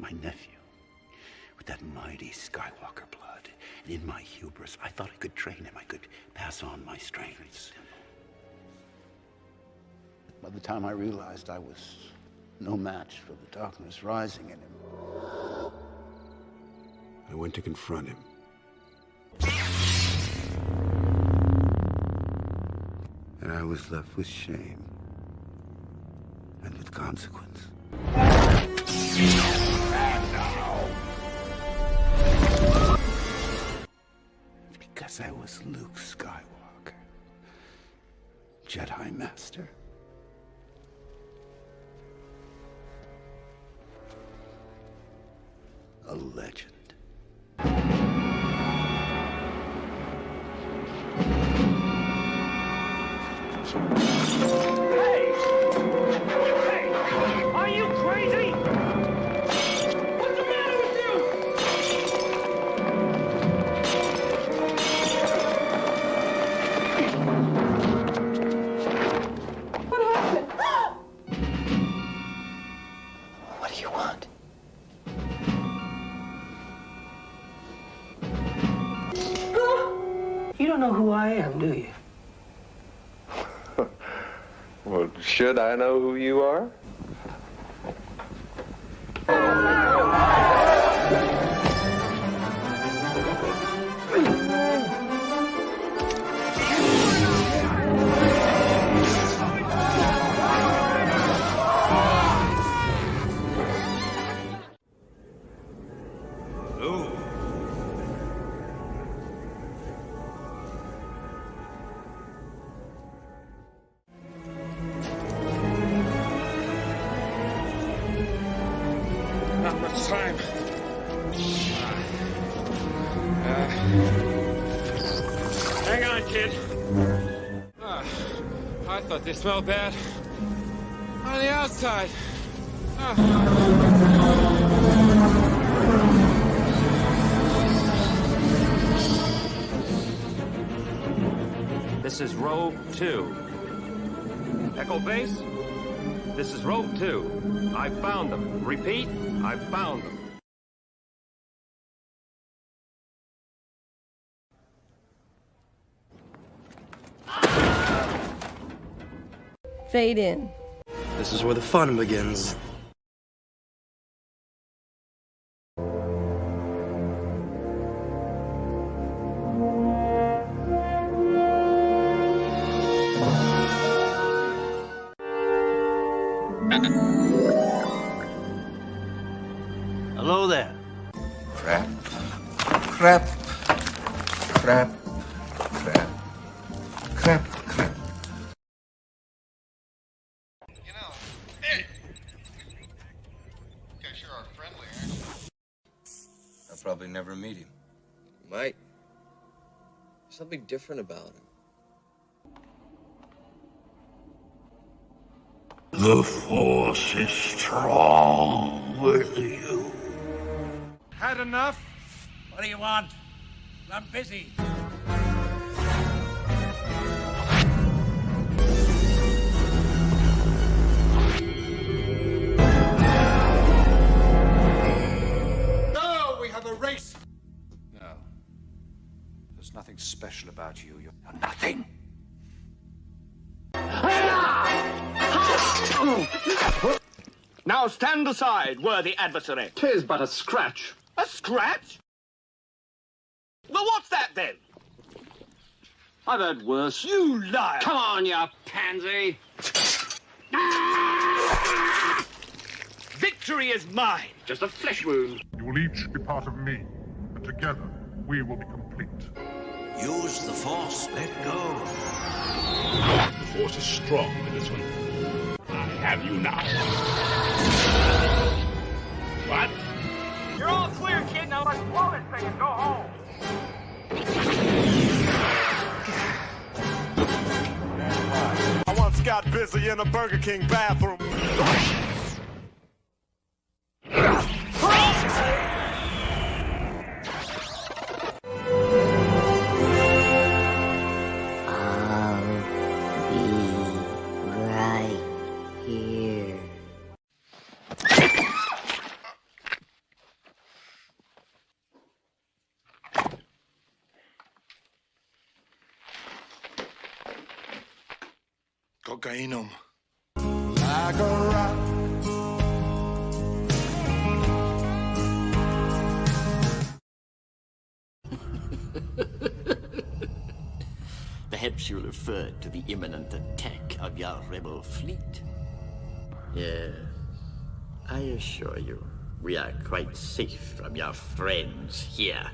my nephew, with that mighty Skywalker blood. And in my hubris, I thought I could train him. I could pass on my strengths. By the time I realized I was no match for the darkness rising in him, I went to confront him. And I was left with shame and with consequence. Because I was Luke Skywalker, Jedi Master. A legend. Hey! Are you crazy? What's the matter with you? What happened? What do you want? You don't know who I am, do you? Well, should I know who you are? Not much time. Hang on, kid. I thought they smelled bad on the outside. This is Rogue 2. Echo Base, this is Rogue 2. I found them. Repeat, I found them. Fade in. This is where the fun begins. Hello there. Crap. Crap. Crap. Crap. Crap. Crap. You know, hey! You guys sure are friendly, aren't you? I'll probably never meet him. You might. There's something different about him. The Force is strong with you. Had enough? What do you want? I'm busy. No, we have a race. No. There's nothing special about you. You're Nothing. Now stand aside, worthy adversary. 'Tis but a scratch. A scratch? Well, what's that then? I've had worse. You liar! Come on, you pansy. Victory is mine. Just a flesh wound. You will each be part of me, and together we will be complete. Use the Force. Let go. The Force is strong in this one. I have you now. What? You're all clear, kid. Now let's blow this thing and go home. I once got busy in a Burger King bathroom. Right here. kainom. Like a rock. Perhaps you referred to the imminent attack of your rebel fleet. Yes, I assure you, we are quite safe from your friends here.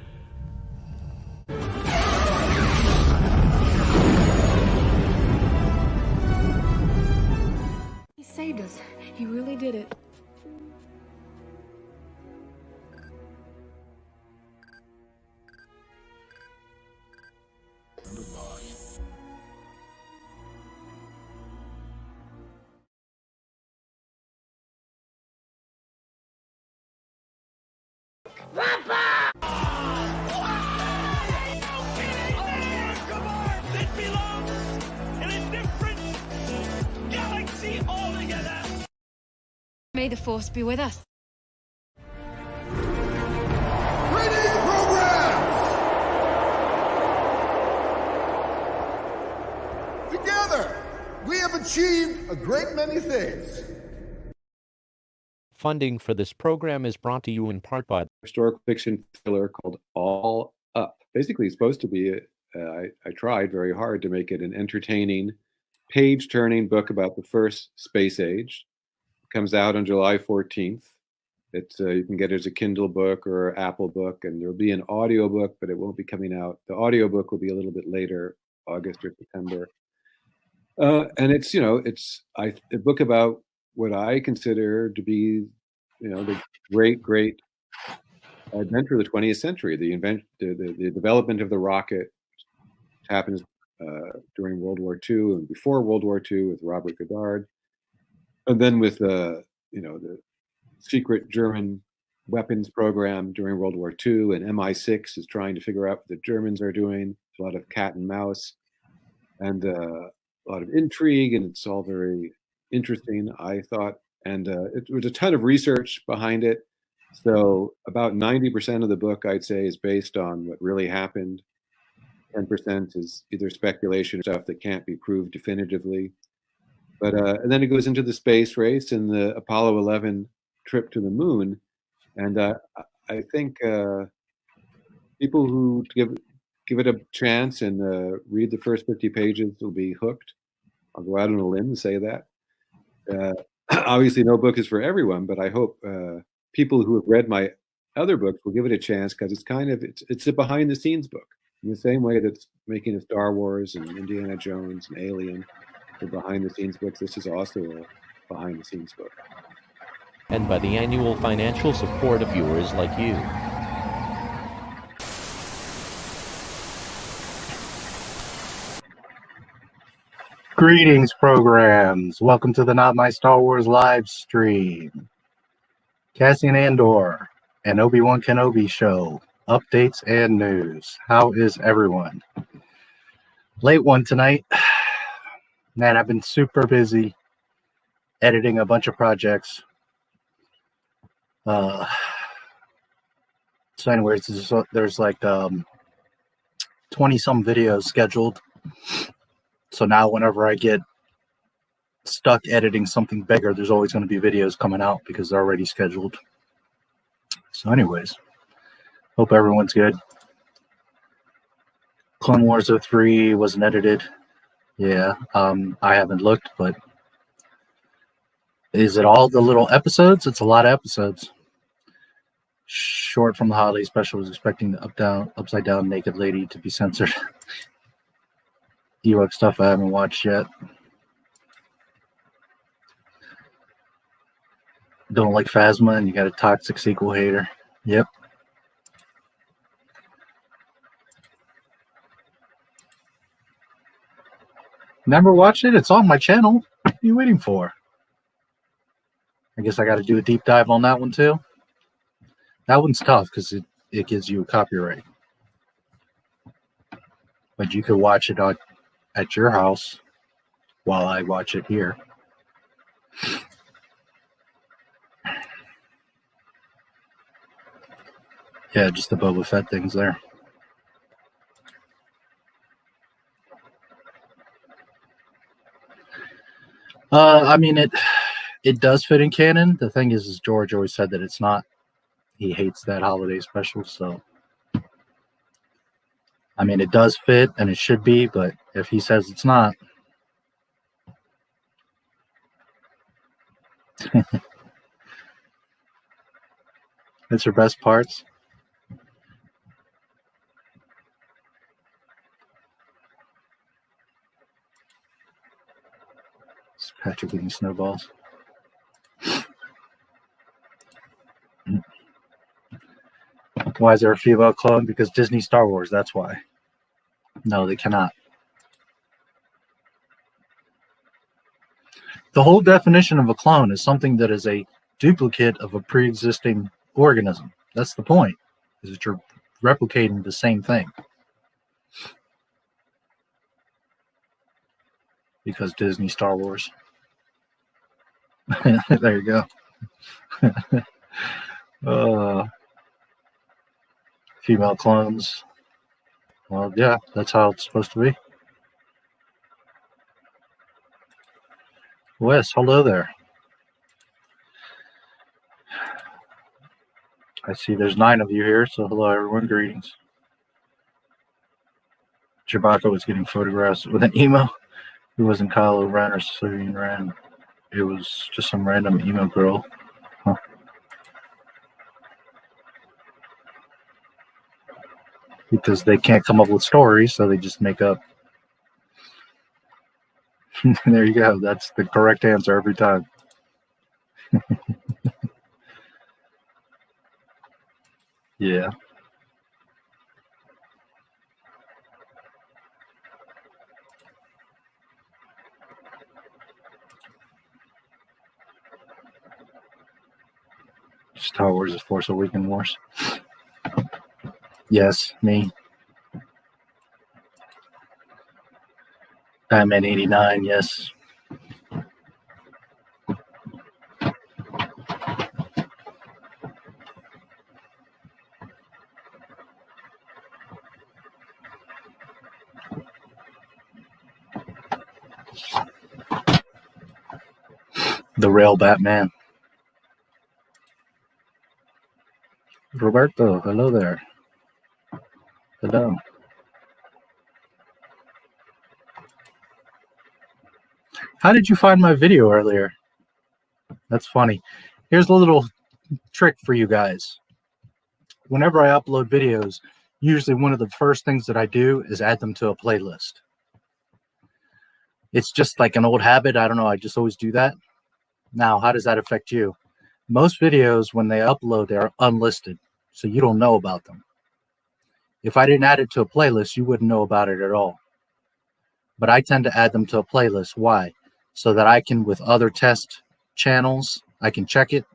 He saved us. He really did it. Papa! This belongs in a different galaxy altogether. May the Force be with us. Greetings, program! Together, we have achieved a great many things. Funding for this program is brought to you in part by historical fiction thriller called All Up. Basically, it's supposed to be, I tried very hard to make it an entertaining, page-turning book about the first space age. It comes out on July 14th. It's you can get it as a Kindle book or Apple book, and there'll be an audio book, but it won't be coming out. The audio book will be a little bit later, August or September. And it's, you know, it's a book about what I consider to be, you know, the great adventure of the 20th century, the development of the rocket, which happens during World War II and before World War II with Robert Goddard, and then with you know, the secret German weapons program during World War II, and MI6 is trying to figure out what the Germans are doing. There's a lot of cat and mouse and a lot of intrigue, and it's all very interesting, I thought, and it was a ton of research behind it. So about 90% of the book, I'd say, is based on what really happened. 10% is either speculation or stuff that can't be proved definitively. But and then it goes into the space race and the Apollo 11 trip to the moon, and I think people who give it a chance and read the first 50 pages will be hooked. I'll go out on a limb and say that. Obviously, no book is for everyone, but I hope people who have read my other books will give it a chance, because it's kind of it's a behind-the-scenes book in the same way that's making a Star Wars and Indiana Jones and Alien. The behind-the-scenes books. This is also a behind-the-scenes book. and by the annual financial support of viewers like you. Greetings, programs. Welcome to the Not My Star Wars live stream. Cassian Andor and Obi-Wan Kenobi show. Updates and news. How is everyone? Late one tonight. Man, I've been super busy editing a bunch of projects. So anyways, there's like 20-some videos scheduled. So now whenever I get stuck editing something bigger, there's always going to be videos coming out because they're already scheduled. So anyways, hope everyone's good. Clone Wars 03 wasn't edited. Yeah, I haven't looked, but is it all the little episodes? It's a lot of episodes. Short from the holiday special, was expecting the upside down naked lady to be censored. Ewok stuff I haven't watched yet. Don't like Phasma, and you got a toxic sequel hater. Yep. Never watched it? It's on my channel. What are you waiting for? I guess I got to do a deep dive on that one too. That one's tough because it gives you a copyright. But you could watch it at your house while I watch it here. Yeah, just the Boba Fett things there. I mean, it does fit in canon. The thing is George always said that it's not. He hates that holiday special, so I mean, it does fit and it should be, but if he says it's not, it's her best parts. It's Patrick eating snowballs. Why is there a female clone? Because Disney Star Wars, that's why. No, they cannot. The whole definition of a clone is something that is a duplicate of a pre-existing organism. That's the point, is that you're replicating the same thing. Because Disney Star Wars. There you go. Female clones. Well, yeah, that's how it's supposed to be. Wes, hello there. I see there's 9 of you here, so hello everyone, greetings. Chewbacca was getting photographs with an emo. It wasn't Kylo Ren or Celine Ren. It was just some random emo girl. Huh. Because they can't come up with stories, so they just make up. There you go. That's the correct answer every time. Yeah. Star Wars is Force Awakens Wars. Yes, me. Batman 89, yes. The real Batman. Roberto, hello there. Hello. How did you find my video earlier? That's funny. Here's a little trick for you guys. Whenever I upload videos, usually one of the first things that I do is add them to a playlist. It's just like an old habit. I don't know. I just always do that. Now, how does that affect you? Most videos, when they upload, they're unlisted, so you don't know about them. If I didn't add it to a playlist, you wouldn't know about it at all. But I tend to add them to a playlist. Why? So that I can, with other test channels, I can check it.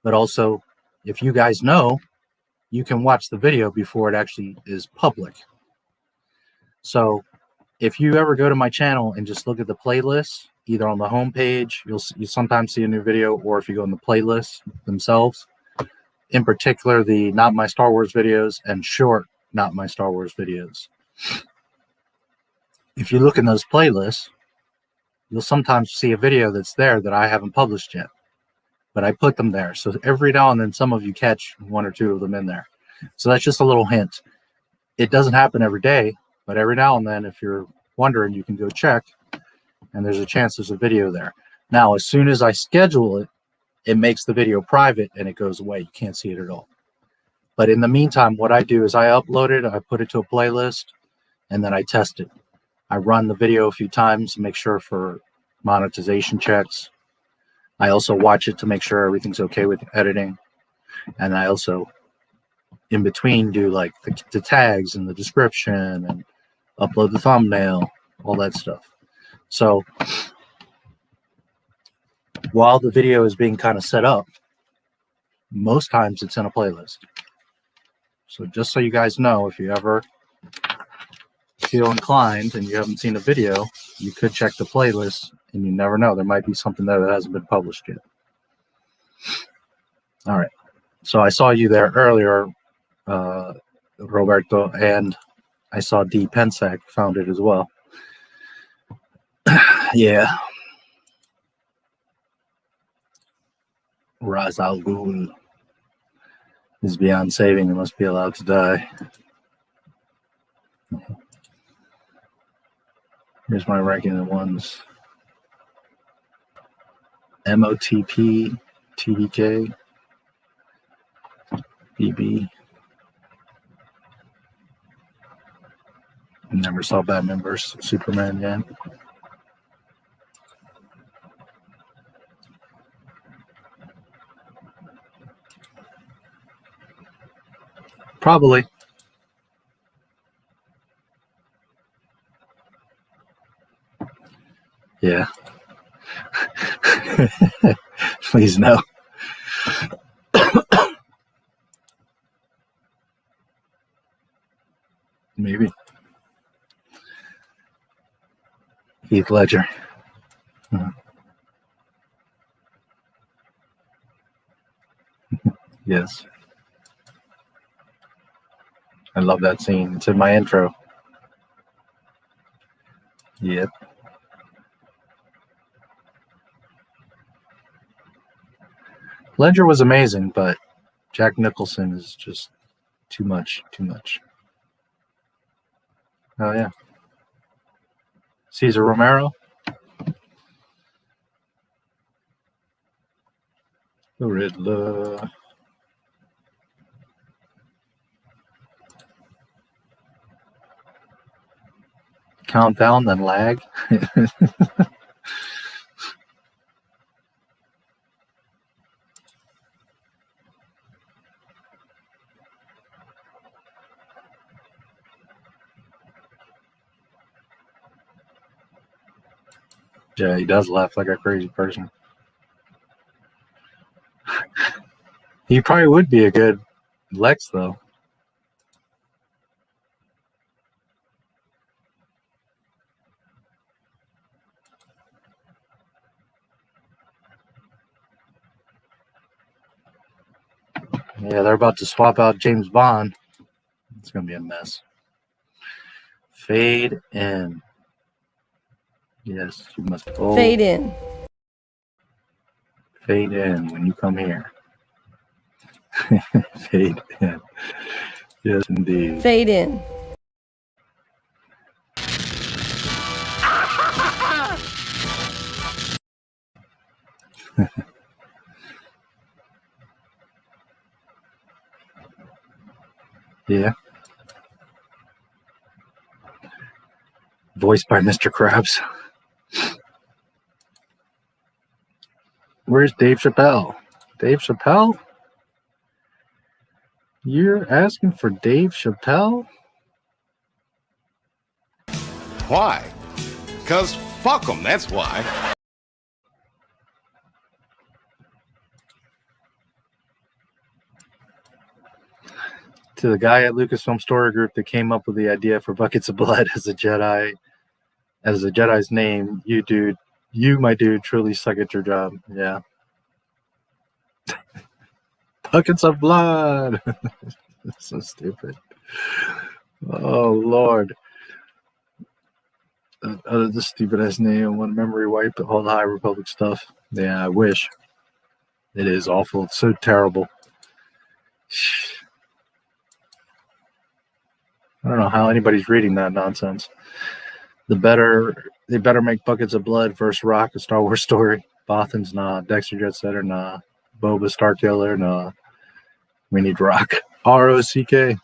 But also, if you guys know, you can watch the video before it actually is public. So if you ever go to my channel and just look at the playlist, either on the home page, you'll sometimes see a new video, or if you go in the playlists themselves, in particular the Not My Star Wars videos and short Not My Star Wars videos. If you look in those playlists, you'll sometimes see a video that's there that I haven't published yet, but I put them there. So every now and then some of you catch 1 or 2 of them in there. So that's just a little hint. It doesn't happen every day, but every now and then, if you're wondering, you can go check, and there's a chance there's a video there. Now, as soon as I schedule it, it makes the video private and it goes away. You can't see it at all. But in the meantime, what I do is I upload it, I put it to a playlist, and then I test it. I run the video a few times to make sure for monetization checks. I also watch it to make sure everything's okay with editing. And I also, in between, do like the tags and the description and upload the thumbnail, all that stuff. So while the video is being kind of set up, most times it's in a playlist. So just so you guys know, if you ever feel inclined and you haven't seen a video, you could check the playlist, and you never know. There might be something there that hasn't been published yet. All right. So I saw you there earlier, Roberto, and I saw D. Pensac found it as well. Yeah. Ra's al Ghul is beyond saving and must be allowed to die. Here's my ranking of ones. MOTP, TDK, BB. Never saw Batman vs. Superman yet. Probably. Yeah. Please no. Maybe. Heath Ledger. Yes. I love that scene. It's in my intro. Yep. Ledger was amazing, but Jack Nicholson is just too much. Oh, yeah. Cesar Romero. The Riddler. Countdown, then lag. Yeah, he does laugh like a crazy person. He probably would be a good Lex, though. Yeah, they're about to swap out James Bond. It's going to be a mess. Fade in. Yes, you must. Oh. Fade in. Fade in when you come here. Fade in. Yes, indeed. Fade in. Yeah. Voiced by Mr. Krabs. Where's Dave Chappelle? Dave Chappelle? You're asking for Dave Chappelle? Why? Because fuck them, that's why. To the guy at Lucasfilm Story Group that came up with the idea for Buckets of Blood as a Jedi's name, you, my dude, truly suck at your job. Yeah. Buckets of Blood. That's so stupid. Oh, Lord. The stupid ass name. One memory wipe, all the High Republic stuff. Yeah, I wish. It is awful. It's so terrible. I don't know how anybody's reading that nonsense. They better make Buckets of Blood versus Rock, a Star Wars story. Bothan's nah. Dexter Jetsetter nah. Boba Starkiller nah. We need Rock. R-O-C-K.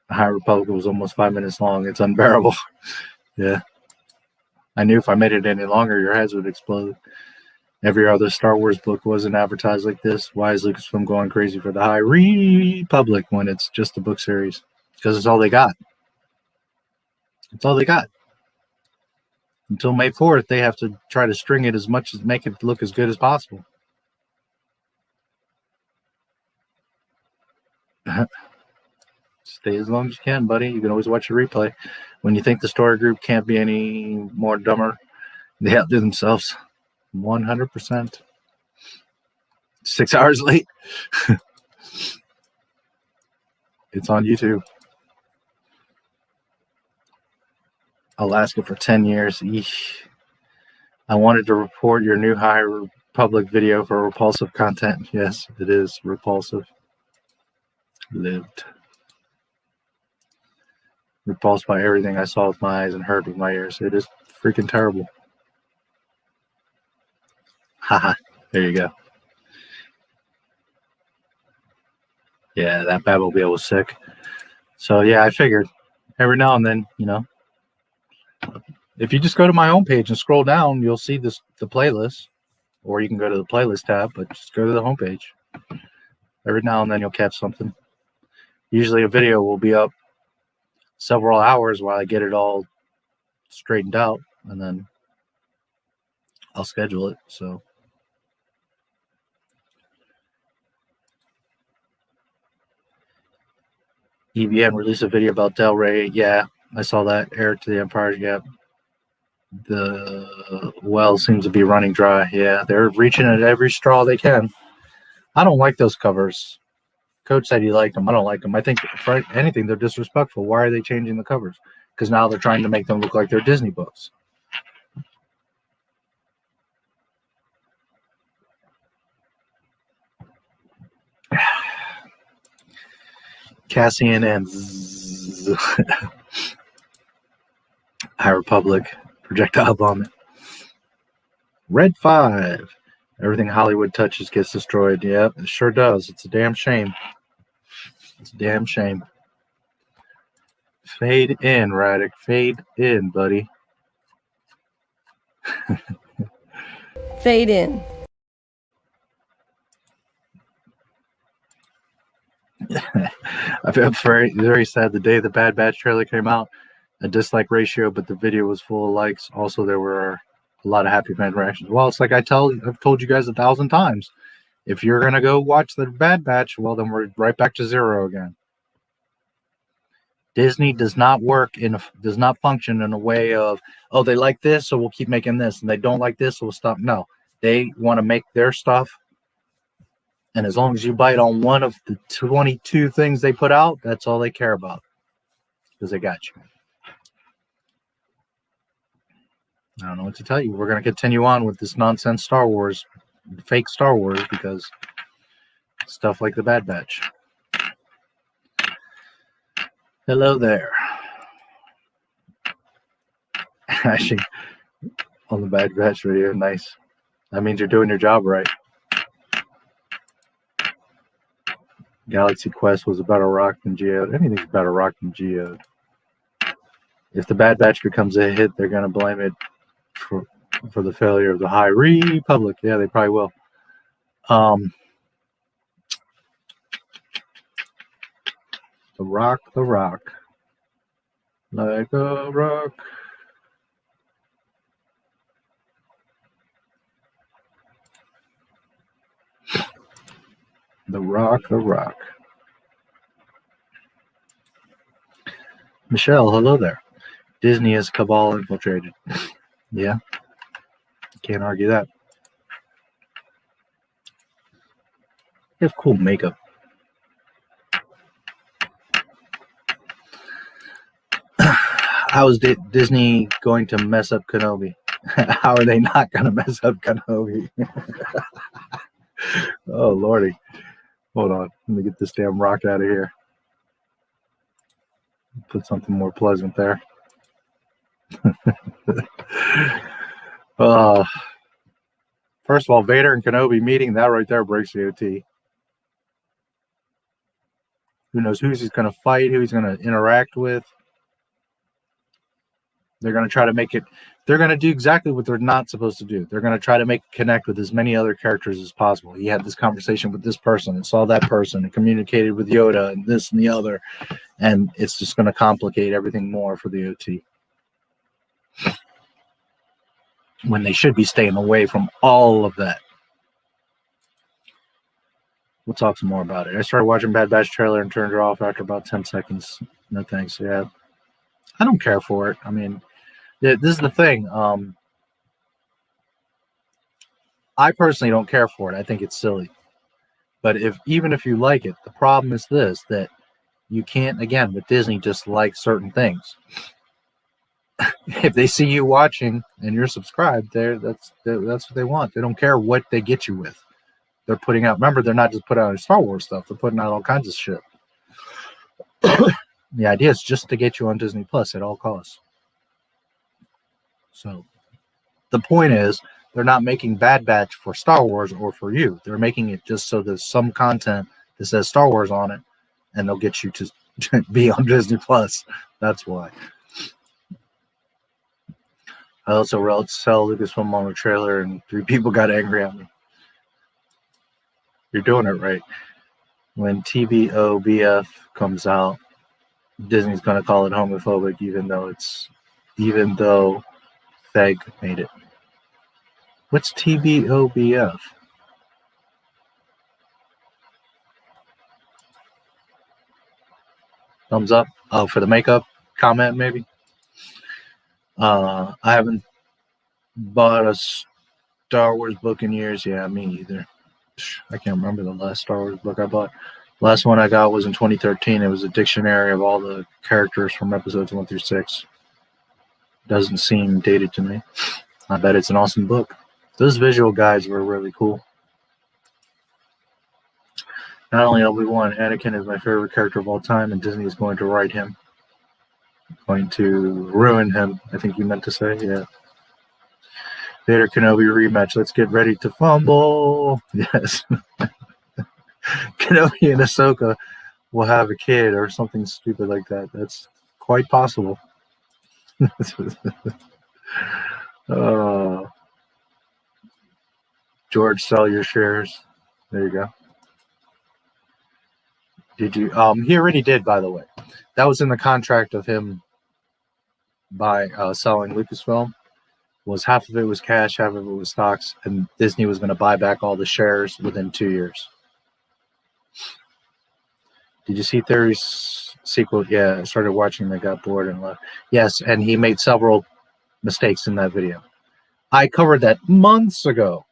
High Republic was almost 5 minutes long. It's unbearable. Yeah. I knew if I made it any longer, your heads would explode. Every other Star Wars book wasn't advertised like this. Why is Lucasfilm going crazy for the High Republic when it's just a book series? Because it's all they got. It's all they got. Until May 4th, they have to try to string it as much as make it look as good as possible. Stay as long as you can, buddy. You can always watch a replay. When you think the story group can't be any more dumber, they outdo themselves. 100%. 6 hours late. It's on YouTube. Alaska for 10 years. Eesh. I wanted to report your new High Republic video for repulsive content. Yes, it is repulsive. Lived. Repulsed by everything I saw with my eyes and heard with my ears. It is freaking terrible. Haha. There you go. Yeah, that Batmobile was sick. So yeah, I figured every now and then, you know, if you just go to my homepage and scroll down, you'll see the playlist, or you can go to the playlist tab, but just go to the homepage. Every now and then you'll catch something. Usually a video will be up several hours while I get it all straightened out, and then I'll schedule it. So EBN released a video about Del Rey. Yeah, I saw that. Heir to the Empire. Yep. The well seems to be running dry. Yeah, they're reaching at every straw they can. I don't like those covers. Coach said he liked them. I don't like them. I think for anything, they're disrespectful. Why are they changing the covers? Because now they're trying to make them look like they're Disney books. Cassian and High Republic projectile vomit. Red 5. Everything Hollywood touches gets destroyed. Yep, it sure does. It's a damn shame. It's a damn shame. Fade in, Raddick. Fade in, buddy. Fade in. I felt very, very sad the day the Bad Batch trailer came out. A dislike ratio, but the video was full of likes. Also, there were a lot of happy fan reactions. Well, it's like I've told you guys 1,000 times. If you're gonna go watch the Bad Batch, well, then we're right back to zero again. Disney does not function in a way of, oh, they like this, so we'll keep making this, and they don't like this, so we'll stop. No, they want to make their stuff, and as long as you bite on one of the 22 things they put out, that's all they care about, because they got you. I don't know what to tell you. We're going to continue on with this nonsense Star Wars, fake Star Wars, because stuff like the Bad Batch. Hello there. Actually, on the Bad Batch video, nice. That means you're doing your job right. Galaxy Quest was a better rock than Geode. Anything's a better rock than Geode. If the Bad Batch becomes a hit, they're going to blame it for the failure of the High Republic. Yeah, they probably will. The rock, like a rock. The rock. Michelle, hello there. Disney is cabal infiltrated. Yeah, can't argue that. They have cool makeup. How is Disney going to mess up Kenobi? How are they not going to mess up Kenobi? Oh, Lordy. Hold on. Let me get this damn rock out of here. Put something more pleasant there. First of all, Vader and Kenobi meeting, that right there breaks the OT. Who knows who he's going to fight, who he's going to interact with. They're going to try to make it, they're going to do exactly what they're not supposed to do. They're going to try to make it connect with as many other characters as possible. He had this conversation with this person and saw that person and communicated with Yoda and this and the other. And it's just going to complicate everything more for the OT. When they should be staying away from all of that. We'll talk some more about it. I started watching Bad Batch trailer and turned it off after about 10 seconds. No thanks. Yeah. I don't care for it. I mean, this is the thing. I personally don't care for it. I think it's silly. But even if you like it, the problem is this, that you can't, again, with Disney, just like certain things. if they see you watching and you're subscribed, that's what they want. They don't care what they get you with. They're putting out. Remember, they're not just putting out Star Wars stuff. They're putting out all kinds of shit. The idea is just to get you on Disney Plus at all costs. So the point is, they're not making Bad Batch for Star Wars or for you. They're making it just so there's some content that says Star Wars on it, and they'll get you to be on Disney Plus. That's why. I also wrote sell Lucasfilm on a trailer, and 3 people got angry at me. You're doing it right. When TBOBF comes out, Disney's going to call it homophobic, even though Feg made it. What's TBOBF? Thumbs up. Oh, for the makeup comment, maybe. I haven't bought a Star Wars book in years. Yeah, me either. I can't remember the last Star Wars book I bought. Last one I got was in 2013. It was a dictionary of all the characters from episodes 1 through 6. Doesn't seem dated to me. I bet it's an awesome book. Those visual guides were really cool. Not only Obi-Wan, Anakin is my favorite character of all time, and Disney is going to write him. Going to ruin him, I think you meant to say. Yeah. Vader Kenobi rematch. Let's get ready to fumble. Yes. Kenobi and Ahsoka will have a kid or something stupid like that. That's quite possible. George, sell your shares. There you go. Did you? He already did, by the way. That was in the contract of him by selling Lucasfilm. Was half of it was cash, half of it was stocks, and Disney was going to buy back all the shares within 2 years. Did you see Theory's sequel? Yeah, I started watching. I got bored and left. Yes, and he made several mistakes in that video. I covered that months ago.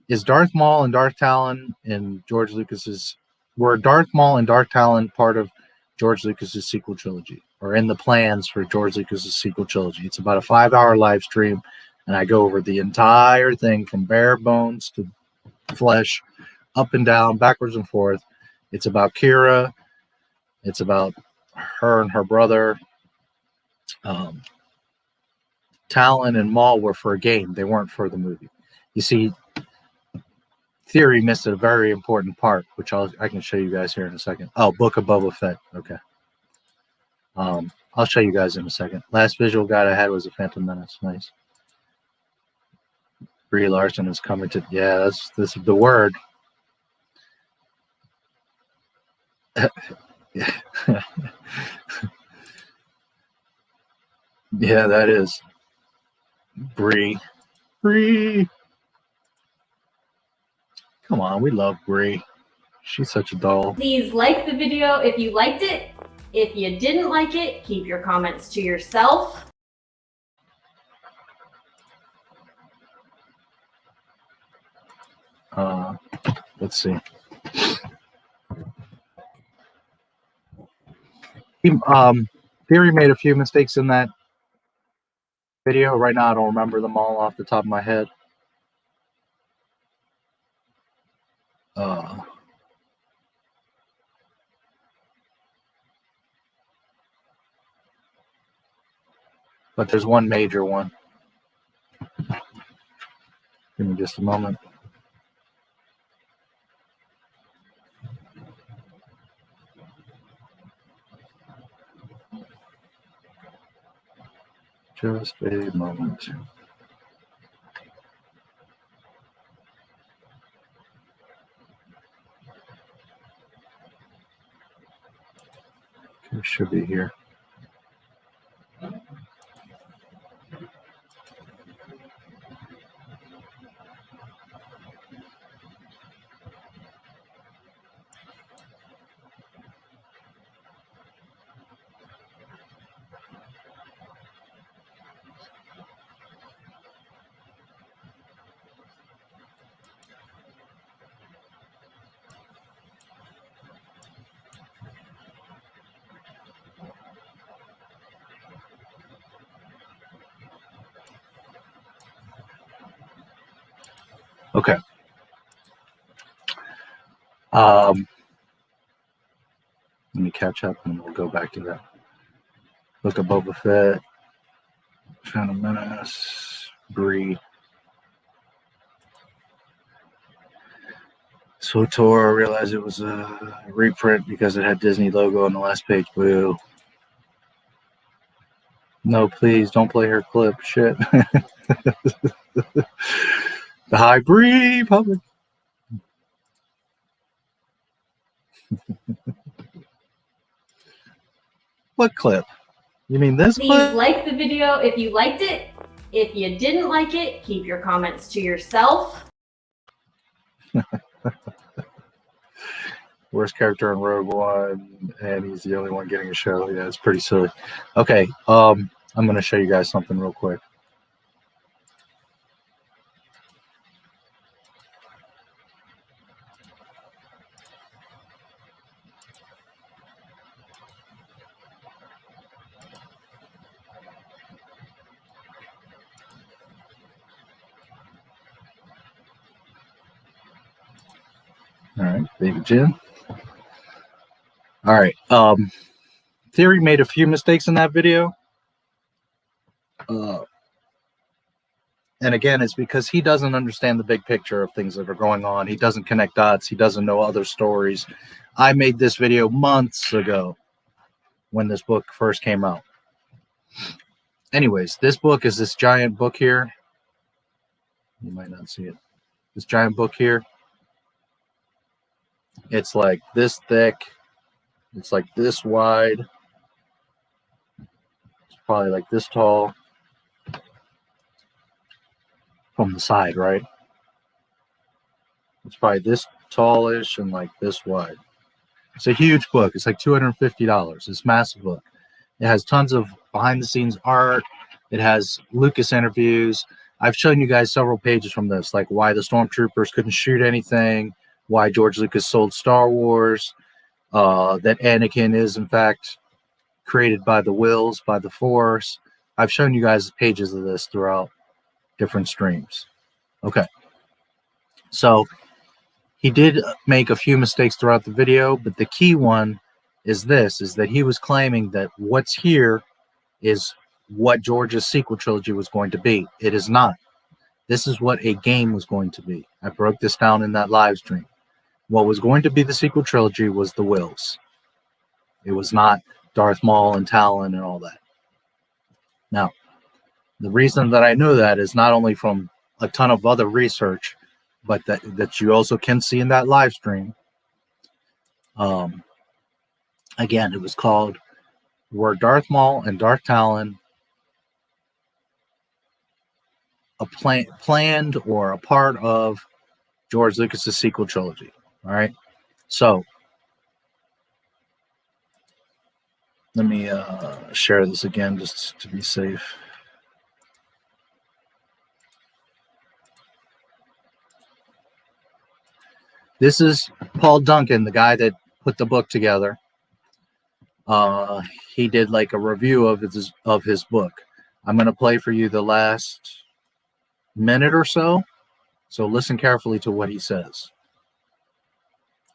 Is Darth Maul and Darth Talon in George Lucas's? Were Darth Maul and Darth Talon part of George Lucas's sequel trilogy, or in the plans for George Lucas's sequel trilogy? It's about a 5-hour live stream, and I go over the entire thing from bare bones to flesh, up and down, backwards and forth. It's about Kira. It's about her and her brother. Talon and Maul were for a game. They weren't for the movie. You see, Theory missed a very important part, which I can show you guys here in a second. Oh, Book of Boba Fett. Okay. I'll show you guys in a second. Last visual guide I had was a Phantom Menace. Nice. Brie Larson is coming to. Yeah, this is the word. Yeah, that is Brie. Brie. Come on, we love Brie. She's such a doll. Please like the video if you liked it. If you didn't like it, keep your comments to yourself. Let's see. Theory made a few mistakes in that video. Right now, I don't remember them all off the top of my head. But there's one major one. Give me just a moment. Just a moment. It should be here. Okay. Let me catch up and we'll go back to that. Look at Boba Fett, Phantom Menace, Bree. SWTOR, realized it was a reprint because it had Disney logo on the last page. Boo. No, please don't play her clip. Shit. The High Bree public. What clip? You mean this Please clip? like the video if you liked it. If you didn't like it, keep your comments to yourself. Worst character in Rogue One, and he's the only one getting a show. Yeah, it's pretty silly. Okay, I'm going to show you guys something real quick. All right, baby Jim. All right. Theory made a few mistakes in that video. And again, it's because he doesn't understand the big picture of things that are going on. He doesn't connect dots. He doesn't know other stories. I made this video months ago when this book first came out. Anyways, this book is this giant book here. You might not see it. This giant book here. It's like this thick. It's like this wide. It's probably like this tall from the side, right? It's probably this tallish and like this wide. It's a huge book. It's like $250. It's a massive book. It has tons of behind the scenes art. It has Lucas interviews. I've shown you guys several pages from this, like why the stormtroopers couldn't shoot anything, why George Lucas sold Star Wars, that Anakin is, in fact, created by the wills, by the Force. I've shown you guys pages of this throughout different streams. Okay. So he did make a few mistakes throughout the video, but the key one is this, is that he was claiming that what's here is what George's sequel trilogy was going to be. It is not. This is what a game was going to be. I broke this down in that live stream. What was going to be the sequel trilogy was the wills. It was not Darth Maul and Talon and all that. Now, the reason that I know that is not only from a ton of other research, but that you also can see in that live stream. Again, it was called, were Darth Maul and Darth Talon planned or a part of George Lucas's sequel trilogy? All right. So let me share this again just to be safe. This is Paul Duncan, the guy that put the book together. He did like a review of his book. I'm going to play for you the last minute or so. So listen carefully to what he says.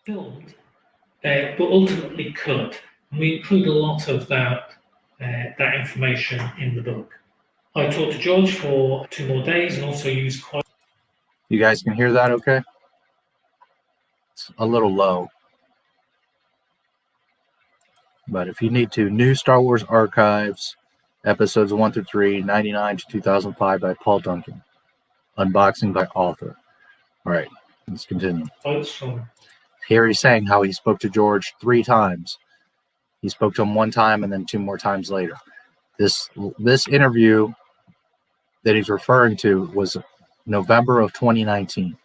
Filmed, but ultimately cut. And we include a lot of that information in the book. I talked to George for 2 more days and also used quite... You guys can hear that okay? It's a little low. But if you need to, New Star Wars Archives, episodes 1 through 3, 99 to 2005 by Paul Duncan. Unboxing by author. All right, let's continue. Here he's saying how he spoke to George 3 times. He spoke to him 1 time and then 2 more times later. This interview that he's referring to was November of 2019.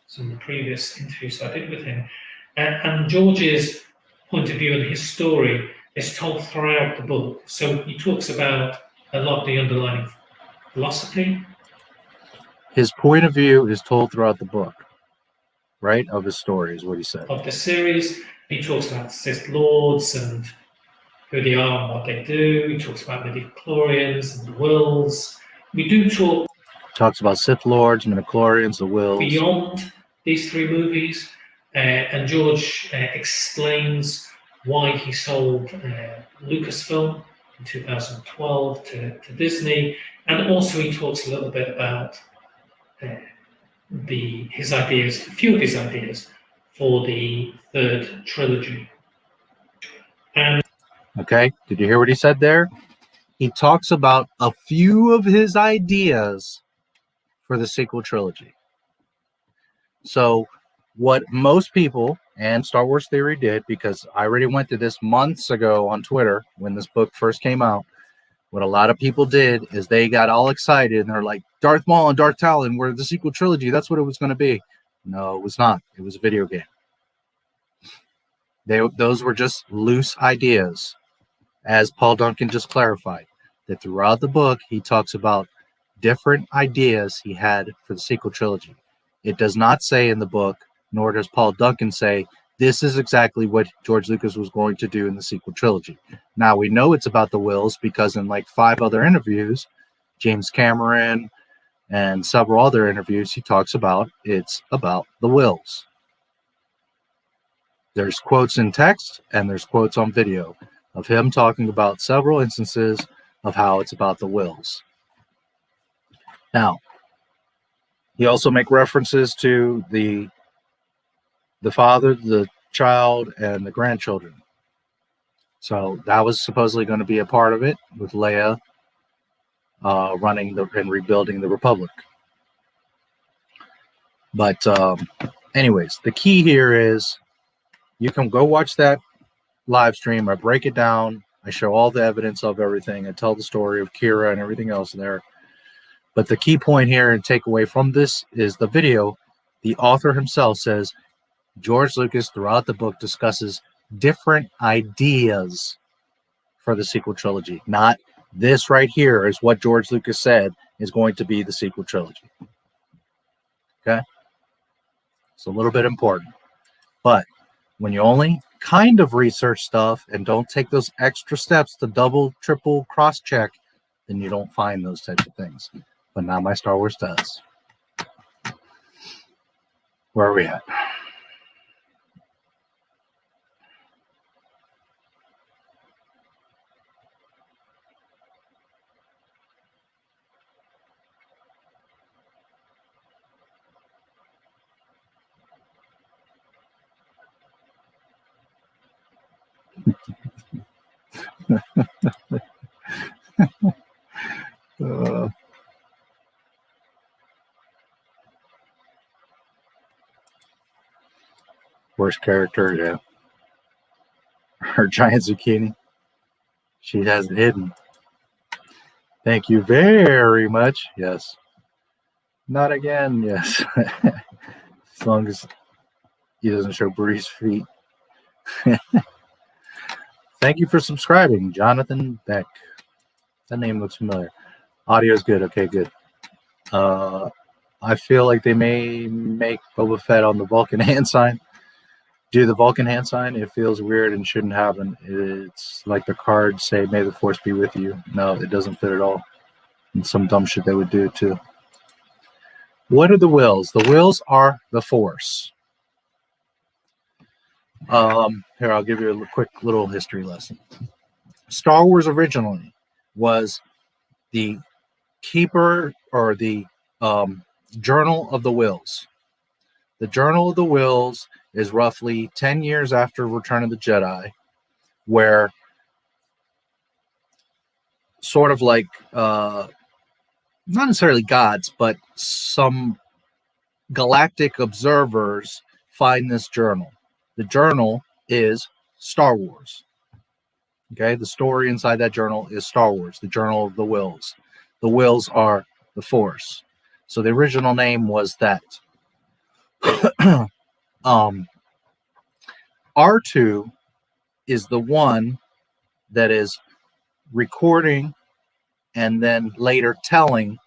Some of the previous interviews I did with him. And George's point of view and his story is told throughout the book. So he talks about a lot of the underlying philosophy. His point of view is told throughout the book, right? Of his story is what he said. Of the series, he talks about Sith Lords and who they are and what they do. He talks about the midichlorians and the wills. We do talk. Talks about Sith Lords, midichlorians, the Wills. Beyond these three movies, and George explains why he sold Lucasfilm in 2012 to Disney, and also he talks a little bit about his ideas, a few of his ideas for the third trilogy. And okay, did you hear what he said there? He talks about a few of his ideas for the sequel trilogy. So what most people and Star Wars Theory did, because I already went through this months ago on Twitter when this book first came out, what a lot of people did is they got all excited and they're like, Darth Maul and Darth Talon were the sequel trilogy. That's what it was going to be. No, it was not. It was a video game. Those were just loose ideas, as Paul Duncan just clarified, that throughout the book, he talks about different ideas he had for the sequel trilogy. It does not say in the book, nor does Paul Duncan say, this is exactly what George Lucas was going to do in the sequel trilogy. Now, we know it's about the Wills because in like 5 other interviews, James Cameron and several other interviews, he talks about it's about the Wills. There's quotes in text and there's quotes on video of him talking about several instances of how it's about the Wills. Now, he also make references to the father, the child, and the grandchildren. So that was supposedly going to be a part of it, with Leia running and rebuilding the Republic. But anyways, the key here is you can go watch that live stream. I break it down. I show all the evidence of everything. I tell the story of Kira and everything else there. But the key point here and takeaway from this is the video. The author himself says George Lucas throughout the book discusses different ideas for the sequel trilogy. Not this right here is what George Lucas said is going to be the sequel trilogy. Okay? It's a little bit important. But when you only kind of research stuff and don't take those extra steps to double, triple, cross-check, then you don't find those types of things. But now my Star Wars does. Where are we at? Worst character, yeah. Her giant zucchini. She has it hidden. Thank you very much. Yes. Not again. Yes. As long as he doesn't show Bree's feet. Thank you for subscribing, Jonathan Beck. That name looks familiar. Audio is good. Okay, good. I feel like they may make Boba Fett on the Vulcan hand sign. Do the Vulcan hand sign. It feels weird and shouldn't happen. It's like the cards say, may the force be with you. No, it doesn't fit at all. And some dumb shit they would do too. What are the Wills? The Wills are the force. Here, I'll give you a quick little history lesson. Star Wars originally was the keeper or the Journal of the Wills. The Journal of the Wills is roughly 10 years after Return of the Jedi, where sort of like, not necessarily gods, but some galactic observers find this journal. The journal is Star Wars. Okay, the story inside that journal is Star Wars, the Journal of the Wills. The Wills are the Force. So the original name was that. R2 is the one that is recording and then later telling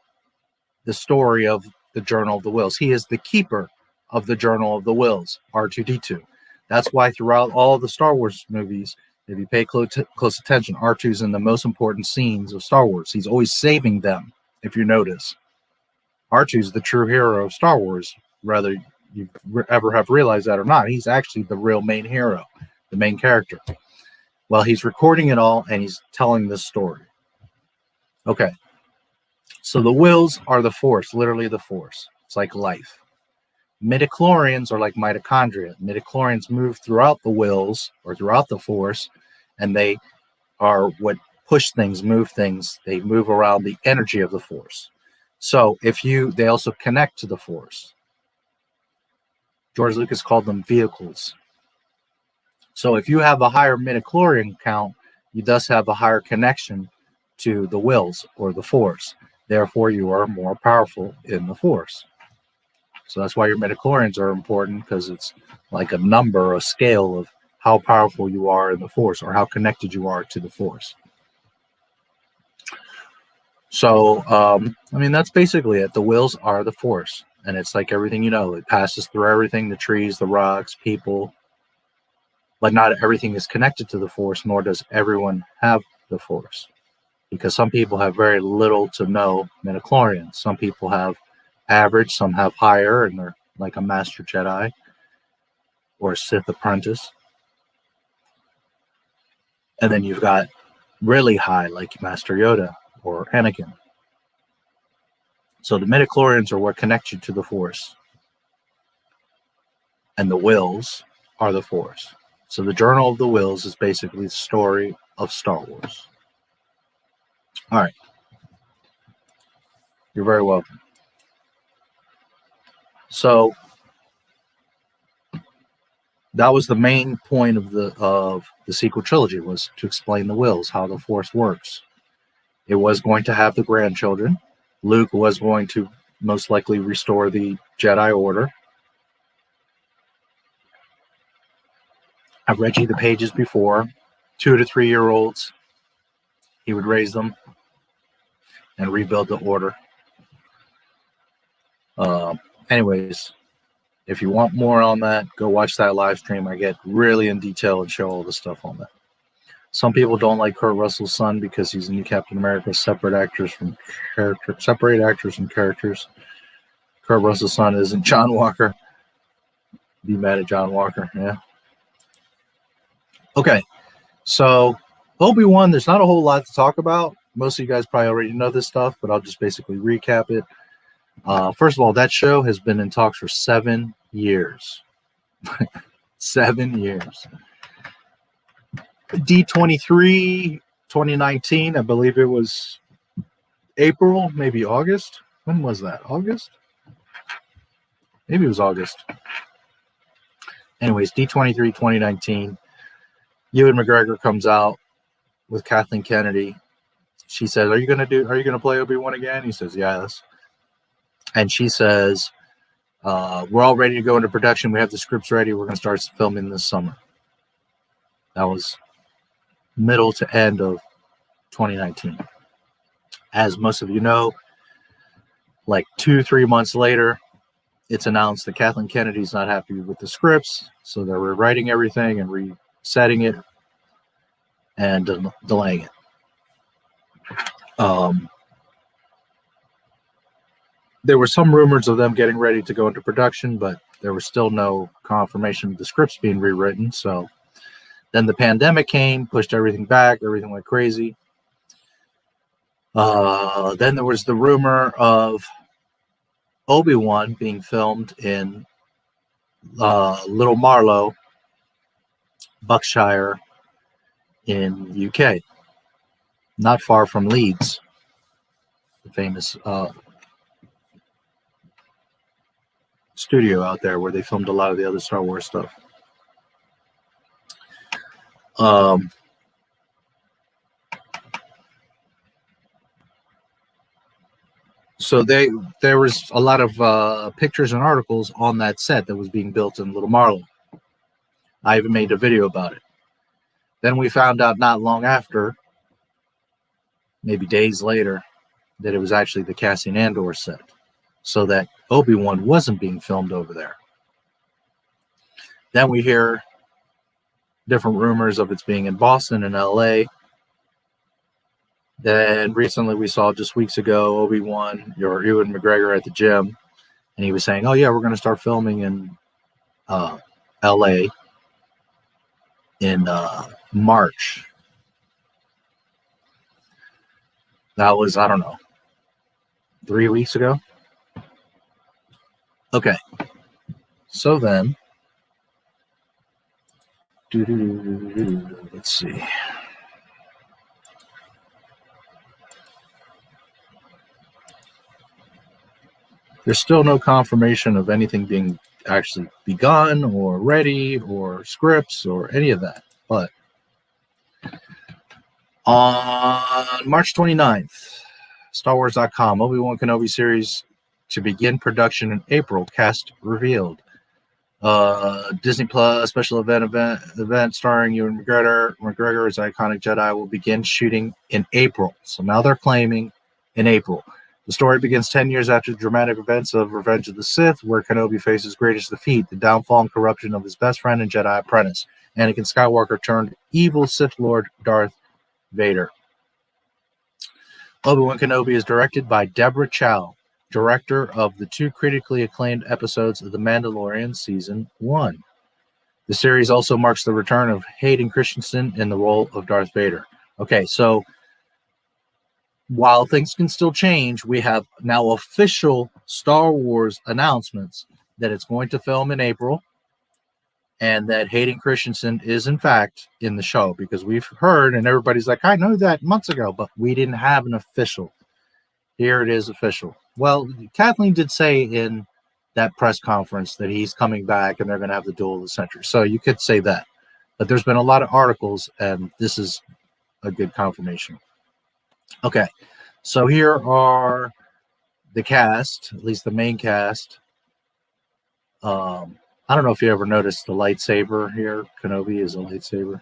the story of the Journal of the Wills. He is the keeper of the Journal of the Wills, R2-D2. That's why throughout all the Star Wars movies, if you pay close attention, R2's in the most important scenes of Star Wars. He's always saving them, if you notice. R2's the true hero of Star Wars, whether you ever have realized that or not. He's actually the real main hero, the main character. Well, he's recording it all, and he's telling this story. Okay. So the wills are the Force, literally the Force. It's like life. Midichlorians are like mitochondria. Midichlorians move throughout the wills or throughout the Force, and they are what push things, move things. They move around the energy of the Force. So they also connect to the Force. George Lucas called them vehicles. So if you have a higher midichlorian count, you thus have a higher connection to the wills or the Force. Therefore, you are more powerful in the Force. So that's why your midichlorians are important, because it's like a number, a scale of how powerful you are in the Force or how connected you are to the Force. So, I mean, that's basically it. The wills are the Force, and it's like everything you know. It passes through everything, the trees, the rocks, people. But not everything is connected to the Force, nor does everyone have the Force. Because some people have very little to no midichlorians. Some people have average, some have higher, and they're like a Master Jedi or a Sith apprentice. And then you've got really high, like Master Yoda or Anakin. So the midichlorians are what connect you to the Force. And the wills are the Force. So the Journal of the Wills is basically the story of Star Wars. All right. You're very welcome. So that was the main point of the sequel trilogy, was to explain the wills, how the Force works. It was going to have the grandchildren. Luke was going to most likely restore the Jedi Order. I've read you the pages before. 2 to 3 year olds. He would raise them and rebuild the Order. Anyways, if you want more on that, go watch that live stream. I get really in detail and show all the stuff on that. Some people don't like Kurt Russell's son because he's a new Captain America. Separate actors from characters. Kurt Russell's son isn't John Walker. Be mad at John Walker, yeah. Okay, so Obi-Wan, there's not a whole lot to talk about. Most of you guys probably already know this stuff, but I'll just basically recap it. First of all, that show has been in talks for 7 years. 7 years. D23 2019, I believe it was April, maybe August. When was that? August? Maybe it was August. Anyways, D23 2019. Ewan McGregor comes out with Kathleen Kennedy. She says, are you going to play Obi-Wan again? He says, yes. And she says, we're all ready to go into production. We have the scripts ready. We're going to start filming this summer. That was middle to end of 2019. As most of you know, like 2-3 months later, it's announced that Kathleen Kennedy's not happy with the scripts, so they're rewriting everything and resetting it and delaying it. There were some rumors of them getting ready to go into production, but there was still no confirmation of the scripts being rewritten. So then the pandemic came, pushed everything back, everything went crazy. Then there was the rumor of Obi-Wan being filmed in Little Marlow, Buckshire, in UK, not far from Leeds, the famous studio out there where they filmed a lot of the other Star Wars stuff. So there was a lot of pictures and articles on that set that was being built in Little Marlow. I even made a video about it. Then we found out not long after, maybe days later, that it was actually the Cassian Andor set, so that Obi-Wan wasn't being filmed over there. Then we hear different rumors of it's being in Boston and LA. Then recently we saw just weeks ago Obi-Wan or Ewan McGregor at the gym, and he was saying, "Oh yeah, we're going to start filming in L.A. in March." That was, I don't know, 3 weeks ago. Okay, so then, let's see. There's still no confirmation of anything being actually begun or ready or scripts or any of that. But on March 29th, StarWars.com, Obi-Wan Kenobi series to begin production in April, cast revealed. Disney Plus special event starring Ewan McGregor as iconic Jedi will begin shooting in April. So now they're claiming in April. The story begins 10 years after the dramatic events of Revenge of the Sith, where Kenobi faces greatest defeat, the downfall and corruption of his best friend and Jedi apprentice, Anakin Skywalker turned evil Sith Lord Darth Vader. Obi-Wan Kenobi is directed by Deborah Chow, director of the 2 critically acclaimed episodes of The Mandalorian Season 1. The series also marks the return of Hayden Christensen in the role of Darth Vader. Okay, so while things can still change, we have now official Star Wars announcements that it's going to film in April and that Hayden Christensen is, in fact, in the show, because we've heard, and everybody's like, I know that months ago, but we didn't have an official. Here it is official. Well, Kathleen did say in that press conference that he's coming back and they're going to have the duel of the century. So you could say that. But there's been a lot of articles, and this is a good confirmation. Okay, so here are the cast, at least the main cast. I don't know if you ever noticed the lightsaber here. Kenobi is a lightsaber.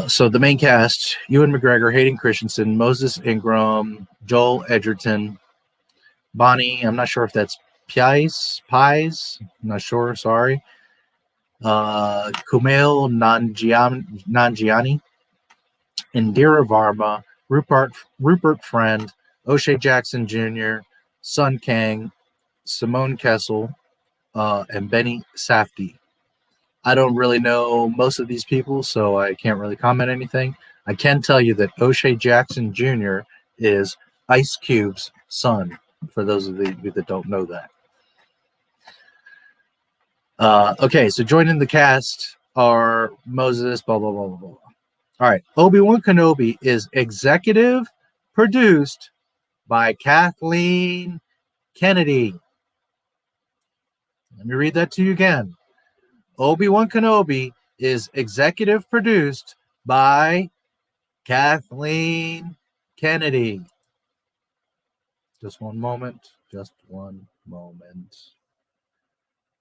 So the main cast: Ewan McGregor, Hayden Christensen, Moses Ingram, Joel Edgerton, Bonnie. I'm not sure if that's Pies. I'm not sure. Sorry. Kumail Nanjiani, Indira Varma, Rupert Friend, O'Shea Jackson Jr., Sun Kang, Simone Kessel, and Benny Safdie. I don't really know most of these people, so I can't really comment anything. I can tell you that O'Shea Jackson Jr. is Ice Cube's son, for those of you that don't know that. Okay, so joining the cast are Moses, blah, blah, blah, blah, blah. All right, Obi-Wan Kenobi is executive produced by Kathleen Kennedy. Let me read that to you again. Obi-Wan Kenobi is executive produced by Kathleen Kennedy. Just one moment. Just one moment.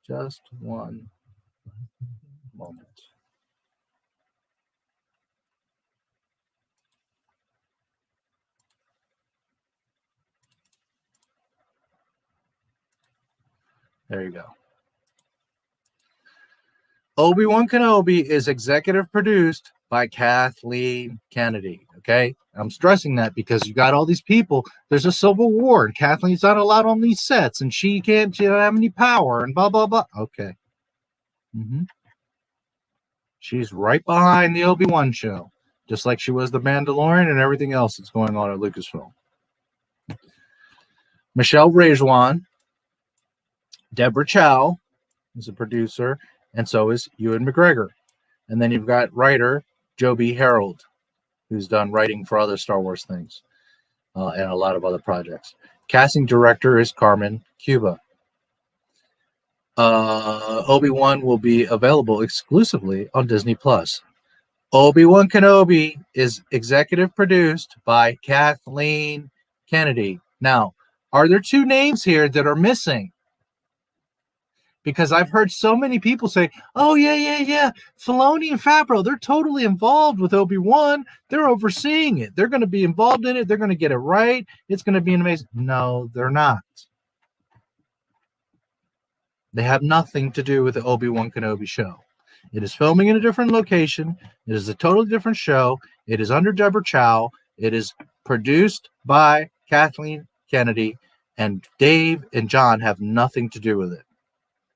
Just one moment. There you go. Obi-Wan Kenobi is executive produced by Kathleen Kennedy. Okay, I'm stressing that because you got all these people. There's a civil war, and Kathleen's not allowed on these sets, and she doesn't have any power, and blah blah blah. Okay, she's right behind the Obi-Wan show, just like she was the Mandalorian and everything else that's going on at Lucasfilm. Michelle Rejwan, Deborah Chow is a producer, and so is Ewan McGregor. And then you've got writer Joby Harold, who's done writing for other Star Wars things and a lot of other projects. Casting director is Carmen Cuba. Obi-Wan will be available exclusively on Disney Plus. Obi-Wan Kenobi is executive produced by Kathleen Kennedy. Now, are there two names here that are missing? Because I've heard so many people say, oh, yeah. Filoni and Favreau, they're totally involved with Obi-Wan. They're overseeing it. They're going to be involved in it. They're going to get it right. It's going to be amazing. No, they're not. They have nothing to do with the Obi-Wan Kenobi show. It is filming in a different location. It is a totally different show. It is under Deborah Chow. It is produced by Kathleen Kennedy, and Dave and John have nothing to do with it.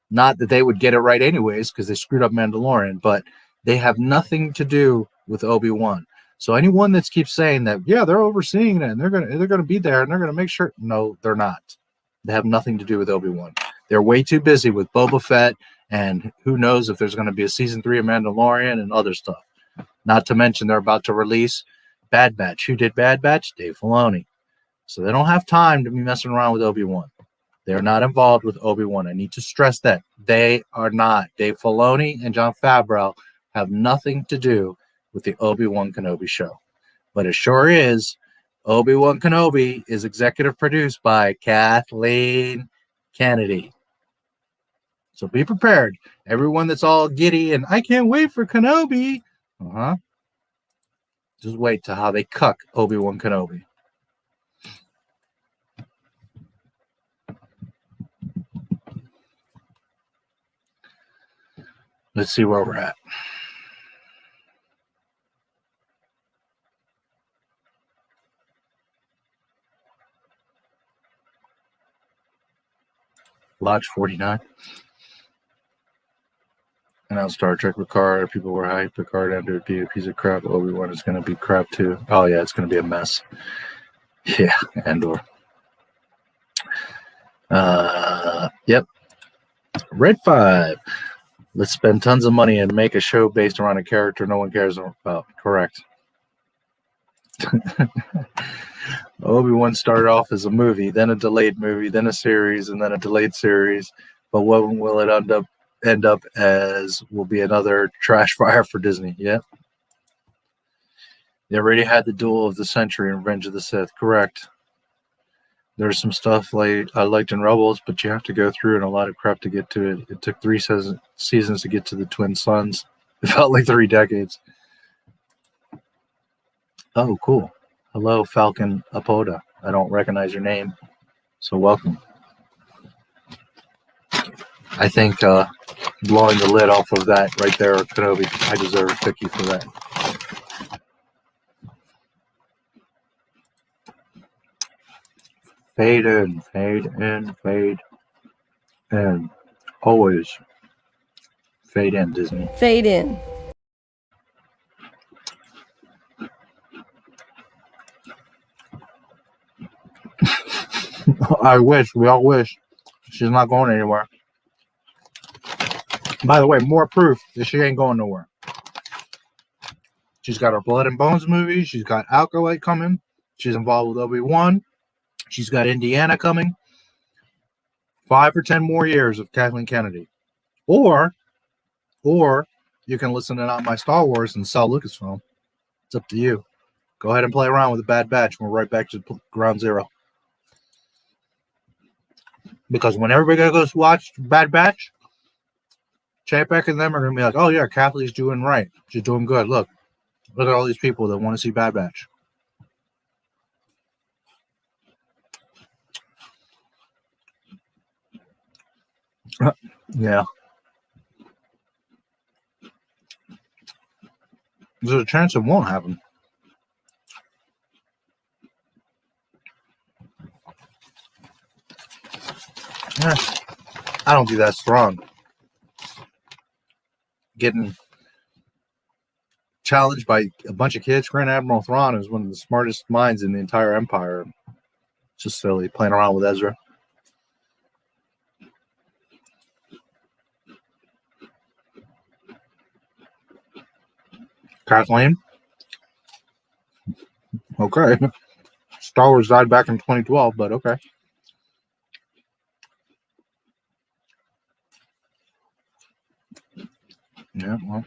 Not that they would get it right anyways, because they screwed up Mandalorian, but they have nothing to do with Obi-Wan. So anyone that keeps saying that, yeah, they're overseeing it and they're gonna be there and they're gonna make sure, no, they're not. They have nothing to do with Obi-Wan. They're way too busy with Boba Fett, and who knows if there's going to be a season 3 of Mandalorian and other stuff. Not to mention they're about to release Bad Batch. Who did Bad Batch? Dave Filoni. So they don't have time to be messing around with Obi-Wan. They're not involved with Obi-Wan. I need to stress that. They are not. Dave Filoni and Jon Favreau have nothing to do with the Obi-Wan Kenobi show. But it sure is. Obi-Wan Kenobi is executive produced by Kathleen Kennedy. So be prepared. Everyone that's all giddy and I can't wait for Kenobi. Just wait to how they cuck Obi-Wan Kenobi. Let's see where we're at. Lodge 49. And on Star Trek Picard, people were hyped. Picard ended up being a piece of crap. Obi-Wan is going to be crap too. Oh, yeah, it's going to be a mess. Yeah, Andor. Yep. Red 5. Let's spend tons of money and make a show based around a character no one cares about. Correct. Obi-Wan started off as a movie, then a delayed movie, then a series, and then a delayed series. But what will it end up as will be another trash fire for Disney. Yeah. They already had the Duel of the Century and Revenge of the Sith. Correct. There's some stuff like I liked in Rebels, but you have to go through and a lot of crap to get to it. It took 3 seasons to get to the Twin Suns. It felt like 3 decades. Oh, cool. Hello, Falcon Apoda. I don't recognize your name, so welcome. I think blowing the lid off of that right there, Kenobi, I deserve a cookie for that. Fade in, fade in, fade in. Always fade in, Disney. Fade in. I wish. We all wish. She's not going anywhere. By the way, more proof that she ain't going nowhere. She's got her Blood and Bones movie. She's got Alkalite coming. She's involved with Obi-Wan. She's got Indiana coming. 5 or 10 more years of Kathleen Kennedy. Or you can listen to Not My Star Wars and sell Lucasfilm. It's up to you. Go ahead and play around with the Bad Batch. We're right back to ground zero. Because when everybody goes watch Bad Batch, Chapek and them are going to be like, oh, yeah, Kathleen's doing right. She's doing good. Look at all these people that want to see Bad Batch. Yeah. There's a chance it won't happen. Yeah. I don't think that's wrong. Getting challenged by a bunch of kids. Grand Admiral Thrawn is one of the smartest minds in the entire Empire. It's just silly playing around with Ezra. Kathleen? Okay. Star Wars died back in 2012, but okay. Yeah, well.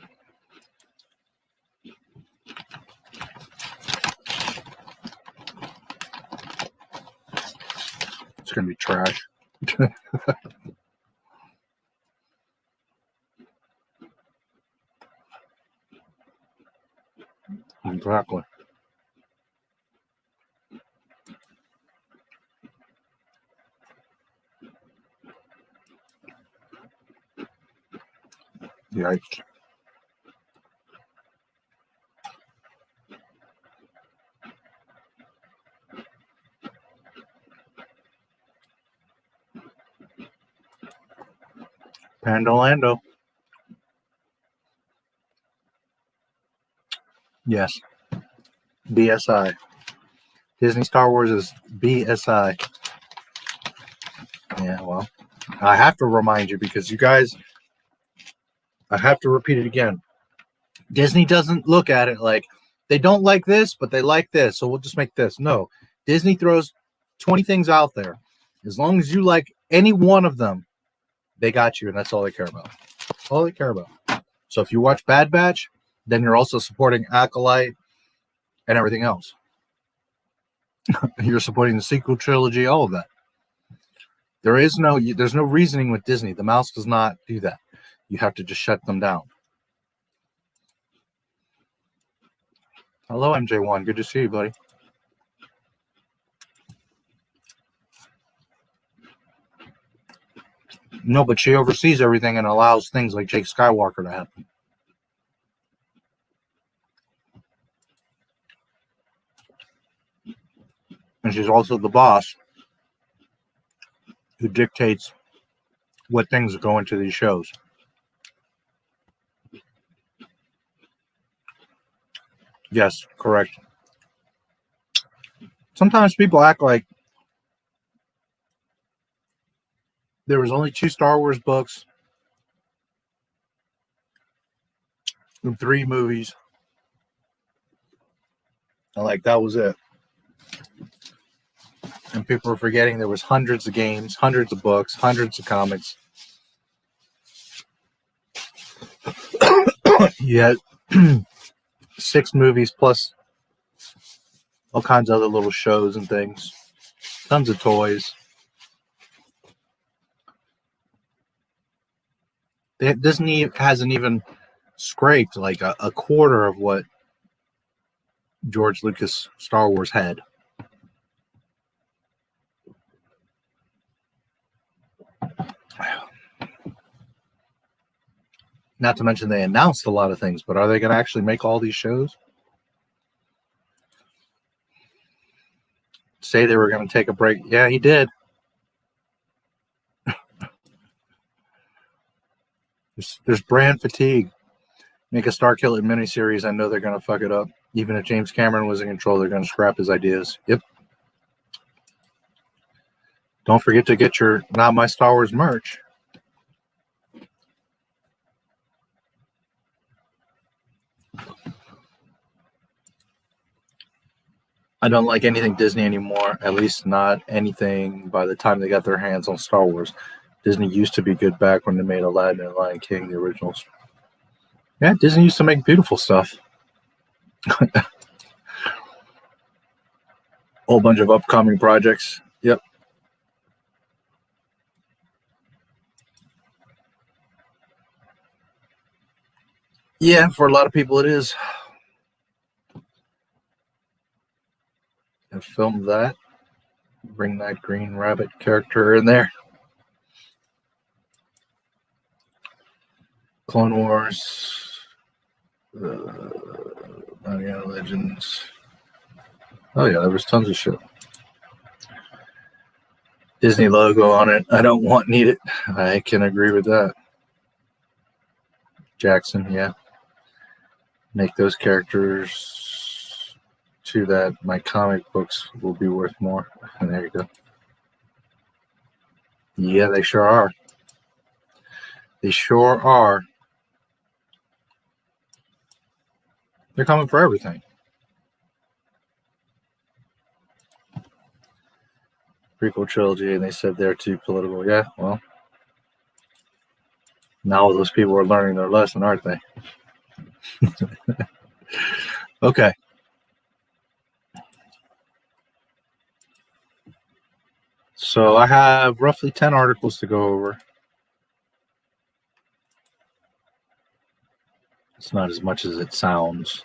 It's going to be trash. Exactly. Yikes. Pandolando. Yes. BSI. Disney Star Wars is BSI. Yeah, well, I have to remind you because you guys, I have to repeat it again. Disney doesn't look at it like they don't like this, but they like this, so we'll just make this. No. Disney throws 20 things out there. As long as you like any one of them, they got you, and that's all they care about. All they care about. So if you watch Bad Batch, then you're also supporting Acolyte and everything else. You're supporting the sequel trilogy, all of that. There's no reasoning with Disney. The mouse does not do that. You have to just shut them down. Hello, MJ1. Good to see you, buddy. No, but she oversees everything and allows things like Jake Skywalker to happen. And she's also the boss who dictates what things go into these shows. Yes, correct. Sometimes people act like there was only 2 Star Wars books and 3 movies. And like that was it. And people are forgetting there was hundreds of games, hundreds of books, hundreds of comics. You had 6 movies plus all kinds of other little shows and things. Tons of toys. Disney hasn't even scraped like a quarter of what George Lucas Star Wars had. Not to mention they announced a lot of things, but are they going to actually make all these shows? Say they were going to take a break. Yeah, he did. There's brand fatigue. Make a Starkiller miniseries. I know they're going to fuck it up. Even if James Cameron was in control, they're going to scrap his ideas. Yep. Don't forget to get your Not My Star Wars merch. I don't like anything Disney anymore, at least not anything by the time they got their hands on Star Wars. Disney used to be good back when they made Aladdin and Lion King, the originals. Yeah, Disney used to make beautiful stuff. Whole bunch of upcoming projects. Yep. Yeah, for a lot of people it is. And film that. Bring that Green Rabbit character in there. Clone Wars. Yeah, Legends. Oh yeah, there was tons of shit. Disney logo on it. I don't need it. I can agree with that. Jackson, yeah. Make those characters to that. My comic books will be worth more. And there you go. Yeah, they sure are. They sure are. They're coming for everything. Prequel trilogy, and they said they're too political. Yeah, well. Now those people are learning their lesson, aren't they? Okay. So I have roughly 10 articles to go over. It's not as much as it sounds.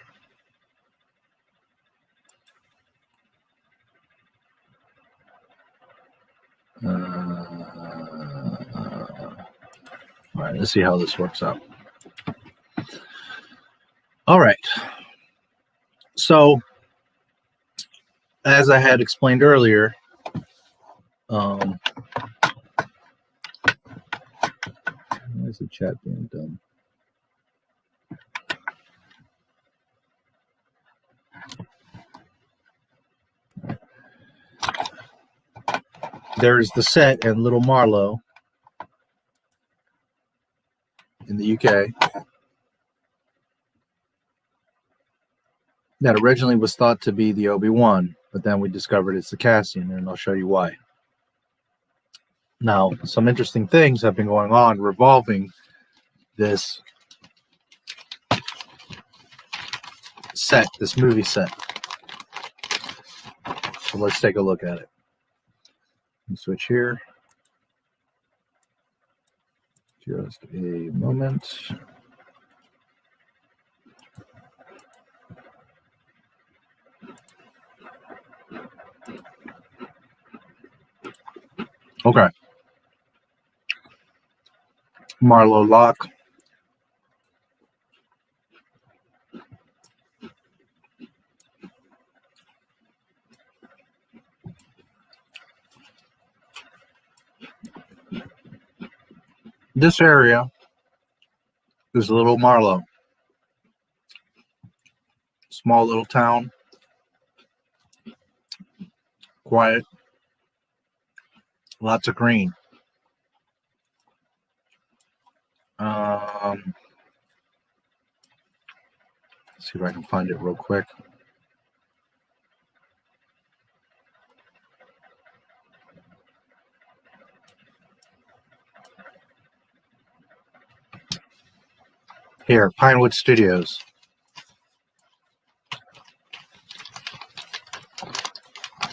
All right, let's see how this works out. All right. So, as I had explained earlier, is the chat being done? There's the set in Little Marlow in the UK that originally was thought to be the Obi-Wan, but then we discovered it's the Cassian, and I'll show you why. Now, some interesting things have been going on revolving this set, this movie set. So let's take a look at it. Switch here. Just a moment. Okay. Marlow lock. This area is Little Marlow. Small little town. Quiet. Lots of green. Let's see if I can find it real quick. Here, Pinewood Studios.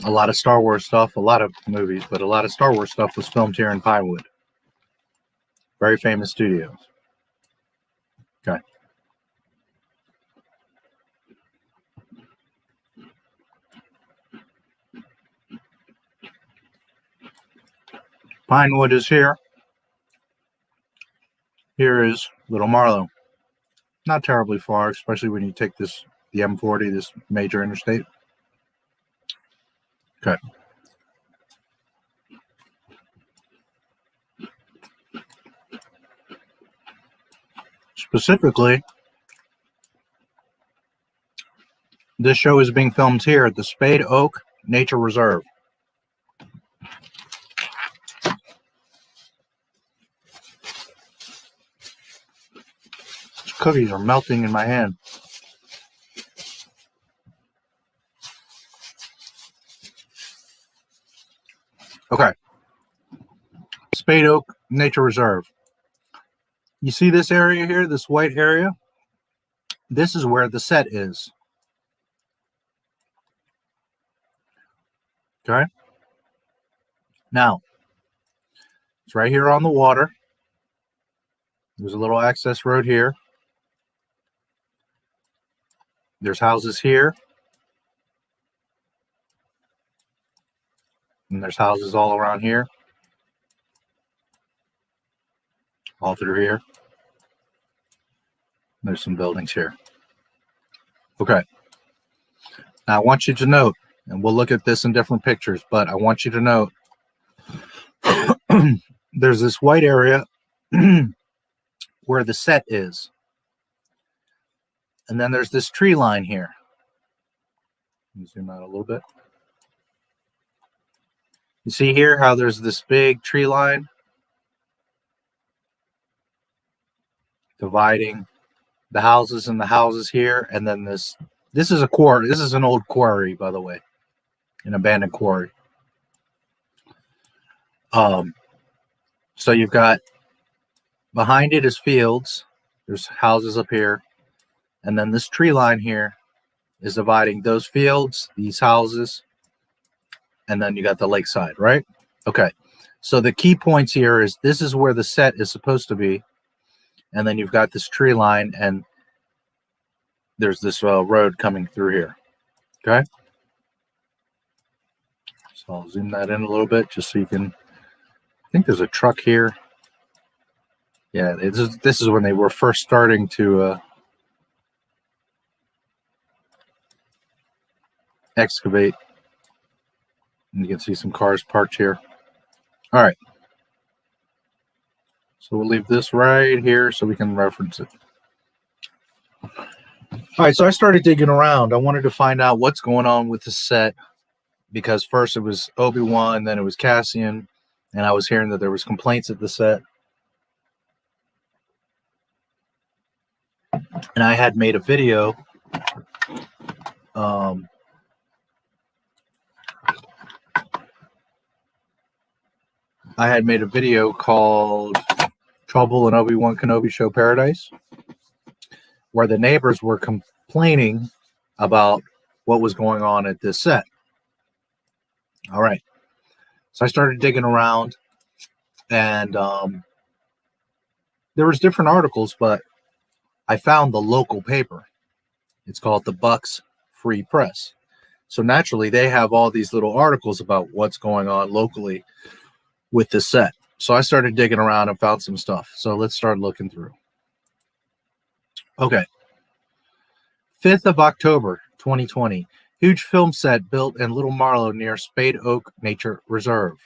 A lot of Star Wars stuff, a lot of movies, but a lot of Star Wars stuff was filmed here in Pinewood. Very famous studios. Okay. Pinewood is here. Here is Little Marlow. Not terribly far, especially when you take this, the M40, this major interstate. Okay. Specifically, this show is being filmed here at the Spade Oak Nature Reserve. These cookies are melting in my hand. Okay. Spade Oak Nature Reserve. You see this area here, this white area? This is where the set is. Okay. Now, it's right here on the water. There's a little access road here. There's houses here. And there's houses all around here. All through here. There's some buildings here. Okay. Now I want you to note, and we'll look at this in different pictures, but I want you to note there's this white area where the set is. And then there's this tree line here. Let me zoom out a little bit. You see here how there's this big tree line dividing the houses and the houses here, and then this is a quarry. This is an old quarry, by the way, an abandoned quarry. So you've got behind it is fields. There's houses up here, and then this tree line here is dividing those fields, these houses, and then you got the lakeside, right? Okay. So the key points here is this is where the set is supposed to be. And then you've got this tree line, and there's this road coming through here. Okay. So I'll zoom that in a little bit just so you can. I think there's a truck here. Yeah, this is when they were first starting to excavate. And you can see some cars parked here. All right. So we'll leave this right here so we can reference it. All right, so I started digging around. I wanted to find out what's going on with the set, because first it was Obi-Wan, then it was Cassian, and I was hearing that there was complaints at the set. And I had made a video called Trouble in Obi-Wan Kenobi Show Paradise, where the neighbors were complaining about what was going on at this set. All right. So I started digging around, and there was different articles, but I found the local paper. It's called the Bucks Free Press. So naturally, they have all these little articles about what's going on locally with the set. So I started digging around and found some stuff. So let's start looking through. Okay. 5th of October, 2020. Huge film set built in Little Marlow near Spade Oak Nature Reserve.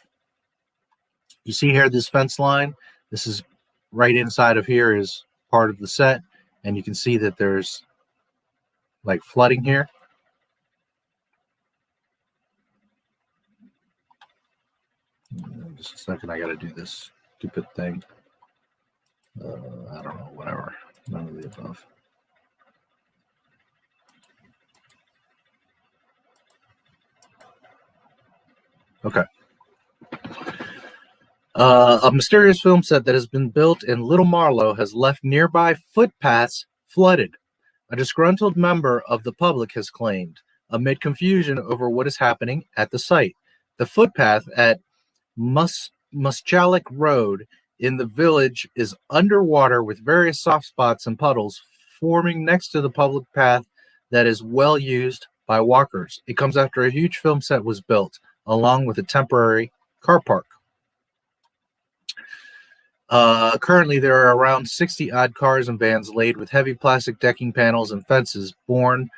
You see here this fence line? This is right inside of here is part of the set. And you can see that there's like flooding here. Just a second, I got to do this stupid thing. I don't know, whatever. None of the above. Okay. A mysterious film set that has been built in Little Marlow has left nearby footpaths flooded. A disgruntled member of the public has claimed, amid confusion over what is happening at the site. The footpath at Muschallick Road in the village is underwater with various soft spots and puddles forming next to the public path that is well used by walkers. It comes after a huge film set was built, along with a temporary car park. Currently, there are around 60 odd cars and vans laid with heavy plastic decking panels and fences. Born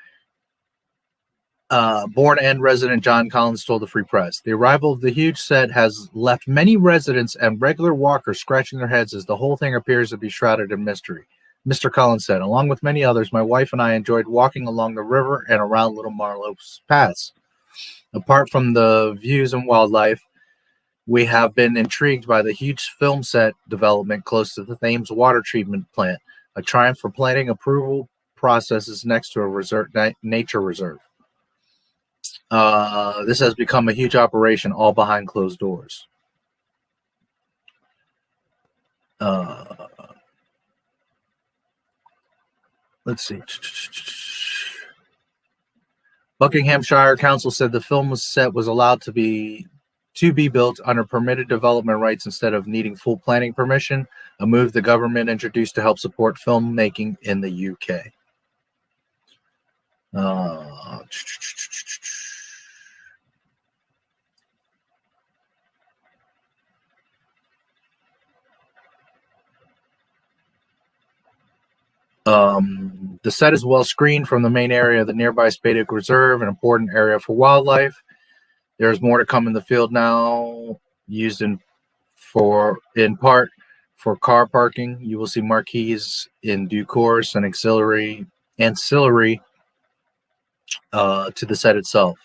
and resident John Collins told the Free Press. The arrival of the huge set has left many residents and regular walkers scratching their heads as the whole thing appears to be shrouded in mystery. Mr. Collins said, along with many others, my wife and I enjoyed walking along the river and around Little Marlow's paths. Apart from the views and wildlife, we have been intrigued by the huge film set development close to the Thames water treatment plant, a triumph for planning approval processes next to a nature reserve. This has become a huge operation, all behind closed doors. Let's see. Buckinghamshire Council said the film set was allowed to be built under permitted development rights instead of needing full planning permission, a move the government introduced to help support filmmaking in the UK. The set is well screened from the main area of the nearby Spade Oak Reserve, an important area for wildlife. There's more to come in the field now, used in part for car parking. You will see marquees in due course and ancillary to the set itself.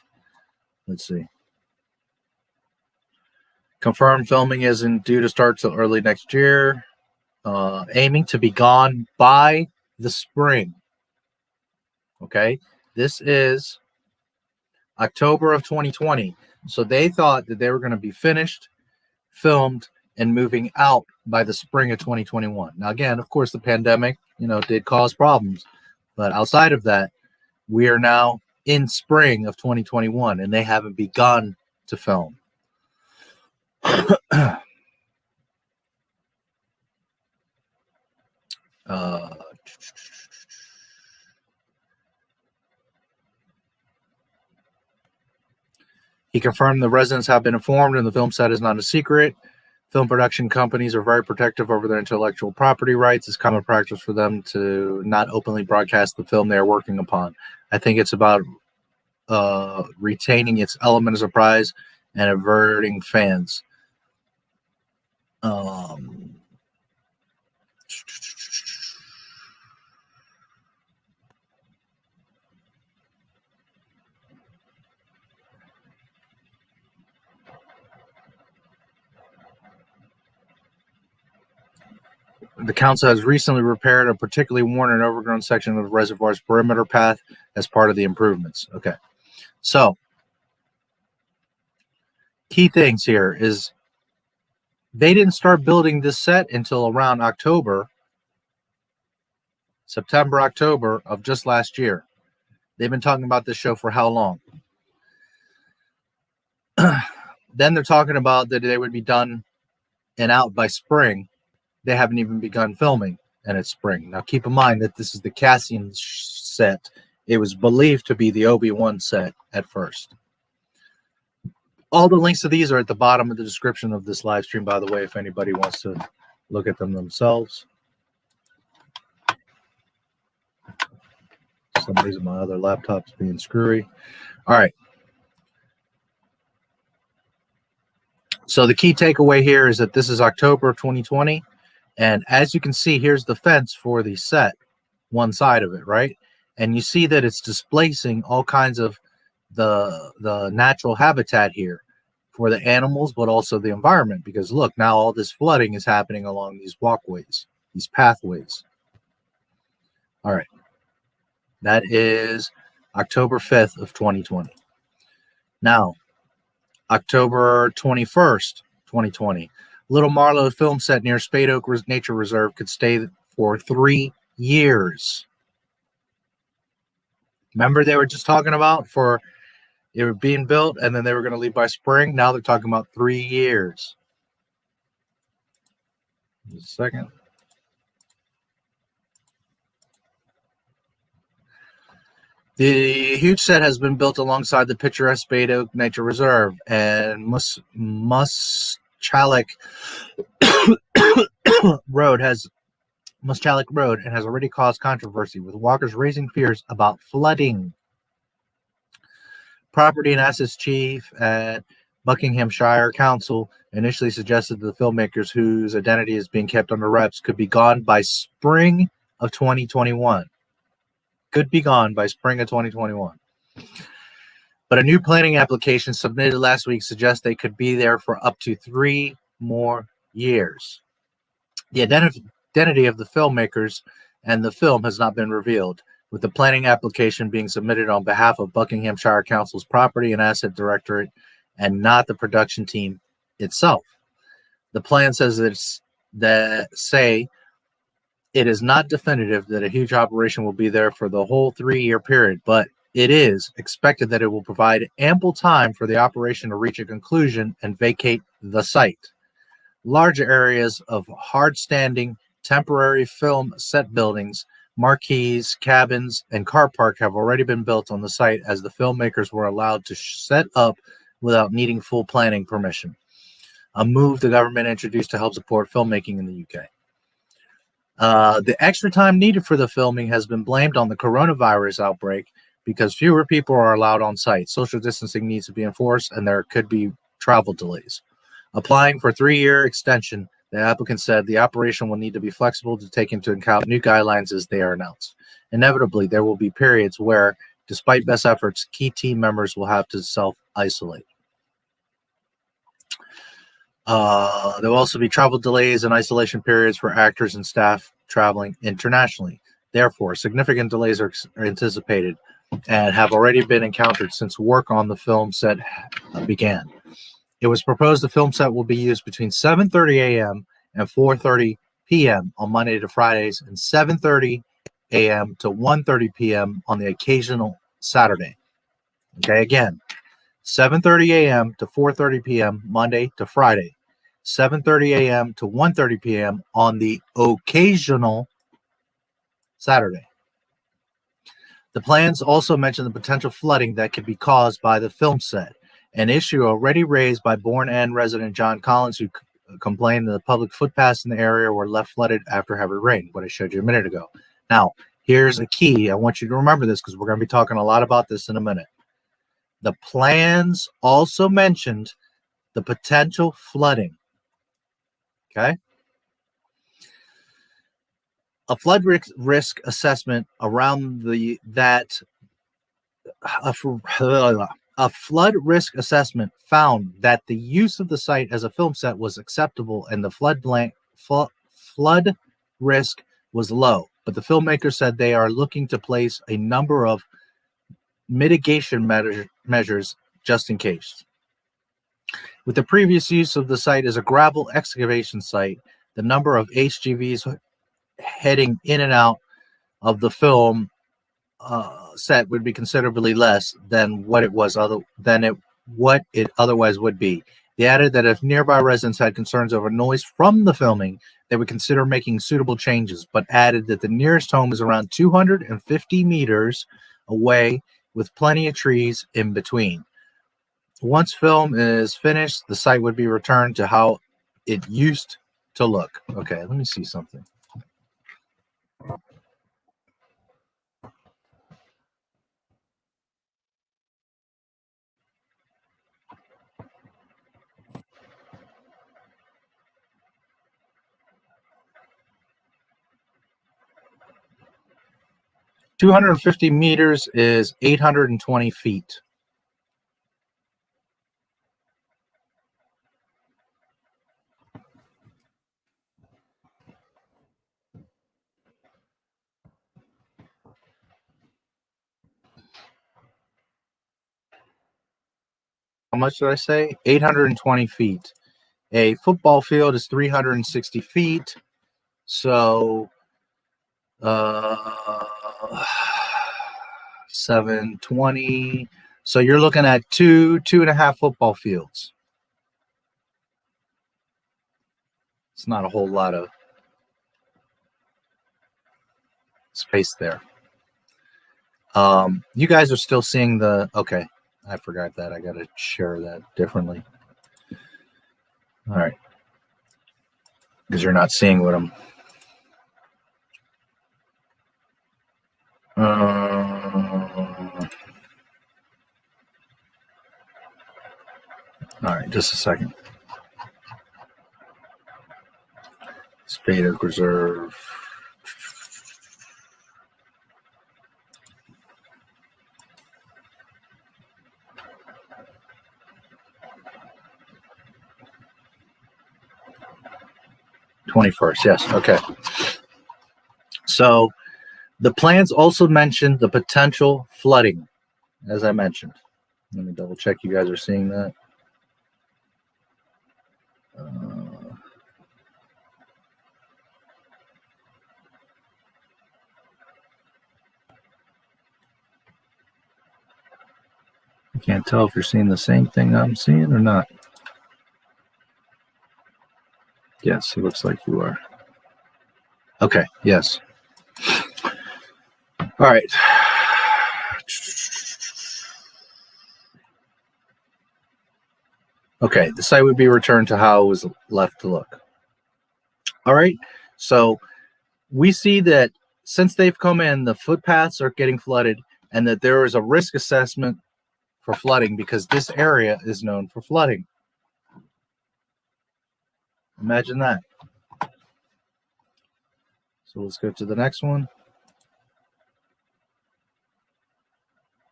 Let's see. Confirmed filming isn't due to start till early next year. Aiming to be gone by the spring. Okay, this is October of 2020. So they thought that they were going to be finished, filmed, and moving out by the spring of 2021. Now, again, of course, the pandemic, did cause problems. But outside of that, we are now in spring of 2021, and they haven't begun to film. He confirmed the residents have been informed and the film set is not a secret. Film production companies are very protective over their intellectual property rights. It's common practice for them to not openly broadcast the film they are working upon. I think it's about retaining its element of surprise and averting fans. The council has recently repaired a particularly worn and overgrown section of the reservoir's perimeter path as part of the improvements. Okay. So, key things here is they didn't start building this set until around September, October of just last year. They've been talking about this show for how long? Then they're talking about that they would be done and out by spring. They haven't even begun filming, and it's spring. Now, keep in mind that this is the Cassian set. It was believed to be the Obi-Wan set at first. All the links to these are at the bottom of the description of this live stream, by the way, if anybody wants to look at them themselves. For some reason, my other laptop's being screwy. All right. So the key takeaway here is that this is October of 2020. And as you can see, here's the fence for the set, one side of it, right? And you see that it's displacing all kinds of the natural habitat here for the animals, but also the environment. Because look, now all this flooding is happening along these walkways, these pathways. All right. That is October 5th of 2020. Now, October 21st, 2020. Little Marlowe film set near Spade Oak Nature Reserve could stay for 3 years. Remember they were just talking about for it were being built and then they were going to leave by spring. Now they're talking about 3 years. Just a second. The huge set has been built alongside the picturesque Spade Oak Nature Reserve, and Muschalek Road has already caused controversy, with walkers raising fears about flooding. Property and Assets Chief at Buckinghamshire Council initially suggested that the filmmakers, whose identity is being kept under wraps, could be gone by spring of 2021. Could be gone by spring of 2021. But a new planning application submitted last week suggests they could be there for up to 3 more years. The identity of the filmmakers and the film has not been revealed, with the planning application being submitted on behalf of Buckinghamshire Council's Property and Asset Directorate and not the production team itself. The plan says it is not definitive that a huge operation will be there for the whole 3-year period, but it is expected that it will provide ample time for the operation to reach a conclusion and vacate the site. Large areas of hard-standing temporary film set buildings, marquees, cabins, and car park have already been built on the site as the filmmakers were allowed to set up without needing full planning permission, a move the government introduced to help support filmmaking in the UK. The extra time needed for the filming has been blamed on the coronavirus outbreak because fewer people are allowed on site. Social distancing needs to be enforced, and there could be travel delays. Applying for a 3-year extension, the applicant said the operation will need to be flexible to take into account new guidelines as they are announced. Inevitably, there will be periods where, despite best efforts, key team members will have to self-isolate. There will also be travel delays and isolation periods for actors and staff traveling internationally. Therefore, significant delays are anticipated and have already been encountered since work on the film set began. It was proposed the film set will be used between 7:30 a.m. and 4:30 p.m. on Monday to Fridays and 7:30 a.m. to 1:30 p.m. on the occasional Saturday. Okay, again, 7:30 a.m. to 4:30 p.m. Monday to Friday, 7:30 a.m. to 1:30 p.m. on the occasional Saturday. The plans also mention the potential flooding that could be caused by the film set, an issue already raised by Bourne End resident John Collins, who complained that the public footpaths in the area were left flooded after heavy rain, what I showed you a minute ago. Now, here's a key. I want you to remember this because we're going to be talking a lot about this in a minute. The plans also mentioned the potential flooding. Okay? A flood risk assessment around a flood risk assessment found that the use of the site as a film set was acceptable, and the flood risk was low, but the filmmakers said they are looking to place a number of mitigation measures just in case. With the previous use of the site as a gravel excavation site, the number of HGVs heading in and out of the film set would be considerably less than what it otherwise would be. They added that if nearby residents had concerns over noise from the filming, they would consider making suitable changes, but added that the nearest home is around 250 meters away with plenty of trees in between. Once film is finished, the site would be returned to how it used to look. Okay, let me see something. $250 meters is 820 feet. How much did I say? 820 feet. A football field is 360 feet. So 720. So you're looking at two and a half football fields. It's not a whole lot of space there. You guys are still seeing the, okay, I forgot that. I got to share that differently. All right. Because you're not seeing what I'm. All right, just a second. Spade Oak Reserve. '21st, yes, okay. So the plans also mentioned the potential flooding, as I mentioned. Let me double check you guys are seeing that. I can't tell if you're seeing the same thing I'm seeing or not. Yes, it looks like you are. Okay, yes. All right. Okay, the site would be returned to how it was left to look. All right, so we see that since they've come in, the footpaths are getting flooded and that there is a risk assessment for flooding because this area is known for flooding. Imagine that. So let's go to the next one.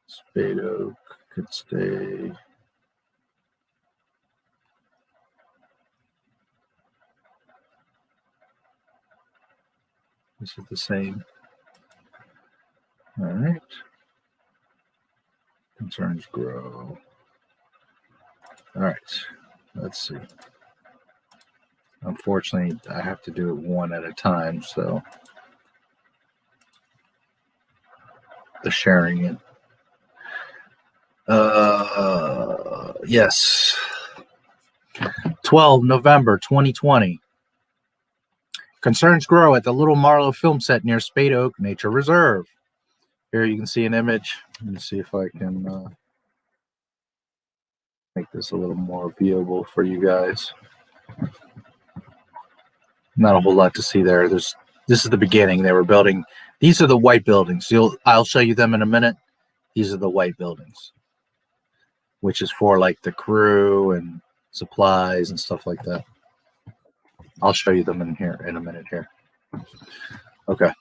Spade Oak could stay. This is the same. All right. Concerns grow. All right. Let's see. Unfortunately, I have to do it one at a time, so the sharing it. Yes. 12 November 2020. Concerns grow at the Little Marlow film set near Spade Oak Nature Reserve. Here you can see an image. Let me see if I can make this a little more viewable for you guys. Not a whole lot to see there. This is the beginning. They were building. These are the white buildings. I'll show you them in a minute. These are the white buildings, which is for like the crew and supplies and stuff like that. I'll show you them in here in a minute here. Okay.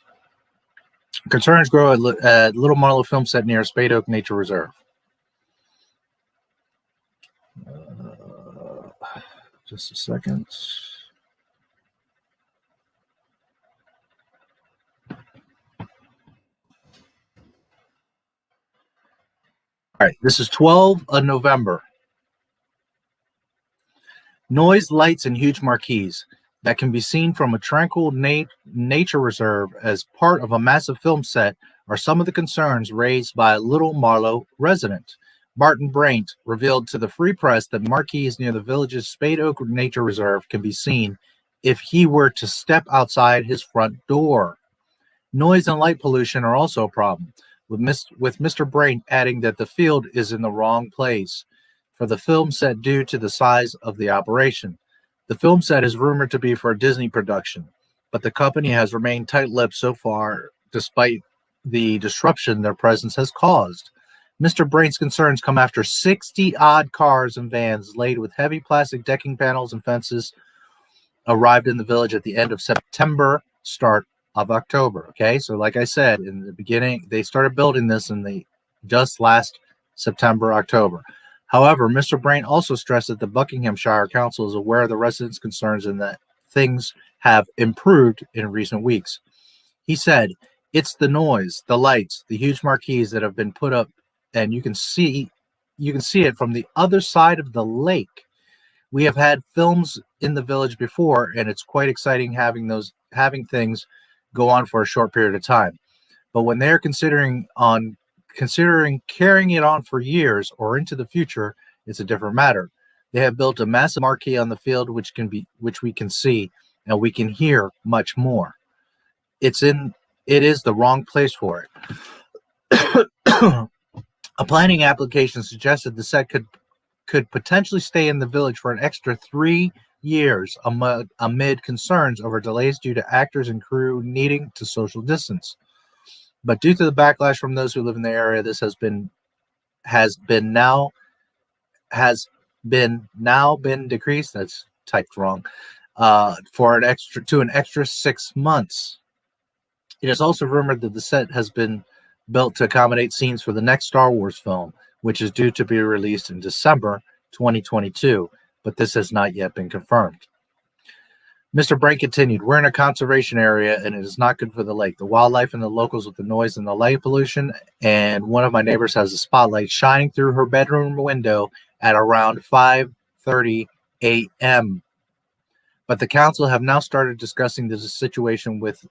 Concerns grow at Little Marlow film set near Spade Oak Nature Reserve. Just a second. All right, this is 12 of November. Noise, lights, and huge marquees that can be seen from a tranquil nature reserve as part of a massive film set are some of the concerns raised by a Little Marlow resident. Martin Braint revealed to the Free Press that marquees near the village's Spade Oak Nature Reserve can be seen if he were to step outside his front door. Noise and light pollution are also a problem, with Mr. Braint adding that the field is in the wrong place for the film set due to the size of the operation. The film set is rumored to be for a Disney production, but the company has remained tight-lipped so far, despite the disruption their presence has caused. Mr. Braint's concerns come after 60-odd cars and vans laden with heavy plastic decking panels and fences arrived in the village at the end of September, start of October. Okay, so like I said, in the beginning, they started building this in the just last September, October. However, Mr. Braint also stressed that the Buckinghamshire Council is aware of the residents' concerns and that things have improved in recent weeks. He said, "It's the noise, the lights, the huge marquees that have been put up, and you can see it from the other side of the lake. We have had films in the village before, and it's quite exciting having things go on for a short period of time. But when they're considering carrying it on for years or into the future, it's a different matter. They have built a massive marquee on the field which we can see and we can hear much more. It is the wrong place for it." A planning application suggested the set could potentially stay in the village for an extra 3 years amid concerns over delays due to actors and crew needing to social distance. But due to the backlash from those who live in the area, this has now been decreased. That's typed wrong. For an extra 6 months. It is also rumored that the set has been built to accommodate scenes for the next Star Wars film, which is due to be released in December 2022, but this has not yet been confirmed. Mr. Braint continued, "We're in a conservation area and it is not good for the lake, the wildlife, and the locals with the noise and the light pollution, and one of my neighbors has a spotlight shining through her bedroom window at around 5:30 a.m. But the council have now started discussing this situation with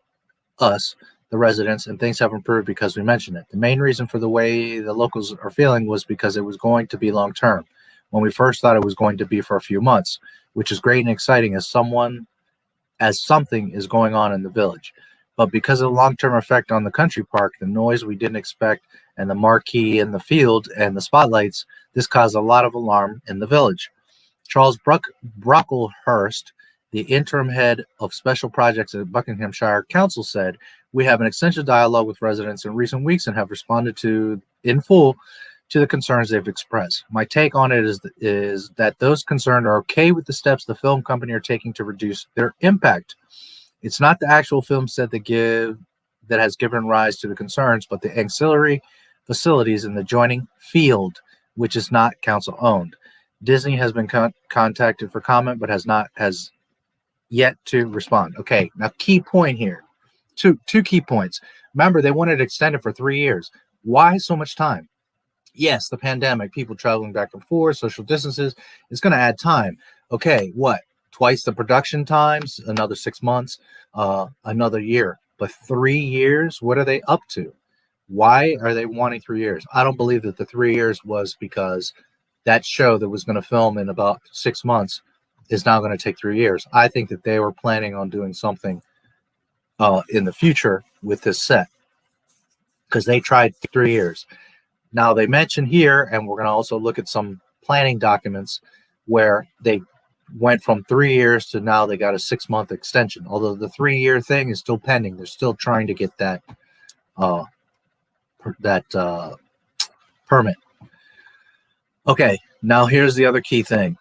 us, the residents, and things have improved because we mentioned it. The main reason for the way the locals are feeling was because it was going to be long term, when we first thought it was going to be for a few months, which is great and exciting as something is going on in the village. But because of the long-term effect on the country park, the noise we didn't expect, and the marquee in the field and the spotlights, this caused a lot of alarm in the village." Charles Brocklehurst, the interim head of special projects at Buckinghamshire Council, said, "We have an extensive dialogue with residents in recent weeks and have responded in full to the concerns they've expressed. My take on it is that those concerned are okay with the steps the film company are taking to reduce their impact. It's not the actual film set that has given rise to the concerns, but the ancillary facilities in the adjoining field, which is not council owned. Disney has been contacted for comment, but has yet to respond." Okay, now key point here. Two key points. Remember, they wanted it extended for 3 years. Why so much time? Yes, the pandemic, people traveling back and forth, social distances, it's going to add time. Okay, what? Twice the production times, another 6 months, another year. But 3 years, what are they up to? Why are they wanting 3 years? I don't believe that the 3 years was because that show that was going to film in about 6 months is now going to take 3 years. I think that they were planning on doing something in the future with this set, because they tried 3 years. Now they mentioned here, and we're going to also look at some planning documents where they went from 3 years to now they got a 6-month extension. Although the 3-year thing is still pending. They're still trying to get that permit. Okay, now here's the other key thing.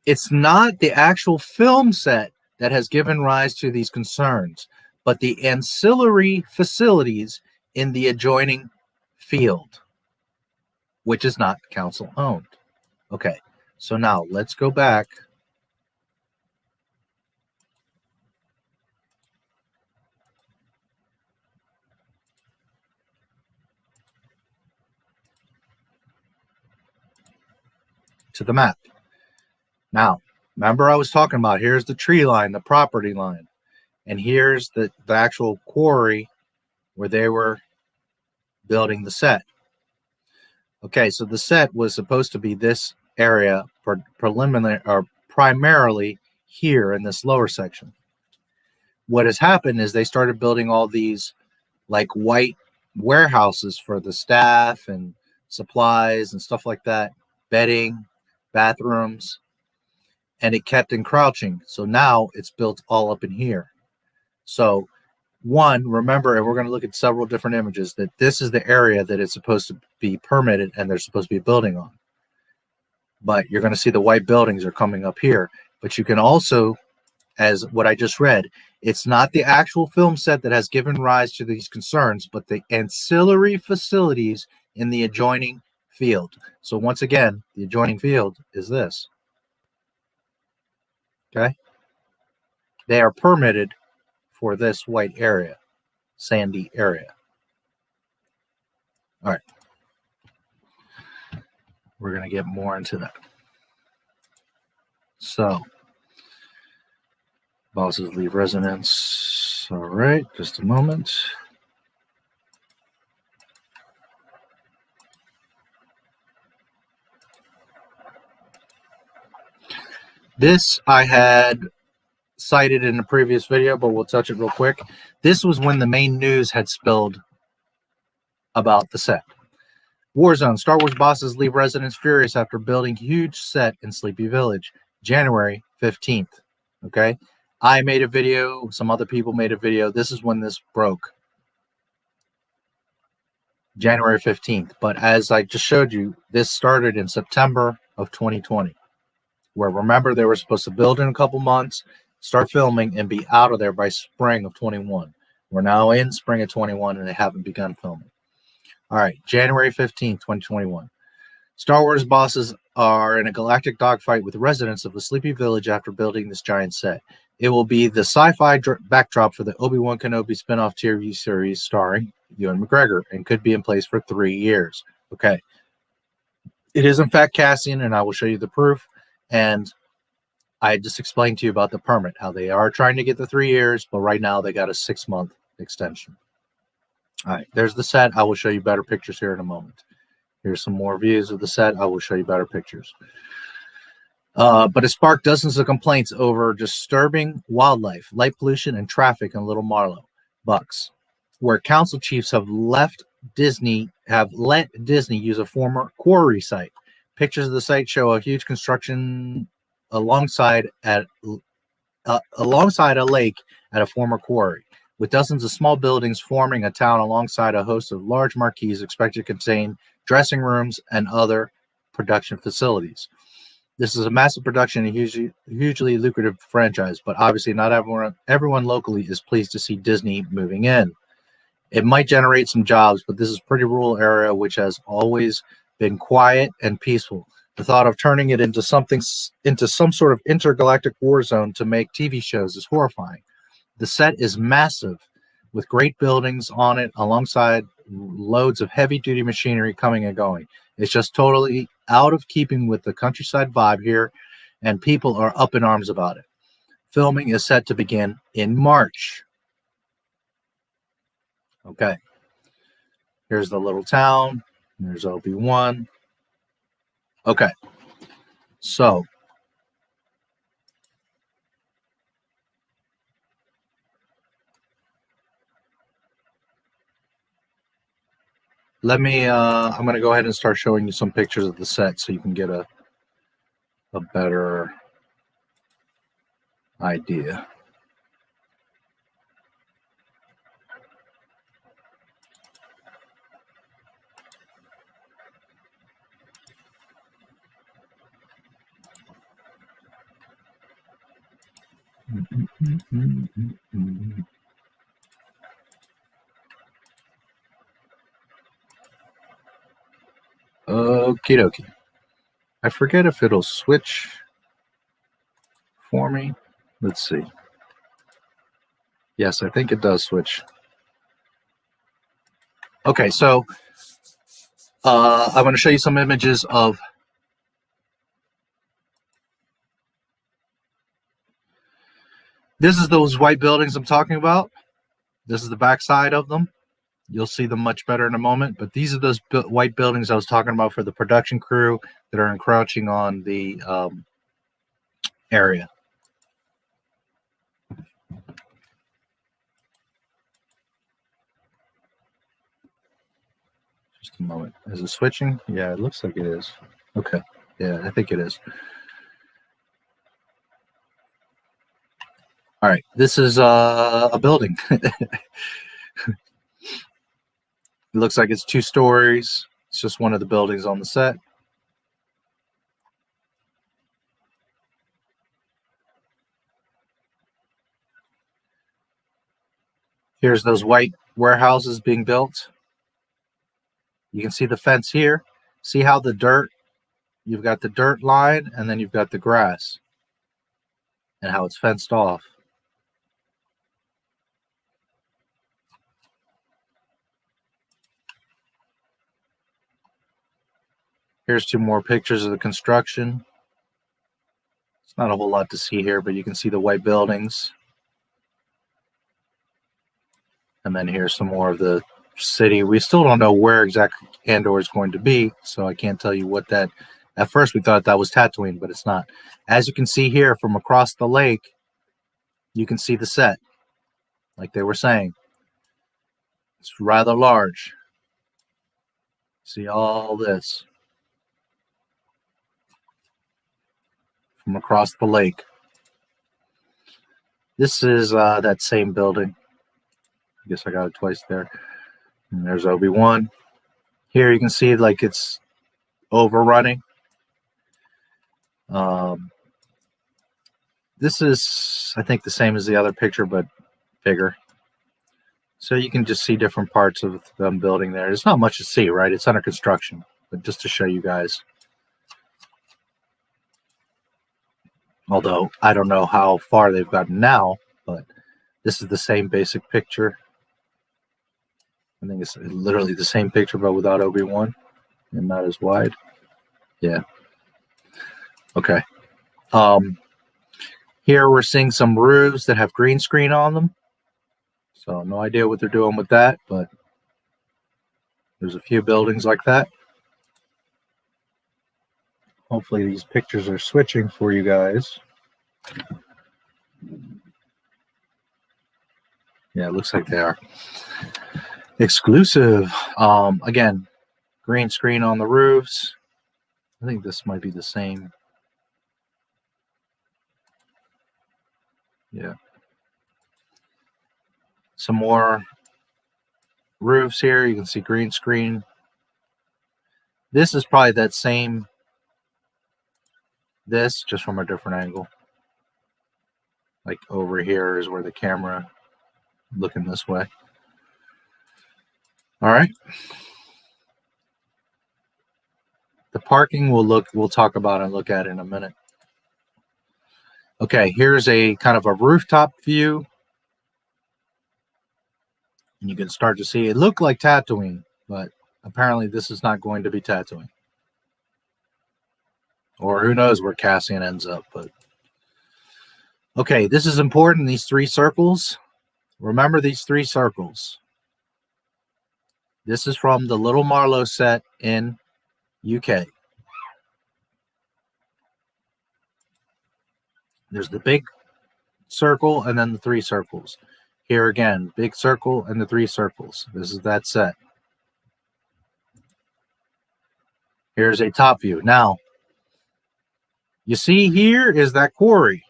It's not the actual film set that has given rise to these concerns, but the ancillary facilities in the adjoining field, which is not council owned. Okay, so now let's go back to the map. Now, remember I was talking about here's the tree line, the property line, and here's the actual quarry where they were building the set. Okay, so the set was supposed to be this area for preliminary or primarily here in this lower section. What has happened is they started building all these like white warehouses for the staff and supplies and stuff like that, bedding, bathrooms, and it kept encroaching. So now it's built all up in here. So one, remember, and we're going to look at several different images, that this is the area that it's supposed to be permitted and they're supposed to be building on. But you're going to see the white buildings are coming up here. But you can also, as what I just read, it's not the actual film set that has given rise to these concerns, but the ancillary facilities in the adjoining field. So once again, the adjoining field is this. Okay? They are permitted for this white area, sandy area. All right. We're going to get more into that. So, bosses leave residence. All right, just a moment. This I had cited in a previous video, but we'll touch it real quick. This was when the main news had spilled about the set. Warzone, Star Wars bosses leave residence furious after building huge set in Sleepy Village, January 15th. Okay, I made a video, some other people made a video. This is when this broke, January 15th. But as I just showed you, this started in September of 2020, where remember they were supposed to build in a couple months, start filming, and be out of there by spring of 21. We're now in spring of 21 and they haven't begun filming. All right, January 15th, 2021. Star Wars bosses are in a galactic dogfight with residents of the Sleepy Village after building this giant set. It will be the sci-fi backdrop for the Obi-Wan Kenobi spin-off TV series starring Ewan McGregor and could be in place for 3 years. Okay. It is in fact Cassian, and I will show you the proof. And I just explained to you about the permit, how they are trying to get the 3 years, but right now they got a 6-month extension. All right, there's the set. I will show you better pictures here in a moment. Here's some more views of the set. I will show you better pictures. But it sparked dozens of complaints over disturbing wildlife, light pollution, and traffic in Little Marlow, Bucks, where council chiefs have let Disney use a former quarry site. Pictures of the site show a huge construction alongside a lake at a former quarry, with dozens of small buildings forming a town alongside a host of large marquees expected to contain dressing rooms and other production facilities. This is a massive production and hugely lucrative franchise, but obviously not everyone locally is pleased to see Disney moving in. It might generate some jobs, but this is a pretty rural area which has always been quiet and peaceful. The thought of turning it into some sort of intergalactic war zone to make TV shows is horrifying. The set is massive, with great buildings on it alongside loads of heavy-duty machinery coming and going. It's just totally out of keeping with the countryside vibe here, and people are up in arms about it. Filming is set to begin in March. Okay. Here's the little town. There's Obi-Wan. Okay. So, let me, I'm going to go ahead and start showing you some pictures of the set so you can get a better idea. Okie dokie. I forget if it'll switch for me. Let's see. Yes, I think it does switch. Okay, so I'm going to show you some images of This is those white buildings I'm talking about. This is the backside of them. You'll see them much better in a moment. But these are those white buildings I was talking about for the production crew that are encroaching on the area. Just a moment. Is it switching? Yeah, it looks like it is. Okay. Yeah, I think it is. All right. This is a building. It looks like it's 2 stories. It's just one of the buildings on the set. Here's those white warehouses being built. You can see the fence here. See how the dirt, you've got the dirt line and then you've got the grass and how it's fenced off. Here's 2 more pictures of the construction. It's not a whole lot to see here, but you can see the white buildings. And then here's some more of the city. We still don't know where exactly Andor is going to be, so I can't tell you what that... At first we thought that was Tatooine, but it's not. As you can see here from across the lake, you can see the set, like they were saying. It's rather large. See all this from across the lake. This is that same building. I guess I got it twice there. And there's Obi-Wan. Here you can see like it's overrunning. This is, I think, the same as the other picture, but bigger. So you can just see different parts of them building there. There's not much to see, right? It's under construction, but just to show you guys. Although I don't know how far they've gotten now, but this is the same basic picture. I think it's literally the same picture, but without Obi-Wan and not as wide. Yeah. Okay. Here we're seeing some roofs that have green screen on them. So no idea what they're doing with that, but there's a few buildings like that. Hopefully these pictures are switching for you guys. Yeah, it looks like they are. Exclusive. Again, green screen on the roofs. I think this might be the same. Yeah. Some more roofs here. You can see green screen. This is probably that same, this just from a different angle. Like over here is where the camera looking this way. All right. The parking we'll talk about and look at in a minute. Okay, here's a kind of a rooftop view. And you can start to see it looked like Tatooine, but apparently this is not going to be Tatooine. Or who knows where Cassian ends up, but okay, this is important, these 3 circles. Remember these 3 circles. This is from the Little Marlowe set in UK. There's the big circle and then the 3 circles. Here again, big circle and the 3 circles. This is that set. Here's a top view. Now, you see here is that quarry.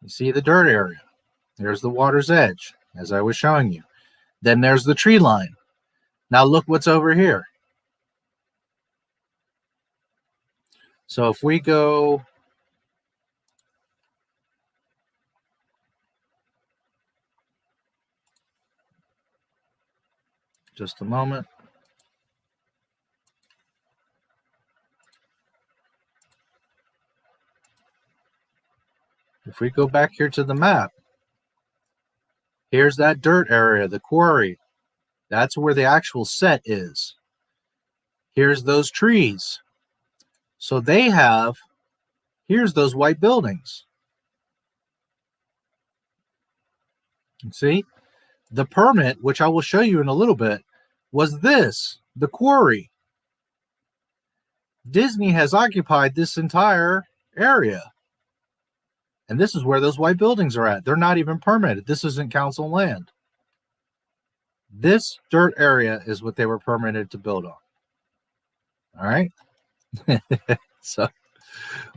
You see the dirt area. There's the water's edge, as I was showing you. Then there's the tree line. Now look what's over here. So if we go just a moment. If we go back here to the map, here's that dirt area, the quarry. That's where the actual set is. Here's those trees. So they have here's those white buildings. See, the permit, which I will show you in a little bit, was this, the quarry. Disney has occupied this entire area. And this is where those white buildings are at. They're not even permitted. This isn't council land. This dirt area is what they were permitted to build on. All right. So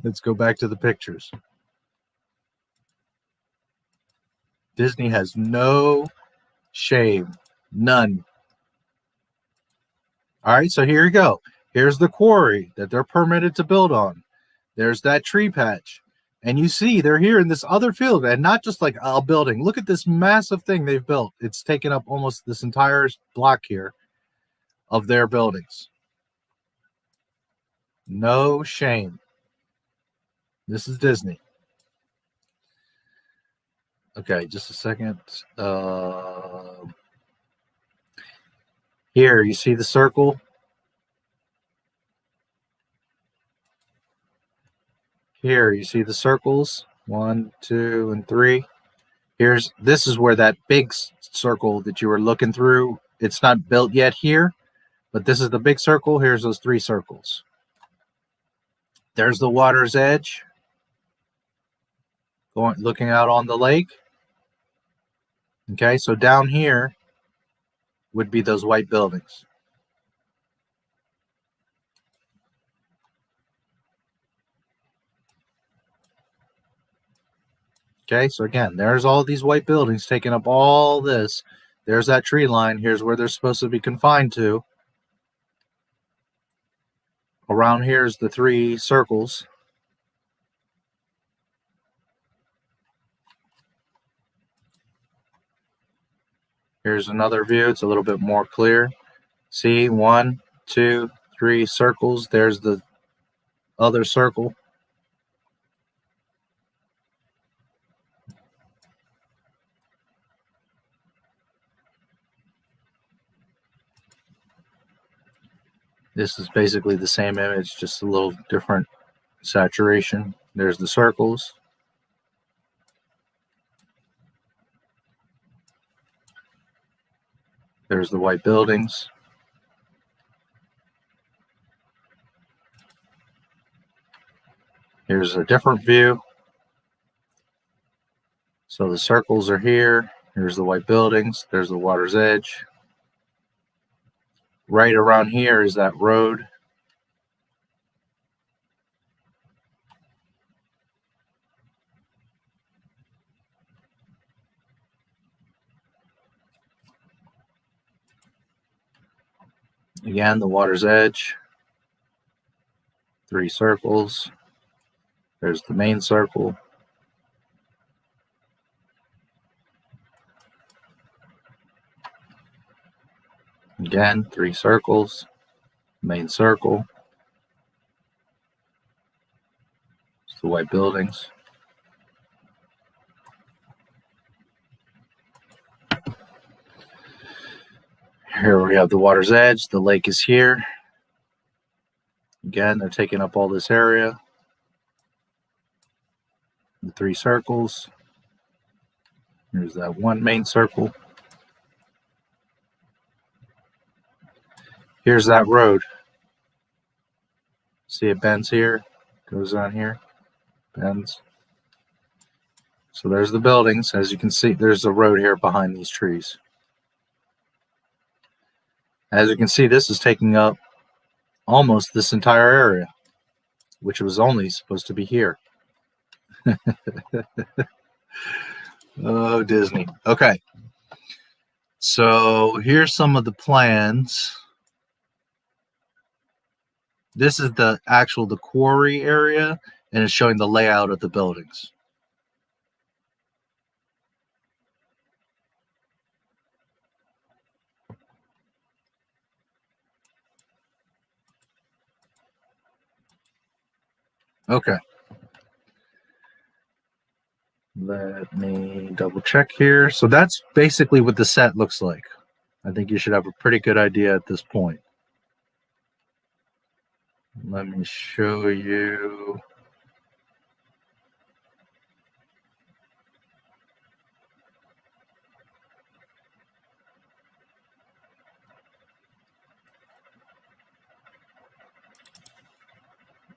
let's go back to the pictures. Disney has no shame. None. All right. So here you go. Here's the quarry that they're permitted to build on. There's that tree patch. And you see they're here in this other field, and not just like a building. Look at this massive thing they've built. It's taken up almost this entire block here of their buildings. No shame. This is Disney. Okay, just a second. Here, you see the circle? Here, you see the circles, 1, 2, and 3. This is where that big circle that you were looking through, it's not built yet here, but this is the big circle. Here's those 3 circles. There's the water's edge, looking out on the lake. Okay, so down here would be those white buildings. Okay, so again, there's all these white buildings taking up all this. There's that tree line. Here's where they're supposed to be confined to. Around here's the 3 circles. Here's another view. It's a little bit more clear. See, 1, 2, 3 circles. There's the other circle. This is basically the same image, just a little different saturation. There's the circles. There's the white buildings. Here's a different view. So the circles are here. Here's the white buildings. There's the water's edge. Right around here is that road. Again, the water's edge. 3 circles. There's the main circle. Again, 3 circles, main circle. It's the white buildings. Here we have the water's edge. The lake is here. Again, they're taking up all this area. The 3 circles. Here's that 1 main circle. Here's that road. See it bends here, goes on here, bends. So there's the buildings. As you can see, there's a road here behind these trees. As you can see, this is taking up almost this entire area, which was only supposed to be here. Oh, Disney. Okay. So here's some of the plans. This is the quarry area, and it's showing the layout of the buildings. Okay. Let me double check here. So that's basically what the set looks like. I think you should have a pretty good idea at this point. Let me show you.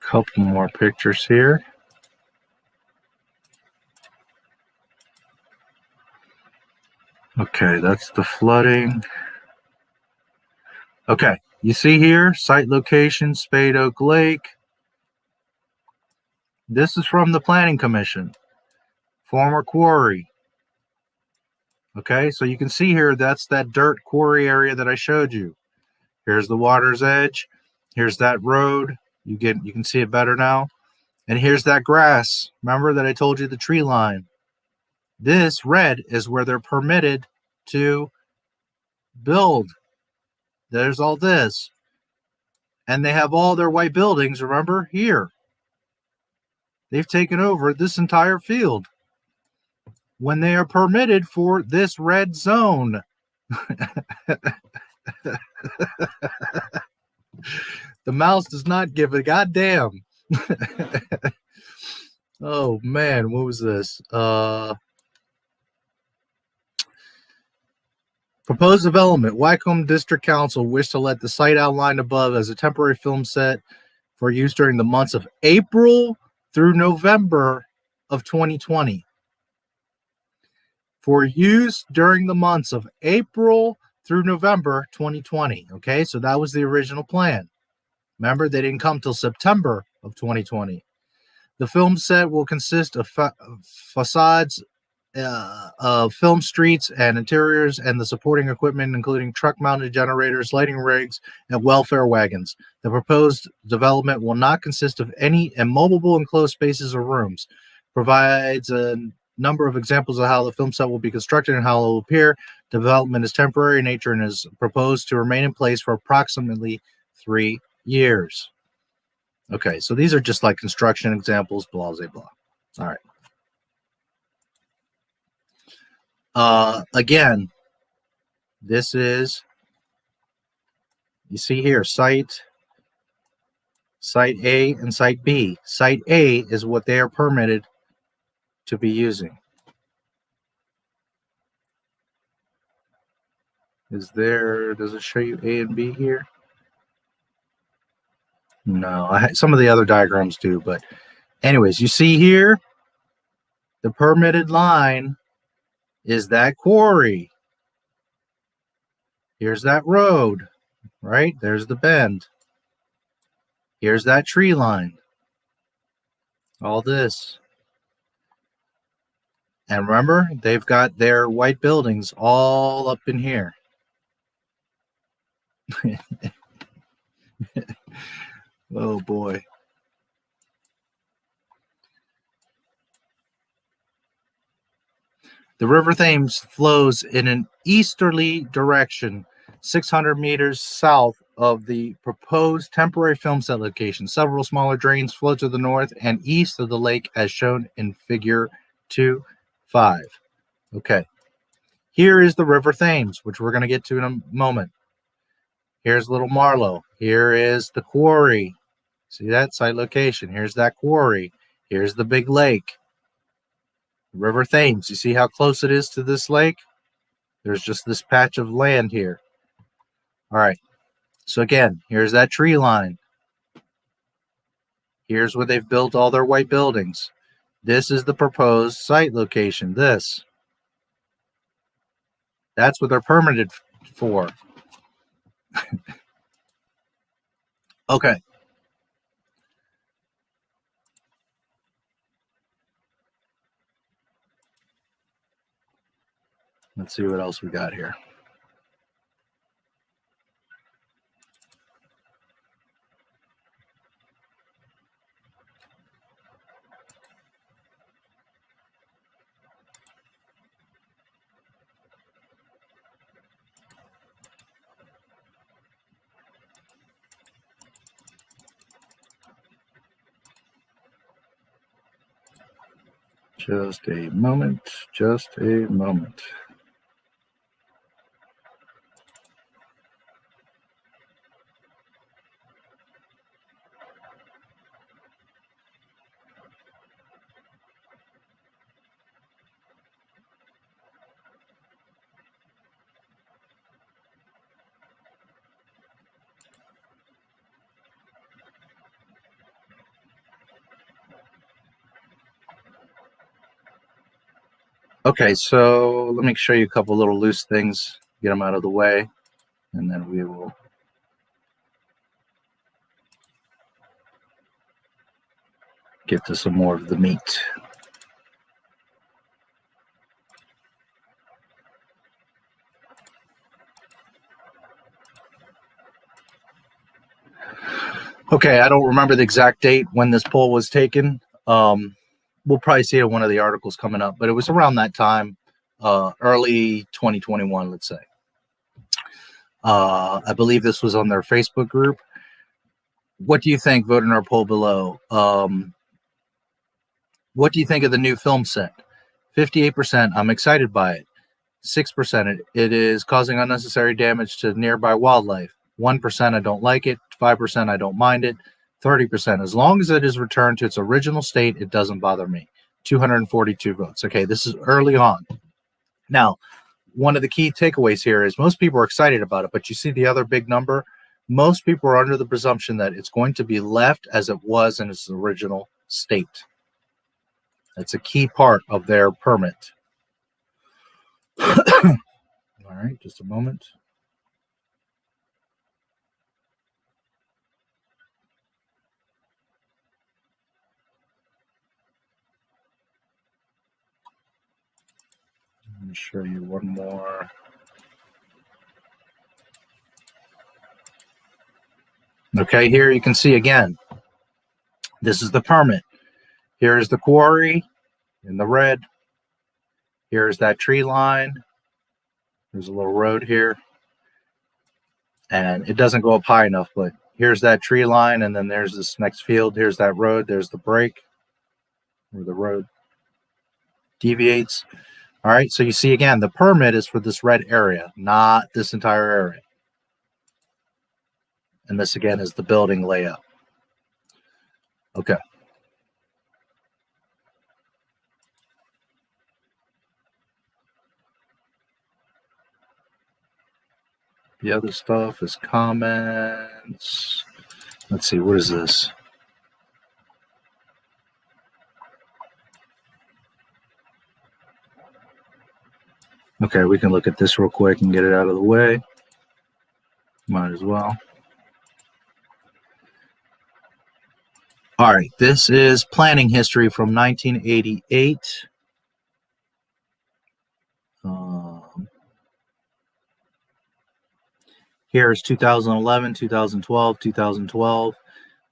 Couple more pictures here. Okay, that's the flooding. Okay, you see here, site location, Spade Oak Lake. This is from the Planning Commission. Former quarry. Okay, so you can see here, that's that dirt quarry area that I showed you. Here's the water's edge. Here's that road. You can see it better now. And here's that grass. Remember that I told you the tree line. This red is where they're permitted to build. There's all this. And they have all their white buildings, remember, here. They've taken over this entire field when they are permitted for this red zone. The mouse does not give a goddamn. Oh, man, what was this? Proposed development. Wycombe District Council wished to let the site outlined above as a temporary film set for use during the months of April through November of 2020. For use during the months of April through November 2020. Okay, so that was the original plan. Remember, they didn't come till September of 2020. The film set will consist of facades, of film streets and interiors, and the supporting equipment, including truck-mounted generators, lighting rigs, and welfare wagons. The proposed development will not consist of any immobile enclosed spaces or rooms. Provides a number of examples of how the film set will be constructed and how it will appear. Development is temporary in nature and is proposed to remain in place for approximately 3 years. Okay, so these are just like construction examples, blah, blah, blah. All right. Again, this is, you see here, site A and site B. Site A is what they are permitted to be using. Does it show you A and B here? No, some of the other diagrams do, but anyways, you see here, the permitted line is that quarry. Here's that road, right? There's the bend. Here's that tree line. All this. And remember, they've got their white buildings all up in here. Oh boy. The River Thames flows in an easterly direction, 600 meters south of the proposed temporary film set location. Several smaller drains flow to the north and east of the lake as shown in figure 2.5. Okay. Here is the River Thames, which we're going to get to in a moment. Here's Little Marlow. Here is the quarry. See that site location? Here's that quarry. Here's the big lake. River Thames. You see how close it is to this lake? There's just this patch of land here. All right. So again, here's that tree line. Here's where they've built all their white buildings. This is the proposed site location. This. That's what they're permitted for. Okay. Let's see what else we got here. Just a moment. Just a moment. Okay, so let me show you a couple little loose things, get them out of the way, and then we will get to some more of the meat. Okay, I don't remember the exact date when this poll was taken. We'll probably see it in one of the articles coming up, but it was around that time, early 2021, let's say. I believe this was on their Facebook group. What do you think? Vote in our poll below. What do you think of the new film set? 58%, I'm excited by it. 6%, it is causing unnecessary damage to nearby wildlife. 1%, I don't like it. 5%, I don't mind it. 30%, as long as it is returned to its original state, it doesn't bother me. 242 votes. Okay, this is early on. Now, one of the key takeaways here is most people are excited about it, but you see the other big number? Most people are under the presumption that it's going to be left as it was in its original state. That's a key part of their permit. All right, just a moment. Let me show you one more. Okay, here you can see again. This is the permit. Here's the quarry in the red. Here's that tree line. There's a little road here. And it doesn't go up high enough, but here's that tree line, and then there's this next field. Here's that road. There's the break where the road deviates. All right, so you see again, the permit is for this red area, not this entire area. And this again is the building layout. Okay. The other stuff is comments. Let's see, what is this? Okay, we can look at this real quick and get it out of the way. Might as well. All right, this is planning history from 1988. Here's 2011, 2012, 2012.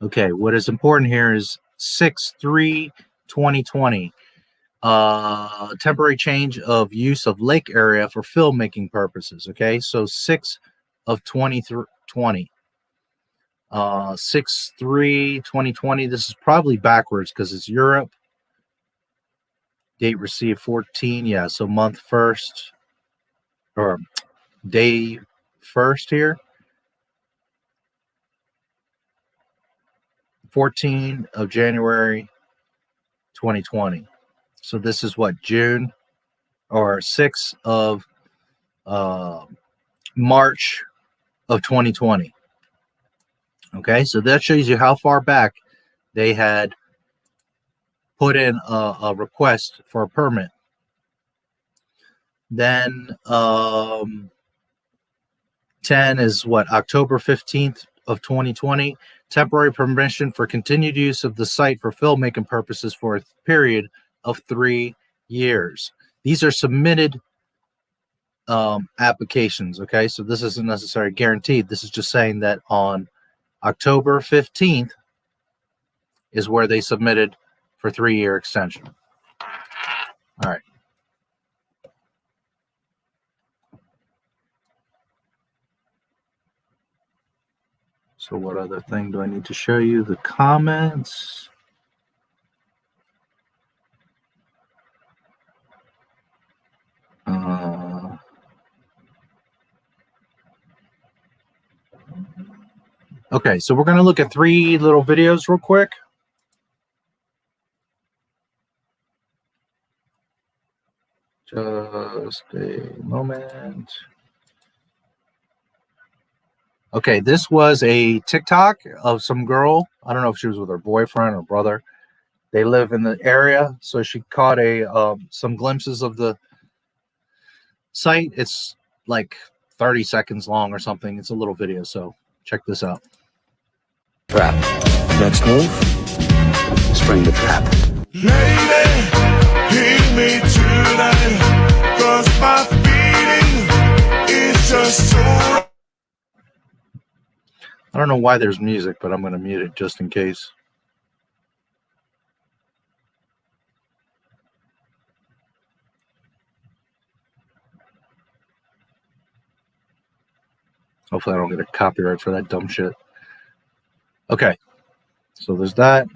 Okay, what is important here is 6/3/2020. Temporary change of use of lake area for filmmaking purposes. Okay, so 6/2020. 6/3/2020. This is probably backwards because it's Europe. Date received 14. Yeah, so month first or day first here. 14 of January 2020. So this is what, June or 6 of March of 2020. Okay, so that shows you how far back they had put in a request for a permit. Then 10 is what, October 15th of 2020. Temporary permission for continued use of the site for filmmaking purposes for a period of 3 years. These are submitted applications. Okay, so this isn't necessarily guaranteed. This is just saying that on October 15th is where they submitted for 3-year extension. All right. So what other thing do I need to show you? The comments. Okay, so we're going to look at 3 little videos real quick. Just a moment. Okay, this was a TikTok of some girl. I don't know if she was with her boyfriend or brother. They live in the area, so she caught some glimpses of the site. It's like 30 seconds long or something. It's a little video, so check this out. Trap. Next move, spring the trap. Lady, hear me tonight, 'cause my feeling is just so right. I don't know why there's music, but I'm going to mute it just in case. Hopefully I don't get a copyright for that dumb shit. Okay, so there's that.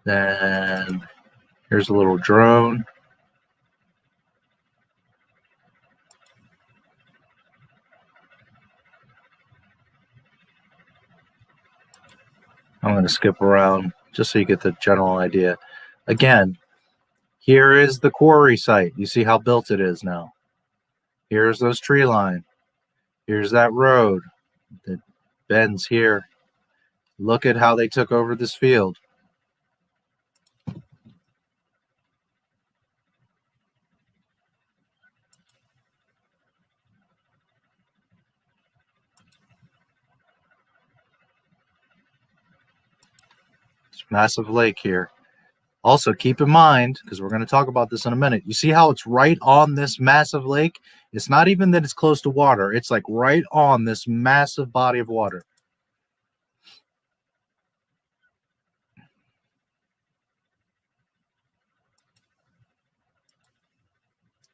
Then here's a little drone. I'm going to skip around just so you get the general idea. Again, here is the quarry site. You see how built it is now. Here's those tree line. Here's that road that bends here. Look at how they took over this field. It's a massive lake here. Also, keep in mind, because we're going to talk about this in a minute, you see how it's right on this massive lake? It's not even that it's close to water. It's like right on this massive body of water.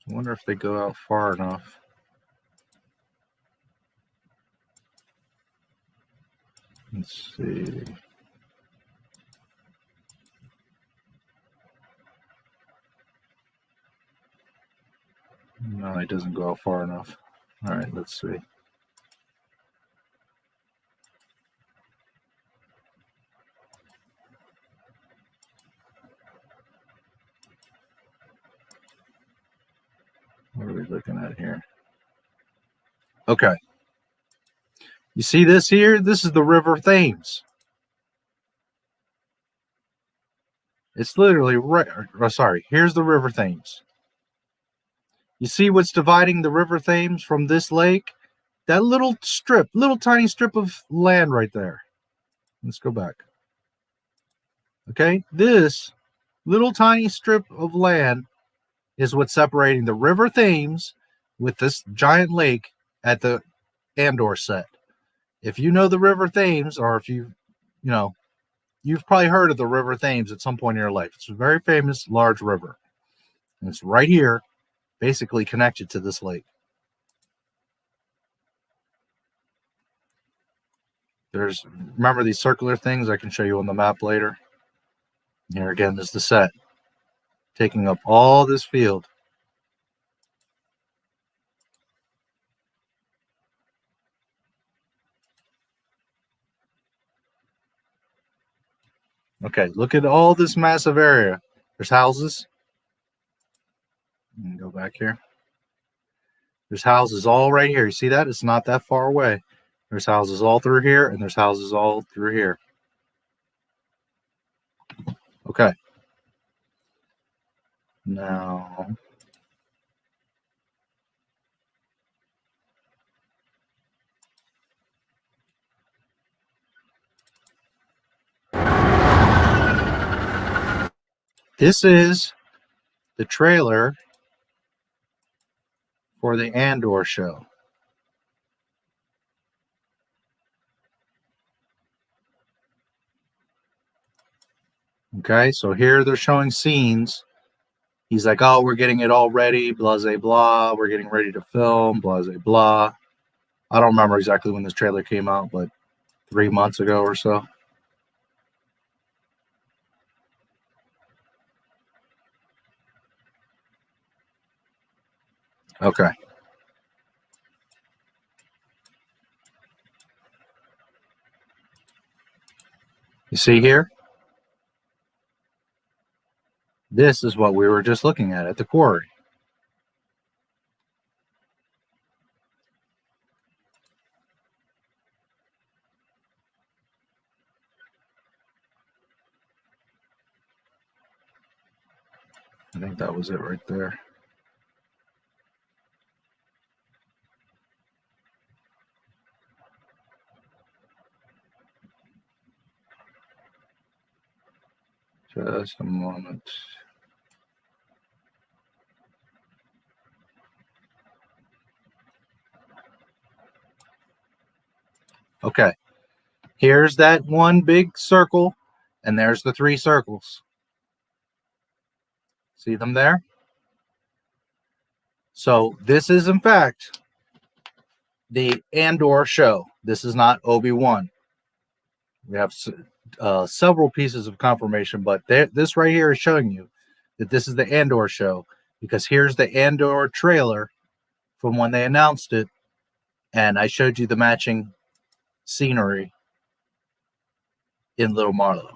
I wonder if they go out far enough. Let's see. No, it doesn't go out far enough. All right, let's see. What are we looking at here? Okay. You see this here? This is the River Thames. It's literally right. Oh, sorry. Here's the River Thames. You see what's dividing the River Thames from this lake? That little strip, little tiny strip of land right there. Let's go back. Okay, this little tiny strip of land is what's separating the River Thames with this giant lake at the Andor set. If you know the River Thames, or if you've probably heard of the River Thames at some point in your life. It's a very famous large river. And it's right here, basically connected to this lake. Remember these circular things? I can show you on the map later. Here again is the set, taking up all this field. Okay, look at all this massive area. There's houses. Go back here. There's houses all right here. You see that? It's not that far away. There's houses all through here, and there's houses all through here. Okay. Now, this is the trailer for the Andor show. Okay, so here they're showing scenes. He's like, oh, we're getting it all ready, blah, blah, blah. We're getting ready to film, blah, blah, blah. I don't remember exactly when this trailer came out, but 3 months ago or so. Okay. You see here? This is what we were just looking at the quarry. I think that was it right there. Just a moment. Okay. Here's that one big circle, and there's the 3 circles. See them there? So this is, in fact, the Andor show. This is not Obi-Wan. We have several pieces of confirmation, but this right here is showing you that this is the Andor show, because here's the Andor trailer from when they announced it, and I showed you the matching scenery in Little Marlow.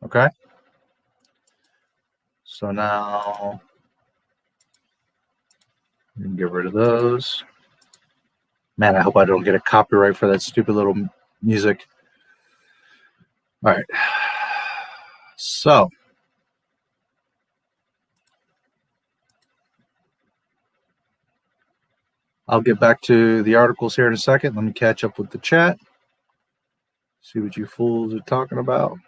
Okay? So now we can get rid of those. Man, I hope I don't get a copyright for that stupid little music. All right. So I'll get back to the articles here in a second. Let me catch up with the chat. See what you fools are talking about.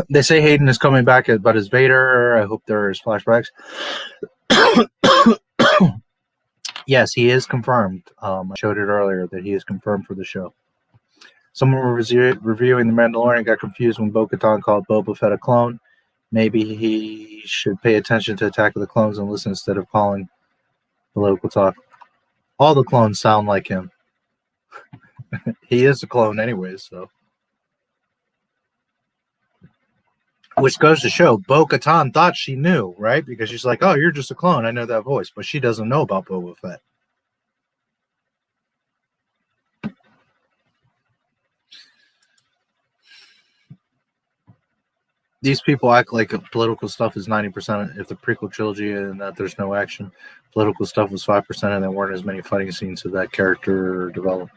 They say Hayden is coming back, but as Vader. I hope there's flashbacks. Yes, he is confirmed. I showed it earlier that he is confirmed for the show. Someone reviewing The Mandalorian got confused when Bo-Katan called Boba Fett a clone. Maybe he should pay attention to Attack of the Clones and listen instead of calling political talk. All the clones sound like him. He is a clone anyways, so. Which goes to show Bo-Katan thought she knew, right? Because she's like, oh, you're just a clone. I know that voice. But she doesn't know about Boba Fett. These people act like political stuff is 90% if the prequel trilogy and that there's no action. Political stuff was 5% and there weren't as many fighting scenes of that character developed.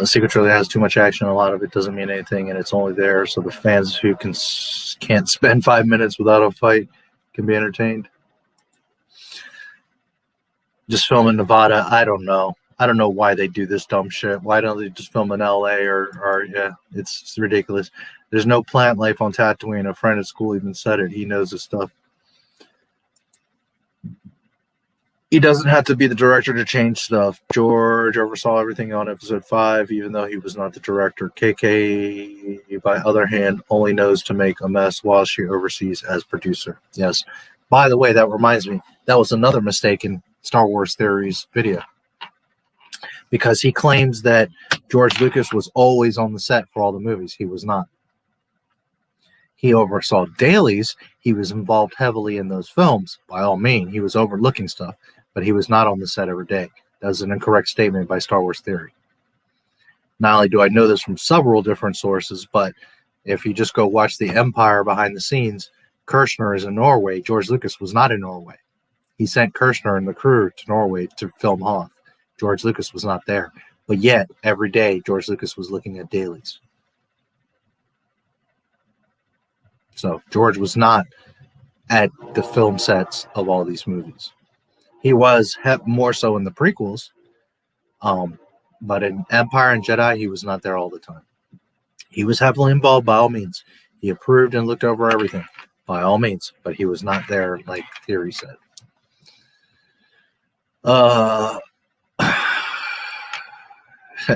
Secret Trilogy has too much action. A lot of it doesn't mean anything, and it's only there so the fans who can't spend 5 minutes without a fight can be entertained. Just film in Nevada. I don't know. I don't know why they do this dumb shit. Why don't they just film in LA or yeah, it's ridiculous. There's no plant life on Tatooine. A friend at school even said it. He knows this stuff. He doesn't have to be the director to change stuff. George oversaw everything on episode 5, even though he was not the director. KK, by other hand, only knows to make a mess while she oversees as producer. Yes. By the way, that reminds me, that was another mistake in Star Wars Theories video. Because he claims that George Lucas was always on the set for all the movies. He was not. He oversaw dailies. He was involved heavily in those films. By all means, he was overlooking stuff. But he was not on the set every day. That was an incorrect statement by Star Wars Theory. Not only do I know this from several different sources, but if you just go watch The Empire behind the scenes, Kirshner is in Norway. George Lucas was not in Norway. He sent Kirshner and the crew to Norway to film Hoth. George Lucas was not there. But yet, every day, George Lucas was looking at dailies. So, George was not at the film sets of all these movies. He was more so in the prequels, but in Empire and Jedi, he was not there all the time. He was heavily involved by all means. He approved and looked over everything by all means, but he was not there like Theory said.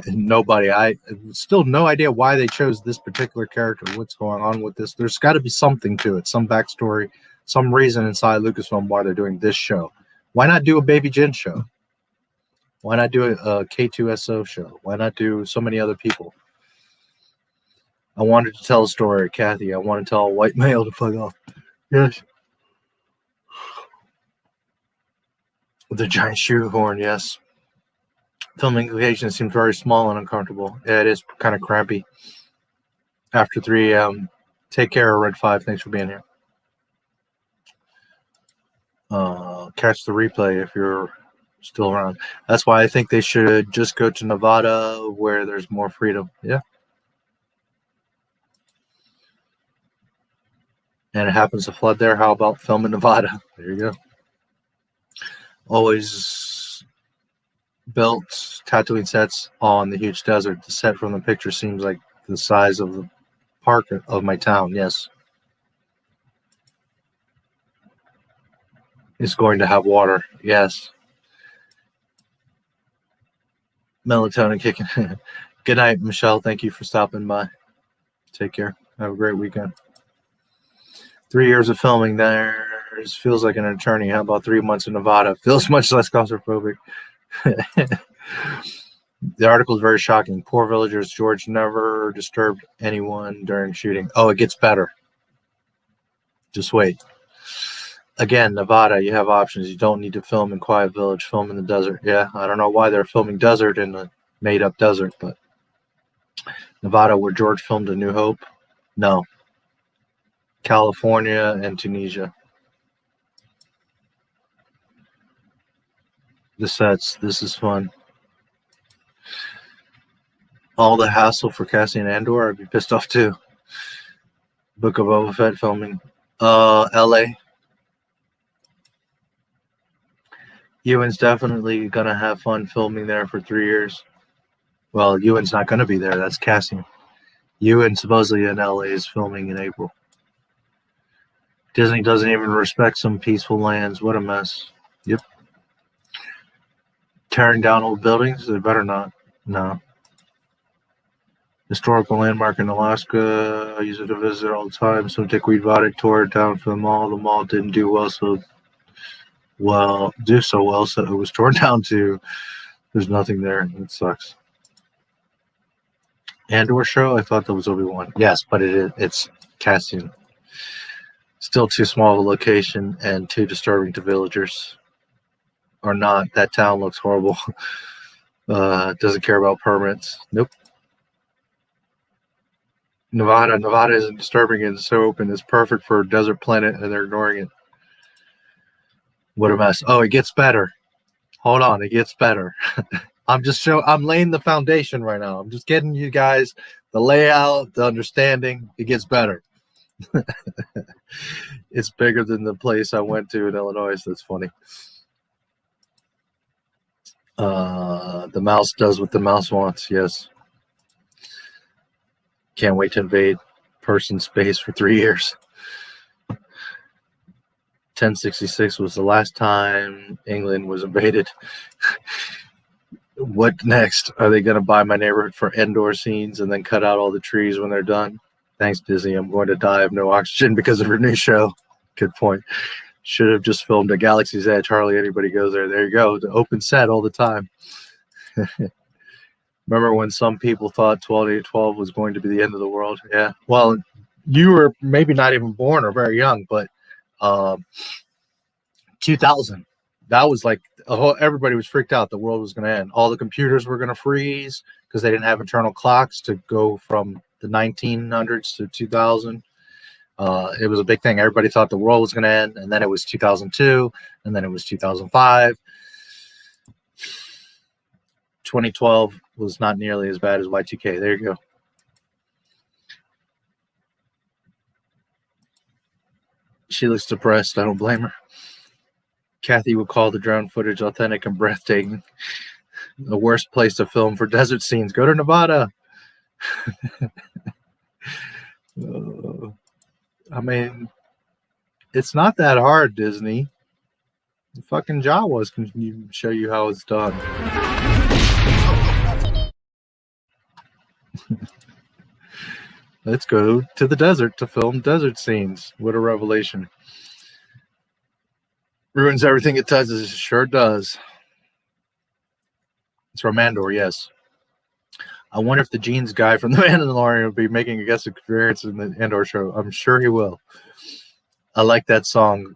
Nobody. I still no idea why they chose this particular character. What's going on with this? There's got to be something to it, some backstory, some reason inside Lucasfilm why they're doing this show. Why not do a Baby Jin show? Why not do a K2SO show? Why not do so many other people? I wanted to tell a story, Kathy. I want to tell a white male to fuck off. Yes. The giant shoehorn, yes. Filming location seems very small and uncomfortable. Yeah, it is kind of crampy. After 3 a.m. Take care, Red 5. Thanks for being here. Catch the replay if you're still around. That's why I think they should just go to Nevada where there's more freedom. Yeah. And it happens to flood there. How about film in Nevada? There you go. Always built Tatooine sets on the huge desert. The set from the picture seems like the size of the park of my town. Yes. It's going to have water. Yes. Melatonin kicking. Good night, Michelle. Thank you for stopping by. Take care. Have a great weekend. 3 years of filming there feels like an attorney. How about 3 months in Nevada? Feels much less claustrophobic. The article is very shocking. Poor villagers. George never disturbed anyone during shooting. Oh, it gets better. Just wait. Again, Nevada, you have options. You don't need to film in Quiet Village. Film in the desert. Yeah, I don't know why they're filming desert in a made-up desert, but Nevada, where George filmed A New Hope? No. California and Tunisia. The sets. This is fun. All the hassle for Cassian Andor, I'd be pissed off too. Book of Boba Fett filming. LA. Ewan's definitely going to have fun filming there for 3 years. Well, Ewan's not going to be there. That's Cassian. Ewan supposedly in LA is filming in April. Disney doesn't even respect some peaceful lands. What a mess. Yep. Tearing down old buildings? They better not. No. Historical landmark in Alaska. I use it to visit all the time. Some dickweed bought it, tore it down for the mall. The mall didn't do so well, so it was torn down too. There's nothing there. It sucks. Andor show? I thought that was Obi-Wan. Yes, but it's Cassian. Still too small of a location and too disturbing to villagers. Or not. That town looks horrible. Doesn't care about permits. Nope. Nevada isn't disturbing. It's so open. It's perfect for a desert planet, and they're ignoring it. What a mess. Oh, it gets better. Hold on, it gets better. I'm laying the foundation right now. I'm just getting you guys the layout, the understanding. It gets better. It's bigger than the place I went to in Illinois, so that's funny. The mouse does what the mouse wants, yes. Can't wait to invade person space for 3 years. 1066 was the last time England was invaded. What next? Are they going to buy my neighborhood for indoor scenes and then cut out all the trees when they're done? Thanks, Disney. I'm going to die of no oxygen because of your new show. Good point. Should have just filmed at Galaxy's Edge. Hardly anybody goes there. There you go. The open set all the time. Remember when some people thought 12/8/12 was going to be the end of the world? Yeah. Well, you were maybe not even born or very young, but 2000, that was like everybody was freaked out. The world was going to end. All the computers were going to freeze because they didn't have internal clocks to go from the 1900s to 2000. It was a big thing. Everybody thought the world was going to end, and then it was 2002, and then it was 2005. 2012 was not nearly as bad as Y2K. There you go. She looks depressed. I don't blame her. Kathy would call the drone footage authentic and breathtaking. The worst place to film for desert scenes. Go to Nevada. I mean, it's not that hard, Disney. The fucking Jawas can show you how it's done. Let's go to the desert to film desert scenes. What a revelation. Ruins everything it touches. It sure does. It's from Andor, yes. I wonder if the jeans guy from The Mandalorian will be making a guest appearance in the Andor show. I'm sure he will. I like that song.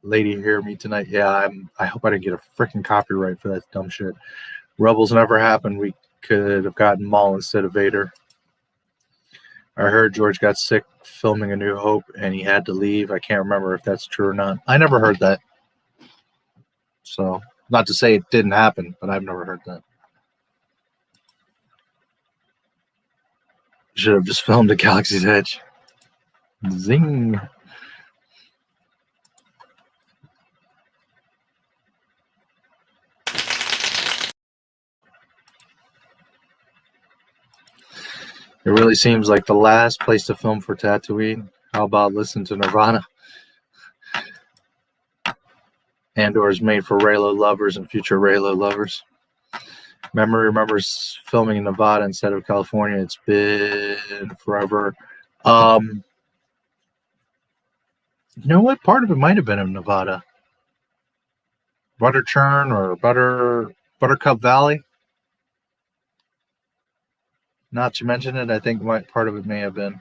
lady hear me tonight? Yeah, I hope I didn't get a freaking copyright for that dumb shit. Rebels never happened. We could have gotten Maul instead of Vader. I heard George got sick filming A New Hope and he had to leave. I can't remember if that's true or not. I never heard that. So, not to say it didn't happen, but I've never heard that. Should have just filmed at Galaxy's Edge. Zing. It really seems like the last place to film for Tatooine. How about listen to Nirvana? Andor is made for Reylo lovers and future Reylo lovers. Memory remembers filming in Nevada instead of California. It's been forever. You know what? Part of it might have been in Nevada. Butter Churn or Buttercup Valley. Not to mention it, I think part of it may have been.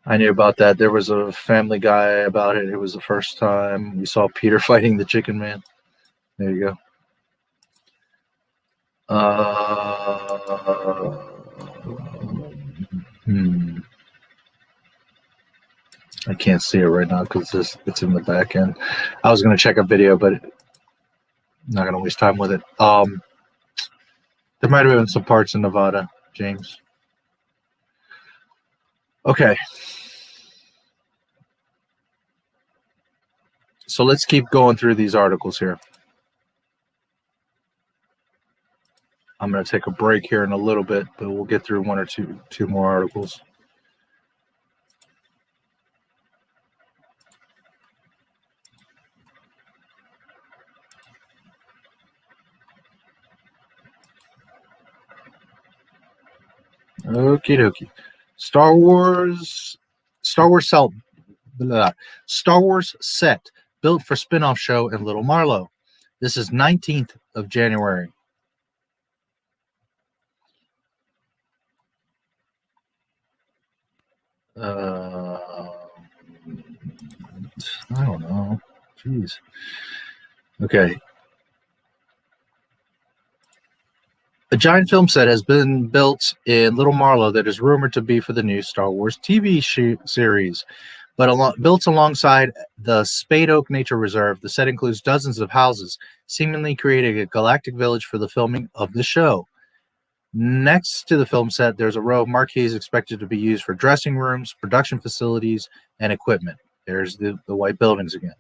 I knew about that. There was a Family Guy about it. It was the first time we saw Peter fighting the Chicken Man. There you go. I can't see it right now because it's in the back end. I was going to check a video, but not going to waste time with it. There might have been some parts in Nevada, James. Okay. So let's keep going through these articles here. I'm going to take a break here in a little bit, but we'll get through one or two more articles. Okie dokie. Star Wars set built for spin-off show in Little Marlow. This is 19th of January. I don't know. Jeez. Okay. A giant film set has been built in Little Marlow that is rumored to be for the new Star Wars TV series. But built alongside the Spade Oak Nature Reserve, the set includes dozens of houses, seemingly creating a galactic village for the filming of the show. Next to the film set, there's a row of marquees expected to be used for dressing rooms, production facilities, and equipment. There's the white buildings again.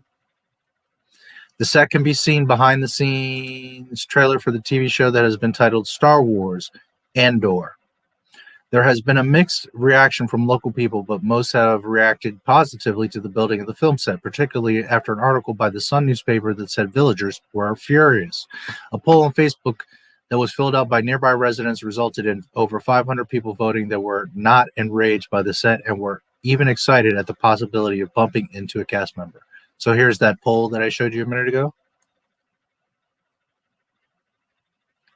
The set can be seen behind the scenes trailer for the TV show that has been titled Star Wars Andor. There has been a mixed reaction from local people, but most have reacted positively to the building of the film set, particularly after an article by the Sun newspaper that said villagers were furious. A poll on Facebook that was filled out by nearby residents resulted in over 500 people voting that were not enraged by the set and were even excited at the possibility of bumping into a cast member. So here's that poll that I showed you a minute ago.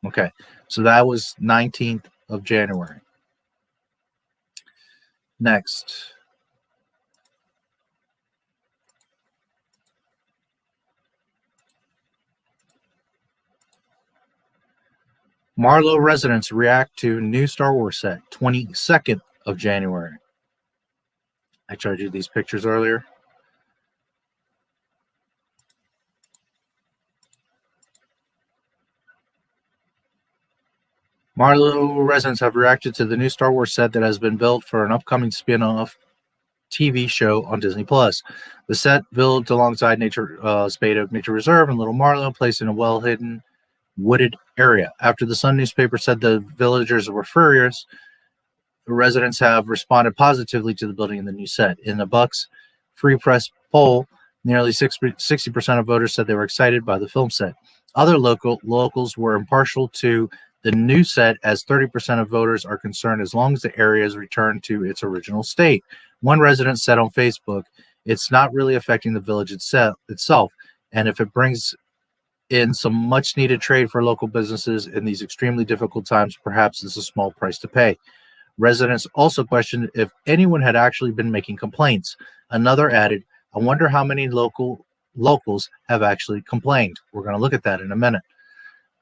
Okay, so that was 19th of January. Next. Marlow residents react to new Star Wars set, 22nd of January. I showed you these pictures earlier. Marlow residents have reacted to the new Star Wars set that has been built for an upcoming spin-off TV show on Disney+. The set built alongside Spade Oak Nature Reserve in Little Marlow, placed in a well-hidden wooded area. After the Sun newspaper said the villagers were furious, the residents have responded positively to the building in the new set. In the Bucks Free Press poll, nearly 60% of voters said they were excited by the film set. Other locals were impartial to the new set, as 30% of voters are concerned as long as the area is returned to its original state. One resident said on Facebook, "It's not really affecting the village itself, and if it brings in some much-needed trade for local businesses in these extremely difficult times, perhaps it's a small price to pay." Residents also questioned if anyone had actually been making complaints. Another added, I wonder how many locals have actually complained. We're going to look at that in a minute.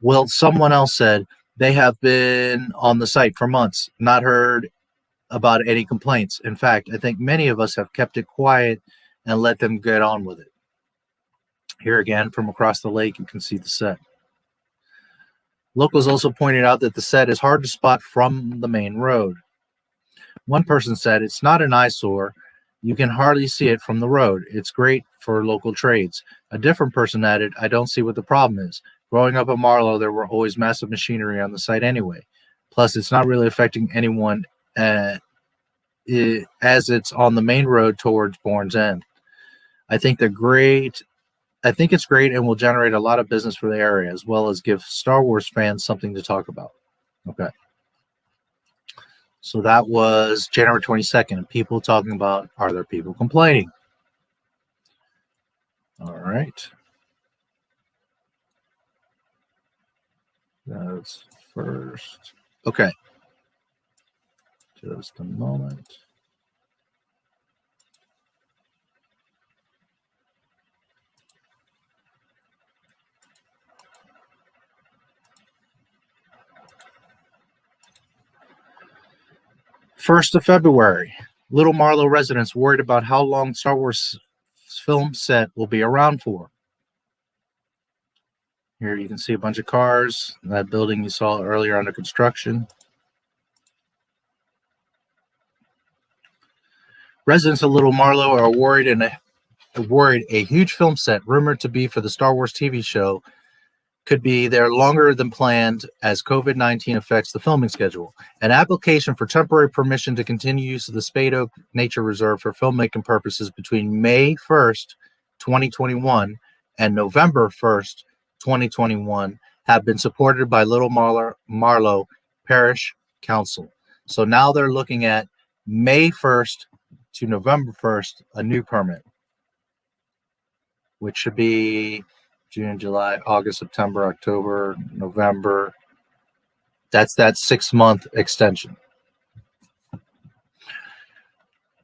Well, someone else said they have been on the site for months, not heard about any complaints. In fact, I think many of us have kept it quiet and let them get on with it. Here again, from across the lake, you can see the set. Locals also pointed out that the set is hard to spot from the main road. One person said, it's not an eyesore. You can hardly see it from the road. It's great for local trades. A different person added, I don't see what the problem is. Growing up in Marlow, there were always massive machinery on the site anyway. Plus, it's not really affecting anyone as it's on the main road towards Bourne's End. I think it's great and will generate a lot of business for the area, as well as give Star Wars fans something to talk about. Okay. So that was January 22nd, and people talking about, are there people complaining? All right. That's first. Okay. Just a moment. First of February, Little Marlow residents worried about how long Star Wars film set will be around for. Here you can see a bunch of cars. That building you saw earlier under construction. Residents of Little Marlow are worried a huge film set rumored to be for the Star Wars TV show could be there longer than planned as COVID-19 affects the filming schedule. An application for temporary permission to continue use of the Spade Oak Nature Reserve for filmmaking purposes between May 1st, 2021 and November 1st, 2021 have been supported by Little Marlow Parish Council. So now they're looking at May 1st to November 1st, a new permit, which should be June, July, August, September, October, November. That's that 6-month extension.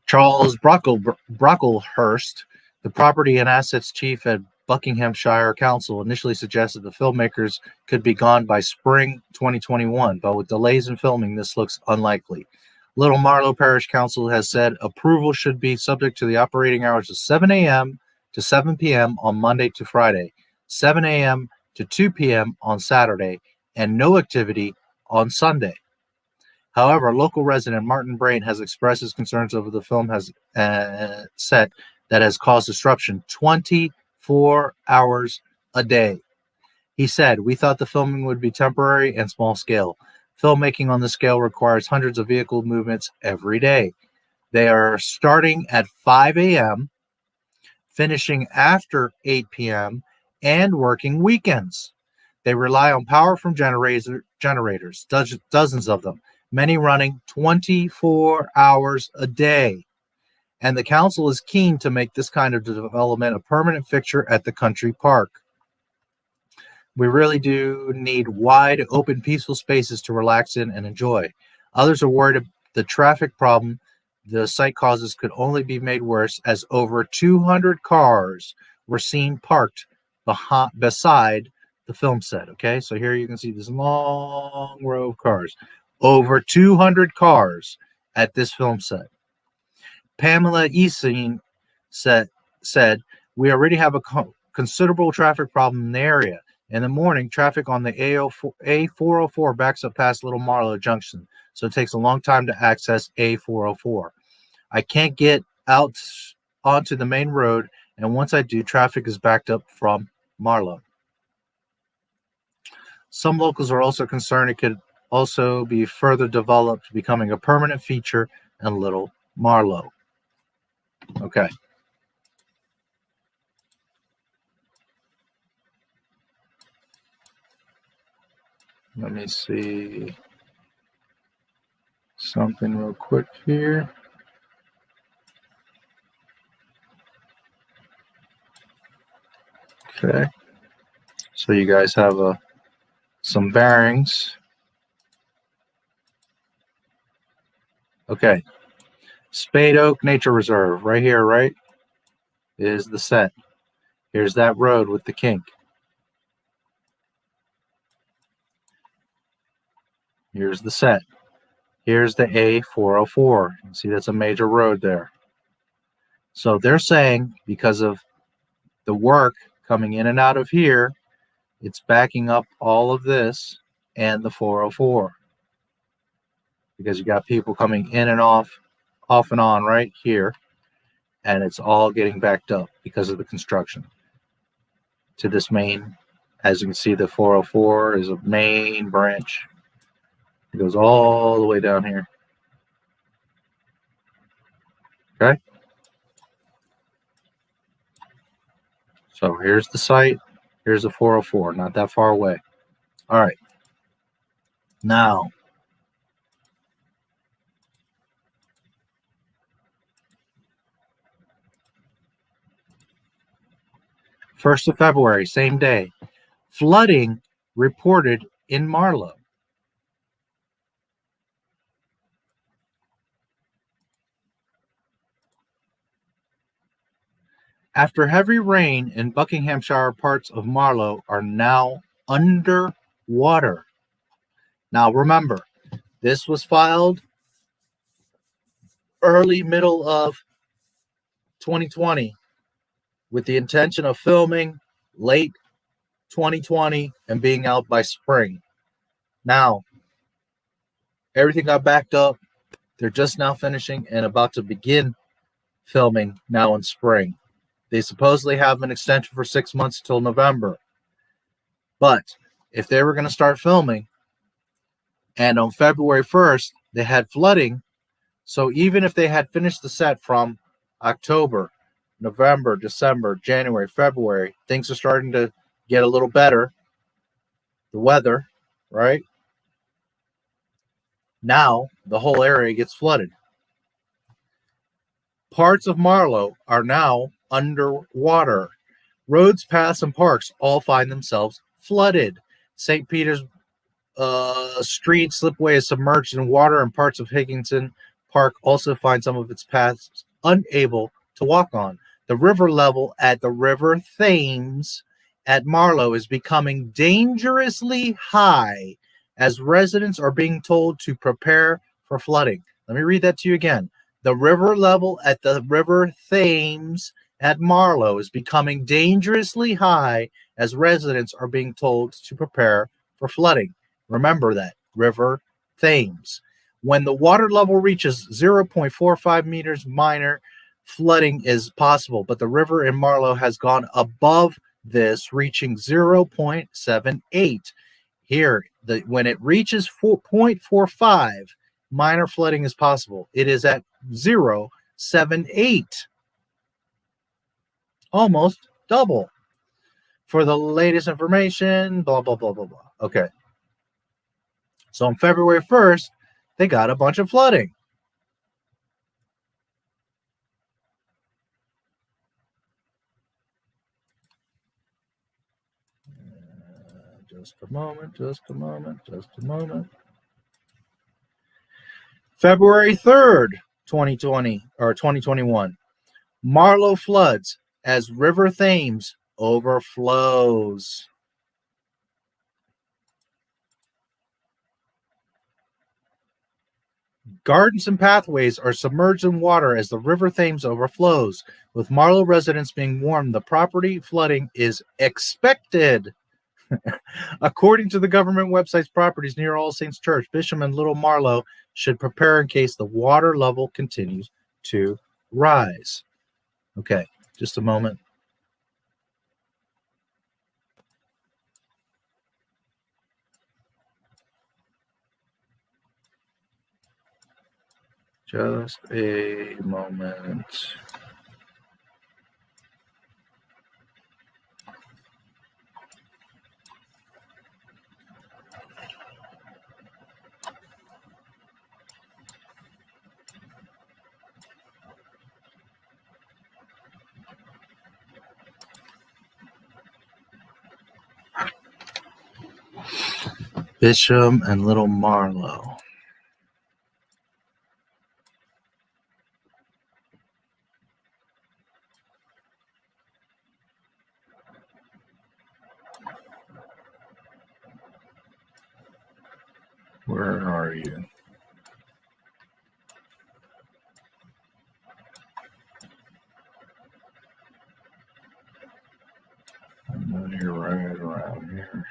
Charles Brocklehurst, the property and assets chief at Buckinghamshire Council, initially suggested the filmmakers could be gone by spring 2021, but with delays in filming, this looks unlikely. Little Marlow Parish Council has said approval should be subject to the operating hours of 7 a.m. to 7 p.m. on Monday to Friday, 7 a.m. to 2 p.m. on Saturday, and no activity on Sunday. However, local resident Martin Brain has expressed his concerns over the film set that has caused disruption 24 hours a day. He said, we thought the filming would be temporary and small scale. Filmmaking on the scale requires hundreds of vehicle movements every day. They are starting at 5 a.m., finishing after 8 p.m., and working weekends. They rely on power from generators, dozens of them, many running 24 hours a day. And the council is keen to make this kind of development a permanent fixture at the country park. We really do need wide, open, peaceful spaces to relax in and enjoy. Others are worried the traffic problem the site causes could only be made worse, as over 200 cars were seen parked beside the film set. Okay, so here you can see this long row of cars. Over 200 cars at this film set. Pamela Easine said, we already have a considerable traffic problem in the area. In the morning, traffic on the A404 backs up past Little Marlow Junction, so it takes a long time to access A404. I can't get out onto the main road, and once I do, traffic is backed up from Marlow. Some locals are also concerned it could also be further developed, becoming a permanent feature in Little Marlow. Okay. Let me see something real quick here. Okay. So you guys have some bearings. Okay. Spade Oak Nature Reserve, right here, right, is the set. Here's that road with the kink. Here's the set. Here's the A404. See, that's a major road there. So they're saying because of the work coming in and out of here, it's backing up all of this and the 404. Because you got people coming in and off and on right here, and it's all getting backed up because of the construction. To this main, as you can see, the 404 is a main branch. It goes all the way down here. Okay. So here's the site. Here's the 404, not that far away. All right. Now, First of February, same day, flooding reported in Marlow. After heavy rain in Buckinghamshire, parts of Marlow are now underwater. Now remember, this was filed early middle of 2020 with the intention of filming late 2020 and being out by spring. Now, everything got backed up. They're just now finishing and about to begin filming now in spring. They supposedly have an extension for 6 months till November. But if they were going to start filming, and on February 1st, they had flooding, so even if they had finished the set from October, November, December, January, February, things are starting to get a little better. The weather, right? Now, the whole area gets flooded. Parts of Marlow are now underwater. Roads, paths, and parks all find themselves flooded. St. Peter's Street slipway is submerged in water, and parts of Higginson Park also find some of its paths unable to walk on. The river level at the River Thames at Marlow is becoming dangerously high as residents are being told to prepare for flooding. Let me read that to you again. The river level at the River Thames at Marlow is becoming dangerously high as residents are being told to prepare for flooding. Remember that, River Thames. When the water level reaches 0.45 meters, minor flooding is possible, but the river in Marlow has gone above this, reaching 0.78. Here, when it reaches 4.45, minor flooding is possible. It is at 0.78. Almost double. For the latest information, blah, blah, blah, blah, blah. Okay. So on February 1st, they got a bunch of flooding. Just a moment, just a moment, just a moment. February 3rd, 2020 or 2021. Marlow floods as River Thames overflows. Gardens and pathways are submerged in water as the River Thames overflows. With Marlow residents being warned the property flooding is expected. According to the government website's properties near All Saints Church, Bishop and Little Marlow should prepare in case the water level continues to rise. Okay, just a moment. Just a moment. Bishop and Little Marlow. Where are you? You're right around here.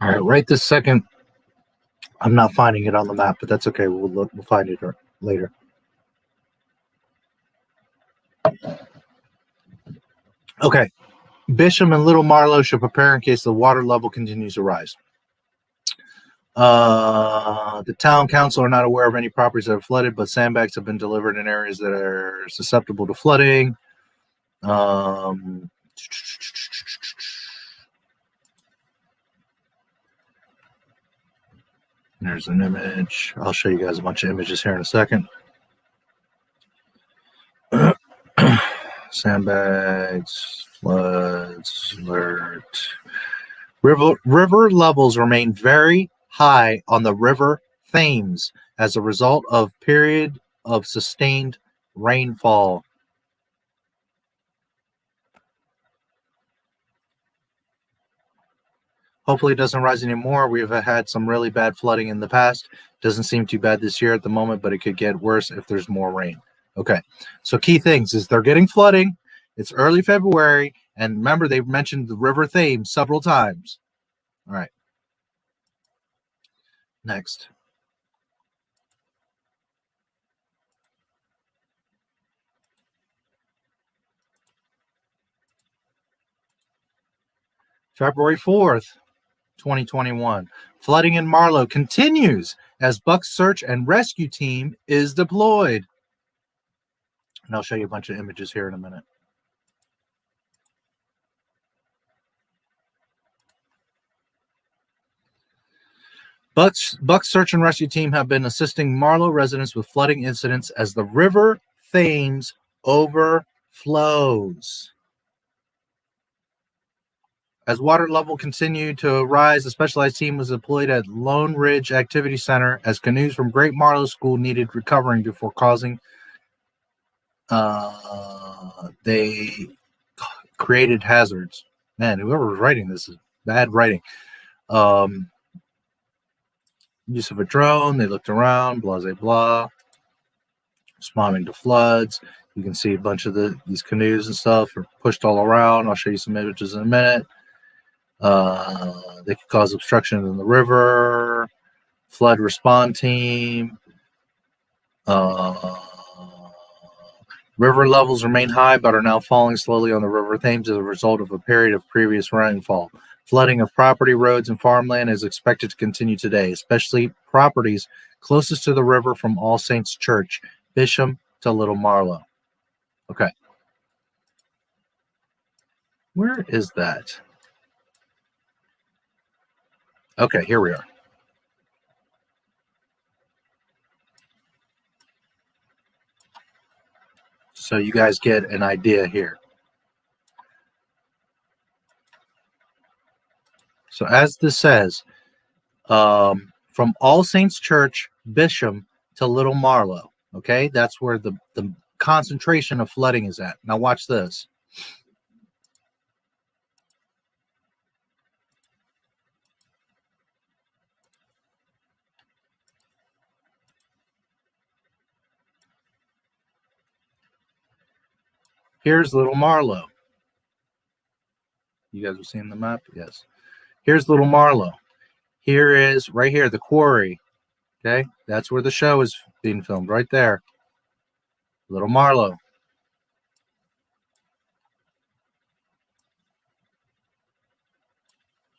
All right, right this second, I'm not finding it on the map, but that's okay. We'll look. We'll find it later. Okay, Bisham and Little Marlow should prepare in case the water level continues to rise. The town council are not aware of any properties that are flooded, but sandbags have been delivered in areas that are susceptible to flooding. There's an image. I'll show you guys a bunch of images here in a second. Sandbags, floods, alert. River levels remain very high on the River Thames as a result of period of sustained rainfall. Hopefully it doesn't rise anymore. We've had some really bad flooding in the past. Doesn't seem too bad this year at the moment, but it could get worse if there's more rain. Okay, so key things is they're getting flooding. It's early February, and remember they've mentioned the River Thames several times. All right. Next. February 4th, 2021. Flooding in Marlow continues as Buck's search and rescue team is deployed. And I'll show you a bunch of images here in a minute. Buck's search and rescue team have been assisting Marlow residents with flooding incidents as the River Thames overflows. As water level continued to rise, a specialized team was deployed at Lone Ridge Activity Center as canoes from Great Marlow School needed recovering before causing they created hazards. Man, whoever was writing this is bad writing. Use of a drone, they looked around, blah, blah, blah. Responding to floods. You can see a bunch of these canoes and stuff are pushed all around. I'll show you some images in a minute. They could cause obstruction in the river. Flood response team. River levels remain high but are now falling slowly on the River Thames as a result of a period of previous rainfall. Flooding of property, roads, and farmland is expected to continue today, especially properties closest to the river from All Saints Church, Bisham to Little Marlow. Okay. Where is that? Okay, here we are. So you guys get an idea here. So as this says, from All Saints Church, Bisham to Little Marlow. Okay, that's where the concentration of flooding is at. Now watch this. Here's Little Marlow. You guys are seeing the map? Yes. Here's Little Marlow. Here is, right here, the quarry. Okay, that's where the show is being filmed, right there. Little Marlow.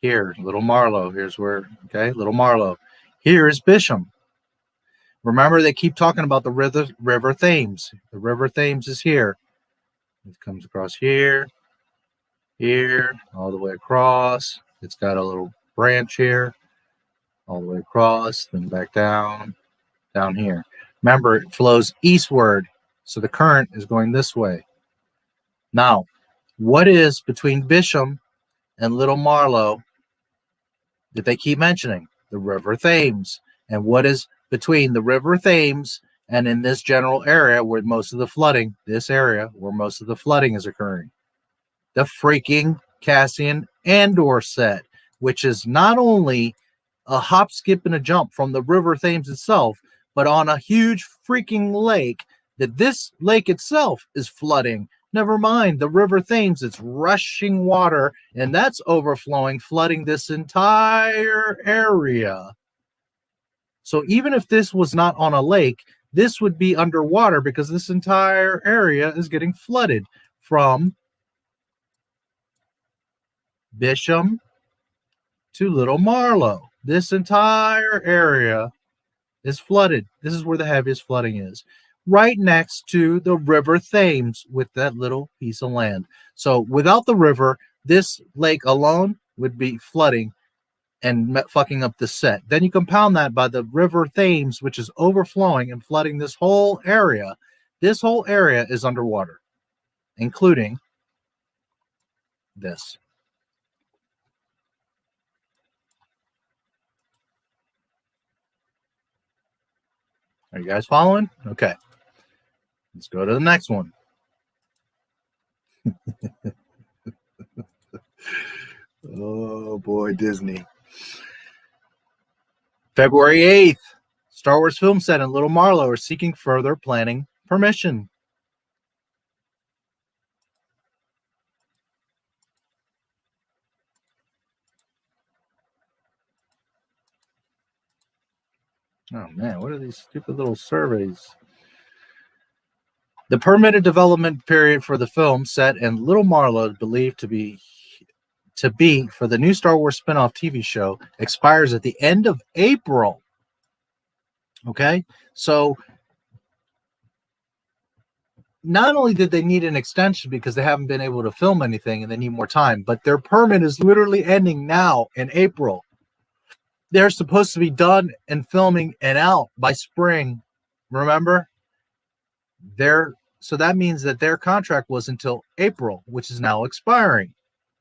Here, Little Marlow. Here's where, okay, Little Marlow. Here is Bisham. Remember, they keep talking about the river Thames. The river Thames is here. It comes across here, here, all the way across. It's got a little branch here, all the way across, then back down here. Remember, it flows eastward, so the current is going this way. Now, what is between Bisham and Little Marlow that they keep mentioning? The river Thames. And what is between the river Thames and in this general area where most of the flooding, this area where most of the flooding is occurring? The freaking Cassian Andor set, which is not only a hop, skip, and a jump from the river Thames itself, but on a huge freaking lake, that this lake itself is flooding. Never mind the river Thames, it's rushing water, and that's overflowing, flooding this entire area. So even if this was not on a lake, this would be underwater because this entire area is getting flooded from Bisham to Little Marlow. This entire area is flooded. This is where the heaviest flooding is. Right next to the river Thames with that little piece of land. So without the river, this lake alone would be flooding and fucking up the set. Then you compound that by the river Thames, which is overflowing and flooding this whole area. This whole area is underwater, including this. Are you guys following? Okay. Let's go to the next one. Oh boy, Disney. February 8th, Star Wars film set and Little Marlow are seeking further planning permission. Oh man, what are these stupid little surveys? The permitted development period for the film set and Little Marlow is believed to be for the new Star Wars spin-off TV show expires at the end of April. Okay, so not only did they need an extension because they haven't been able to film anything and they need more time, but their permit is literally ending now in April. They're supposed to be done and filming and out by spring. Remember? So that means that their contract was until April, which is now expiring.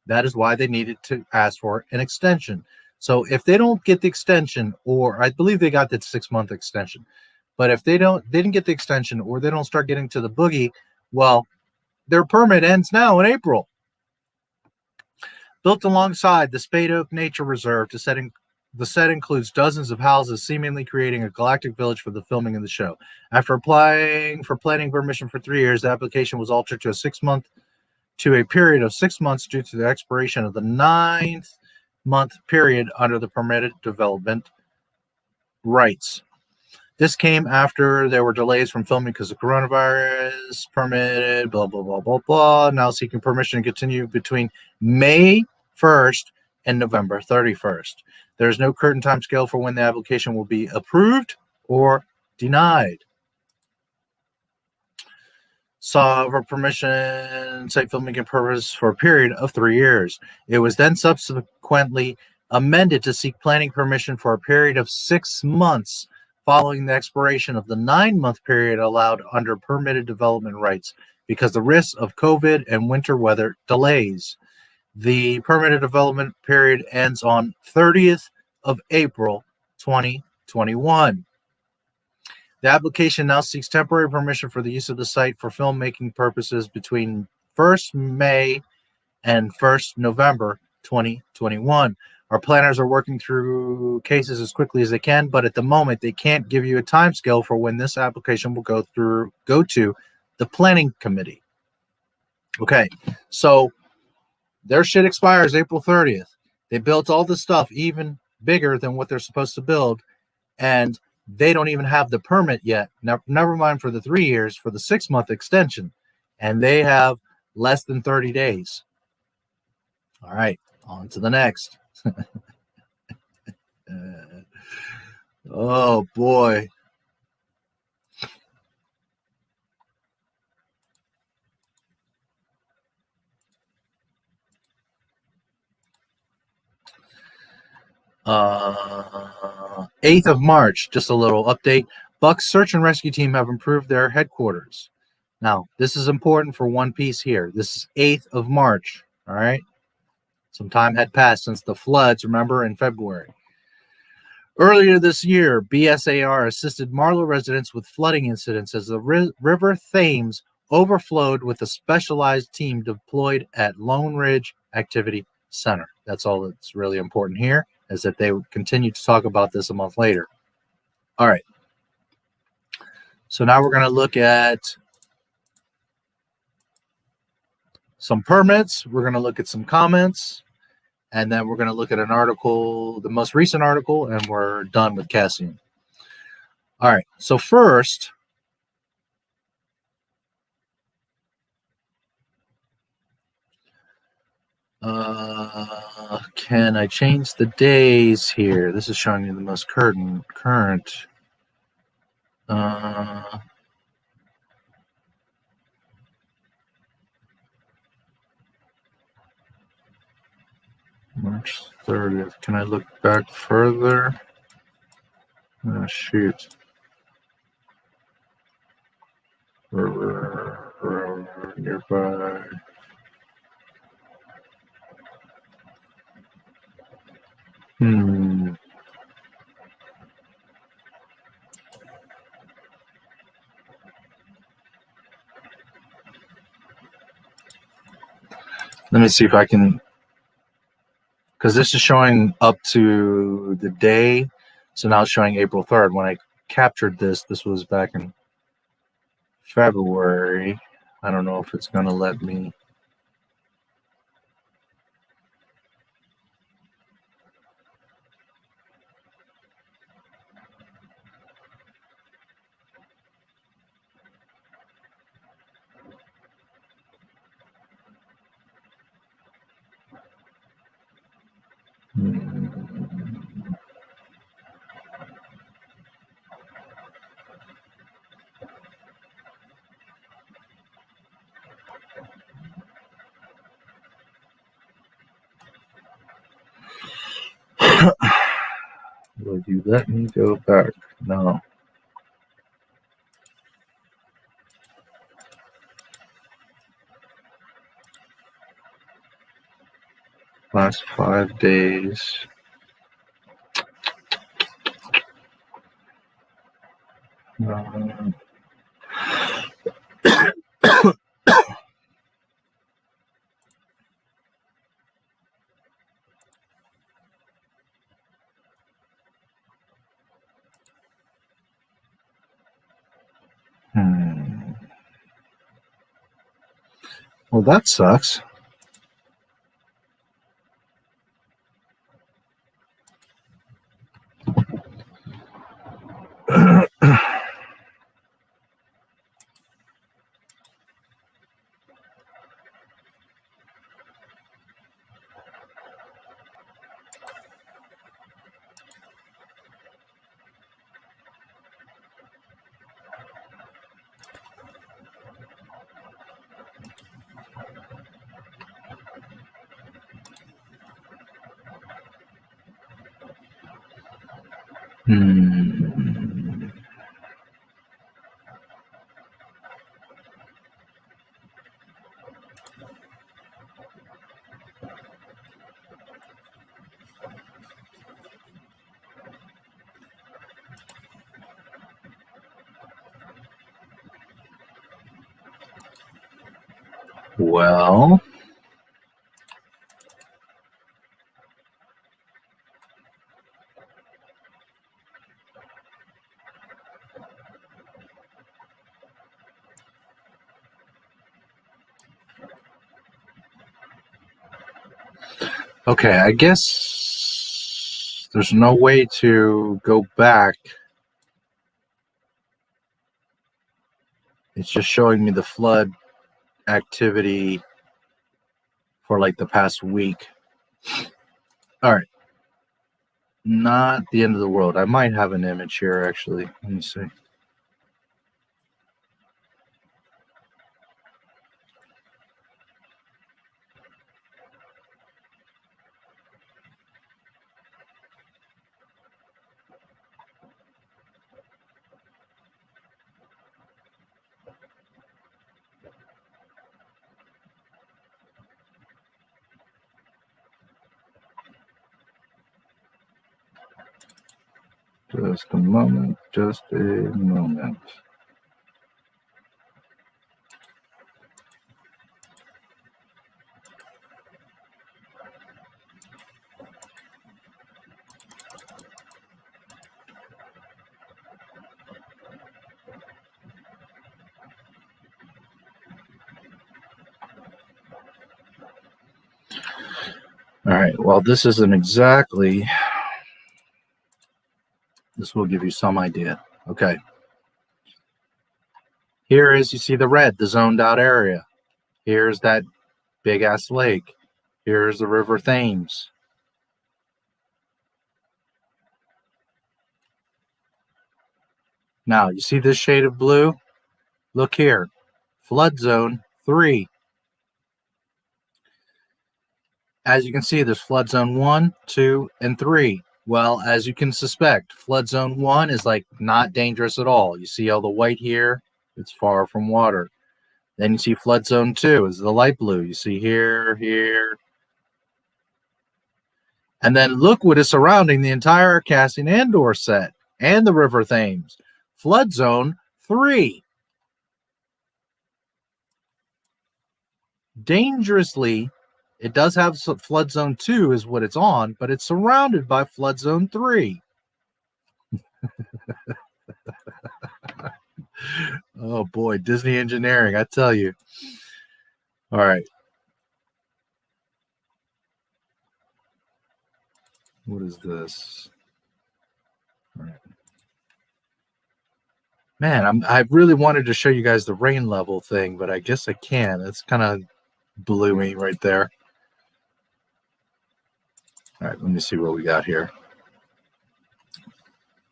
That is why they needed to ask for an extension. So if they don't get the extension, or I believe they got the 6-month extension, but if they didn't get the extension, or they don't start getting to the boogie, well, their permit ends now in April. Built alongside the Spade Oak Nature Reserve, the set includes dozens of houses, seemingly creating a galactic village for the filming of the show. After applying for planning permission for 3 years, the application was altered to a period of 6 months due to the expiration of the 9th-month period under the permitted development rights. This came after there were delays from filming because of coronavirus, permitted, blah, blah, blah, blah, blah. Now seeking permission to continue between May 1st and November 31st. There is no current time scale for when the application will be approved or denied. Saw for permission, site filmmaking purpose for a period of 3 years. It was then subsequently amended to seek planning permission for a period of 6 months following the expiration of the 9-month period allowed under permitted development rights because the risks of COVID and winter weather delays. The permitted development period ends on 30th of April, 2021. The application now seeks temporary permission for the use of the site for filmmaking purposes between 1st May and 1st November 2021. Our planners are working through cases as quickly as they can, but at the moment they can't give you a time scale for when this application will go to the planning committee. Okay, so their shit expires April 30th. They built all this stuff even bigger than what they're supposed to build, and they don't even have the permit yet. Never mind for the 3 years, for the 6-month extension. And they have less than 30 days. All right, on to the next. Oh, boy. Uh, 8th of March, just a little update. Buck's search and rescue team have improved their headquarters. Now, this is important for One Piece here. This is 8th of March, all right? Some time had passed since the floods, remember, in February. Earlier this year, BSAR assisted Marlow residents with flooding incidents as the River Thames overflowed with a specialized team deployed at Lone Ridge Activity Center. That's all that's really important here, is that they would continue to talk about this a month later. All right. So now we're going to look at some permits. We're going to look at some comments. And then we're going to look at an article, the most recent article, and we're done with Cassian. All right. So first, can I change the days here? This is showing you the most current. March 30th. Can I look back further? Oh, shoot. Nearby. Let me see if I can, because this is showing up to the day, so now it's showing April 3rd. When I captured this, this was back in February. I don't know if it's going to let me. Will you let me go back? No. Last 5 days. Well, that sucks. Well, okay, I guess there's no way to go back It's just showing me the flood activity for like the past week. All right. Not the end of the world. I might have an image here, actually. Let me see. Just a moment. Just a moment. All right. Well, this isn't exactly. This will give you some idea. Okay. Here is, you see the red, the zoned out area. Here's that big ass lake. Here's the River Thames. Now, you see this shade of blue? Look here. Flood zone 3. As you can see, there's flood zone 1, 2, and 3. Well, as you can suspect, flood zone 1 is like not dangerous at all. You see all the white here? It's far from water. Then you see flood zone 2 is the light blue. You see here, here. And then look what is surrounding the entire Cassian Andor set and the River Thames. Flood zone 3. Dangerously, it does have flood zone 2 is what it's on, but it's surrounded by flood zone 3. Oh boy, Disney engineering, I tell you. All right. What is this? All right. Man, I really wanted to show you guys the rain level thing, but I guess I can. It's kind of blew me right there. All right, let me see what we got here.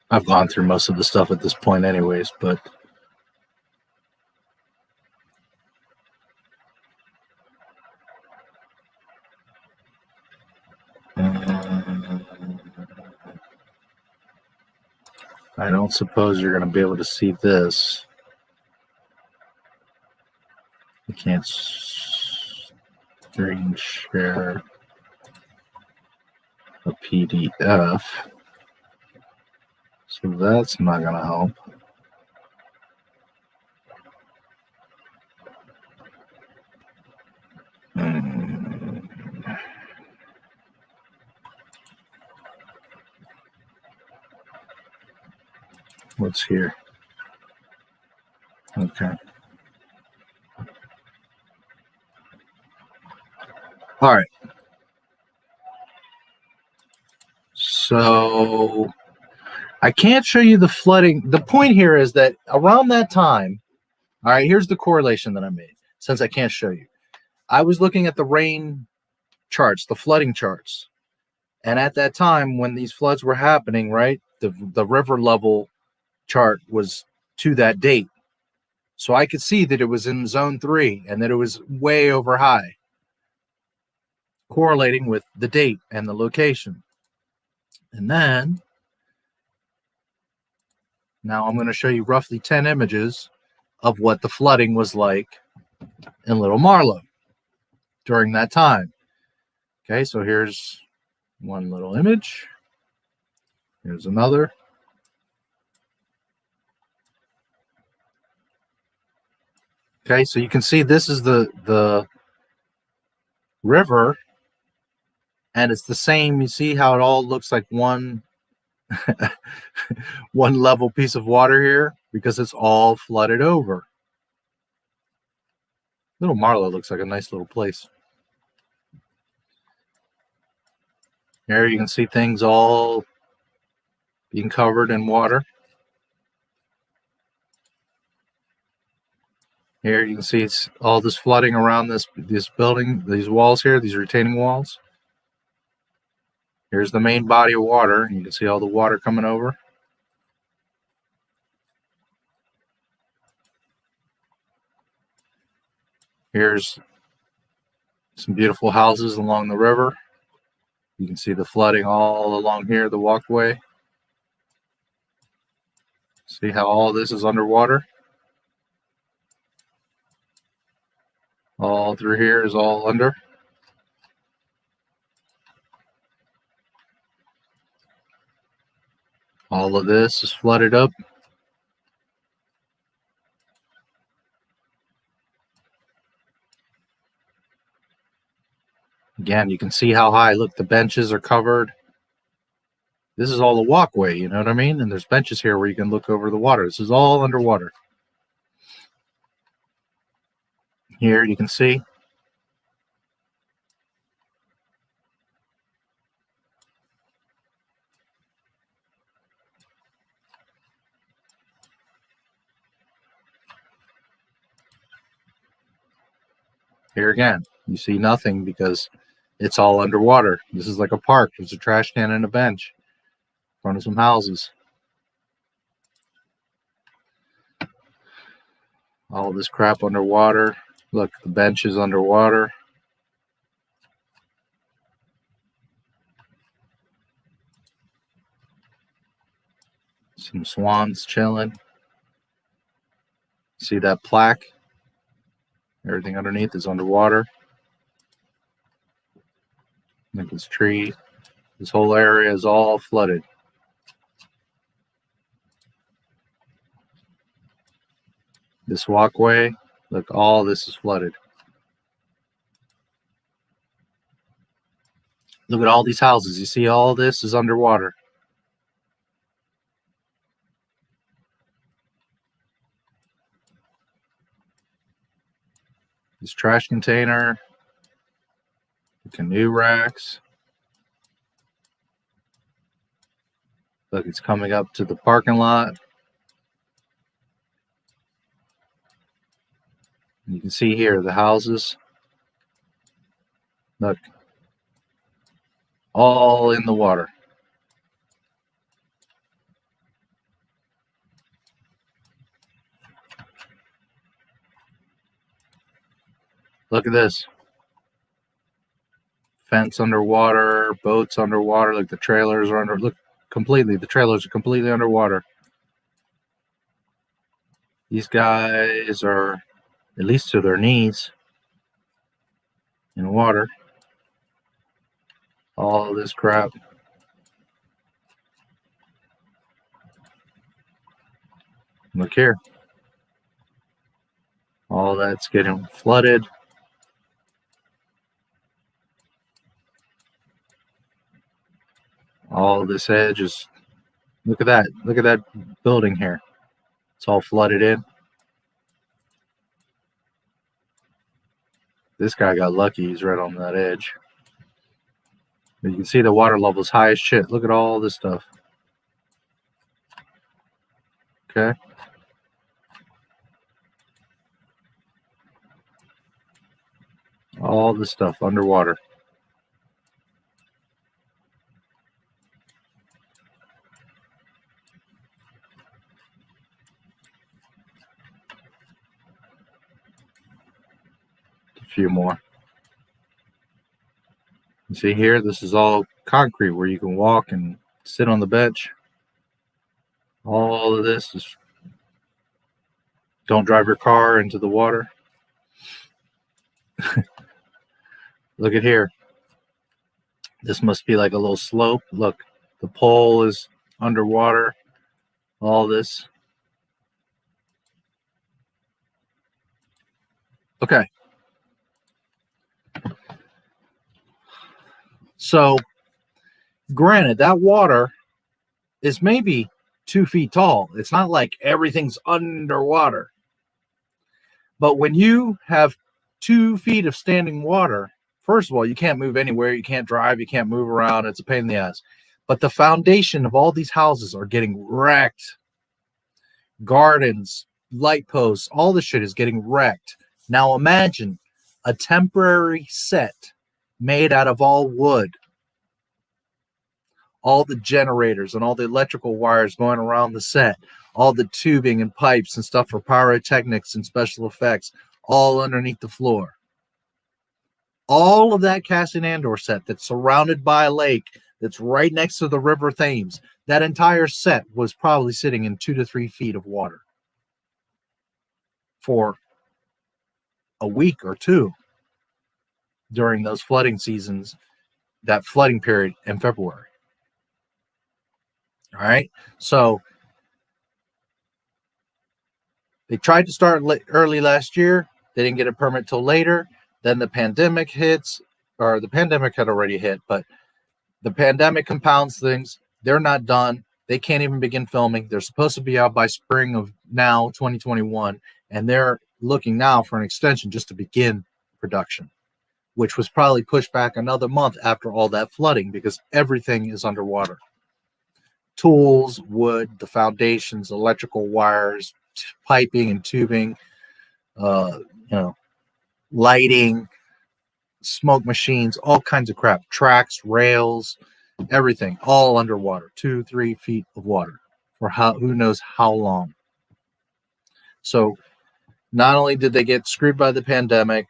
I've gone through most of the stuff at this point anyways, but I don't suppose you're going to be able to see this. You can't screen share a PDF. So that's not going to help. What's here? Okay. All right. So I can't show you the flooding. The point here is that around that time, all right, here's the correlation that I made since I can't show you. I was looking at the rain charts, the flooding charts. And at that time, when these floods were happening, right, the river level chart was to that date. So I could see that it was in zone 3 and that it was way over high, correlating with the date and the location. And then, now I'm going to show you roughly 10 images of what the flooding was like in Little Marlow during that time. Okay, so here's one little image. Here's another. Okay, so you can see this is the river, and it's the same. You see how it all looks like one one level piece of water here because it's all flooded over. Little Marlow looks like a nice little place. Here you can see things all being covered in water. Here you can see it's all this flooding around this building, these walls here, these retaining walls. Here's the main body of water, and you can see all the water coming over. Here's some beautiful houses along the river. You can see the flooding all along here, the walkway. See how all this is underwater? All through here is all under. All of this is flooded up. Again, you can see how high. Look, the benches are covered. This is all the walkway, you know what I mean? And there's benches here where you can look over the water. This is all underwater. Here you can see. Here again, you see nothing because it's all underwater. This is like a park. There's a trash can and a bench in front of some houses. All this crap underwater. Look, the bench is underwater. Some swans chilling. See that plaque? Everything underneath is underwater. Look at this tree. This whole area is all flooded. This walkway, look, all this is flooded. Look at all these houses. You see all this is underwater. This trash container, the canoe racks. Look, it's coming up to the parking lot. You can see here the houses. Look, all in the water. Look at this. Fence underwater, boats underwater. Look, the trailers are under. Look, completely. The trailers are completely underwater. These guys are at least to their knees in water. All this crap. Look here. All that's getting flooded. All this edge is, look at that. Look at that building here. It's all flooded in. This guy got lucky. He's right on that edge. But you can see the water level is high as shit. Look at all this stuff. Okay. All this stuff underwater. A few more. You see here, this is all concrete where you can walk and sit on the bench. All of this is, don't drive your car into the water. Look at here. This must be like a little slope. Look, the pole is underwater. All this. Okay. So, granted, that water is maybe 2 feet tall. It's not like everything's underwater. But when you have 2 feet of standing water, first of all, you can't move anywhere. You can't drive. You can't move around. It's a pain in the ass. But the foundation of all these houses are getting wrecked. Gardens, light posts, all the shit is getting wrecked. Now imagine a temporary set made out of all wood. All the generators and all the electrical wires going around the set, all the tubing and pipes and stuff for pyrotechnics and special effects, all underneath the floor. All of that Cassian Andor set that's surrounded by a lake that's right next to the River Thames, that entire set was probably sitting in 2 to 3 feet of water for a week or two during those flooding seasons, that flooding period in February. All right, so they tried to start early last year. They didn't get a permit till later. Then the pandemic hits, or the pandemic had already hit, but the pandemic compounds things. They're not done. They can't even begin filming. They're supposed to be out by spring of now, 2021, and they're looking now for an extension just to begin production, which was probably pushed back another month after all that flooding because everything is underwater. Tools, wood, the foundations, electrical wires, piping and tubing, lighting, smoke machines, all kinds of crap, tracks, rails, everything, all underwater, 2-3 feet of water for who knows how long. So not only did they get screwed by the pandemic,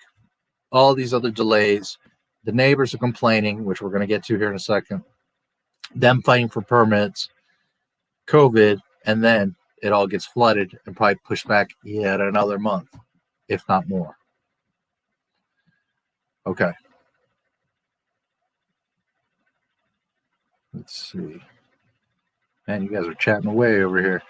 all these other delays, the neighbors are complaining, which we're going to get to here in a second, them fighting for permits, COVID, and then it all gets flooded and probably pushed back yet another month, if not more. Okay. Let's see. Man, you guys are chatting away over here.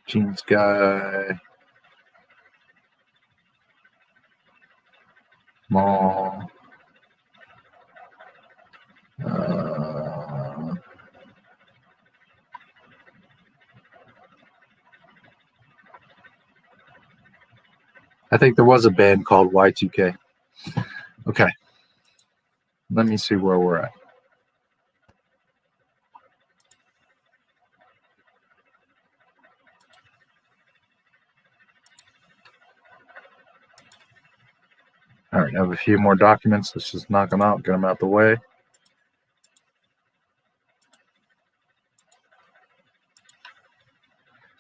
Jeans guy. Mall. I think there was a band called Y2K. Okay. Let me see where we're at. All right, I have a few more documents. Let's just knock them out, get them out the way.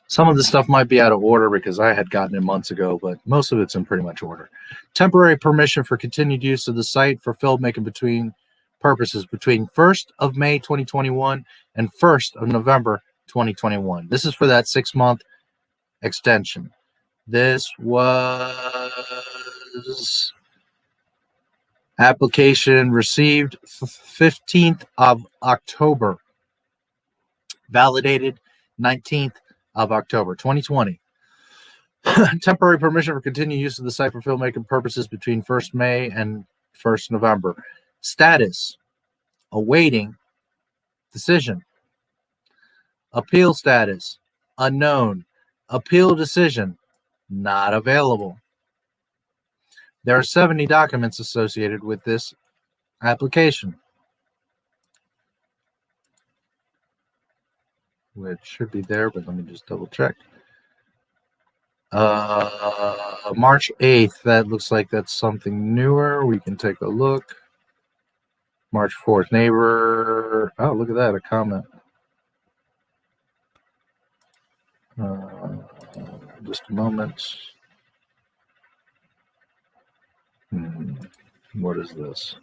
Some of the stuff might be out of order because I had gotten it months ago, but most of it's in pretty much order. Temporary permission for continued use of the site for filmmaking between 1st of May 2021 and 1st of November 2021. This is for that 6-month extension. This was application received 15th of October, validated 19th of October 2020. Temporary permission for continued use of the site for filmmaking purposes between 1st May and 1st November. Status: awaiting decision. Appeal status: unknown. Appeal decision: not available. There are 70 documents associated with this application, which should be there, but let me just double check. March 8th, that looks like that's something newer. We can take a look. March 4th, neighbor. Oh, look at that, a comment. Just a moment. What is this?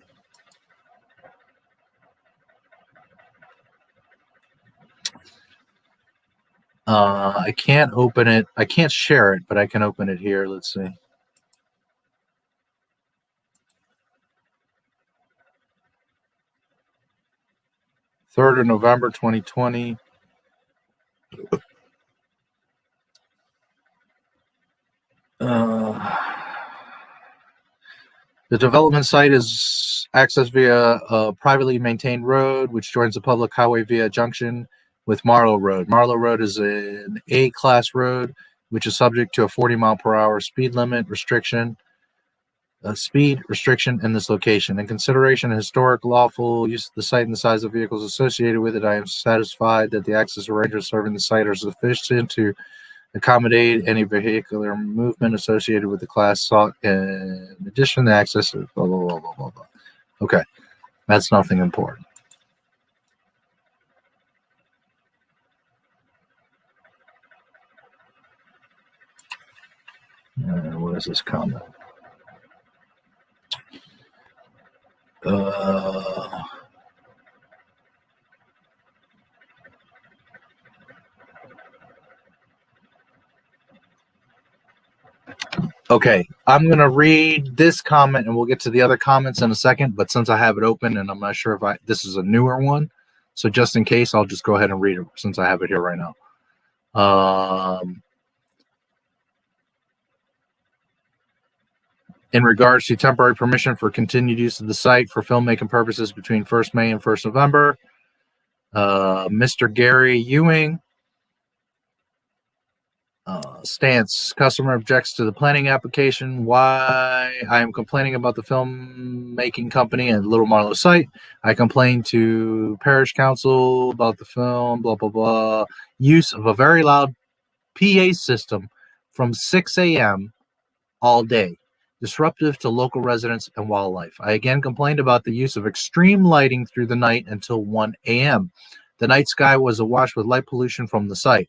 I can't open it. I can't share it, but I can open it here. Let's see. Third of November 2020. The development site is accessed via a privately maintained road, which joins the public highway via junction with Marlow Road. Marlow Road is an A-class road, which is subject to a 40-mile-per-hour speed limit restriction. Speed restriction in this location. In consideration of historic lawful use of the site and the size of vehicles associated with it, I am satisfied that the access arrangements serving the site are sufficient to accommodate any vehicular movement associated with the class sought. In addition, the access is blah, blah, blah, blah, blah, blah. Okay, that's nothing important. What is this comment? Okay, I'm going to read this comment and we'll get to the other comments in a second, but since I have it open and I'm not sure if this is a newer one, so just in case, I'll just go ahead and read it since I have it here right now. In regards to temporary permission for continued use of the site for filmmaking purposes between 1st May and 1st November, Mr. Gary Ewing stance. Customer objects to the planning application. Why I am complaining about the filmmaking company and Little Marlow site. I complained to Parish Council about the film, blah, blah, blah. Use of a very loud PA system from 6 a.m. all day. Disruptive to local residents and wildlife. I again complained about the use of extreme lighting through the night until 1 a.m. The night sky was awash with light pollution from the site.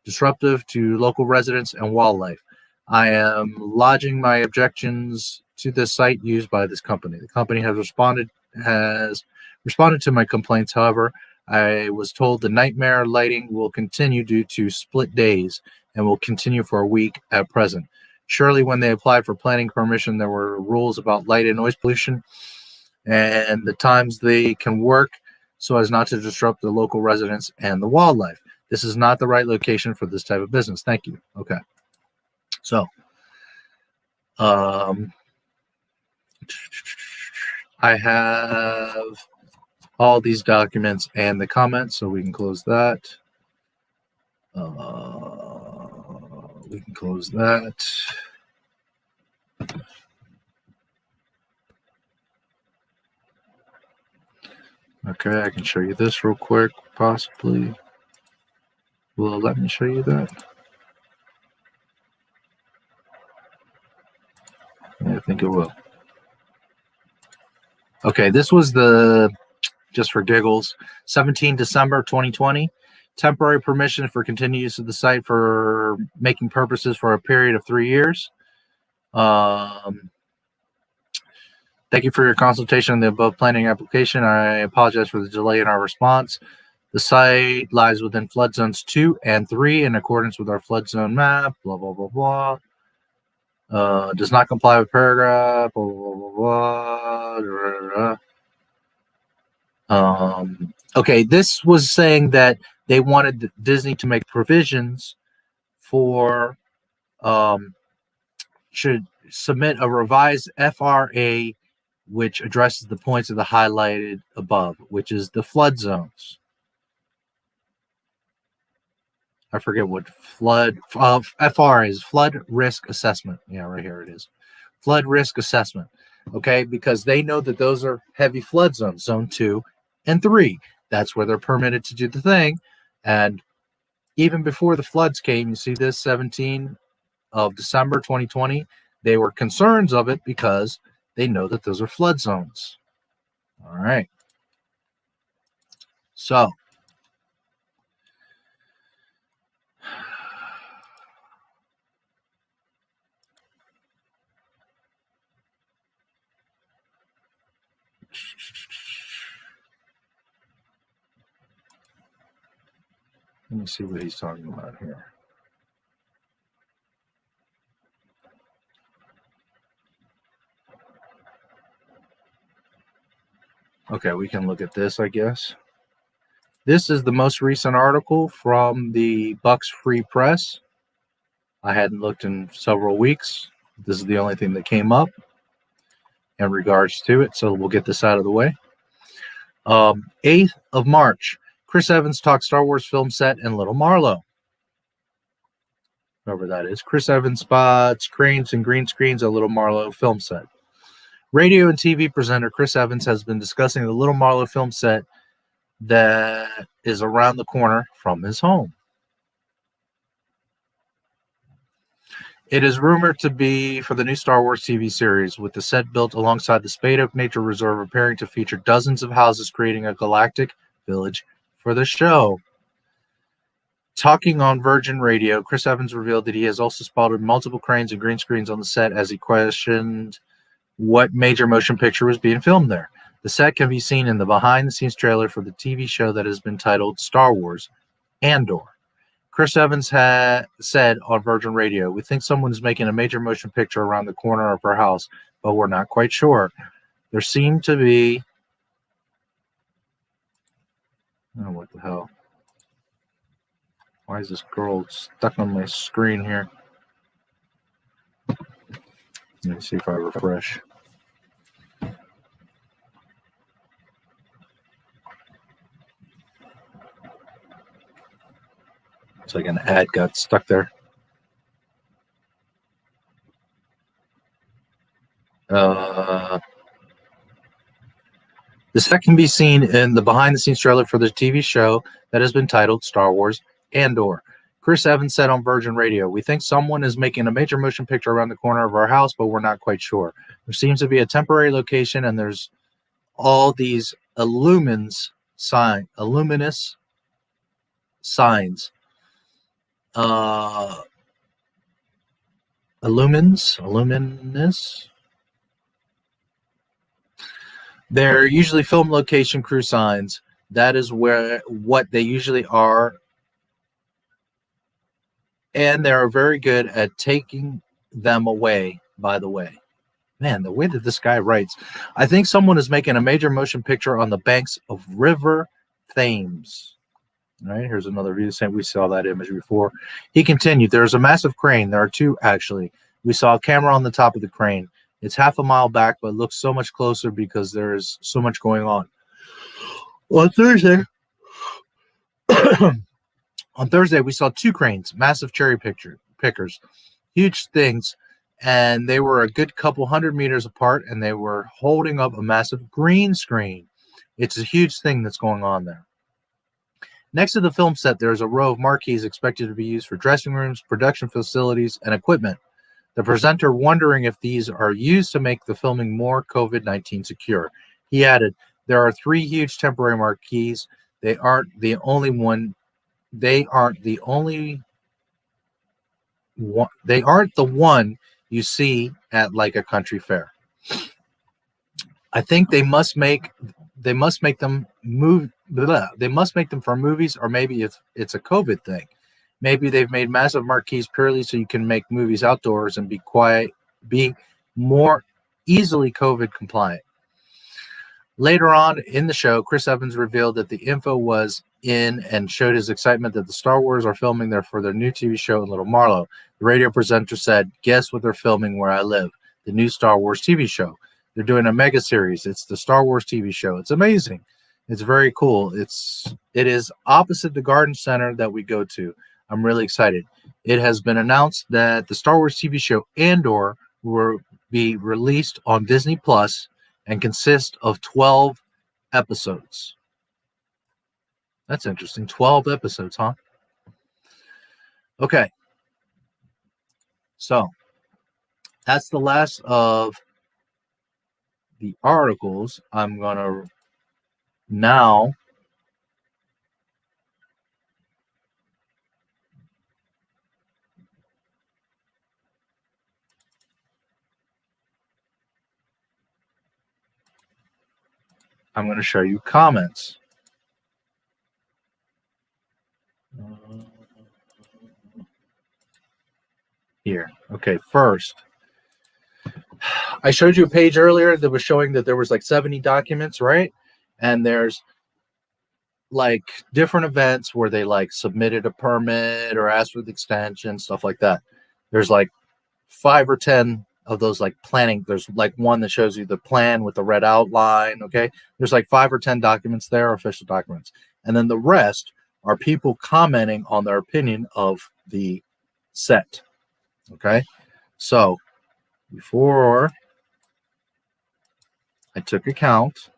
Disruptive to local residents and wildlife. I am lodging my objections to the site used by this company. The company has responded to my complaints. However, I was told the nightmare lighting will continue due to split days and will continue for a week at present. Surely when they applied for planning permission, there were rules about light and noise pollution and the times they can work so as not to disrupt the local residents and the wildlife. This is not the right location for this type of business. Thank you. Okay. So, I have all these documents and the comments, so we can close that. We can close that. Okay, I can show you this real quick, possibly. Will it let me show you that? Yeah, I think it will. Okay, this was the, just for giggles, 17 December 2020. Temporary permission for continued use of the site for making purposes for a period of 3 years. Thank you for your consultation on the above planning application. I apologize for the delay in our response. The site lies within flood zones 2 and 3 in accordance with our flood zone map, blah, blah, blah, blah. Does not comply with paragraph, blah, blah, blah, blah, blah. Okay, this was saying that they wanted Disney to make provisions for, should submit a revised FRA which addresses the points of the highlighted above, which is the flood zones. I forget what flood, FR is, flood risk assessment. Yeah, right here it is. Flood risk assessment. Okay, because they know that those are heavy flood zones, zone 2 and 3. That's where they're permitted to do the thing. And even before the floods came, you see this 17 of December 2020, they were concerns of it because they know that those are flood zones. All right. So, let me see what he's talking about here. Okay, we can look at this, I guess. This is the most recent article from the Bucks Free Press. I hadn't looked in several weeks. This is the only thing that came up. in regards to it, so we'll get this out of the way. 8th of March, Chris Evans talks Star Wars film set in Little Marlow. Whoever that is. Chris Evans spots cranes and green screens at Little Marlow film set. Radio and TV presenter Chris Evans has been discussing the Little Marlow film set that is around the corner from his home. It is rumored to be for the new Star Wars TV series, with the set built alongside the Spade Oak Nature Reserve appearing to feature dozens of houses, creating a galactic village for the show. Talking on Virgin Radio, Chris Evans revealed that he has also spotted multiple cranes and green screens on the set as he questioned what major motion picture was being filmed there. The set can be seen in the behind-the-scenes trailer for the TV show that has been titled Star Wars Andor. Chris Evans had said on Virgin Radio, "We think someone is making a major motion picture around the corner of our house, but we're not quite sure. There seemed to be..." Oh, what the hell? Why is this girl stuck on my screen here? Let me see if I refresh. It's like an ad got stuck there. The set can be seen in the behind-the-scenes trailer for the TV show that has been titled Star Wars Andor. Chris Evans said on Virgin Radio, "We think someone is making a major motion picture around the corner of our house, but we're not quite sure. There seems to be a temporary location, and there's all these luminous signs. Luminous. They're usually film location crew signs. That is what they usually are. And they're very good at taking them away, by the way." Man, the way that this guy writes. "I think someone is making a major motion picture on the banks of River Thames." All right, here's another view saying we saw that image before. He continued, "There's a massive crane. There are two, actually. We saw a camera on the top of the crane. It's half a mile back, but looks so much closer because there's so much going on." On Thursday, we saw two cranes, massive cherry pickers, huge things, and they were a good couple 100 meters apart, and they were holding up a massive green screen. It's a huge thing that's going on there. Next to the film set, there's a row of marquees expected to be used for dressing rooms, production facilities, and equipment. The presenter wondering if these are used to make the filming more COVID-19 secure. He added, "There are 3 huge temporary marquees. They aren't the only one. They aren't the one you see at like a country fair. I think they must make them move. They must make them for movies, or maybe it's a COVID thing. Maybe they've made massive marquees purely so you can make movies outdoors and be more easily COVID compliant." Later on in the show, Chris Evans revealed that the info was in and showed his excitement that the Star Wars are filming there for their new TV show in Little Marlow. The radio presenter said, "Guess what they're filming where I live? The new Star Wars TV show. They're doing a mega series. It's the Star Wars TV show. It's amazing. It's very cool. It is opposite the garden center that we go to. I'm really excited. It has been announced that the Star Wars TV show Andor will be released on Disney Plus and consist of 12 episodes." That's interesting. 12 episodes, huh? Okay. So that's the last of the articles. I'm going to now I'm going to show you comments. Here. Okay, first, I showed you a page earlier that was showing that there was like 70 documents, right? And there's like different events where they like submitted a permit or asked for the extension, stuff like that. There's like 5 or 10 of those like planning. There's like one that shows you the plan with the red outline. Okay. There's like 5 or 10 documents there, official documents. And then the rest are people commenting on their opinion of the set. Okay. So before I took a count,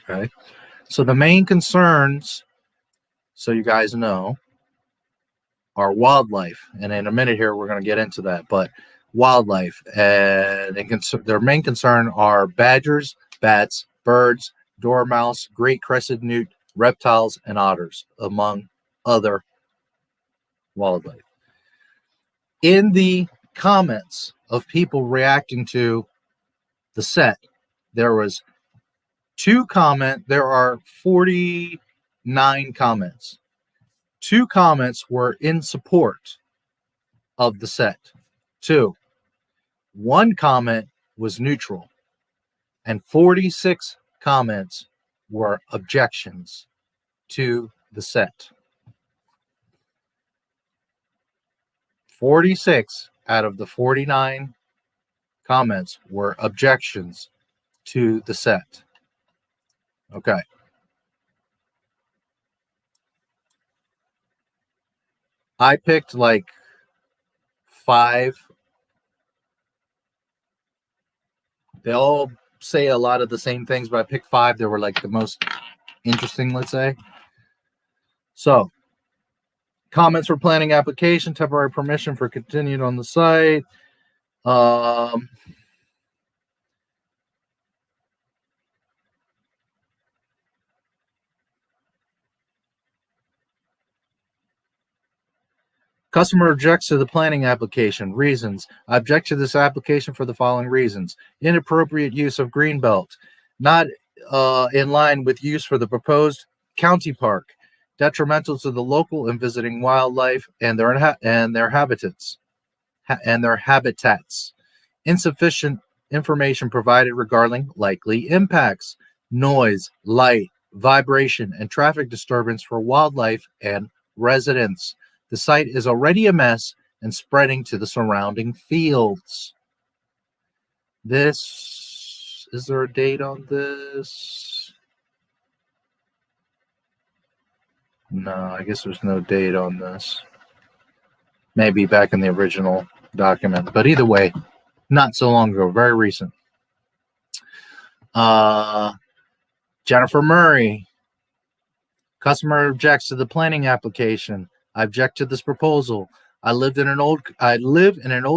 okay, so the main concerns, so you guys know, are wildlife. And in a minute here, we're going to get into that. But wildlife, and their main concern are badgers, bats, birds, dormouse, great crested newt, reptiles, and otters, among other wildlife. In the comments of people reacting to the set, there was there are 49 comments. 2 comments were in support of the set. 2. 1 comment was neutral, and 46 comments were objections to the set. 46 out of the 49 comments were objections to the set. Okay. I picked like 5. They all say a lot of the same things, but I picked 5 that were like the most interesting, let's say. So, comments for planning application, temporary permission for continued on the site. Customer objects to the planning application. Reasons. I object to this application for the following reasons. Inappropriate use of greenbelt. Not in line with use for the proposed county park. Detrimental to the local and visiting wildlife and their habitats. Insufficient information provided regarding likely impacts. Noise, light, vibration, and traffic disturbance for wildlife and residents. The site is already a mess and spreading to the surrounding fields. Is there a date on this? No, I guess there's no date on this. Maybe back in the original document, but either way, not so long ago, very recent. Jennifer Murray. Customer objects to the planning application. I object to this proposal. I live in an old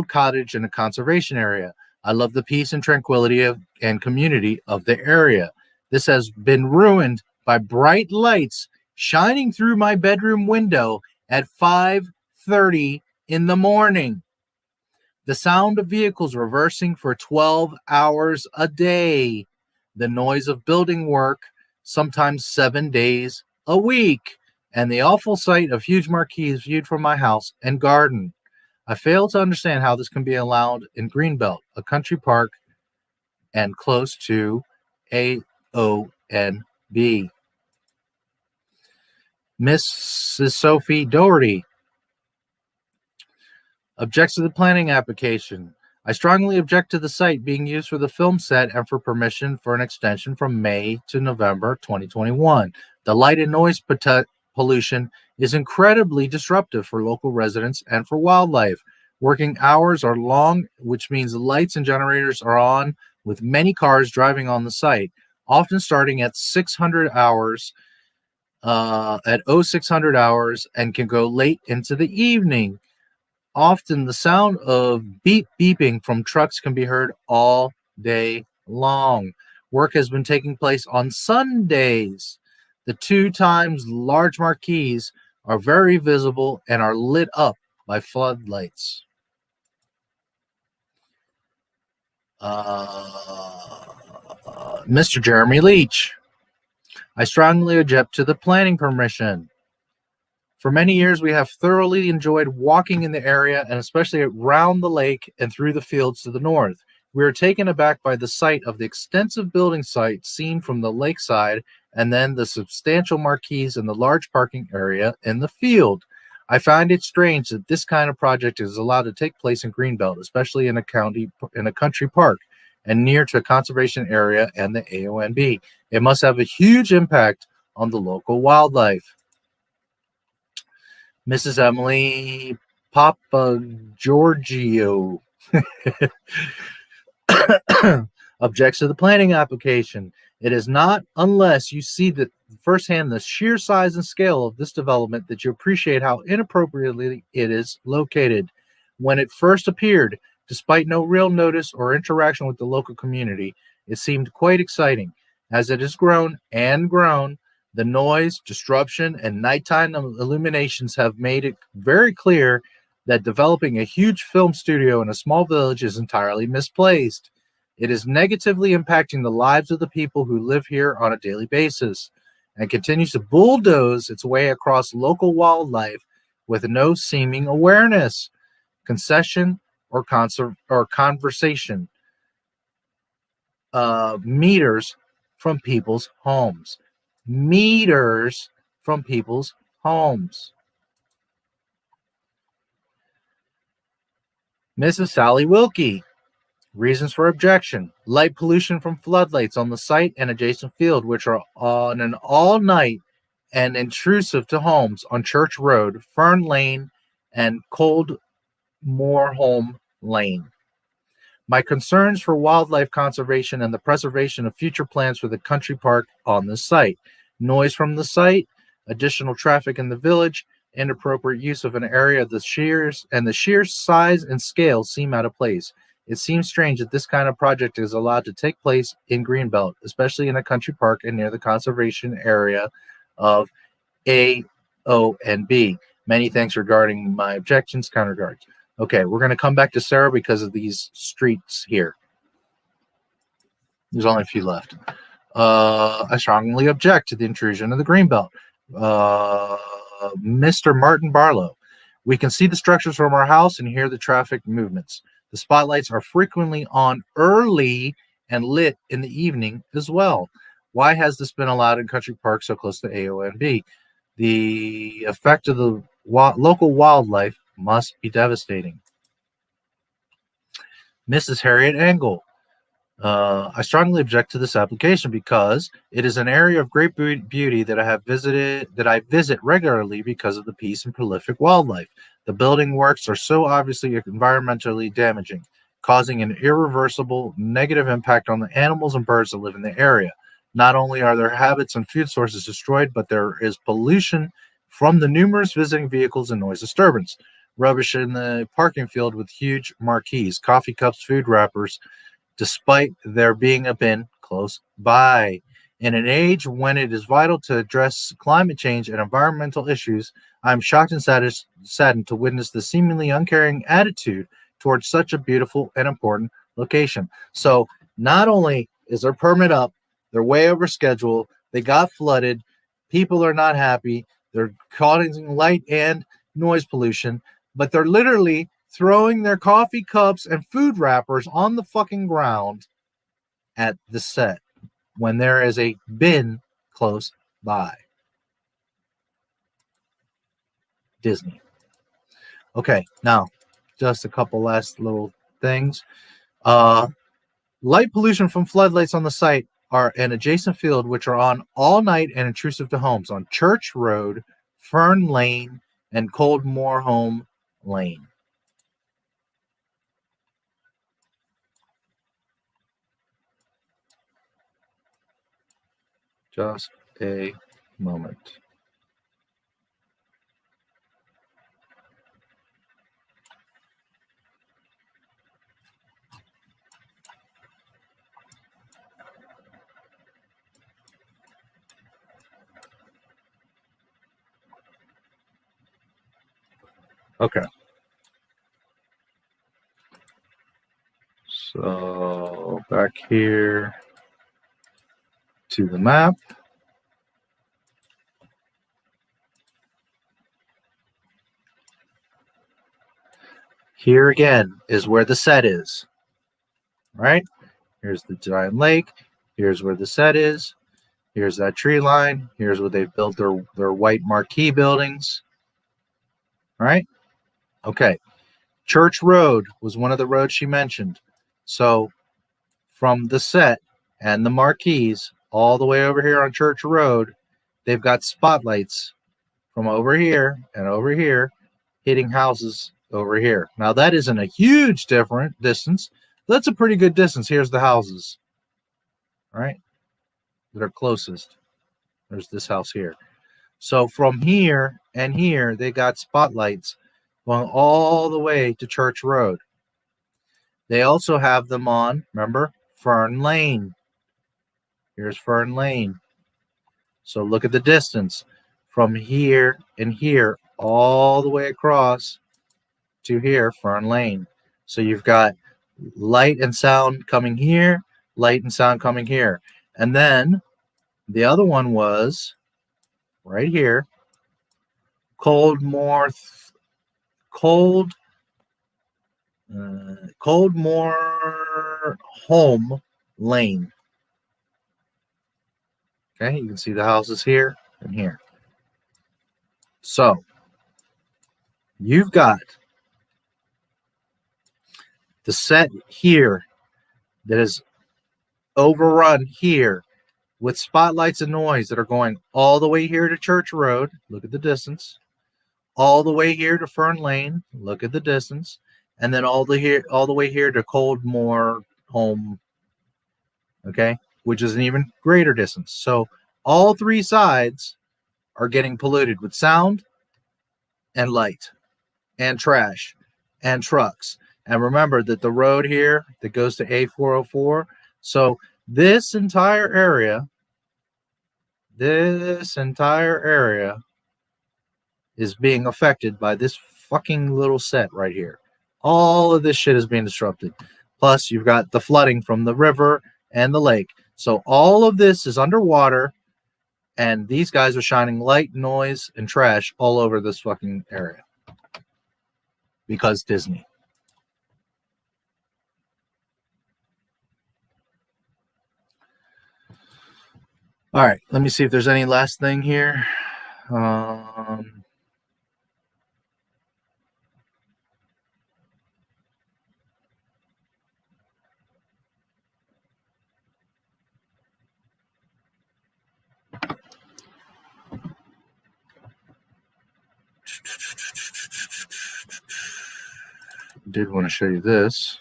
cottage in a conservation area. I love the peace and tranquility and community of the area. This has been ruined by bright lights shining through my bedroom window at 5:30 in the morning. The sound of vehicles reversing for 12 hours a day. The noise of building work, sometimes 7 days a week. And the awful sight of huge marquees viewed from my house and garden. I fail to understand how this can be allowed in Greenbelt, a country park, and close to AONB. Mrs. Sophie Doherty objects to the planning application. I strongly object to the site being used for the film set and for permission for an extension from May to November 2021. The light and noise pollution is incredibly disruptive for local residents and for wildlife. Working hours are long, which means the lights and generators are on with many cars driving on the site, often starting at 600 hours, at 0600 hours, and can go late into the evening. Often the sound of beeping from trucks can be heard all day long. Work has been taking place on Sundays. The 2 times large marquees are very visible and are lit up by floodlights. Mr. Jeremy Leach. I strongly object to the planning permission. For many years, we have thoroughly enjoyed walking in the area and especially around the lake and through the fields to the north. We are taken aback by the sight of the extensive building site seen from the lakeside, and then the substantial marquees and the large parking area in the field. I find it strange that this kind of project is allowed to take place in Greenbelt, especially in a country park and near to a conservation area and the AONB. It must have a huge impact on the local wildlife. Mrs. Emily Papa Giorgio objects to the planning application. It is not unless you see that firsthand the sheer size and scale of this development that you appreciate how inappropriately it is located. When it first appeared, despite no real notice or interaction with the local community, it seemed quite exciting. As it has grown and grown, the noise, disruption, and nighttime illuminations have made it very clear that developing a huge film studio in a small village is entirely misplaced. It is negatively impacting the lives of the people who live here on a daily basis and continues to bulldoze its way across local wildlife with no seeming awareness, concession, or conversation. Meters from people's homes. Meters from people's homes. Mrs. Sally Wilkie. Reasons for objection. Light pollution from floodlights on the site and adjacent field, which are on an all-night and intrusive to homes on Church Road, Fern Lane, and Coldmoorholm Lane. My concerns for wildlife conservation and the preservation of future plans for the country park on the site. Noise from the site, additional traffic in the village, inappropriate use of an area of the sheer size and scale seem out of place. It seems strange that this kind of project is allowed to take place in Greenbelt, especially in a country park and near the conservation area of A, O, and B. Many thanks regarding my objections. Kind regards. Okay, we're going to come back to Sarah because of these streets here. There's only a few left. I strongly object to the intrusion of the Greenbelt. Mr. Martin Barlow. We can see the structures from our house and hear the traffic movements. The spotlights are frequently on early and lit in the evening as well. Why has this been allowed in country parks so close to AONB? The effect of the local wildlife must be devastating. Mrs. Harriet Angle. I strongly object to this application because it is an area of great beauty that I visit regularly because of the peace and prolific wildlife. The building works are so obviously environmentally damaging, causing an irreversible negative impact on the animals and birds that live in the area. Not only are their habits and food sources destroyed, but there is pollution from the numerous visiting vehicles and noise disturbance. Rubbish in the parking field with huge marquees, coffee cups, food wrappers, despite there being a bin close by. In an age when it is vital to address climate change and environmental issues, I am shocked and saddened to witness the seemingly uncaring attitude towards such a beautiful and important location. So not only is their permit up, they're way over schedule, they got flooded, people are not happy, they're causing light and noise pollution, but they're literally throwing their coffee cups and food wrappers on the fucking ground at the set when there is a bin close by. Disney. Okay, now just a couple last little things. Light pollution from floodlights on the site are an adjacent field which are on all night and intrusive to homes on Church Road, Fern Lane, and Coldmoorholm Lane. Just a moment. Okay. So back here to the map. Here again is where the set is. right? Here's the giant lake. Here's where the set is. Here's that tree line. Here's where they've built their white marquee buildings. All right? Okay. Church Road was one of the roads she mentioned. So from the set and the marquees all the way over here on Church Road, they've got spotlights from over here and over here hitting houses over here. Now, that isn't a huge different distance. That's a pretty good distance. Here's the houses, right, that are closest. There's this house here. So from here and here, they got spotlights going all the way to Church Road. They also have them on, remember, Fern Lane. Here's Fern Lane. So look at the distance from here and here all the way across to here, Fern Lane. So you've got light and sound coming here, light and sound coming here. And then the other one was right here, Coldmore Home Lane. Okay, you can see the houses here and here. So you've got the set here that is overrun here with spotlights and noise that are going all the way here to Church Road. Look at the distance. All the way here to Fern Lane. Look at the distance. And then all the way here to Coldmore Home. Okay, which is an even greater distance. So all three sides are getting polluted with sound and light and trash and trucks. And remember that the road here that goes to A404, so this entire area is being affected by this fucking little set right here. All of this shit is being disrupted. Plus, you've got the flooding from the river and the lake. So all of this is underwater, and these guys are shining light, noise, and trash all over this fucking area. Because Disney. All right, let me see if there's any last thing here. Did want to show you this.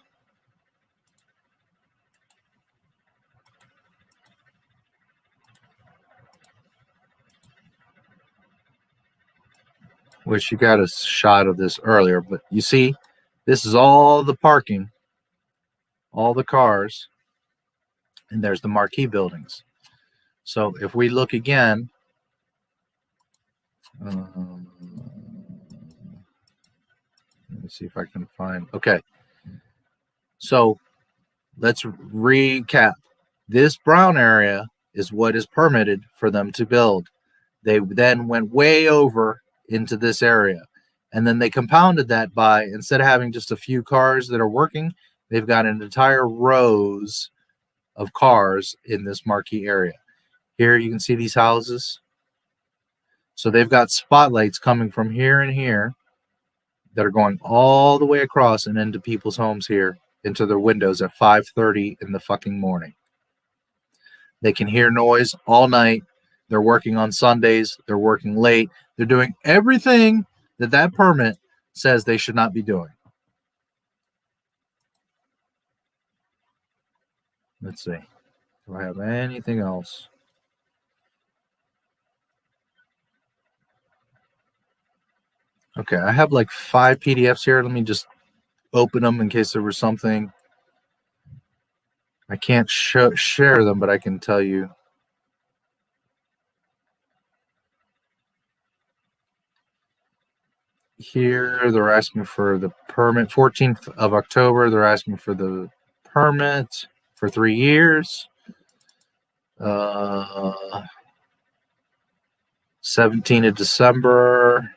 Which you got a shot of this earlier, but you see, this is all the parking, all the cars, and there's the marquee buildings. So if we look again, let me see if I can find, okay. So let's recap. This brown area is what is permitted for them to build. They then went way over into this area. And then they compounded that by, instead of having just a few cars that are working, they've got an entire rows of cars in this marquee area. Here you can see these houses. So they've got spotlights coming from here and here that are going all the way across and into people's homes here, into their windows at 5:30 in the fucking morning. They can hear noise all night. They're working on Sundays. They're working late. They're doing everything that permit says they should not be doing. Let's see. Do I have anything else? Okay, I have like 5 PDFs here. Let me just open them in case there was something. I can't share them, but I can tell you. Here, they're asking for the permit. 14th of October, they're asking for the permit for 3 years. 17th of December.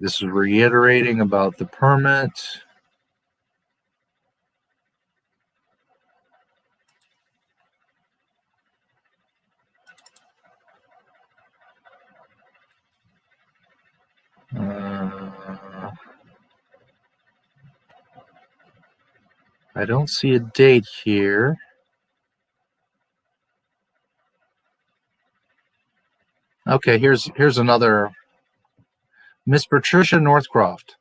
This is reiterating about the permit. I don't see a date here. Okay, here's another. Miss Patricia Northcroft.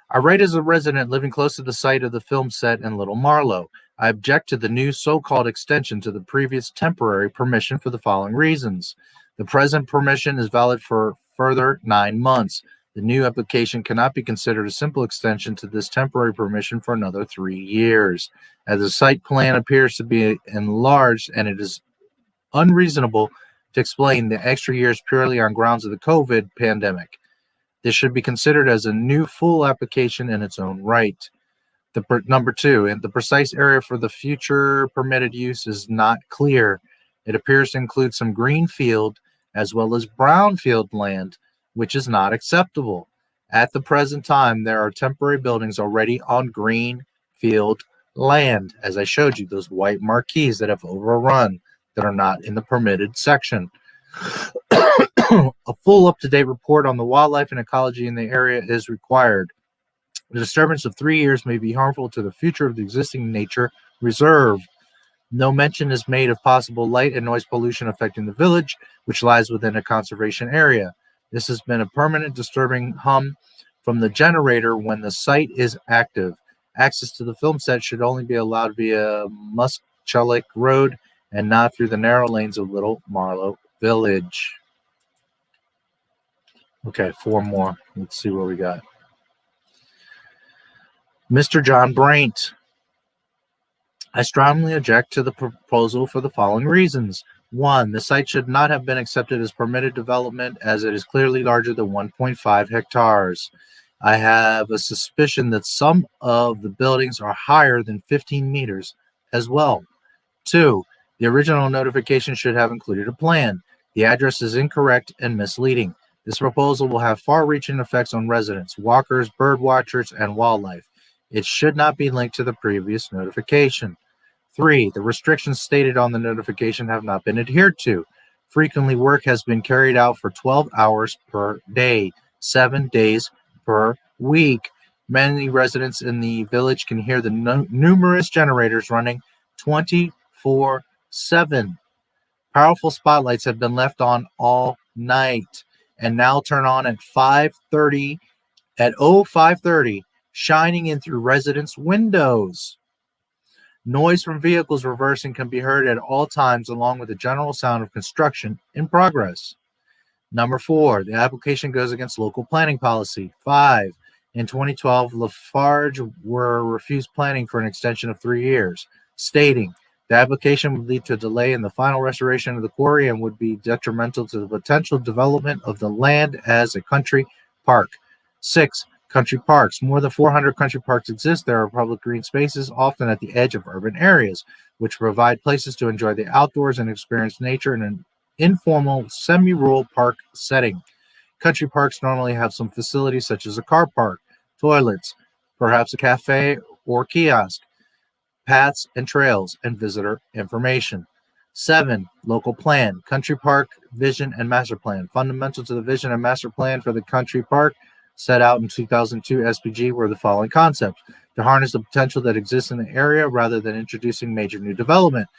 I write as a resident living close to the site of the film set in Little Marlow. I object to the new so-called extension to the previous temporary permission for the following reasons. The present permission is valid for further 9 months. The new application cannot be considered a simple extension to this temporary permission for another 3 years. As the site plan appears to be enlarged and it is unreasonable to explain the extra years purely on grounds of the COVID pandemic. This should be considered as a new full application in its own right. Number 2, and the precise area for the future permitted use is not clear. It appears to include some green field as well as brownfield land, which is not acceptable. At the present time, there are temporary buildings already on green field land, as I showed you, those white marquees that have overrun that are not in the permitted section. A full up-to-date report on the wildlife and ecology in the area is required. The disturbance of 3 years may be harmful to the future of the existing nature reserve. No mention is made of possible light and noise pollution affecting the village, which lies within a conservation area. This has been a permanent disturbing hum from the generator when the site is active. Access to the film set should only be allowed via Muskellick Road and not through the narrow lanes of Little Marlow Village. Okay, 4 more. Let's see what we got. Mr. John Braint. I strongly object to the proposal for the following reasons. 1, the site should not have been accepted as permitted development as it is clearly larger than 1.5 hectares. I have a suspicion that some of the buildings are higher than 15 meters as well. 2, the original notification should have included a plan. The address is incorrect and misleading. This proposal will have far-reaching effects on residents, walkers, bird watchers, and wildlife. It should not be linked to the previous notification. 3, the restrictions stated on the notification have not been adhered to. Frequently, work has been carried out for 12 hours per day, 7 days per week. Many residents in the village can hear the numerous generators running 24/7. Powerful spotlights have been left on all night and now turn on at 5:30, at 05:30, shining in through residents' windows. Noise from vehicles reversing can be heard at all times, along with the general sound of construction in progress. Number 4, the application goes against local planning policy. 5, in 2012, Lafarge were refused planning for an extension of 3 years, stating the application would lead to a delay in the final restoration of the quarry and would be detrimental to the potential development of the land as a country park. 6, country parks. More than 400 country parks exist. There are public green spaces, often at the edge of urban areas, which provide places to enjoy the outdoors and experience nature in an informal, semi-rural park setting. Country parks normally have some facilities such as a car park, toilets, perhaps a cafe or kiosk, paths and trails, and visitor information. 7, local plan. Country park vision and master plan. Fundamental to the vision and master plan for the country park set out in 2002 SPG were the following concepts: to harness the potential that exists in the area rather than introducing major new development,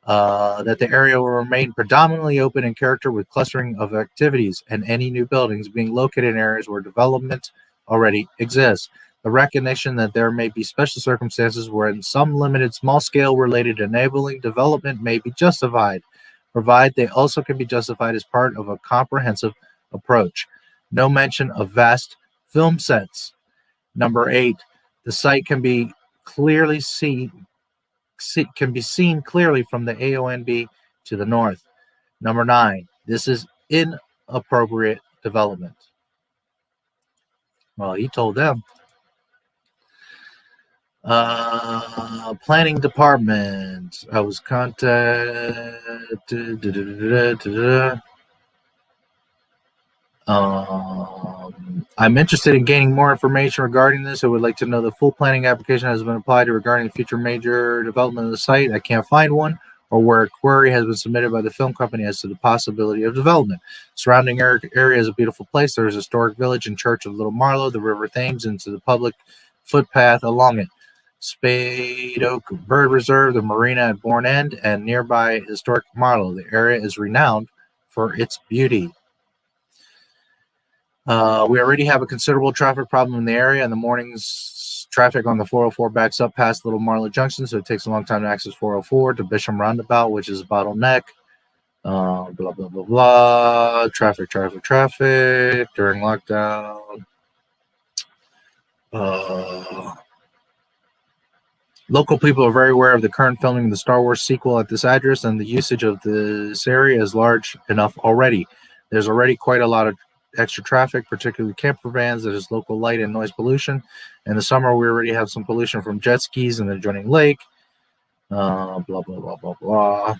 that the area will remain predominantly open in character with clustering of activities and any new buildings being located in areas where development already exists. The recognition that there may be special circumstances where in some limited small-scale related enabling development may be justified, provided they also can be justified as part of a comprehensive approach. No mention of vast film sets. Number 8, the site can be clearly seen clearly from the AONB to the north. Number 9, this is inappropriate development. Well, he told them. Planning department. I was contacted. I'm interested in gaining more information regarding this. I would like to know the full planning application has been applied to regarding the future major development of the site. I can't find one, or where a query has been submitted by the film company as to the possibility of development. Surrounding area is a beautiful place. There is a historic village and church of Little Marlow, the River Thames into the public footpath along it. Spade Oak Bird Reserve, the marina at Bourne End, and nearby historic Marlow. The area is renowned for its beauty. We already have a considerable traffic problem in the area. In the mornings, traffic on the 404 backs up past Little Marlow Junction, so it takes a long time to access 404 to Bisham Roundabout, which is a bottleneck. Blah, blah, blah, blah. Traffic during lockdown. Local people are very aware of the current filming of the Star Wars sequel at this address, and the usage of this area is large enough already. There's already quite a lot of extra traffic, particularly camper vans. There's local light and noise pollution. In the summer, we already have some pollution from jet skis in the adjoining lake. Blah, blah, blah, blah, blah.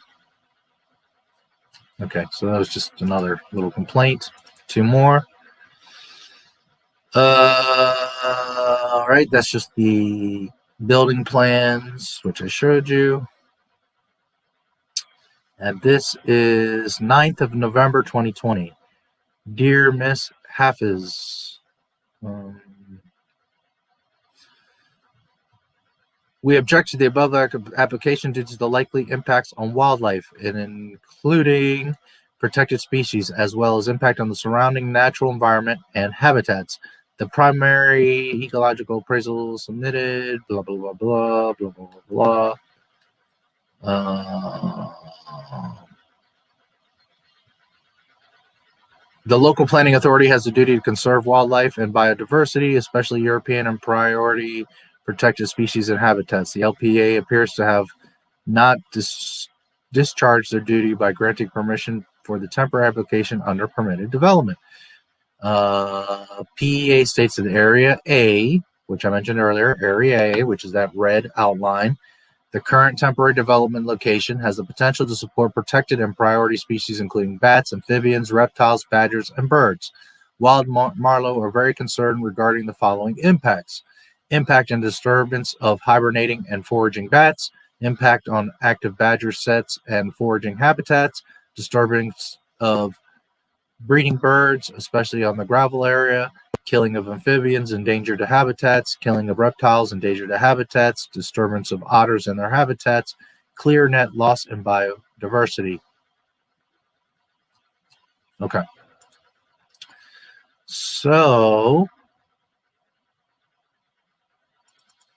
Okay, so that was just another little complaint. Two more. All right, that's just the building plans, which I showed you. And this is 9th of November, 2020. Dear Miss Hafiz, we object to the above application due to the likely impacts on wildlife, including protected species, as well as impact on the surrounding natural environment and habitats. The primary ecological appraisal submitted, blah, blah, blah, blah, blah, blah, blah, blah. The local planning authority has the duty to conserve wildlife and biodiversity, especially European and priority protected species and habitats. The LPA appears to have not discharged their duty by granting permission for the temporary application under permitted development. PEA states that Area A, which I mentioned earlier, Area A, which is that red outline, the current temporary development location has the potential to support protected and priority species, including bats, amphibians, reptiles, badgers, and birds. Wild Marlow are very concerned regarding the following impacts: impact and disturbance of hibernating and foraging bats, impact on active badger sets and foraging habitats, disturbance of breeding birds, especially on the gravel area, killing of amphibians endangered to habitats, killing of reptiles endangered to habitats, disturbance of otters and their habitats, clear net loss in biodiversity. Okay. So,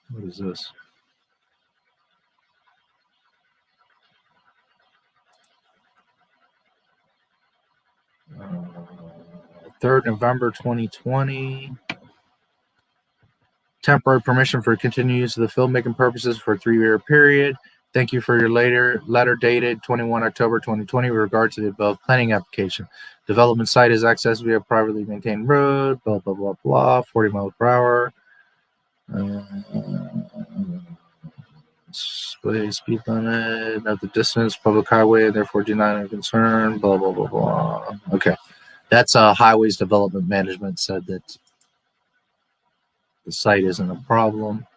what is this? 3rd November 2020. Temporary permission for continued use of the filmmaking purposes for a 3-year period. Thank you for your letter dated 21 October 2020 with regard to the above planning application. Development site is accessed via privately maintained road, blah, blah, blah, blah, 40 miles per hour. Speed limit, not the distance, public highway, and therefore do not have concern, blah, blah, blah, blah. Okay. That's Highways Development Management said that the site isn't a problem.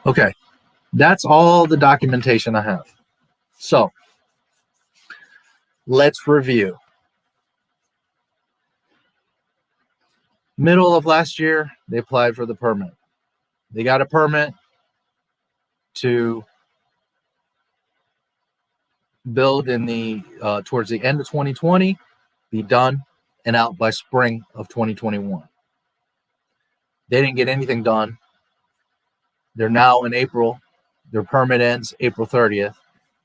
Okay, that's all the documentation I have. So let's review. Middle of last year, they applied for the permit. They got a permit to build in the towards the end of 2020, be done and out by spring of 2021. They didn't get anything done. They're now in April. Their permit ends April 30th.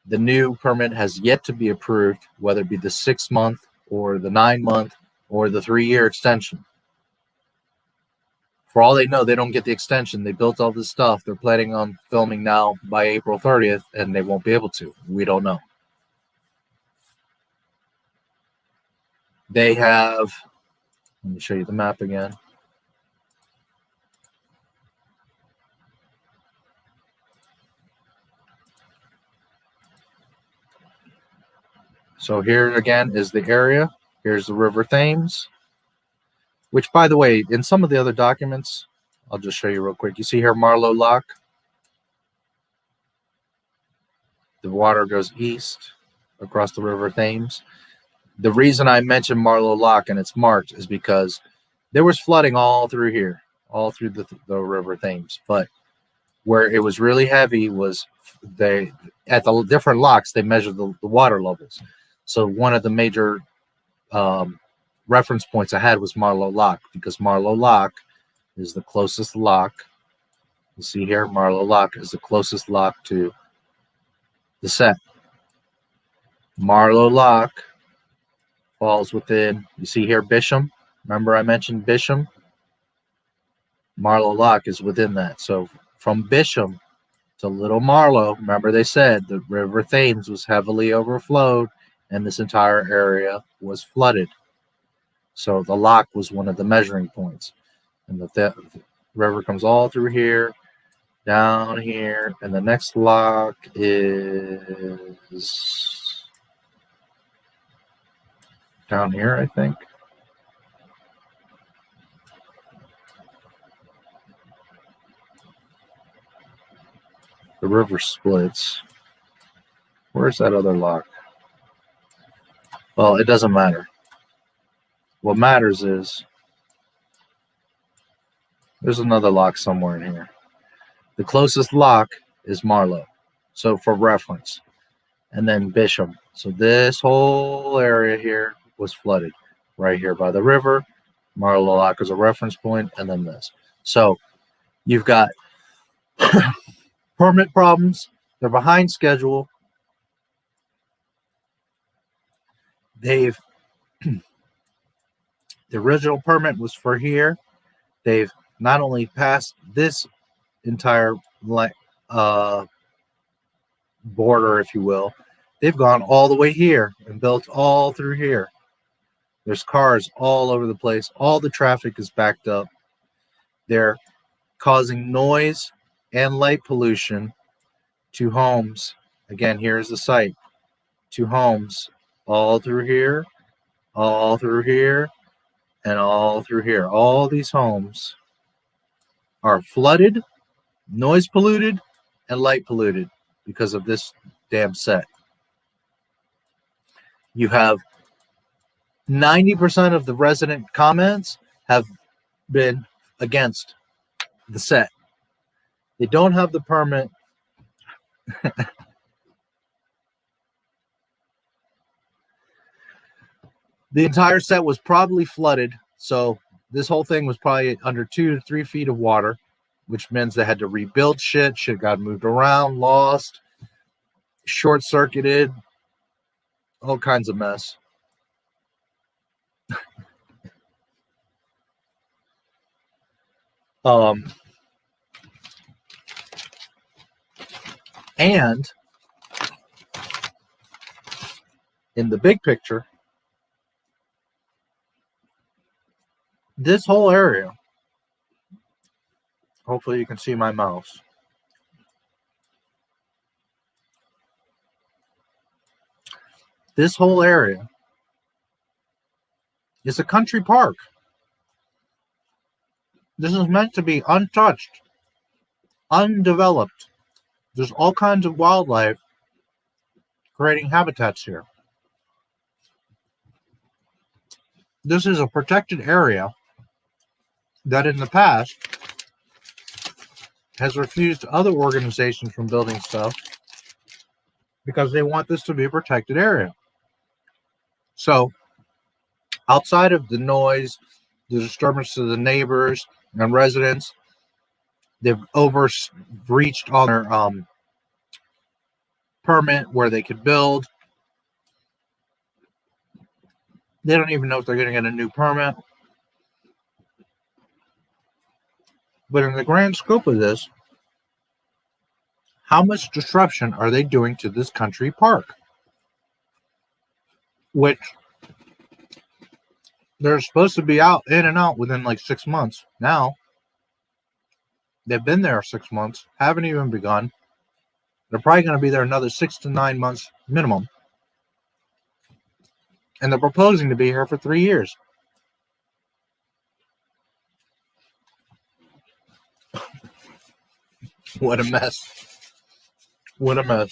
The new permit has yet to be approved, whether it be the 6-month or the 9-month or the 3-year extension. For all they know, they don't get the extension. They built all this stuff. They're planning on filming now by April 30th, and they won't be able to. We don't know. They have Let me show you the map again. So here again is the area. Here's the River Thames, which, by the way, in some of the other documents, I'll just show you real quick. You see here Marlow Lock. The water goes east across the River Thames. The reason I mentioned Marlow Lock and it's marked is because there was flooding all through here, all through the River Thames. But where it was really heavy was at the different locks, they measured the water levels. So one of the major reference points I had was Marlow Lock, because Marlow Lock is the closest lock. You see here, Marlow Lock is the closest lock to the set. Marlow Lock falls within, you see here, Bisham. Remember I mentioned Bisham? Marlow Lock is within that. So from Bisham to Little Marlow, remember they said the River Thames was heavily overflowed and this entire area was flooded. So the lock was one of the measuring points. And the river comes all through here, down here, and the next lock is down here, I think. The river splits. Where's that other lock? Well, it doesn't matter. What matters is there's another lock somewhere in here. The closest lock is Marlow. So for reference. And then Bisham. So this whole area here was flooded. Right here by the river. Marlow Lock is a reference point. And then this. So you've got permit problems. They're behind schedule. The original permit was for here. They've not only passed this entire border, if you will, they've gone all the way here and built all through here. There's cars all over the place. All the traffic is backed up. They're causing noise and light pollution to homes. Again, here's the site. To homes all through here, all through here, and all through here. All these homes are flooded, noise polluted, and light polluted because of this damn set. You have 90% of the resident comments have been against the set. They don't have the permit. The entire set was probably flooded, so this whole thing was probably under 2 to 3 feet of water, which means they had to rebuild shit. Shit got moved around, lost, short-circuited, all kinds of mess. And in the big picture, this whole area, hopefully you can see my mouse. This whole area is a country park. This is meant to be untouched, undeveloped. There's all kinds of wildlife creating habitats here. This is a protected area that in the past has refused other organizations from building stuff because they want this to be a protected area. So outside of the noise, the disturbance to the neighbors and residents, they've overreached on their permit where they could build. They don't even know if they're going to get a new permit. But in the grand scope of this, how much disruption are they doing to this country park? Which They're supposed to be out in and out within like 6 months. Now, they've been there 6 months, haven't even begun. They're probably going to be there another 6 to 9 months minimum. And they're proposing to be here for 3 years. What a mess. What a mess.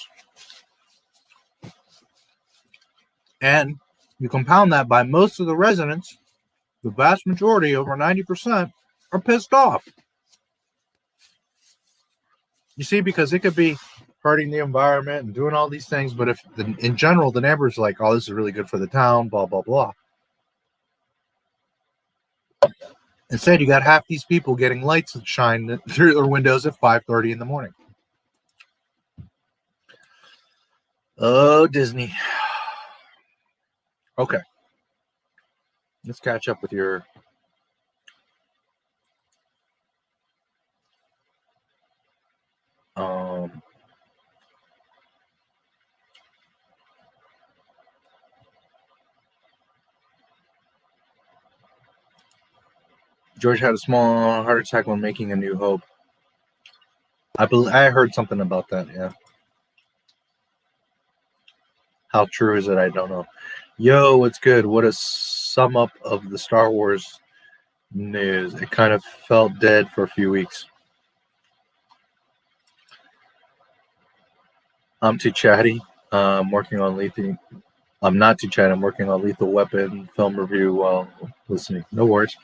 And you compound that by most of the residents, the vast majority, over 90%, are pissed off. You see, because it could be hurting the environment and doing all these things, but if in general the neighbors are like, oh, this is really good for the town, blah, blah, blah. Instead, you got half these people getting lights that shine through their windows at 5:30 in the morning. Oh, Disney. Okay. Let's catch up with your George had a small heart attack when making A New Hope. I heard something about that, yeah. How true is it? I don't know. Yo, what's good? What a sum up of the Star Wars news. It kind of felt dead for a few weeks. I'm too chatty. I'm working on Lethal. I'm not too chatty. I'm working on Lethal Weapon film review while listening. No worries.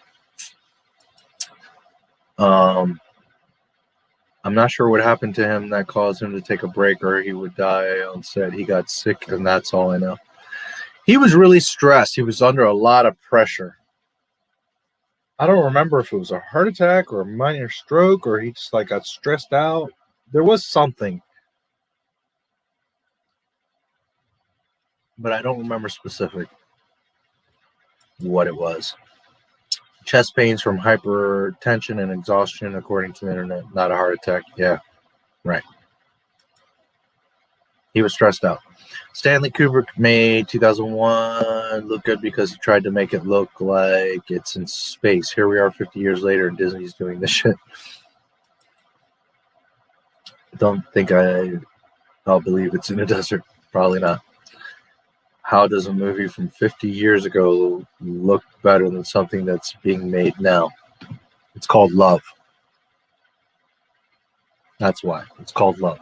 I'm not sure what happened to him that caused him to take a break, or he would die on set. He got sick, and that's all I know. He was really stressed. He was under a lot of pressure. I don't remember if it was a heart attack or a minor stroke, or he just like got stressed out. There was something, but I don't remember specific what it was. Chest pains from hypertension and exhaustion, according to the internet. Not a heart attack. Yeah, right. He was stressed out. Stanley Kubrick made 2001 look good because he tried to make it look like it's in space. Here we are 50 years later, and Disney's doing this shit. Don't think I'll believe it's in a desert. Probably not. How does a movie from 50 years ago look better than something that's being made now? It's called love. That's why. It's called love.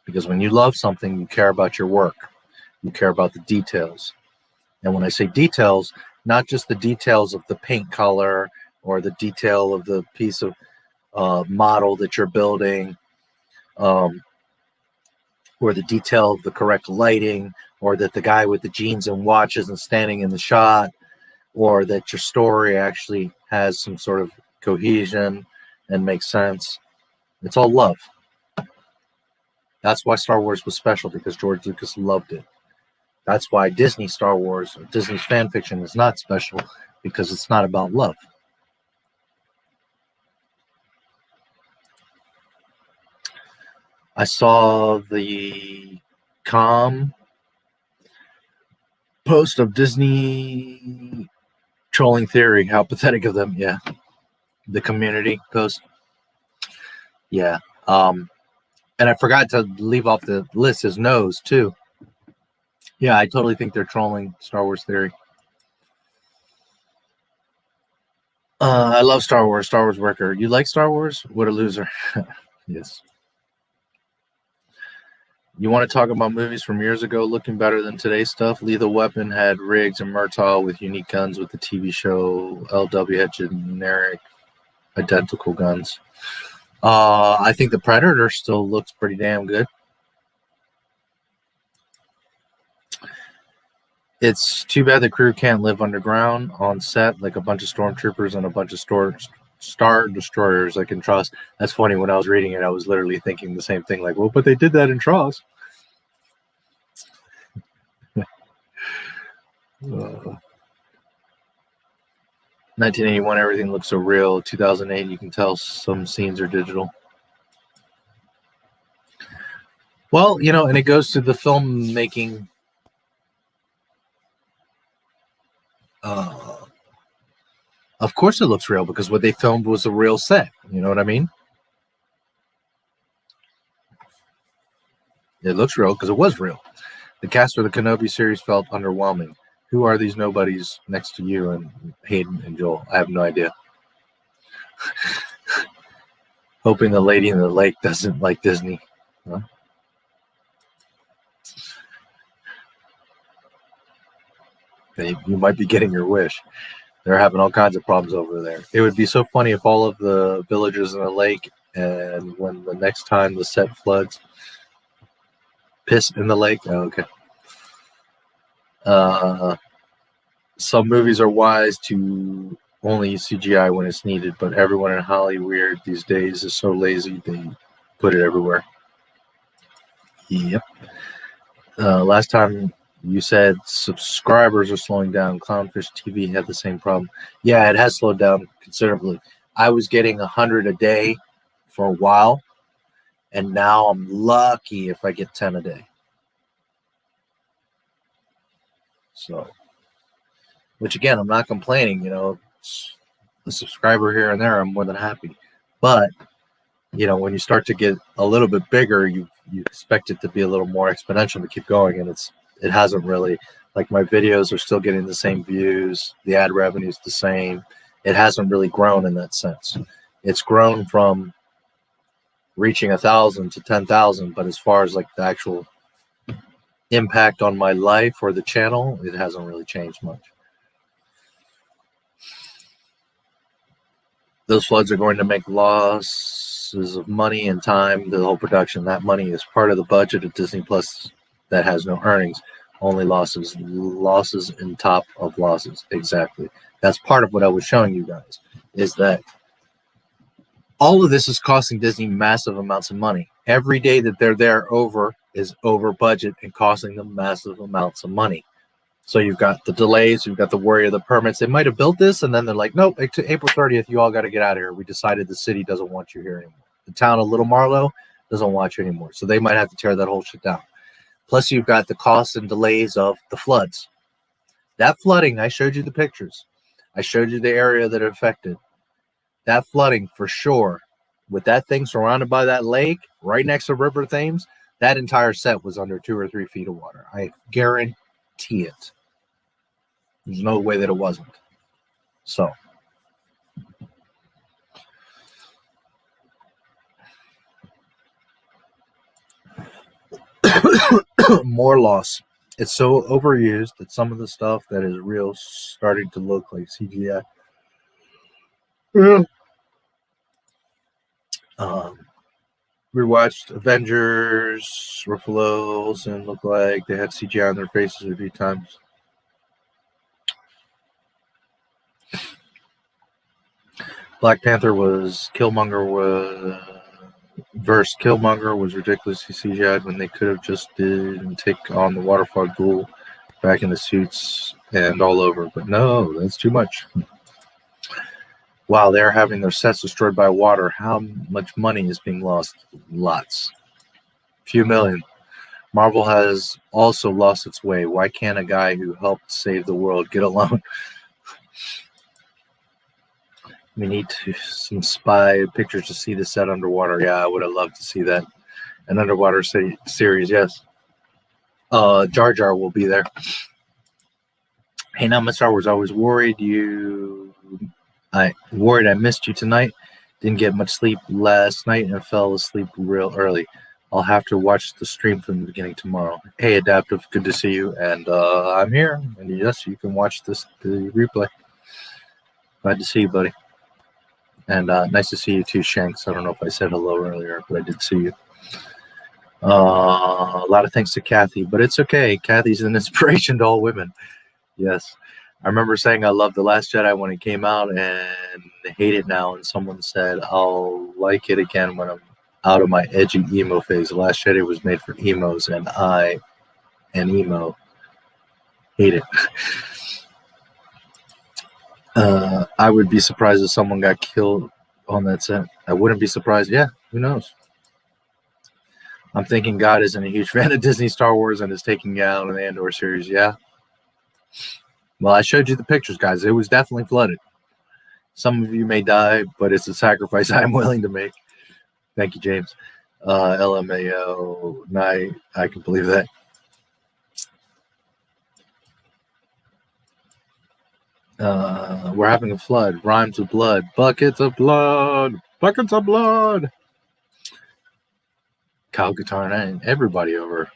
Because when you love something, you care about your work. You care about the details. And when I say details, not just the details of the paint color or the detail of the piece of model that you're building, or the detail of the correct lighting, or that the guy with the jeans and watch isn't standing in the shot, or that your story actually has some sort of cohesion and makes sense. It's all love. That's why Star Wars was special, because George Lucas loved it. That's why Disney Star Wars, or Disney's fan fiction, is not special, because it's not about love. I saw the post of Disney trolling theory. How pathetic of them. Yeah. The community post. Yeah. And I forgot to leave off the list his nose, too. Yeah, I totally think they're trolling Star Wars theory. I love Star Wars. Star Wars worker. You like Star Wars? What a loser. Yes. You want to talk about movies from years ago looking better than today's stuff? Lethal Weapon had Riggs and Murtaugh with unique guns. With the TV show, LW had generic, identical guns. I think the Predator still looks pretty damn good. It's too bad the crew can't live underground on set like a bunch of stormtroopers and a bunch of Star Destroyers I can trust. That's funny. When I was reading it, I was literally thinking the same thing. Like, well, but they did that in TROS. 1981, everything looks so real. 2008, you can tell some scenes are digital. Well, you know, and it goes to the filmmaking Of course it looks real, because what they filmed was a real set. You know what I mean? It looks real because it was real. The cast for the Kenobi series felt underwhelming. Who are these nobodies next to you and Hayden and Joel? I have no idea. Hoping the lady in the lake doesn't like Disney. Huh? You might be getting your wish. They're having all kinds of problems over there. It would be so funny if all of the villagers in the lake, and when the next time the set floods, piss in the lake. Oh, okay. Some movies are wise to only use CGI when it's needed, but everyone in Hollywood these days is so lazy they put it everywhere. Yep. Last time you said subscribers are slowing down. Clownfish TV had the same problem. Yeah, it has slowed down considerably. I was getting 100 a day for a while, and now I'm lucky if I get 10 a day. So, which again, I'm not complaining, you know, a subscriber here and there, I'm more than happy. But, you know, when you start to get a little bit bigger, you expect it to be a little more exponential to keep going, and it hasn't really. Like, my videos are still getting the same views, the ad revenue is the same. It hasn't really grown in that sense. It's grown from reaching 1,000 to 10,000, but as far as like the actual impact on my life or the channel, it hasn't really changed much. Those floods are going to make losses of money and time to the whole production. That money is part of the budget of Disney Plus that has no earnings, only losses in top of losses. Exactly. That's part of what I was showing you guys, is that all of this is costing Disney massive amounts of money. Every day that they're there is over budget and costing them massive amounts of money. So you've got the delays, you've got the worry of the permits. They might have built this, and then they're like, nope, to April 30th, you all got to get out of here. We decided the city doesn't want you here anymore. The town of Little Marlow doesn't want you anymore. So they might have to tear that whole shit down. Plus, you've got the costs and delays of the floods. That flooding, I showed you the pictures. I showed you the area that it affected. That flooding, for sure, with that thing surrounded by that lake, right next to River Thames, that entire set was under 2 or 3 feet of water. I guarantee it. There's no way that it wasn't. So, more loss. It's so overused that some of the stuff that is real starting to look like CGI. We watched Avengers. Ruffalo Olsen looked like they had CGI on their faces a few times. Black Panther was Killmonger was ridiculously CGI'd when they could have just did take on the waterfog ghoul back in the suits and all over. But no, that's too much. Wow, they're having their sets destroyed by water. How much money is being lost? Lots. Few million. Marvel has also lost its way. Why can't a guy who helped save the world get a loan? We need some spy pictures to see the set underwater. Yeah, I would have loved to see that. An underwater series, yes. Jar Jar will be there. Hey, now, my Star Wars, I was worried I missed you tonight. Didn't get much sleep last night and fell asleep real early. I'll have to watch the stream from the beginning tomorrow. Hey, Adaptive, good to see you. And I'm here. And yes, you can watch the replay. Glad to see you, buddy. And nice to see you too, Shanks. I don't know if I said hello earlier, but I did see you. A lot of thanks to Kathy, but it's okay. Kathy's an inspiration to all women. Yes. I remember saying I loved The Last Jedi when it came out and hate it now. And someone said, I'll like it again when I'm out of my edgy emo phase. The Last Jedi was made for emos, and I, an emo, hate it. I would be surprised if someone got killed on that set. I wouldn't be surprised. Yeah, who knows? I'm thinking God isn't a huge fan of Disney Star Wars and is taking out in the Andor series. Yeah. Well, I showed you the pictures, guys. It was definitely flooded. Some of you may die, but it's a sacrifice I'm willing to make. Thank you, James. LMAO. I can believe that. We're having a flood. Rhymes with blood. Buckets of blood. Buckets of blood. Kyle Guitar and everybody over.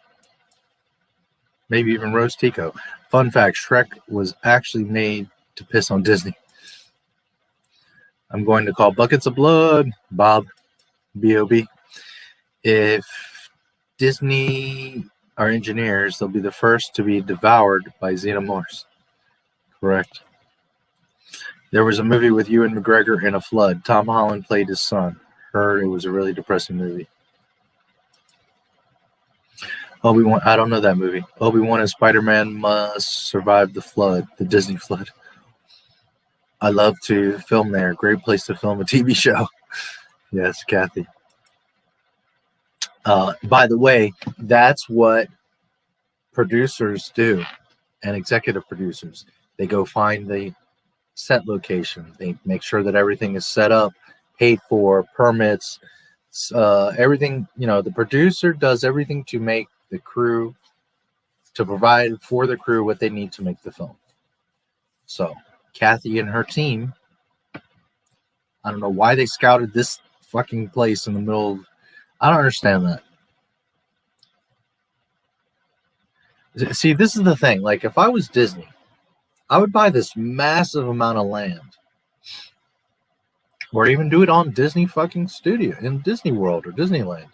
Maybe even Rose Tico. Fun fact, Shrek was actually made to piss on Disney. I'm going to call Buckets of Blood Bob. B.O.B. If Disney are engineers, they'll be the first to be devoured by xenomorphs. Correct. There was a movie with Ewan McGregor in a flood. Tom Holland played his son. Heard it was a really depressing movie. Obi-Wan, I don't know that movie. Obi-Wan and Spider-Man must survive the flood, the Disney flood. I love to film there. Great place to film a TV show. Yes, Kathy. By the way, that's what producers do, and executive producers. They go find the set location. They make sure that everything is set up, paid for, permits, everything. You know, the producer does everything to make the crew, to provide for the crew what they need to make the film. So Kathy and her team, I don't know why they scouted this fucking place in the middle of, I don't understand that. See, this is the thing. Like, if I was Disney, I would buy this massive amount of land, or even do it on Disney fucking studio in Disney World or Disneyland.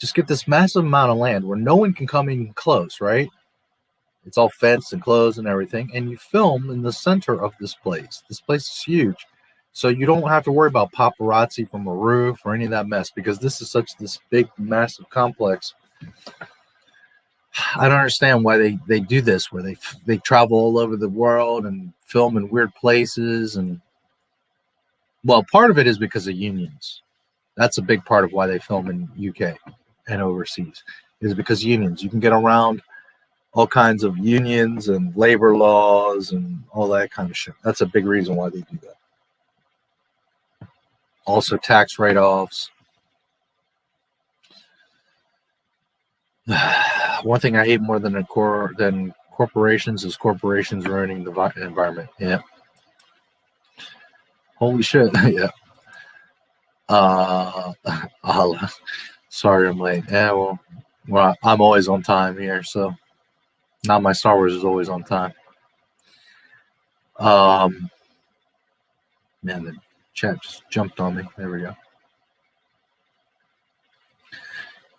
Just get this massive amount of land where no one can come in close, right? It's all fenced and closed and everything, and you film in the center of this place. This place is huge, so you don't have to worry about paparazzi from a roof or any of that mess, because this is this big, massive complex. I don't understand why they do this, where they travel all over the world and film in weird places. And well, part of it is because of unions. That's a big part of why they film in UK and overseas, is because unions. You can get around all kinds of unions and labor laws and all that kind of shit. That's a big reason why they do that. Also, tax write-offs. One thing I hate more than corporations is corporations ruining the environment. Yeah. Holy shit. Yeah. Sorry I'm late. Yeah, well, I'm always on time here, so Not My Star Wars is always on time. Man, the chat just jumped on me. There we go.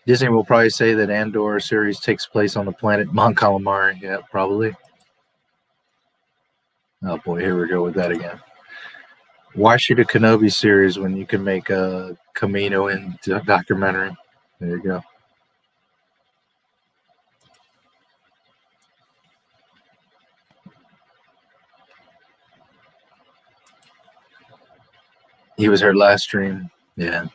Disney will probably say that Andor series takes place on the planet Mon Calamari. Yeah, probably. Oh boy, here we go with that again. Why shoot a Kenobi series when you can make a Camino in documentary? There you go. He was her last stream. Yeah.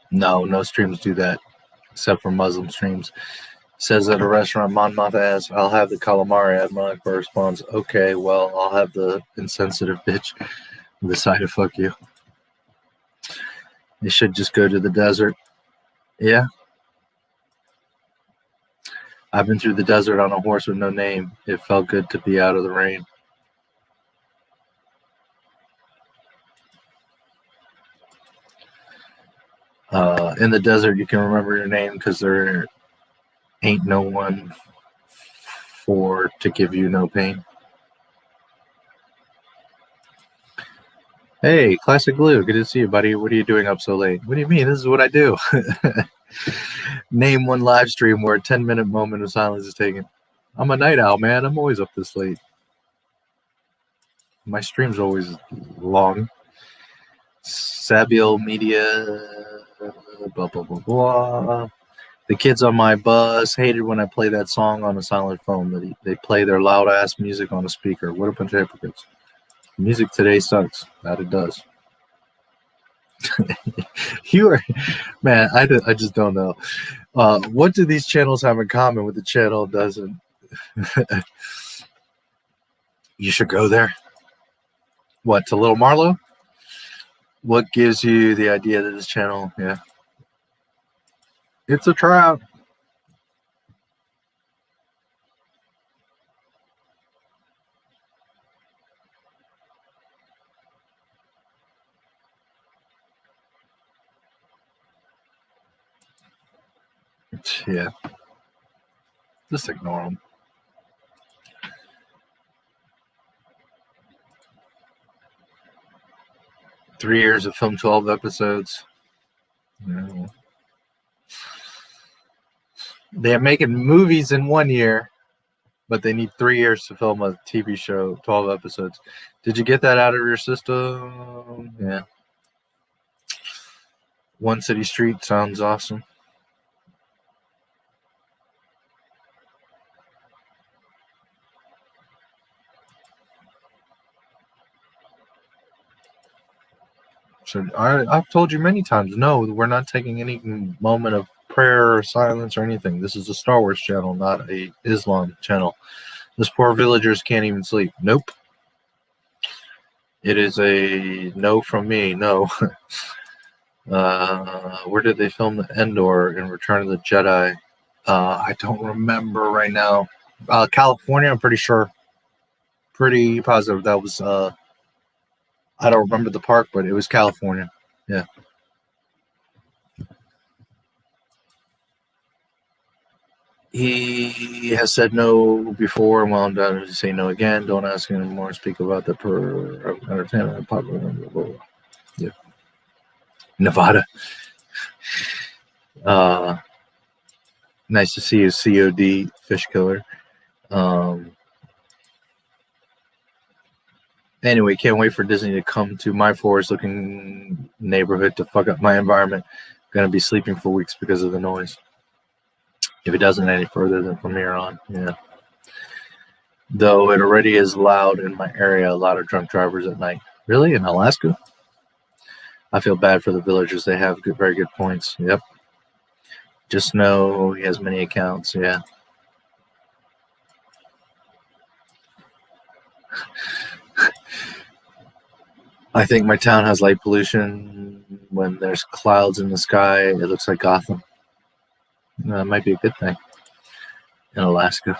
No streams do that, except for Muslim streams. Says at a restaurant, Monmouth asks, I'll have the calamari. Admiral responds, okay, well, I'll have the insensitive bitch with a side of fuck you. They should just go to the desert. Yeah. I've been through the desert on a horse with no name. It felt good to be out of the rain. In the desert, you can remember your name because there ain't no one to give you no pain. Hey, Classic Glue, good to see you, buddy. What are you doing up so late? What do you mean? This is what I do. Name one live stream where a 10-minute moment of silence is taken. I'm a night owl, man. I'm always up this late. My stream's always long. Sabiel Media, blah, blah, blah, blah. The kids on my bus hated when I play that song on a silent phone. That they play their loud-ass music on a speaker. What a bunch of hypocrites. Music today sucks. That it does. You are, man, I just don't know. What do these channels have in common with the channel doesn't? You should go there. What, to Little Marlow? What gives you the idea that this channel, yeah. It's a trap. Yeah. Just ignore them. Three years of film, 12 episodes. Yeah. They're making movies in 1 year, but they need 3 years to film a TV show, 12 episodes. Did you get that out of your system? Yeah. One City Street sounds awesome. So I've told you many times, no, we're not taking any moment of prayer or silence or anything. This is a Star Wars channel, not a Islam channel. Those poor villagers can't even sleep. Nope. It is a no from me. No. Where did they film the Andor in Return of the Jedi? I don't remember right now. California, I'm pretty sure. Pretty positive that was I don't remember the park, but it was California. Yeah. He has said no before, and while I'm done to say no again. Don't ask him anymore. Speak about the entertainment popular. Yeah. Nevada. Nice to see you, COD Fish Killer. Anyway, can't wait for Disney to come to my forest-looking neighborhood to fuck up my environment. Gonna be sleeping for weeks because of the noise. If it doesn't any further than from here on, yeah. Though it already is loud in my area, a lot of drunk drivers at night. Really? In Alaska? I feel bad for the villagers. They have very good points. Yep. Just know he has many accounts. Yeah. I think my town has light pollution. When there's clouds in the sky, it looks like Gotham. It might be a good thing in Alaska.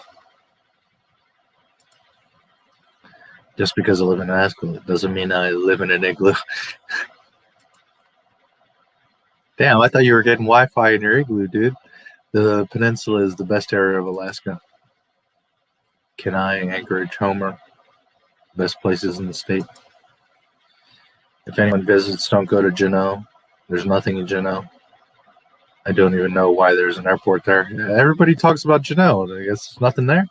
Just because I live in Alaska doesn't mean I live in an igloo. Damn, I thought you were getting Wi-Fi in your igloo, dude. The peninsula is the best area of Alaska. Kenai, Anchorage, Homer. Best places in the state. If anyone visits, don't go to Juneau. There's nothing in Juneau. I don't even know why there's an airport there. Everybody talks about Juneau. I guess there's nothing there.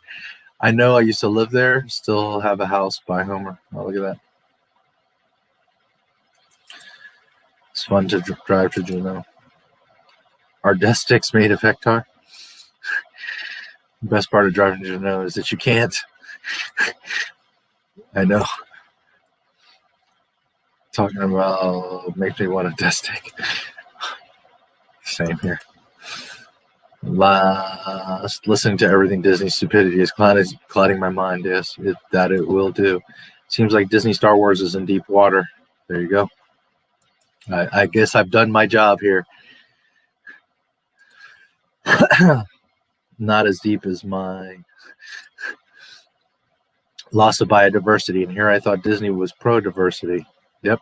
I know I used to live there. Still have a house by Homer. Oh, look at that. It's fun to drive to Juneau. Are death sticks made of hectare? The best part of driving to Juneau is that you can't. I know. Talking about makes me want a death stick. Same here. Listening to everything Disney stupidity is clouding my mind. Yes, that it will do. Seems like Disney Star Wars is in deep water. There you go. I guess I've done my job here. Not as deep as my loss of biodiversity. And here I thought Disney was pro-diversity. Yep.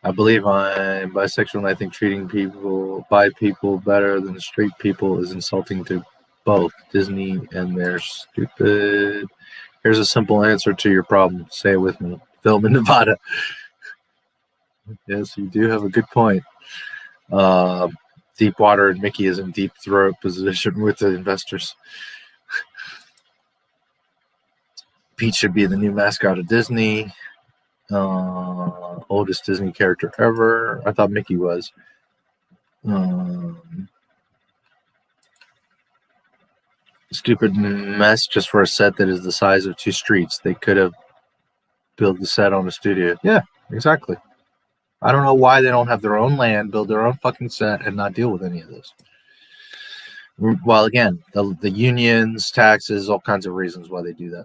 I believe I'm bisexual, and I think treating bi people better than straight people is insulting to both Disney and their stupid. Here's a simple answer to your problem. Say it with me. Film in Nevada. Yes, you do have a good point. Deep water, and Mickey is in deep throat position with the investors. Pete should be the new mascot of Disney. Oldest Disney character ever. I thought Mickey was. Stupid mess just for a set that is the size of 2 streets. They could have built the set on a studio. Yeah, exactly. I don't know why they don't have their own land, build their own fucking set, and not deal with any of this. Well, again, the unions, taxes, all kinds of reasons why they do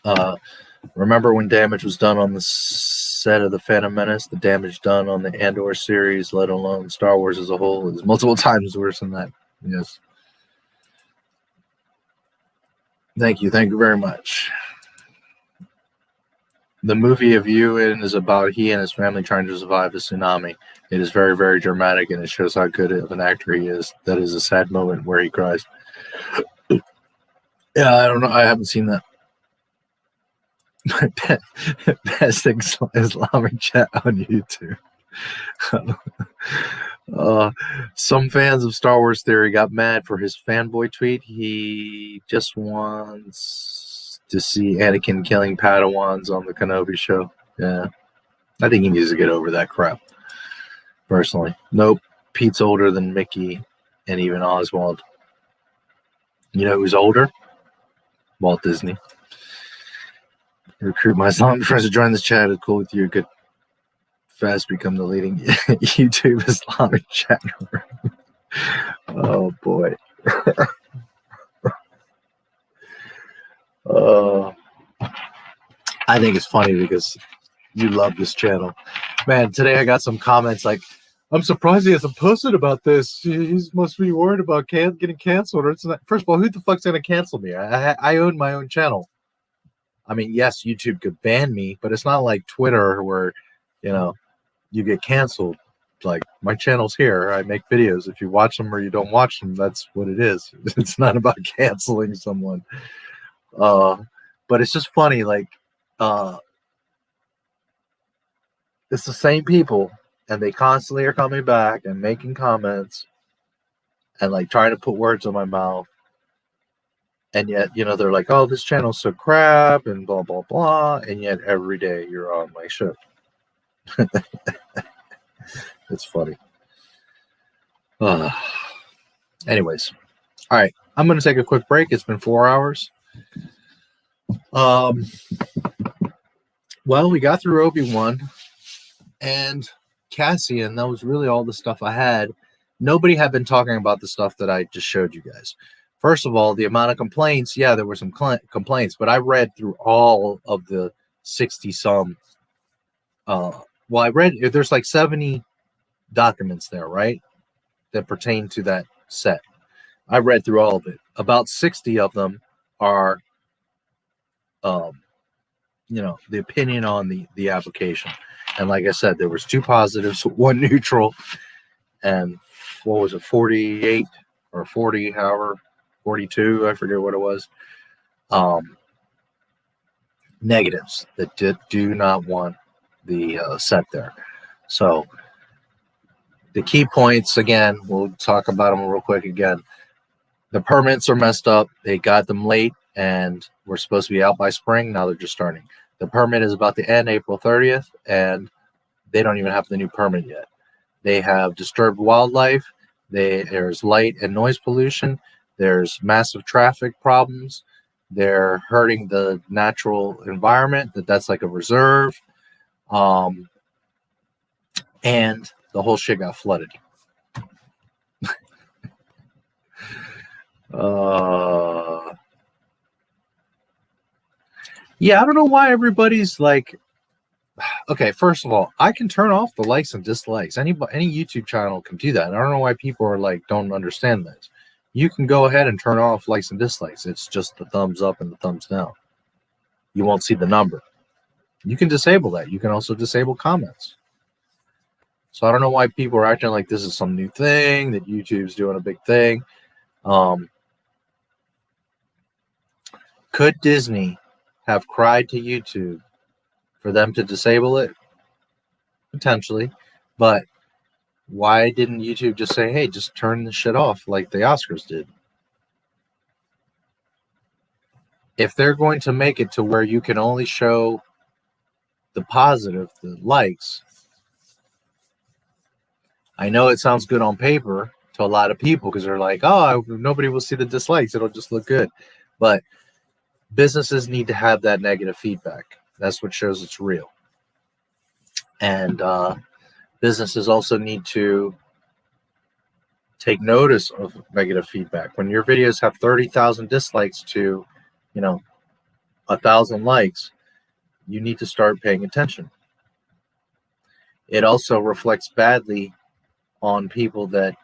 that. Remember when damage was done on the set of The Phantom Menace? The damage done on the Andor series, let alone Star Wars as a whole, is multiple times worse than that. Yes. Thank you very much. The movie of YouNow is about he and his family trying to survive a tsunami. It is very, very dramatic, and it shows how good of an actor he is. That is a sad moment where he cries. Yeah, I don't know. I haven't seen that. Best Islamic chat on YouTube. Some fans of Star Wars Theory got mad for his fanboy tweet. He just wants to see Anakin killing Padawans on the Kenobi show. Yeah, I think he needs to get over that crap. Personally, nope. Pete's older than Mickey and even Oswald. You know who's older? Walt Disney. Recruit my Islamic friends to join this chat. It's cool with you. Could fast become the leading YouTube Islamic chat room. Oh boy. I think it's funny because you love this channel. Man, today I got some comments like, I'm surprised he hasn't posted about this. He must be worried about getting canceled. Or it's not. First of all, who the fuck's going to cancel me? I own my own channel. I mean, yes, YouTube could ban me, but it's not like Twitter where, you get canceled. Like, my channel's here. I make videos. If you watch them or you don't watch them, that's what it is. It's not about canceling someone. But it's just funny. Like, it's the same people, and they constantly are coming back and making comments and, like, trying to put words in my mouth. And yet, they're like, oh, this channel's so crap and blah, blah, blah. And yet every day you're on my show. It's funny. Anyways. All right. I'm going to take a quick break. It's been 4 hours. Well, we got through Obi-Wan and Cassian. That was really all the stuff I had. Nobody had been talking about the stuff that I just showed you guys. First of all, the amount of complaints, yeah, there were some complaints, but I read through all of the 60-some. I read, there's like 70 documents there, right, that pertain to that set. I read through all of it. About 60 of them are, the opinion on the application. And like I said, there was 2 positives, 1 neutral, and what was it, 48 or 40, however, 42, I forget what it was, negatives that do not want the set there. So the key points, again, we'll talk about them real quick again. The permits are messed up. They got them late, and we're supposed to be out by spring. Now they're just starting. The permit is about to end April 30th, and they don't even have the new permit yet. They have disturbed wildlife. There's light and noise pollution. There's massive traffic problems. They're hurting the natural environment. That's like a reserve. And the whole shit got flooded. Yeah, I don't know why everybody's like, okay, first of all, I can turn off the likes and dislikes. Any YouTube channel can do that. And I don't know why people are like, don't understand this. You can go ahead and turn off likes and dislikes. It's just the thumbs up and the thumbs down. You won't see the number. You can disable that. You can also disable comments. So I don't know why people are acting like this is some new thing, that YouTube's doing a big thing. Could Disney have cried to YouTube for them to disable it? Potentially. But why didn't YouTube just say, hey, just turn this shit off like the Oscars did? If they're going to make it to where you can only show the positive, the likes, I know it sounds good on paper to a lot of people because they're like, oh, nobody will see the dislikes. It'll just look good. But businesses need to have that negative feedback. That's what shows it's real. And businesses also need to take notice of negative feedback. When your videos have 30,000 dislikes to, 1,000 likes, you need to start paying attention. It also reflects badly on people that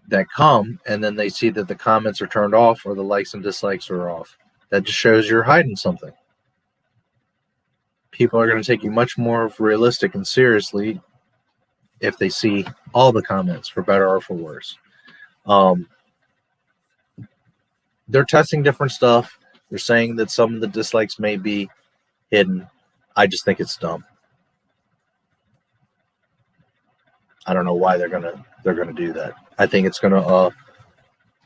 that come and then they see that the comments are turned off or the likes and dislikes are off. That just shows you're hiding something. People are going to take you much more realistic and seriously if they see all the comments, for better or for worse. They're testing different stuff. They're saying that some of the dislikes may be hidden. I just think it's dumb. I don't know why they're gonna do that. I think it's gonna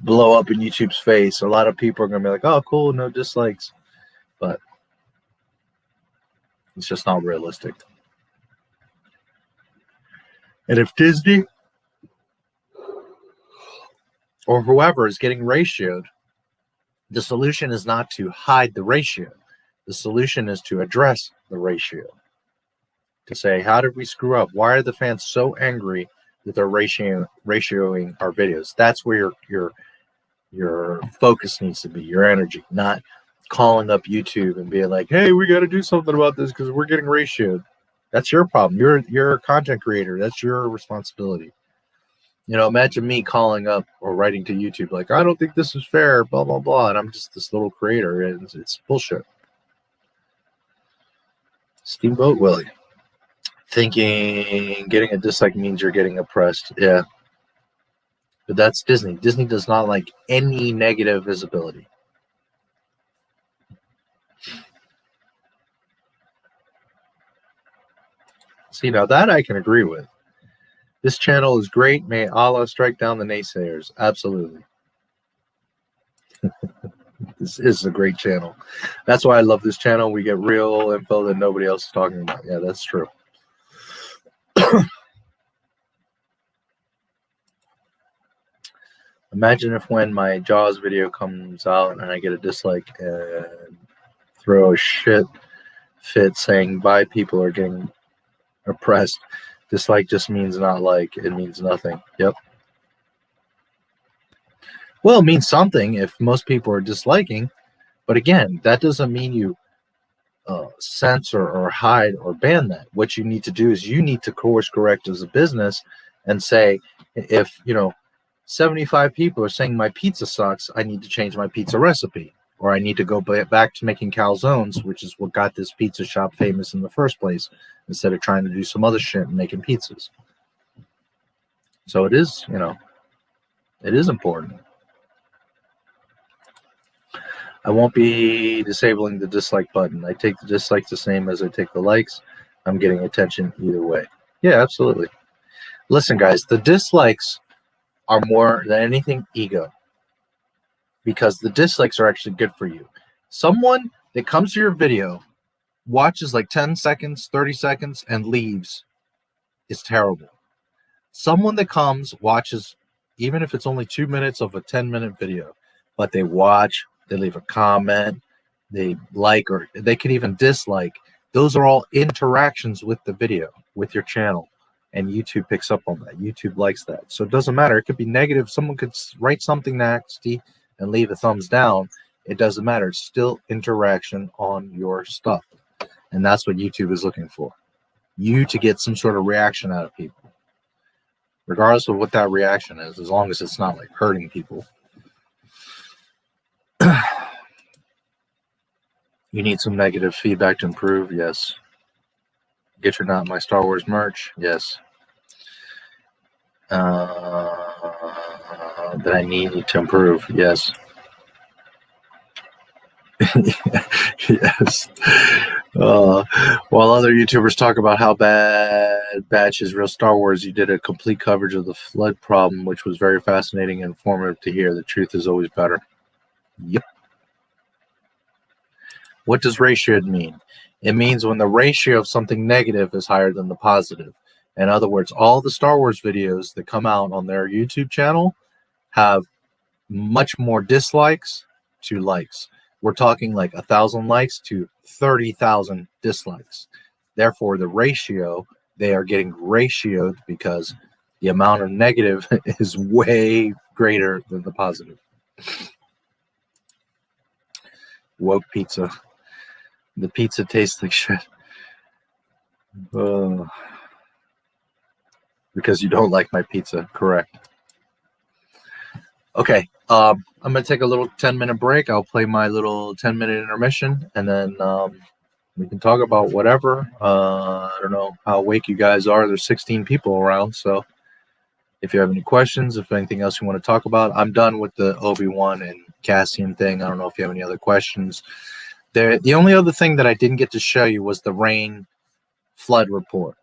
blow up in YouTube's face. A lot of people are gonna be like, "Oh, cool, no dislikes," but it's just not realistic. And if Disney or whoever is getting ratioed, the solution is not to hide the ratio. The solution is to address the ratio. To say, how did we screw up? Why are the fans so angry that they're ratioing our videos? That's where your focus needs to be, your energy, not calling up YouTube and being like, hey, we got to do something about this because we're getting ratioed. That's your problem. You're a content creator. That's your responsibility. Imagine me calling up or writing to YouTube like, I don't think this is fair, blah, blah, blah. And I'm just this little creator, and it's bullshit. Steamboat Willie. Thinking getting a dislike means you're getting oppressed. Yeah. But that's Disney. Disney does not like any negative visibility. See, now that I can agree with. This channel is great. May Allah strike down the naysayers. Absolutely. This is a great channel. That's why I love this channel. We get real info that nobody else is talking about. Yeah, that's true. Imagine if when my Jaws video comes out and I get a dislike and throw a shit fit saying bye, people are getting oppressed. Dislike just means not like. It means nothing. Yep. Well, it means something if most people are disliking. But again, that doesn't mean you censor or hide or ban that. What you need to do is you need to course correct as a business and say, if 75 people are saying my pizza sucks, I need to change my pizza recipe, or I need to go back to making calzones, which is what got this pizza shop famous in the first place, instead of trying to do some other shit and making pizzas. So it is, it is important. I won't be disabling the dislike button. I take the dislikes the same as I take the likes. I'm getting attention either way. Yeah, absolutely. Listen, guys, the dislikes are more than anything ego, because the dislikes are actually good for you. Someone that comes to your video, watches like 10 seconds, 30 seconds, and leaves is terrible. Someone that comes, watches, even if it's only 2 minutes of a 10-minute video, but they watch, they leave a comment, they like, or they could even dislike. Those are all interactions with the video, with your channel. And YouTube picks up on that. YouTube likes that. So it doesn't matter. It could be negative. Someone could write something nasty and leave a thumbs down. It doesn't matter. It's still interaction on your stuff. And that's what YouTube is looking for. You to get some sort of reaction out of people. Regardless of what that reaction is, as long as it's not like hurting people. You need some negative feedback to improve? Yes. Get your Not My Star Wars merch? Yes. That I need to improve? Yes. Yes. While other YouTubers talk about how bad Batch is real Star Wars, you did a complete coverage of the flood problem, which was very fascinating and informative to hear. The truth is always better. Yep. What does ratio mean? It means when the ratio of something negative is higher than the positive. In other words, all the Star Wars videos that come out on their YouTube channel have much more dislikes to likes. We're talking like 1,000 likes to 30,000 dislikes. Therefore, the ratio they are getting ratioed because the amount of negative is way greater than the positive. Woke pizza. The pizza tastes like shit. Because you don't like my pizza, correct. Okay, I'm going to take a little 10-minute break. I'll play my little 10-minute intermission, and then we can talk about whatever. I don't know how awake you guys are. There's 16 people around, so if you have any questions, if anything else you want to talk about, I'm done with the Obi-Wan and Cassian thing. I don't know if you have any other questions. The only other thing that I didn't get to show you was the rain flood report.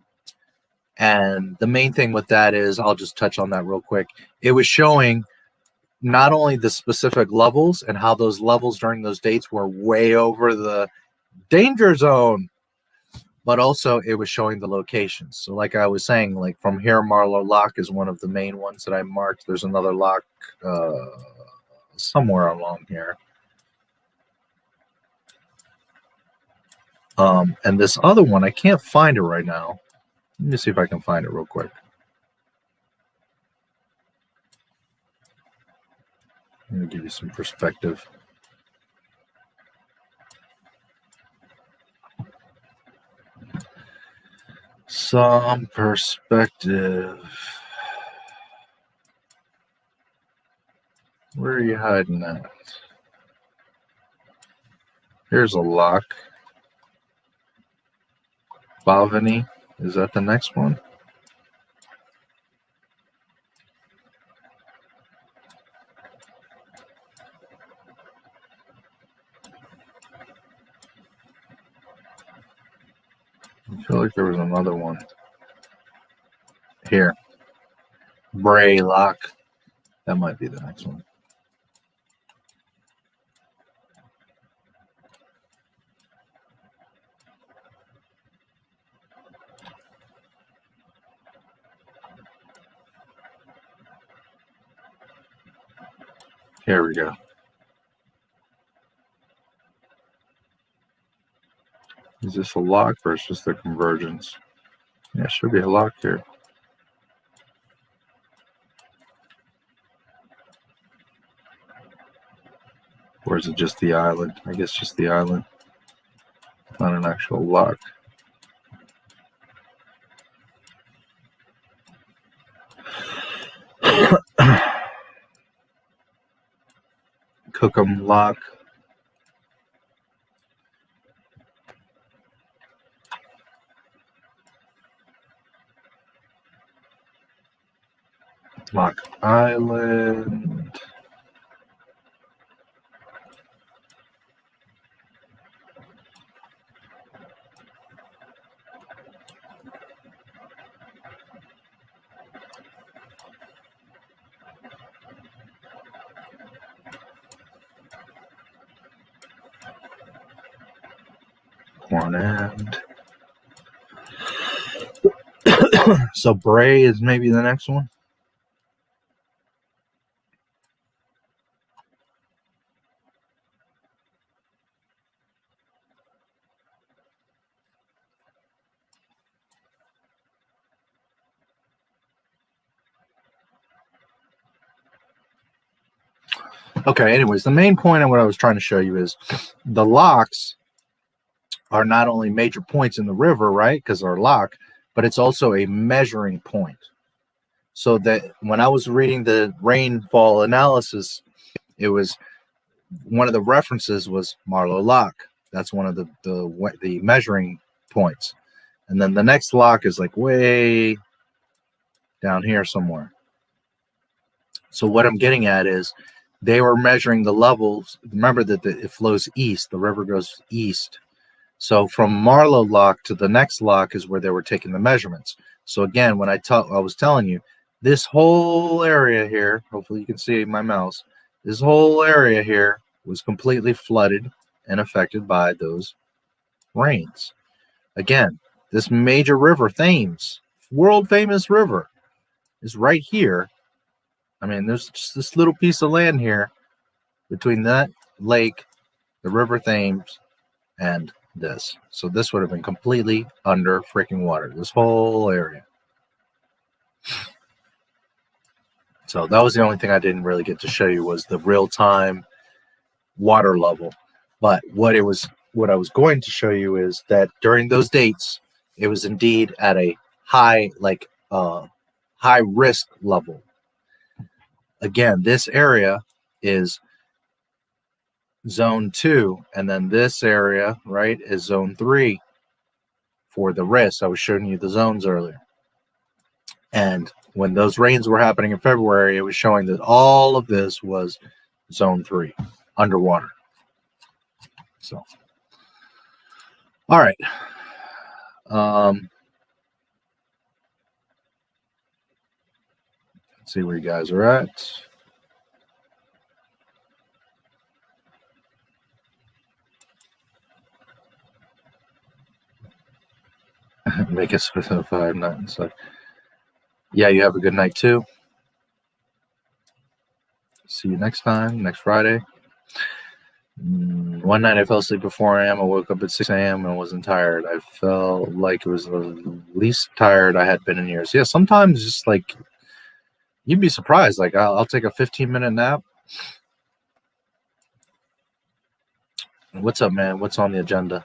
And the main thing with that is, I'll just touch on that real quick. It was showing not only the specific levels and how those levels during those dates were way over the danger zone, but also it was showing the locations. So like I was saying, like from here, Marlow Lock is one of the main ones that I marked. There's another lock somewhere along here. And this other one, I can't find it right now. Let me see if I can find it real quick. Let me give you some perspective. Some perspective. Where are you hiding at? Here's a lock. Bavani. Is that the next one? I feel like there was another one. Here. Bray Lock. That might be the next one. Here we go. Is this a lock or is just the convergence? Yeah, it should be a lock here. Or is it just the island? I guess just the island. Not an actual lock. Cookham Lock. Lock Island. One end. So Bray is maybe the next one. Okay, anyways, the main point of what I was trying to show you is the locks are not only major points in the river, right, because they're locked, but it's also a measuring point. So that when I was reading the rainfall analysis, it was one of the references was Marlow Lock. That's one of the measuring points. And then the next lock is like way down here somewhere. So what I'm getting at is they were measuring the levels. Remember that it flows east. The river goes east. So from Marlow Lock to the next lock is where they were taking the measurements. So again, when I was telling you, this whole area here, hopefully you can see my mouse, this whole area here was completely flooded and affected by those rains. Again, this major river, Thames, world famous river, is right here. I mean, there's just this little piece of land here between that lake, the River Thames, and this. So this would have been completely under freaking water, this whole area. So that was the only thing I didn't really get to show you, was the real-time water level. But what I was going to show you is that during those dates, it was indeed at a high risk level. Again, this area is zone 2, and then this area, right, is zone 3 for the risk. I was showing you the zones earlier. And when those rains were happening in February, it was showing that all of this was zone 3, underwater. So, all right. Let's see where you guys are at. Make it specified. It's like, yeah, you have a good night too. See you next time, next Friday. One night I fell asleep at 4 a.m. I woke up at 6 a.m. and wasn't tired. I felt like it was the least tired I had been in years. Yeah, sometimes just like, you'd be surprised. Like, I'll take a 15-minute nap. What's up, man? What's on the agenda?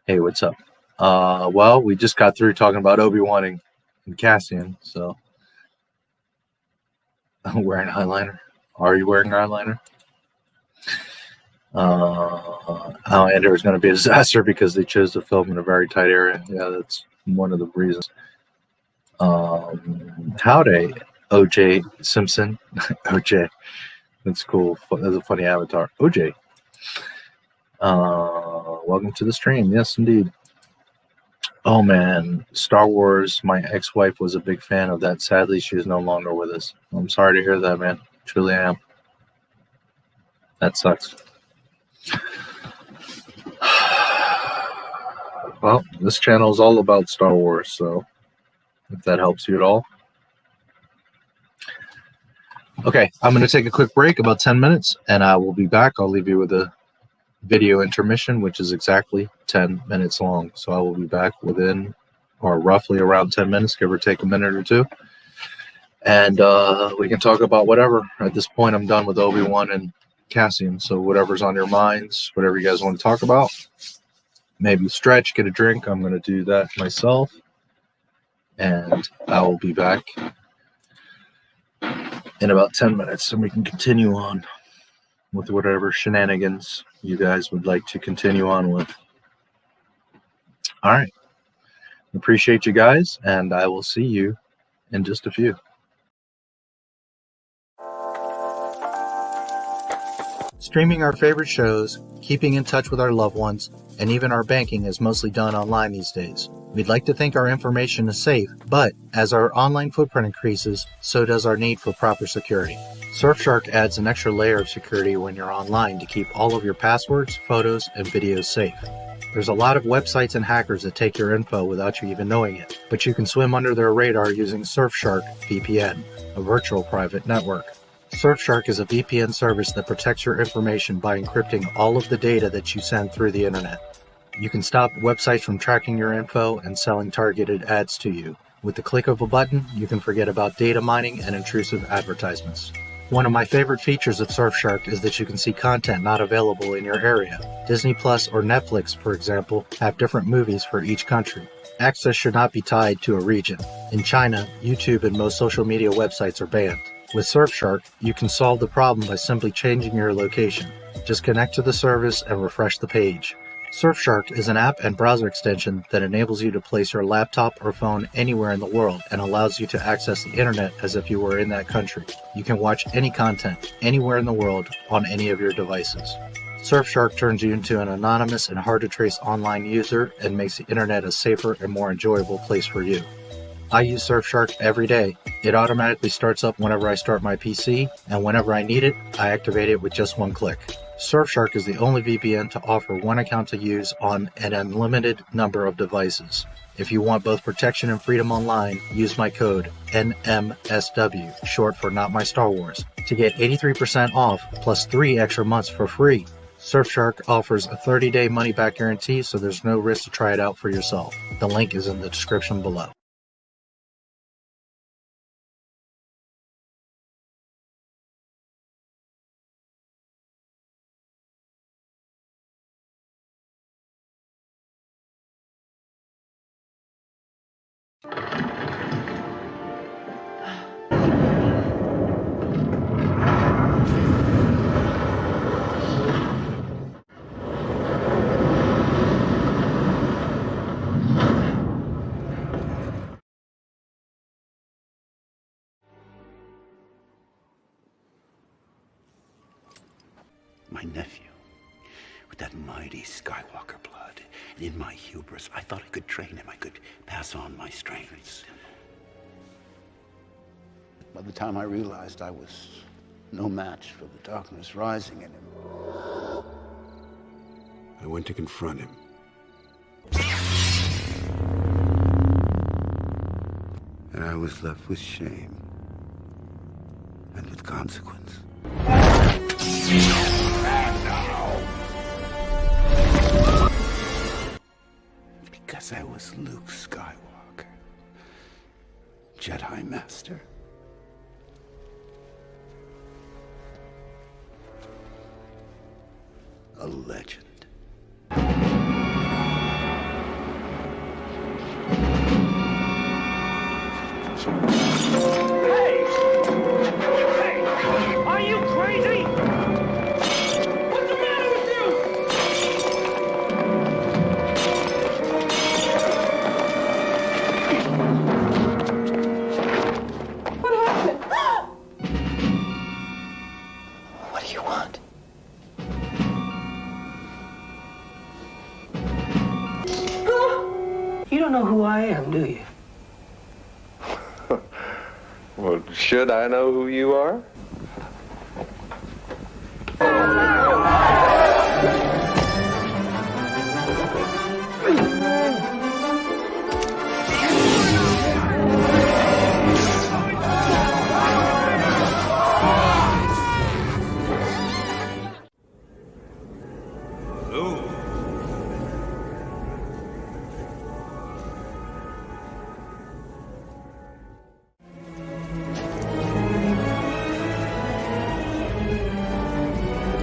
Hey, what's up? Well, we just got through talking about Obi-Wan and Cassian, so I'm wearing eyeliner. Are you wearing eyeliner? Andor is going to be a disaster because they chose to film in a very tight area. Yeah, that's one of the reasons. Howdy, OJ Simpson. OJ. That's cool. That's a funny avatar. OJ. Welcome to the stream. Yes, indeed. Oh, man. Star Wars. My ex-wife was a big fan of that. Sadly, she is no longer with us. I'm sorry to hear that, man. Truly am. That sucks. Well, this channel is all about Star Wars, so if that helps you at all. Okay, I'm going to take a quick break, about 10 minutes, and I will be back. I'll leave you with a video intermission, which is exactly 10 minutes long. So I will be back within, or roughly around 10 minutes, give or take a minute or two. And we can talk about whatever. At this point, I'm done with Obi-Wan and Cassian, so whatever's on your minds, whatever you guys want to talk about, maybe stretch, get a drink. I'm going to do that myself, and I will be back in about 10 minutes, and we can continue on with whatever shenanigans you guys would like to continue on with. All right. Appreciate you guys, and I will see you in just a few. Streaming our favorite shows, keeping in touch with our loved ones, and even our banking is mostly done online these days. We'd like to think our information is safe, but as our online footprint increases, so does our need for proper security. Surfshark adds an extra layer of security when you're online to keep all of your passwords, photos, and videos safe. There's a lot of websites and hackers that take your info without you even knowing it, but you can swim under their radar using Surfshark VPN, a virtual private network. Surfshark is a VPN service that protects your information by encrypting all of the data that you send through the internet. You can stop websites from tracking your info and selling targeted ads to you. With the click of a button, you can forget about data mining and intrusive advertisements. One of my favorite features of Surfshark is that you can see content not available in your area. Disney Plus or Netflix, for example, have different movies for each country. Access should not be tied to a region. In China, YouTube and most social media websites are banned. With Surfshark, you can solve the problem by simply changing your location. Just connect to the service and refresh the page. Surfshark is an app and browser extension that enables you to place your laptop or phone anywhere in the world and allows you to access the internet as if you were in that country. You can watch any content anywhere in the world on any of your devices. Surfshark turns you into an anonymous and hard-to-trace online user and makes the internet a safer and more enjoyable place for you. I use Surfshark every day. It automatically starts up whenever I start my PC, and whenever I need it, I activate it with just one click. Surfshark is the only VPN to offer one account to use on an unlimited number of devices. If you want both protection and freedom online, use my code NMSW, short for Not My Star Wars, to get 83% off plus 3 extra months for free. Surfshark offers a 30-day money-back guarantee, so there's no risk to try it out for yourself. The link is in the description below. My nephew, with that mighty Skywalker blood, and in my hubris, I thought I could train him. I could pass on my strengths. By the time I realized I was no match for the darkness rising in him, I went to confront him. And I was left with shame and with consequence. Because I was Luke Skywalker, Jedi Master. A legend. Are you crazy? What's the matter with you? What happened? What do you want? You don't know who I am, do you? Well, should I know who you are?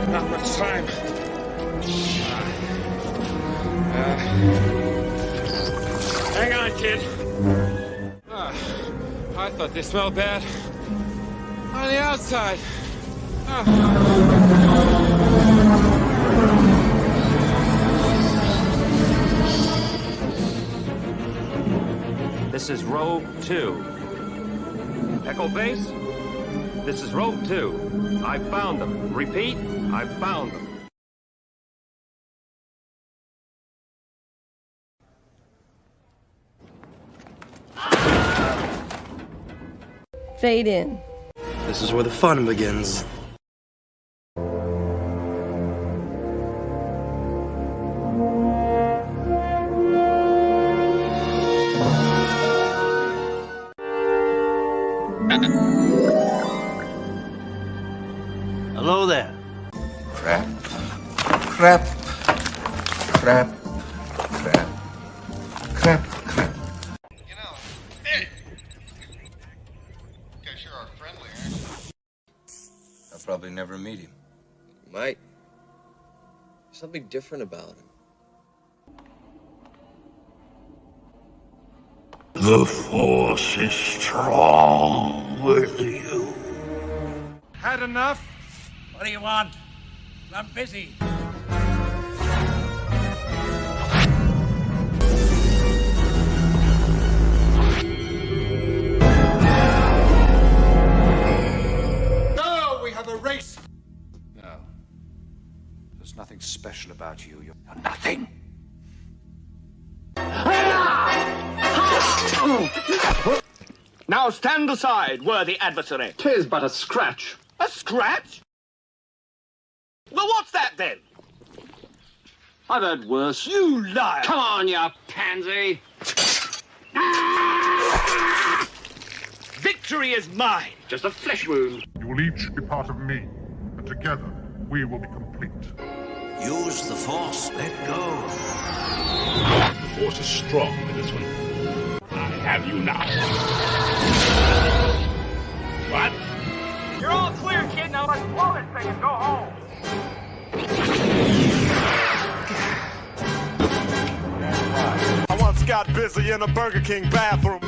Not much time. Hang on, kid. I thought they smelled bad on the outside. This is Rogue 2. Echo Base, this is Rogue 2. I found them. Repeat, I found them. Fade in. This is where the fun begins. Hello there. Crap. Crap. Crap. Crap. Crap. Crap. You know, hey! You guys sure are friendly, aren't you? I'll probably never meet him. Might. There's something different about him. The Force is strong with you. Had enough? What do you want? I'm busy. No, we have a race. No. There's nothing special about you. You're Nothing. Now stand aside, worthy adversary. 'Tis but a scratch. A scratch? Well, what's that then? I've heard worse. You liar! Come on, you pansy. Victory is mine. Just a flesh wound. You will each be part of me, and together we will be complete. Use the Force. Let go. The Force is strong in this one. I have you now. What? You're all clear, kid. Now let's blow this thing and go home. I once got busy in a Burger King bathroom.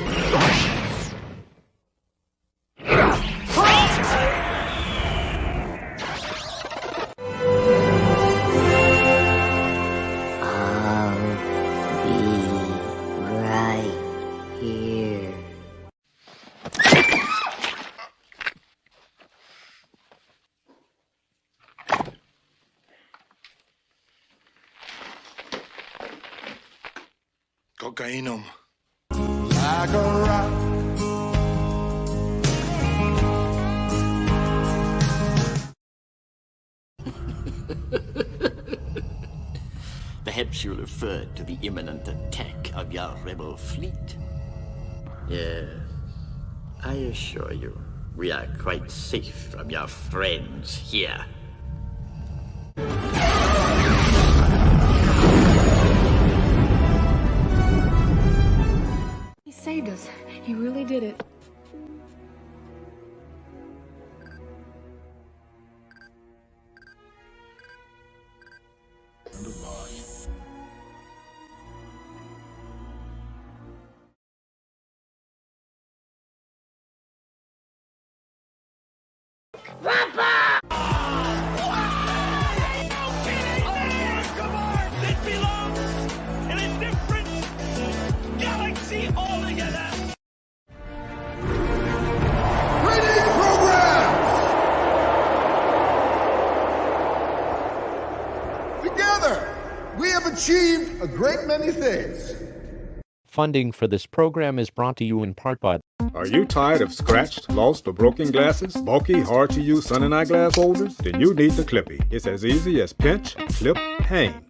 Cocainum. Like a rock. Perhaps you referred to the imminent attack of your rebel fleet. Yes, I assure you, we are quite safe from your friends here. He saved us. He really did it. We have achieved a great many things. Funding for this program is brought to you in part by... Are you tired of scratched, lost, or broken glasses? Bulky, hard-to-use sun and eyeglass holders? Then you need the Clippy. It's as easy as pinch, clip, hang.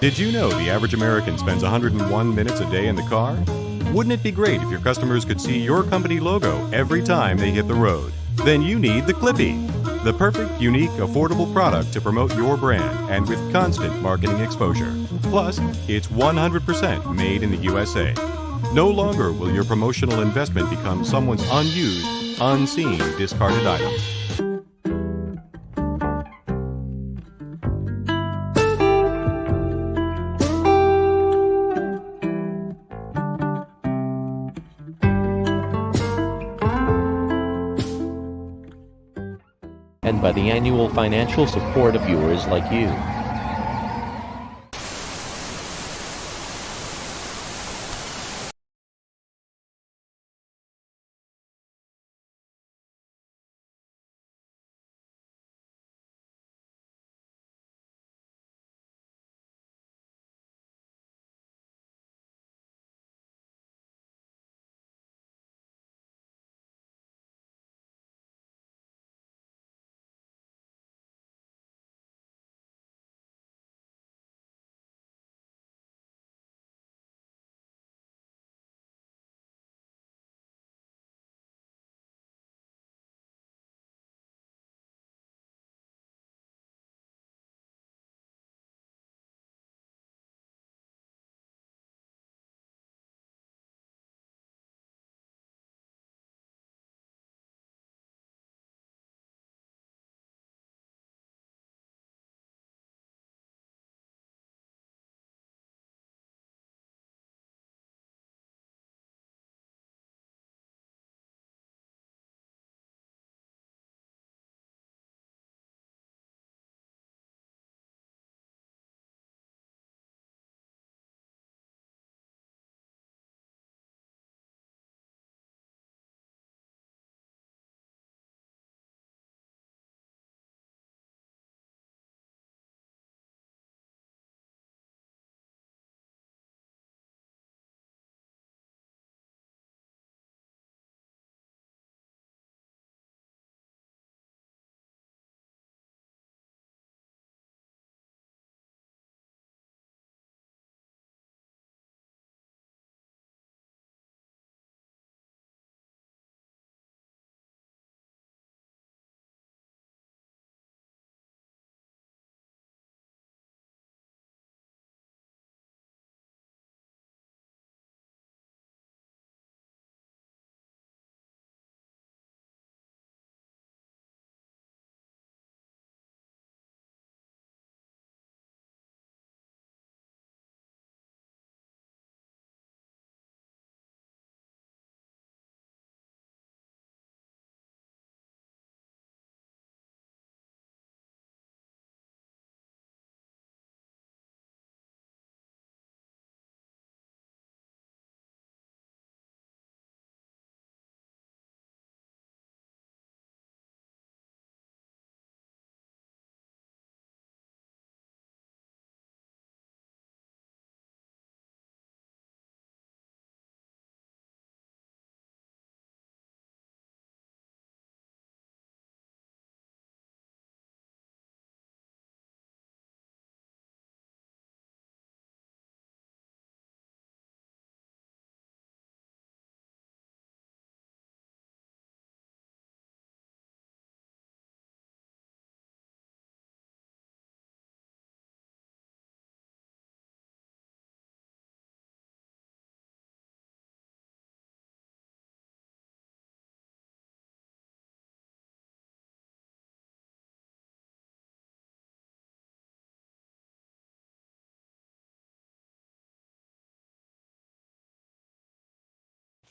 Did you know the average American spends 101 minutes a day in the car? Wouldn't it be great if your customers could see your company logo every time they hit the road? Then you need the Clippy, the perfect, unique, affordable product to promote your brand and with constant marketing exposure. Plus, it's 100% made in the USA. No longer will your promotional investment become someone's unused, unseen, discarded item. And by the annual financial support of viewers like you.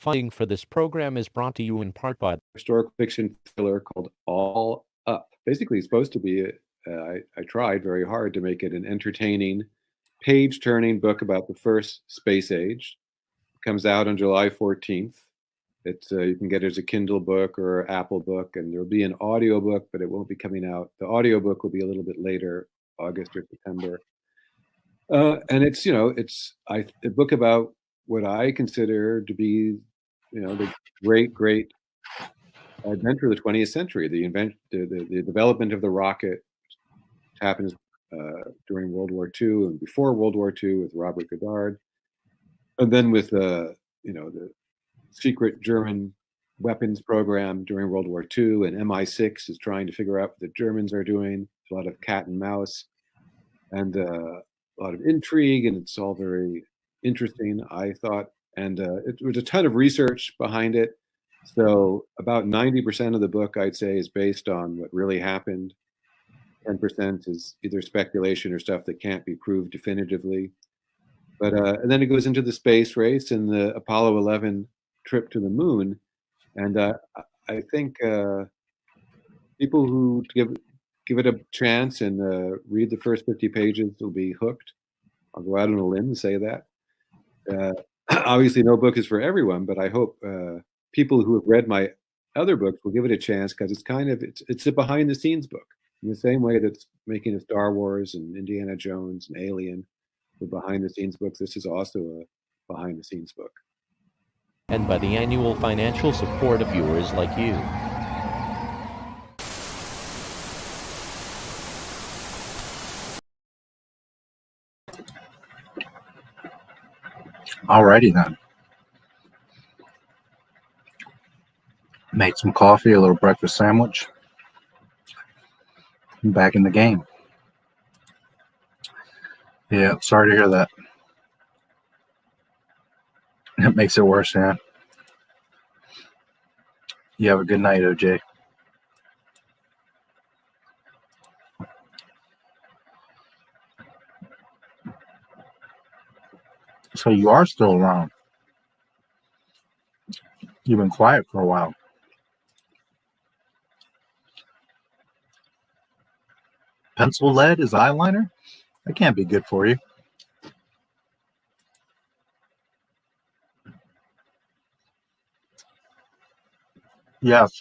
Funding for this program is brought to you in part by historical fiction thriller called All Up. Basically, it's supposed to be, I tried very hard to make it an entertaining, page-turning book about the first space age. It comes out on July 14th. It's you can get it as a Kindle book or Apple book, and there'll be an audio book, but it won't be coming out. The audio book will be a little bit later, August or September. And it's, it's a book about what I consider to be, the great adventure of the 20th century. The development of the rocket happens during World War II and before World War II with Robert Goddard, and then with the secret German weapons program during World War II, and MI6 is trying to figure out what the Germans are doing. There's a lot of cat and mouse and a lot of intrigue, and it's all very interesting, I thought. And it was a ton of research behind it. So about 90% of the book, I'd say, is based on what really happened. 10% is either speculation or stuff that can't be proved definitively. But and then it goes into the space race and the Apollo 11 trip to the moon. And I think people who give it a chance and read the first 50 pages will be hooked. I'll go out on a limb and say that. Obviously, no book is for everyone, but I hope people who have read my other books will give it a chance, because it's a behind the scenes book. In the same way that's making a Star Wars and Indiana Jones and Alien the behind the scenes books, this is also a behind the scenes book. And by the annual financial support of viewers like you. Alrighty then. Made some coffee, a little breakfast sandwich. I'm back in the game. Yeah, sorry to hear that. It makes it worse, yeah. You have a good night, OJ. So you are still around. You've been quiet for a while. Pencil lead is eyeliner? That can't be good for you. Yes.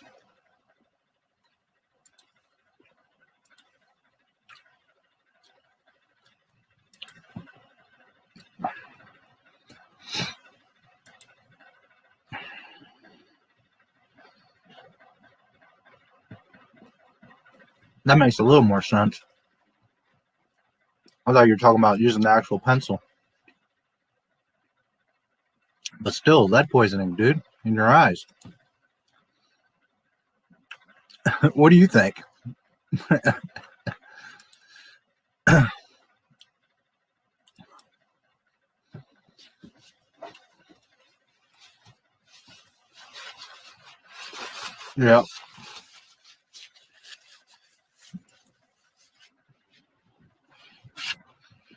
That makes a little more sense. I thought you were talking about using the actual pencil. But still, lead poisoning, dude, in your eyes. What do you think? Yeah.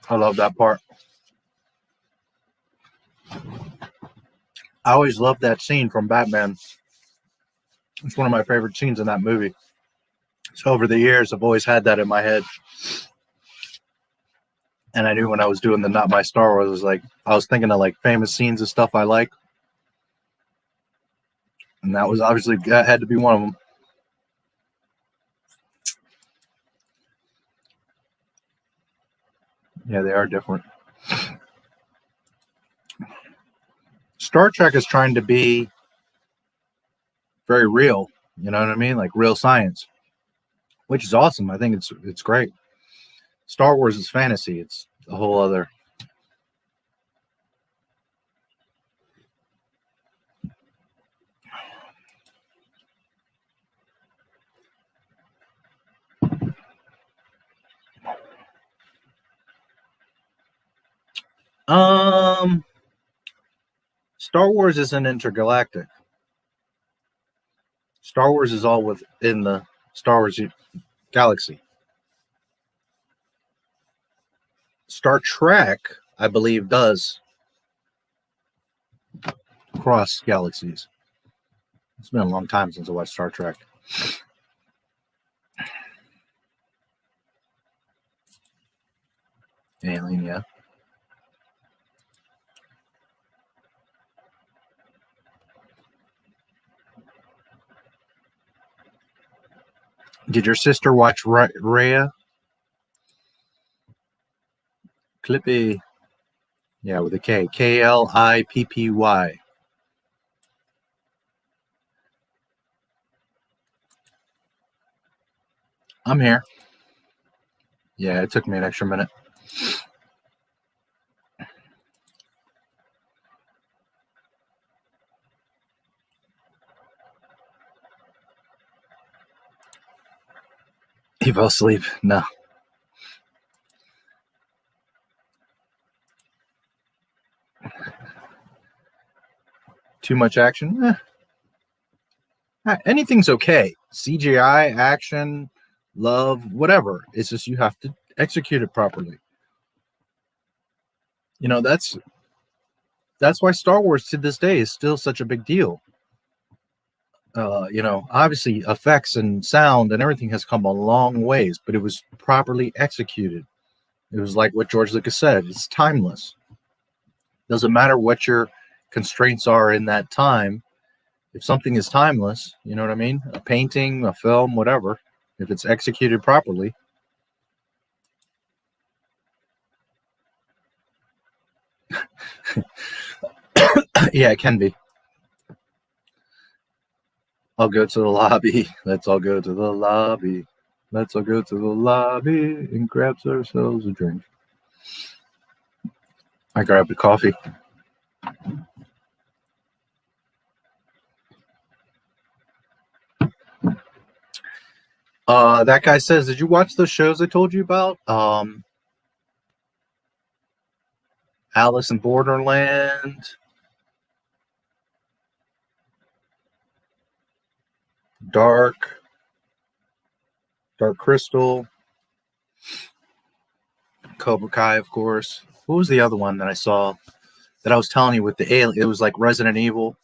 I love that part. I always loved that scene from Batman. It's one of my favorite scenes in that movie. So over the years, I've always had that in my head. And I knew when I was doing the Not My Star Wars, I was thinking of famous scenes of stuff I like. And that was obviously, that had to be one of them. Yeah, they are different. Star Trek is trying to be very real, you know what I mean? Like real science, which is awesome. I think it's great. Star Wars is fantasy. It's a whole other. Star Wars isn't intergalactic. Star Wars is all within the Star Wars galaxy. Star Trek, I believe, does across galaxies. It's been a long time since I watched Star Trek. Alien, yeah. Did your sister watch Rhea? Clippy. Yeah, with a K. Klippy. I'm here. Yeah, it took me an extra minute. He fell asleep. No. Too much action? Anything's okay. CGI, action, love, whatever. It's just you have to execute it properly. You know, that's why Star Wars to this day is still such a big deal. You know, obviously effects and sound and everything has come a long ways, but it was properly executed. It was like what George Lucas said, it's timeless. Doesn't matter what your constraints are in that time. If something is timeless, you know what I mean? A painting, a film, whatever, if it's executed properly. Yeah, it can be. I'll go to the lobby. Let's all go to the lobby. Let's all go to the lobby and grab ourselves a drink. I grabbed a coffee. That guy says, did you watch those shows I told you about? Alice in Borderland. Dark Crystal. Cobra Kai, of course. What was the other one that I saw that I was telling you with the alien? It was like Resident Evil.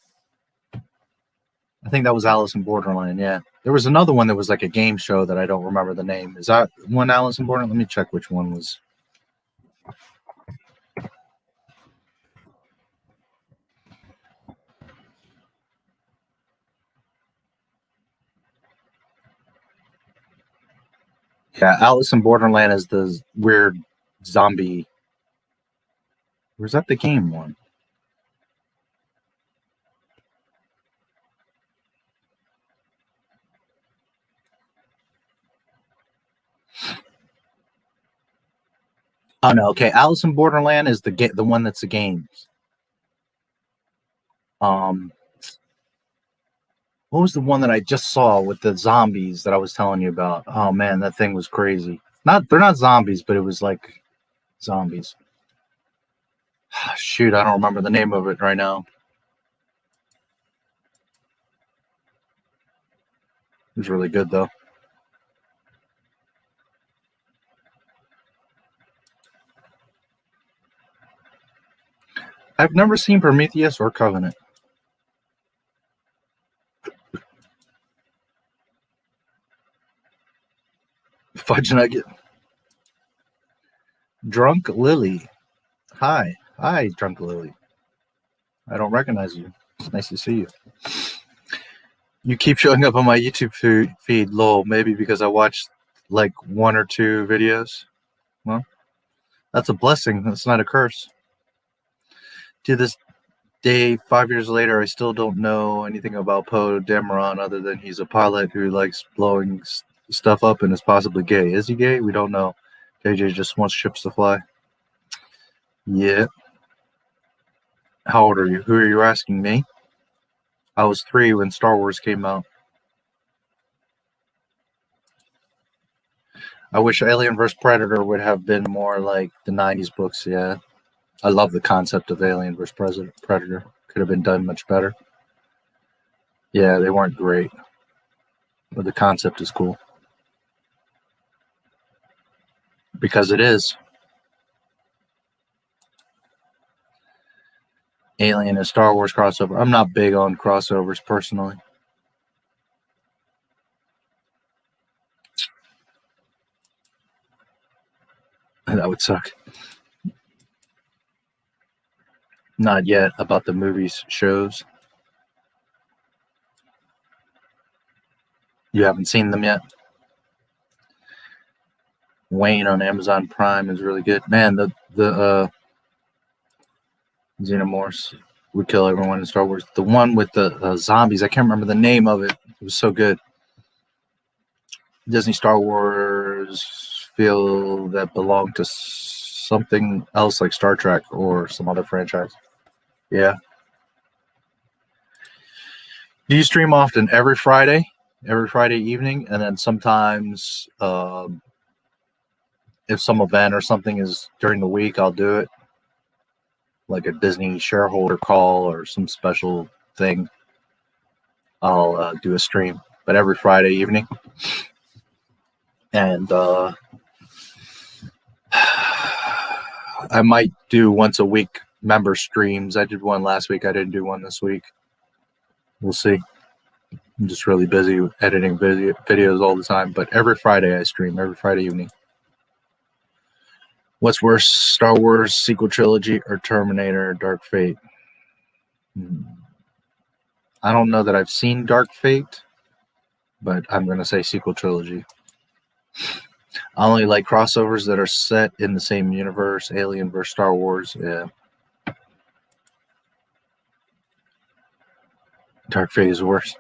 I think that was Alice in Borderland, yeah. There was another one that was like a game show that I don't remember the name. Is that one Alice in Borderland? Let me check which one was. Yeah, Alice in Borderland is the weird zombie. Or is that the game one? Oh no, okay. Alice in Borderland is the one that's the games. What was the one that I just saw with the zombies that I was telling you about? Oh man, that thing was crazy. They're not zombies, but it was like zombies. Shoot, I don't remember the name of it right now. It was really good though. I've never seen Prometheus or Covenant. Fudge Nugget. Drunk Lily. Hi, Drunk Lily. I don't recognize you. It's nice to see you. You keep showing up on my YouTube feed, lol. Maybe because I watched like 1 or 2 videos. Well, that's a blessing. That's not a curse. To this day, 5 years later, I still don't know anything about Poe Dameron other than he's a pilot who likes blowing stuff up and is possibly gay. Is he gay? We don't know. JJ just wants ships to fly. Yeah. How old are you? Who are you asking me? I was 3 when Star Wars came out. I wish Alien vs. Predator would have been more like the 90s books, yeah. I love the concept of Alien vs. Predator. Could have been done much better. Yeah, they weren't great. But the concept is cool. Because it is. Alien and Star Wars crossover. I'm not big on crossovers personally. That would suck. Not yet about the movies, shows. You haven't seen them yet? Wayne on Amazon Prime is really good. Man, the Xenomorphs would kill everyone in Star Wars. The one with the zombies, I can't remember the name of it. It was so good. Disney Star Wars feel that belong to something else like Star Trek or some other franchise. Yeah. Do you stream often? Every Friday evening, and then sometimes if some event or something is during the week, I'll do it, like a Disney shareholder call or some special thing. I'll do a stream, but every Friday evening. And I might do once a week member streams. I did one last week. I didn't do one this week. We'll see. I'm just really busy editing videos all the time, but every Friday I stream, every Friday evening. What's worse, Star Wars sequel trilogy or Terminator Dark Fate? I don't know that I've seen Dark Fate, but I'm going to say sequel trilogy. I only like crossovers that are set in the same universe, Alien versus Star Wars. Yeah. Dark Fate is worse.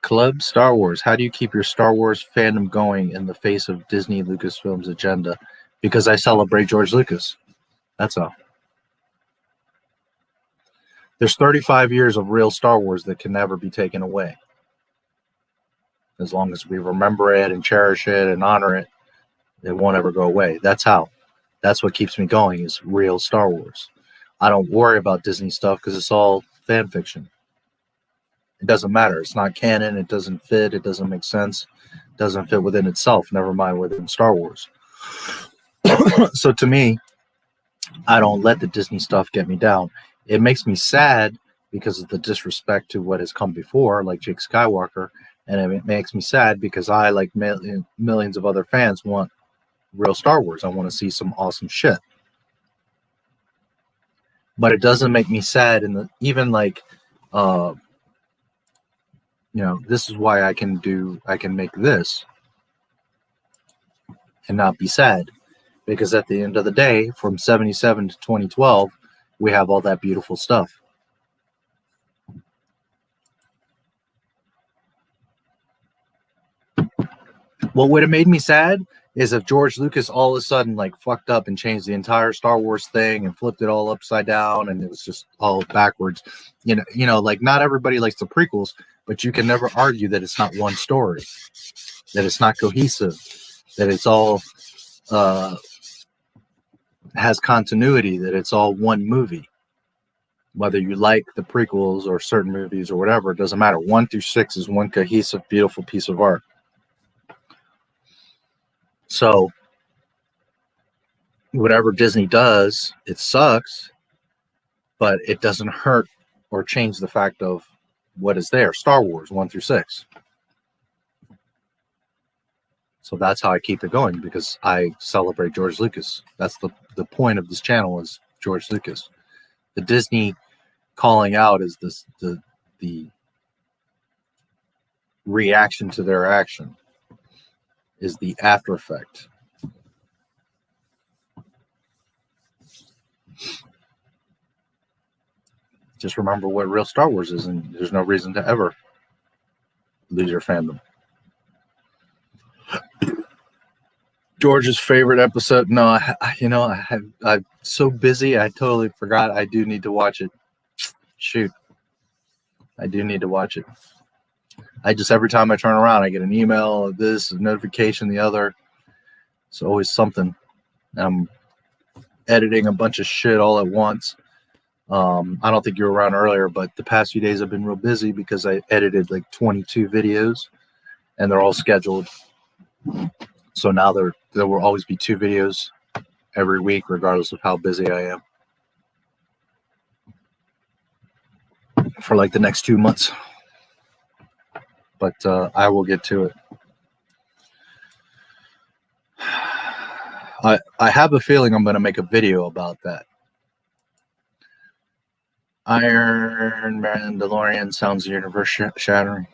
Club Star Wars. How do you keep your Star Wars fandom going in the face of Disney Lucasfilm's agenda? Because I celebrate George Lucas. That's all. There's 35 years of real Star Wars that can never be taken away. As long as we remember it and cherish it and honor it, it won't ever go away. That's how. That's what keeps me going, is real Star Wars. I don't worry about Disney stuff because it's all fan fiction. It doesn't matter. It's not canon. It doesn't fit. It doesn't make sense. It doesn't fit within itself, never mind within Star Wars. So to me, I don't let the Disney stuff get me down. It makes me sad because of the disrespect to what has come before, like Jake Skywalker, and it makes me sad because I, like millions of other fans, want real Star Wars. I want to see some awesome shit. But it doesn't make me sad in the even like this is why I can make this and not be sad. Because at the end of the day, from 77 to 2012, we have all that beautiful stuff. What would have made me sad is if George Lucas all of a sudden like fucked up and changed the entire Star Wars thing and flipped it all upside down and it was just all backwards. You know, like not everybody likes the prequels, but you can never argue that it's not one story, that it's not cohesive, that it's all has continuity, that it's all one movie. Whether you like the prequels or certain movies or whatever, it doesn't matter. 1 through 6 is one cohesive, beautiful piece of art. So whatever Disney does, it sucks, but it doesn't hurt or change the fact of what is there. Star Wars 1 through 6. So that's how I keep it going, because I celebrate George Lucas. That's the point of this channel, is George Lucas. The Disney calling out is the reaction to their action, is the after effect. Just remember what real Star Wars is, and there's no reason to ever lose your fandom. George's favorite episode? No, I'm so busy. I totally forgot. I do need to watch it. Shoot. I do need to watch it. I just, every time I turn around, I get an email of this, a notification, the other. It's always something. I'm editing a bunch of shit all at once. I don't think you were around earlier, but the past few days I've been real busy because I edited like 22 videos and they're all scheduled. So now there will always be 2 videos every week, regardless of how busy I am. for like the next 2 months. But I will get to it. I have a feeling I'm going to make a video about that. Iron Mandalorian sounds universe shattering.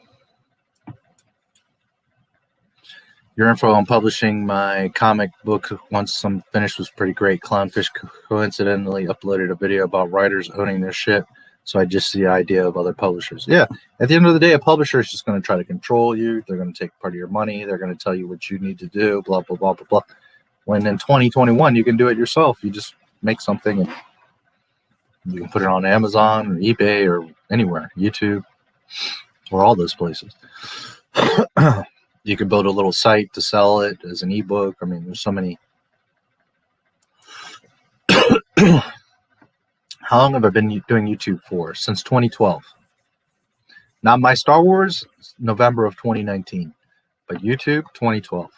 Your info on publishing my comic book once I'm finished was pretty great. Clownfish coincidentally uploaded a video about writers owning their shit, so I just see the idea of other publishers. Yeah, at the end of the day, a publisher is just going to try to control you. They're going to take part of your money. They're going to tell you what you need to do, blah, blah, blah, blah, blah. When in 2021, you can do it yourself. You just make something and you can put it on Amazon or eBay or anywhere, YouTube, or all those places. You can build a little site to sell it as an ebook. I mean, there's so many. How long have I been doing YouTube for? Since 2012. Not My Star Wars, November of 2019. But YouTube, 2012.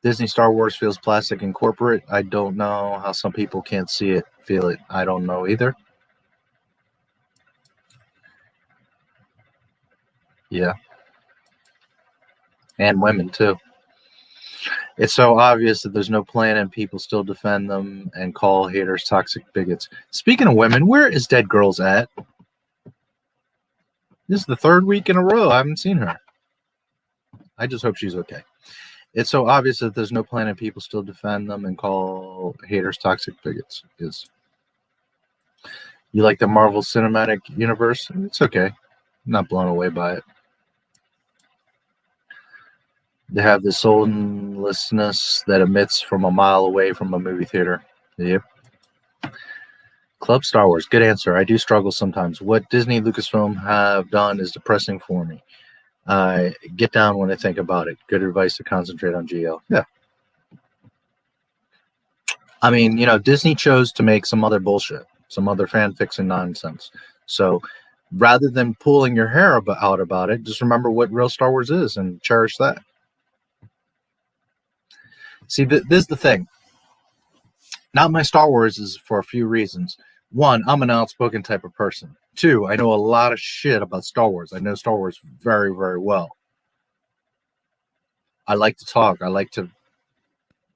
Disney Star Wars feels plastic and corporate. I don't know how some people can't see it, feel it. I don't know either. Yeah. And women, too. It's so obvious that there's no plan and people still defend them and call haters toxic bigots. Speaking of women, where is Dead Girls at? This is the 3rd week in a row I haven't seen her. I just hope she's okay. It's so obvious that there's no plan and people still defend them and call haters toxic bigots. You like the Marvel Cinematic Universe? It's okay. I'm not blown away by it. They have this soullessness that emits from a mile away from a movie theater. Yep. Club Star Wars. Good answer. I do struggle sometimes. What Disney Lucasfilm have done is depressing for me. I get down when I think about it. Good advice to concentrate on GL. Yeah. I mean, you know, Disney chose to make some other bullshit, some other fan fiction nonsense. So rather than pulling your hair out about it, just remember what real Star Wars is and cherish that. See, this is the thing. Not My Star Wars is for a few reasons. 1, I'm an outspoken type of person. 2, I know a lot of shit about Star Wars. I know Star Wars very, very well. I like to talk. I like to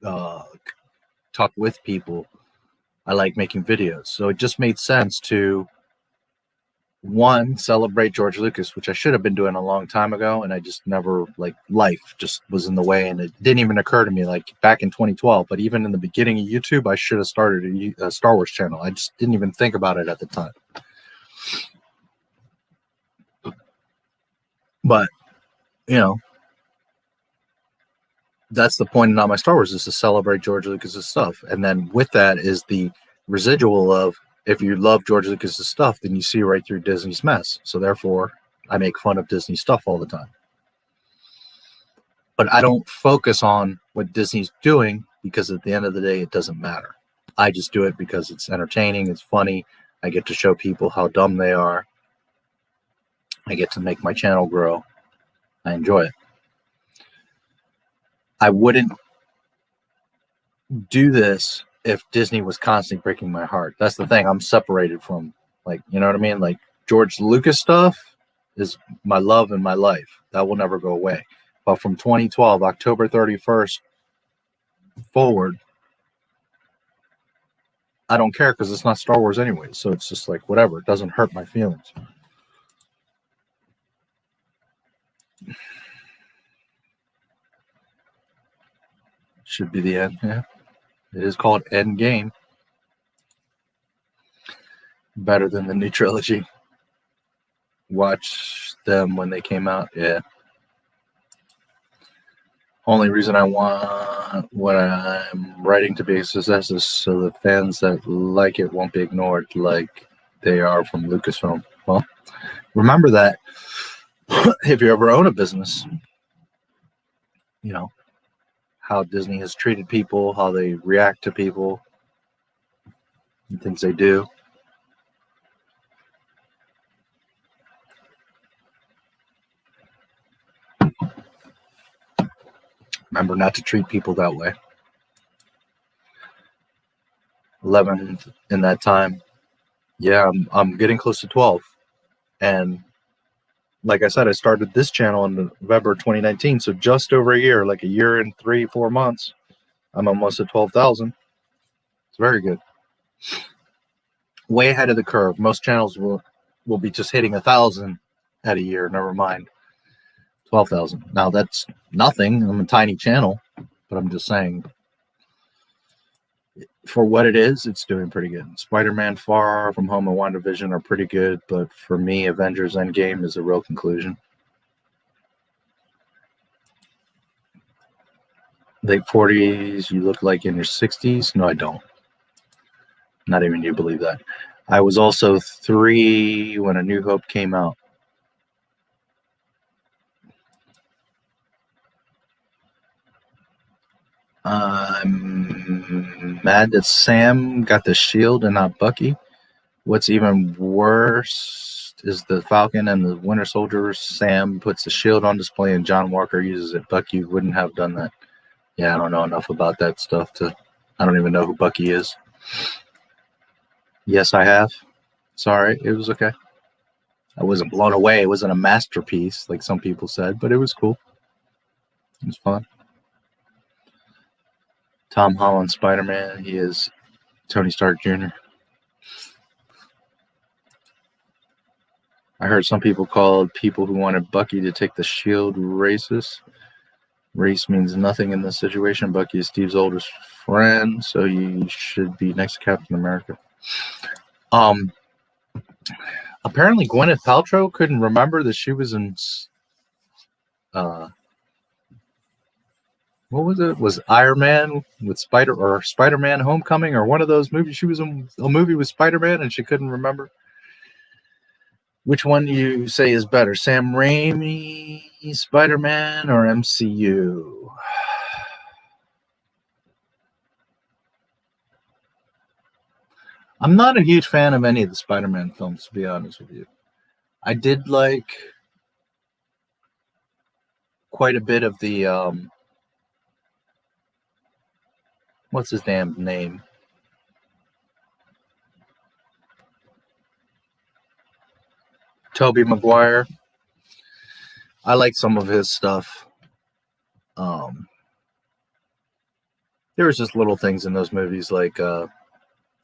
talk with people. I like making videos. So it just made sense to, 1, celebrate George Lucas, which I should have been doing a long time ago, and I just never, like, life just was in the way, and it didn't even occur to me, like, back in 2012. But even in the beginning of YouTube, I should have started a Star Wars channel. I just didn't even think about it at the time. But, you know, that's the point of Not My Star Wars, is to celebrate George Lucas's stuff. And then with that is the residual of, if you love George Lucas's stuff, then you see right through Disney's mess. So therefore, I make fun of Disney stuff all the time. But I don't focus on what Disney's doing, because at the end of the day, it doesn't matter. I just do it because it's entertaining, it's funny. I get to show people how dumb they are. I get to make my channel grow. I enjoy it. I wouldn't do this if Disney was constantly breaking my heart. That's the thing. I'm separated from, like, you know what I mean? Like, George Lucas stuff is my love and my life. That will never go away. But from 2012, October 31st forward, I don't care, because it's not Star Wars anyway. So it's just like, whatever. It doesn't hurt my feelings. Should be the end. Yeah. It is called End Game. Better than the new trilogy. Watch them when they came out. Yeah. Only reason I want what I'm writing to be a success is so the fans that like it won't be ignored like they are from Lucasfilm. Well, remember that if you ever own a business, you know, how Disney has treated people, how they react to people, and things they do. Remember not to treat people that way. 11 in that time, Yeah, I'm getting close to 12. And like I said, I started this channel in November 2019, so just over a year, like a year and 3-4 months. I'm almost at 12,000. It's very good. Way ahead of the curve. Most channels will be just hitting 1,000 at a year, never mind 12,000. Now that's nothing. I'm a tiny channel, but I'm just saying, for what it is, it's doing pretty good. Spider-Man, Far From Home, and WandaVision are pretty good, but for me, Avengers Endgame is a real conclusion. Late 40s, you look like in your 60s? No, I don't. Not even you believe that. I was also 3 when A New Hope came out. I'm mad that Sam got the shield and not Bucky. What's even worse is the Falcon and the Winter Soldier. Sam puts the shield on display and John Walker uses it. Bucky wouldn't have done that. Yeah, I don't know enough about that stuff I don't even know who Bucky is. Yes, I have. Sorry, it was okay. I wasn't blown away. It wasn't a masterpiece like some people said, but it was cool. It was fun. Tom Holland, Spider-Man. He is Tony Stark Jr. I heard some people called people who wanted Bucky to take the shield racist. Race means nothing in this situation. Bucky is Steve's oldest friend, so he should be next to Captain America. Apparently Gwyneth Paltrow couldn't remember that she was in what was it? Was Iron Man with Spider-Man Homecoming or one of those movies? She was in a movie with Spider-Man and she couldn't remember. Which one do you say is better, Sam Raimi, Spider-Man, or MCU? I'm not a huge fan of any of the Spider-Man films, to be honest with you. I did like quite a bit of the what's his damn name? Tobey Maguire. I like some of his stuff. There was just little things in those movies like you're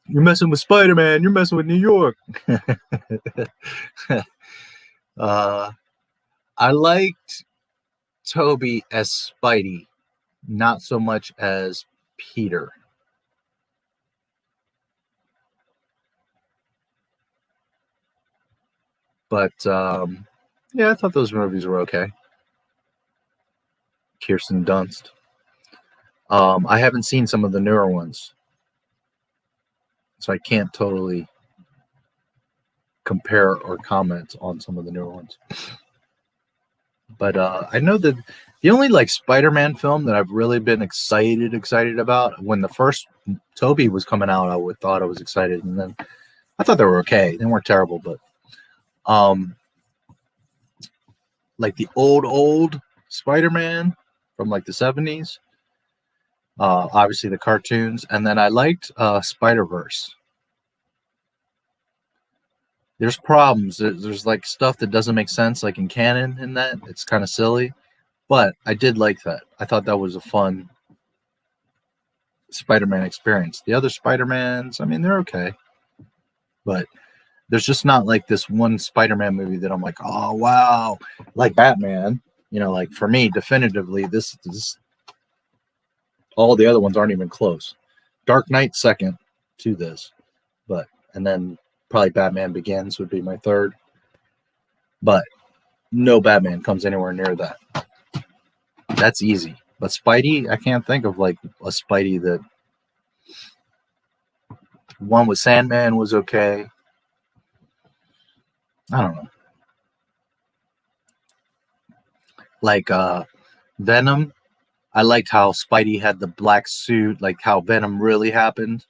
messing with Spider-Man, you're messing with New York. I liked Tobey as Spidey, not so much as Peter. But yeah, I thought those movies were okay. Kirsten Dunst. I haven't seen some of the newer ones, so I can't totally compare or comment on some of the newer ones. But I know that the only like Spider-Man film that I've really been excited about, when the first Tobey was coming out, I thought I was excited, and then I thought they were okay. They weren't terrible, but like the old Spider-Man from like the 70s, obviously the cartoons, and then I liked Spider-Verse. There's problems. There's like stuff that doesn't make sense, like in canon in that. It's kind of silly, but I did like that. I thought that was a fun Spider-Man experience. The other Spider-Mans, I mean, they're okay, but there's just not like this one Spider-Man movie that I'm like, oh, wow. Like Batman, you know, like for me, definitively, this all the other ones aren't even close. Dark Knight second to this, and then probably Batman Begins would be my third. But no Batman comes anywhere near that. That's easy. But Spidey, I can't think of like a Spidey that... One with Sandman was okay. I don't know. Like Venom, I liked how Spidey had the black suit, like how Venom really happened.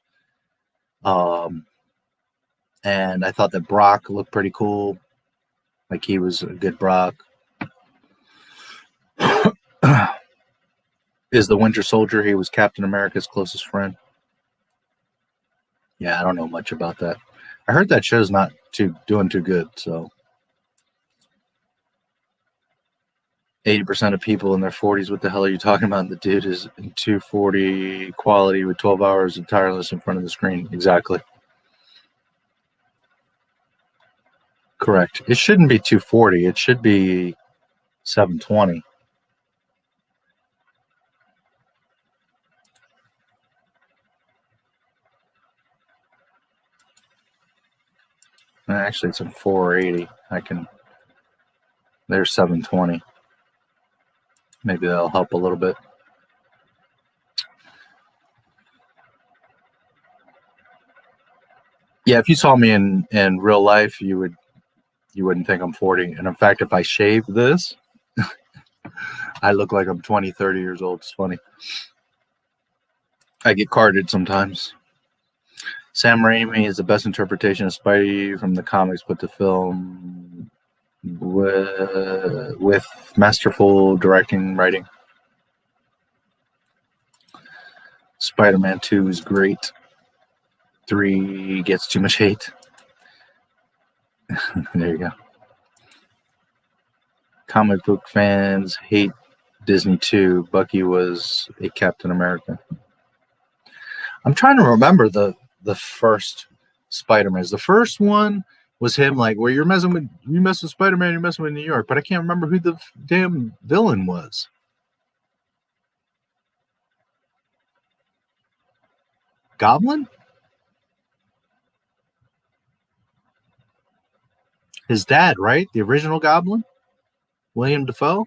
And I thought that Brock looked pretty cool. Like he was a good Brock. Is the Winter Soldier, he was Captain America's closest friend. Yeah, I don't know much about that. I heard that show's not doing too good, so 80% of people in their 40s, what the hell are you talking about? The dude is in 240 quality with 12 hours of tireless in front of the screen. Exactly. Correct. It shouldn't be 240. It should be 720. Actually, it's in 480. There's 720. Maybe that'll help a little bit. Yeah, if you saw me in real life, you wouldn't think I'm 40. And in fact, if I shave this, I look like I'm 20, 30 years old. It's funny. I get carded sometimes. Sam Raimi is the best interpretation of Spidey from the comics put to film with masterful directing, writing. Spider-Man 2 is great. 3 gets too much hate. There you go. Comic book fans hate Disney 2. Bucky was a Captain America. I'm trying to remember the first Spider-Mans. The first one was him like, where you mess with Spider-Man, you're messing with New York. But I can't remember who the damn villain was. Goblin? His dad, right? The original Goblin? William Dafoe?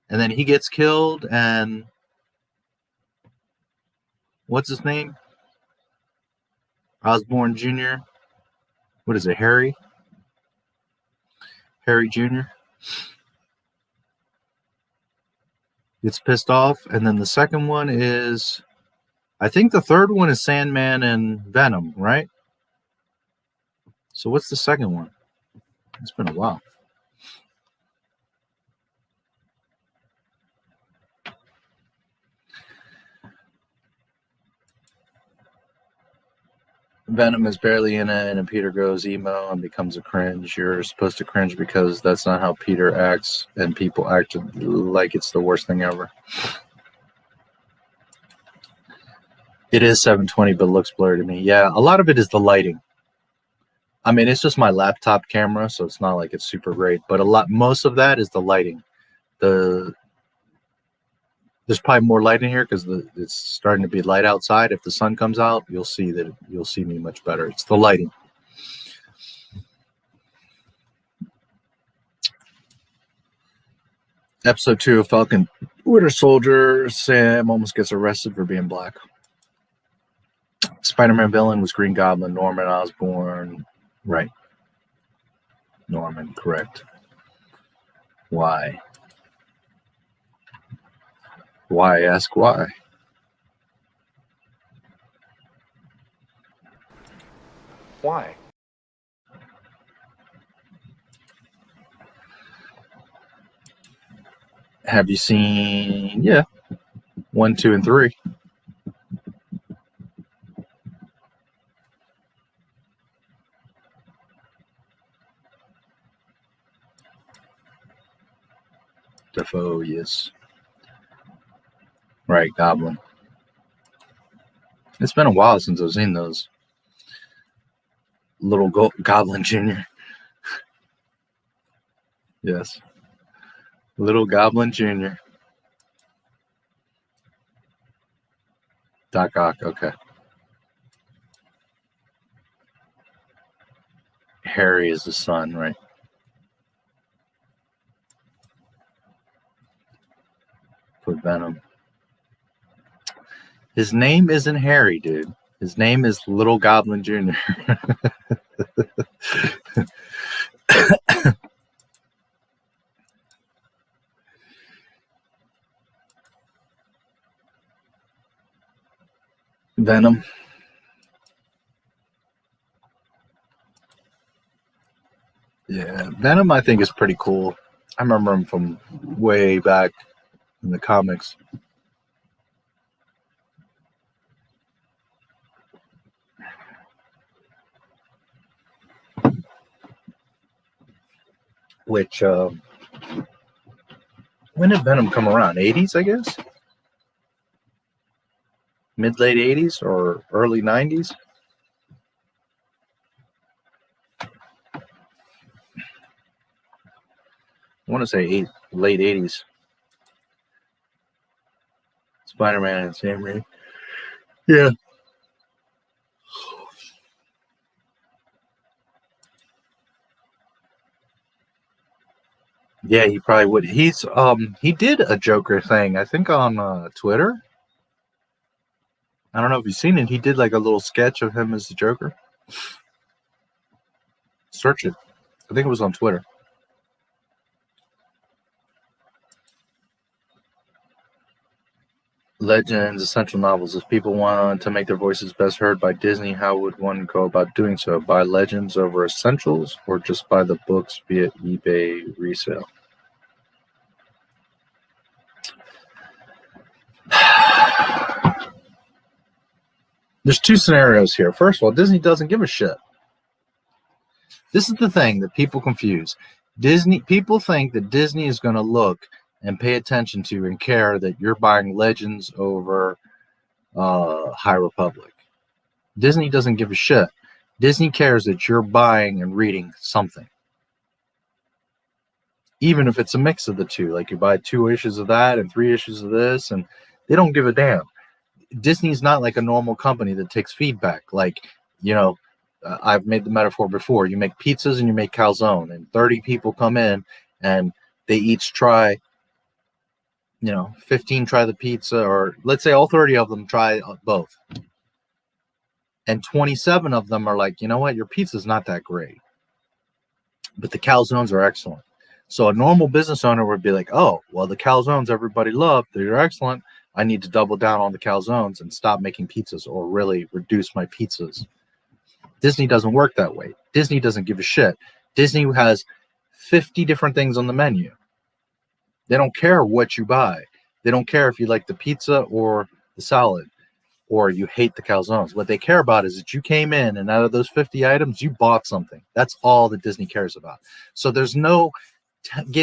And then he gets killed, and what's his name? Osborn Jr. What is it, Harry? Harry Jr. gets pissed off. And then the second one is, I think the third one is Sandman and Venom, right? So what's the second one? It's been a while. Venom is barely in it, and Peter goes emo and becomes a cringe. You're supposed to cringe because that's not how Peter acts, and people act like it's the worst thing ever. It is 720, but looks blurry to me. Yeah, a lot of it is the lighting. I mean, it's just my laptop camera, so it's not like it's super great, but most of that is the lighting. There's probably more light in here because it's starting to be light outside. If the sun comes out, you'll see me much better. It's the lighting. Episode 2 of Falcon Winter Soldier. Sam almost gets arrested for being black. Spider-Man villain was Green Goblin, Norman Osborn. Right. Norman, correct. Why? Why? Ask why. Why? Have you seen, 1, 2, and 3? Defoe, yes. Right, Goblin. It's been a while since I've seen those. Little Goblin Jr. Yes. Little Goblin Jr. Doc Ock, okay. Harry is the son, right? For Venom. His name isn't Harry, dude. His name is Little Goblin Jr. Venom. Yeah, Venom I think is pretty cool. I remember him from way back in the comics. which when did Venom come around? 80s, I guess? Mid-late 80s or early 90s? I want to say late 80s. Spider-Man and Sam Raimi. Yeah. Yeah, he probably would. He did a Joker thing, I think, on Twitter. I don't know if you've seen it. He did like a little sketch of him as the Joker. Search it. I think it was on Twitter. Legends, essential novels. If people want to make their voices best heard by Disney, how would one go about doing so? Buy Legends over Essentials, or just buy the books via eBay resale? There's two scenarios here. First of all, Disney doesn't give a shit. This is the thing that people confuse. People think that Disney is going to look and pay attention to and care that you're buying Legends over High Republic. Disney doesn't give a shit. Disney cares that you're buying and reading something. Even if it's a mix of the two. Like you buy 2 issues of that and 3 issues of this, and they don't give a damn. Disney's not like a normal company that takes feedback. Like, you know, I've made the metaphor before. You make pizzas and you make calzone, and 30 people come in and they each try, 15 try the pizza, or let's say all 30 of them try both. And 27 of them are like, you know what, your pizza's not that great, but the calzones are excellent. So a normal business owner would be like, oh, well, the calzones everybody loved, they're excellent. I need to double down on the calzones and stop making pizzas, or really reduce my pizzas. Disney doesn't work that way. Disney doesn't give a shit. Disney has 50 different things on the menu. They don't care what you buy. They don't care if you like the pizza or the salad, or you hate the calzones. What they care about is that you came in and out of those 50 items, you bought something. That's all that Disney cares about. So there's no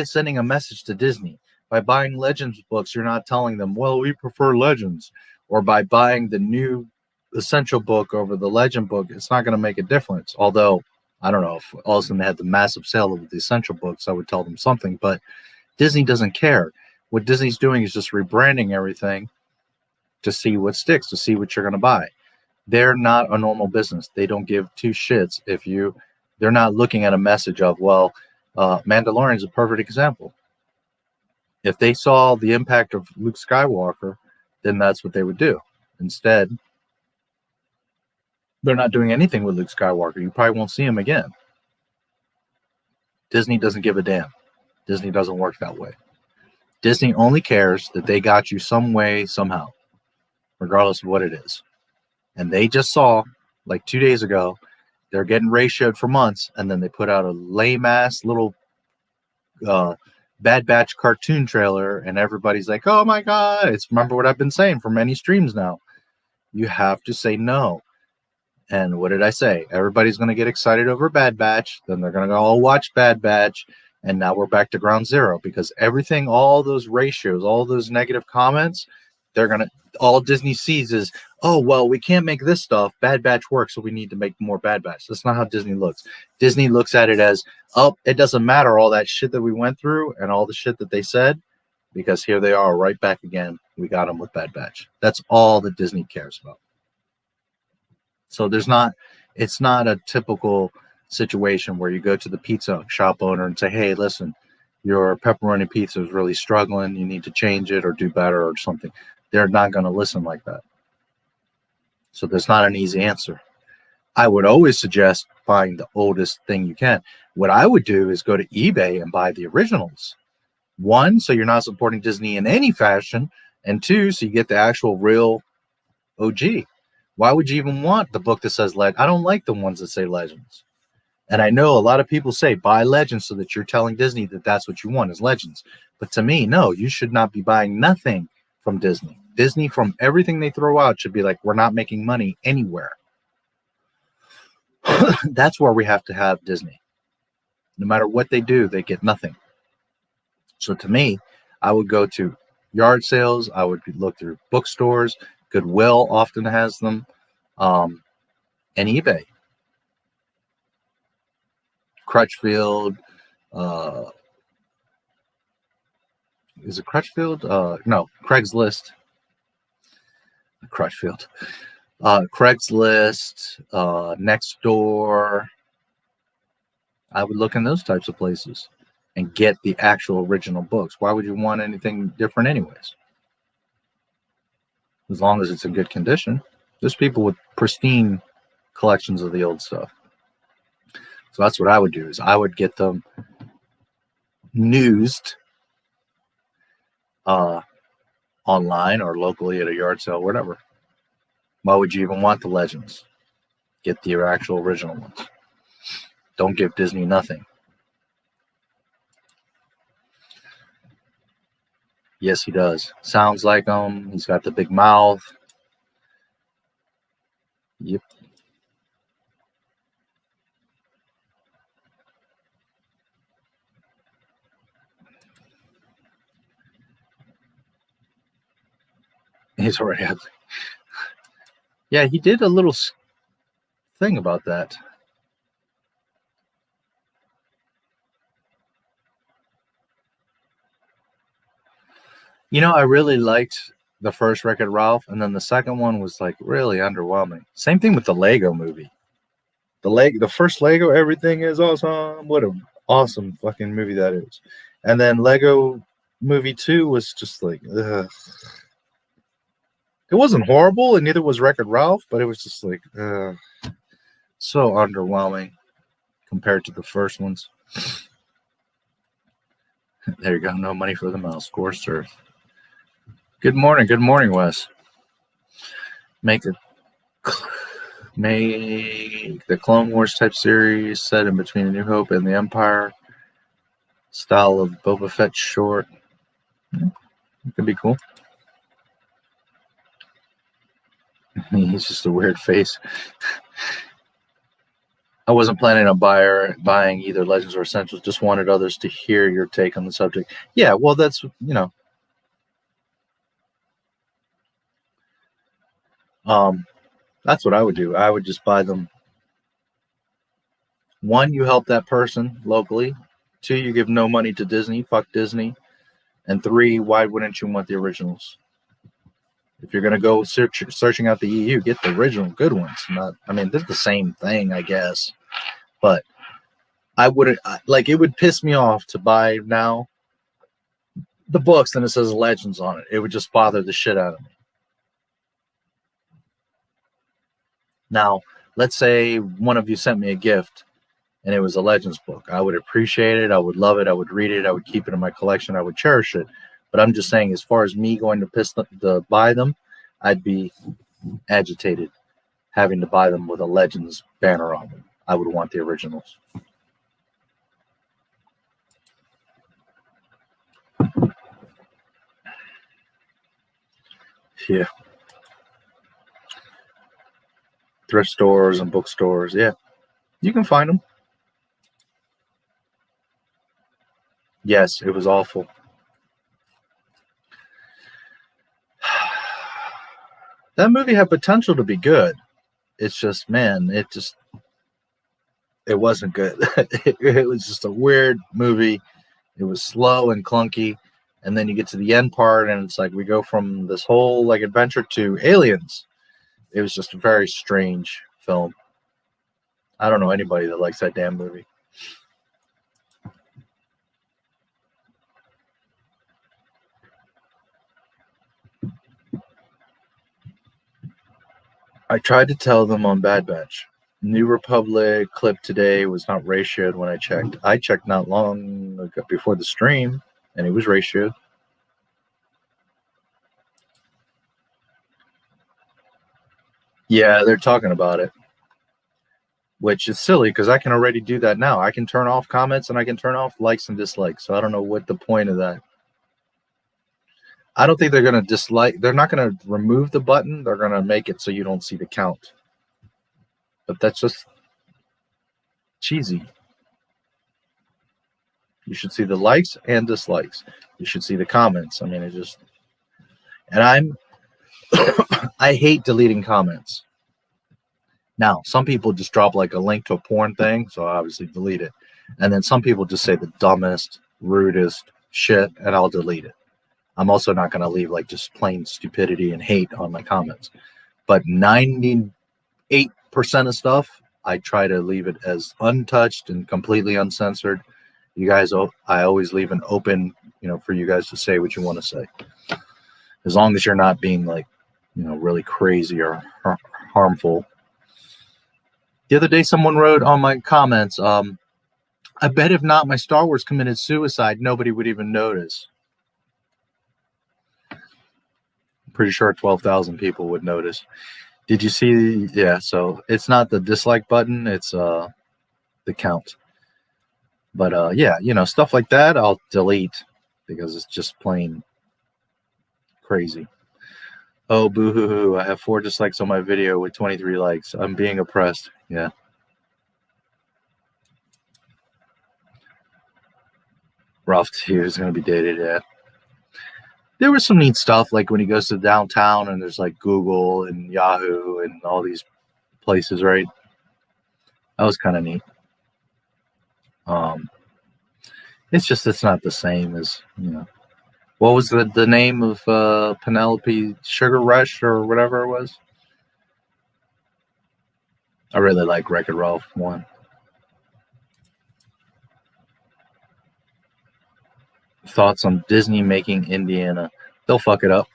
sending a message to Disney. By buying Legends books, you're not telling them, well, we prefer Legends. Or by buying the new Essential book over the Legend book, it's not going to make a difference. Although, I don't know, if all of a sudden they had the massive sale of the Essential books, I would tell them something. But Disney doesn't care. What Disney's doing is just rebranding everything to see what sticks, to see what you're going to buy. They're not a normal business. They don't give two shits if they're not looking at a message of, well, Mandalorian is a perfect example. If they saw the impact of Luke Skywalker, then that's what they would do. Instead, they're not doing anything with Luke Skywalker. You probably won't see him again. Disney doesn't give a damn. Disney doesn't work that way. Disney only cares that they got you some way, somehow, regardless of what it is. And they just saw, like 2 days ago, they're getting ratioed for months, and then they put out a lame-ass little Bad Batch cartoon trailer, and everybody's like, oh my God, remember what I've been saying for many streams now. You have to say no. And what did I say? Everybody's going to get excited over Bad Batch, then they're going to go all watch Bad Batch, and now we're back to ground zero, because everything, all those ratios, all those negative comments, all Disney sees is, oh, well, we can't make this stuff. Bad Batch works, so we need to make more Bad Batch. That's not how Disney looks. Disney looks at it as, oh, it doesn't matter all that shit that we went through and all the shit that they said, because here they are right back again. We got them with Bad Batch. That's all that Disney cares about. So it's not a typical situation where you go to the pizza shop owner and say, hey, listen, your pepperoni pizza is really struggling. You need to change it or do better or something. They're not going to listen like that. So there's not an easy answer. I would always suggest buying the oldest thing you can. What I would do is go to eBay and buy the originals. 1, so you're not supporting Disney in any fashion. And 2, so you get the actual real OG. Why would you even want the book that says Legend? I don't like the ones that say Legends. And I know a lot of people say buy Legends so that you're telling Disney that that's what you want is Legends. But to me, no, you should not be buying nothing from Disney. Disney, from everything they throw out, should be like, we're not making money anywhere. That's where we have to have Disney. No matter what they do, they get nothing. So to me, I would go to yard sales. I would look through bookstores. Goodwill often has them, and eBay. Crutchfield. Is it Crutchfield? No, Craigslist. Crutchfield. Craigslist, Nextdoor. I would look in those types of places and get the actual original books. Why would you want anything different anyways? As long as it's in good condition. There's people with pristine collections of the old stuff. So that's what I would do, is I would get them newsed online or locally at a yard sale, whatever. Why would you even want the legends? Get the actual original ones. Don't give Disney nothing. Yes, he does. Sounds like him. He's got the big mouth. Yep. He's already ugly. Yeah, he did a little thing about that. You know, I really liked the first Wreck-It Ralph, and then the second one was like really underwhelming. Same thing with the Lego movie. The first Lego, everything is awesome. What an awesome fucking movie that is. And then Lego Movie 2 was just like, ugh. It wasn't horrible, and neither was Wreck-It Ralph, but it was just like so underwhelming compared to the first ones. There you go. No money for the mouse. Scorched Earth. Good morning, Wes. Make the Clone Wars type series set in between A New Hope and the Empire. Style of Boba Fett short. It could be cool. He's just a weird face. I wasn't planning on buying either Legends or Essentials. Just wanted others to hear your take on the subject. Yeah, well, that's, that's what I would do. I would just buy them. 1, you help that person locally. 2, you give no money to Disney. Fuck Disney. And 3, why wouldn't you want the originals? If you're going to go searching out the EU, get the original good ones. They're the same thing, I guess. But I wouldn't, it would piss me off to buy now the books and it says Legends on it. It would just bother the shit out of me. Now, let's say one of you sent me a gift and it was a Legends book. I would appreciate it. I would love it. I would read it. I would keep it in my collection. I would cherish it. But I'm just saying, as far as me going to buy them, I'd be agitated having to buy them with a Legends banner on them. I would want the originals. Yeah. Thrift stores and bookstores. Yeah. You can find them. Yes, it was awful. That movie had potential to be good. It's just, man, it wasn't good. It was just a weird movie. It was slow and clunky. And then you get to the end part, and it's like we go from this whole adventure to aliens. It was just a very strange film. I don't know anybody that likes that damn movie. I tried to tell them on Bad Batch. New Republic clip today was not ratioed when I checked. I checked not long ago before the stream, and it was ratioed. Yeah, they're talking about it, which is silly because I can already do that now. I can turn off comments and I can turn off likes and dislikes. So I don't know what the point of that. I don't think they're going to dislike. They're not going to remove the button. They're going to make it so you don't see the count. But that's just cheesy. You should see the likes and dislikes. You should see the comments. I mean, it just, and I hate deleting comments. Now, some people just drop like a link to a porn thing, so I obviously delete it. And then some people just say the dumbest, rudest shit, and I'll delete it. I'm also not going to leave like just plain stupidity and hate on my comments. But 98% of stuff, I try to leave it as untouched and completely uncensored. You guys, I always leave an open, for you guys to say what you want to say. As long as you're not being like, really crazy or harmful. The other day, someone wrote on my comments, I bet if not my Star Wars committed suicide, nobody would even notice. I'm pretty sure 12,000 people would notice. Did you see? Yeah, so it's not the dislike button, it's the count. But yeah, stuff like that I'll delete because it's just plain crazy. Oh, boo-hoo-hoo, I have 4 dislikes on my video with 23 likes. I'm being oppressed. Yeah. Ralph T is going to be dated, yeah. There was some neat stuff, like when he goes to downtown and there's like Google and Yahoo and all these places, right? That was kind of neat. It's not the same as, What was the name of Penelope Sugar Rush or whatever it was? I really like Wreck-It Ralph 1. Thoughts on Disney making Indiana? They'll fuck it up.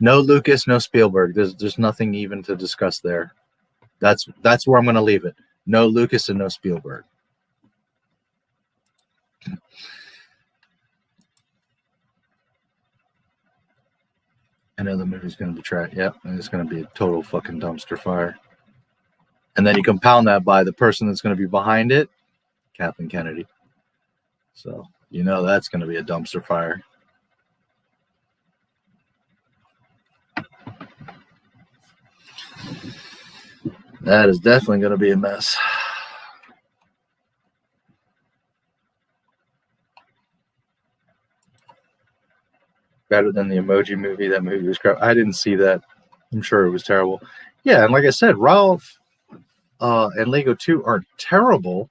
No Lucas, no Spielberg. There's nothing even to discuss there. That's where I'm going to leave it. No Lucas and no Spielberg. I know the movie's going to be trash. Yep, and it's going to be a total fucking dumpster fire. And then you compound that by the person that's going to be behind it, Kathleen Kennedy. So, that's going to be a dumpster fire. That is definitely going to be a mess. Better than the Emoji Movie. That movie was crap. I didn't see that. I'm sure it was terrible. Yeah, and like I said, Ralph and Lego 2 aren't terrible,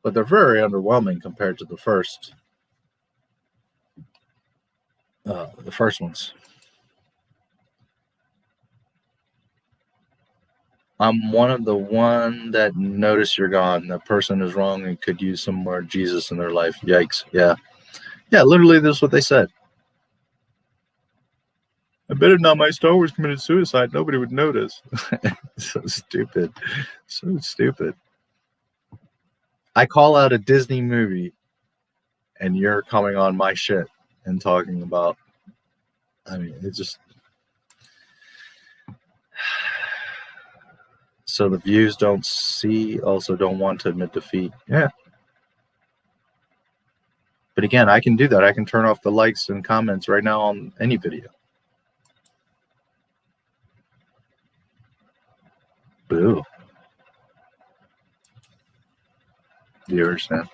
but they're very underwhelming compared to the first ones. I'm one that noticed you're gone. That person is wrong and could use some more Jesus in their life. Yikes. Yeah. Yeah, literally this is what they said. I bet if not my Star Wars committed suicide, nobody would notice. So stupid. So stupid. I call out a Disney movie and you're coming on my shit and talking about, it's just. So the views don't want to admit defeat. Yeah. But again, I can do that. I can turn off the likes and comments right now on any video. Boo. Viewers, man.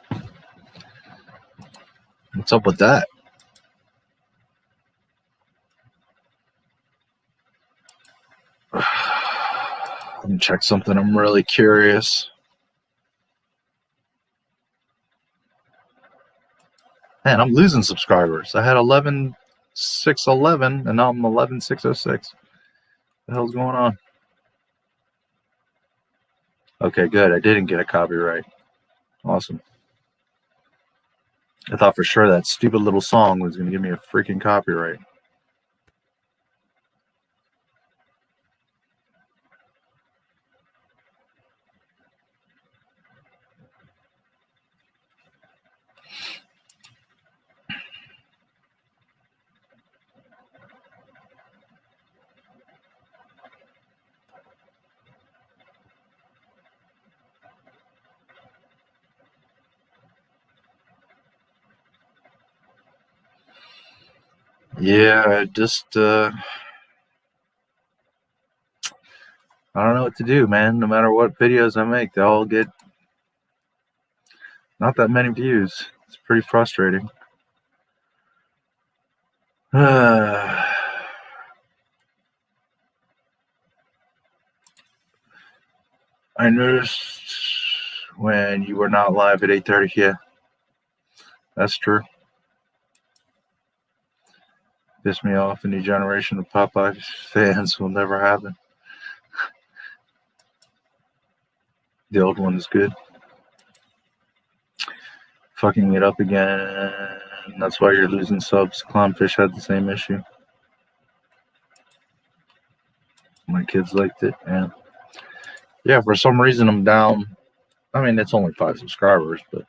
What's up with that? Let me check something. I'm really curious. Man, I'm losing subscribers. I had 11,611 and now I'm 11,606. What the hell's going on? Okay, good. I didn't get a copyright. Awesome. I thought for sure that stupid little song was going to give me a freaking copyright. Yeah, I don't know what to do, man. No matter what videos I make, they all get, not that many views. It's pretty frustrating. I noticed when you were not live at 8:30. Yeah, that's true. Pissed me off. A new generation of Popeye fans will never happen. The old one is good. Fucking it up again. That's why you're losing subs. Clownfish had the same issue. My kids liked it, and yeah, for some reason I'm down. I mean, it's only 5 subscribers, but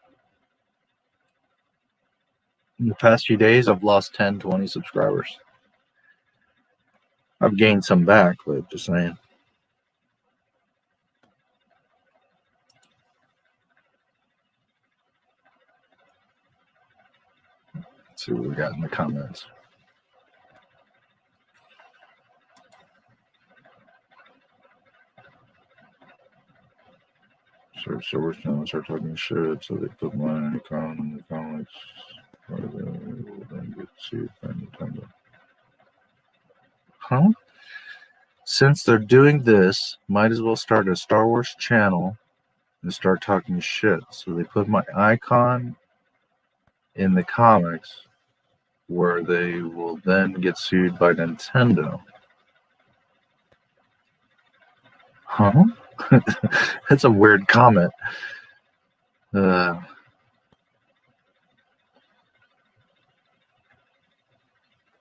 in the past few days, I've lost 10, 20 subscribers. I've gained some back, but just saying. Let's see what we got in the comments. So we're going to start talking shit, so they put my icon in the comments. Then get to Nintendo. Huh? Since they're doing this, might as well start a Star Wars channel and start talking shit. So they put my icon in the comics, where they will then get sued by Nintendo. Huh? That's a weird comment.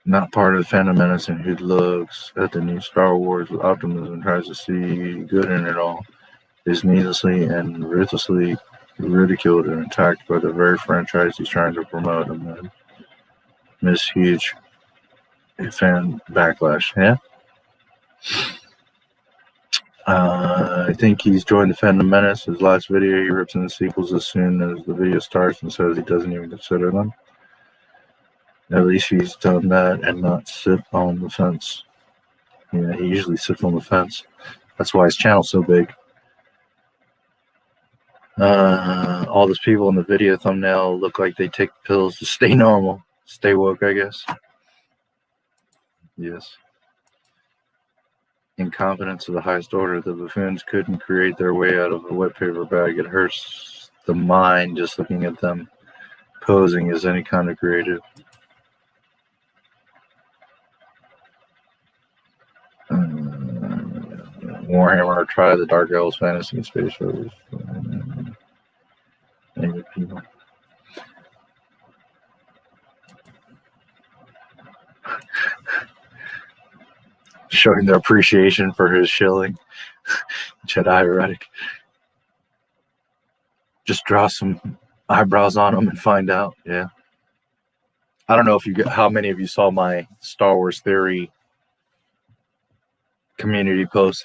Not part of the fandom medicine who looks at the new Star Wars with optimism and tries to see good in it all is needlessly and ruthlessly ridiculed and attacked by the very franchise he's trying to promote amid this huge fan backlash. Yeah? I think he's joined the fandom menace. His last video, he rips in the sequels as soon as the video starts and says he doesn't even consider them. At least he's done that and not sit on the fence. Yeah, he usually sits on the fence. That's why his channel's so big. All those people in the video thumbnail look like they take pills to stay normal. Stay woke, I guess. Yes. Incompetence of the highest order. The buffoons couldn't create their way out of a wet paper bag. It hurts the mind just looking at them posing as any kind of creative. Warhammer, try the Dark Elves Fantasy and Space Rovers. People. Showing their appreciation for his shilling. Jedi heretic. Just draw some eyebrows on him and find out. Yeah. I don't know if you get how many of you saw my Star Wars theory community post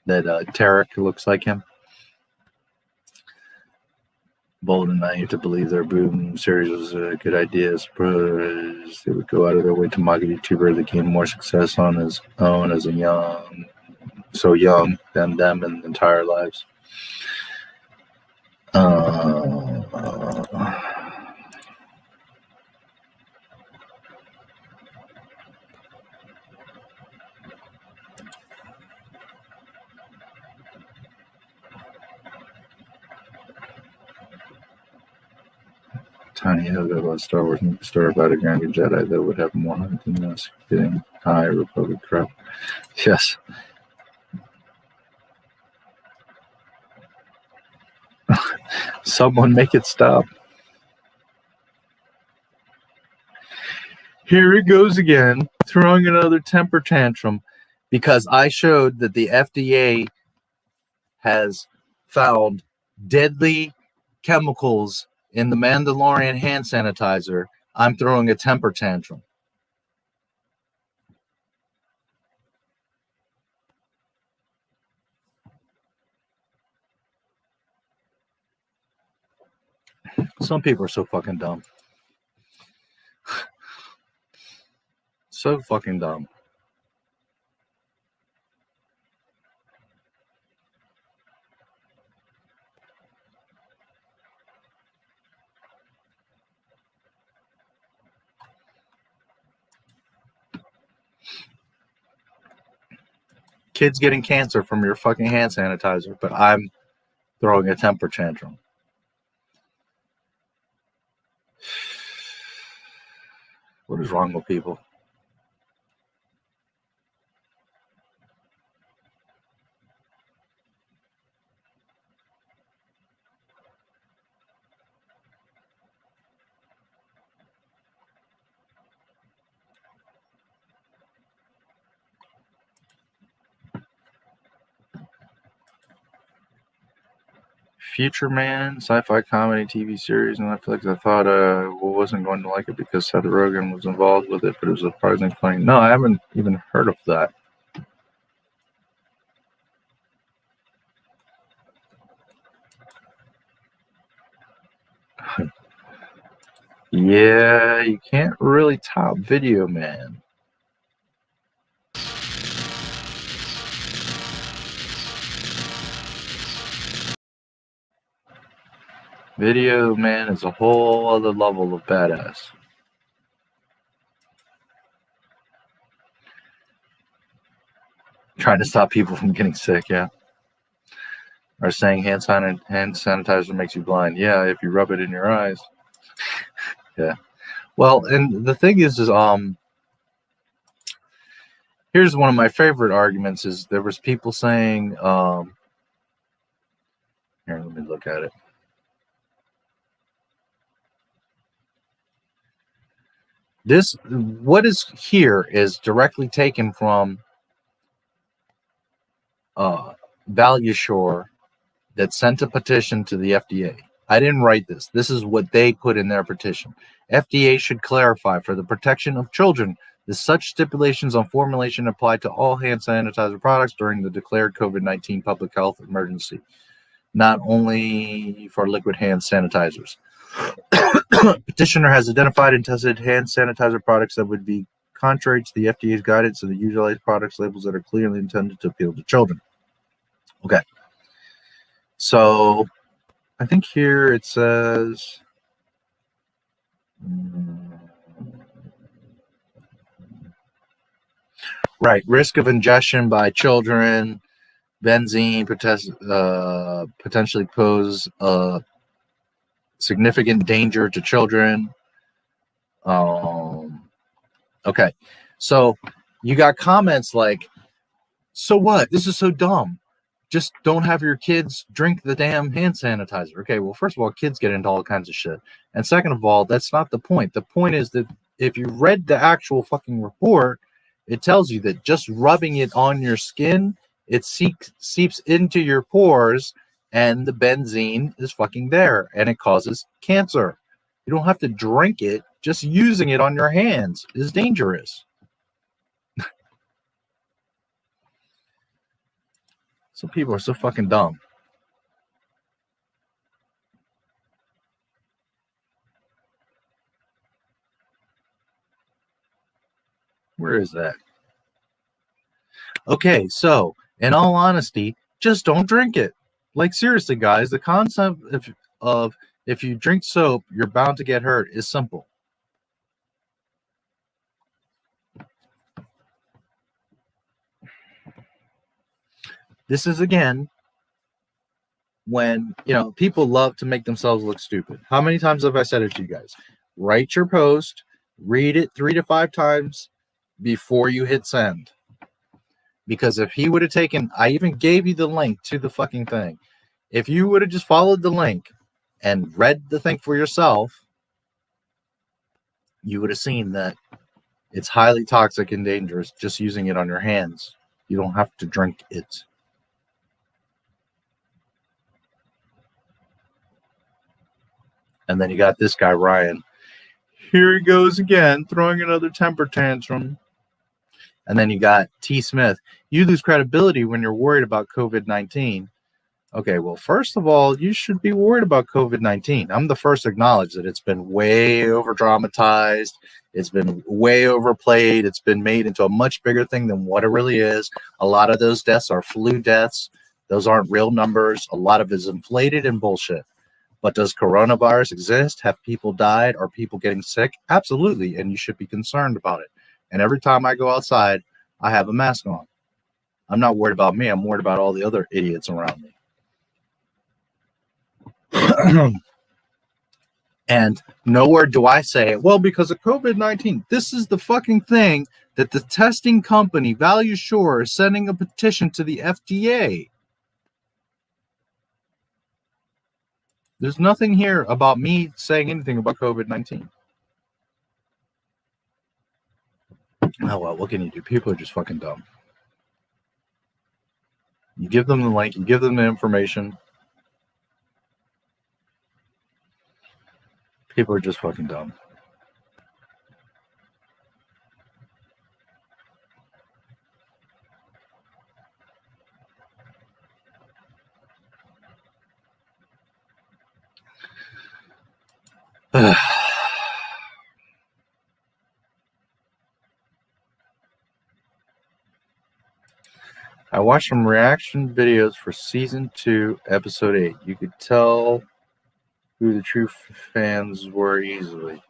that Tarek looks like him. Bold and naive to believe their Boom series was a good idea. I suppose they would go out of their way to mock a YouTuber that gained more success on his own as a young than them in their entire lives. Tiny Hilda about Star Wars and story about a Grand Jedi that would have more than us getting high Republic crap. Yes. Someone make it stop. Here it goes again, throwing another temper tantrum because I showed that the FDA has found deadly chemicals in the Mandalorian hand sanitizer. I'm throwing a temper tantrum. Some people are so fucking dumb. So fucking dumb. kids getting cancer from your fucking hand sanitizer, but I'm throwing a temper tantrum. What is wrong with people? Future Man, sci-fi comedy TV series, and I feel like I thought wasn't going to like it because Seth Rogen was involved with it, but it was surprisingly funny. No, I haven't even heard of that. Yeah, you can't really top Video Man. Video Man is a whole other level of badass. Trying to stop people from getting sick, yeah. Or saying hand sanitizer makes you blind. Yeah, if you rub it in your eyes. Yeah. Well, and the thing is here's one of my favorite arguments is there was people saying, here, let me look at it. What is here is directly taken from ValueSure that sent a petition to the FDA. I didn't write this. This is what they put in their petition. FDA should clarify for the protection of children that such stipulations on formulation apply to all hand sanitizer products during the declared COVID-19 public health emergency, not only for liquid hand sanitizers. Petitioner has identified and tested hand sanitizer products that would be contrary to the FDA's guidance and the utilized products labels that are clearly intended to appeal to children. Okay. So I think here it says right, risk of ingestion by children, benzene potentially pose significant danger to children. Okay, so you got comments like, so what? This is so dumb. Just don't have your kids drink the damn hand sanitizer. Okay, well, first of all, kids get into all kinds of shit. And second of all, that's not the point. The point is that if you read the actual fucking report, it tells you that just rubbing it on your skin, it seeps into your pores, and the benzene is fucking there, and it causes cancer. You don't have to drink it. Just using it on your hands is dangerous. Some people are so fucking dumb. Where is that? Okay, so in all honesty, just don't drink it. Like, seriously, guys, the concept of if you drink soap, you're bound to get hurt is simple. This is, again, when, people love to make themselves look stupid. How many times have I said it to you guys? Write your post, read it 3 to 5 times before you hit send. Because if he would have taken, I even gave you the link to the fucking thing. If you would have just followed the link and read the thing for yourself, you would have seen that it's highly toxic and dangerous just using it on your hands. You don't have to drink it. And then you got this guy, Ryan. Here he goes again, throwing another temper tantrum. And then you got T. Smith. You lose credibility when you're worried about COVID-19. Okay, well, first of all, you should be worried about COVID-19. I'm the first to acknowledge that it's been way over-dramatized. It's been way overplayed. It's been made into a much bigger thing than what it really is. A lot of those deaths are flu deaths. Those aren't real numbers. A lot of it is inflated and bullshit. But does coronavirus exist? Have people died? Are people getting sick? Absolutely, and you should be concerned about it. And every time I go outside, I have a mask on. I'm not worried about me. I'm worried about all the other idiots around me. And nowhere do I say, well, because of COVID-19, this is the fucking thing that the testing company, Value Shore, is sending a petition to the FDA. There's nothing here about me saying anything about COVID-19. Oh, well, what can you do? People are just fucking dumb. You give them the link, you give them the information. People are just fucking dumb. I watched some reaction videos for season 2, episode 8. You could tell who the true fans were easily.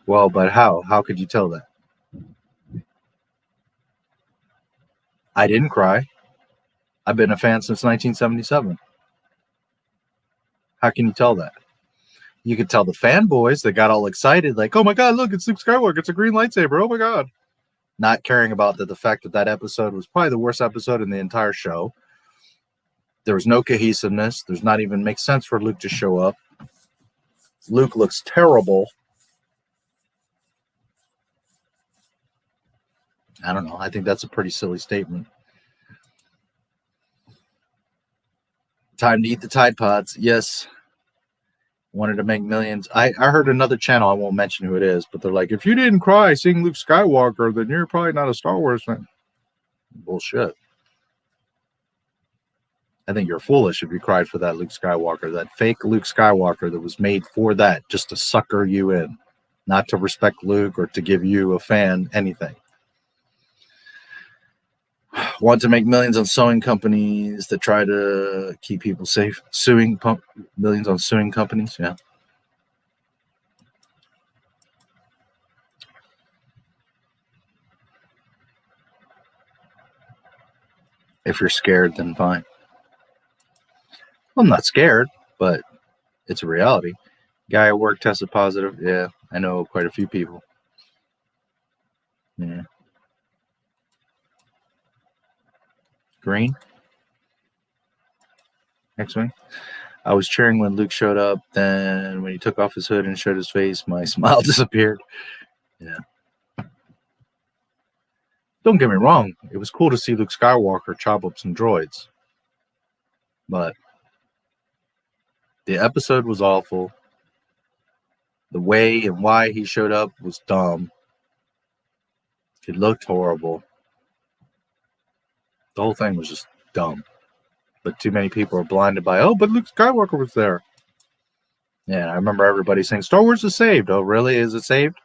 Well, but how? How could you tell that? I didn't cry. I've been a fan since 1977. How can you tell that? You could tell the fanboys that got all excited, like, oh my God, look, it's Luke Skywalker. It's a green lightsaber. Oh my God. Not caring about the fact that that episode was probably the worst episode in the entire show. There was no cohesiveness. There's not even makes sense for Luke to show up. Luke looks terrible. I don't know. I think that's a pretty silly statement. Time to eat the Tide Pods. Yes. Wanted to make millions. I heard another channel, I won't mention who it is, but they're like, if you didn't cry seeing Luke Skywalker, then you're probably not a Star Wars fan. Bullshit. I think you're foolish if you cried for that Luke Skywalker, that fake Luke Skywalker that was made for that, just to sucker you in, not to respect Luke or to give you a fan anything. Want to make millions on sewing companies that try to keep people safe. Millions on suing companies, yeah. If you're scared, then fine. Well, I'm not scared, but it's a reality. Guy at work tested positive. Yeah, I know quite a few people. Yeah. Green. X-Wing. I was cheering when Luke showed up. Then when he took off his hood and showed his face, my smile disappeared. Yeah. Don't get me wrong. It was cool to see Luke Skywalker chop up some droids. But the episode was awful. The way and why he showed up was dumb. It looked horrible. The whole thing was just dumb. But too many people are blinded by, oh, but Luke Skywalker was there. Yeah, I remember everybody saying, Star Wars is saved. Oh, really? Is it saved?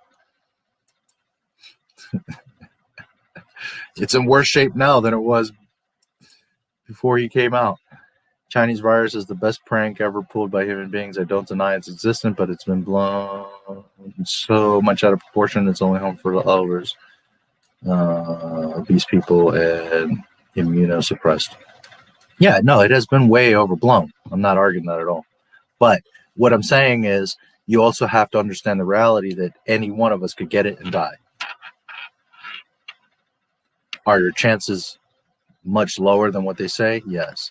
It's in worse shape now than it was before he came out. Chinese virus is the best prank ever pulled by human beings. I don't deny it's existent, but it's been blown so much out of proportion. It's only home for the elders, obese people, and immunosuppressed. Yeah, no, it has been way overblown. I'm not arguing that at all. But what I'm saying is you also have to understand the reality that any one of us could get it and die. Are your chances much lower than what they say? Yes.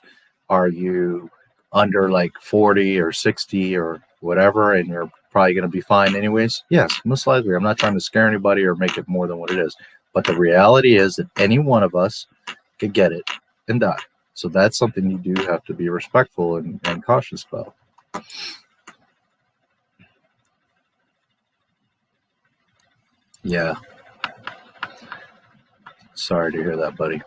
Are you under like 40 or 60 or whatever and you're probably going to be fine anyways? Yes, most likely. I'm not trying to scare anybody or make it more than what it is. But the reality is that any one of us could get it and die. So that's something you do have to be respectful and cautious about. Yeah. Sorry to hear that, buddy.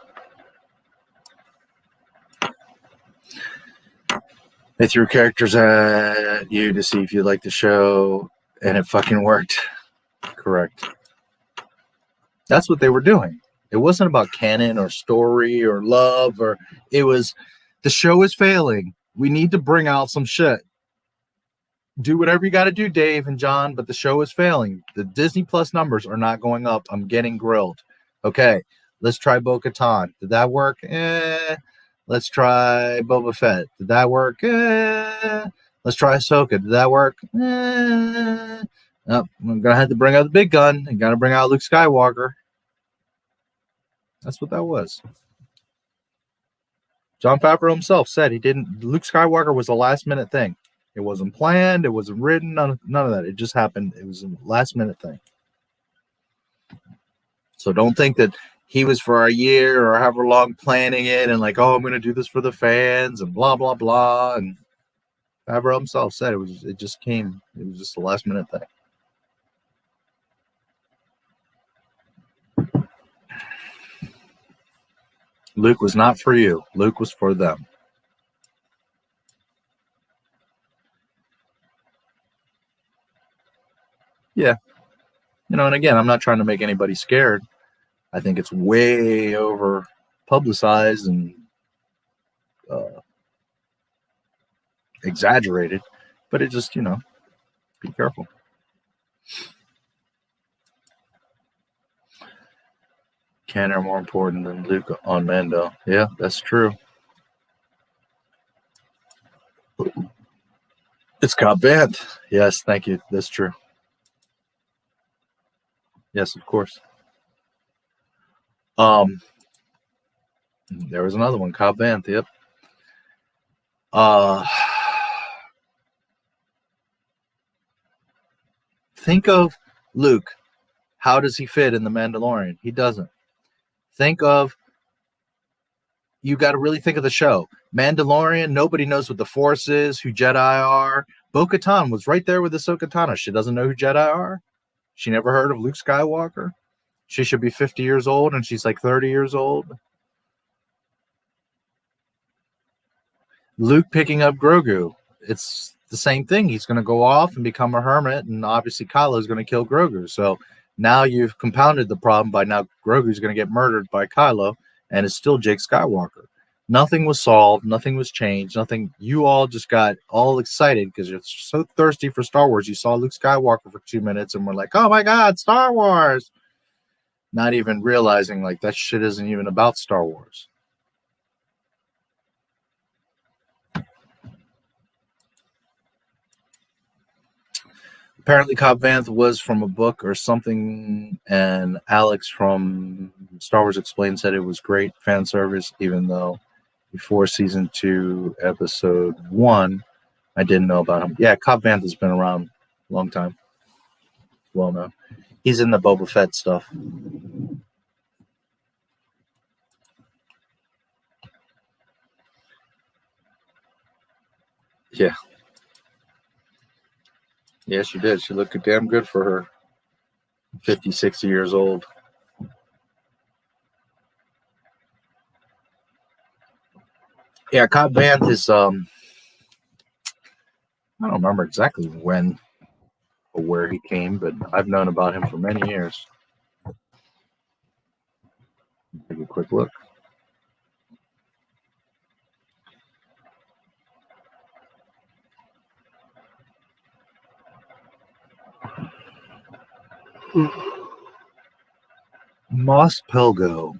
They threw characters at you to see if you liked the show, and it fucking worked. Correct. That's what they were doing. It wasn't about canon or story or love, or it was the show is failing. We need to bring out some shit. Do whatever you got to do, Dave and John, but the show is failing. The Disney Plus numbers are not going up. I'm getting grilled. Okay, Let's try Bo-Katan. Did that work? Let's try Boba Fett. Did that work? Let's try Ahsoka. Did that work? Nope. I'm gonna have to bring out the big gun. I'm gonna bring out Luke Skywalker. That's what that was. Jon Favreau himself said he didn't. Luke Skywalker was a last minute thing. It wasn't planned. It wasn't written. None of that. It just happened. It was a last minute thing. So don't think that he was for a year or however long planning it and like, oh, I'm going to do this for the fans and blah, blah, blah. And Favreau himself said it just came. It was just a last minute thing. Luke was not for you. Luke was for them. Yeah. And again, I'm not trying to make anybody scared. I think it's way over publicized and exaggerated, but it just, be careful. Ken are more important than Luke on Mando. Yeah, that's true. It's Cobb Vanth. Yes, thank you. That's true. Yes, of course. There was another one, Cobb Vanth. Yep. Think of Luke. How does he fit in The Mandalorian? He doesn't. You got to really think of the show. Mandalorian, nobody knows what the Force is, who Jedi are. Bo-Katan was right there with Ahsoka Tano. She doesn't know who Jedi are. She never heard of Luke Skywalker. She should be 50 years old, and she's like 30 years old. Luke picking up Grogu. It's the same thing. He's going to go off and become a hermit, and obviously Kylo is going to kill Grogu. So now you've compounded the problem by now Grogu's going to get murdered by Kylo, and it's still Jake Skywalker. Nothing was solved. Nothing was changed. Nothing. You all just got all excited because you're so thirsty for Star Wars. You saw Luke Skywalker for 2 minutes and were like, oh my God, Star Wars. Not even realizing like that shit isn't even about Star Wars. Apparently Cobb Vanth was from a book or something, and Alex from Star Wars Explained said it was great fan service, even though before season 2, episode 1, I didn't know about him. Yeah, Cobb Vanth has been around a long time. Well known. He's in the Boba Fett stuff. Yeah. Yeah, she did. She looked damn good for her 50, 60 years old. Yeah, Cobb Vanth is, I don't remember exactly when or where he came, but I've known about him for many years. Take a quick look. Moss Pelgo.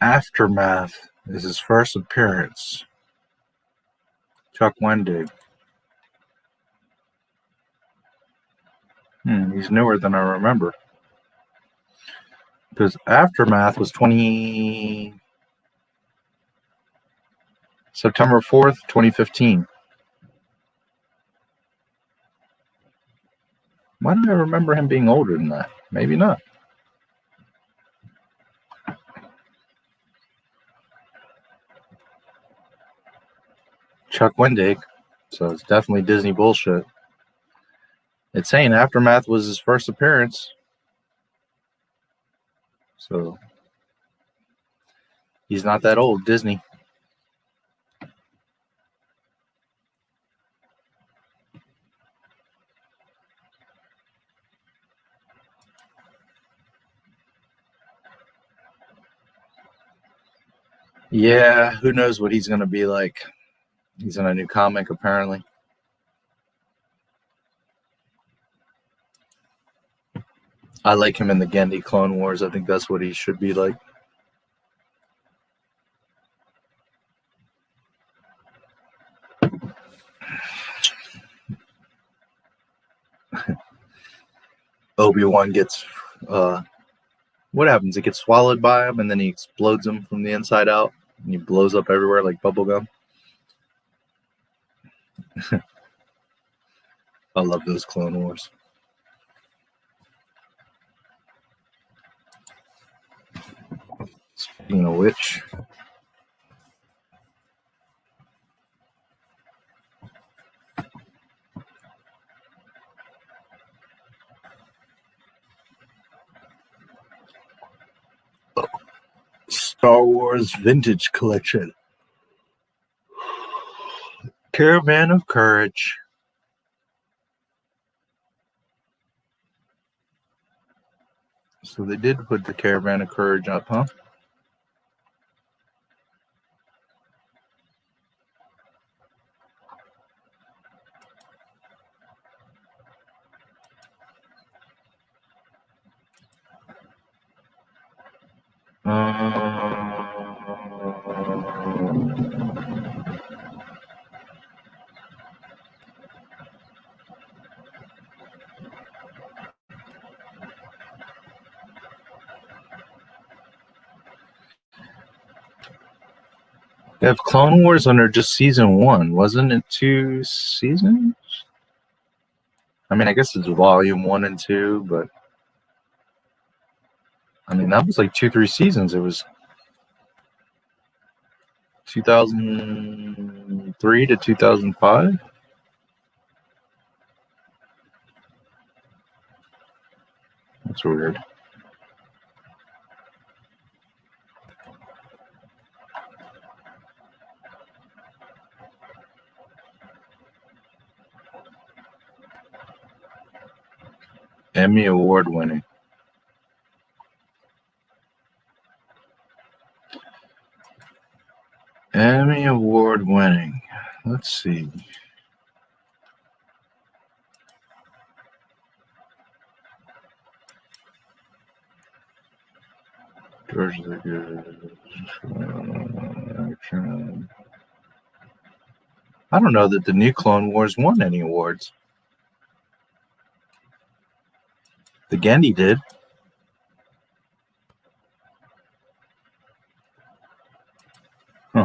Aftermath is his first appearance. Chuck Wendig. He's newer than I remember. Because Aftermath was September 4th, 2015. Why do I remember him being older than that? Maybe not. Chuck Wendig. So it's definitely Disney bullshit. It's saying Aftermath was his first appearance. So he's not that old, Disney. Yeah, who knows what he's going to be like. He's in a new comic, apparently. I like him in the Genndy Clone Wars. I think that's what he should be like. Obi-Wan gets... what happens? It gets swallowed by him, and then he explodes him from the inside out, and he blows up everywhere like bubblegum. I love those Clone Wars. Speaking of which, Star Wars Vintage Collection. Caravan of Courage. So they did put the Caravan of Courage up, huh? They have Clone Wars under just season 1. Wasn't it 2 seasons? I mean, I guess it's volume 1 and 2, but I mean, that was like 2-3 seasons. It was 2003 to 2005. That's weird. Emmy Award winning. Emmy Award winning. Let's see. George I don't know that the new Clone Wars won any awards. The Genndy did. Huh.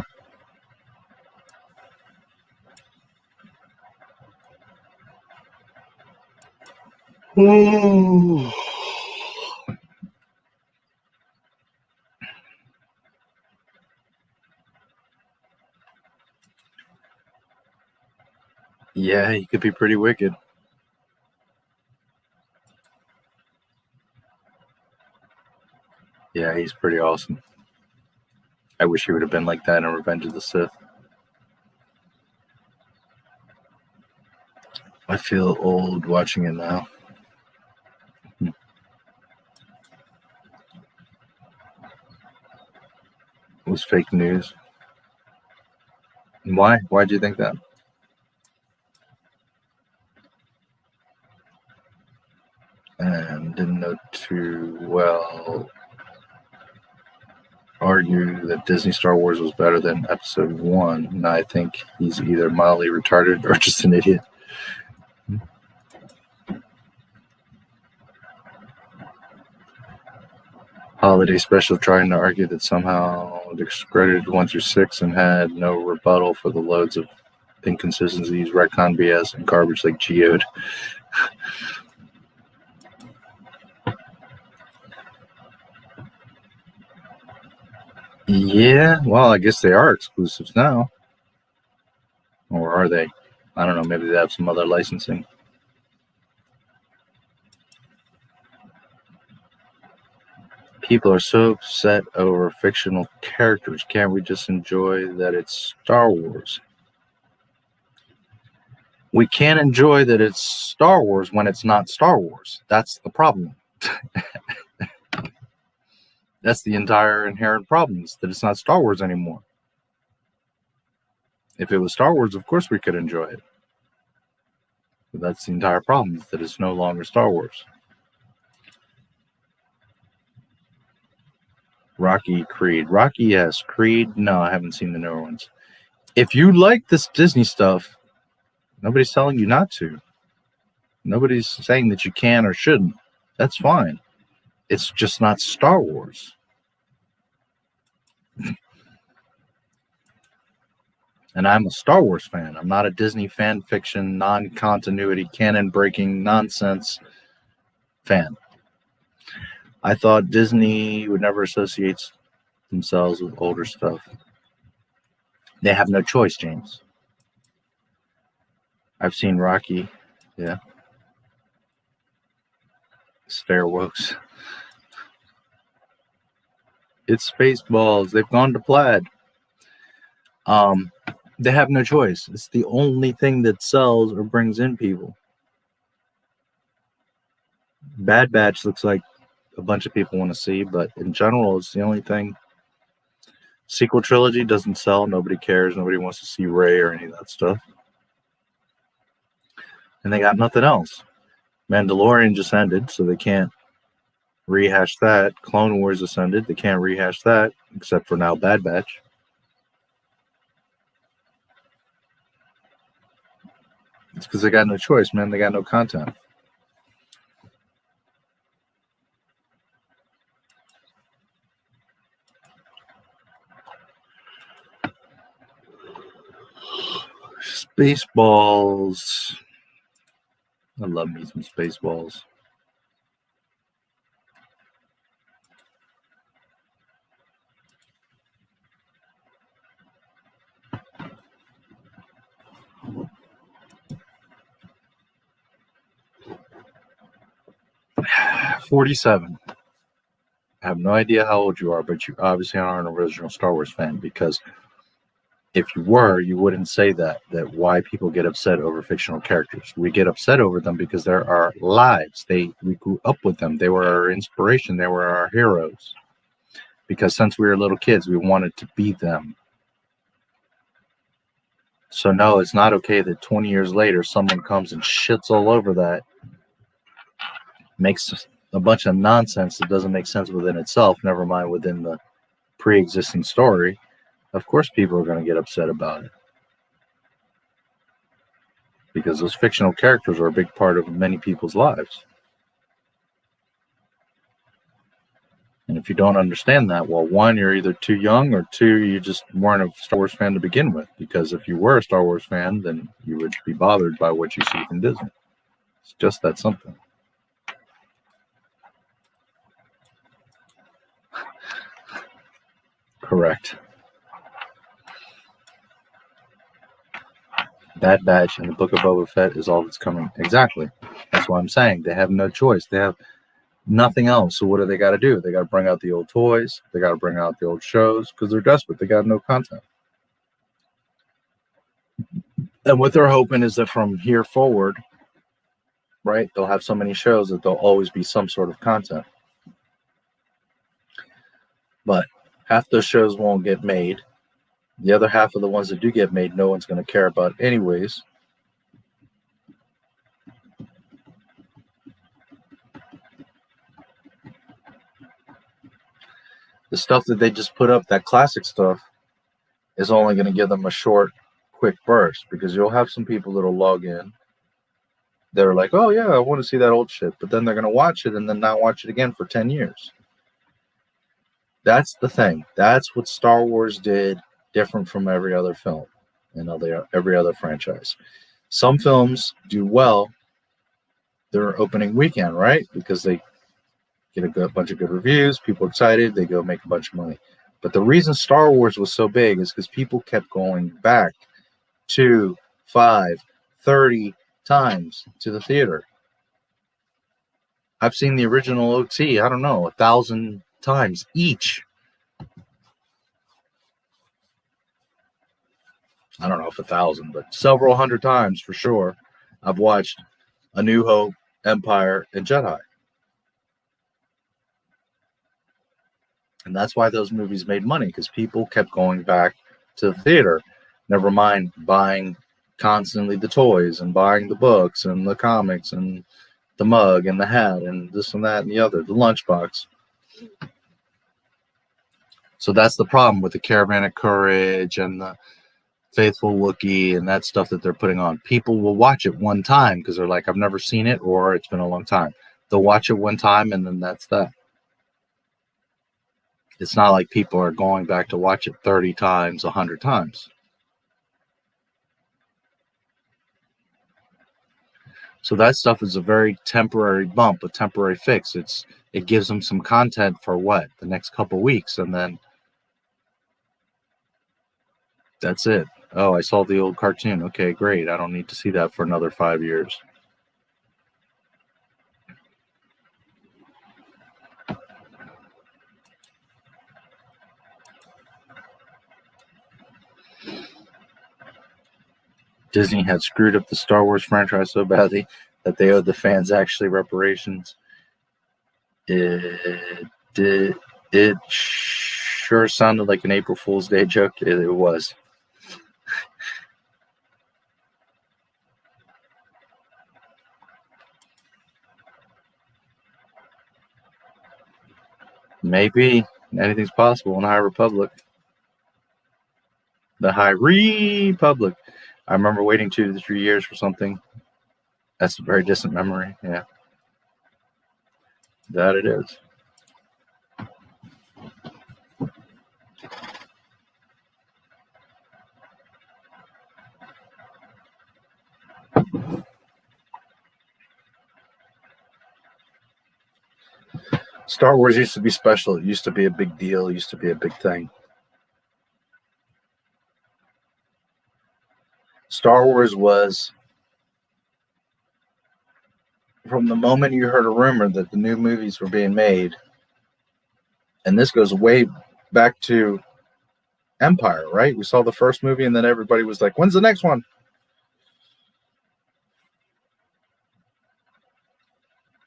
Ooh. Yeah, he could be pretty wicked. Yeah, he's pretty awesome. I wish he would have been like that in Revenge of the Sith. I feel old watching it now. It was fake news. Why? Why'd you think that? And didn't know too well argue that Disney Star Wars was better than Episode 1. And I think he's either mildly retarded or just an idiot. Holiday Special trying to argue that somehow it discredited 1 through 6 and had no rebuttal for the loads of inconsistencies, retcon BS, and garbage like Geode. Yeah, well, I guess they are exclusives now. Or are they? I don't know. Maybe they have some other licensing. People are so upset over fictional characters. Can't we just enjoy that it's Star Wars? We can't enjoy that it's Star Wars when it's not Star Wars. That's the problem. That's the entire inherent problem, is that it's not Star Wars anymore. If it was Star Wars, of course we could enjoy it. But that's the entire problem, is that it's no longer Star Wars. Rocky, Creed. Rocky, yes. Creed, no, I haven't seen the newer ones. If you like this Disney stuff, nobody's telling you not to. Nobody's saying that you can or shouldn't. That's fine. It's just not Star Wars. And I'm a Star Wars fan. I'm not a Disney fan fiction, non-continuity, canon-breaking nonsense fan. I thought Disney would never associate themselves with older stuff. They have no choice, James. I've seen Rocky. Yeah. Stairwokes. It's Spaceballs. They've gone to plaid. They have no choice. It's the only thing that sells or brings in people. Bad Batch looks like a bunch of people want to see, but in general, it's the only thing. Sequel trilogy doesn't sell. Nobody cares. Nobody wants to see Rey or any of that stuff. And they got nothing else. Mandalorian just ended, so they can't rehash that. Clone Wars just ended. They can't rehash that, except for now Bad Batch. It's because they got no choice, man. They got no content. Spaceballs. I love me some Spaceballs. $47. I have no idea how old you are, but you obviously aren't an original Star Wars fan, because if you were, you wouldn't say that why people get upset over fictional characters. We get upset over them because they're our lives. We grew up with them. They were our inspiration. They were our heroes. Because since we were little kids, we wanted to be them. So no, it's not okay that 20 years later, someone comes and shits all over that, makes a bunch of nonsense that doesn't make sense within itself, never mind within the pre-existing story. Of course people are going to get upset about it. Because those fictional characters are a big part of many people's lives. And if you don't understand that, well, one, you're either too young, or two, you just weren't a Star Wars fan to begin with. Because if you were a Star Wars fan, then you would be bothered by what you see from Disney. It's just that simple. Correct. Bad Batch and the Book of Boba Fett is all that's coming. Exactly. That's what I'm saying. They have no choice. They have nothing else. So what do they got to do? They got to bring out the old toys. They got to bring out the old shows because they're desperate. They got no content. And what they're hoping is that from here forward, right, they'll have so many shows that there'll always be some sort of content. But half those shows won't get made. The other half of the ones that do get made, no one's going to care about anyways. The stuff that they just put up, that classic stuff, is only going to give them a short, quick burst, because you'll have some people that'll log in. They're like, oh yeah, I want to see that old shit. But then they're going to watch it and then not watch it again for 10 years. That's the thing. That's what Star Wars did different from every other film and every other franchise. Some films do well their opening weekend, right? Because they get a bunch of good reviews, people are excited, they go make a bunch of money. But the reason Star Wars was so big is because people kept going back 2, 5, 30 times to the theater. I've seen the original OT, I don't know, 1,000 times each. I don't know if 1,000, but several hundred times for sure. I've watched A New Hope, Empire, and Jedi. And that's why those movies made money, because people kept going back to the theater. Never mind buying constantly the toys and buying the books and the comics and the mug and the hat and this and that and the other, the lunchbox. So that's the problem with the Caravan of Courage and the Faithful Wookiee and that stuff that they're putting on. People will watch it one time because they're like, I've never seen it, or it's been a long time. They'll watch it one time and then that's that. It's not like people are going back to watch it 30 times, 100 times. So that stuff is a very temporary bump, a temporary fix. It gives them some content for what? The next couple weeks, and then that's it. Oh, I saw the old cartoon. Okay, great. I don't need to see that for another 5 years. Disney had screwed up the Star Wars franchise so badly that they owed the fans actually reparations. It sure sounded like an April Fool's Day joke. It was. Maybe. Anything's possible in the High Republic. The High Republic. I remember waiting 2 to 3 years for something. That's a very distant memory. Yeah. That it is. Star Wars used to be special. It used to be a big deal. It used to be a big thing. Star Wars was, from the moment you heard a rumor that the new movies were being made, and this goes way back to Empire, right? We saw the first movie and then everybody was like, when's the next one?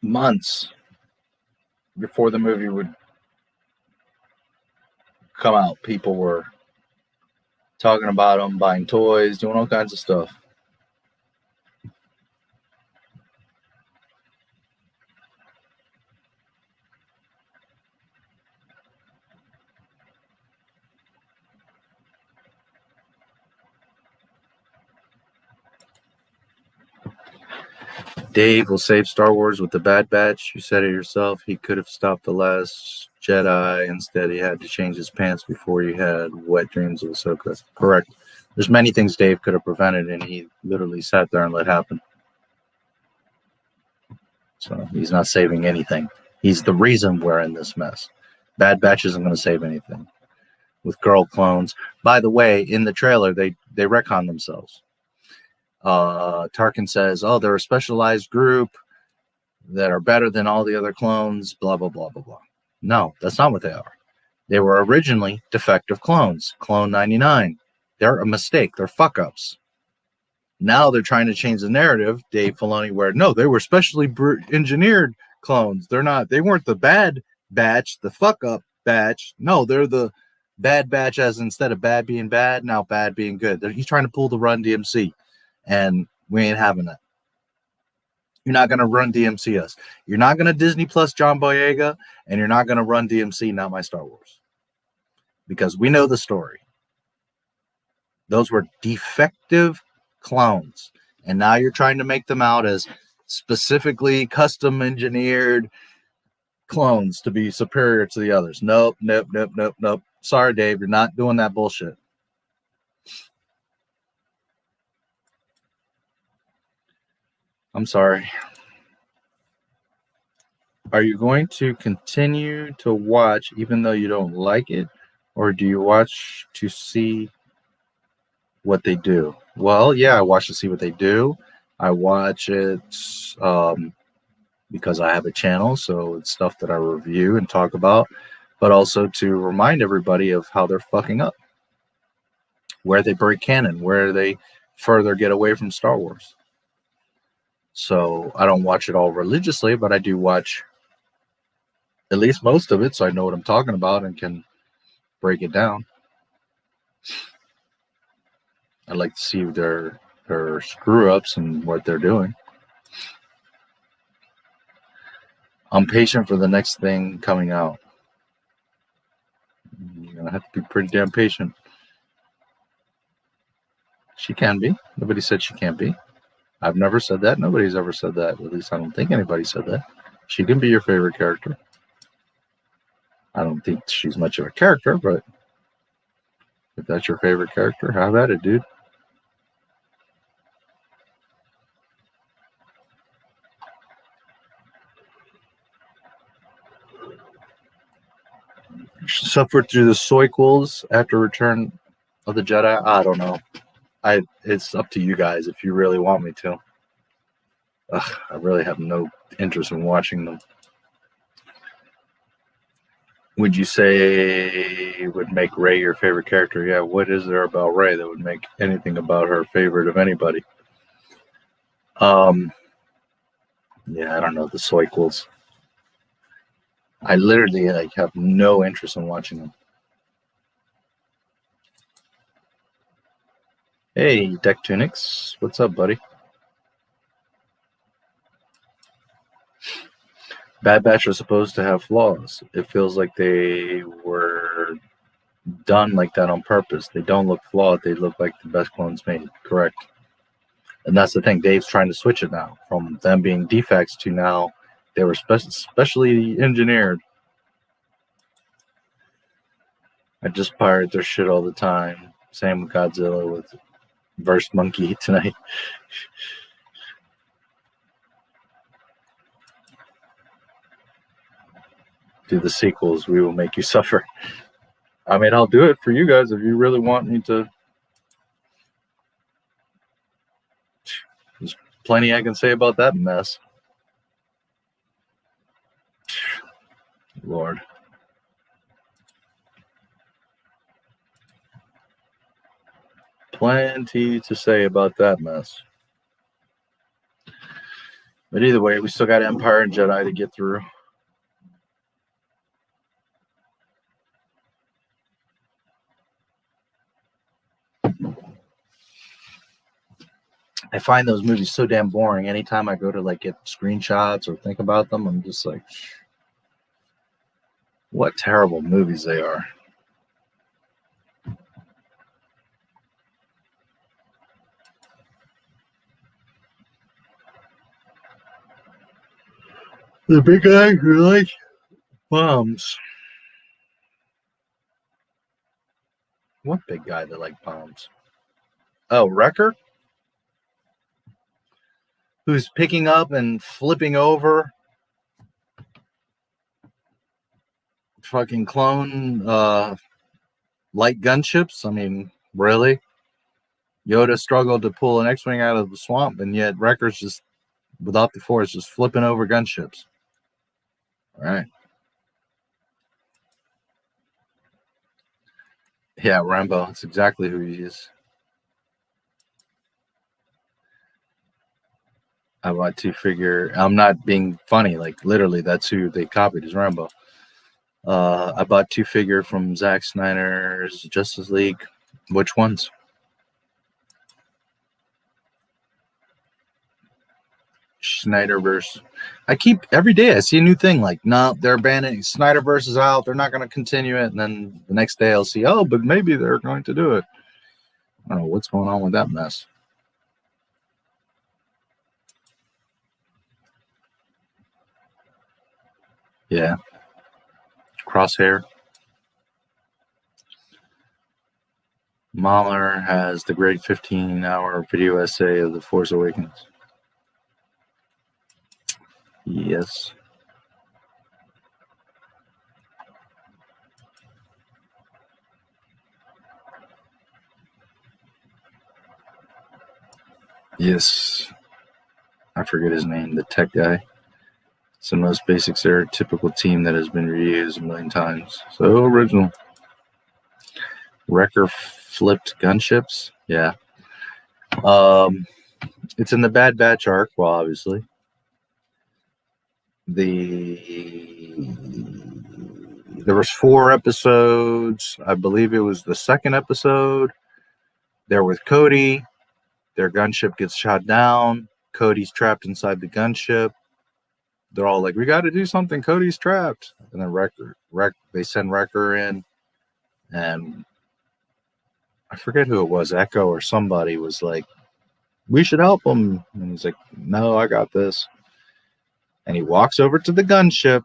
Months before the movie would come out, people were talking about them, buying toys, doing all kinds of stuff. Dave will save Star Wars with the Bad Batch. You said it yourself. He could have stopped the Last Jedi. Instead, he had to change his pants before he had wet dreams of Ahsoka. Correct. There's many things Dave could have prevented, and he literally sat there and let happen. So he's not saving anything. He's the reason we're in this mess. Bad Batch isn't going to save anything. With girl clones. By the way, in the trailer, they retcon themselves. Tarkin says, oh, they're a specialized group that are better than all the other clones, blah, blah, blah, blah, blah. No, that's not what they are. They were originally defective clones. Clone 99. They're a mistake. They're fuck-ups. Now they're trying to change the narrative, Dave Filoni, where, no, they were specially engineered clones. They weren't the bad batch, the fuck-up batch. No, they're the bad batch, as instead of bad being bad, now bad being good. He's trying to pull the Run DMC. And we ain't having that. You're not going to Run DMC us. You're not going to Disney Plus John Boyega, and you're not going to Run DMC Not My Star Wars. Because we know the story. Those were defective clones. And now you're trying to make them out as specifically custom engineered clones to be superior to the others. Nope. Sorry, Dave, you're not doing that bullshit. I'm sorry. Are you going to continue to watch even though you don't like it? or do you watch to see what they do? Well, yeah, I watch to see what they do. I watch it because I have a channel, so it's stuff that I review and talk about, but also to remind everybody of how they're fucking up, where they break canon, where they further get away from Star Wars. So I don't watch it all religiously, but I do watch at least most of it, so I know what I'm talking about and can break it down. I'd like to see their screw-ups and what they're doing. I'm patient for the next thing coming out. You're going to have to be pretty damn patient. She can be. Nobody said she can't be. I've never said that. Nobody's ever said that. At least I don't think anybody said that. She can be your favorite character. I don't think she's much of a character, but if that's your favorite character, have at it, dude. Suffered through the sequels after Return of the Jedi. I don't know. It's up to you guys if you really want me to. I really have no interest in watching them. Would you say would make Rey your favorite character? Yeah, what is there about Rey that would make anything about her favorite of anybody? Yeah, I don't know, the sequels. I literally have no interest in watching them. Hey, Deck Tunics. What's up, buddy? Bad Batch are supposed to have flaws. It feels like they were done like that on purpose. They don't look flawed. They look like the best clones made. Correct. And that's the thing. Dave's trying to switch it now from them being defects to now they were specially engineered. I just pirate their shit all the time. Same with Godzilla with Verse Monkey tonight. Do the sequels. We will make you suffer. I mean, I'll do it for you guys if you really want me to. There's plenty I can say about that mess. Lord. Plenty to say about that mess. But either way, we still got Empire and Jedi to get through. I find those movies so damn boring. Anytime I go to get screenshots or think about them, I'm just like, what terrible movies they are. The big guy who likes bombs. What big guy that likes bombs? Oh, Wrecker? Who's picking up and flipping over fucking clone light gunships? I mean, really? Yoda struggled to pull an X-Wing out of the swamp, and yet Wrecker's just, without the Force, just flipping over gunships. All right. Yeah, Rambo. That's exactly who he is. I bought two-figure. I'm not being funny. Literally, that's who they copied is Rambo. I bought two-figure from Zack Snyder's Justice League. Which ones? Snyderverse. Every day I see a new thing. No, they're abandoning Snyderverse is out. They're not going to continue it. And then the next day I'll see, oh, but maybe they're going to do it. I don't know what's going on with that mess. Yeah. Crosshair. Mahler has the great 15-hour video essay of The Force Awakens. Yes. Yes. I forget his name, the tech guy. It's the most basic stereotypical team that has been reused a million times. So original. Wrecker flipped gunships. Yeah. It's in the Bad Batch arc, well, obviously. There was 4 episodes. I believe it was the second episode. They're with Cody. Their gunship gets shot down. Cody's trapped inside the gunship. They're all like, we got to do something. Cody's trapped. And then they send Wrecker in. And I forget who it was. Echo or somebody was like, we should help him. And he's like, no, I got this. And he walks over to the gunship.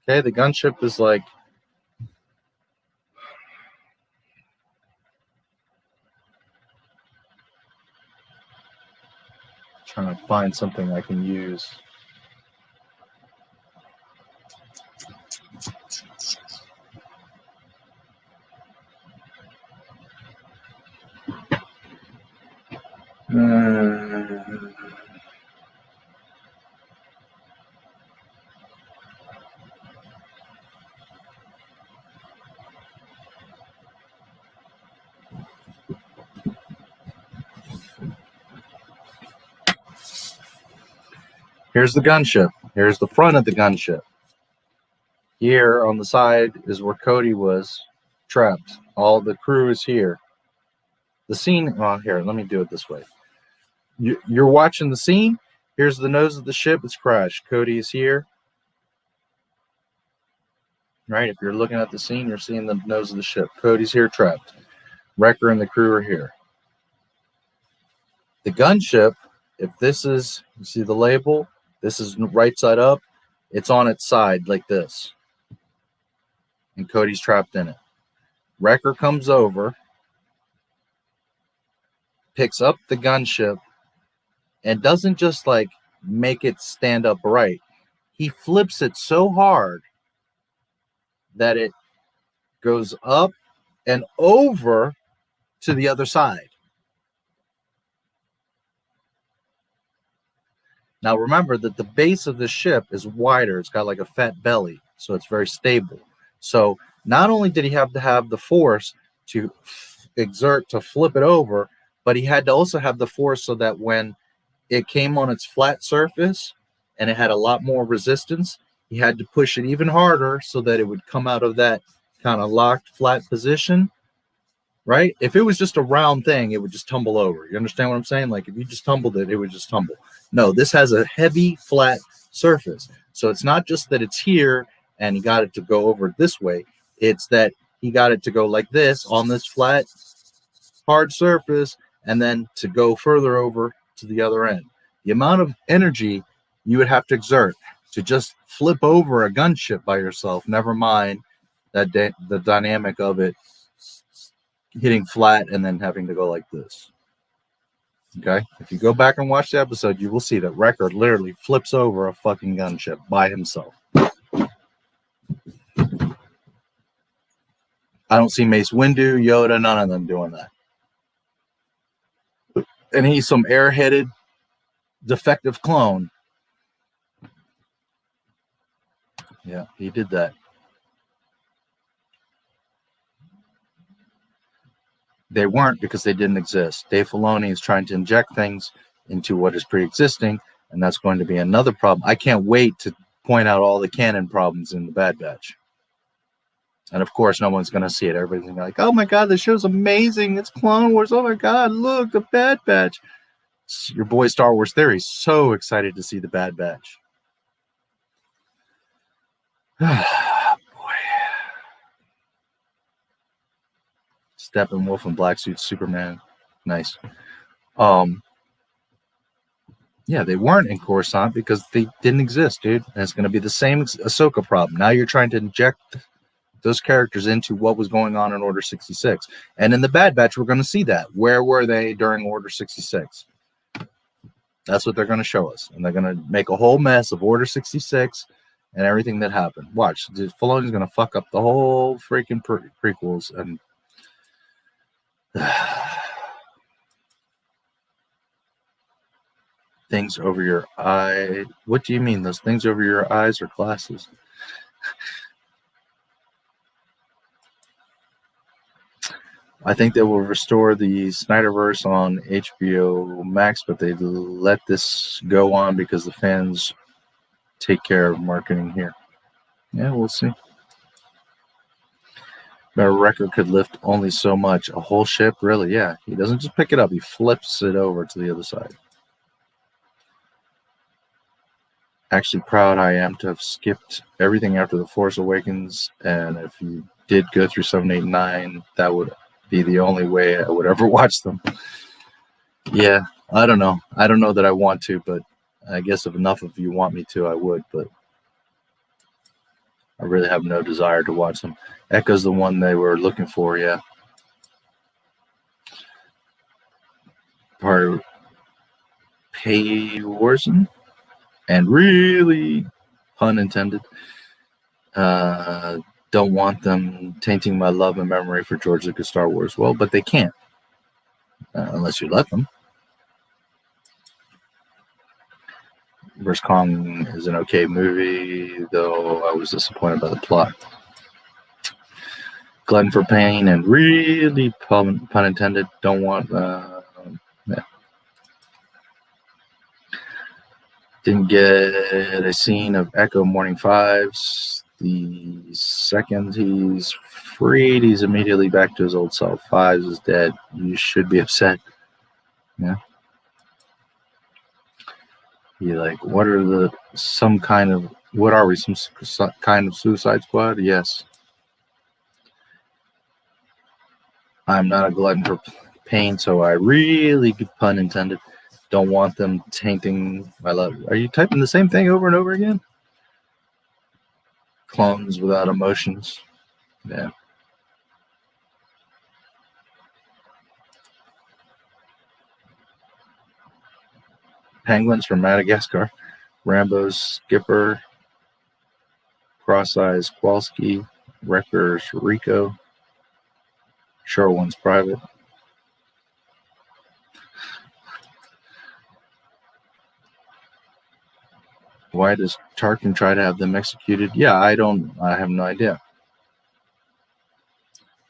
Okay, the gunship is like, trying to find something I can use. Here's the gunship. Here's the front of the gunship. Here on the side is where Cody was trapped. All the crew is here. The scene, well, here, let me do it this way. You're watching the scene. Here's the nose of the ship. It's crashed. Cody is here. Right? If you're looking at the scene, you're seeing the nose of the ship. Cody's here trapped. Wrecker and the crew are here. The gunship, if this is, you see the label? This is right side up. It's on its side like this. And Cody's trapped in it. Wrecker comes over, picks up the gunship, and doesn't just like make it stand upright. He flips it so hard that it goes up and over to the other side. Now remember that the base of the ship is wider. It's got like a fat belly, so it's very stable. So not only did he have to have the force to exert to flip it over, but he had to also have the force so that when it came on its flat surface and it had a lot more resistance, he had to push it even harder so that it would come out of that kind of locked flat position, right? If it was just a round thing, it would just tumble over. You understand what I'm saying? Like if you just tumbled it, it would just tumble. No, this has a heavy flat surface. So it's not just that it's here and he got it to go over this way. It's that he got it to go like this on this flat, hard surface, and then to go further over to the other end. The amount of energy you would have to exert to just flip over a gunship by yourself, never mind that the dynamic of it hitting flat and then having to go like this. Okay? If you go back and watch the episode, you will see that Wrecker literally flips over a fucking gunship by himself. I don't see Mace Windu, Yoda, none of them doing that. And he's some airheaded, defective clone. Yeah, he did that. They weren't because they didn't exist. Dave Filoni is trying to inject things into what is pre-existing, and that's going to be another problem. I can't wait to point out all the canon problems in the Bad Batch. And of course, no one's going to see it. Everybody's going to be like, oh my God, this show's amazing. It's Clone Wars. Oh my God, look, the Bad Batch. Your boy Star Wars Theory is so excited to see the Bad Batch. Boy. Steppenwolf and Black Suit Superman. Nice. Yeah, they weren't in Coruscant because they didn't exist, dude. And it's going to be the same Ahsoka problem. Now you're trying to inject those characters into what was going on in Order 66. And in the Bad Batch, we're going to see that. Where were they during Order 66? That's what they're going to show us. And they're going to make a whole mess of Order 66 and everything that happened. Watch. Filoni's going to fuck up the whole freaking prequels. And things over your eye. What do you mean? Those things over your eyes or glasses? I think they will restore the Snyderverse on HBO Max, but they let this go on because the fans take care of marketing here. Yeah, we'll see. A record could lift only so much. A whole ship? Really? Yeah. He doesn't just pick it up. He flips it over to the other side. Actually proud I am to have skipped everything after The Force Awakens. And if you did go through 7, 8, 9, that would be the only way I would ever watch them. Yeah. I don't know. I don't know that I want to, but I guess if enough of you want me to, I would. But I really have no desire to watch them. Echo's the one they were looking for, yeah. Part of Paywarson, and really, pun intended, don't want them tainting my love and memory for George Lucas Star Wars. Well, but they can't, unless you let them. Vs. Kong is an okay movie, though I was disappointed by the plot. Glutton for pain and really, pun intended, don't want, yeah. Didn't get a scene of Echo Morning Fives. The second he's freed, he's immediately back to his old self. Fives is dead. You should be upset. Yeah. You're like, what are the, some kind of, what are we, some kind of Suicide Squad? Yes. I'm not a glutton for pain, so I really, pun intended, don't want them tainting my love. Are you typing the same thing over and over again? Clones without emotions. Yeah. Penguins from Madagascar. Rambo's Skipper. Cross-Eyes Kowalski. Wreckers Rico. Sure One's Private. Why does Tarkin try to have them executed? Yeah, I have no idea.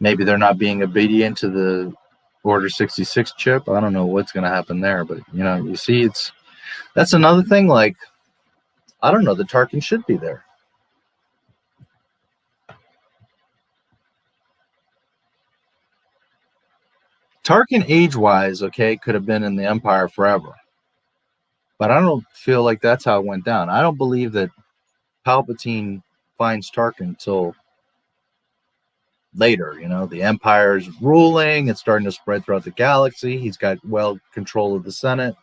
Maybe they're not being obedient to the Order 66 chip. I don't know what's going to happen there, but you know, you see, that's another thing. Like, I don't know that Tarkin should be there. Tarkin, age-wise, okay, could have been in the Empire forever. But I don't feel like that's how it went down. I don't believe that Palpatine finds Tarkin until later. You know, the Empire's ruling. It's starting to spread throughout the galaxy. He's got well control of the Senate.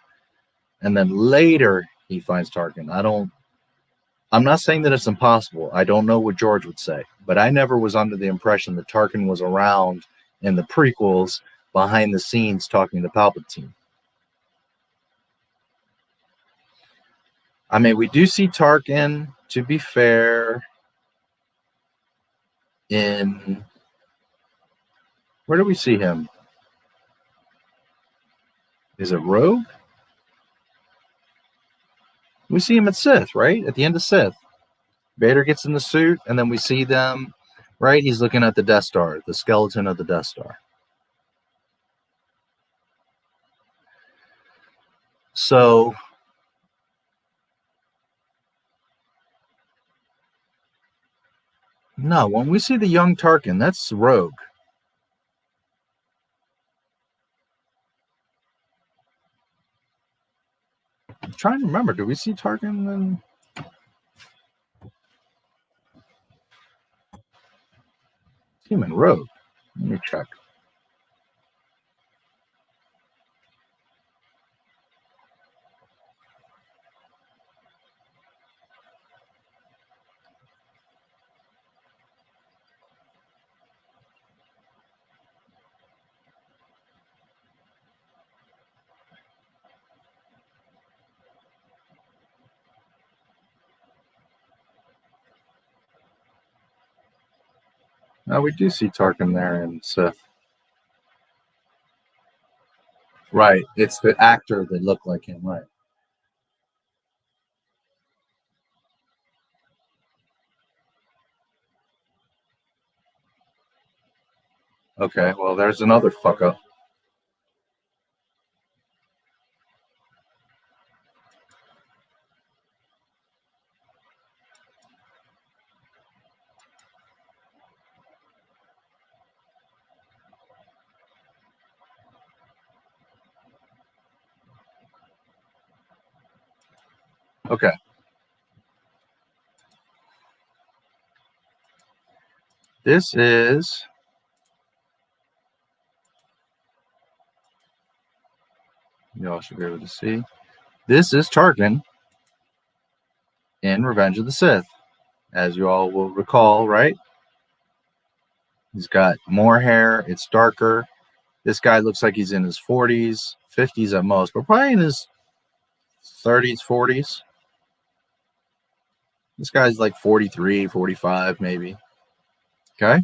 And then later, he finds Tarkin. I'm not saying that it's impossible. I don't know what George would say. But I never was under the impression that Tarkin was around in the prequels behind the scenes talking to Palpatine. I mean, we do see Tarkin, to be fair, in... Where do we see him? Is it Rogue? We see him at Sith, right? At the end of Sith. Vader gets in the suit, and then we see them, right? He's looking at the Death Star, the skeleton of the Death Star. So... no, when we see the young Tarkin, that's Rogue. I'm trying to remember. Do we see Tarkin then? See him in Rogue. Let me check. Now we do see Tarkin there in Sith. Right, it's the actor that looked like him, right? Okay, well, there's another fuck up. Okay. This is y'all should be able to see. This is Tarkin in Revenge of the Sith, as you all will recall, right? He's got more hair. It's darker. This guy looks like he's in his 40s, 50s at most, but probably in his 30s, 40s. This guy's like 43, 45, maybe. Okay.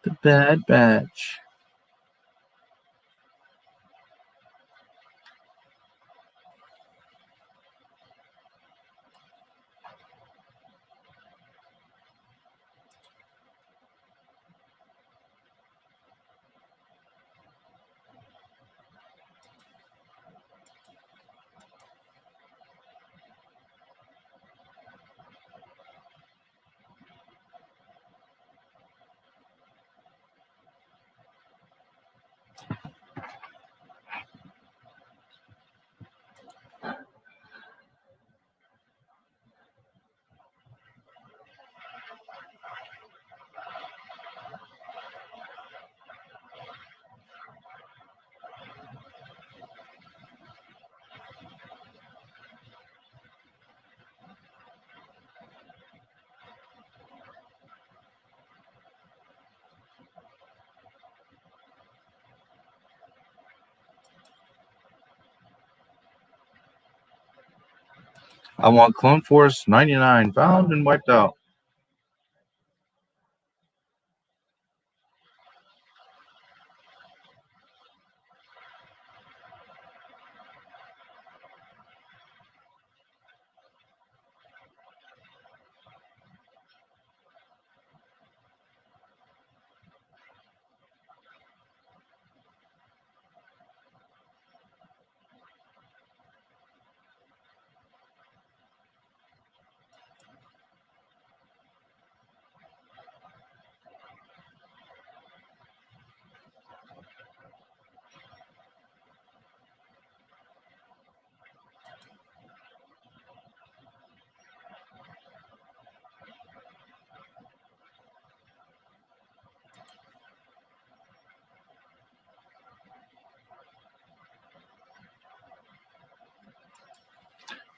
The Bad Batch. I want Clone Force 99 found and wiped out.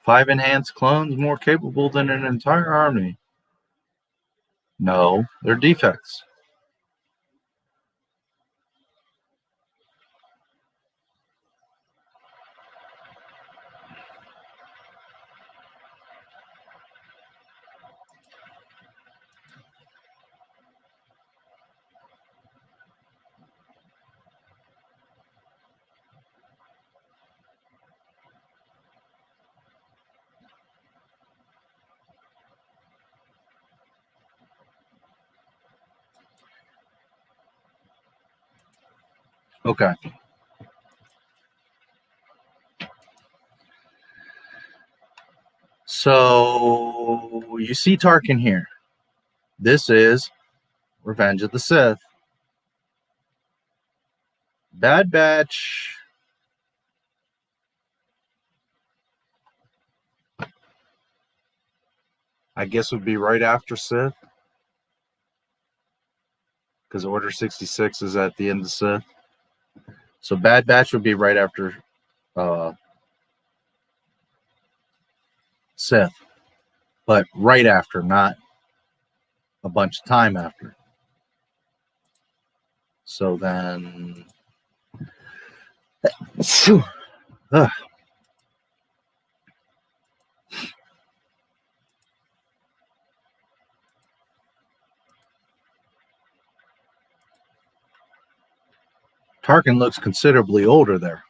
Five enhanced clones more capable than an entire army. No, they're defects. Okay. So you see Tarkin here. This is Revenge of the Sith. Bad Batch. I guess would be right after Sith. Because Order 66 is at the end of Sith. So Bad Batch would be right after Sith. But right after, not a bunch of time after. So then, Tarkin looks considerably older there.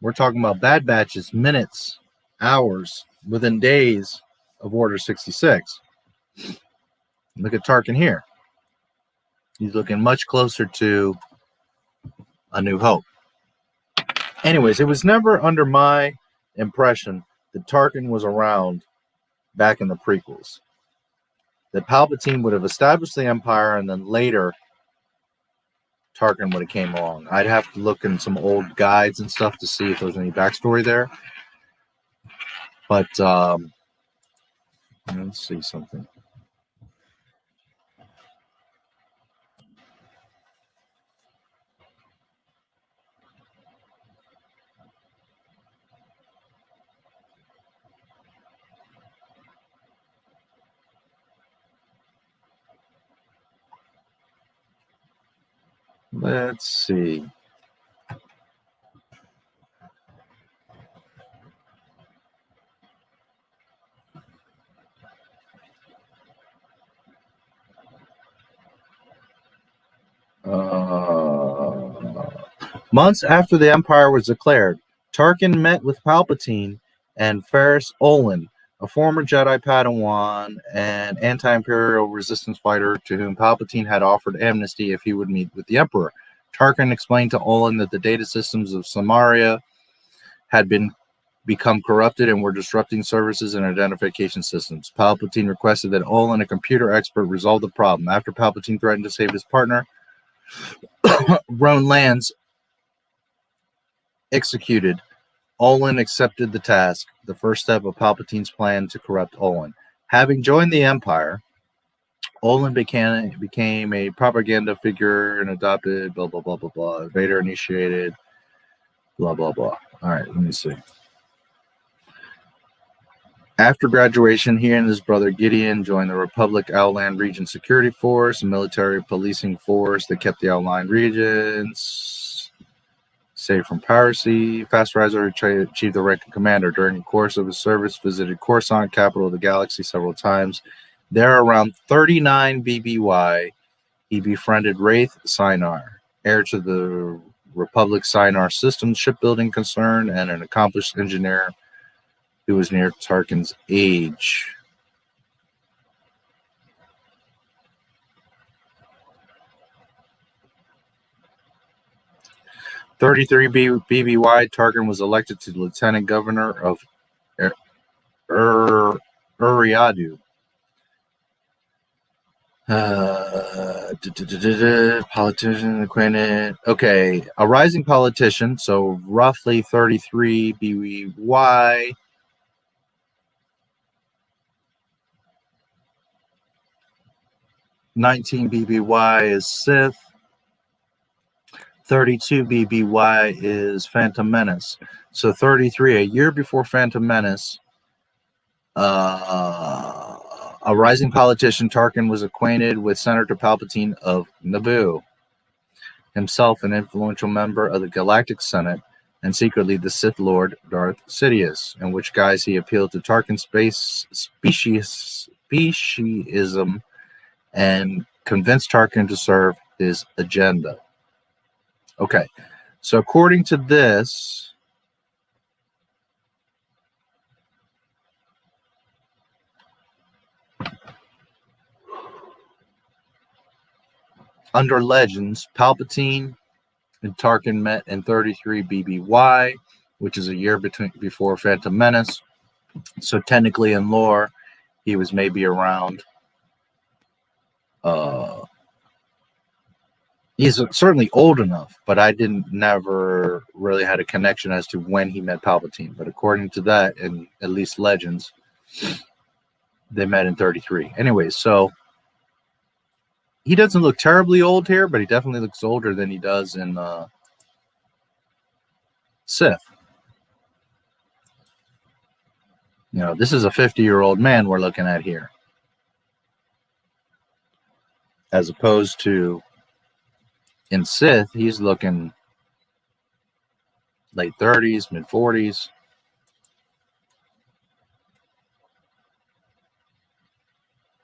We're talking about Bad Batch's minutes, hours, within days of Order 66. Look at Tarkin here. He's looking much closer to A New Hope. Anyways, it was never under my impression that Tarkin was around back in the prequels. That Palpatine would have established the Empire, and then later Tarkin would have came along. I'd have to look in some old guides and stuff to see if there's any backstory there. But let's see something. Let's see. Months after the Empire was declared, Tarkin met with Palpatine and Ferrus Olin, a former Jedi Padawan and anti-Imperial resistance fighter to whom Palpatine had offered amnesty if he would meet with the Emperor. Tarkin explained to Olin that the data systems of Samaria had become corrupted and were disrupting services and identification systems. Palpatine requested that Olin, a computer expert, resolve the problem. After Palpatine threatened to save his partner, Roan Lance executed. Olin accepted the task, the first step of Palpatine's plan to corrupt Olin. Having joined the Empire, Olin became a propaganda figure and adopted blah, blah, blah, blah, blah. Vader initiated blah, blah, blah. All right, let me see. After graduation, he and his brother Gideon joined the Republic Outland Region Security Force, a military policing force that kept the Outland regions safe from piracy. Fast Riser achieved the rank of commander. During the course of his service, visited Coruscant, capital of the galaxy, several times. There, around 39 BBY, he befriended Wraith Sinar, heir to the Republic Sinar Systems shipbuilding concern and an accomplished engineer who was near Tarkin's age. BBY, Tarkin was elected to lieutenant governor of Uriadu. Politician acquainted. Okay, a rising politician, so roughly 33 BBY. 19 BBY is Sith. 32 BBY is Phantom Menace. So 33, a year before Phantom Menace, a rising politician, Tarkin was acquainted with Senator Palpatine of Naboo, himself an influential member of the Galactic Senate and secretly the Sith Lord Darth Sidious, in which guise he appealed to Tarkin's speciesism and convinced Tarkin to serve his agenda. Okay, so according to this, under Legends, Palpatine and Tarkin met in 33 BBY, which is a year before Phantom Menace. So technically in lore, he was maybe around he's certainly old enough, but I never really had a connection as to when he met Palpatine. But according to that, in at least Legends, they met in 33. Anyways, so he doesn't look terribly old here, but he definitely looks older than he does in Sith. You know, this is a 50-year-old man we're looking at here, as opposed to in Sith, he's looking late 30s, mid 40s.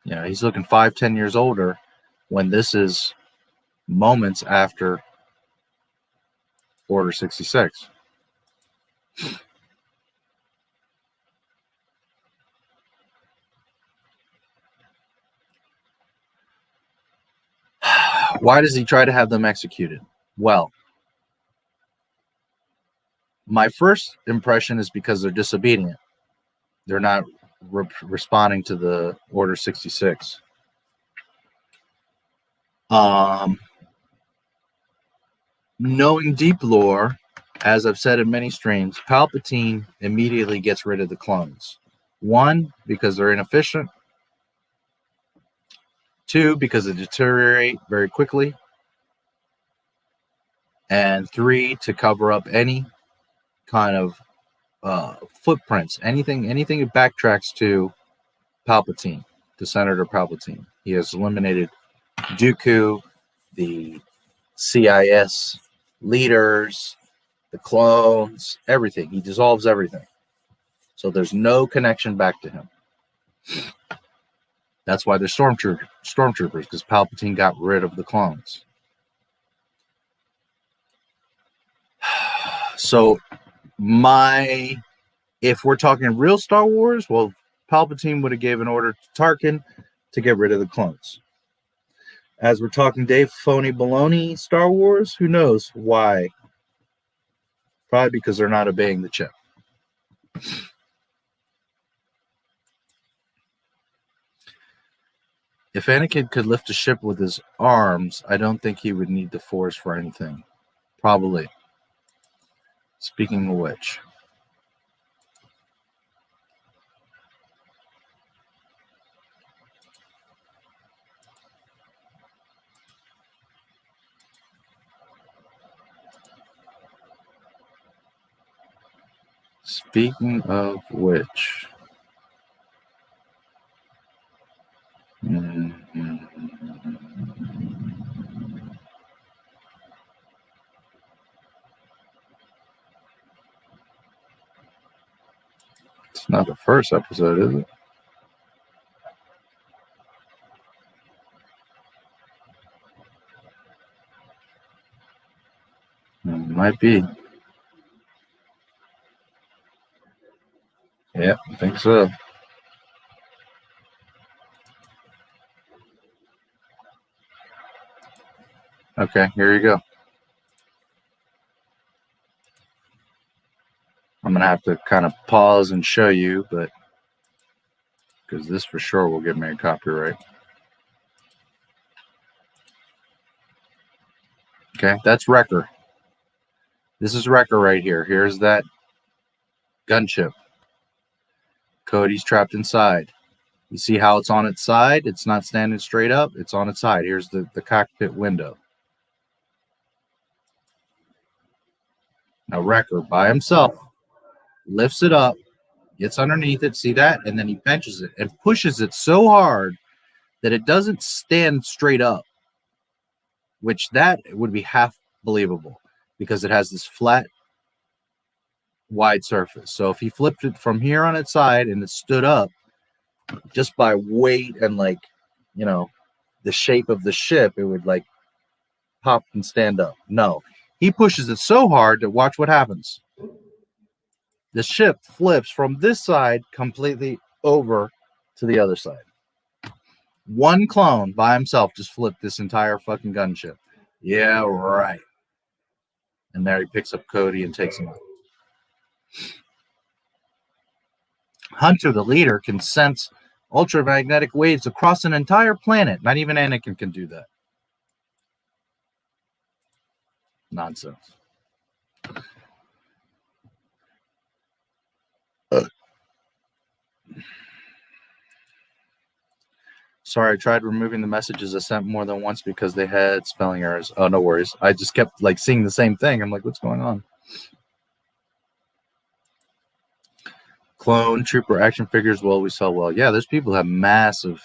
You know, he's looking 5-10 years older when this is moments after Order 66. Why does he try to have them executed? Well, my first impression is because they're disobedient. They're not responding to the Order 66. Knowing deep lore, as I've said in many streams, Palpatine immediately gets rid of the clones. 1, because they're inefficient. 2, because they deteriorate very quickly. And 3, to cover up any kind of footprints, anything that backtracks to Palpatine, to Senator Palpatine. He has eliminated Dooku, the CIS leaders, the clones, everything. He dissolves everything. So there's no connection back to him. That's why they're stormtroopers, because Palpatine got rid of the clones. So if we're talking real Star Wars, well, Palpatine would have given order to Tarkin to get rid of the clones. As we're talking Dave Phony Baloney Star Wars, who knows why? Probably because they're not obeying the chip. If Anakin could lift a ship with his arms, I don't think he would need the Force for anything. Probably. Speaking of which. It's not the first episode, is it? It might be. Yeah, I think so. Okay, here you go. I'm going to have to kind of pause and show you, but because this for sure will get me a copyright. Okay, that's Wrecker. This is Wrecker right here. Here's that gunship. Cody's trapped inside. You see how it's on its side? It's not standing straight up. It's on its side. Here's the cockpit window. Now Wrecker by himself lifts it up, gets underneath it, see that? And then he benches it and pushes it so hard that it doesn't stand straight up, which that would be half believable because it has this flat, wide surface. So if he flipped it from here on its side and it stood up, just by weight and the shape of the ship, it would pop and stand up. No, he pushes it so hard that watch what happens. The ship flips from this side completely over to the other side. One clone by himself just flipped this entire fucking gunship. Yeah, right. And there he picks up Cody and takes him out. Hunter, the leader, can sense ultramagnetic waves across an entire planet. Not even Anakin can do that. Nonsense. Sorry, I tried removing the messages I sent more than once because they had spelling errors. Oh, no worries. I just kept seeing the same thing. I'm like, what's going on? Clone Trooper action figures. Well, we saw. Well, yeah, there's people who have massive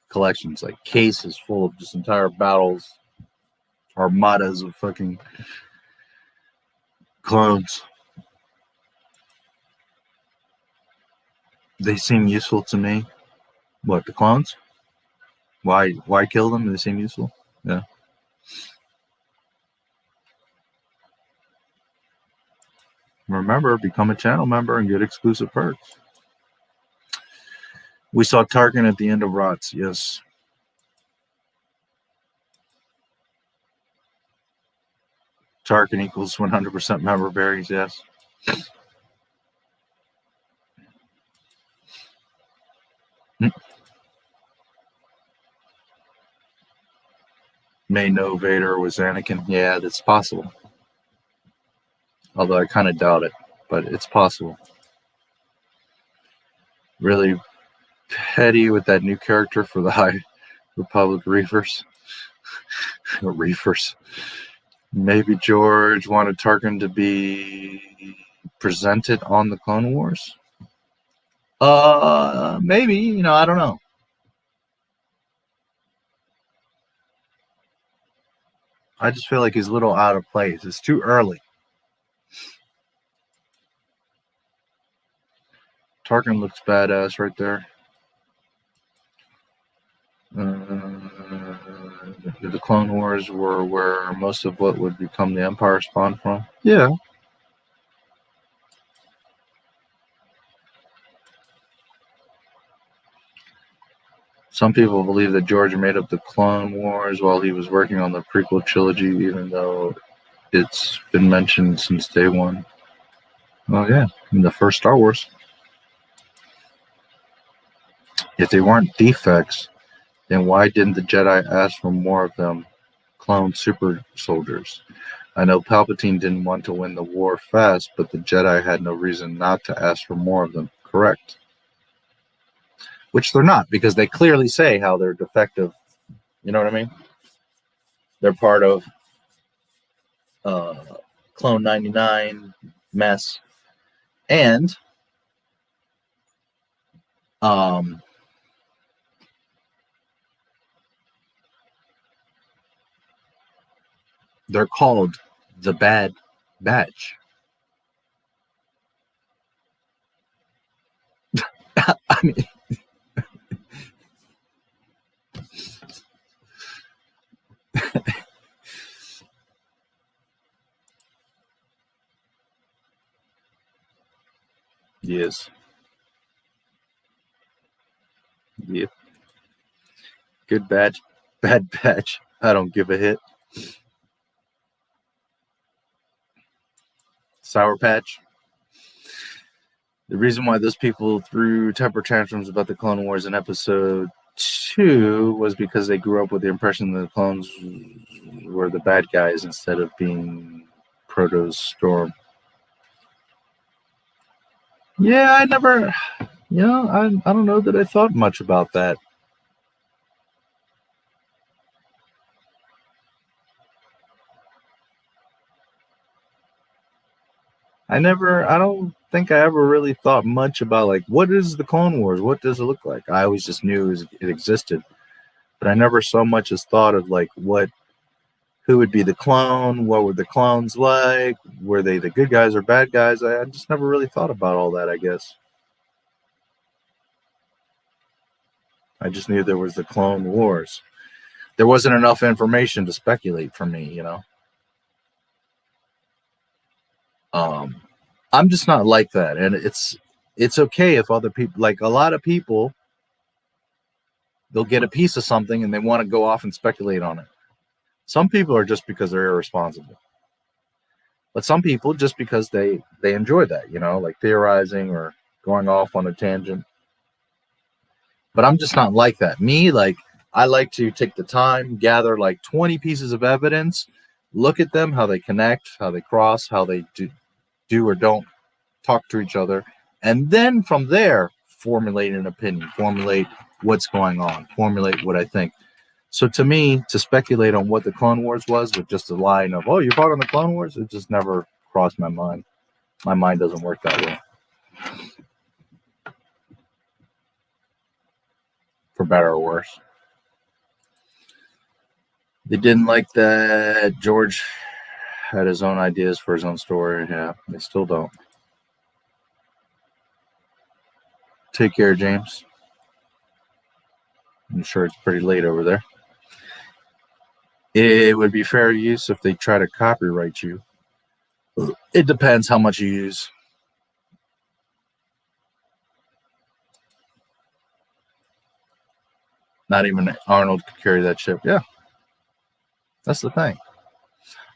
collections, like cases full of just entire battles, armadas of fucking clones. They seem useful to me. What, the clones? Why kill them? They seem useful. Yeah. Remember, become a channel member and get exclusive perks. We saw Tarkin at the end of Rots, yes. Tarkin equals 100% member berries, yes. May know Vader was Anakin. Yeah, that's possible. Although I kind of doubt it, but it's possible. Really petty with that new character for the High Republic Reefers. Reefers. Maybe George wanted Tarkin to be presented on the Clone Wars. Maybe, you know, I don't know. I just feel like he's a little out of place. It's too early. Tarkin looks badass right there. The Clone Wars were where most of what would become the Empire spawned from. Yeah. Some people believe that George made up the Clone Wars while he was working on the prequel trilogy, even though it's been mentioned since day one. Oh yeah, in the first Star Wars. If they weren't defects, then why didn't the Jedi ask for more of them clone super soldiers? I know Palpatine didn't want to win the war fast, but the Jedi had no reason not to ask for more of them. Correct. Which they're not, because they clearly say how they're defective. You know what I mean? They're part of Clone 99 mess. And they're called the Bad Batch. I mean, yes. Yep. Good batch, bad batch. I don't give a hit. Sour Patch. The reason why those people threw temper tantrums about the Clone Wars in episode 2 was because they grew up with the impression that the clones were the bad guys instead of being Proto-Storm. Yeah, I never, you know, I don't know that I thought much about that. I don't think I ever really thought much about, like, what is the Clone Wars? What does it look like? I always just knew it existed. But I never so much as thought of, like, who would be the clone? What were the clones like? Were they the good guys or bad guys? I just never really thought about all that, I guess. I just knew there was the Clone Wars. There wasn't enough information to speculate for me, you know? I'm just not like that, and it's okay if other people, like a lot of people, they'll get a piece of something and they want to go off and speculate on it. Some people are just because they're irresponsible, but some people just because they enjoy that, you know, like theorizing or going off on a tangent. But I'm just not like that. Me, like, I like to take the time, gather like 20 pieces of evidence, look at them, how they connect, how they cross, how they do or don't talk to each other, and then from there formulate an opinion, formulate what's going on, formulate what I think. So to me, to speculate on what the Clone Wars was with just a line of, oh, you fought on the Clone Wars, it just never crossed my mind. My mind doesn't work that way. for better or worse. They didn't like that George had his own ideas for his own story. Yeah, they still don't. Take care, James. I'm sure it's pretty late over there. It would be fair use if they try to copyright you. It depends how much you use. Not even Arnold could carry that ship. Yeah. That's the thing.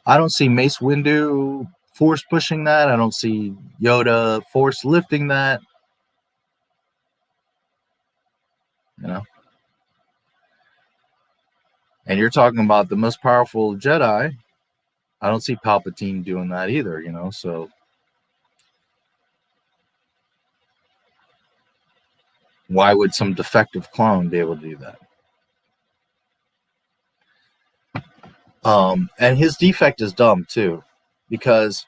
I don't see Mace Windu force pushing that. I don't see Yoda force lifting that. You know? And you're talking about the most powerful Jedi. I don't see Palpatine doing that either, you know, so why would some defective clone be able to do that? And his defect is dumb too, because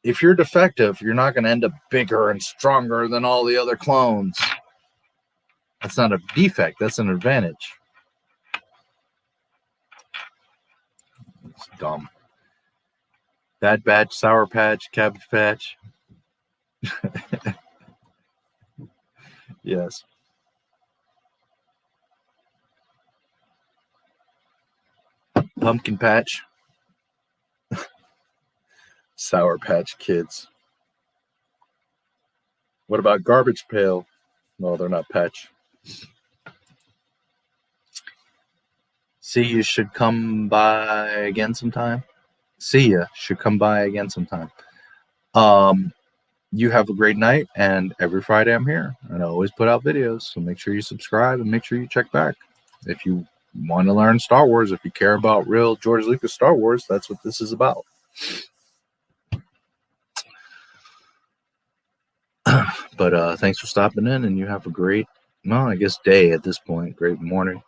if you're defective, you're not going to end up bigger and stronger than all the other clones. That's not a defect, that's an advantage. It's dumb. Bad Batch, Sour Patch, Cabbage Patch. Yes. Pumpkin Patch. Sour Patch Kids. What about Garbage Pail? No, they're not Patch. See, you should come by again sometime. See ya should come by again sometime. You have a great night, and every Friday I'm here, and I always put out videos, so make sure you subscribe and make sure you check back. If you want to learn Star Wars, if you care about real George Lucas Star Wars, that's what this is about. But thanks for stopping in, and you have a great, well, I guess day at this point, great morning.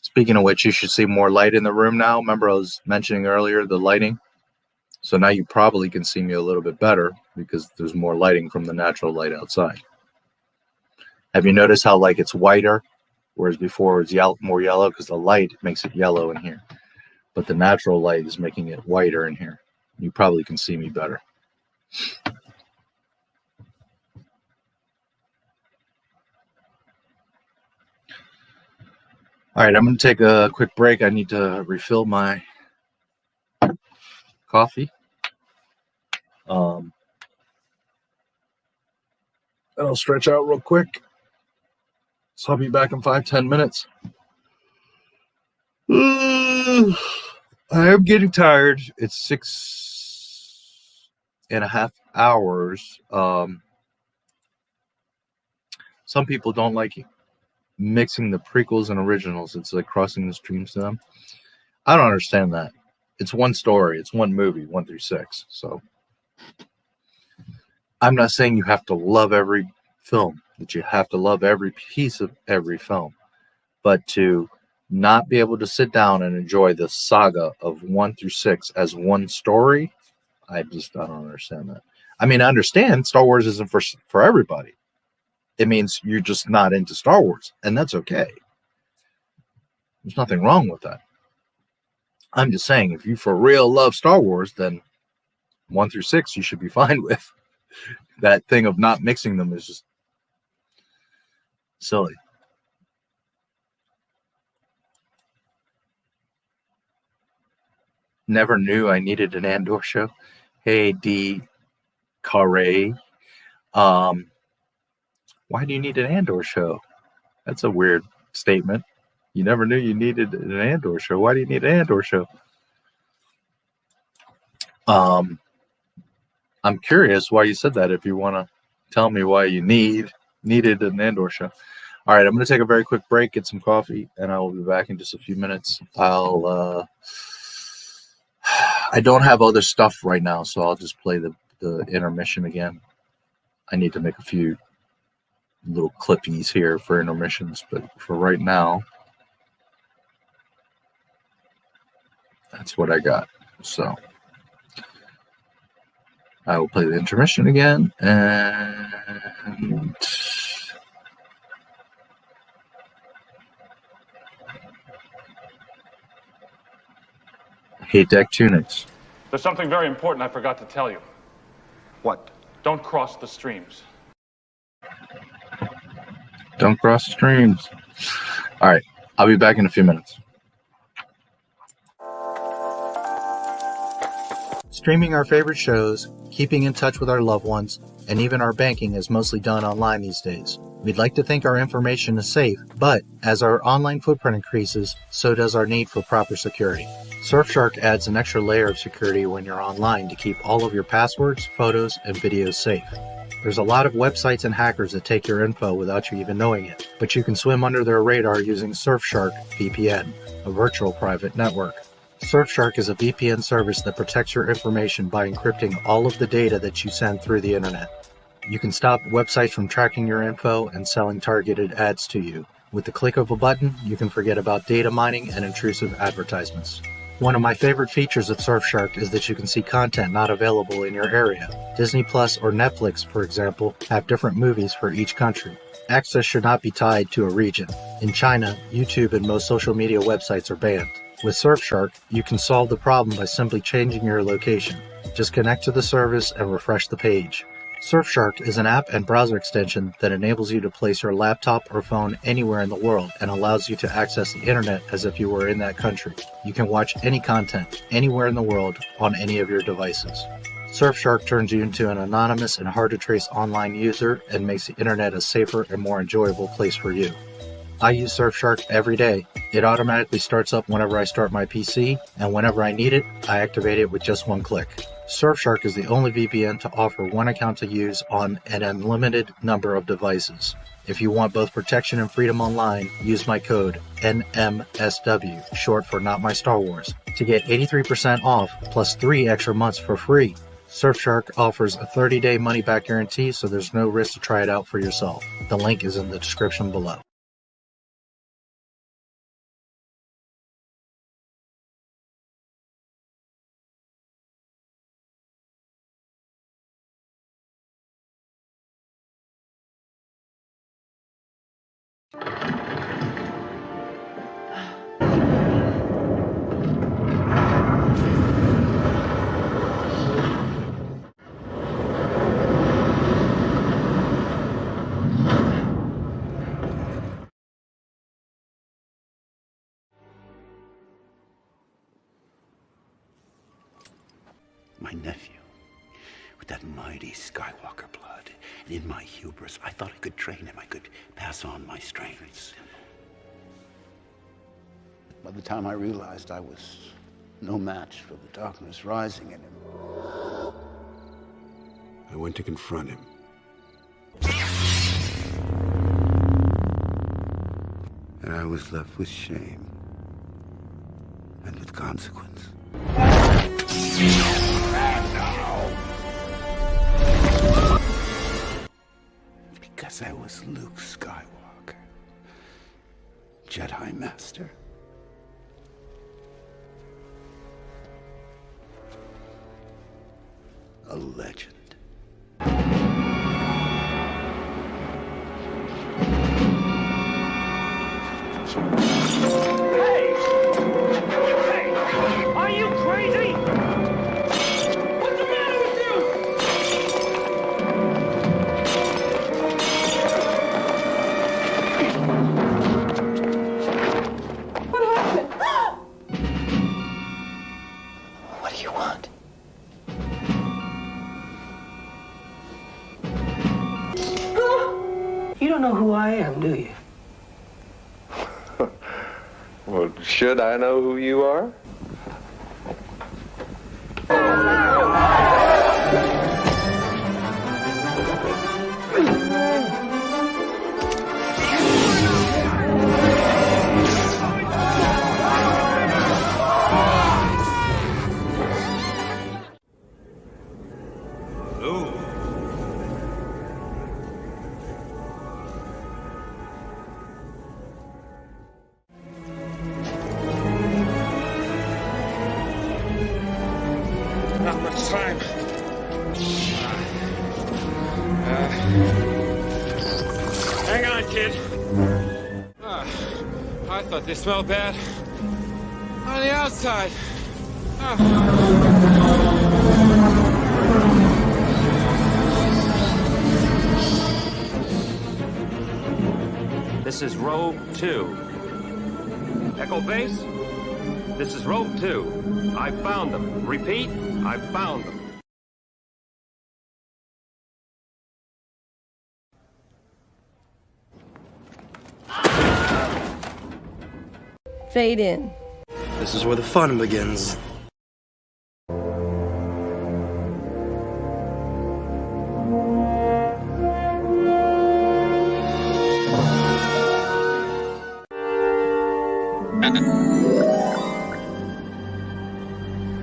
Speaking of which, you should see more light in the room now. Remember I was mentioning earlier the lighting? So now you probably can see me a little bit better because there's more lighting from the natural light outside. Have you noticed how like it's whiter, whereas before it was more yellow because the light makes it yellow in here. But the natural light is making it whiter in here. You probably can see me better. All right, I'm going to take a quick break. I need to refill my coffee. And I'll stretch out real quick. So I'll be back in 5-10 minutes. I am getting tired. It's 6.5 hours. Some people don't like mixing the prequels and originals. It's like crossing the streams to them. I don't understand that. It's one story. It's one movie, 1 through 6. So I'm not saying you have to love every film, that you have to love every piece of every film, but to not be able to sit down and enjoy the saga of 1 through 6 as one story, I don't understand that. I mean, I understand Star Wars isn't for everybody. It means you're just not into Star Wars, and that's okay. There's nothing wrong with that. I'm just saying, if you for real love Star Wars, then 1 through 6 you should be fine with. That thing of not mixing them is just silly. Never knew I needed an Andor show. Hey, D. Carre. Why do you need an Andor show? That's a weird statement. You never knew you needed an Andor show. Why do you need an Andor show? I'm curious why you said that. If you want to tell me why you needed an Andor show. All right, I'm going to take a very quick break, get some coffee, and I will be back in just a few minutes. I don't have other stuff right now, so I'll just play the intermission again. I need to make a few little clippies here for intermissions, but for right now, that's what I got. So I will play the intermission again, and hate deck tunics. There's something very important I forgot to tell you. What? Don't cross the streams. Don't cross the streams. All right, I'll be back in a few minutes. Streaming our favorite shows, keeping in touch with our loved ones, and even our banking is mostly done online these days. We'd like to think our information is safe, but as our online footprint increases, so does our need for proper security. Surfshark adds an extra layer of security when you're online to keep all of your passwords, photos, and videos safe. There's a lot of websites and hackers that take your info without you even knowing it, but you can swim under their radar using Surfshark VPN, a virtual private network. Surfshark is a VPN service that protects your information by encrypting all of the data that you send through the internet. You can stop websites from tracking your info and selling targeted ads to you. With the click of a button, you can forget about data mining and intrusive advertisements. One of my favorite features of Surfshark is that you can see content not available in your area. Disney Plus or Netflix, for example, have different movies for each country. Access should not be tied to a region. In China, YouTube and most social media websites are banned. With Surfshark, you can solve the problem by simply changing your location. Just connect to the service and refresh the page. Surfshark is an app and browser extension that enables you to place your laptop or phone anywhere in the world and allows you to access the internet as if you were in that country. You can watch any content anywhere in the world on any of your devices. Surfshark turns you into an anonymous and hard-to-trace online user and makes the internet a safer and more enjoyable place for you. I use Surfshark every day. It automatically starts up whenever I start my PC, and whenever I need it, I activate it with just one click. Surfshark is the only VPN to offer one account to use on an unlimited number of devices. If you want both protection and freedom online, use my code NMSW, short for Not My Star Wars, to get 83% off plus 3 extra months for free. Surfshark offers a 30-day money-back guarantee, so there's no risk to try it out for yourself. The link is in the description below. My nephew, with that mighty Skywalker blood, and in my hubris, I thought I could train him, I could pass on my strengths. By the time I realized I was no match for the darkness rising in him, I went to confront him. and I was left with shame and with consequence. Because I was Luke Skywalker, Jedi Master. A legend. Are you crazy? What's the matter with you? What happened? What do you want? You don't know who I am, do you? Well, should I know who you are? kid. I thought they smelled bad on the outside. This is Rogue 2. Echo Base, this is Rogue 2. I found them. Repeat, I found them. Fade in. This is where the fun begins.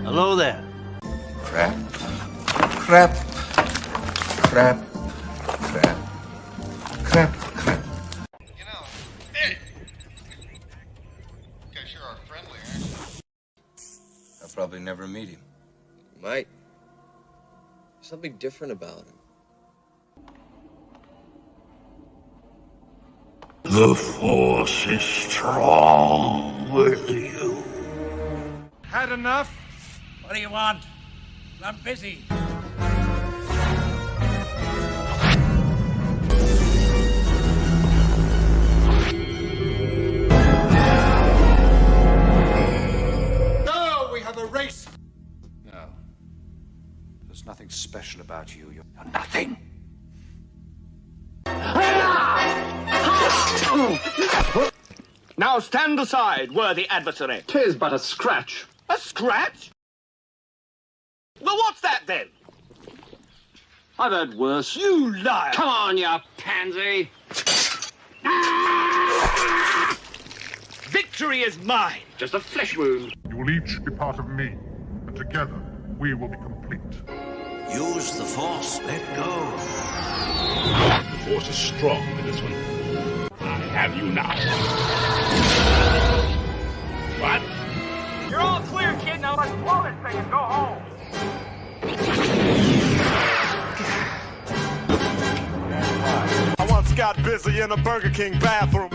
Hello there. Crap. Crap. Crap. Crap. Crap. Crap. You know, you guys sure are friendly, aren't you? I'll probably never meet him. You might. There's something different about him. The Force is strong with you. Had enough? What do you want? I'm busy. No, we have a race. No. There's nothing special about you. You're Nothing. Now stand aside, worthy adversary. 'Tis but a scratch. A scratch? Well, what's that then? I've heard worse. You liar! Come on, you pansy! Victory is mine. Just a flesh wound. You will each be part of me, and together we will be complete. Use the Force. Let go. The Force is strong in this one. I have you now. What? You're all clear, kid. Now let's blow this thing and go home. I once got busy in a Burger King bathroom.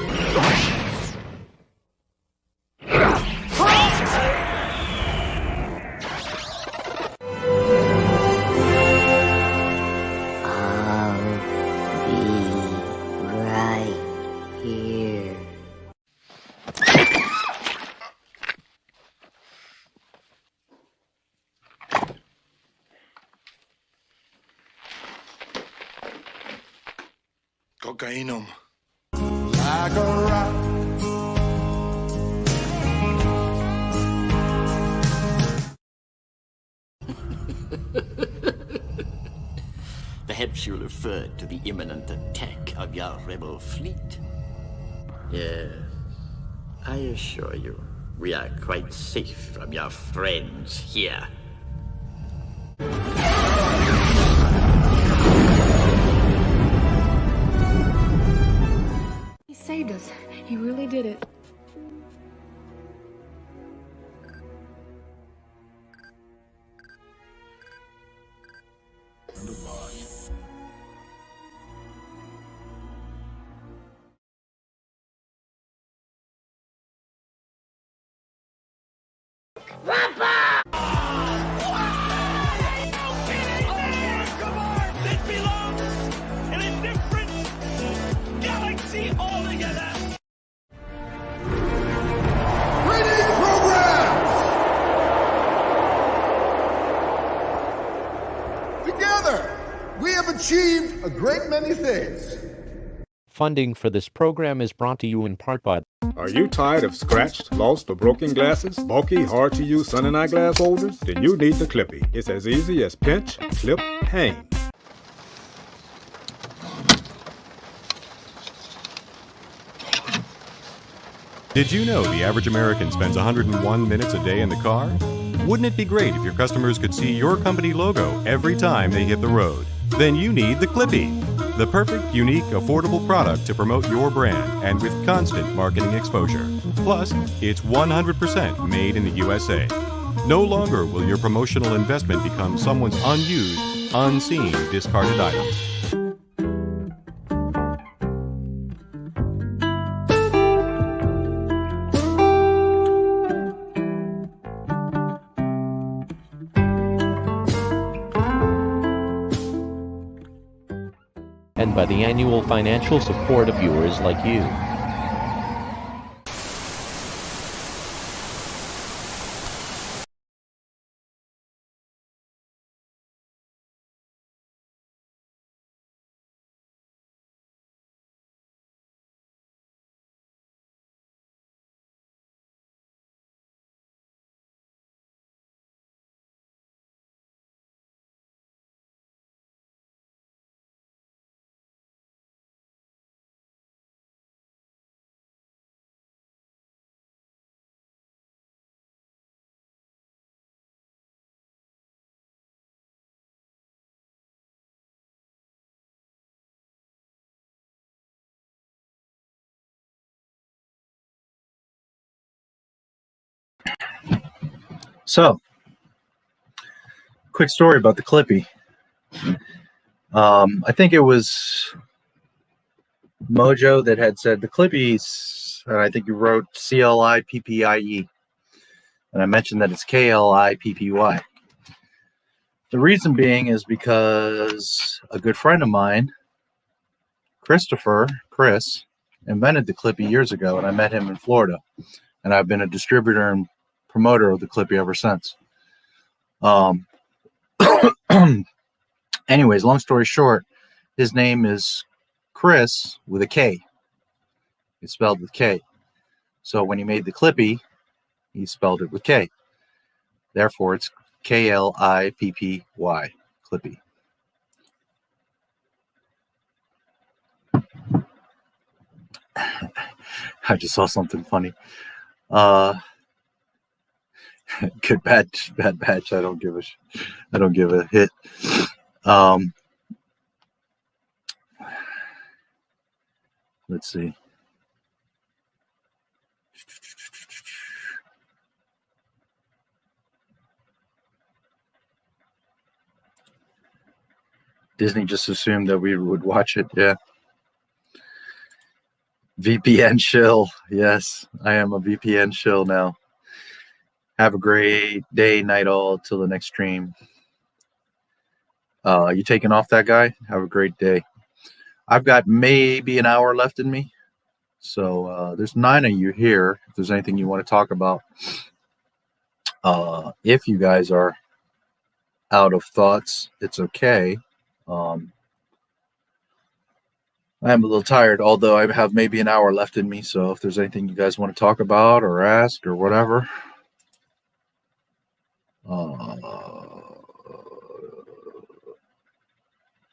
Cocainum. Like a rock. Perhaps you referred to the imminent attack of your rebel fleet. Yes, I assure you, we are quite safe from your friends here. He saved us. He really did it. Achieved a great many things. Funding for this program is brought to you in part by... Are you tired of scratched, lost, or broken glasses? Bulky, hard-to-use sun and eyeglass holders? Then you need the Clippy. It's as easy as pinch, clip, hang. Did you know the average American spends 101 minutes a day in the car? Wouldn't it be great if your customers could see your company logo every time they hit the road? Then you need the Clippy, the perfect, unique, affordable product to promote your brand and with constant marketing exposure. Plus, it's 100% made in the USA. No longer will your promotional investment become someone's unused, unseen, discarded item. by the annual financial support of viewers like you. So, quick story about the Clippy. I think it was Mojo that had said the Clippies, and I think you wrote CLIPPIE, and I mentioned that it's KLIPPY. The reason being is because a good friend of mine, Chris, invented the Clippy years ago, and I met him in Florida, and I've been a distributor and promoter of the Clippy ever since. Anyways, long story short, his name is Chris with a K. It's spelled with K. So when he made the Clippy, he spelled it with K. Therefore, it's KLIPPY, Clippy. I just saw something funny. Good bad batch. I don't give a hit. Let's see. Disney just assumed that we would watch it. Yeah. VPN shill. Yes, I am a VPN shill now. Have a great day, night all, till the next stream. You taking off that guy? Have a great day. I've got maybe an hour left in me. So there's 9 of you here. If there's anything you want to talk about. If you guys are out of thoughts, it's okay. I am a little tired, although I have maybe an hour left in me. So if there's anything you guys want to talk about or ask or whatever.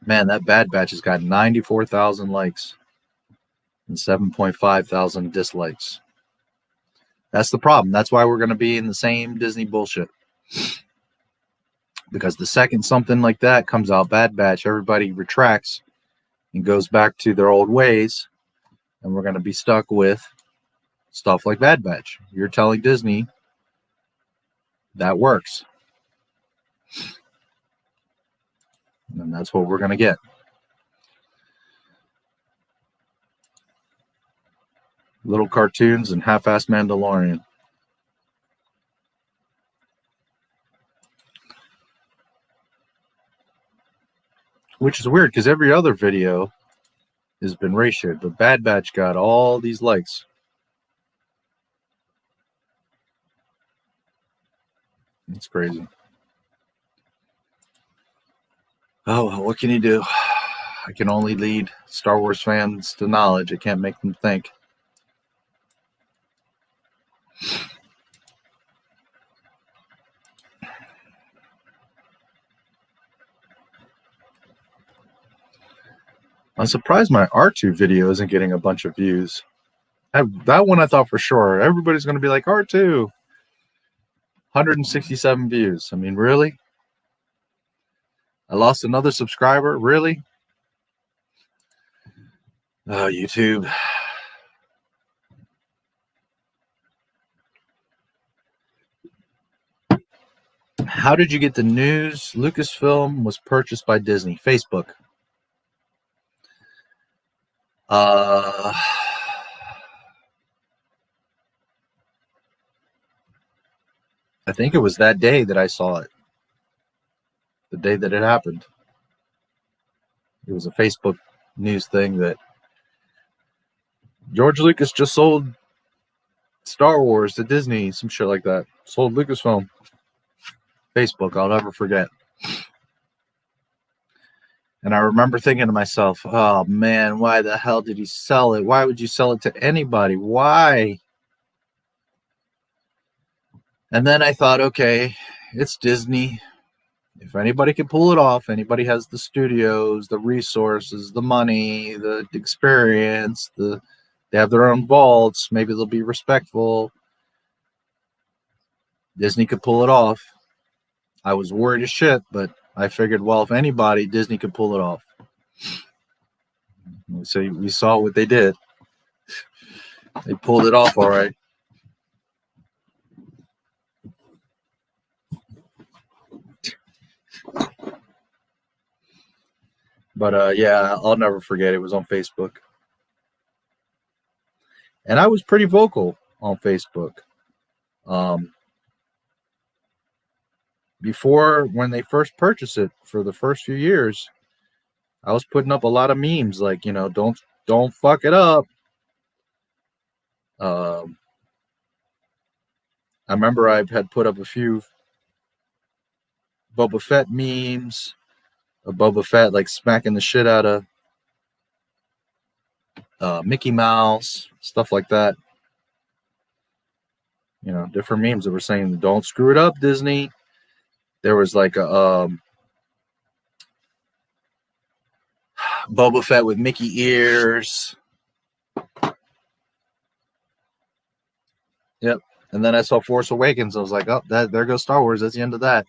Man, that Bad Batch has got 94,000 likes and 7.5 thousand dislikes. That's the problem. That's why we're going to be in the same Disney bullshit. Because the second something like that comes out, Bad Batch, everybody retracts and goes back to their old ways, and we're going to be stuck with stuff like Bad Batch. You're telling Disney that works. And that's what we're going to get. Little cartoons and half-assed Mandalorian. Which is weird because every other video has been ratioed, but Bad Batch got all these likes. It's crazy. Oh, well, what can you do? I can only lead Star Wars fans to knowledge. I can't make them think. I'm surprised my R2 video isn't getting a bunch of views. That one I thought for sure. Everybody's going to be like, R2. 167 views. I mean, really? I lost another subscriber? Really? Oh, YouTube. How did you get the news? Lucasfilm was purchased by Disney. Facebook. I think it was that day that I saw it. The day that it happened. It was a Facebook news thing that George Lucas just sold Star Wars to Disney, some shit like that. Sold Lucasfilm. Facebook, I'll never forget. And I remember thinking to myself, oh man, why the hell did he sell it? Why would you sell it to anybody? Why? And then I thought, okay, it's Disney. If anybody can pull it off, anybody has the studios, the resources, the money, the experience, they have their own vaults, maybe they'll be respectful. Disney could pull it off. I was worried as shit, but I figured, well, if anybody, Disney could pull it off. So we saw what they did. They pulled it off all right. But yeah, I'll never forget. It was on Facebook. And I was pretty vocal on Facebook. Before, when they first purchased it, for the first few years, I was putting up a lot of memes like, you know, don't fuck it up. I remember I had put up a few Boba Fett memes of Boba Fett like smacking the shit out of Mickey Mouse, stuff like that. You know, different memes that were saying, don't screw it up, Disney. There was like a Boba Fett with Mickey ears. Yep. And then I saw Force Awakens. I was like, oh, there goes Star Wars. That's the end of that.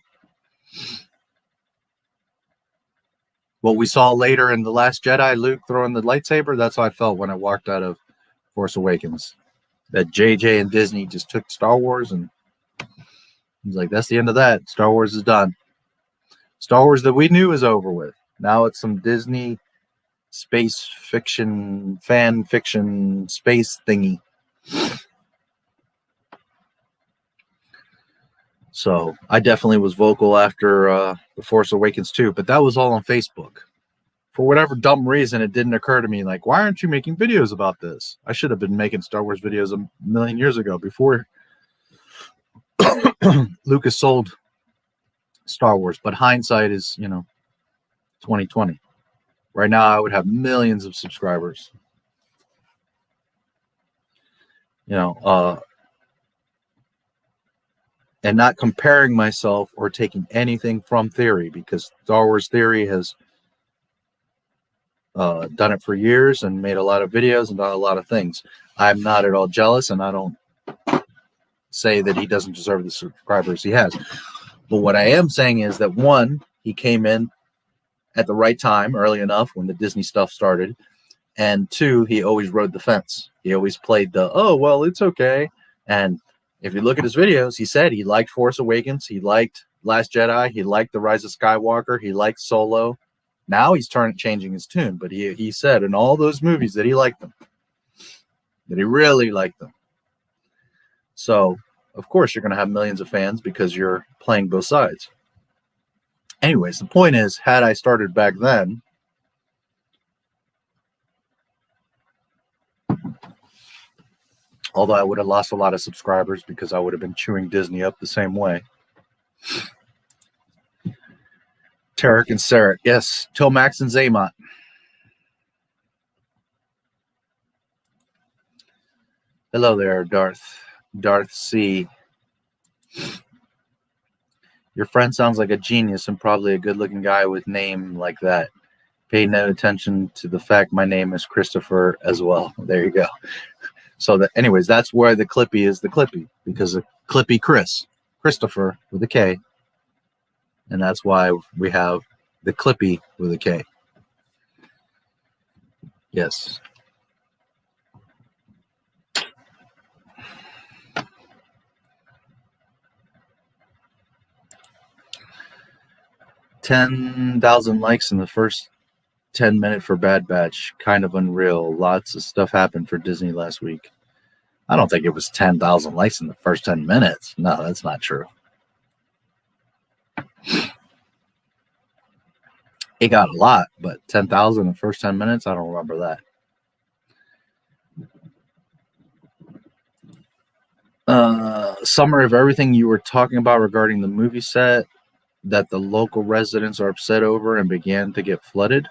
What we saw later in The Last Jedi, Luke throwing the lightsaber, that's how I felt when I walked out of Force Awakens. That JJ and Disney just took Star Wars and he's like, that's the end of that. Star Wars is done. Star Wars that we knew is over with. Now it's some Disney space fiction, fan fiction, space thingy. So I definitely was vocal after The Force Awakens too, but that was all on Facebook. For whatever dumb reason, it didn't occur to me, like, why aren't you making videos about this? I should have been making Star Wars videos a million years ago, before Lucas sold Star Wars. But hindsight is, 2020. Right now, I would have millions of subscribers. And not comparing myself or taking anything from theory, because Star Wars Theory has done it for years and made a lot of videos and done a lot of things. I'm not at all jealous, and I don't say that he doesn't deserve the subscribers he has. But what I am saying is that, one, he came in at the right time, early enough, when the Disney stuff started. And two, he always rode the fence. He always played the, oh, well, it's okay. And if you look at his videos, he said he liked Force Awakens, he liked Last Jedi, he liked The Rise of Skywalker, he liked Solo. Now he's changing his tune, but he said in all those movies that he liked them, that he really liked them. So, of course, you're going to have millions of fans because you're playing both sides. Anyways, the point is, had I started back then, although I would have lost a lot of subscribers because I would have been chewing Disney up the same way. Tarek and Sarah. Yes, Tomax and Zaymont. Hello there, Darth C. Your friend sounds like a genius and probably a good-looking guy with name like that. Pay no attention to the fact my name is Christopher as well. There you go. So that, anyways, that's where the Clippy is the Clippy, because of Clippy Christopher with a K. And that's why we have the Clippy with a K. Yes. $10,000 likes in the first 10 minutes for Bad Batch. Kind of unreal. Lots of stuff happened for Disney last week. I don't think it was 10,000 likes in the first 10 minutes. No, that's not true. It got a lot, but 10,000 in the first 10 minutes, I don't remember that. Summary of everything you were talking about regarding the movie set that the local residents are upset over and began to get flooded.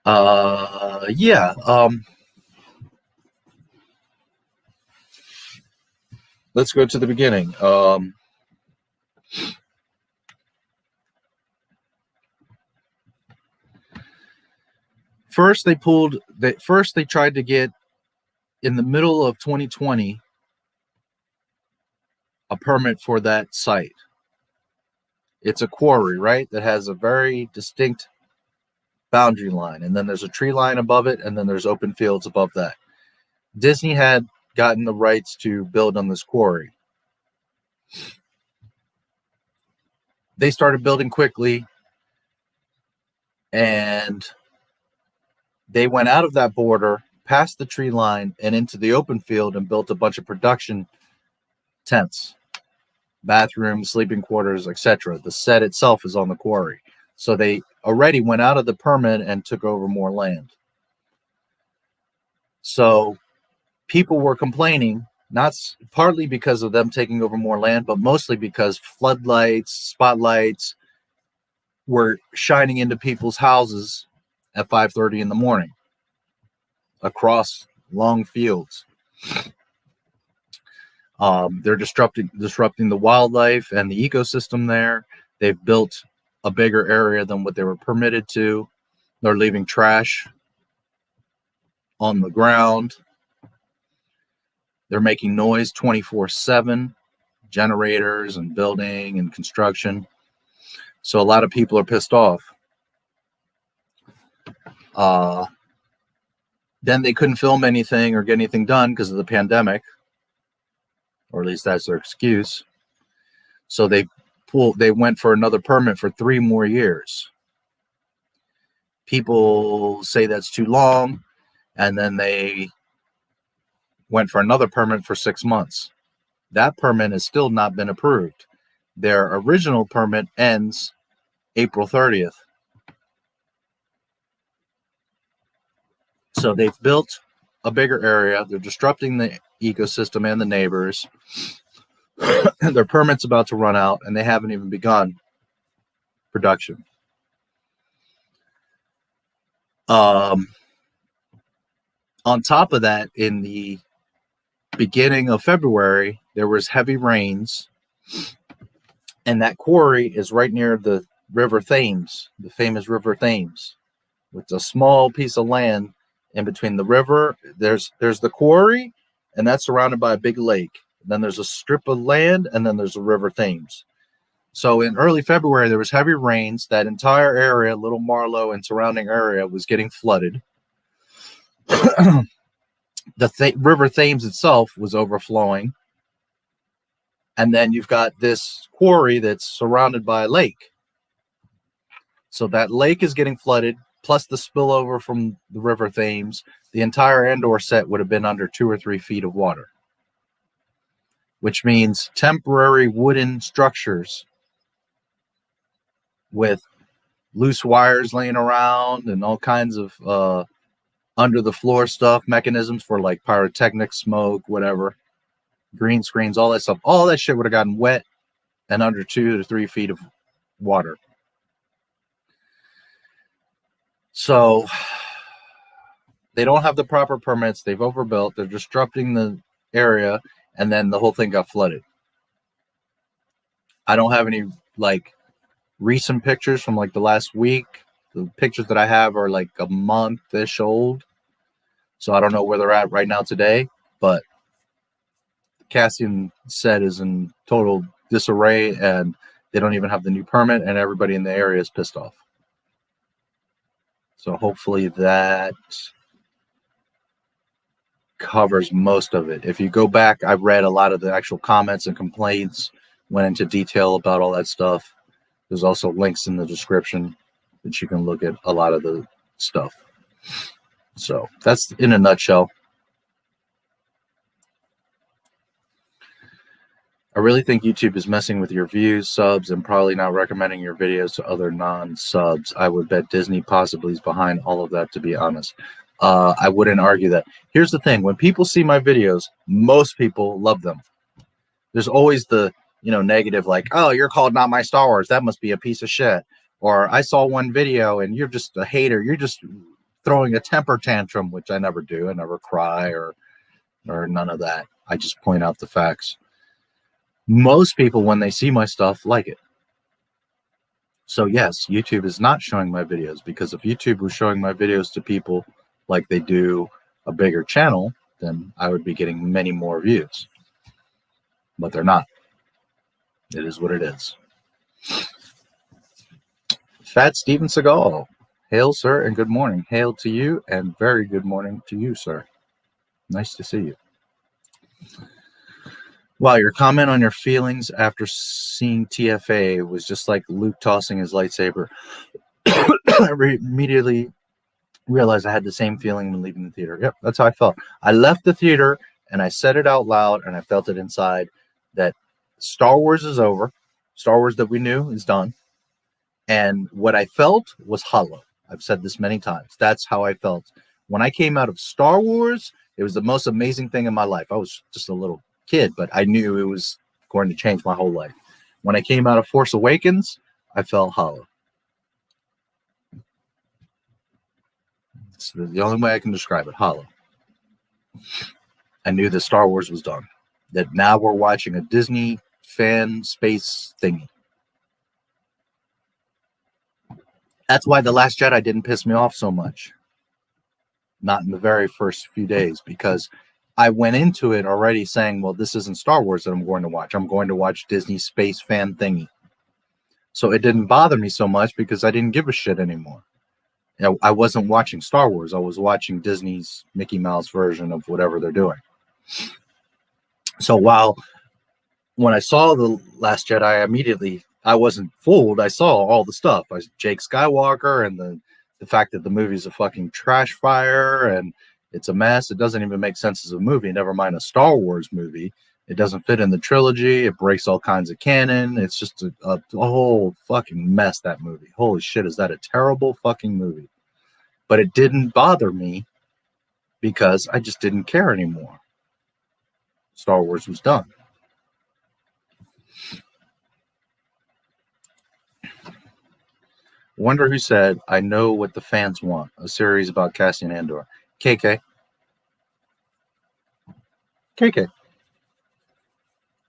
Yeah. Let's go to the beginning. First, they tried to get, in the middle of 2020, a permit for that site. It's a quarry, right? That has a very distinct boundary line. And then there's a tree line above it, and then there's open fields above that. Disney had gotten the rights to build on this quarry. They started building quickly, and they went out of that border, past the tree line, and into the open field and built a bunch of production tents, bathrooms, sleeping quarters, etc. The set itself is on the quarry. So they already went out of the permit and took over more land. So people were complaining, not partly because of them taking over more land, but mostly because floodlights, spotlights were shining into people's houses at 5:30 in the morning across long fields. They're disrupting the wildlife and the ecosystem there. They've built a bigger area than what they were permitted to. They're leaving trash on the ground. They're making noise 24/7, generators and building and construction. So a lot of people are pissed off. Then they couldn't film anything or get anything done because of the pandemic, or at least that's their excuse. So they went for another permit for 3 more years. People say that's too long, and then they went for another permit for 6 months. That permit has still not been approved. Their original permit ends April 30th. So they've built a bigger area. They're disrupting the ecosystem and the neighbors. Their permit's about to run out, and they haven't even begun production. On top of that, in the beginning of February, there was heavy rains, and that quarry is right near the River Thames, the famous River Thames. It's a small piece of land in between the river. There's the quarry, and that's surrounded by a big lake. Then there's a strip of land, and then there's the River Thames. So in early February, there was heavy rains. That entire area, Little Marlow and surrounding area, was getting flooded. The River Thames itself was overflowing. And then you've got this quarry that's surrounded by a lake. So that lake is getting flooded, plus the spillover from the River Thames. The entire Andor set would have been under 2 or 3 feet of water, which means temporary wooden structures with loose wires laying around and all kinds of under the floor stuff, mechanisms for like pyrotechnics, smoke, whatever, green screens, all that stuff. All that shit would have gotten wet and under 2 to 3 feet of water. So they don't have the proper permits. They've overbuilt. They're disrupting the area, and then the whole thing got flooded. I don't have any like recent pictures from like the last week. The pictures that I have are like a month-ish old, so I don't know where they're at right now today. But Cassian set is in total disarray, and they don't even have the new permit, and everybody in the area is pissed off. So hopefully that covers most of it. If you go back, I've read a lot of the actual comments and complaints, went into detail about all that stuff. There's also links in the description that you can look at a lot of the stuff. So that's in a nutshell. I really think YouTube is messing with your views, subs, and probably not recommending your videos to other non-subs. I would bet Disney possibly is behind all of that, to be honest. I wouldn't argue that. Here's the thing. When people see my videos, most people love them. There's always the, negative, like, oh, you're called Not My Star Wars. That must be a piece of shit. Or I saw one video and you're just a hater. You're just throwing a temper tantrum, which I never do. I never cry or none of that. I just point out the facts. Most people, when they see my stuff, like it. So yes, YouTube is not showing my videos, because if YouTube was showing my videos to people like they do a bigger channel, then I would be getting many more views. But they're not. It is what it is. Fat Steven Seagal. Hail, sir, and good morning. Hail to you, and very good morning to you, sir. Nice to see you. Wow, your comment on your feelings after seeing TFA was just like Luke tossing his lightsaber. I immediately realized I had the same feeling when leaving the theater. Yep, that's how I felt. I left the theater, and I said it out loud, and I felt it inside, that Star Wars is over. Star Wars that we knew is done. And what I felt was hollow. I've said this many times. That's how I felt. When I came out of Star Wars, it was the most amazing thing in my life. I was just a little kid, but I knew it was going to change my whole life. When I came out of Force Awakens, I felt hollow. It's the only way I can describe it, hollow. I knew that Star Wars was done. That now we're watching a Disney fan space thingy. That's why The Last Jedi didn't piss me off so much. Not in the very first few days, because I went into it already saying, well, this isn't Star Wars that I'm going to watch. I'm going to watch Disney space fan thingy. So it didn't bother me so much because I didn't give a shit anymore. I wasn't watching Star Wars. I was watching Disney's Mickey Mouse version of whatever they're doing. So when I saw The Last Jedi, I wasn't fooled. I saw all the stuff. Jake Skywalker and the fact that the movie's a fucking trash fire and it's a mess. It doesn't even make sense as a movie, never mind a Star Wars movie. It doesn't fit in the trilogy. It breaks all kinds of canon. It's just a whole fucking mess, that movie. Holy shit, is that a terrible fucking movie. But it didn't bother me because I just didn't care anymore. Star Wars was done. Wonder who said, I know what the fans want. A series about Cassian Andor. KK. KK.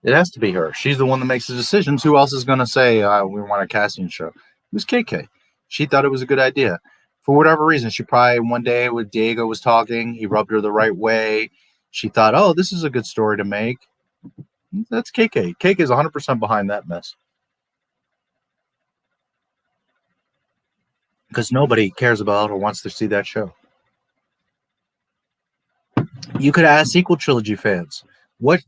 It has to be her. She's the one that makes the decisions. Who else is going to say, we want a Cassian show? It was KK. She thought it was a good idea. For whatever reason, she probably one day when Diego was talking, he rubbed her the right way. She thought, oh, this is a good story to make. That's KK. KK is 100% behind that mess. Because nobody cares about or wants to see that show. You could ask sequel trilogy fans, which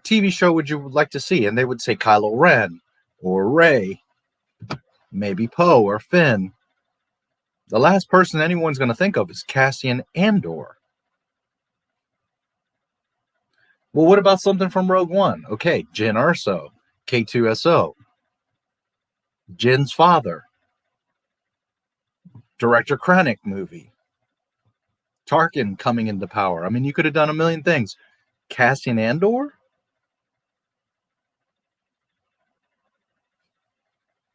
TV show would you like to see? And they would say Kylo Ren or Rey, maybe Poe or Finn. The last person anyone's going to think of is Cassian Andor. Well, what about something from Rogue One? Okay, Jyn Erso, K2SO, Jin's father, Director Krennic movie, Tarkin coming into power. I mean, you could have done a million things. Cassian Andor?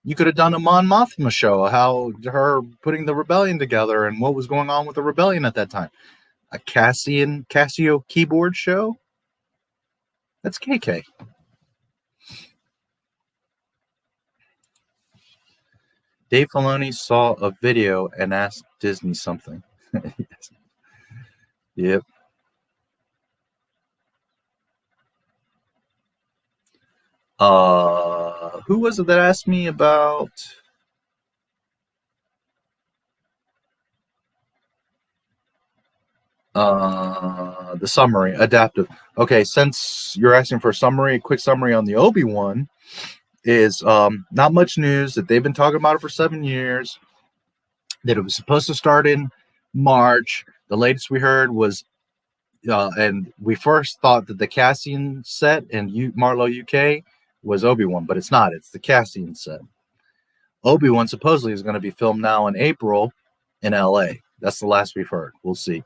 You could have done a Mon Mothma show, how her putting the rebellion together and what was going on with the rebellion at that time. A Casio keyboard show? That's KK. Dave Filoni saw a video and asked Disney something. Yes. Yep. Who was it that asked me about the summary, adaptive? Okay, since you're asking for a summary, a quick summary on the Obi-Wan is not much news, that they've been talking about it for 7 years, that it was supposed to start in March. The latest we heard was and we first thought that the Cassian set in Marlow, UK was Obi-Wan, but it's not. It's the Cassian set. Obi-Wan supposedly is going to be filmed now in April in LA. That's the last we've heard. We'll see.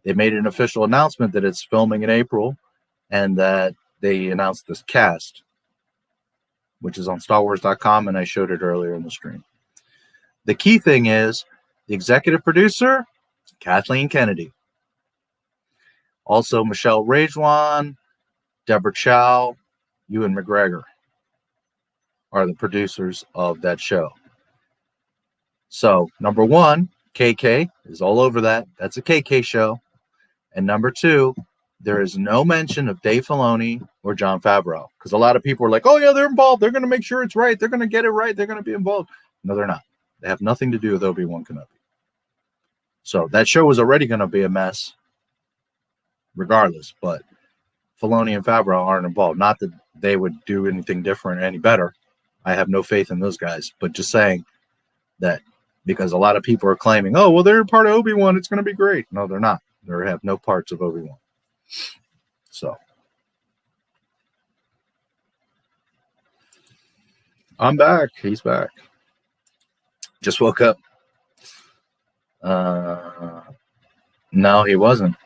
They made an official announcement that it's filming in April and that they announced this cast, which is on StarWars.com, and I showed it earlier in the stream. The key thing is the executive producer, Kathleen Kennedy. Also, Michelle Rejwan, Deborah Chow, Ewan McGregor are the producers of that show. So, number one, KK is all over that. That's a KK show. And number two, there is no mention of Dave Filoni or Jon Favreau. Because a lot of people are like, oh, yeah, they're involved. They're going to make sure it's right. They're going to get it right. They're going to be involved. No, they're not. They have nothing to do with Obi-Wan Kenobi. So that show was already going to be a mess regardless. But Filoni and Favreau aren't involved. Not that they would do anything different or any better. I have no faith in those guys. But just saying that because a lot of people are claiming, oh, well, they're part of Obi-Wan. It's going to be great. No, they're not. They have no parts of Obi-Wan. So I'm back. He's back. Just woke up. No, he wasn't.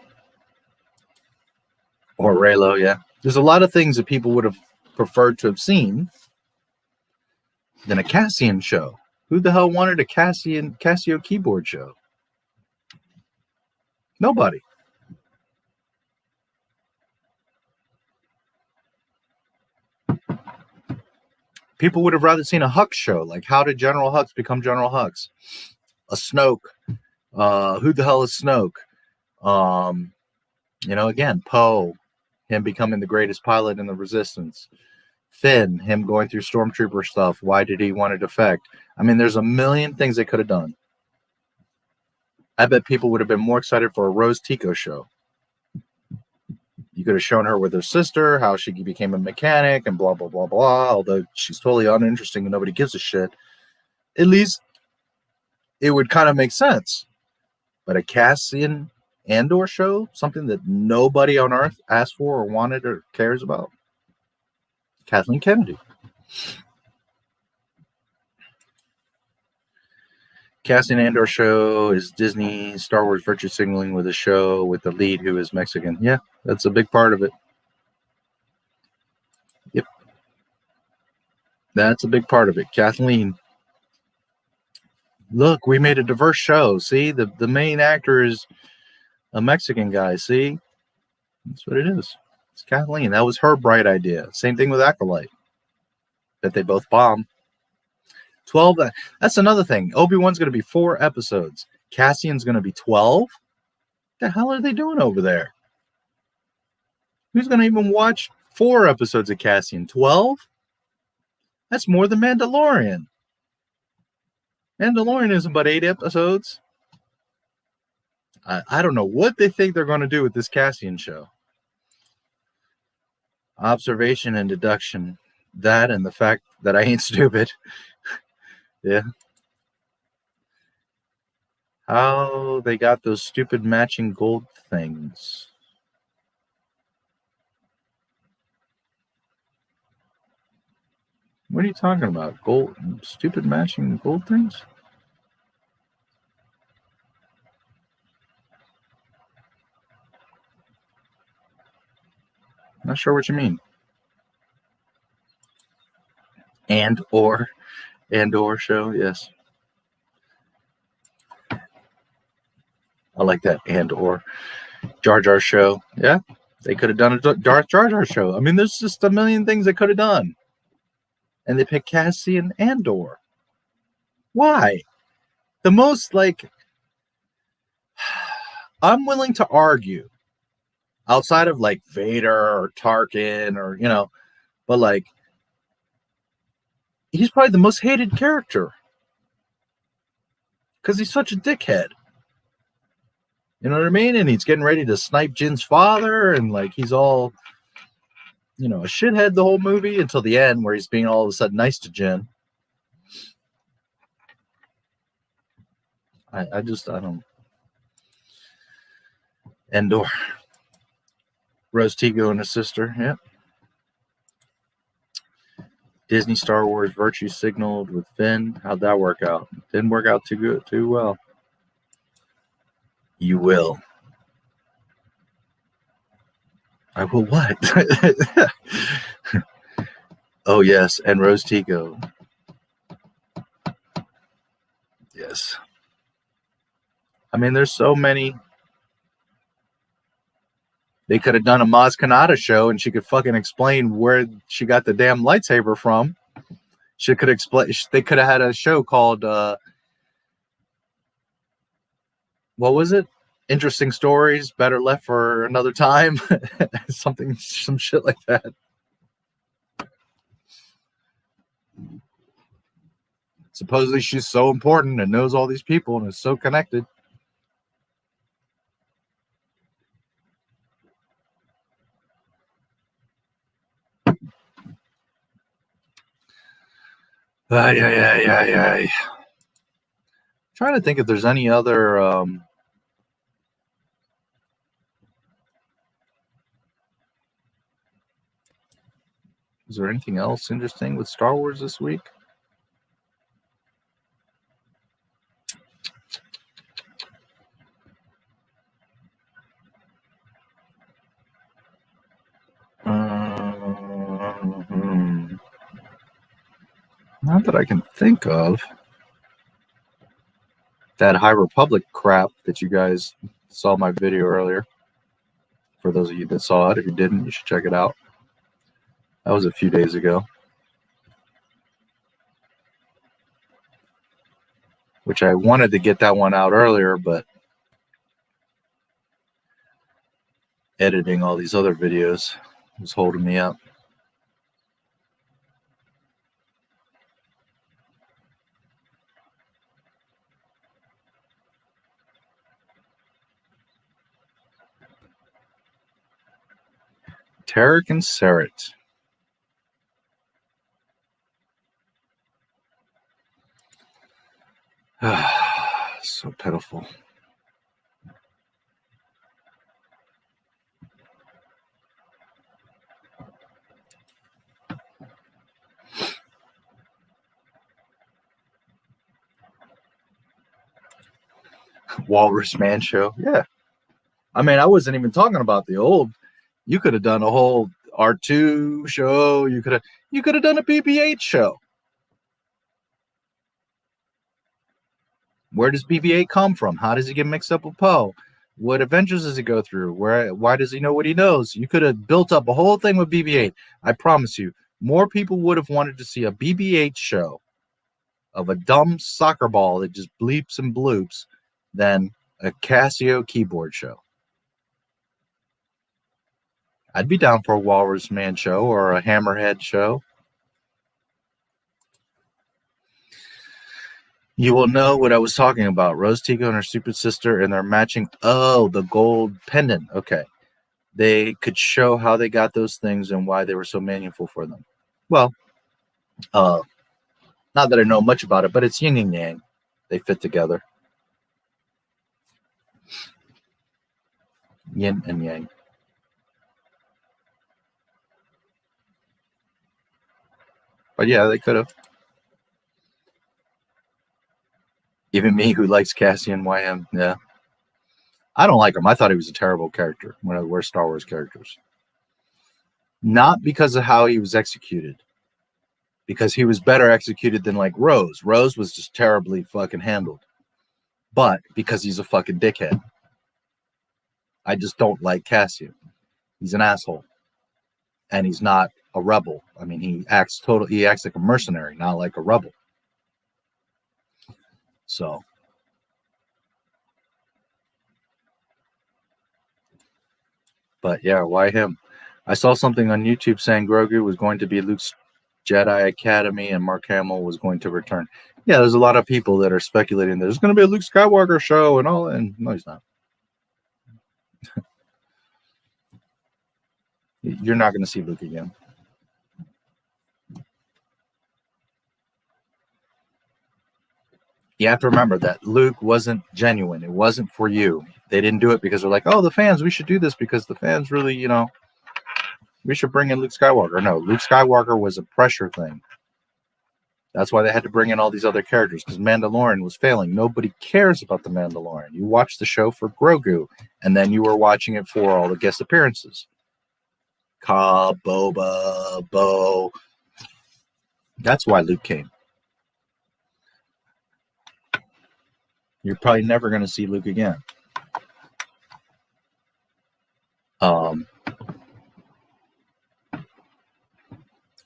Or Raylo, yeah. There's a lot of things that people would have preferred to have seen than a Cassian show. Who the hell wanted a Casio keyboard show? Nobody. People would have rather seen a Hux show, like how did General Hux become General Hux? A Snoke. Who the hell is Snoke? Again, Poe, him becoming the greatest pilot in the Resistance. Finn, him going through Stormtrooper stuff. Why did he want to defect? I mean, there's a million things they could have done. I bet people would have been more excited for a Rose Tico show. You could have shown her with her sister, how she became a mechanic and blah, blah, blah, blah. Although she's totally uninteresting and nobody gives a shit. At least it would kind of make sense. But a Cassian Andor show, something that nobody on Earth asked for or wanted or cares about. Kathleen Kennedy. Cassian Andor show is Disney Star Wars virtue signaling with a show with the lead who is Mexican. Yeah, that's a big part of it. Yep. That's a big part of it. Kathleen. Look, we made a diverse show. See, the main actor is a Mexican guy. See, that's what it is. It's Kathleen. That was her bright idea. Same thing with Acolyte. That they both bombed. 12. That's another thing. Obi-Wan's going to be 4 episodes. Cassian's going to be 12. What the hell are they doing over there? Who's going to even watch 4 episodes of Cassian? 12? That's more than Mandalorian. Mandalorian isn't but 8 episodes. I don't know what they think they're going to do with this Cassian show. Observation and deduction. That and the fact that I ain't stupid. Yeah. How they got those stupid matching gold things. What are you talking about? Gold, stupid matching gold things? Not sure what you mean. Andor show, yes. I like that. Andor. Jar Jar show. Yeah, they could have done a Jar Jar show. I mean, there's just a million things they could have done. And they picked Cassian Andor. Why? The most, I'm willing to argue, outside of, Vader or Tarkin or, but, he's probably the most hated character. Because he's such a dickhead. You know what I mean? And he's getting ready to snipe Jin's father, and, he's all... a shithead the whole movie until the end where he's being all of a sudden nice to Jin. I don't. Andor. Rose Tico and his sister. Yeah. Disney Star Wars virtue signaled with Finn. How'd that work out? Didn't work out too well. You will. I will what? Oh yes, and Rose Tico. Yes. I mean, there's so many. They could have done a Maz Kanata show, and she could fucking explain where she got the damn lightsaber from. She could explain. They could have had a show called what was it? Interesting Stories, Better Left for Another Time. Some shit like that. Supposedly she's so important and knows all these people and is so connected. Trying to think if there's any other is there anything else interesting with Star Wars this week? Not that I can think of. That High Republic crap that you guys saw my video earlier. For those of you that saw it, if you didn't, you should check it out. That was a few days ago. Which I wanted to get that one out earlier, but editing all these other videos was holding me up. Tarek and Sarat. So pitiful. Walrus Man Show. Yeah. I mean, I wasn't even talking about the old. You could have done a whole R2 show. You could have done a BB-8 show. Where does BB-8 come from? How does he get mixed up with Poe? What adventures does he go through? Why does he know what he knows? You could have built up a whole thing with BB-8. I promise you, more people would have wanted to see a BB-8 show of a dumb soccer ball that just bleeps and bloops than a Casio keyboard show. I'd be down for a Walrus Man show or a Hammerhead show. You will know what I was talking about. Rose Tico and her stupid sister and their matching. Oh, the gold pendant. Okay. They could show how they got those things and why they were so meaningful for them. Well, not that I know much about it, but it's yin and yang. They fit together. Yin and yang. But yeah, they could have. Even me, who likes Cassian, YM, yeah. I don't like him. I thought he was a terrible character, one of the worst Star Wars characters. Not because of how he was executed. Because he was better executed than, like, Rose. Rose was just terribly fucking handled. But because he's a fucking dickhead. I just don't like Cassian. He's an asshole. And he's not a rebel. I mean, he acts like a mercenary, not like a rebel. So, but yeah, why him? I saw something on YouTube saying Grogu was going to be Luke's Jedi Academy and Mark Hamill was going to return. Yeah, there's a lot of people that are speculating there's going to be a Luke Skywalker show and all, and no, he's not. You're not going to see Luke again. You have to remember that Luke wasn't genuine. It wasn't for you. They didn't do it because they're like, oh, the fans, we should do this because the fans really, you know, we should bring in Luke Skywalker. No, Luke Skywalker was a pressure thing. That's why they had to bring in all these other characters, because Mandalorian was failing. Nobody cares about the Mandalorian. You watch the show for Grogu, and then you were watching it for all the guest appearances. Cobb, Boba, Bo. That's why Luke came. You're probably never going to see Luke again.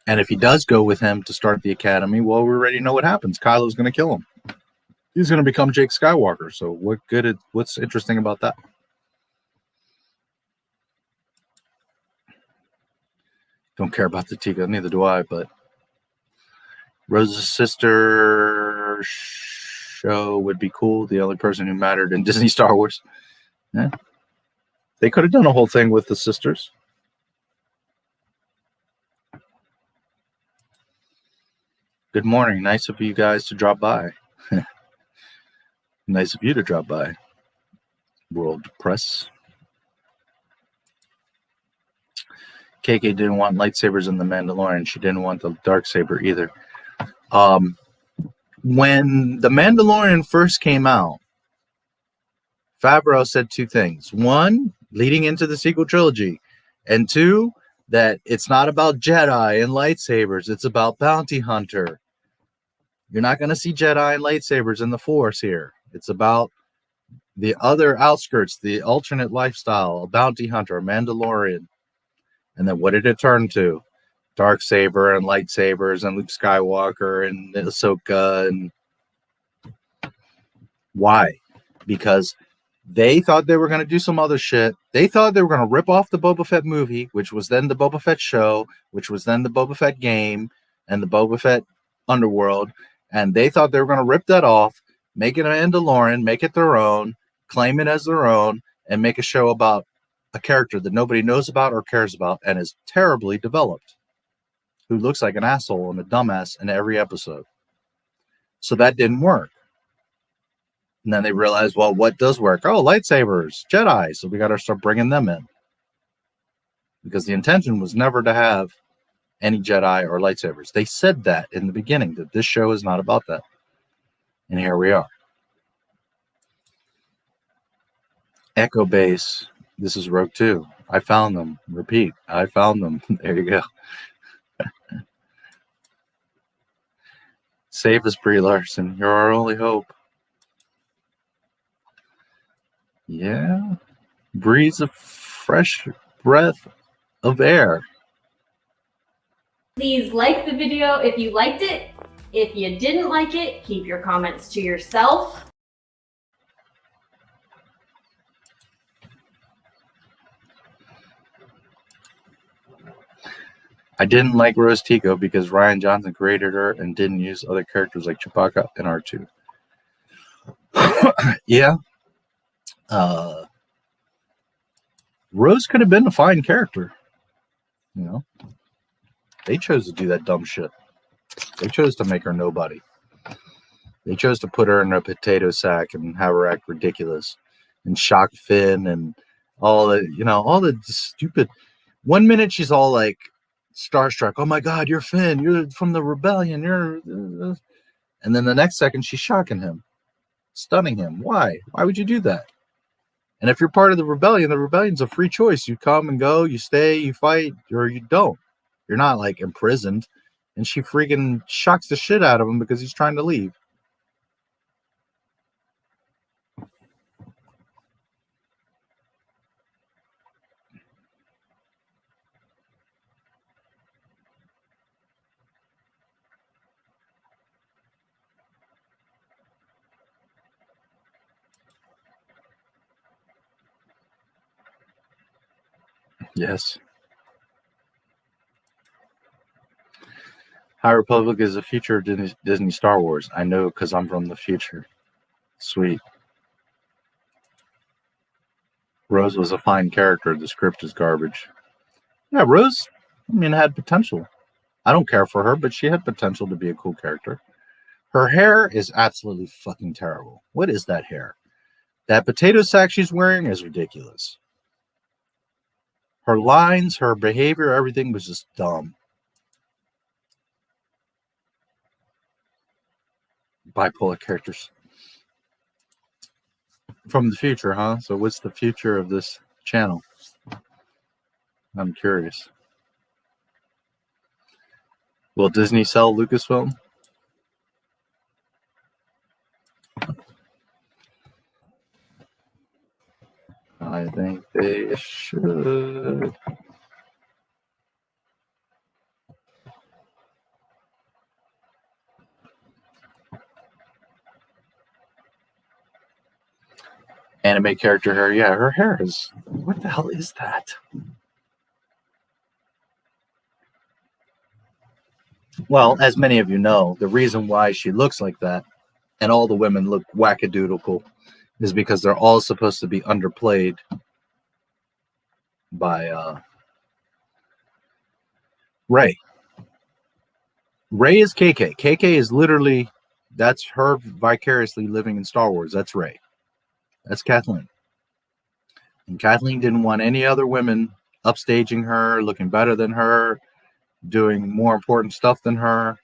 And if he does go with him to start the academy, well, we already know what happens. Kylo's going to kill him. He's going to become Jake Skywalker. So what's interesting about that? Don't care about the Tika, neither do I, but Rose's sister show would be cool. The only person who mattered in Disney Star Wars. Yeah. They could have done a whole thing with the sisters. Good morning. Nice of you guys to drop by. Nice of you to drop by. World Press. KK didn't want lightsabers in The Mandalorian. She didn't want the Darksaber either. When The Mandalorian first came out, Favreau said two things. One, leading into the sequel trilogy. And two, that it's not about Jedi and lightsabers. It's about bounty hunter. You're not going to see Jedi and lightsabers in the Force here. It's about the other outskirts, the alternate lifestyle, a bounty hunter, a Mandalorian. And then what did it turn to? Darksaber and lightsabers and Luke Skywalker and Ahsoka. And why? Because they thought they were going to do some other shit. They thought they were going to rip off the Boba Fett movie, which was then the Boba Fett show, which was then the Boba Fett game and the Boba Fett underworld. And they thought they were going to rip that off, make it a Mandalorian, make it their own, claim it as their own, and make a show about a character that nobody knows about or cares about and is terribly developed, who looks like an asshole and a dumbass in every episode. So that didn't work. And then they realized, well, what does work? Oh, lightsabers, Jedi. So we got to start bringing them in. Because the intention was never to have any Jedi or lightsabers. They said that in the beginning, that this show is not about that. And here we are. Echo Base. This is Rogue 2. I found them. Repeat. I found them. There you go. Save us, Brie Larson. You're our only hope. Yeah. Breathe a fresh breath of air. Please like the video if you liked it. If you didn't like it, keep your comments to yourself. I didn't like Rose Tico because Rian Johnson created her and didn't use other characters like Chewbacca and R2. Yeah. Rose could have been a fine character. You know? They chose to do that dumb shit. They chose to make her nobody. They chose to put her in a potato sack and have her act ridiculous and shock Finn and all the, you know, all the stupid. 1 minute she's all like starstruck. Oh my God, you're Finn. You're from the rebellion. You're, and then the next second she's shocking him, stunning him. Why? Why would you do that? And if you're part of the rebellion's a free choice. You come and go, you stay, you fight, or you don't. You're not like imprisoned. And she freaking shocks the shit out of him because he's trying to leave. Yes. High Republic is the future of Disney Star Wars. I know because I'm from the future. Sweet. Rose was a fine character. The script is garbage. Yeah, Rose, I mean, had potential. I don't care for her, but she had potential to be a cool character. Her hair is absolutely fucking terrible. What is that hair? That potato sack she's wearing is ridiculous. Her lines, her behavior, everything was just dumb. Bipolar characters. From the future, huh? So what's the future of this channel? I'm curious. Will Disney sell Lucasfilm? I think they should. Anime character hair. Yeah, her hair is... What the hell is that? Well, as many of you know, the reason why she looks like that and all the women look wackadoodle is because they're all supposed to be underplayed by Rey. Rey is KK. KK is literally, that's her vicariously living in Star Wars. That's Rey. That's Kathleen. And Kathleen didn't want any other women upstaging her, looking better than her, doing more important stuff than her.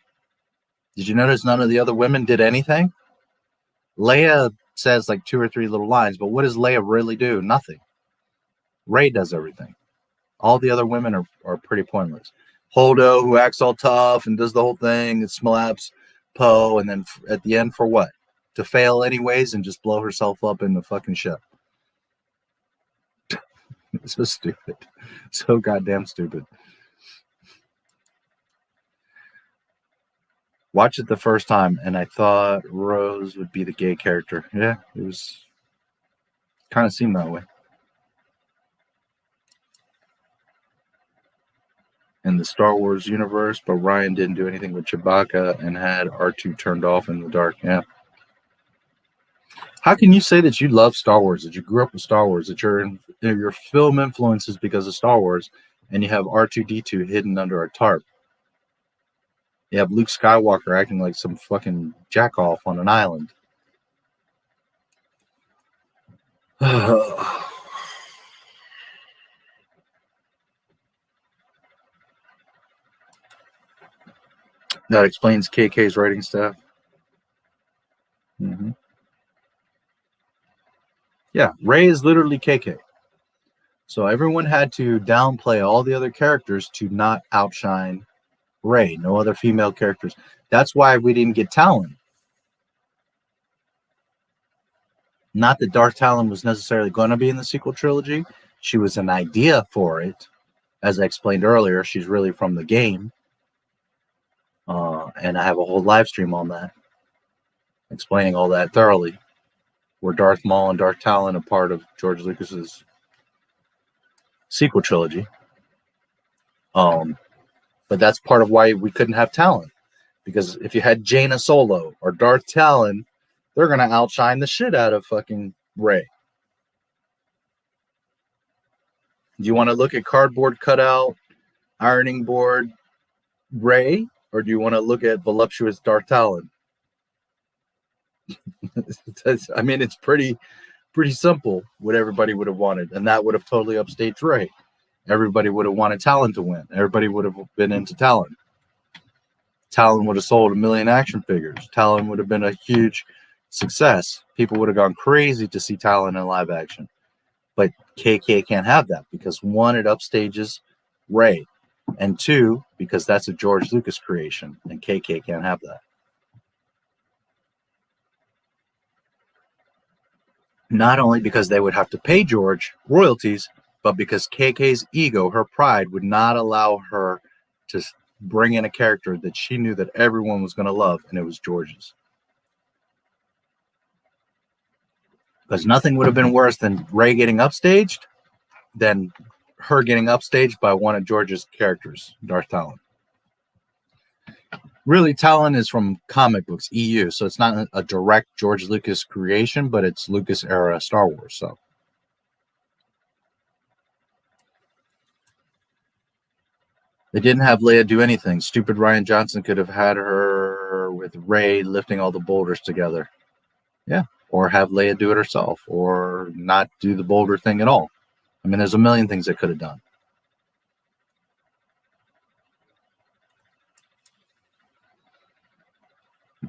Did you notice none of the other women did anything? Leia says like 2 or 3 little lines, but what does Leia really do? Nothing. Rey does everything. All the other women are pretty pointless. Holdo, who acts all tough and does the whole thing, and slaps Poe, and then at the end for what? To fail anyways and just blow herself up in the fucking ship. It's so stupid. So goddamn stupid. Watched it the first time and I thought Rose would be the gay character. Yeah, it was kind of seemed that way. In the Star Wars universe, but Ryan didn't do anything with Chewbacca and had R2 turned off in the dark. Yeah. How can you say that you love Star Wars, that you grew up with Star Wars, that your film influences because of Star Wars, and you have R2-D2 hidden under a tarp? You have Luke Skywalker acting like some fucking jack-off on an island. That explains KK's writing staff. Mm-hmm. Yeah, Rey is literally KK. So everyone had to downplay all the other characters to not outshine Rey. No other female characters. That's why we didn't get Talon. Not that Darth Talon was necessarily going to be in the sequel trilogy. She was an idea for it. As I explained earlier, she's really from the game. And I have a whole live stream on that, explaining all that thoroughly. Were Darth Maul and Darth Talon a part of George Lucas's sequel trilogy? But that's part of why we couldn't have Talon. Because if you had Jaina Solo or Darth Talon, they're going to outshine the shit out of fucking Rey. Do you want to look at cardboard cutout, ironing board Rey? Or do you want to look at voluptuous Darth Talon? I mean, it's pretty simple what everybody would have wanted. And that would have totally upstaged Rey. Everybody would have wanted Talon to win. Everybody would have been into Talon. Talon would have sold 1 million action figures. Talon would have been a huge success. People would have gone crazy to see Talon in live action. But KK can't have that because 1, it upstages Rey. And 2, because that's a George Lucas creation. And KK can't have that. Not only because they would have to pay George royalties, but because KK's ego, her pride, would not allow her to bring in a character that she knew that everyone was going to love, and it was George's. Because nothing would have been worse than Rey getting upstaged than her getting upstaged by one of George's characters, Darth Talon. Really, Talon is from comic books, EU, so it's not a direct George Lucas creation, but it's Lucas era Star Wars. So they didn't have Leia do anything. Stupid Rian Johnson could have had her with Rey lifting all the boulders together. Yeah, or have Leia do it herself, or not do the boulder thing at all. I mean, there's a million things they could have done.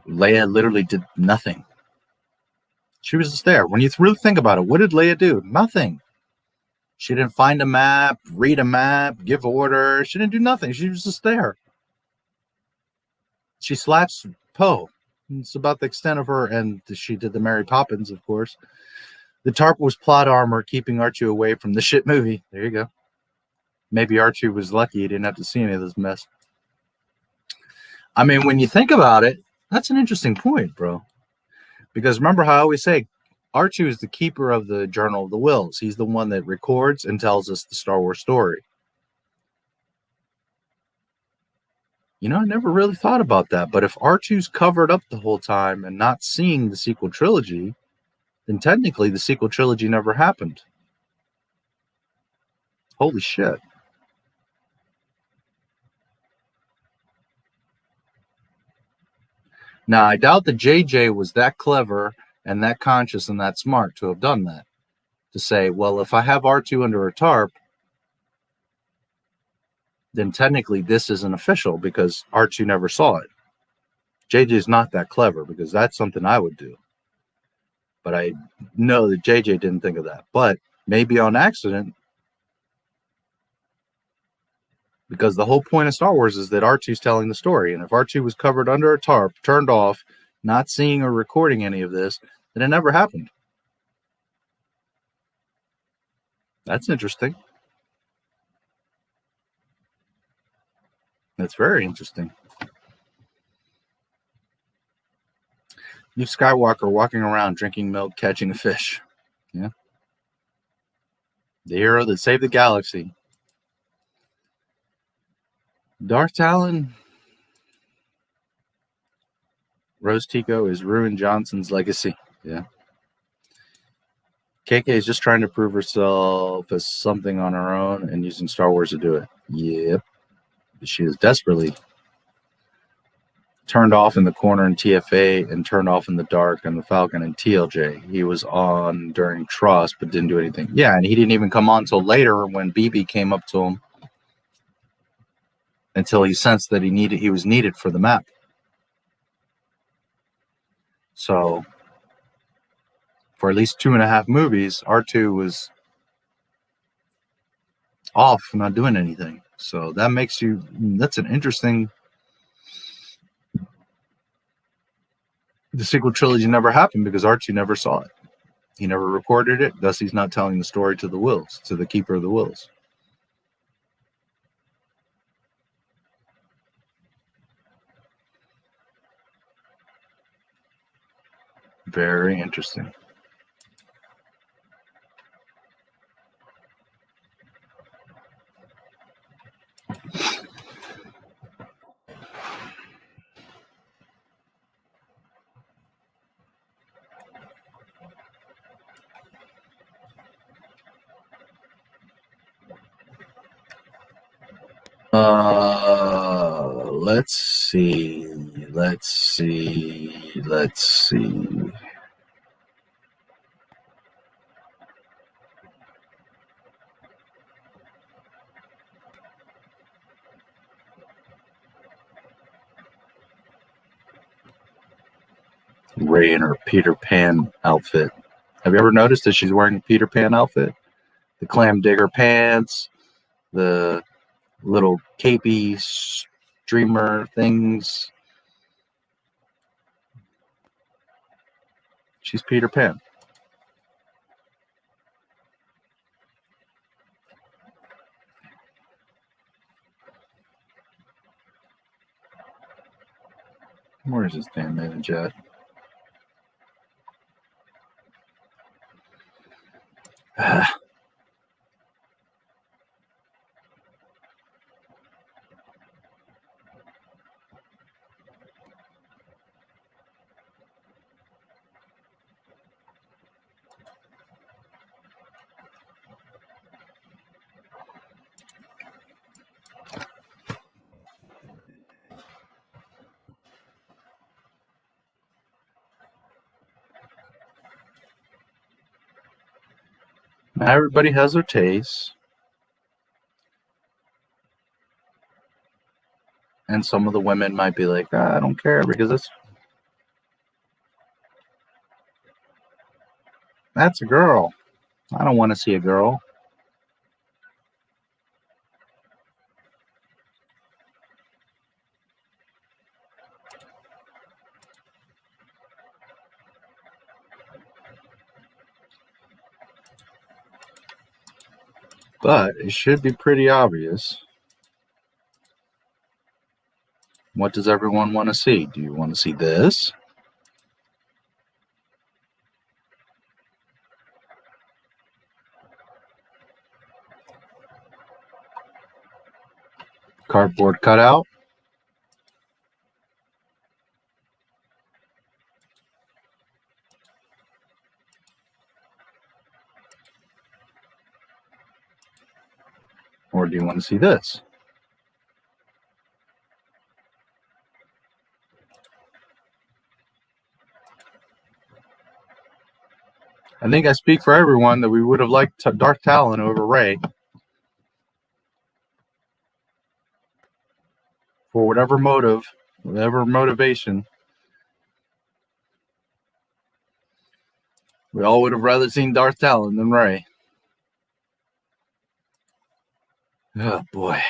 Leia literally did nothing. She was just there. When you really think about it, what did Leia do? Nothing. She didn't find a map, read a map, give orders. She didn't do nothing. She was just there. She slaps Poe. It's about the extent of her, and she did the Mary Poppins, of course. The tarp was plot armor, keeping R2 away from the shit movie. There you go. Maybe R2 was lucky he didn't have to see any of this mess. I mean, when you think about it, that's an interesting point, bro. Because remember how I always say, R2 is the keeper of the Journal of the Wills. He's the one that records and tells us the Star Wars story. You know, I never really thought about that. But if R2's covered up the whole time and not seeing the sequel trilogy, then technically the sequel trilogy never happened. Holy shit. Now, I doubt that JJ was that clever and that conscious and that smart to have done that. To say, well, if I have R2 under a tarp, then technically this isn't official because R2 never saw it. JJ is not that clever because that's something I would do. But I know that JJ didn't think of that. But maybe on accident, because the whole point of Star Wars is that R2's telling the story. And if R2 was covered under a tarp, turned off, not seeing or recording any of this, then it never happened. That's interesting. That's very interesting. Luke Skywalker walking around drinking milk, catching a fish. Yeah. The hero that saved the galaxy. Darth Talon. Rose Tico is Ruin Johnson's legacy. Yeah. KK is just trying to prove herself as something on her own and using Star Wars to do it. Yep. She is desperately turned off in the corner in TFA and turned off in the dark in the Falcon and TLJ. He was on during Trust but didn't do anything. Yeah, and he didn't even come on until later when BB came up to him until he sensed that he was needed for the map. So for at least 2.5 movies, R2 was off, not doing anything. So that makes you, that's an interesting, the sequel trilogy never happened because R2 never saw it. He never recorded it, thus he's not telling the story to the Wills, to the keeper of the Wills. Very interesting. Let's see. Rey in her Peter Pan outfit. Have you ever noticed that she's wearing a Peter Pan outfit? The clam digger pants, the little capey streamer things. She's Peter Pan. Where is this damn image at? Everybody has their tastes. And some of the women might be like, I don't care because it's That's a girl. I don't want to see a girl. But it should be pretty obvious. What does everyone want to see? Do you want to see this? Cardboard cutout? Or do you want to see this? I think I speak for everyone that we would have liked Darth Talon over Rey. For whatever motive, whatever motivation. We all would have rather seen Darth Talon than Rey. Oh boy.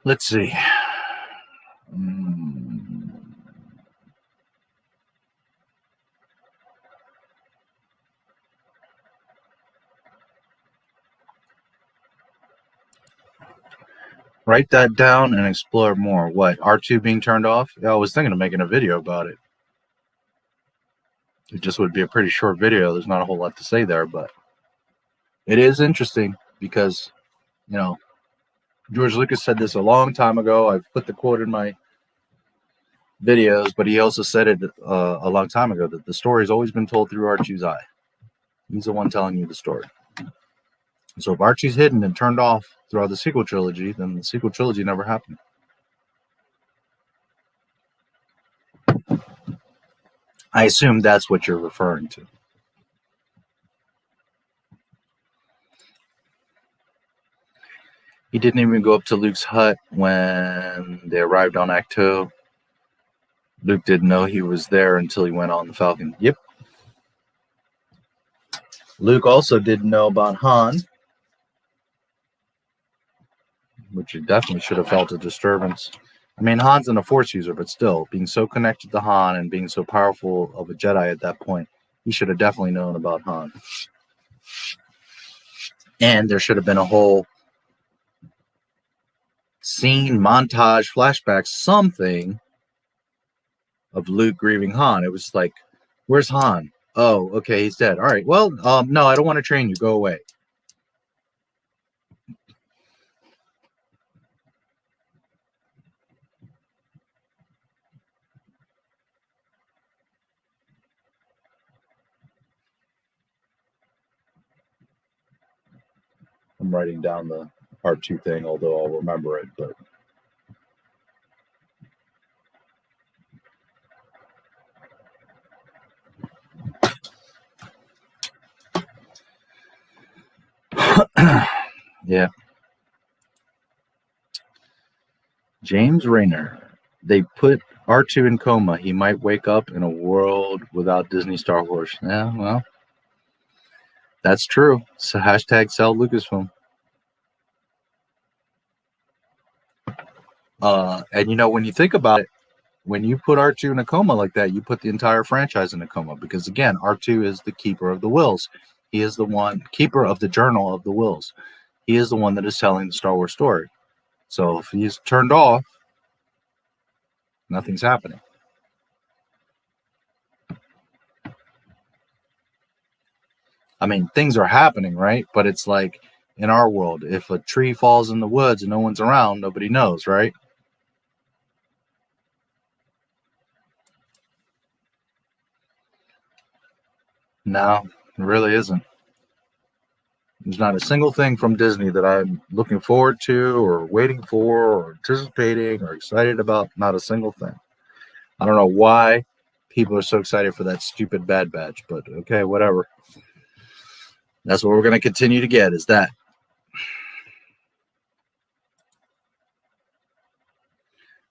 Let's see. Write that down and explore more. What? R2 being turned off? Yeah, I was thinking of making a video about it. It just would be a pretty short video. There's not a whole lot to say there, but it is interesting because, you know, George Lucas said this a long time ago. I've put the quote in my videos, but he also said it a long time ago that the story has always been told through R2's eye. He's the one telling you the story. So if R2's hidden and turned off throughout the sequel trilogy, then the sequel trilogy never happened. I assume that's what you're referring to. He didn't even go up to Luke's hut when they arrived on Act 2. Luke didn't know he was there until he went on the Falcon. Yep. Luke also didn't know about Han, which he definitely should have felt a disturbance. I mean, Han's a Force user, but still, being so connected to Han and being so powerful of a Jedi at that point, he should have definitely known about Han. And there should have been a whole scene, montage, flashback, something of Luke grieving Han. It was like, where's Han? Oh, okay, he's dead. All right, well, no, I don't want to train you. Go away. I'm writing down the part 2 thing, although I'll remember it, but yeah. James Rayner. They put R2 in coma. He might wake up in a world without Disney Star Wars. Yeah, well, that's true. So hashtag sell Lucasfilm. And you know, when you think about it, when you put R2 in a coma like that, you put the entire franchise in a coma. Because again, R2 is the keeper of the wills. He is the one keeper of the journal of the wills. He is the one that is telling the Star Wars story. So if he's turned off, nothing's happening. I mean, things are happening, right? But it's like in our world, if a tree falls in the woods and no one's around, nobody knows, right? No, it really isn't. There's not a single thing from Disney that I'm looking forward to or waiting for or anticipating or excited about. Not a single thing. I don't know why people are so excited for that stupid Bad Batch, but okay, whatever. That's what we're going to continue to get, is that.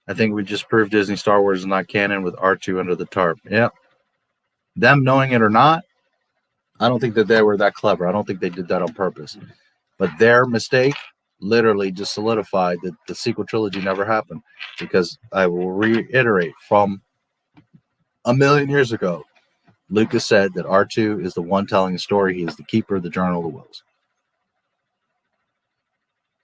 I think we just proved Disney Star Wars is not canon with R2 under the tarp. Yeah. Them knowing it or not, I don't think that they were that clever. I don't think they did that on purpose. But their mistake literally just solidified that the sequel trilogy never happened. Because I will reiterate, from a million years ago, Lucas said that R2 is the one telling the story. He is the keeper of the Journal of the Wills.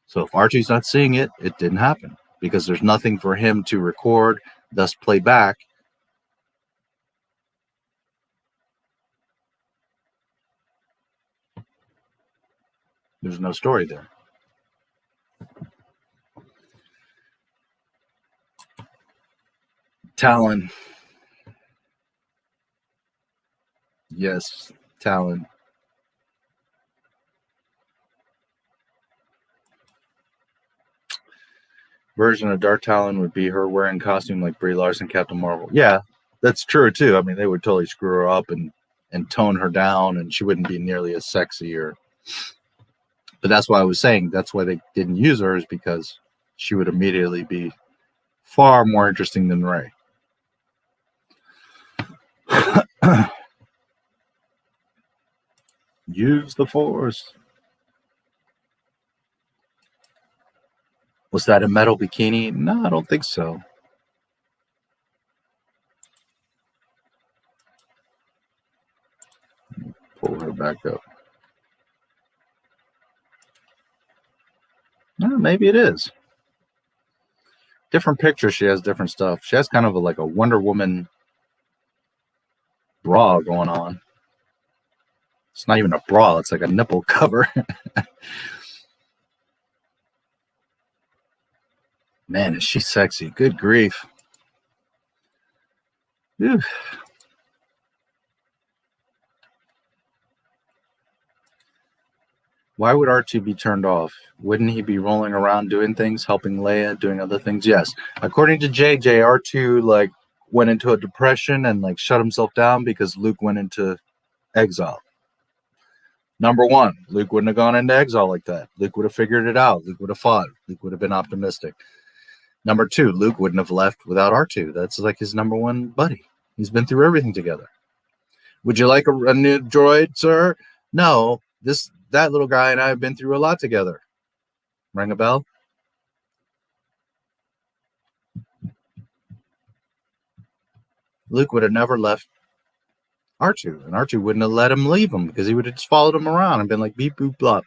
So if R2's not seeing it, it didn't happen. Because there's nothing for him to record, thus play back. There's no story there. Talon. Yes, Talon. Version of Dark Talon would be her wearing costume like Brie Larson, Captain Marvel. Yeah, that's true too. I mean, they would totally screw her up and tone her down, and she wouldn't be nearly as sexy. But that's why I was saying that's why they didn't use her, is because she would immediately be far more interesting than Rey. Use the Force. Was that a metal bikini? No, I don't think so. Pull her back up. No, maybe it is. Different pictures, she has different stuff. She has kind of like a Wonder Woman bra going on. It's not even a bra, it's like a nipple cover. Man, is she sexy. Good grief. Whew. Why would R2 be turned off? Wouldn't he be rolling around doing things, helping Leia, doing other things? Yes. According to JJ, R2 went into a depression and shut himself down because Luke went into exile. Number one, Luke wouldn't have gone into exile like that. Luke would have figured it out. Luke would have fought. Luke would have been optimistic. Number two, Luke wouldn't have left without R2. That's like his number one buddy. He's been through everything together. Would you like a new droid, sir? No. That little guy and I have been through a lot together. Ring a bell? Luke would have never left R2, and R2 wouldn't have let him leave him because he would have just followed him around and been like beep boop blop.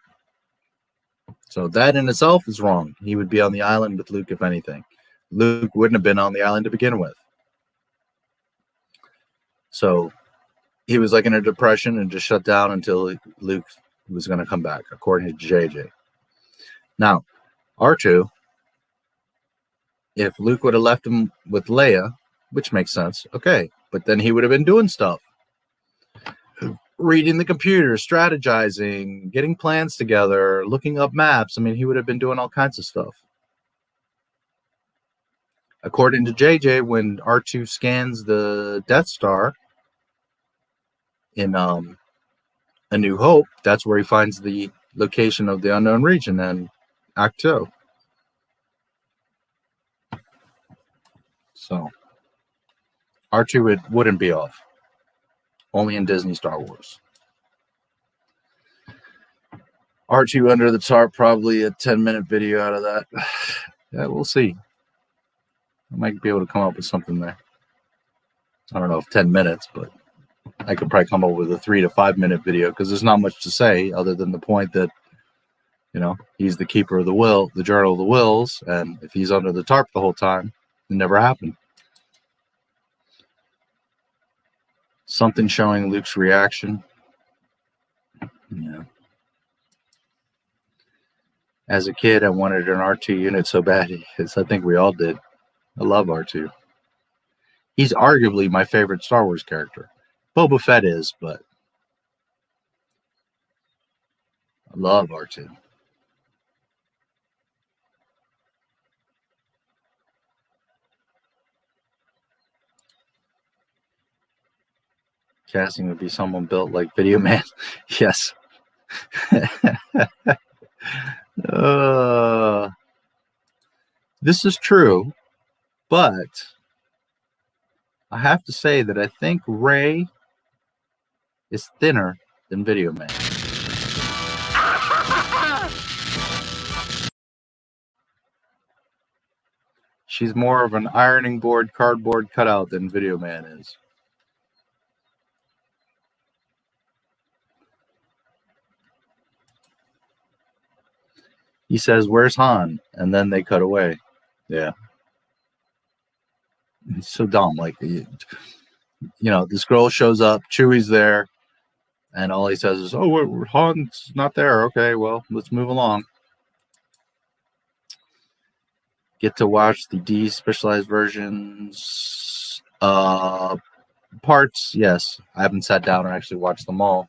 So that in itself is wrong. He would be on the island with Luke, if anything. Luke wouldn't have been on the island to begin with. So he was in a depression and just shut down until Luke was going to come back, according to JJ. Now, R2, if Luke would have left him with Leia, which makes sense, okay, but then he would have been doing stuff. Reading the computer, strategizing, getting plans together, looking up maps. I mean, he would have been doing all kinds of stuff. According to JJ, when R2 scans the Death Star in A New Hope, that's where he finds the location of the unknown region and Act 2. So R2 wouldn't be off. Only in Disney Star Wars. R2 under the tarp, probably a 10-minute video out of that. Yeah, we'll see. I might be able to come up with something there. I don't know if 10 minutes, but I could probably come up with a 3 to 5 minute video because there's not much to say other than the point that, he's the keeper of the Journal of the Wills, and if he's under the tarp the whole time, it never happened. Something showing Luke's reaction. Yeah. As a kid, I wanted an R2 unit so bad, because I think we all did. I love R2. He's arguably my favorite Star Wars character. Boba Fett is, but I love R2. Casting would be someone built like Video Man. Yes. This is true, but I have to say that I think Rey is thinner than Video Man. She's more of an ironing board, cardboard cutout than Video Man is. He says, "Where's Han?" And then they cut away. Yeah. It's so dumb. Like, you know, this girl shows up, Chewie's there, and all he says is, "Oh, Han's not there. Okay, well, let's move along." Get to watch the despecialized versions. Parts, yes. I haven't sat down and actually watched them all.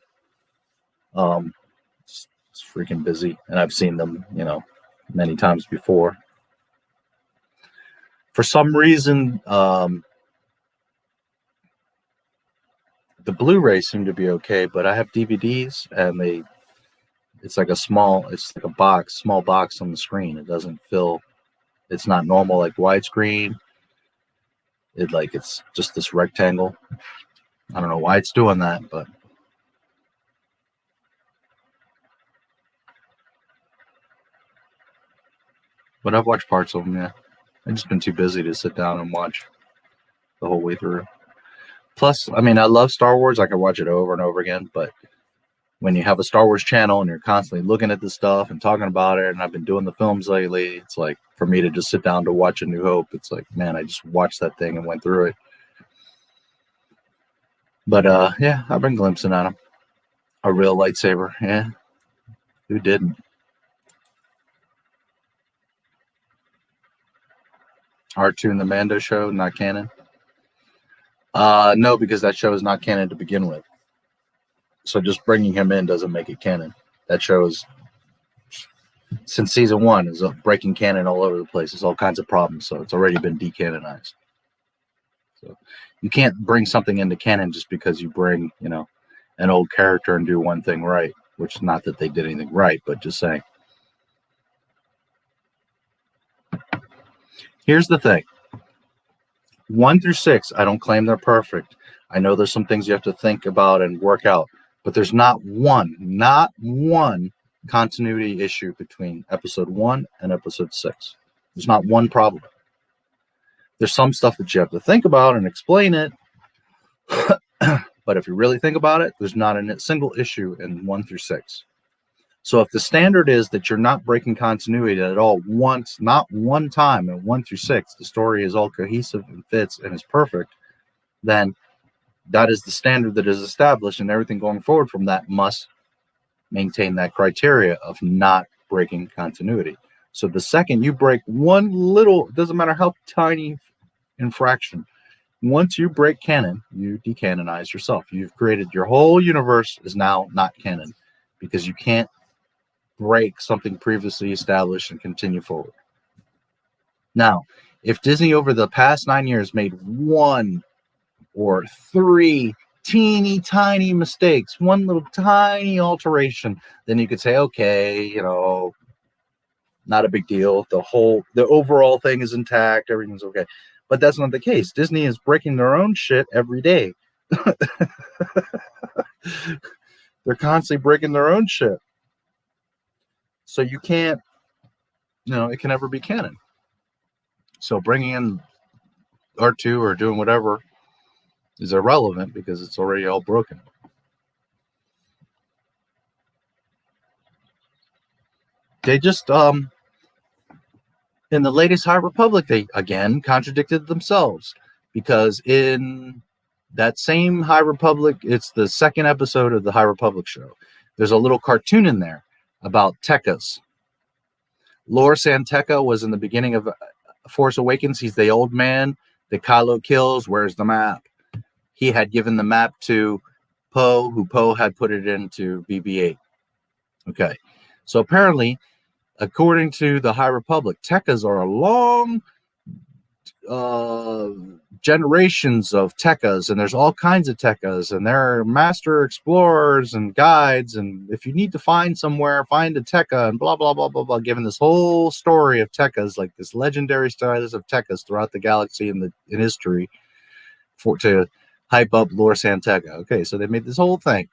It's freaking busy, and I've seen them, you know, many times before. For some reason, the Blu-ray seemed to be okay, but I have DVDs, and it's like a small box on the screen. It doesn't fill. It's not normal like widescreen. It's just this rectangle. I don't know why it's doing that, but I've watched parts of them. Yeah, I've just been too busy to sit down and watch the whole way through. Plus, I mean, I love Star Wars. I can watch it over and over again, but when you have a Star Wars channel and you're constantly looking at this stuff and talking about it, and I've been doing the films lately, it's like, for me to just sit down to watch A New Hope, it's like, man, I just watched that thing and went through it. But yeah, I've been glimpsing at him. A real lightsaber, yeah. Who didn't? R2 and the Mando show, not canon? No, because that show is not canon to begin with. So just bringing him in doesn't make it canon. That show is, since season 1, is breaking canon all over the place. There's all kinds of problems, so it's already been decanonized. So you can't bring something into canon just because you bring, you know, an old character and do one thing right, which, not that they did anything right, but just saying. Here's the thing. 1 through 6, I don't claim they're perfect. I know there's some things you have to think about and work out, but there's not one continuity issue between episode 1 and episode 6. There's not one problem. There's some stuff that you have to think about and explain it, but if you really think about it, there's not a single issue in 1 through 6. So if the standard is that you're not breaking continuity at all once, not one time in 1 through 6, the story is all cohesive and fits and is perfect, then that is the standard that is established, and everything going forward from that must maintain that criteria of not breaking continuity. So the second you break one little, it doesn't matter how tiny infraction, once you break canon, you decanonize yourself. You've created, your whole universe is now not canon, because you can't break something previously established and continue forward. Now, if Disney over the past 9 years made 1 or 3 teeny tiny mistakes, one little tiny alteration, then you could say, okay, you know, not a big deal. The overall thing is intact. Everything's okay. But that's not the case. Disney is breaking their own shit every day. They're constantly breaking their own shit. So you can't, you know, it can never be canon. So bringing in R2 or doing whatever is irrelevant because it's already all broken. They just, in the latest High Republic, they again contradicted themselves, because in that same High Republic, it's the second episode of the High Republic show. There's a little cartoon in there about Tekkas. Lor San Tekka was in the beginning of Force Awakens. He's the old man that Kylo kills. Where's the map? He had given the map to Poe, who Poe had put it into BB-8. Okay, so apparently, according to the High Republic, Tekkas are a long generations of Tekkas, and there's all kinds of Tekkas, and they're master explorers and guides, and if you need to find somewhere, find a Tekka, and blah blah blah blah blah, giving this whole story of Tekkas, like this legendary status of Tekkas throughout the galaxy and in history, to hype up Lor San Tekka. Okay, so they made this whole thing,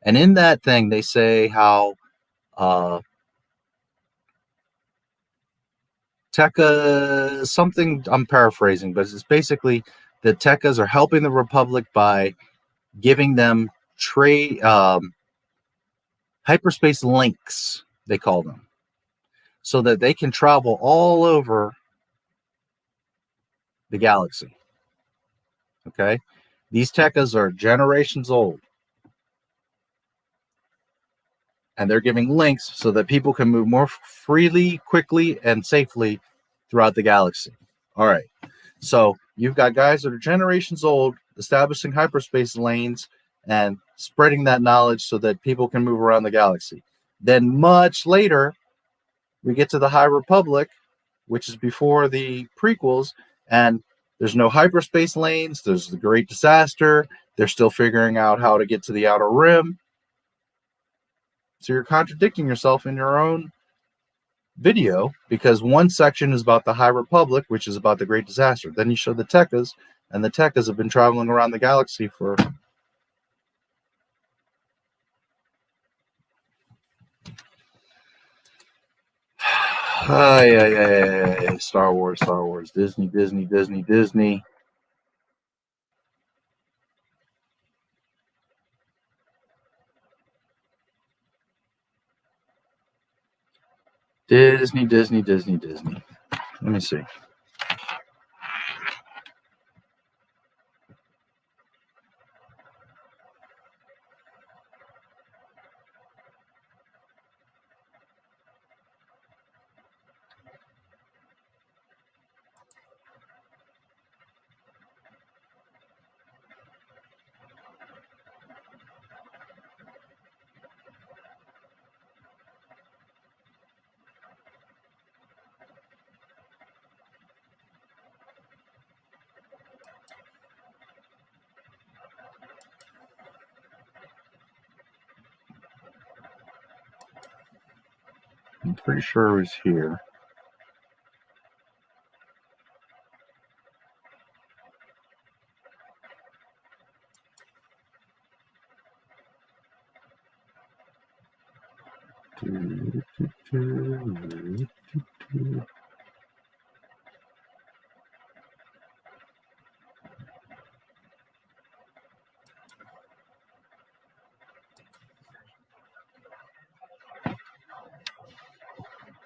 and in that thing they say how Tekka, something, I'm paraphrasing, but it's basically the Tekkas are helping the Republic by giving them hyperspace links, they call them, so that they can travel all over the galaxy. Okay? These Tekkas are generations old. And they're giving links so that people can move more freely, quickly, and safely throughout the galaxy. All right. So you've got guys that are generations old establishing hyperspace lanes and spreading that knowledge so that people can move around the galaxy. Then much later, we get to the High Republic, which is before the prequels, and there's no hyperspace lanes. There's the Great Disaster. They're still figuring out how to get to the Outer Rim. So you're contradicting yourself in your own video, because one section is about the High Republic, which is about the Great Disaster. Then you show the Tekkas, and the Tekkas have been traveling around the galaxy for... Star Wars, Disney. Disney. Let me see. I'm pretty sure it was here.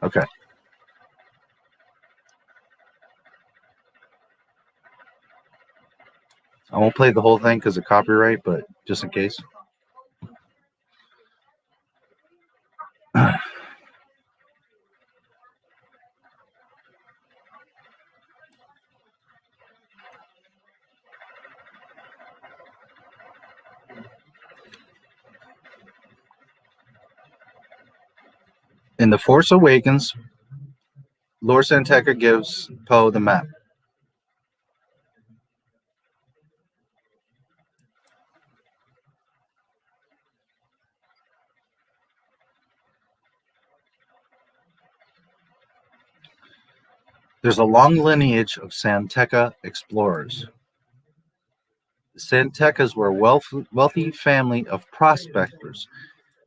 Okay. I won't play the whole thing because of copyright, but just in case. In The Force Awakens, Lor San Tekka gives Poe the map. There's a long lineage of San Tekka explorers. The San Tekkas were a wealthy family of prospectors,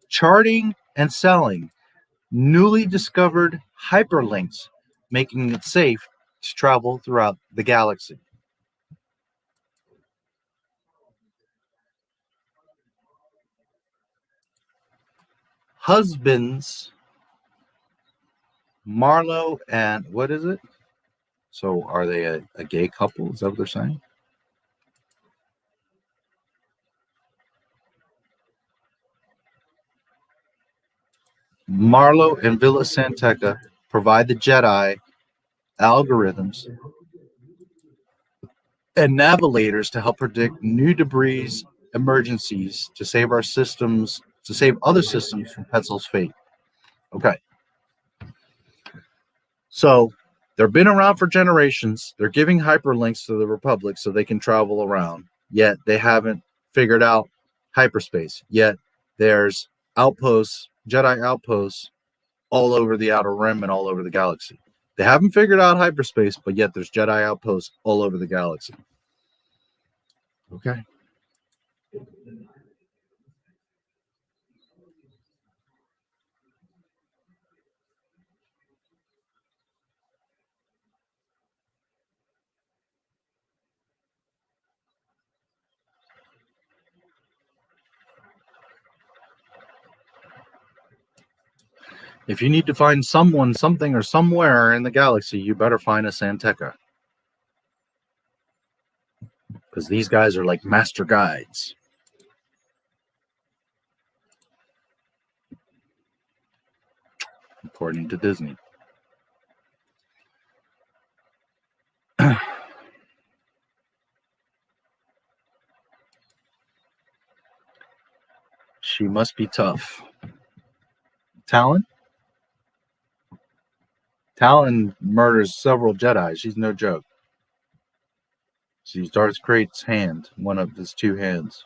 charting and selling newly discovered hyperlinks, making it safe to travel throughout the galaxy. Husbands, Marlo and what is it? So are they a gay couple? Is that what they're saying? Marlo and Villa San Tekka provide the Jedi algorithms and navigators to help predict new debris emergencies to save our systems to save other systems from Petzl's fate. Okay. So they've been around for generations. They're giving hyperlinks to the Republic so they can travel around. Yet they haven't figured out hyperspace. Yet there's outposts, Jedi outposts, all over the Outer Rim and all over the galaxy. They haven't figured out hyperspace, but yet there's Jedi outposts all over the galaxy. Okay. If you need to find someone, something, or somewhere in the galaxy, you better find a Santeca. Because these guys are like master guides. According to Disney. She must be tough. Talon? Talon murders several Jedi. She's no joke. She's Darth Crate's hand, one of his two hands.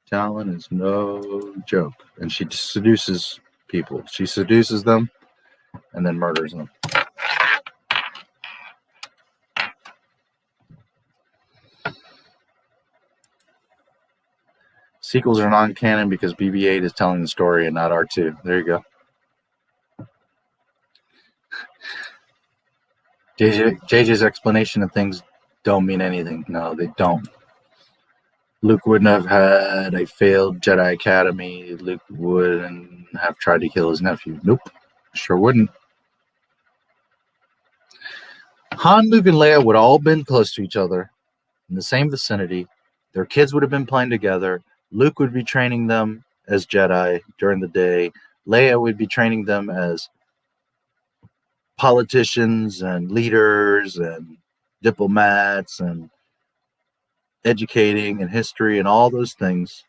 Talon is no joke. And she seduces people. She seduces them and then murders them. Sequels are non-canon because BB-8 is telling the story and not R2. There you go. JJ's explanation of things don't mean anything. No, they don't. Luke wouldn't have had a failed Jedi Academy. Luke wouldn't have tried to kill his nephew. Nope. Sure wouldn't. Han, Luke, and Leia would have all been close to each other in the same vicinity. Their kids would have been playing together. Luke would be training them as Jedi during the day. Leia would be training them as politicians and leaders and diplomats and educating and history and all those things.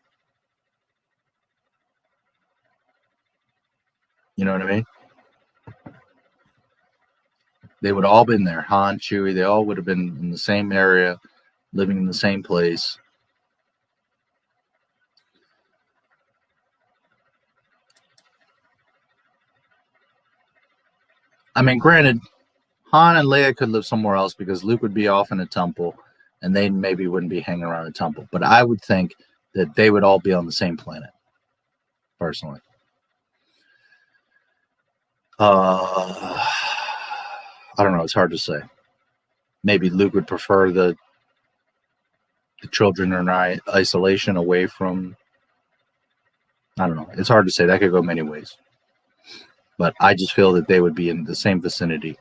You know what I mean? They would have all been there. Han, Chewie, they all would have been in the same area, living in the same place. I mean, granted, Han and Leia could live somewhere else because Luke would be off in a temple and they maybe wouldn't be hanging around a temple. But I would think that they would all be on the same planet, personally. I don't know. It's hard to say. Maybe Luke would prefer the children in isolation away from... I don't know. It's hard to say. That could go many ways. But I just feel that they would be in the same vicinity.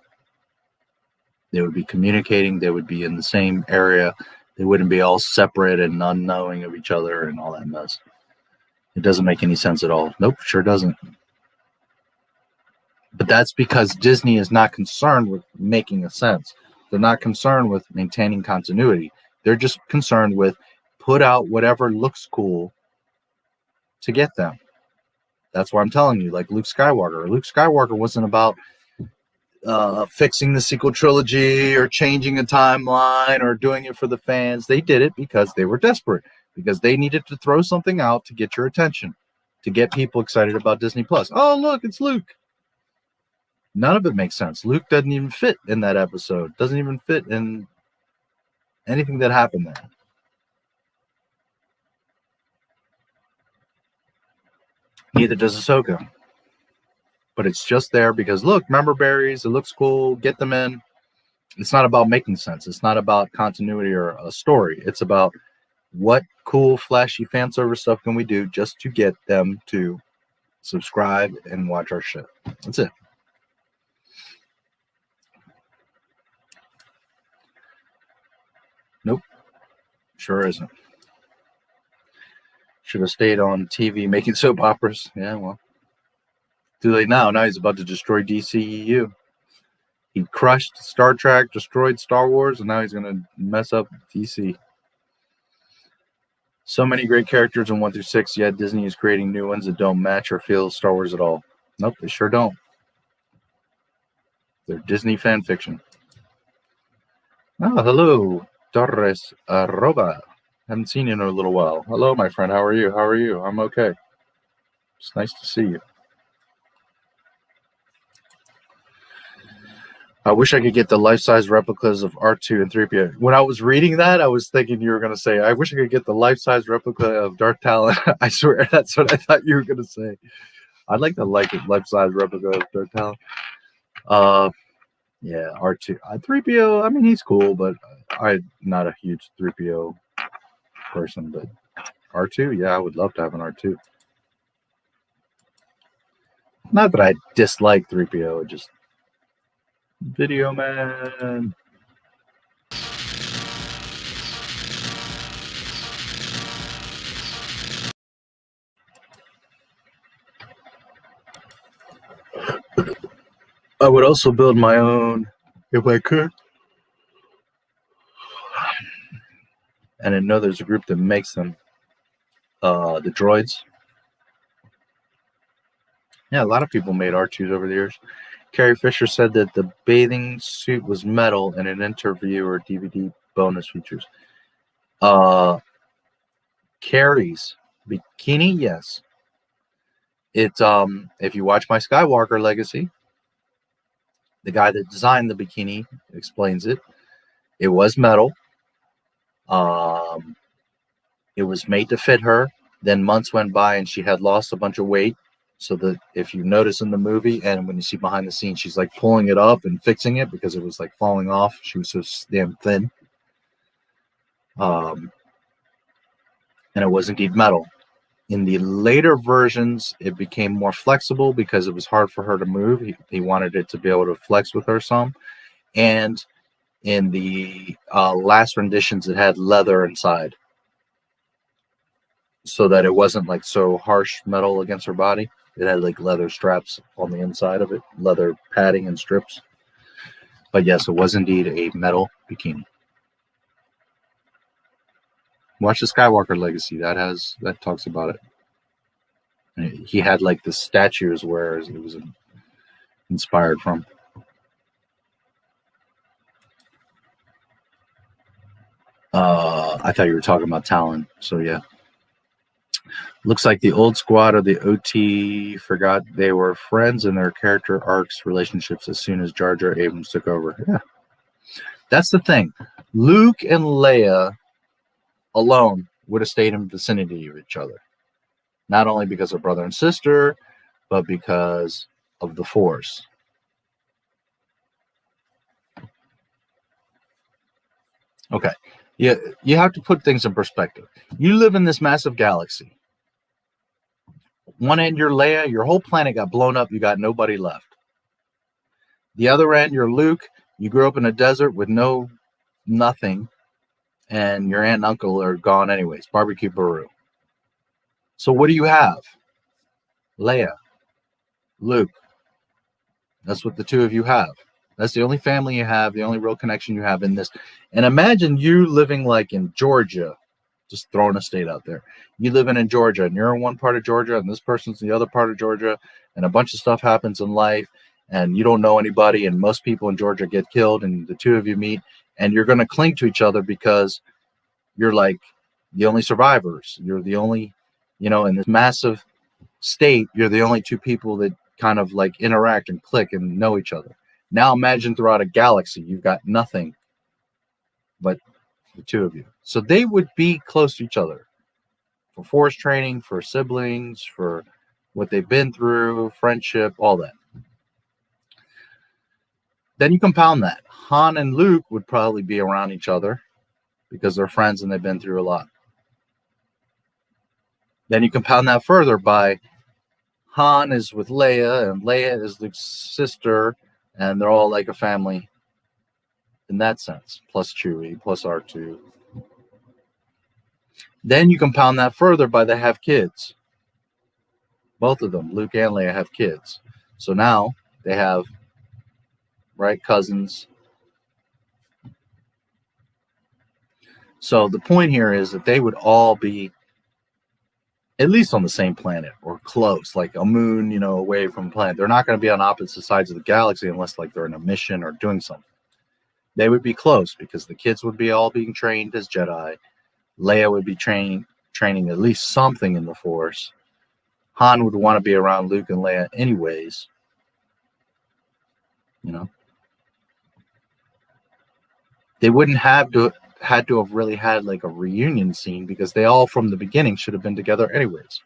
They would be communicating. They would be in the same area. They wouldn't be all separate and unknowing of each other and all that mess. It doesn't make any sense at all. Nope, sure doesn't. But that's because Disney is not concerned with making a sense. They're not concerned with maintaining continuity. They're just concerned with put out whatever looks cool to get them. That's why I'm telling you, like Luke Skywalker. Luke Skywalker wasn't about fixing the sequel trilogy or changing a timeline or doing it for the fans. They did it because they were desperate, because they needed to throw something out to get your attention, to get people excited about Disney Plus. Oh, look, it's Luke. None of it makes sense. Luke doesn't even fit in that episode. Doesn't even fit in anything that happened there. Neither does Ahsoka. But it's just there because, look, member berries, it looks cool, get them in. It's not about making sense. It's not about continuity or a story. It's about what cool, flashy fan service stuff can we do just to get them to subscribe and watch our shit. That's it. Nope. Sure isn't. Should have stayed on TV making soap operas. Yeah, well. Too late now. Now he's about to destroy DCEU. He crushed Star Trek, destroyed Star Wars, and now he's going to mess up DC. So many great characters in 1 through 6, yet Disney is creating new ones that don't match or feel Star Wars at all. Nope, they sure don't. They're Disney fan fiction. Oh, hello, Torres Arroba. Haven't seen you in a little while. Hello, my friend. How are you? How are you? I'm okay. It's nice to see you. I wish I could get the life-size replicas of R2 and 3PO. When I was reading that, I was thinking you were going to say, I wish I could get the life-size replica of Darth Talon. I swear, that's what I thought you were going to say. I'd like the life-size replica of Darth Talon. Yeah, R2. 3PO, I mean, he's cool, but I'm not a huge 3PO person. But R2, yeah, I would love to have an R2. Not that I dislike 3PO, just Video Man. I would also build my own if I could. And I know there's a group that makes them. The droids. Yeah, a lot of people made R2s over the years. Carrie Fisher said that the bathing suit was metal in an interview or DVD bonus features. Carrie's bikini, yes. It's if you watch my Skywalker Legacy, the guy that designed the bikini explains it. It was metal. It was made to fit her. Then months went by and she had lost a bunch of weight. So that if you notice in the movie and when you see behind the scenes, she's like pulling it up and fixing it because it was like falling off. She was so damn thin. And it was indeed metal. In the later versions, it became more flexible because it was hard for her to move. He wanted it to be able to flex with her some. And in the last renditions, it had leather inside so that it wasn't like so harsh metal against her body. It had like leather straps on the inside of it, leather padding and strips. But yes, it was indeed a metal bikini. Watch the Skywalker Legacy. That talks about it. And he had like the statues where it was inspired from. I thought you were talking about Talon. So yeah. Looks like the old squad of the OT forgot they were friends and their character arcs relationships as soon as Jar Jar Abrams took over. Yeah. That's the thing. Luke and Leia alone would have stayed in the vicinity of each other. Not only because of brother and sister, but because of the Force. Okay. Yeah, you have to put things in perspective. You live in this massive galaxy. One end, you're Leia, your whole planet got blown up, you got nobody left. The other end, you're Luke, you grew up in a desert with nothing, and your aunt and uncle are gone anyways, barbecue Baru. So what do you have? Leia, Luke. That's what the two of you have. That's the only family you have, the only real connection you have in this. And imagine you living like in Georgia, just throwing a state out there. You live in Georgia, and you're in one part of Georgia, and this person's in the other part of Georgia, and a bunch of stuff happens in life, and you don't know anybody, and most people in Georgia get killed, and the two of you meet, and you're going to cling to each other because you're like the only survivors. You're the only, in this massive state, you're the only two people that kind of like interact and click and know each other. Now imagine throughout a galaxy, you've got nothing but the two of you. So they would be close to each other for Force training, for siblings, for what they've been through, friendship, all that. Then you compound that. Han and Luke would probably be around each other because they're friends and they've been through a lot. Then you compound that further by Han is with Leia, and Leia is Luke's sister, and they're all like a family in that sense, plus Chewie, plus R2. Then you compound that further by they have kids. Both of them, Luke and Leia, have kids. So now they have, cousins. So the point here is that they would all be at least on the same planet or close, like a moon, you know, away from a planet. They're not going to be on opposite sides of the galaxy unless like they're in a mission or doing something. They would be close because the kids would be all being trained as Jedi. Leia would be training at least something in the Force. Han would want to be around Luke and Leia anyways. You know, they wouldn't had to have really had like a reunion scene because they all from the beginning should have been together anyways.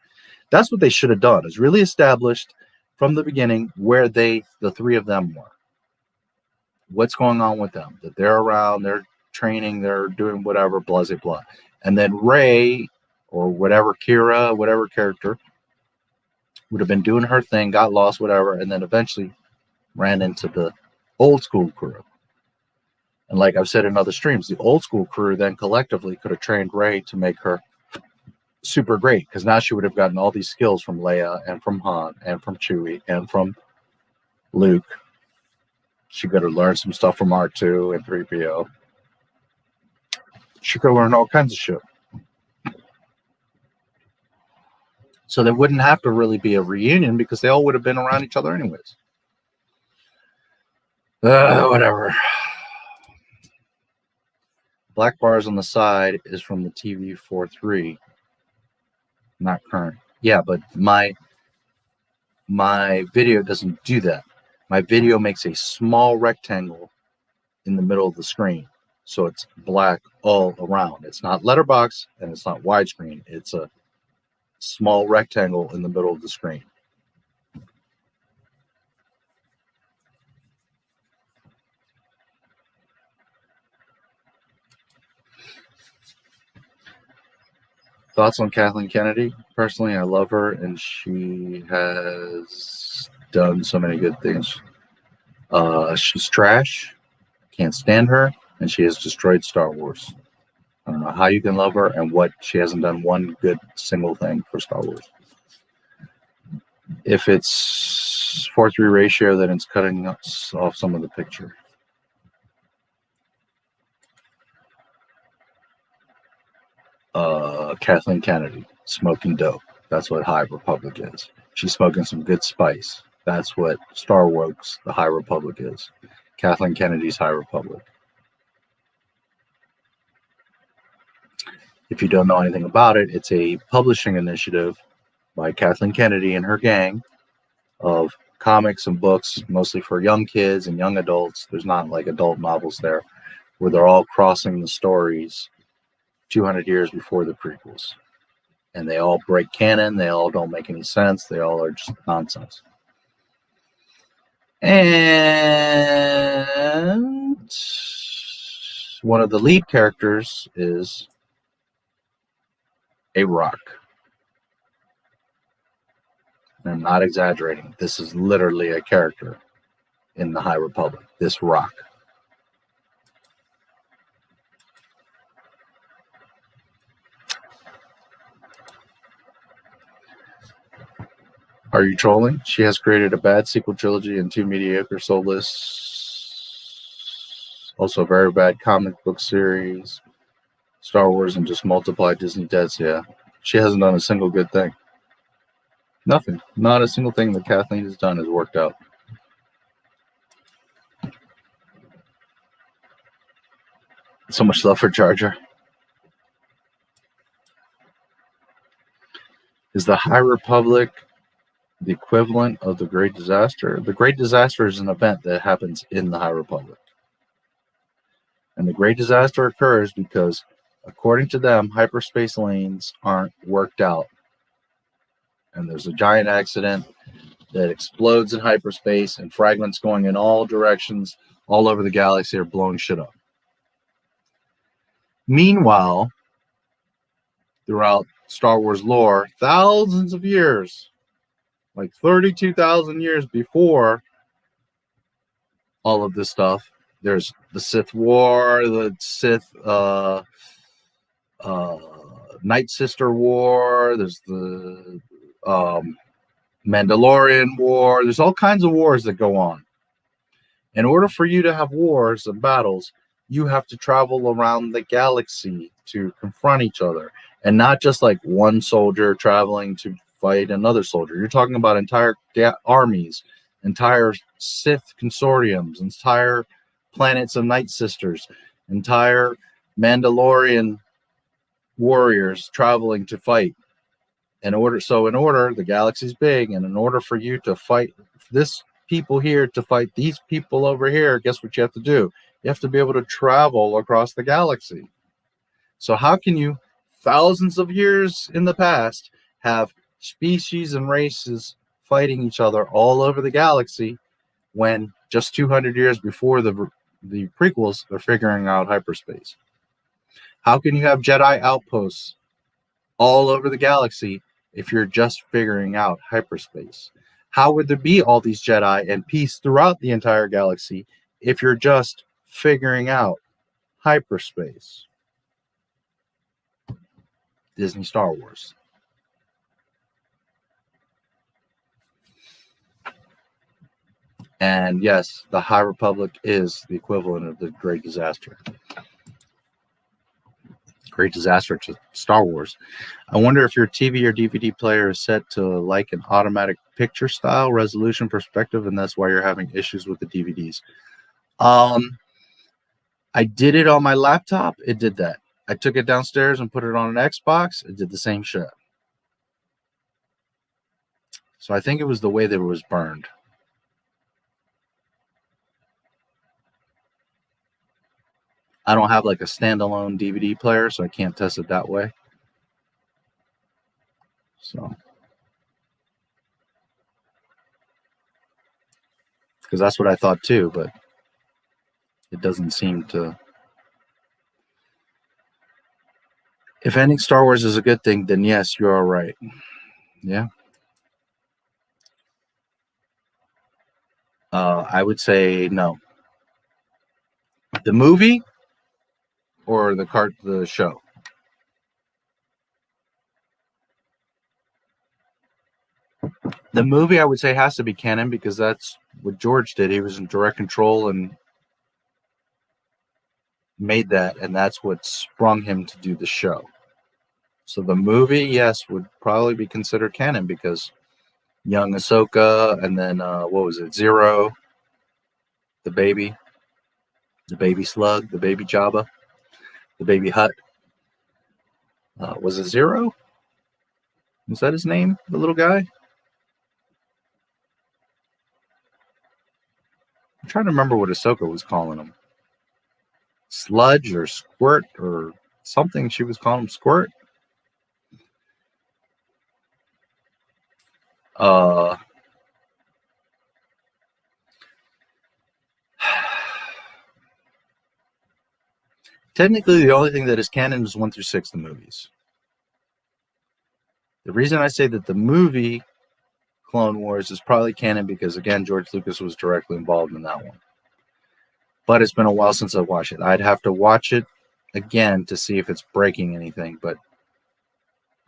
That's what they should have done, is really established from the beginning where the three of them were. What's going on with them, that they're around, they're training, they're doing whatever, blah, blah, blah. And then Rey or whatever, Kira, whatever character would have been doing her thing, got lost, whatever, and then eventually ran into the old school crew. And like I've said in other streams, the old school crew then collectively could have trained Rey to make her super great, because now she would have gotten all these skills from Leia and from Han and from Chewie and from Luke. She could have learned some stuff from R2 and 3PO. She could learn all kinds of shit. So there wouldn't have to really be a reunion because they all would have been around each other anyways. Whatever. Black bars on the side is from the TV43. Not current. Yeah, but my video doesn't do that. My video makes a small rectangle in the middle of the screen. So it's black all around. It's not letterbox and it's not widescreen. It's a small rectangle in the middle of the screen. Thoughts on Kathleen Kennedy? Personally, I love her, and she has done so many good things. She's trash. Can't stand her, and she has destroyed Star Wars. I don't know how you can love her and what she hasn't done one good single thing for Star Wars. If it's 4:3 ratio, then it's cutting off some of the picture. Kathleen Kennedy, smoking dope. That's what High Republic is. She's smoking some good spice. That's what Star Wars, the High Republic is. Kathleen Kennedy's High Republic. If you don't know anything about it, it's a publishing initiative by Kathleen Kennedy and her gang of comics and books, mostly for young kids and young adults. There's not like adult novels there, where they're all crossing the stories 200 years before the prequels. And they all break canon. They all don't make any sense. They all are just nonsense. And one of the lead characters is a rock. And I'm not exaggerating. This is literally a character in the High Republic. This rock. Are you trolling? She has created a bad sequel trilogy and 2 mediocre soulless, also a very bad comic book series, Star Wars, and just multiplied Disney debts. Yeah, she hasn't done a single good thing. Nothing. Not a single thing that Kathleen has done has worked out. So much love for Jar Jar. Is the High Republic the equivalent of the Great Disaster? The Great Disaster is an event that happens in the High Republic. And the Great Disaster occurs because, according to them, hyperspace lanes aren't worked out. And there's a giant accident that explodes in hyperspace, and fragments going in all directions all over the galaxy are blowing shit up. Meanwhile, throughout Star Wars lore, thousands of years, like 32,000 years before all of this stuff, there's the Sith War, the Sith Night Sister War, there's the Mandalorian War. There's all kinds of wars that go on. In order for you to have wars and battles, you have to travel around the galaxy to confront each other, and not just like one soldier traveling to fight another soldier. You're talking about entire armies, entire Sith consortiums, entire planets of Night Sisters, entire Mandalorian warriors traveling to fight. In order, the galaxy's big, and in order for you to fight this people here to fight these people over here, guess what you have to do? You have to be able to travel across the galaxy. So how can you, thousands of years in the past, have species and races fighting each other all over the galaxy when just 200 years before the prequels, they're figuring out hyperspace? How can you have Jedi outposts all over the galaxy if you're just figuring out hyperspace? How would there be all these Jedi and peace throughout the entire galaxy if you're just figuring out hyperspace? Disney Star Wars. And yes, the High Republic is the equivalent of the Great Disaster. Great Disaster to Star Wars. I wonder if your TV or DVD player is set to like an automatic picture style resolution perspective, and that's why you're having issues with the DVDs. I did it on my laptop. It did that. I took it downstairs and put it on an Xbox. It did the same shit. So I think it was the way that it was burned. I don't have like a standalone DVD player, so I can't test it that way. So, because that's what I thought too, but it doesn't seem to. If ending Star Wars is a good thing, then yes, you're all right. Yeah. I would say no. The movie or the show? The movie, I would say, has to be canon because that's what George did. He was in direct control and made that, and that's what sprung him to do the show. So the movie, yes, would probably be considered canon because young Ahsoka, and then what was it, Zero, the baby slug, the baby Jabba, the baby Hutt. Was it Zero? Was that his name, the little guy? I'm trying to remember what Ahsoka was calling him. Sludge or Squirt or something. She was calling him Squirt. Technically, the only thing that is canon is 1 through 6, the movies. The reason I say that the movie Clone Wars is probably canon because, again, George Lucas was directly involved in that one. But it's been a while since I've watched it. I'd have to watch it again to see if it's breaking anything. But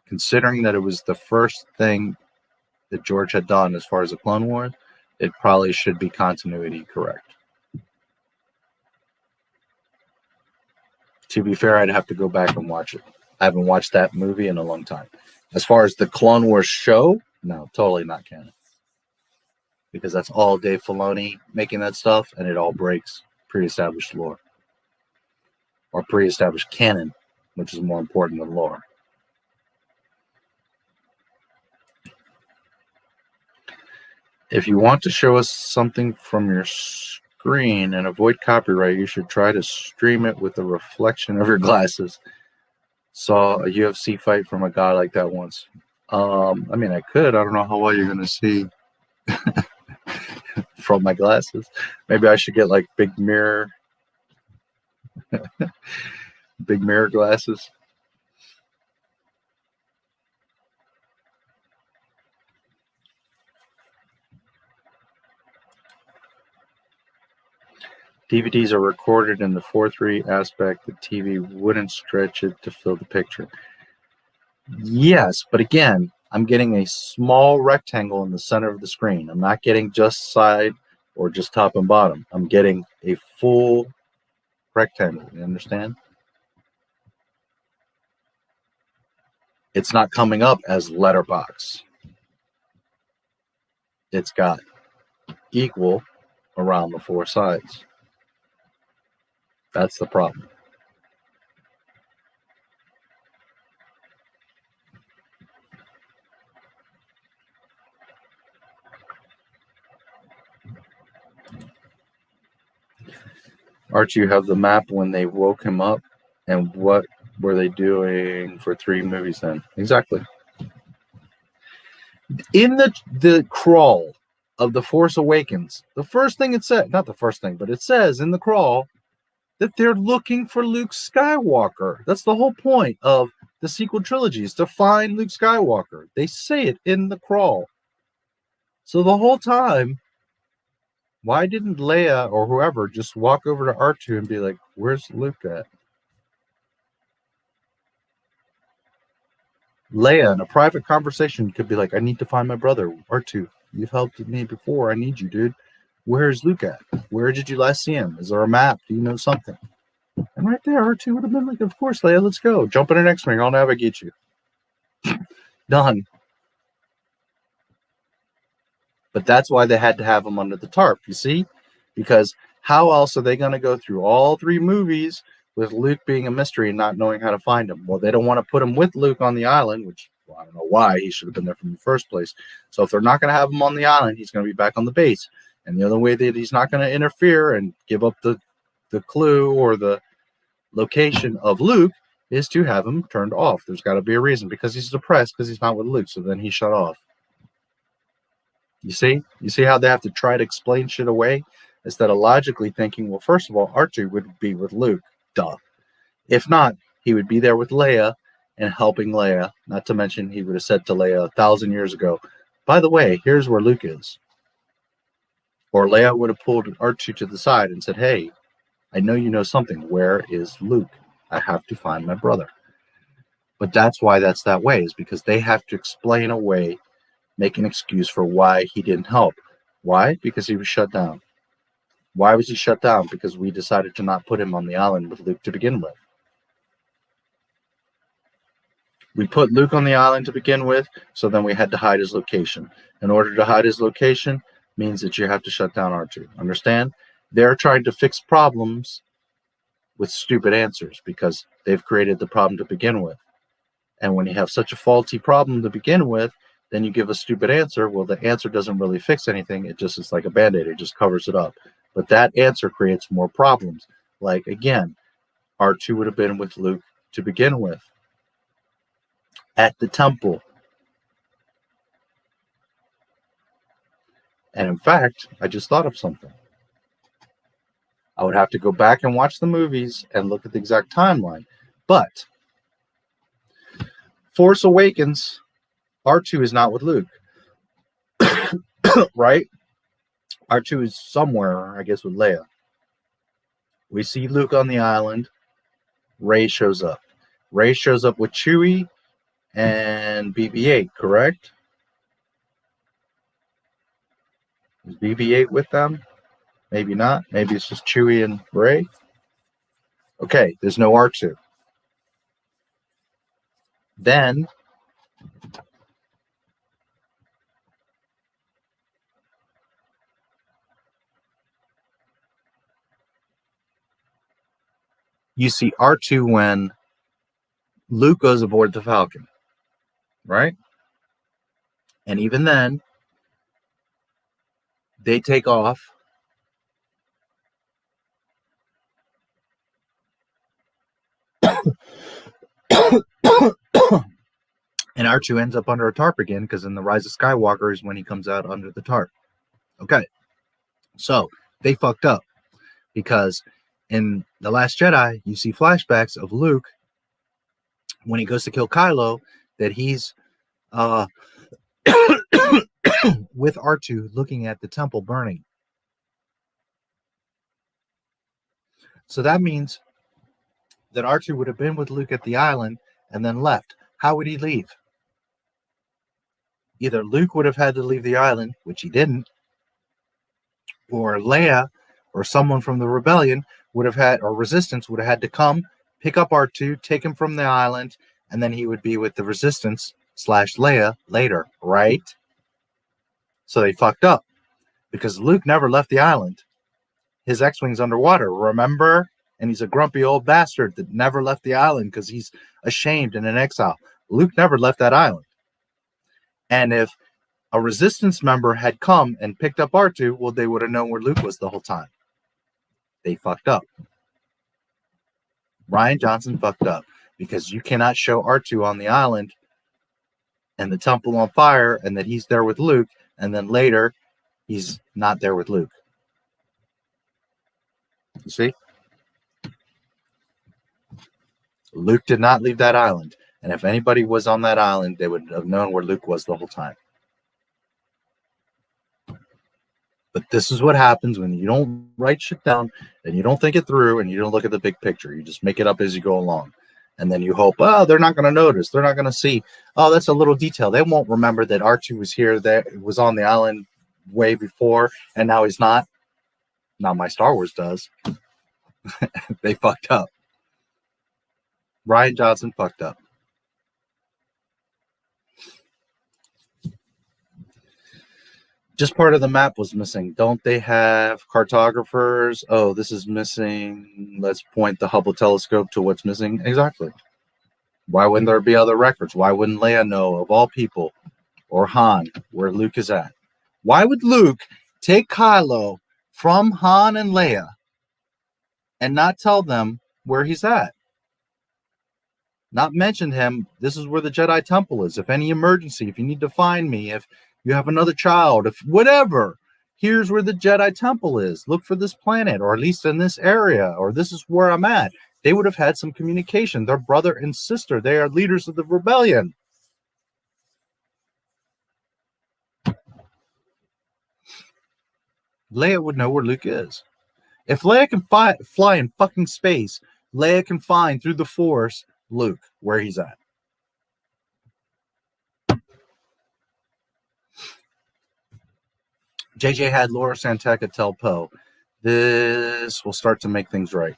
considering that it was the first thing that George had done as far as the Clone Wars, it probably should be continuity correct. To be fair, I'd have to go back and watch it. I haven't watched that movie in a long time. As far as the Clone Wars show, no, totally not canon. Because that's all Dave Filoni making that stuff, and it all breaks pre-established lore. Or pre-established canon, which is more important than lore. If you want to show us something from your screen and avoid copyright, you should try to stream it with a reflection of your glasses. Saw a UFC fight from a guy like that once. I mean, I could. I don't know how well you're going to see from my glasses. Maybe I should get like big mirror glasses. DVDs are recorded in the 4:3 aspect. The TV wouldn't stretch it to fill the picture. Yes, but again, I'm getting a small rectangle in the center of the screen. I'm not getting just side or just top and bottom. I'm getting a full rectangle. You understand? It's not coming up as letterbox. It's got equal around the four sides. That's the problem. Archie, you have the map when they woke him up, and what were they doing for 3 movies then? Exactly. In the crawl of The Force Awakens, the first thing it said, not the first thing, but it says in the crawl that they're looking for Luke Skywalker. That's the whole point of the sequel trilogy, is to find Luke Skywalker. They say it in the crawl. So the whole time, why didn't Leia or whoever just walk over to R2 and be like, where's Luke at? Leia, in a private conversation, could be like, I need to find my brother, R2. You've helped me before. I need you, dude. Where's Luke at? Where did you last see him? Is there a map? Do you know something? And right there, R2 would have been like, of course, Leia, let's go. Jump in an X-Wing. I'll navigate you. Done. But that's why they had to have him under the tarp, you see? Because how else are they going to go through all 3 movies with Luke being a mystery and not knowing how to find him? Well, they don't want to put him with Luke on the island, which, well, I don't know why. He should have been there from the first place. So if they're not going to have him on the island, he's going to be back on the base. And the other way that he's not going to interfere and give up the clue or the location of Luke is to have him turned off. There's got to be a reason, because he's depressed because he's not with Luke. So then he's shut off. You see? You see how they have to try to explain shit away instead of logically thinking, well, first of all, R2 would be with Luke. Duh. If not, he would be there with Leia and helping Leia. Not to mention, he would have said to Leia 1,000 years ago, by the way, here's where Luke is. Or Leia would have pulled R2 to the side and said, hey, I know you know something. Where is Luke? I have to find my brother. But that's why that's that way, is because they have to explain away, make an excuse for why he didn't help. Why? Because he was shut down. Why was he shut down? Because we decided to not put him on the island with Luke to begin with. We put Luke on the island to begin with, so then we had to hide his location. In order to hide his location means that you have to shut down R2. Understand? They're trying to fix problems with stupid answers because they've created the problem to begin with. And when you have such a faulty problem to begin with, then you give a stupid answer. Well, the answer doesn't really fix anything. It just is like a Band-Aid. It just covers it up. But that answer creates more problems. Like, again, R2 would have been with Luke to begin with at the temple. And in fact, I just thought of something. I would have to go back and watch the movies and look at the exact timeline. But Force Awakens, R2 is not with Luke. Right? R2 is somewhere, I guess, with Leia. We see Luke on the island. Rey shows up. Rey shows up with Chewie and BB-8, correct? Is BB-8 with them? Maybe not. Maybe it's just Chewie and Rey. Okay, there's no R2. Then you see R2 when Luke goes aboard the Falcon, right? And even then, they take off. And R2 ends up under a tarp again, because in The Rise of Skywalker is when he comes out under the tarp. Okay, so they fucked up, because in The Last Jedi, you see flashbacks of Luke when he goes to kill Kylo, that he's with R2 looking at the temple burning. So that means that R2 would have been with Luke at the island and then left. How would he leave? Either Luke would have had to leave the island, which he didn't, or Leia or someone from the rebellion would have had, or Resistance would have had to come, pick up R2, take him from the island, and then he would be with the Resistance / Leia later, right? So they fucked up because Luke never left the island. His X-Wing's underwater, remember? And he's a grumpy old bastard that never left the island because he's ashamed and in exile. Luke never left that island. And if a Resistance member had come and picked up R2, well, they would have known where Luke was the whole time. They fucked up. Rian Johnson fucked up because you cannot show R2 on the island and the temple on fire and that he's there with Luke, and then later he's not there with Luke. You see? Luke did not leave that island. And if anybody was on that island, they would have known where Luke was the whole time. But this is what happens when you don't write shit down and you don't think it through and you don't look at the big picture. You just make it up as you go along. And then you hope, oh, they're not going to notice. They're not going to see. Oh, that's a little detail. They won't remember that R2 was here, that was on the island way before, and now he's not. Not my Star Wars does. They fucked up. Rian Johnson fucked up. Just part of the map was missing. Don't they have cartographers? Oh, this is missing. Let's point the Hubble telescope to what's missing. Exactly. Why wouldn't there be other records? Why wouldn't Leia know, of all people, or Han, where Luke is at? Why would Luke take Kylo from Han and Leia and not tell them where he's at? Not mention him. This is where the Jedi Temple is. If any emergency, if you need to find me, if you have another child, if whatever, here's where the Jedi Temple is. Look for this planet, or at least in this area, or this is where I'm at. They would have had some communication. They're brother and sister. They are leaders of the rebellion. Leia would know where Luke is. If Leia can fly in fucking space, Leia can find through the Force Luke where he's at. JJ had Laura Santeca tell Poe, this will start to make things right.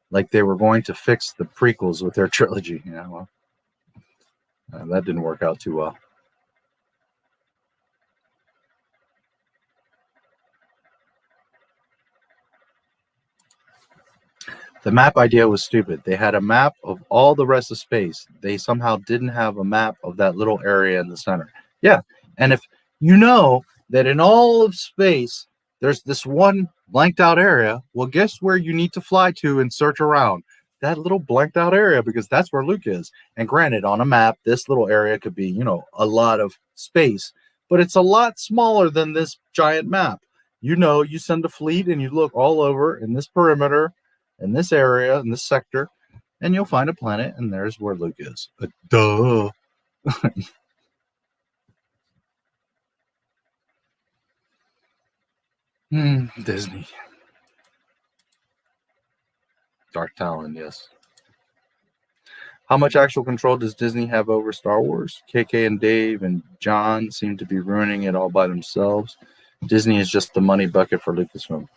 Like they were going to fix the prequels with their trilogy. Yeah, well, that didn't work out too well. The map idea was stupid. They had a map of all the rest of space. They somehow didn't have a map of that little area in the center. Yeah, and if you know that in all of space, there's this one blanked out area, well, guess where you need to fly to and search around? That little blanked out area, because that's where Luke is. And granted, on a map, this little area could be, you know, a lot of space, but it's a lot smaller than this giant map. You know, you send a fleet and you look all over in this perimeter, in this area, in this sector, and you'll find a planet, and there's where Luke is. Duh. Disney. Dark Talon, yes. How much actual control does Disney have over Star Wars? KK and Dave and John seem to be ruining it all by themselves. Disney is just the money bucket for Lucasfilm.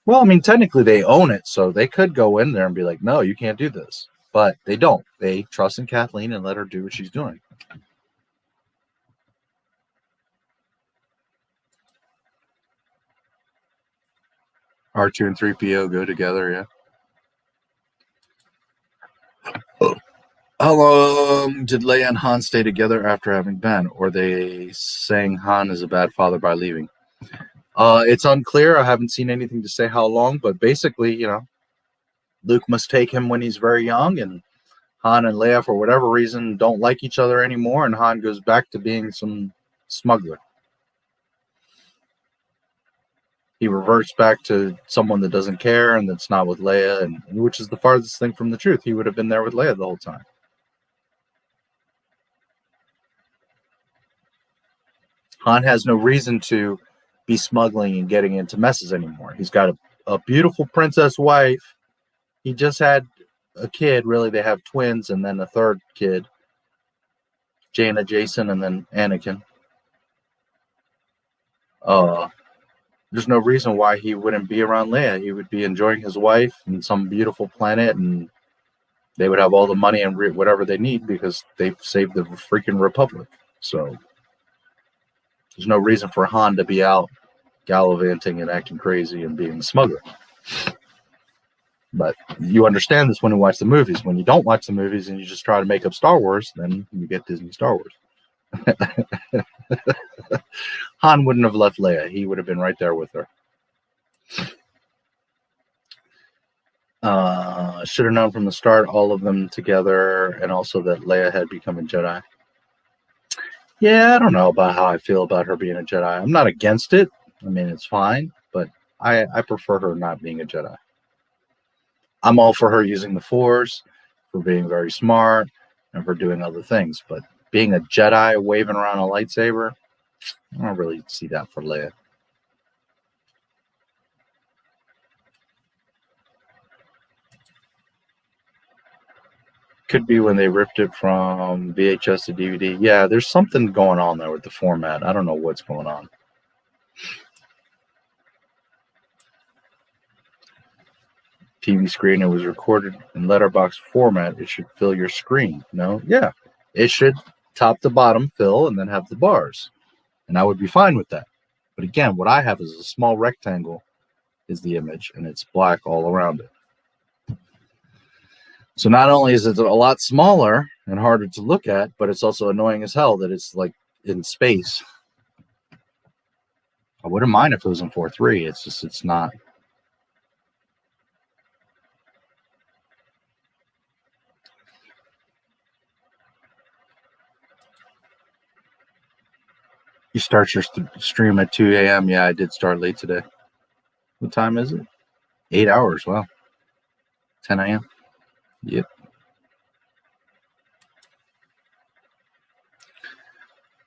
Well, I mean, technically they own it, so they could go in there and be like, no, you can't do this. But they don't. They trust in Kathleen and let her do what she's doing. R2 and 3PO go together, yeah. How long did Leia and Han stay together after having been? Or they saying Han is a bad father by leaving? It's unclear. I haven't seen anything to say how long, but basically, you know, Luke must take him when he's very young, and Han and Leia, for whatever reason, don't like each other anymore, and Han goes back to being some smuggler. He reverts back to someone that doesn't care and that's not with Leia, and which is the farthest thing from the truth. He would have been there with Leia the whole time. Han has no reason to be smuggling and getting into messes anymore. He's got a beautiful princess wife. He just had a kid. Really, they have twins and then a third kid. Jaina, Jason, and then Anakin. there's no reason why he wouldn't be around Leia. He would be enjoying his wife in some beautiful planet, and they would have all the money and whatever they need because they've saved the freaking Republic. So there's no reason for Han to be out gallivanting and acting crazy and being a smuggler. But you understand this when you watch the movies. When you don't watch the movies and you just try to make up Star Wars, then you get Disney Star Wars. Han wouldn't have left Leia. He would have been right there with her. Should have known from the start, all of them together, and also that Leia had become a Jedi. Yeah, I don't know about how I feel about her being a Jedi. I'm not against it. I mean, it's fine, but I prefer her not being a Jedi. I'm all for her using the Force, for being very smart, and for doing other things. But being a Jedi waving around a lightsaber, I don't really see that for Leia. Could be when they ripped it from VHS to DVD. Yeah, there's something going on there with the format. I don't know what's going on. TV screen, it was recorded in letterbox format. It should fill your screen. No? Yeah. It should top to bottom fill and then have the bars. And I would be fine with that. But again, what I have is a small rectangle is the image, and it's black all around it. So not only is it a lot smaller and harder to look at, but it's also annoying as hell that it's like in space. I wouldn't mind if it was in 4:3. It's just, it's not. You start your stream at 2 a.m. Yeah, I did start late today. What time is it? 8 hours. Wow. 10 a.m. Yep.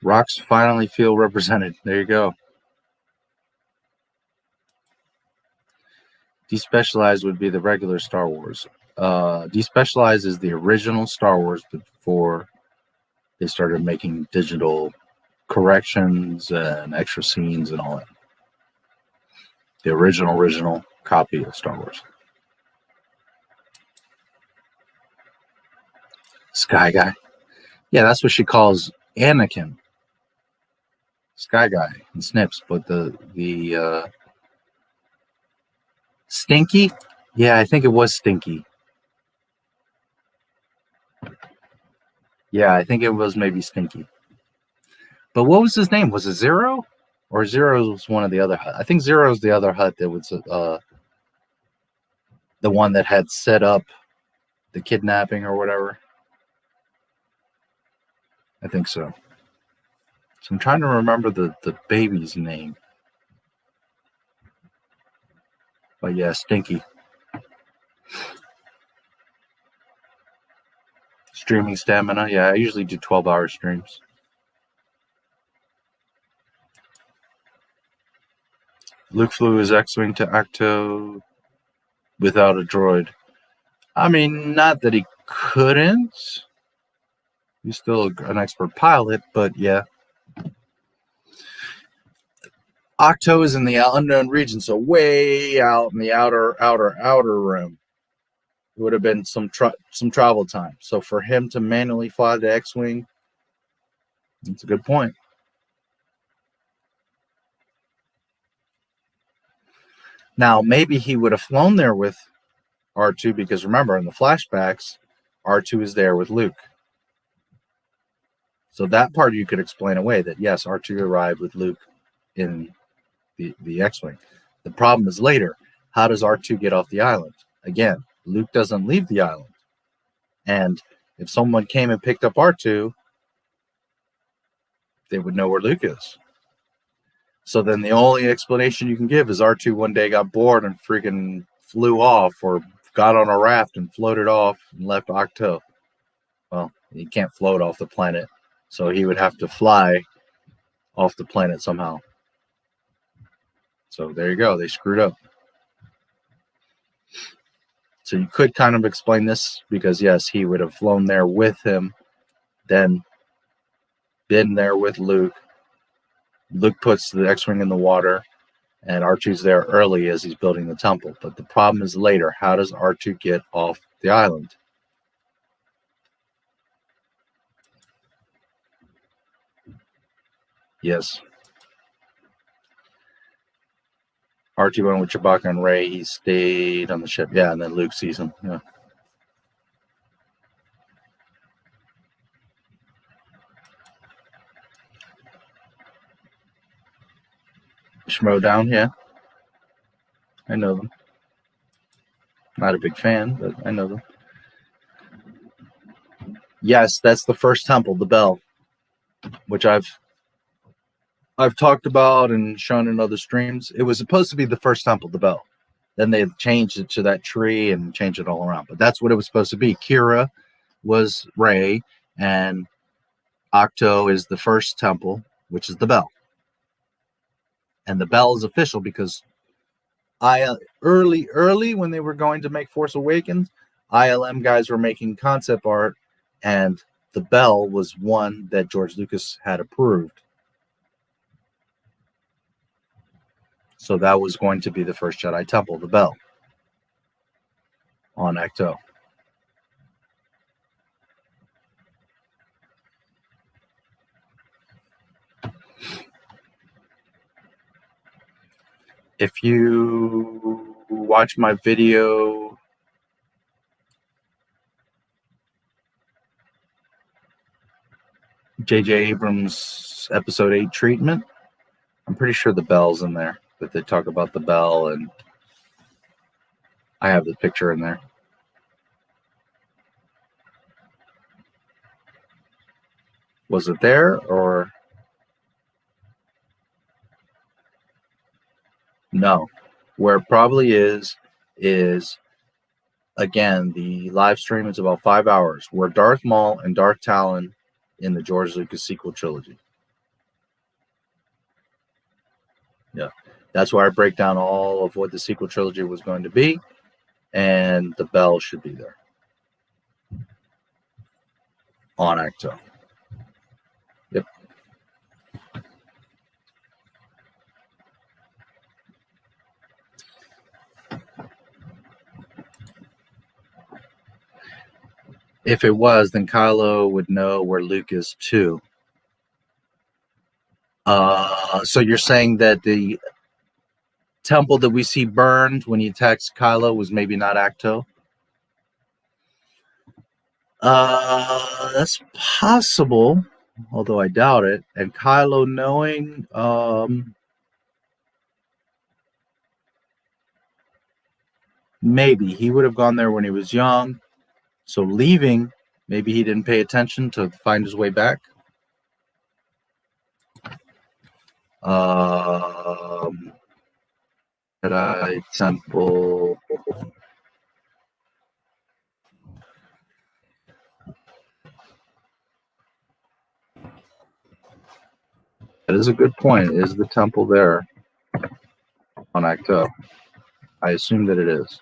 Rocks finally feel represented. There you go. Despecialized would be the regular Star Wars. Despecialized is the original Star Wars before they started making digital corrections and extra scenes and all that. The original copy of Star Wars. Sky Guy. Yeah, that's what she calls Anakin. Sky Guy and Snips, but the Stinky? Yeah, I think it was Stinky. Yeah, I think it was maybe Stinky. But what was his name? Was it Zero? Or Zero was one of the other Hutt? I think Zero is the other Hutt that was the one that had set up the kidnapping or whatever. I think so. So I'm trying to remember the baby's name. But yeah, Stinky. Streaming stamina. Yeah, I usually do 12-hour streams. Luke flew his X-Wing to Acto without a droid. I mean, not that he couldn't. He's still an expert pilot, but yeah. Octo is in the unknown region, so way out in the outer rim. It would have been some travel time. So for him to manually fly the X-Wing, that's a good point. Now, maybe he would have flown there with R2, because remember, in the flashbacks, R2 is there with Luke. So that part you could explain away, that yes, R2 arrived with Luke in the X-Wing. The problem is later. How does R2 get off the island? Again, Luke doesn't leave the island. And if someone came and picked up R2, they would know where Luke is. So then the only explanation you can give is R2 one day got bored and freaking flew off, or got on a raft and floated off and left Octo. Well, he can't float off the planet, so he would have to fly off the planet somehow. So there you go. They screwed up. So you could kind of explain this, because yes, he would have flown there with him, then been there with Luke. Luke puts the X-Wing in the water. And R2's there early as he's building the temple. But the problem is later. How does R2 get off the island? Yes. R2 went with Chewbacca and Rey. He stayed on the ship. Yeah, and then Luke sees him. Yeah. Schmodown, yeah. I know them. Not a big fan, but I know them. Yes, that's the first temple, the bell, which I've talked about and shown in other streams. It was supposed to be the first temple, the bell. Then they changed it to that tree and changed it all around. But that's what it was supposed to be. Kira was Rey, and Octo is the first temple, which is the bell. And the bell is official because early when they were going to make Force Awakens, ILM guys were making concept art, and the bell was one that George Lucas had approved. So that was going to be the first Jedi temple, the bell, on Ecto. If you watch my video, J.J. Abrams' Episode 8 treatment, I'm pretty sure the bell's in there. But they talk about the bell, and I have the picture in there. Was it there, or no? Where it probably is again, the live stream is about 5 hours, where Darth Maul and Darth Talon in the George Lucas sequel trilogy. Yeah, that's where I break down all of what the sequel trilogy was going to be, and the bell should be there on Acto. Yep. If it was, then Kylo would know where Luke is too. So you're saying that the temple that we see burned when he attacks Kylo was maybe not Acto? That's possible, although I doubt it. And Kylo knowing, maybe he would have gone there when he was young. So leaving, maybe he didn't pay attention to find his way back. Jedi Temple. That is a good point. Is the temple there on Acto? I assume that it is.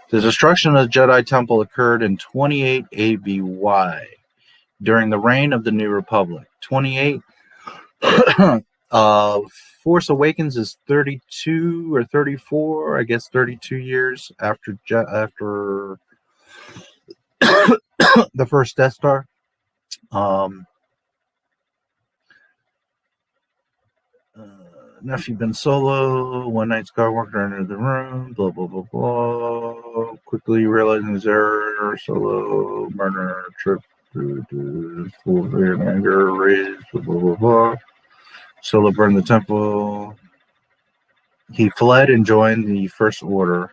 The destruction of the Jedi Temple occurred in 28 ABY during the reign of the New Republic. 28 Force Awakens is 32 or 34, I guess 32 years after the first Death Star. Nephew Ben Solo, one night Skywalker entered the room, blah, blah, blah, blah. Quickly realizing his error, Solo, murder, trip, full of anger, rage, blah, blah, blah, blah. Solo burned the temple. He fled and joined the First Order.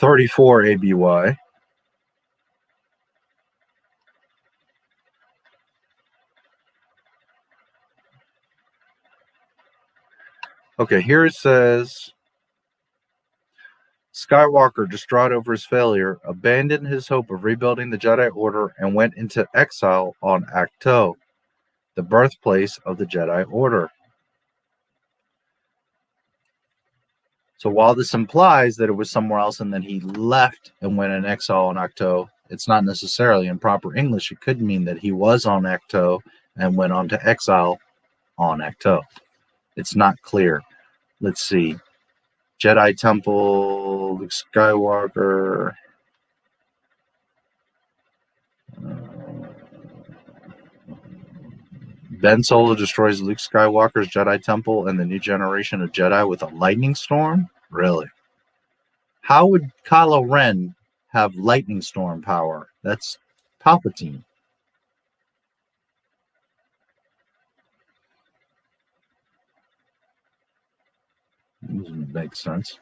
34 ABY. Okay, here it says Skywalker, distraught over his failure, abandoned his hope of rebuilding the Jedi Order and went into exile on Ahch-To, the birthplace of the Jedi Order. So while this implies that it was somewhere else and then he left and went in exile on Ahch-To, it's not necessarily in proper English. It could mean that he was on Ahch-To and went on to exile on Ahch-To. It's not clear. Let's see. Jedi Temple, Luke Skywalker. Ben Solo destroys Luke Skywalker's Jedi Temple and the new generation of Jedi with a lightning storm? Really? How would Kylo Ren have lightning storm power? That's Palpatine. Doesn't make sense.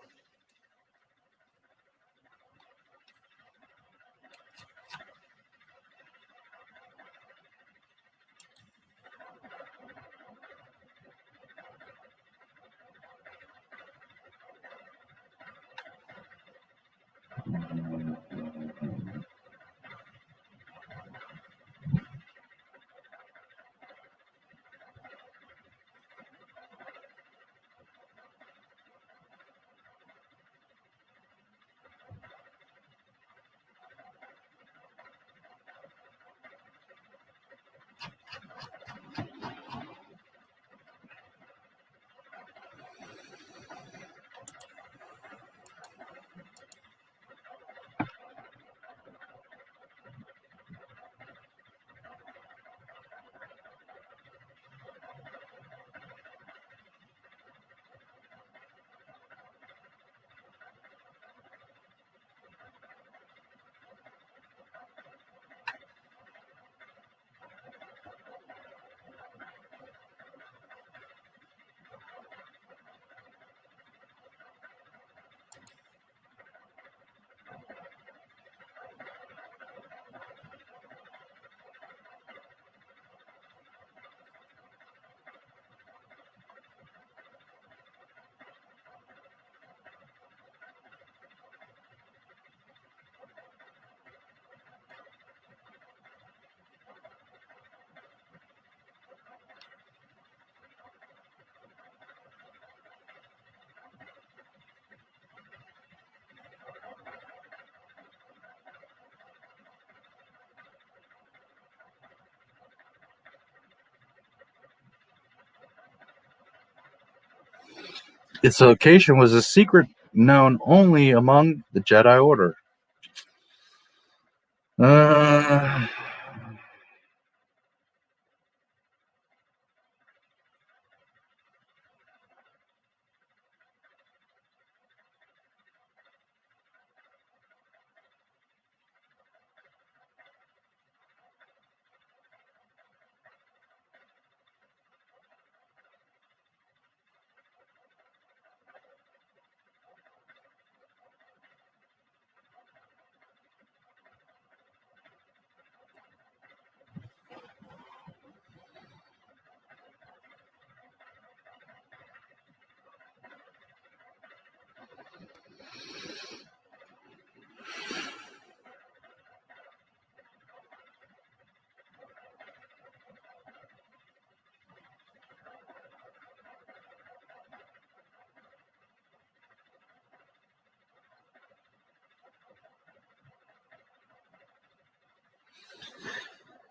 Its location was a secret known only among the Jedi Order.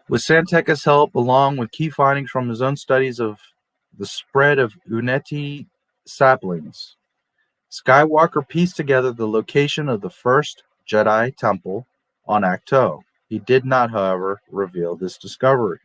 With Santeca's help, along with key findings from his own studies of the spread of Uneti saplings, Skywalker pieced together the location of the first Jedi Temple on Ahch-To. He did not, however, reveal this discovery.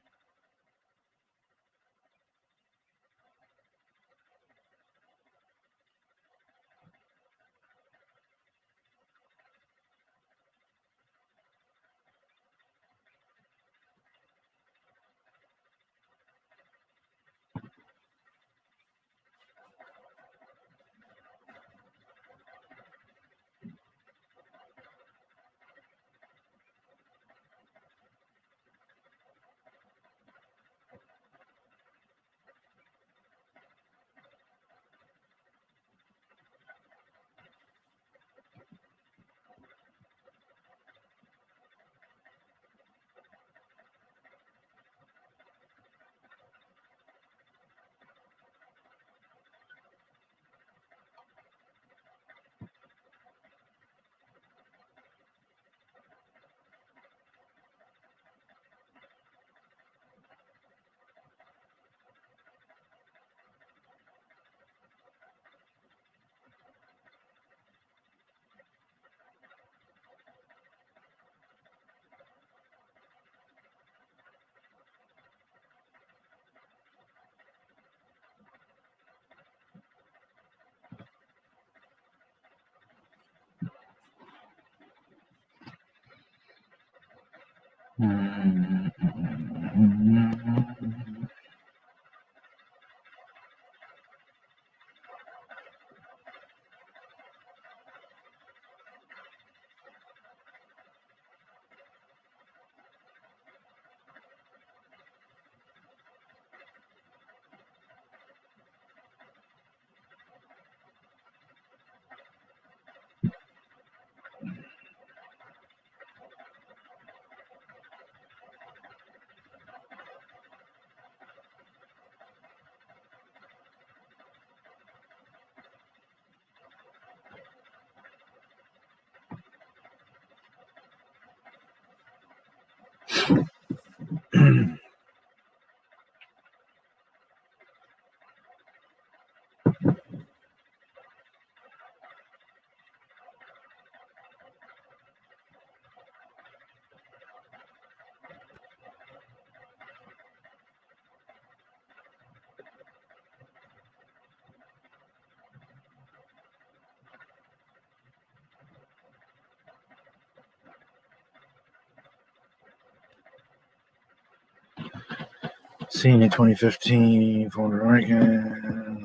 Seen in 2015,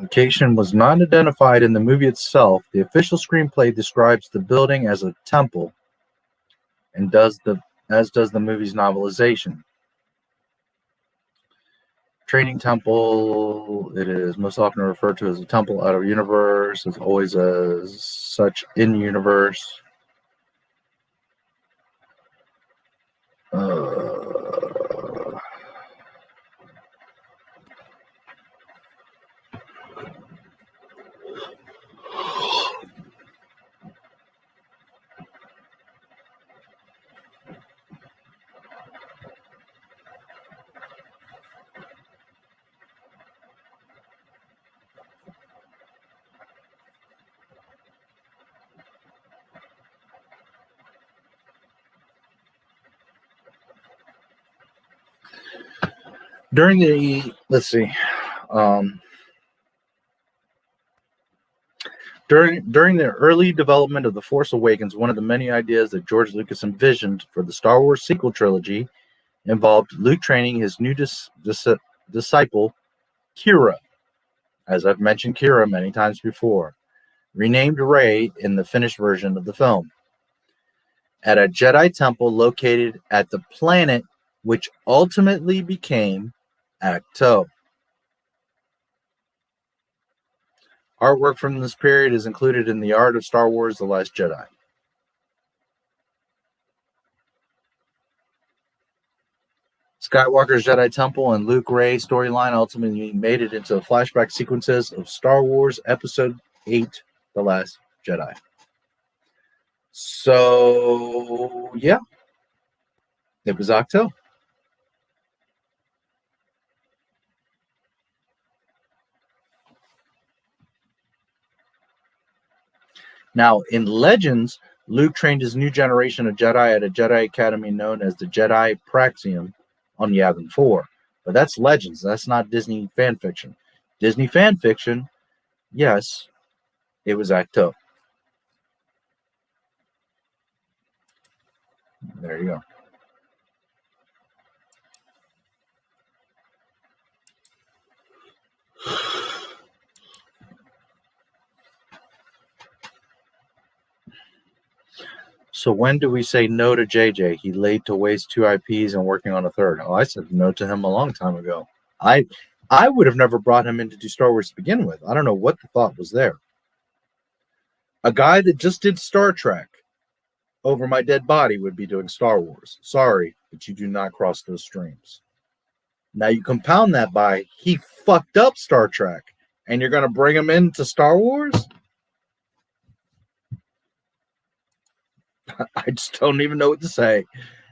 location was not identified in the movie itself. The official screenplay describes the building as a temple, and as does the movie's novelization. Training temple, it is most often referred to as a temple out of universe, as always as such in universe. During the during the early development of The Force Awakens, one of the many ideas that George Lucas envisioned for the Star Wars sequel trilogy involved Luke training his new disciple, Kira. As I've mentioned Kira many times before, renamed Rey in the finished version of the film, at a Jedi temple located at the planet which ultimately became Acto. Artwork from this period is included in The Art of Star Wars: The Last Jedi. Skywalker's Jedi Temple and Luke Rey storyline ultimately made it into the flashback sequences of Star Wars Episode 8: The Last Jedi. So, yeah, it was Acto. Now, in Legends, Luke trained his new generation of Jedi at a Jedi Academy known as the Jedi Praxium on Yavin 4. But that's Legends. That's not Disney fan fiction. Disney fan fiction, yes, it was Acto. There you go. So when do we say no to JJ? He laid to waste 2 IPs and working on a third. Oh, I said no to him a long time ago. I would have never brought him in to do Star Wars to begin with. I don't know what the thought was there. A guy that just did Star Trek over my dead body would be doing Star Wars. Sorry, but you do not cross those streams. Now you compound that by he fucked up Star Trek, and you're going to bring him into Star Wars? I just don't even know what to say.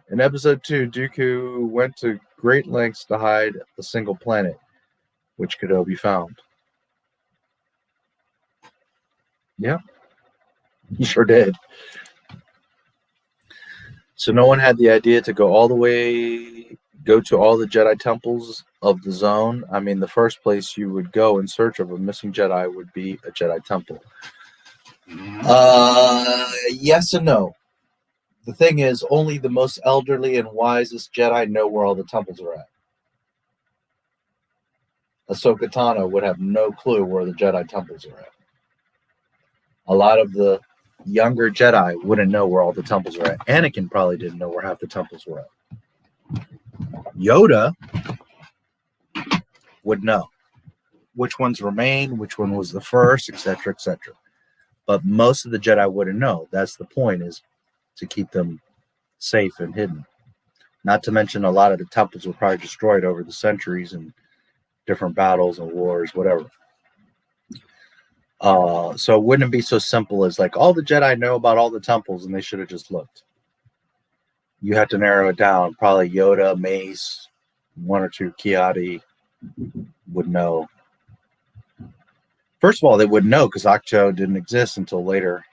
In episode 2, Dooku went to great lengths to hide a single planet, which Kenobi found. Yeah, he sure did. So no one had the idea to go to all the Jedi temples of the zone. I mean, the first place you would go in search of a missing Jedi would be a Jedi temple. Yes and no. The thing is, only the most elderly and wisest Jedi know where all the temples are at. Ahsoka Tano would have no clue where the Jedi temples are at. A lot of the younger Jedi wouldn't know where all the temples are at. Anakin probably didn't know where half the temples were at. Yoda would know which ones remain, which one was the first, etc., etc. But most of the Jedi wouldn't know. That's the point, is to keep them safe and hidden. Not to mention a lot of the temples were probably destroyed over the centuries and different battles and wars, whatever. So it wouldn't be so simple as like all the Jedi know about all the temples and they should have just looked. You have to narrow it down. Probably Yoda, Mace, one or two Kiadi would know. First of all, they wouldn't know because Octo didn't exist until later.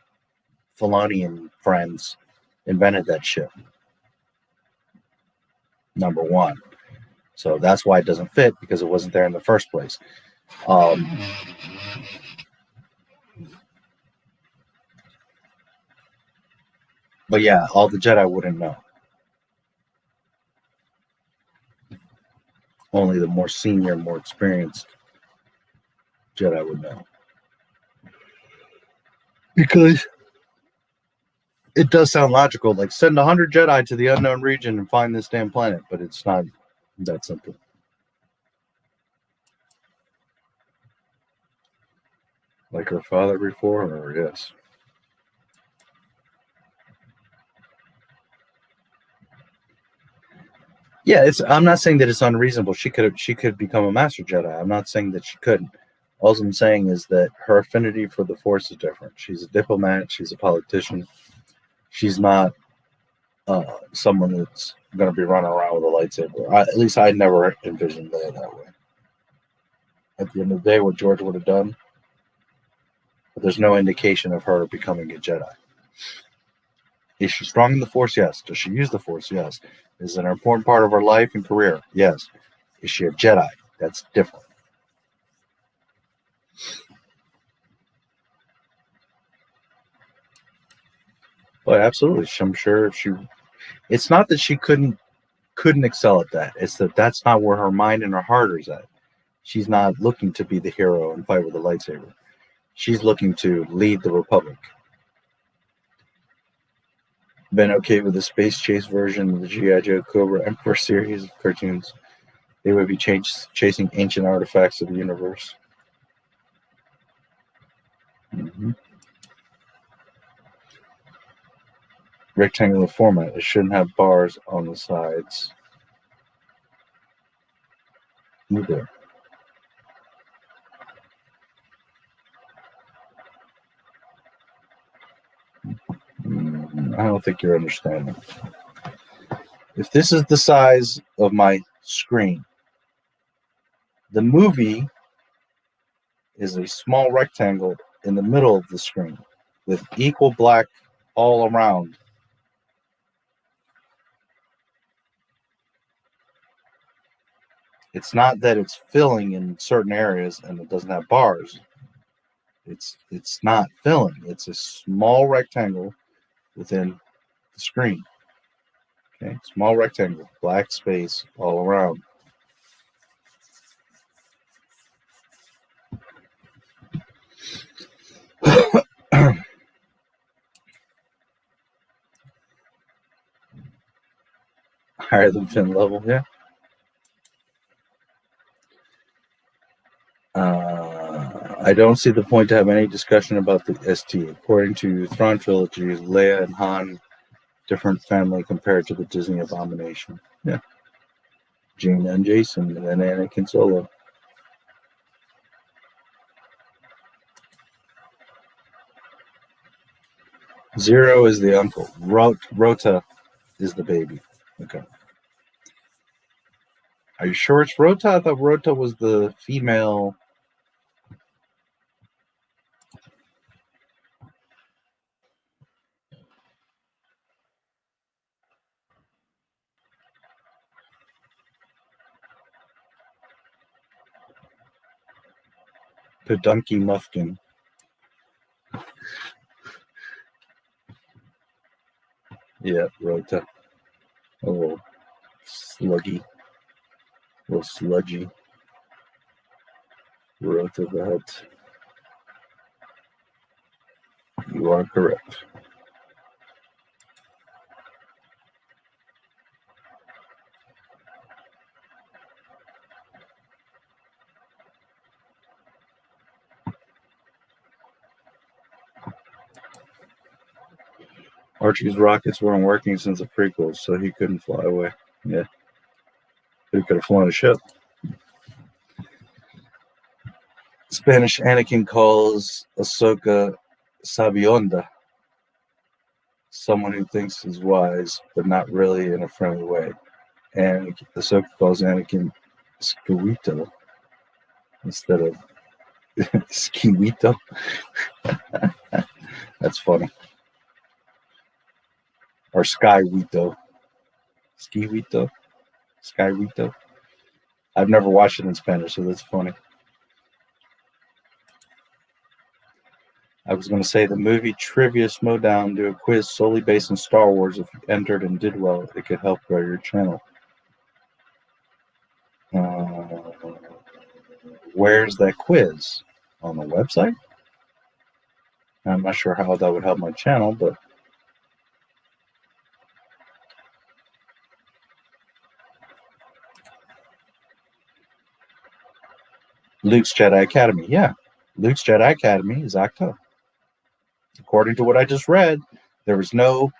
Filoni and friends invented that shit. Number one. So that's why it doesn't fit, because it wasn't there in the first place. But yeah, all the Jedi wouldn't know. Only the more senior, more experienced Jedi would know. Because it does sound logical, like send 100 Jedi to the unknown region and find this damn planet, but it's not that simple. Like her father before her, yes. Yeah, I'm not saying that it's unreasonable. She could become a Master Jedi. I'm not saying that she couldn't. All I'm saying is that her affinity for the Force is different. She's a diplomat. She's a politician. She's not someone that's going to be running around with a lightsaber. At least I never envisioned Leia that way. At the end of the day, what George would have done, but there's no indication of her becoming a Jedi. Is she strong in the Force? Yes. Does she use the Force? Yes. Is it an important part of her life and career? Yes. Is she a Jedi? That's different. But absolutely, I'm sure if she, it's not that she couldn't excel at that. It's that that's not where her mind and her heart is at. She's not looking to be the hero and fight with a lightsaber. She's looking to lead the Republic. Been okay with the Space Chase version of the G.I. Joe Cobra Emperor series of cartoons. They would be chasing ancient artifacts of the universe. Rectangular format. It shouldn't have bars on the sides. Move there. I don't think you're understanding. If this is the size of my screen, the movie is a small rectangle in the middle of the screen with equal black all around. It's not that it's filling in certain areas and it doesn't have bars. It's not filling. It's a small rectangle within the screen. Okay, small rectangle, black space all around. Higher than fin level, yeah. I don't see the point to have any discussion about the ST. According to Thrawn Trilogy, Leia and Han, different family compared to the Disney Abomination. Yeah. Jaina and Jason, and then Anakin Solo. Zero is the uncle. Rota is the baby. Okay. Are you sure it's Rota? I thought Rota was the female. Pedunky Muffkin. Yeah, Rota. A little sluggy. A little sludgy. Rota the Hutt. You are correct. Archie's rockets weren't working since the prequels, so he couldn't fly away. Yeah. He could have flown a ship. Spanish Anakin calls Ahsoka Sabionda, someone who thinks is wise, but not really in a friendly way. And Ahsoka calls Anakin Skewito instead of Skewito. That's funny. Or Skywito. Skywito? Skywito? I've never watched it in Spanish, so that's funny. I was going to say the movie Trivia Smowdown, do a quiz solely based on Star Wars. If you entered and did well, it could help grow your channel. Where's that quiz? On the website? I'm not sure how that would help my channel, but Luke's Jedi Academy. Yeah, Luke's Jedi Academy is Acto. According to what I just read, there was no...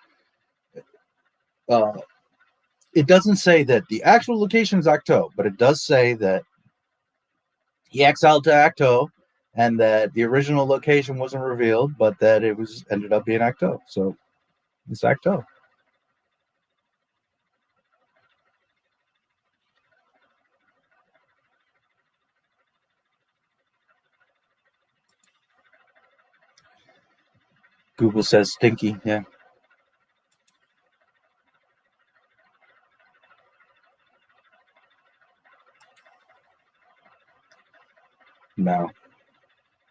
it doesn't say that the actual location is Acto, but it does say that he exiled to Acto and that the original location wasn't revealed, but that it was ended up being Acto. So it's Acto. Google says stinky, yeah. No,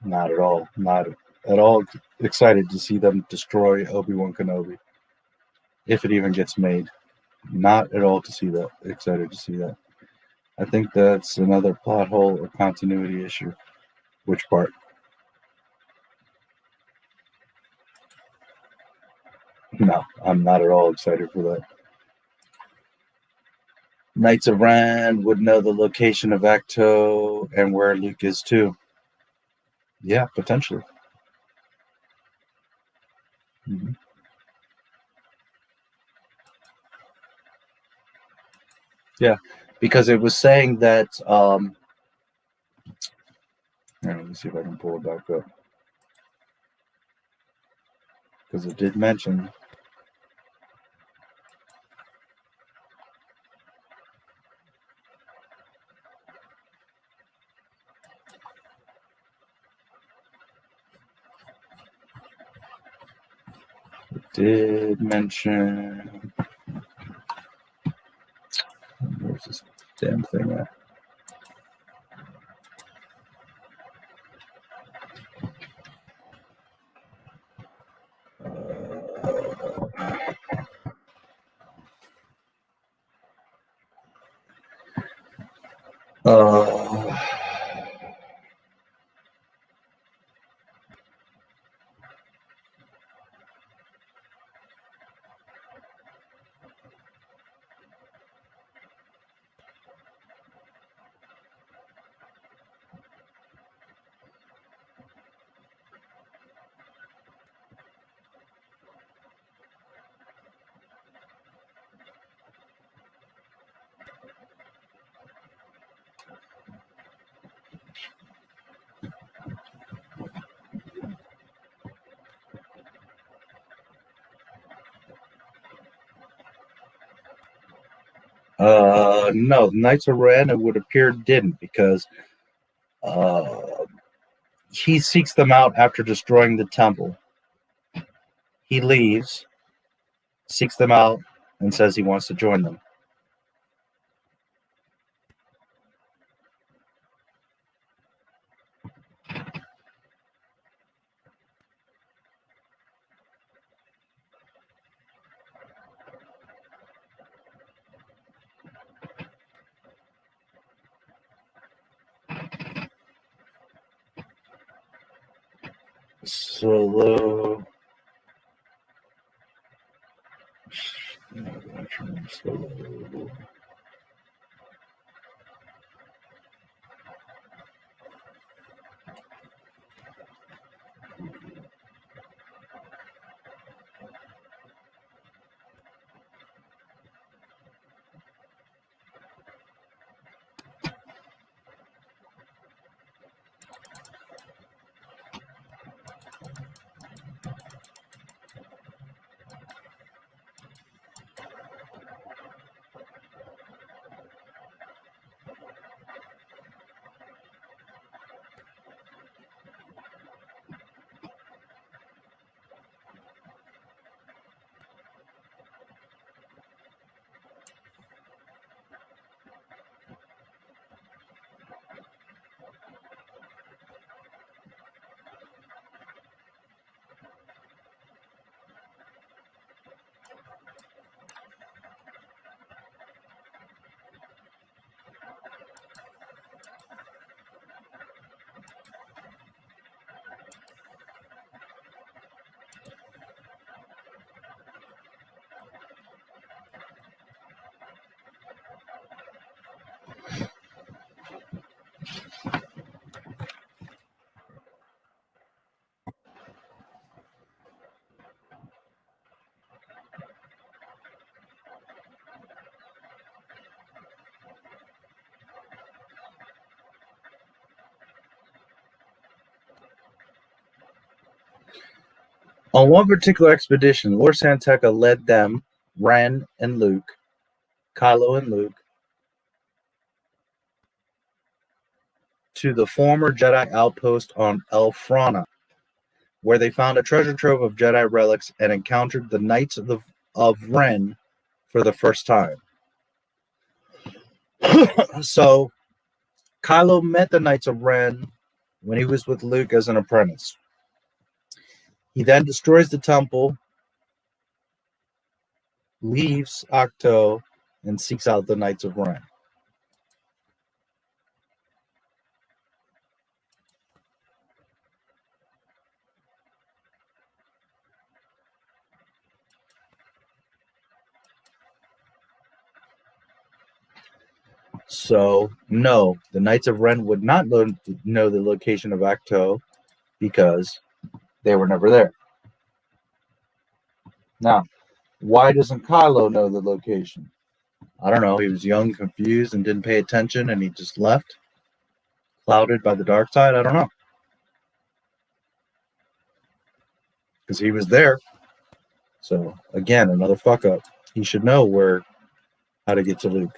not at all. Not at all excited to see them destroy Obi-Wan Kenobi. If it even gets made. Not at all to see that. Excited to see that. I think that's another plot hole or continuity issue. Which part? No, I'm not at all excited for that. Knights of Ren would know the location of Acto and where Luke is too. Yeah, potentially. Mm-hmm. Yeah, because it was saying that. Here, let me see if I can pull it back up. Because it did mention. Did mention. Where's this damn thing at? No, Knights of Ren, it would appear, didn't, because he seeks them out after destroying the temple. He leaves, seeks them out, and says he wants to join them. Solo. On one particular expedition, Lord Santeca led them, Ren and Luke, Kylo and Luke, to the former Jedi outpost on Elfrana, where they found a treasure trove of Jedi relics and encountered the Knights of Ren for the first time. So, Kylo met the Knights of Ren when he was with Luke as an apprentice. He then destroys the temple, leaves Ahch-To, and seeks out the Knights of Ren. So, no, the Knights of Ren would not know the location of Ahch-To because they were never there. Now, why doesn't Kylo know the location? I don't know. He was young, confused, and didn't pay attention, and he just left, clouded by the dark side. I don't know. Because he was there. So, again, another fuck up. He should know how to get to Luke.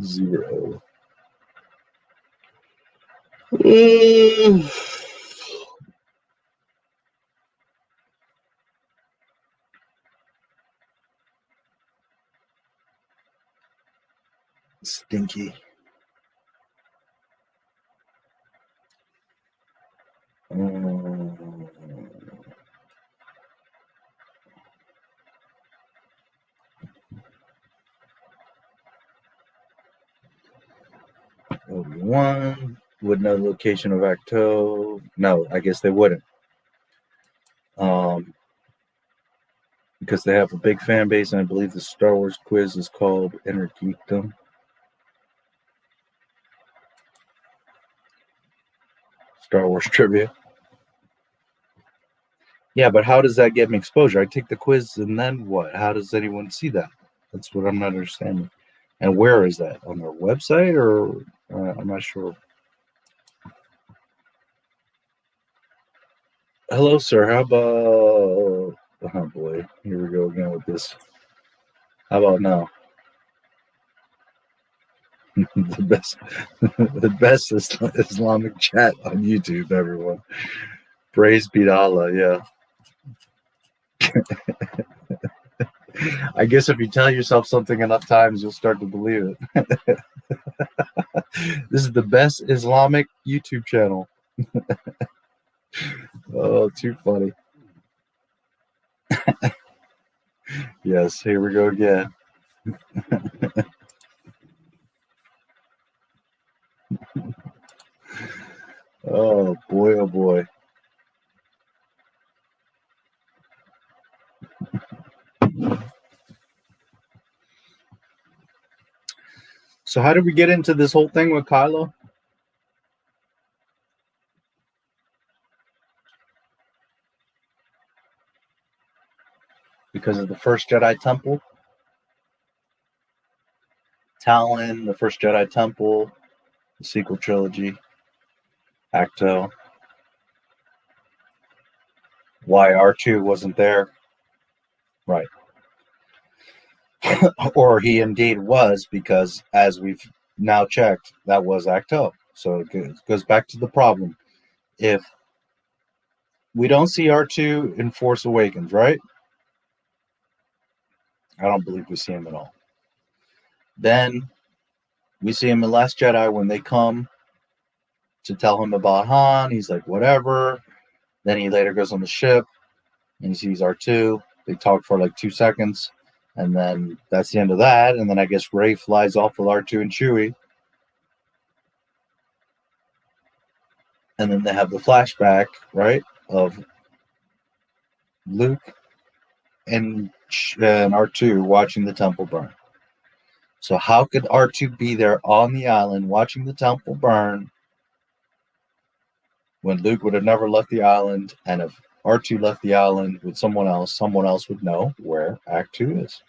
Zero. Stinky. Obi-Wan would know the location of Ahch-To. No, I guess they wouldn't. Because they have a big fan base, and I believe the Star Wars quiz is called Inner Geekdom. Star Wars trivia. Yeah, but how does that get me exposure? I take the quiz, and then what? How does anyone see that? That's what I'm not understanding. And where is that? On their website, or I'm not sure. Hello, sir. How about... Oh, boy. Here we go again with this. How about now? the best Islamic chat on YouTube, everyone. Praise be to Allah, yeah. I guess if you tell yourself something enough times, you'll start to believe it. This is the best Islamic YouTube channel. Oh, too funny. Yes, here we go again. Oh boy, oh boy. So how did we get into this whole thing with Kylo? Because of the first Jedi Temple, Talon, the first Jedi Temple, the sequel trilogy, Acto. Why R2 wasn't there? Right. Or he indeed was, because as we've now checked, that was Acto. So it goes back to the problem. If we don't see R2 in Force Awakens, right? I don't believe we see him at all. Then we see him in Last Jedi when they come to tell him about Han. He's like, whatever. Then he later goes on the ship and he sees R2. They talk for like 2 seconds. And then that's the end of that. And then I guess Rey flies off with R2 and Chewie. And then they have the flashback, right, of Luke and R2 watching the temple burn. So how could R2 be there on the island watching the temple burn when Luke would have never left the island? And if R2 left the island with someone else would know where Act 2 is.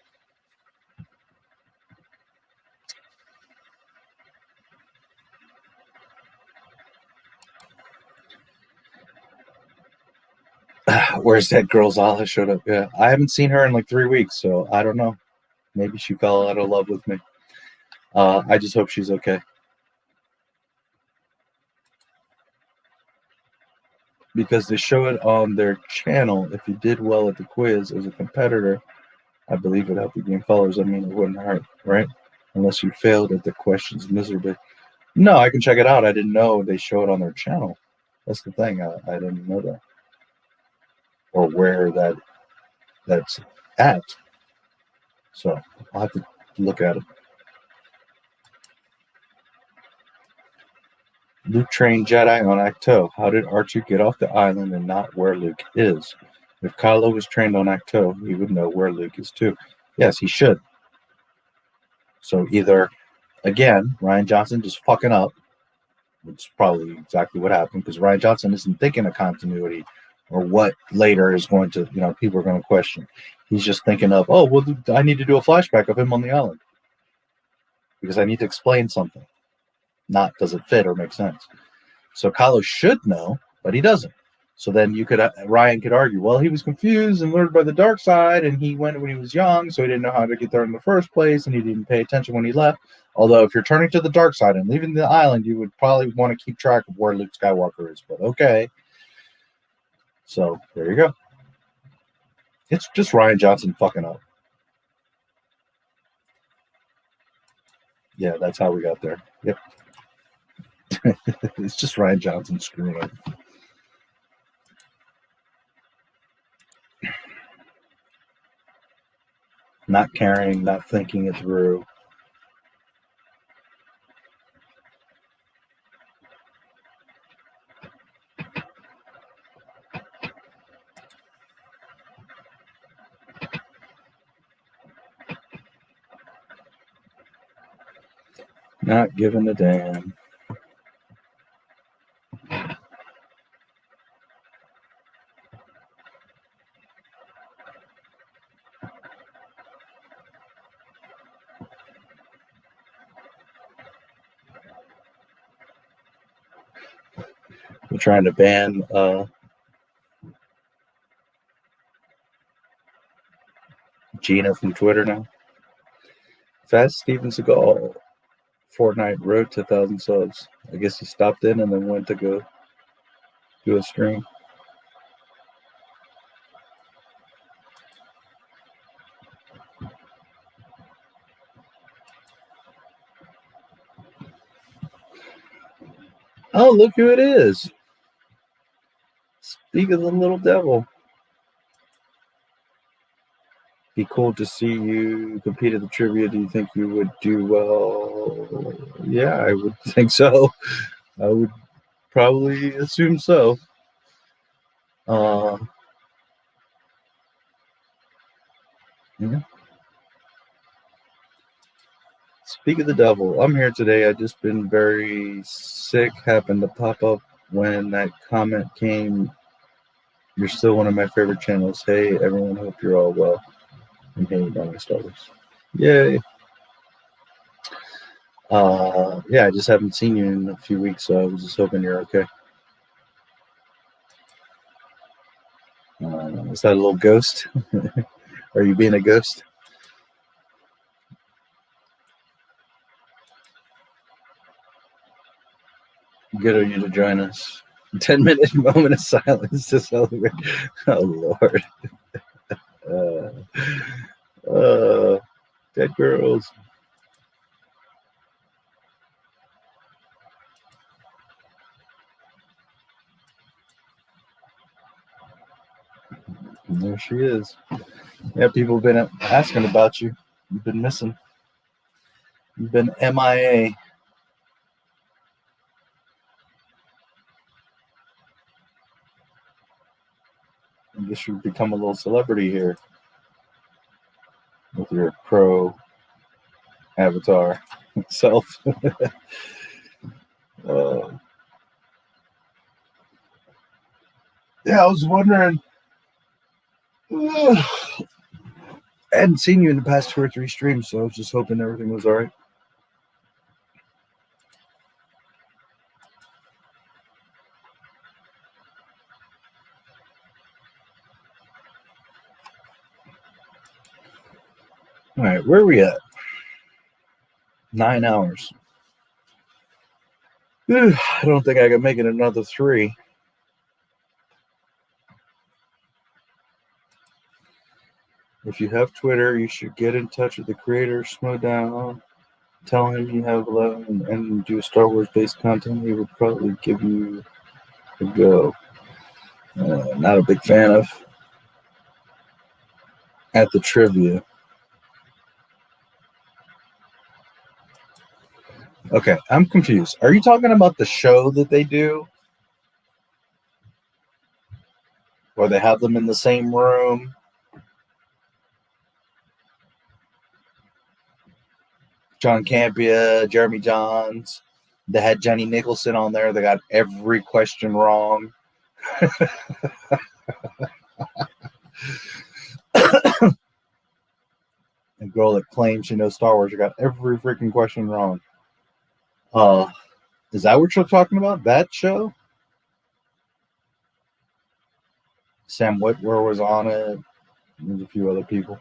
Where's that girl Zala showed up? Yeah, I haven't seen her in like 3 weeks, so I don't know. Maybe she fell out of love with me. I just hope she's okay. Because they show it on their channel. If you did well at the quiz as a competitor, I believe it helped you gain followers. I mean, it wouldn't hurt, right? Unless you failed at the questions miserably. No, I can check it out. I didn't know they show it on their channel. That's the thing. I didn't know that. Or where that's at. So I'll have to look at it. Luke trained Jedi on Acto. How did R2 get off the island and not where Luke is? If Kylo was trained on Acto, he would know where Luke is too. Yes, he should. So either, again, Rian Johnson just fucking up, which is probably exactly what happened, because Rian Johnson isn't thinking of continuity or what later is going to, people are going to question. He's just thinking of, oh, well, I need to do a flashback of him on the island because I need to explain something. Not does it fit or make sense. So Kylo should know, but he doesn't. So then Ryan could argue, well, he was confused and lured by the dark side, and he went when he was young, so he didn't know how to get there in the first place, and he didn't pay attention when he left. Although if you're turning to the dark side and leaving the island, you would probably want to keep track of where Luke Skywalker is. But okay. So there you go. It's just Rian Johnson fucking up. Yeah, that's how we got there. Yep. It's just Rian Johnson screwing up. Not caring, not thinking it through. Not giving a damn. We're trying to ban Gina from Twitter now. Fast Steven Seagal. Fortnite road to 1,000 subs. I guess he stopped in and then went to go do a stream. Oh, look who it is. Speak of the little devil. Be cool to see you compete at the trivia. Do you think you would do well? Yeah, I would think so. I would probably assume so. Yeah. Speak of the devil. I'm here today. I just been very sick. Happened to pop up when that comment came. You're still one of my favorite channels. Hey, everyone. Hope you're all well. And hey, NotMySTARWARS. Yay. Yeah, I just haven't seen you in a few weeks, so I was just hoping you're okay. Is that a little ghost? Are you being a ghost? Good of you to join us. 10-minute moment of silence to celebrate. Oh, Lord. Dead girls. And there she is. Yeah, people have been asking about you. You've been missing. You've been MIA. I guess you've become a little celebrity here with your pro avatar self. Yeah, I was wondering. I hadn't seen you in the past 2 or 3 streams, so I was just hoping everything was all right. All right, where are we at? 9 hours. I don't think I can make it another 3. If you have Twitter, you should get in touch with the creator, Snowdown. Tell him you have 11 and do Star Wars based content. He would probably give you a go. Not a big fan of at the trivia. Okay, I'm confused. Are you talking about the show that they do? Or they have them in the same room? John Campia, Jeremy Johns. They had Jenny Nicholson on there. They got every question wrong. A girl that claims she knows Star Wars, she got every freaking question wrong. Is that what you're talking about? That show? Sam Witwer was on it. There's a few other people.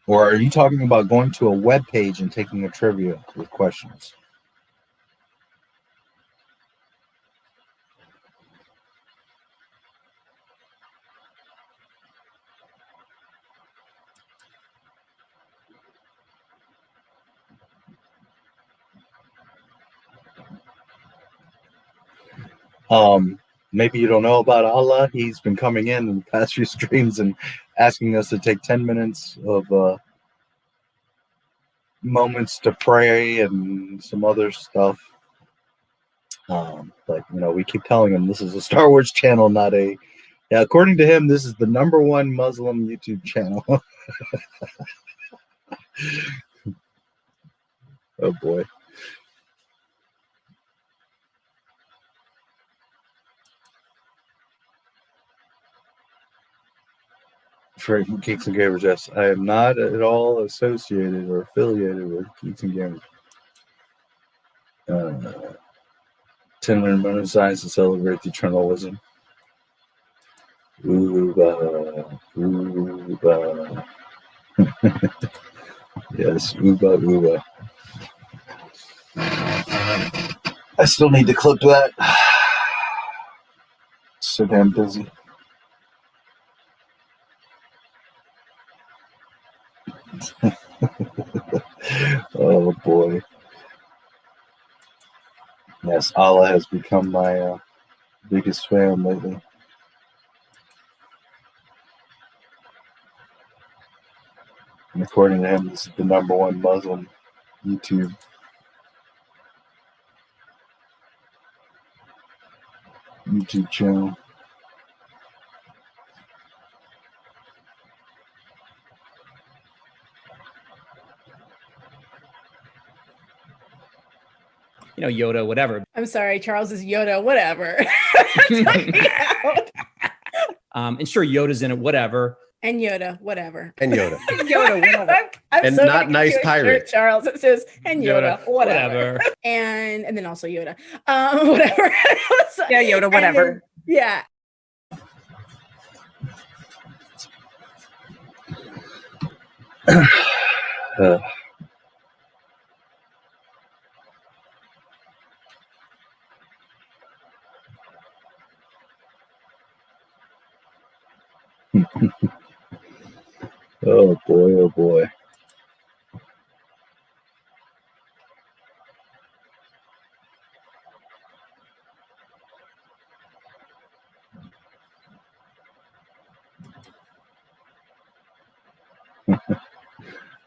Or are you talking about going to a web page and taking a trivia with questions? Maybe you don't know about Allah. He's been coming in the past few streams and asking us to take 10 minutes of moments to pray and some other stuff. But, you know, we keep telling him this is a Star Wars channel, not a... Yeah, according to him, this is the #1 Muslim YouTube channel. Oh, boy. For Geeks and Gamers, yes. I am not at all associated or affiliated with Geeks and Gamers. 10-minute moment of silence to celebrate the eternalism. Ooba, ooba. Yes, ooba, ooba. I still need to clip that. So damn busy. Oh boy. Yes, Allah has become my biggest fan lately. And according to him, this is the #1 Muslim YouTube channel. You know, Yoda, whatever. I'm sorry, Charles is Yoda, whatever. And sure, Yoda's in it, whatever. And Yoda, whatever. And Yoda. Yoda, whatever. I'm And so not nice pirate. Charles. It says and Yoda, whatever. And then also Yoda, whatever. Yeah, Yoda, whatever. Then, yeah. Oh boy, oh boy.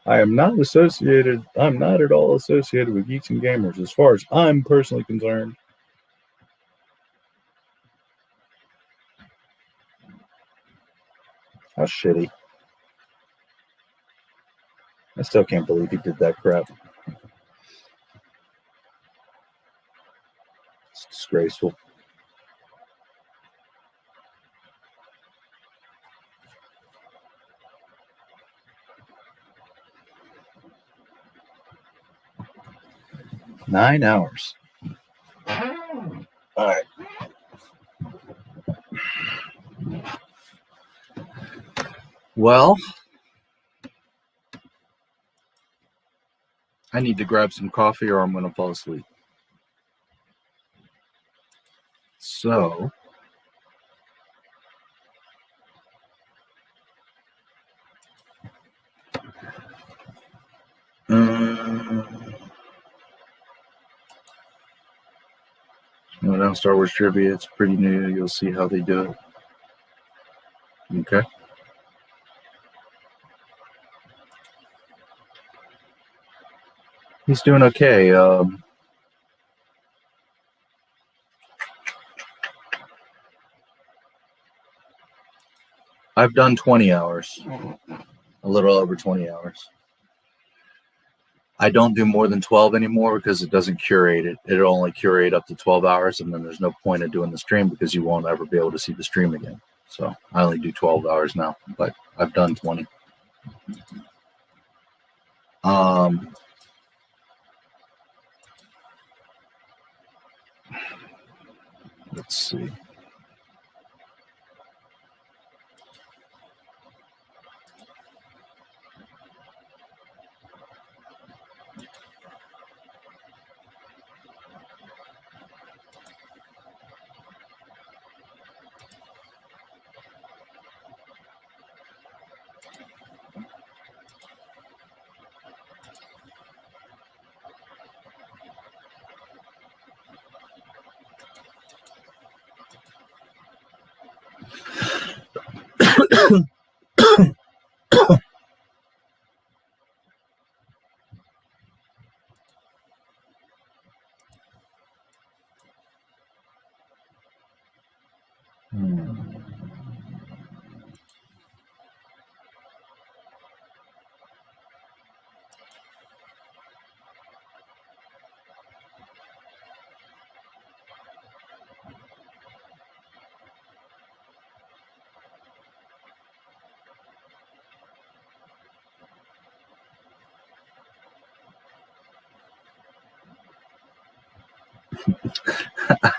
I'm not at all associated with Geeks and Gamers as far as I'm personally concerned. How shitty. I still can't believe he did that crap. It's disgraceful. Nine hours. All right. Well, I need to grab some coffee or I'm going to fall asleep. So, now Star Wars trivia, it's pretty new. You'll see how they do it. Okay. He's doing okay. I've done 20 hours, a little over 20 hours. I don't do more than 12 anymore because it doesn't curate it. It'll only curate up to 12 hours, and then there's no point in doing the stream because you won't ever be able to see the stream again. So I only do 12 hours now, but I've done 20. Let's see.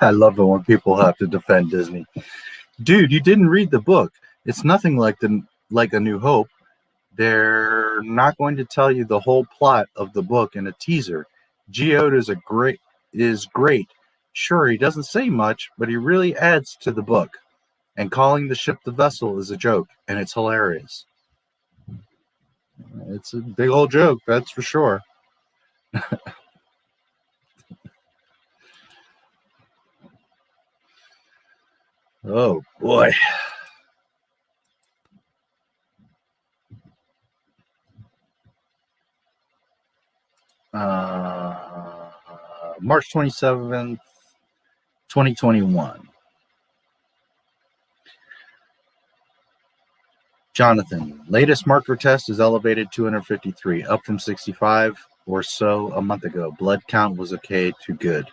I love it when people have to defend Disney. Dude, you didn't read the book. It's nothing like A New Hope. They're not going to tell you the whole plot of the book in a teaser. Geoda is great. Sure, he doesn't say much, but he really adds to the book. And calling the ship the vessel is a joke, and it's hilarious. It's a big old joke, that's for sure. Oh boy. March 27th, 2021. Jonathan, latest marker test is elevated 253, up from 65 or so a month ago. Blood count was okay to good.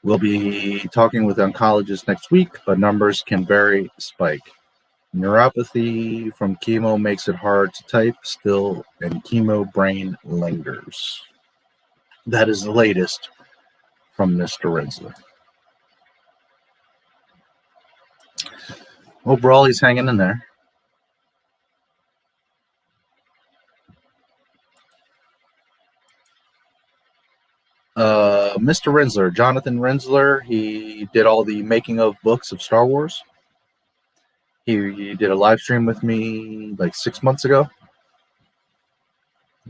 We'll be talking with oncologists next week, but numbers can vary, spike. Neuropathy from chemo makes it hard to type still, and chemo brain lingers. That is the latest from Mr. Rinzler. Overall, he's hanging in there. Mr. Rinzler, Jonathan Rinzler, he did all the making of books of Star Wars. He did a live stream with me like 6 months ago.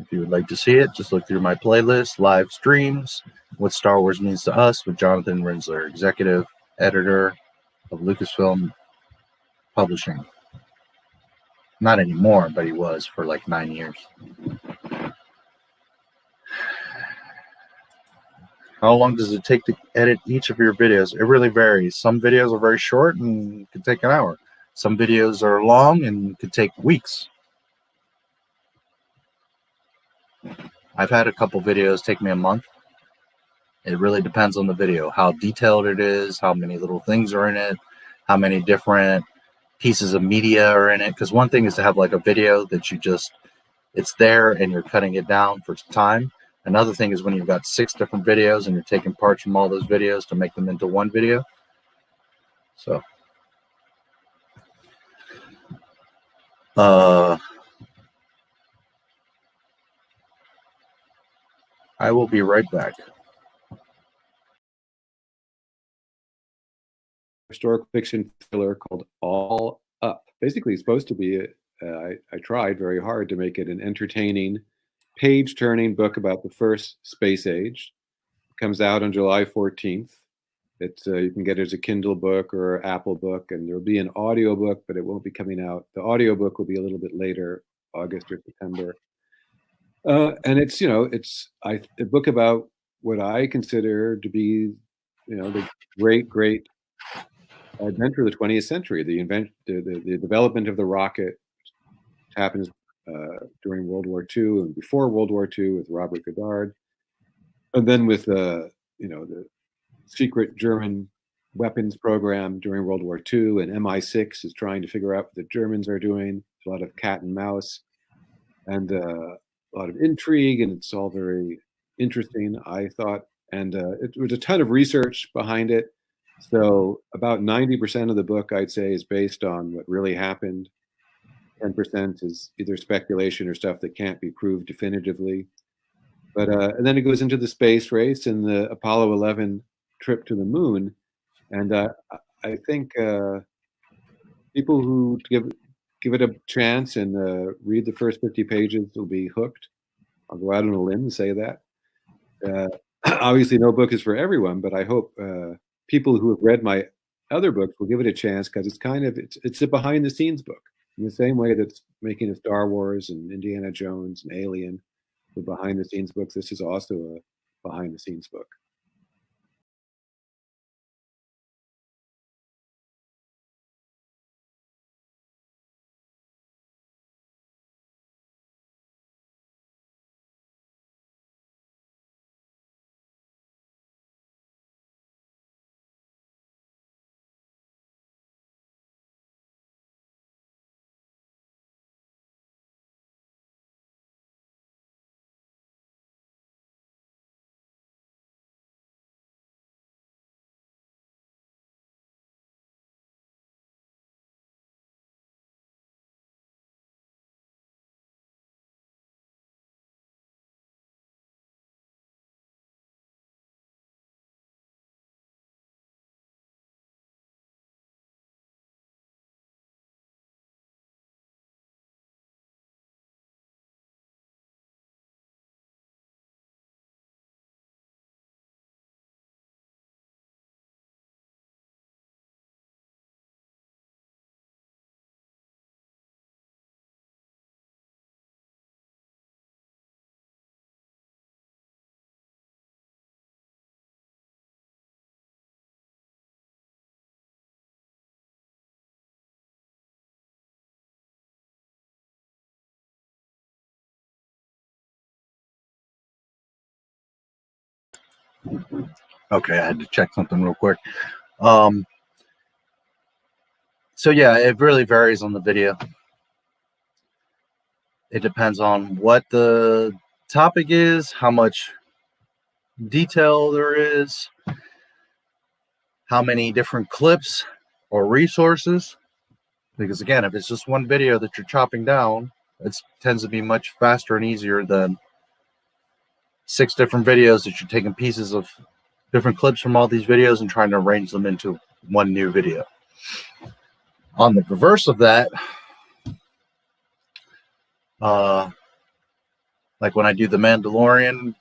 If you would like to see it, just look through my playlist, live streams, What Star Wars Means to Us with Jonathan Rinzler, executive editor of Lucasfilm Publishing. Not anymore, but he was for like 9 years. How long does it take to edit each of your videos? It really varies. Some videos are very short and could take an hour. Some videos are long and could take weeks. I've had a couple videos take me a month. It really depends on the video, how detailed it is, how many little things are in it, how many different pieces of media are in it. Because one thing is to have like a video that you just, it's there and you're cutting it down for time. Another thing is when you've got 6 different videos and you're taking parts from all those videos to make them into one video. So, I will be right back. Historical fiction thriller called All Up. Basically, it's supposed to be, I tried very hard to make it an entertaining, page-turning book about the first space age. It comes out on July 14th. It's you can get it as a Kindle book or Apple book, and there'll be an audio book, but it won't be coming out. The audio book will be a little bit later, August or September. And it's, it's a book about what I consider to be, the great adventure of the 20th century, the development of the rocket, which happens during World War II and before World War II with Robert Goddard, and then with the secret German weapons program during World War II, and MI6 is trying to figure out what the Germans are doing. There's a lot of cat and mouse, and a lot of intrigue, and it's all very interesting, I thought. And it was a ton of research behind it. So about 90% of the book, I'd say, is based on what really happened. 10% is either speculation or stuff that can't be proved definitively. But and then it goes into the space race and the Apollo 11 trip to the moon. And I think people who give it a chance and read the first 50 pages will be hooked. I'll go out on a limb and say that. Obviously, no book is for everyone, but I hope people who have read my other books will give it a chance, because it's a behind the scenes book. In the same way that's making a Star Wars and Indiana Jones and Alien the behind the scenes books, this is also a behind the scenes book. Okay, I had to check something real quick. So yeah, it really varies on the video. It depends on what the topic is, how much detail there is, how many different clips or resources. Because again, if it's just one video that you're chopping down, it tends to be much faster and easier than 6 different videos that you're taking pieces of different clips from all these videos and trying to arrange them into one new video. On the reverse of that, like when I do the Mandalorian,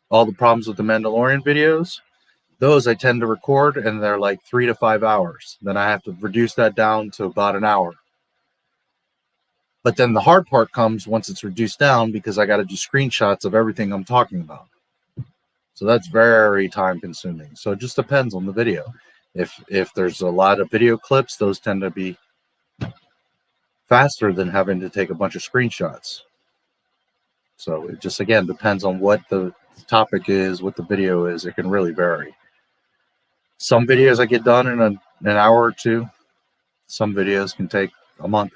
all the problems with the Mandalorian videos, those I tend to record and they're like 3 to 5 hours. Then I have to reduce that down to about an hour. But then the hard part comes once it's reduced down, because I got to do screenshots of everything I'm talking about. So that's very time consuming. So it just depends on the video. If there's a lot of video clips, those tend to be faster than having to take a bunch of screenshots. So it just, again, depends on what the topic is, what the video is. It can really vary. Some videos I get done in an hour or 2. Some videos can take a month.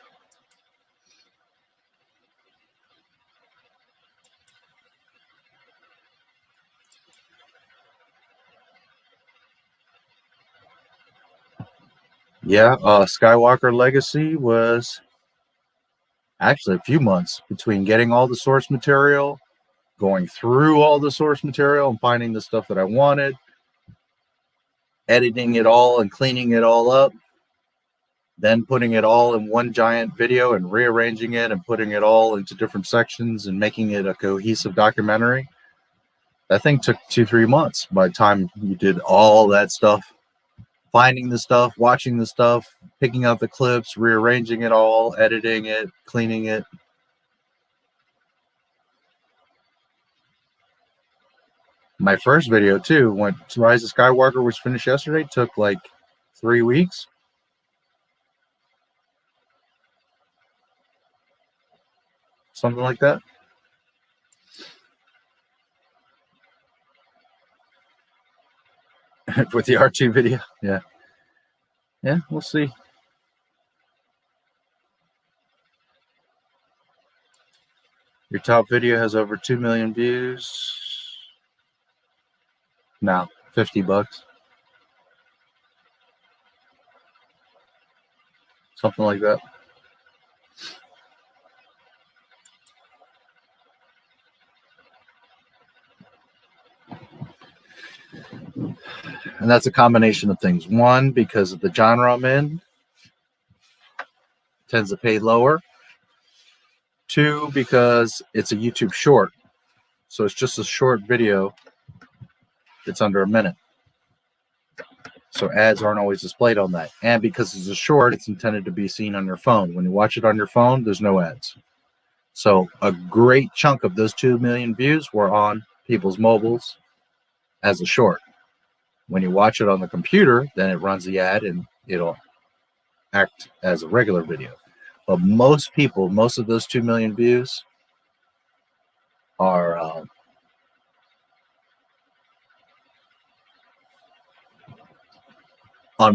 Yeah, Skywalker Legacy was actually a few months between getting all the source material, going through all the source material and finding the stuff that I wanted, editing it all and cleaning it all up, then putting it all in one giant video and rearranging it and putting it all into different sections and making it a cohesive documentary. That thing took 2-3 months by the time you did all that stuff. Finding the stuff, watching the stuff, picking out the clips, rearranging it all, editing it, cleaning it. My first video, too, when Rise of Skywalker was finished yesterday, took like 3 weeks. Something like that. With the R2 video, yeah, we'll see. Your top video has over 2 million views. Now, $50, something like that. And that's a combination of things. One, because of the genre I'm in, tends to pay lower. 2, because it's a YouTube short. So it's just a short video. It's under a minute. So ads aren't always displayed on that. And because it's a short, it's intended to be seen on your phone. When you watch it on your phone, there's no ads. So a great chunk of those 2 million views were on people's mobiles as a short. When you watch it on the computer, then it runs the ad and it'll act as a regular video. But most people, most of those 2 million views are on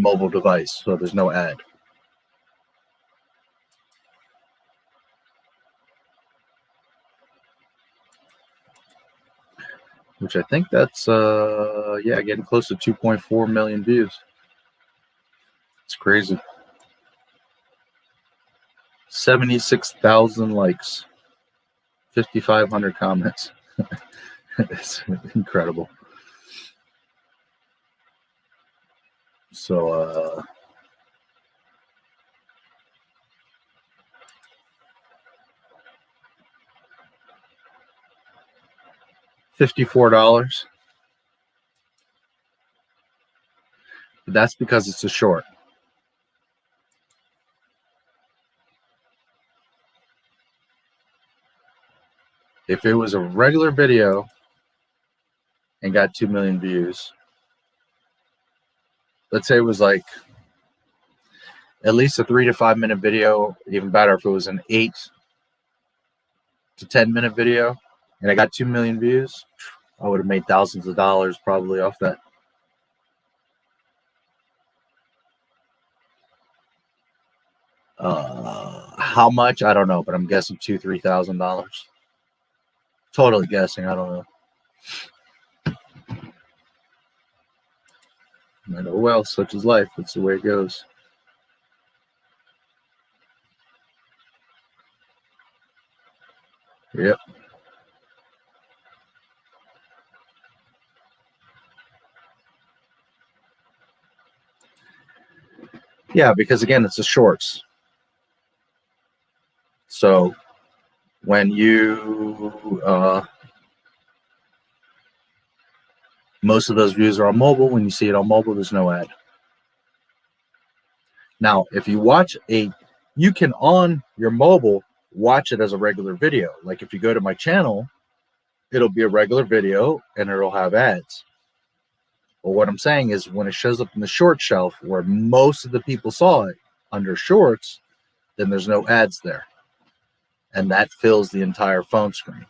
mobile device, so there's no ad. Which I think that's, yeah, getting close to 2.4 million views. It's crazy. 76,000 likes. 5,500 comments. It's incredible. So, $54. But that's because it's a short. If it was a regular video and got 2 million views, let's say it was like at least a 3 to 5 minute video, even better if it was an 8 to 10 minute video and I got 2 million views, I would have made thousands of dollars probably off that. How much? I don't know, but I'm guessing $2,000-3,000. Totally guessing. I don't know. And oh well, such is life. That's the way it goes. Yep. Yeah, because again, it's the shorts. So when you most of those views are on mobile. When you see it on mobile, there's no ad. Now, if you watch you can on your mobile watch it as a regular video. Like if you go to my channel, it'll be a regular video and it'll have ads. But what I'm saying is when it shows up in the short shelf where most of the people saw it under shorts, then there's no ads there. And that fills the entire phone screen.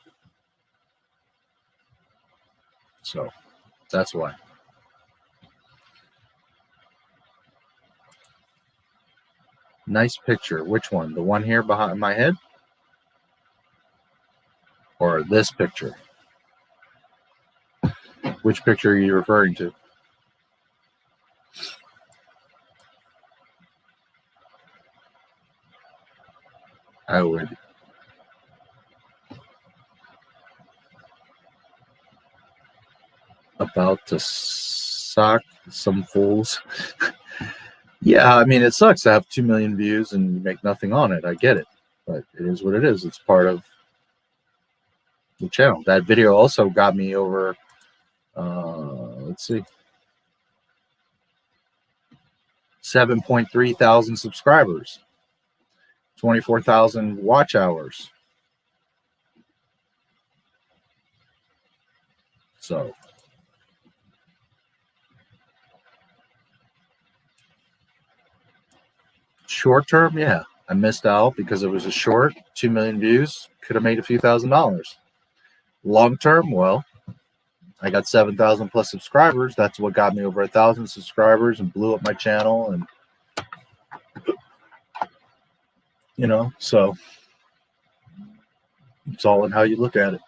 So that's why. Nice picture. Which one? The one here behind my head? Or this picture? Which picture are you referring to? I would. About to sock some fools. Yeah, I mean, it sucks to have 2 million views and you make nothing on it. I get it. But it is what it is. It's part of the channel. That video also got me over, let's see, 7.3 thousand subscribers, 24,000 watch hours. So short term, yeah, I missed out because it was a short, 2 million views, could have made a few $1,000s. Long term, well, I got 7,000 plus subscribers. That's what got me over 1,000 subscribers and blew up my channel. And you know, so it's all in how you look at it.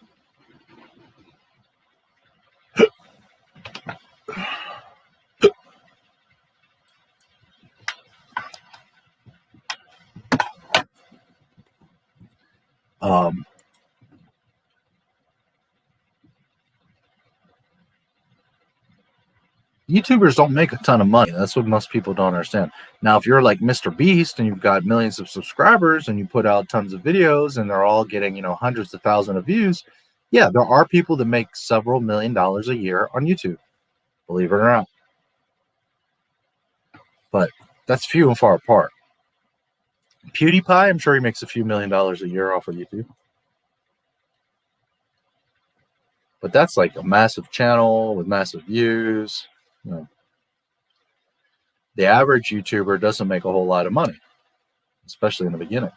YouTubers don't make a ton of money. That's what most people don't understand. Now, if you're like Mr. Beast and you've got millions of subscribers and you put out tons of videos and they're all getting, you know, hundreds of thousands of views, yeah, there are people that make several $1 million a year on YouTube, believe it or not. But that's few and far apart. PewDiePie, I'm sure he makes a few $1 million a year off of YouTube. But that's like a massive channel with massive views. You know, the average YouTuber doesn't make a whole lot of money, especially in the beginning.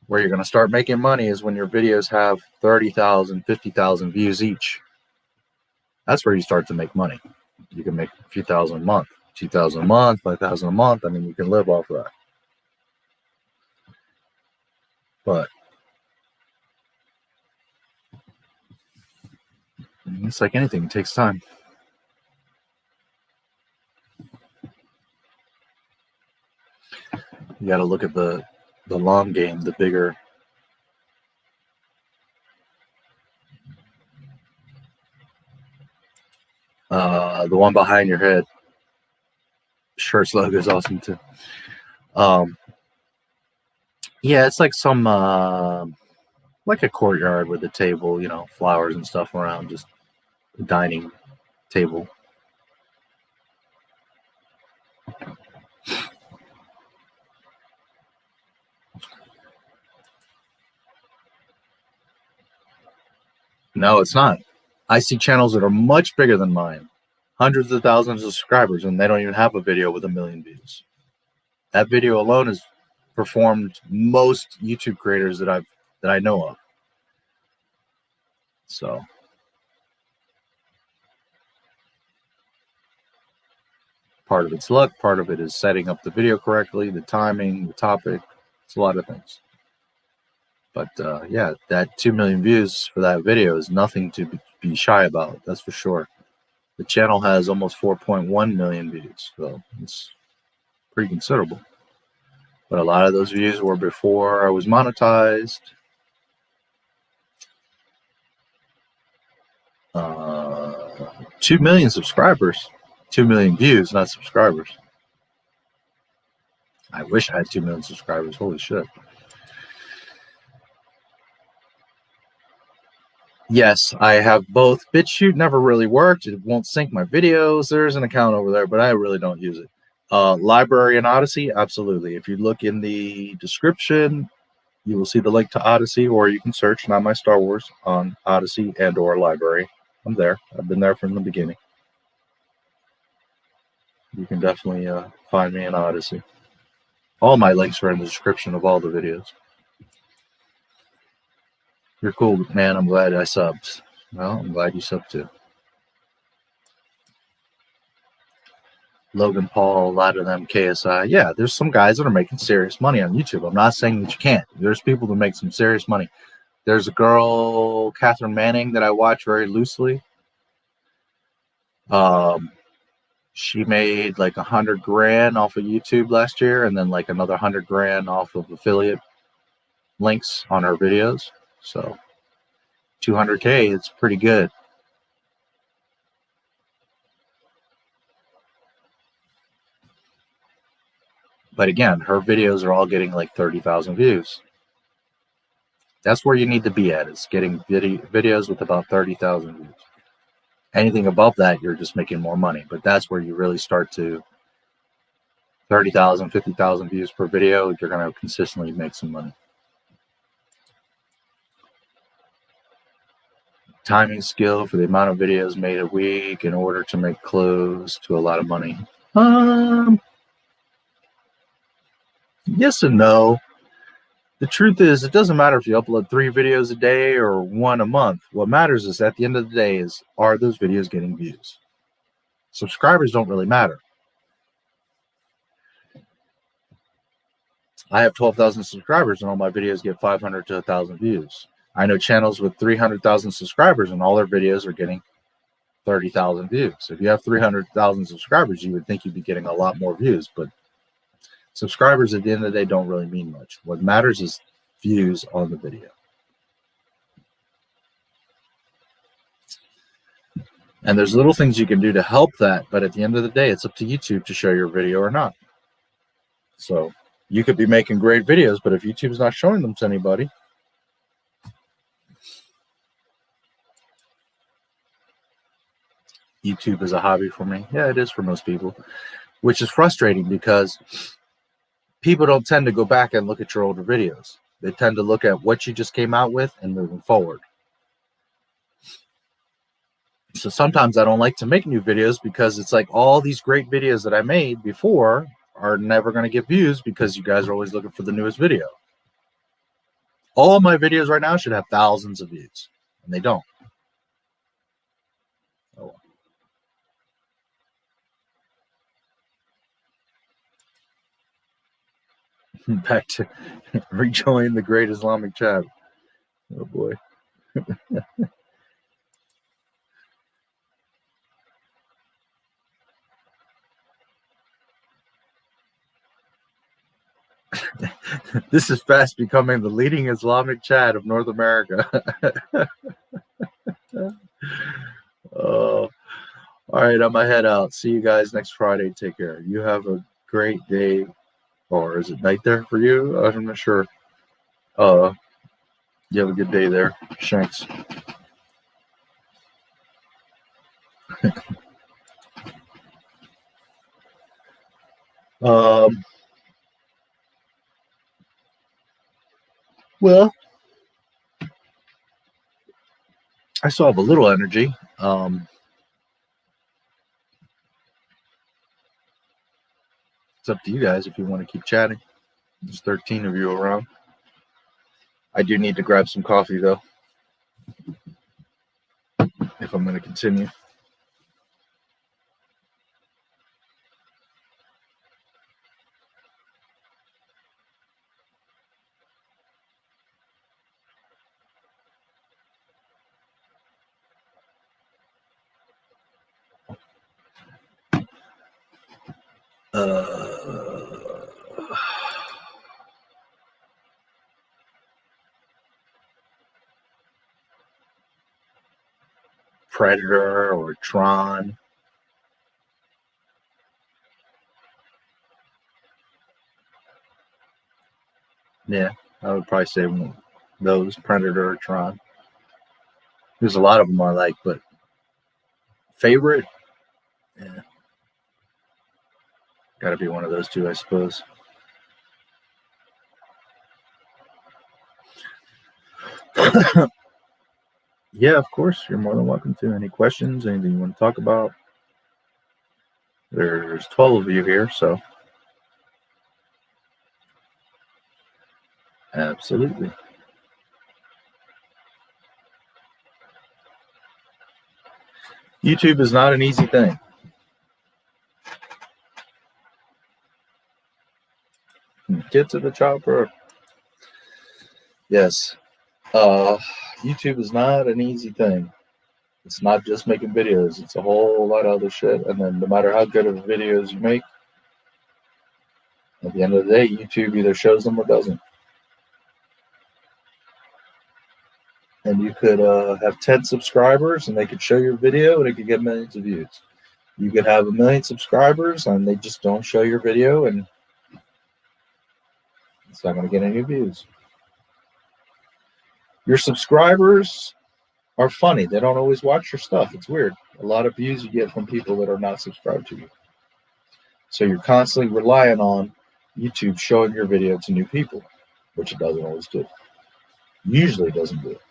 Where you're going to start making money is when your videos have 30,000, 50,000 views each. That's where you start to make money. You can make a few thousand a month, 2,000 a month, 5,000 a month. I mean, you can live off of that. But it's like anything, it takes time. You got to look at the long game, the bigger. The one behind your head. Shirt's logo is awesome too. Yeah, it's like some like a courtyard with a table, you know, flowers and stuff around, just a dining table. No, it's not. I see channels that are much bigger than mine, hundreds of thousands of subscribers, and they don't even have a video with 1 million views. That video alone has performed most YouTube creators that I know of. So Part of it's luck, part of it is setting up the video correctly, the timing, the topic. It's a lot of things. But yeah, that 2 million views for that video is nothing to be shy about, that's for sure. The channel has almost 4.1 million views, so it's pretty considerable. But a lot of those views were before I was monetized. 2 million subscribers. 2 million views, not subscribers. I wish I had 2 million subscribers. Holy shit. Yes, I have both. BitChute never really worked. It won't sync my videos. There's an account over there, but I really don't use it. Library and Odyssey, absolutely. If you look in the description, you will see the link to Odyssey, or you can search Not My Star Wars on Odyssey and/or Library. I'm there. I've been there from the beginning. You can definitely find me in Odyssey. All my links are in the description of all the videos. You're cool, man. I'm glad I subbed. Well, I'm glad you subbed too. Logan Paul, a lot of them, KSI. Yeah, there's some guys that are making serious money on YouTube. I'm not saying that you can't. There's people that make some serious money. There's a girl, Catherine Manning, that I watch very loosely. She made like 100 grand off of YouTube last year, and then like another 100 grand off of affiliate links on her videos. So 200K, it's pretty good. But again, her videos are all getting like 30,000 views. That's where you need to be at, is getting videos with about 30,000 views. Anything above that, you're just making more money. But that's where you really start to 30,000, 50,000 views per video. You're going to consistently make some money. Timing skill for the amount of videos made a week in order to make close to a lot of money. Yes and no. The truth is, it doesn't matter if you upload 3 videos a day or 1 a month. What matters is, at the end of the day, is, are those videos getting views? Subscribers don't really matter. I have 12,000 subscribers and all my videos get 500 to 1,000 views. I know channels with 300,000 subscribers and all their videos are getting 30,000 views. If you have 300,000 subscribers, you would think you'd be getting a lot more views, but subscribers at the end of the day don't really mean much. What matters is views on the video. And there's little things you can do to help that, but at the end of the day, it's up to YouTube to show your video or not. So you could be making great videos, but if YouTube's not showing them to anybody, YouTube is a hobby for me. Yeah, it is for most people, which is frustrating because people don't tend to go back and look at your older videos. They tend to look at what you just came out with and moving forward. So sometimes I don't like to make new videos because it's like all these great videos that I made before are never going to get views because you guys are always looking for the newest video. All my videos right now should have thousands of views, and they don't. Oh. Back to rejoin the great Islamic chat. Oh boy. This is fast becoming the leading Islamic chat of North America. Oh, all right, I'm gonna head out. See you guys next Friday. Take care. You have a great day. Or is it night there for you? I'm not sure. You have a good day there. Shanks. Well, I still have a little energy. It's up to you guys if you want to keep chatting. There's 13 of you around. I do need to grab some coffee, though, if I'm going to continue. Predator or Tron. Yeah, I would probably say one of those, Predator or Tron. There's a lot of them I like, but favorite? Yeah. Got to be one of those two, I suppose. Yeah, of course. You're more than welcome to. Any questions? Anything you want to talk about? There's 12 of you here, so absolutely. YouTube is not an easy thing. Get to the chopper. Yes. YouTube is not an easy thing. It's not just making videos. It's a whole lot of other shit. And then no matter how good of videos you make, at the end of the day, YouTube either shows them or doesn't. And you could have 10 subscribers and they could show your video and it could get millions of views. You could have 1 million subscribers and they just don't show your video and it's not going to get any views. Your subscribers are funny. They don't always watch your stuff. It's weird. A lot of views you get from people that are not subscribed to you. So you're constantly relying on YouTube showing your video to new people, which it doesn't always do. Usually it doesn't do it.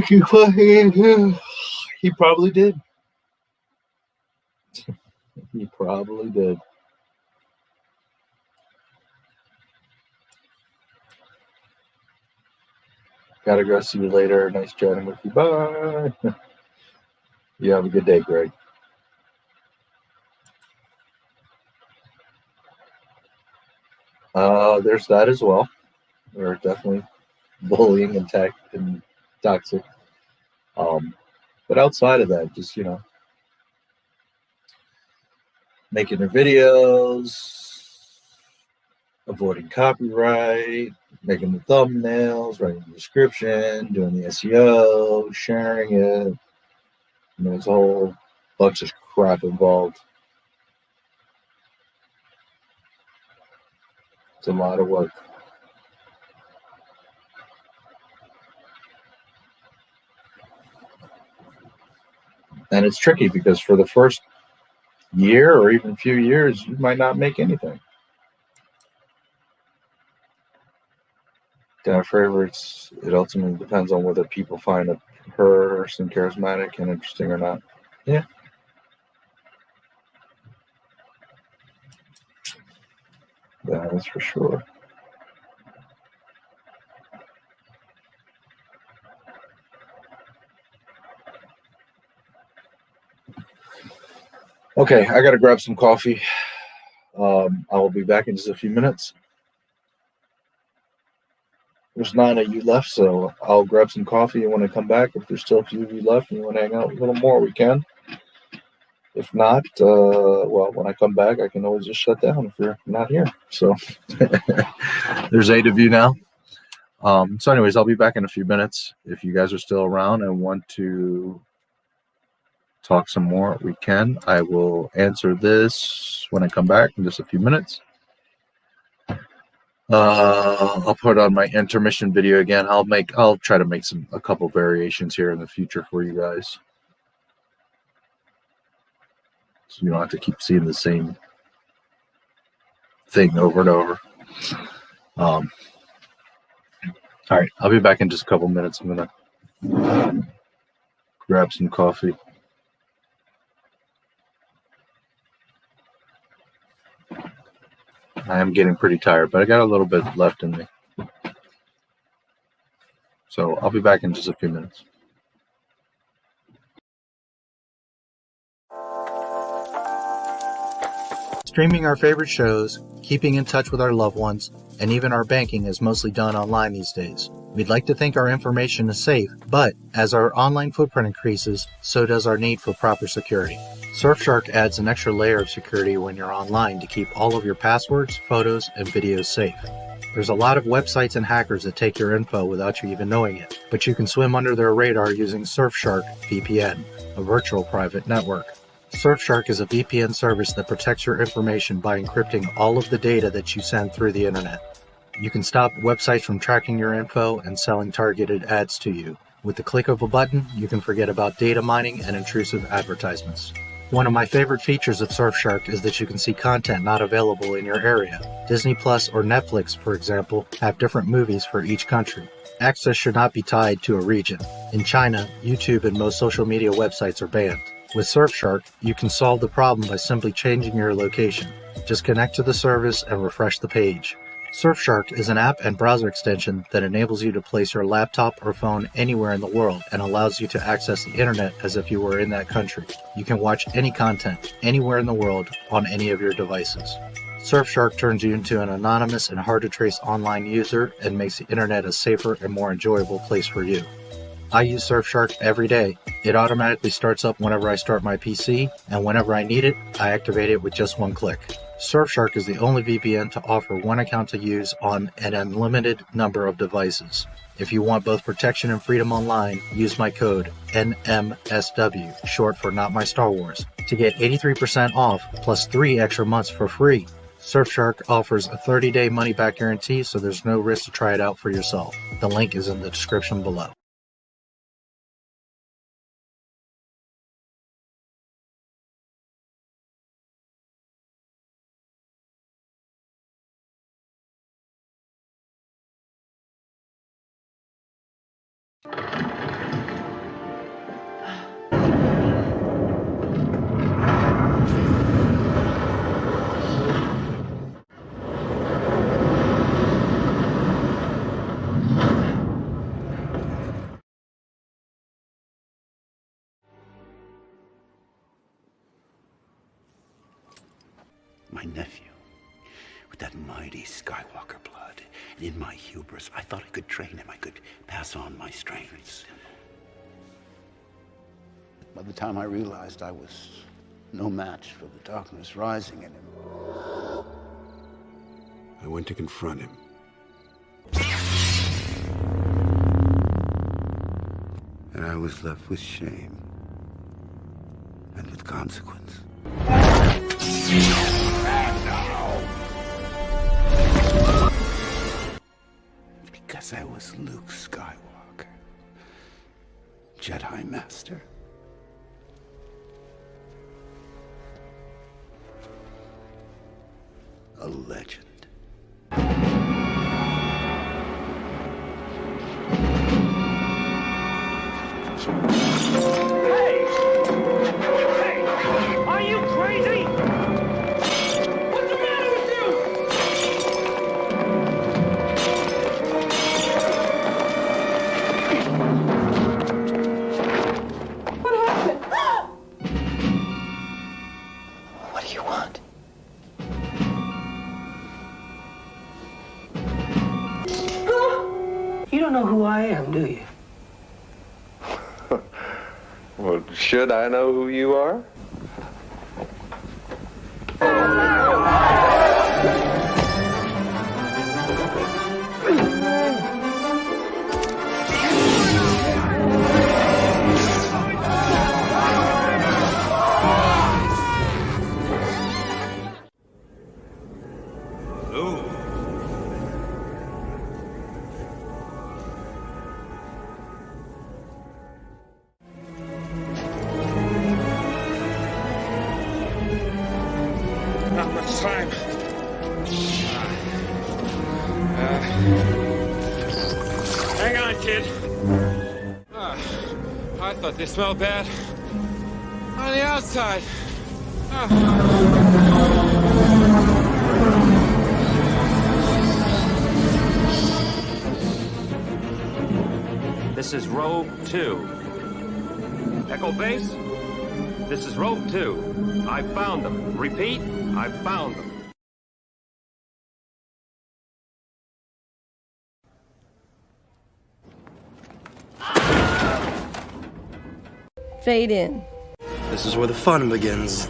He probably did. He probably did. Gotta go. See you later. Nice chatting with you. Bye. You have a good day, Greg. There's that as well. They're definitely bullying and toxic. But outside of that, just, you know, making their videos, avoiding copyright, making the thumbnails, writing the description, doing the SEO, sharing it. And there's a whole bunch of crap involved. It's a lot of work. And it's tricky because for the first year or even few years, you might not make anything. However, it ultimately depends on whether people find a person charismatic and interesting or not. Yeah. That is for sure. Okay, I got to grab some coffee. I will be back in just a few minutes. There's 9 of you left, so I'll grab some coffee. And when I come back, if there's still a few of you left and you want to hang out a little more, we can. If not, well, when I come back, I can always just shut down if you're not here. So there's 8 of you now. So anyways, I'll be back in a few minutes. If you guys are still around and want to talk some more, we can. I will answer this when I come back in just a few minutes. I'll put on my intermission video again. I'll try to make a couple variations here in the future for you guys, so you don't have to keep seeing the same thing over and over. All right, I'll be back in just a couple minutes. I'm gonna grab some coffee. I am getting pretty tired, but I got a little bit left in me. So I'll be back in just a few minutes. Streaming our favorite shows, keeping in touch with our loved ones, and even our banking is mostly done online these days. We'd like to think our information is safe, but as our online footprint increases, so does our need for proper security. Surfshark adds an extra layer of security when you're online to keep all of your passwords, photos, and videos safe. There's a lot of websites and hackers that take your info without you even knowing it, but you can swim under their radar using Surfshark VPN, a virtual private network. Surfshark is a VPN service that protects your information by encrypting all of the data that you send through the internet. You can stop websites from tracking your info and selling targeted ads to you. With the click of a button, you can forget about data mining and intrusive advertisements. One of my favorite features of Surfshark is that you can see content not available in your area. Disney Plus or Netflix, for example, have different movies for each country. Access should not be tied to a region. In China, YouTube and most social media websites are banned. With Surfshark, you can solve the problem by simply changing your location. Just connect to the service and refresh the page. Surfshark is an app and browser extension that enables you to place your laptop or phone anywhere in the world and allows you to access the internet as if you were in that country. You can watch any content anywhere in the world on any of your devices. Surfshark turns you into an anonymous and hard-to-trace online user and makes the internet a safer and more enjoyable place for you. I use Surfshark every day. It automatically starts up whenever I start my PC, and whenever I need it, I activate it with just one click. Surfshark is the only VPN to offer one account to use on an unlimited number of devices. If you want both protection and freedom online, use my code NMSW, short for Not My Star Wars, to get 83% off plus 3 extra months for free. Surfshark offers a 30-day money-back guarantee, so there's no risk to try it out for yourself. The link is in the description below. My nephew, with that mighty Skywalker blood, and in my hubris, I thought I could train him, I could pass on my strengths. By the time I realized I was no match for the darkness rising in him, I went to confront him. And I was left with shame and with consequence. Because I was Luke Skywalker, Jedi Master. A legend. Hey! Hey! Are you crazy? What's the matter with you? What happened? What do you want? You don't know who I am, do you? Well, should I know who you are? Not much time. Hang on, kid. I thought they smelled bad on the outside. This is Rogue 2. Echo Base, this is Rogue 2. I found them. Repeat, I found them. Fade in. This is where the fun begins.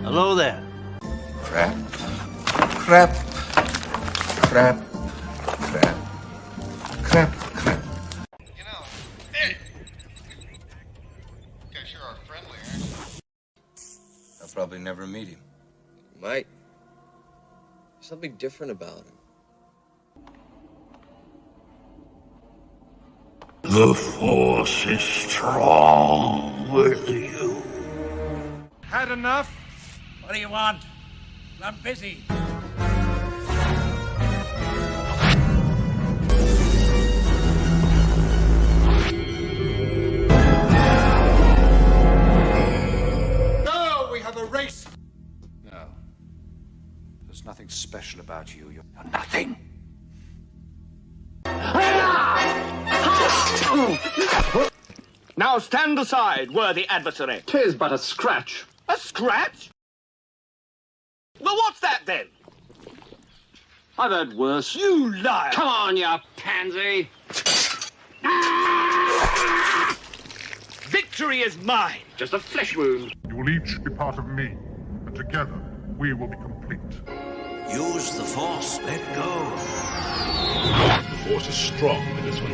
Hello there. Crap. Crap. Crap. Crap. Crap. Crap. Guess you're our friendly, aren't you? I'll probably never meet him. Might. There's something different about him. The Force is strong with you. Had enough? What do you want? I'm busy. No, we have a race. No. There's nothing special about you. You're Nothing. Now stand aside, worthy adversary. 'Tis but a scratch. A scratch? Well, what's that then? I've heard worse. You liar! Come on, you pansy! Victory is mine! Just a flesh wound. You will each be part of me, and together we will be complete. Use the Force. Let go. The Force is strong with this one.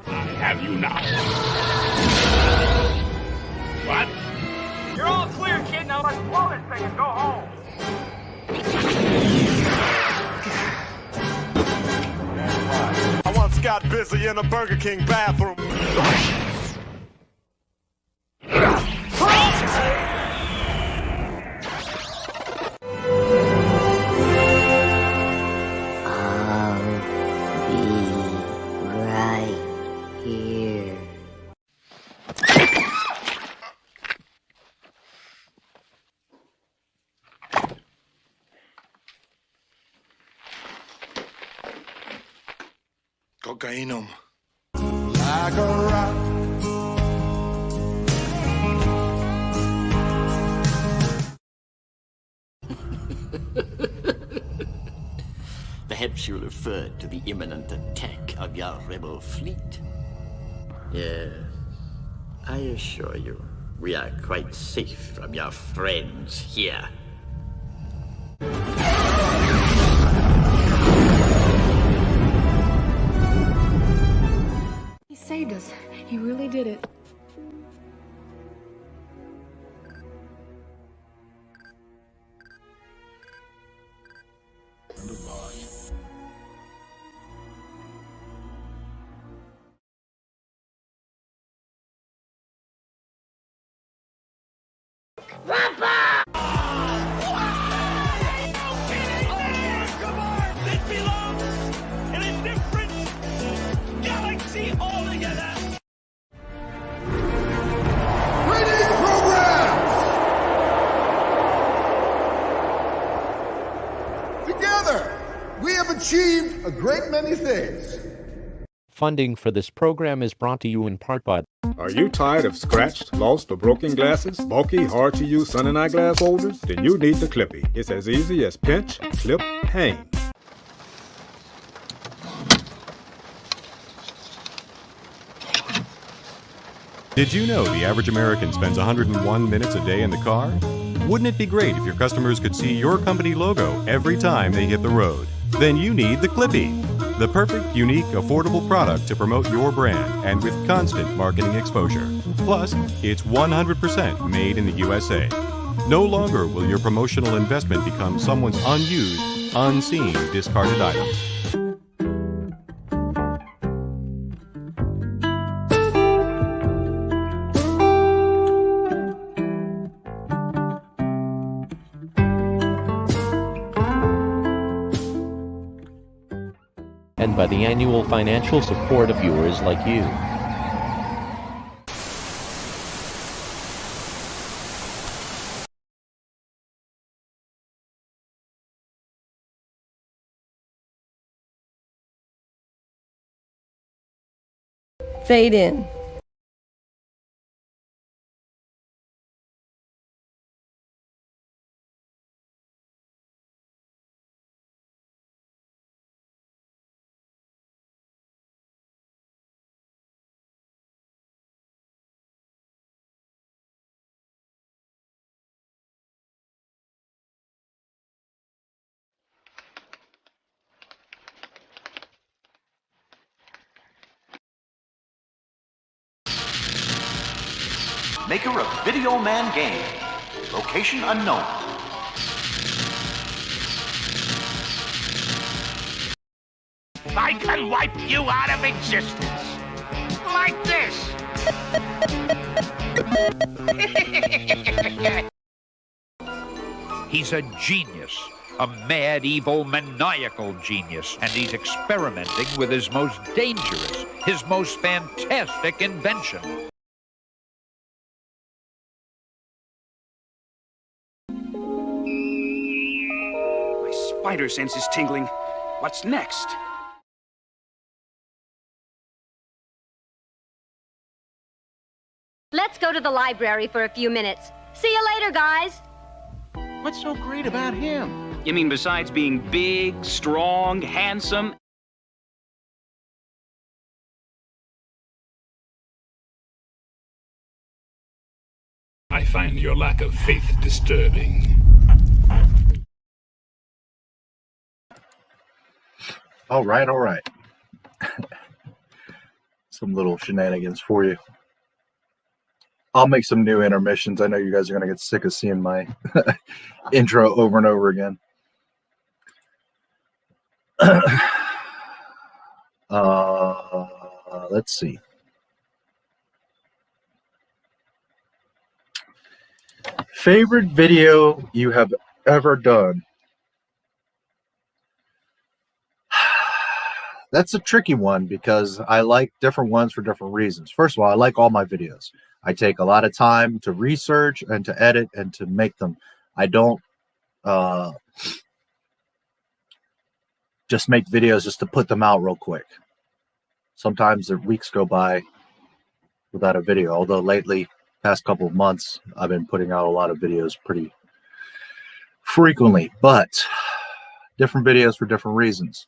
I have you now. What? You're all clear, kid. Now let's blow this thing and go home. I once got busy in a Burger King bathroom. Right here. Cocainum. Like a rock. Perhaps you referred to the imminent attack of your rebel fleet. Yes, I assure you, we are quite safe from your friends here. He saved us. He really did it. Together, we have achieved a great many things. Funding for this program is brought to you in part by... Are you tired of scratched, lost, or broken glasses? Bulky, hard-to-use sun and eyeglass holders? Then you need the Clippy. It's as easy as pinch, clip, hang. Did you know the average American spends 101 minutes a day in the car? Wouldn't it be great if your customers could see your company logo every time they hit the road? Then you need the Clippy, the perfect, unique, affordable product to promote your brand and with constant marketing exposure. Plus, it's 100% made in the USA. No longer will your promotional investment become someone's unused, unseen, discarded item. And by the annual financial support of viewers like you. Fade in. maker of Video Man Game. Location unknown. I can wipe you out of existence. Like this. He's a genius, a mad, evil, maniacal genius, and he's experimenting with his most dangerous, his most fantastic invention. My spider sense is tingling. What's next? Let's go to the library for a few minutes. See you later, guys. What's so great about him? You mean besides being big, strong, handsome? I find your lack of faith disturbing. All right, all right. Some little shenanigans for you. I'll make some new intermissions. I know you guys are going to get sick of seeing my intro over and over again. Let's see. Favorite video you have ever done? That's a tricky one because I like different ones for different reasons. First of all, I like all my videos. I take a lot of time to research and to edit and to make them. I don't just make videos just to put them out real quick. Sometimes the weeks go by without a video, although lately, past couple of months, I've been putting out a lot of videos pretty frequently, but different videos for different reasons.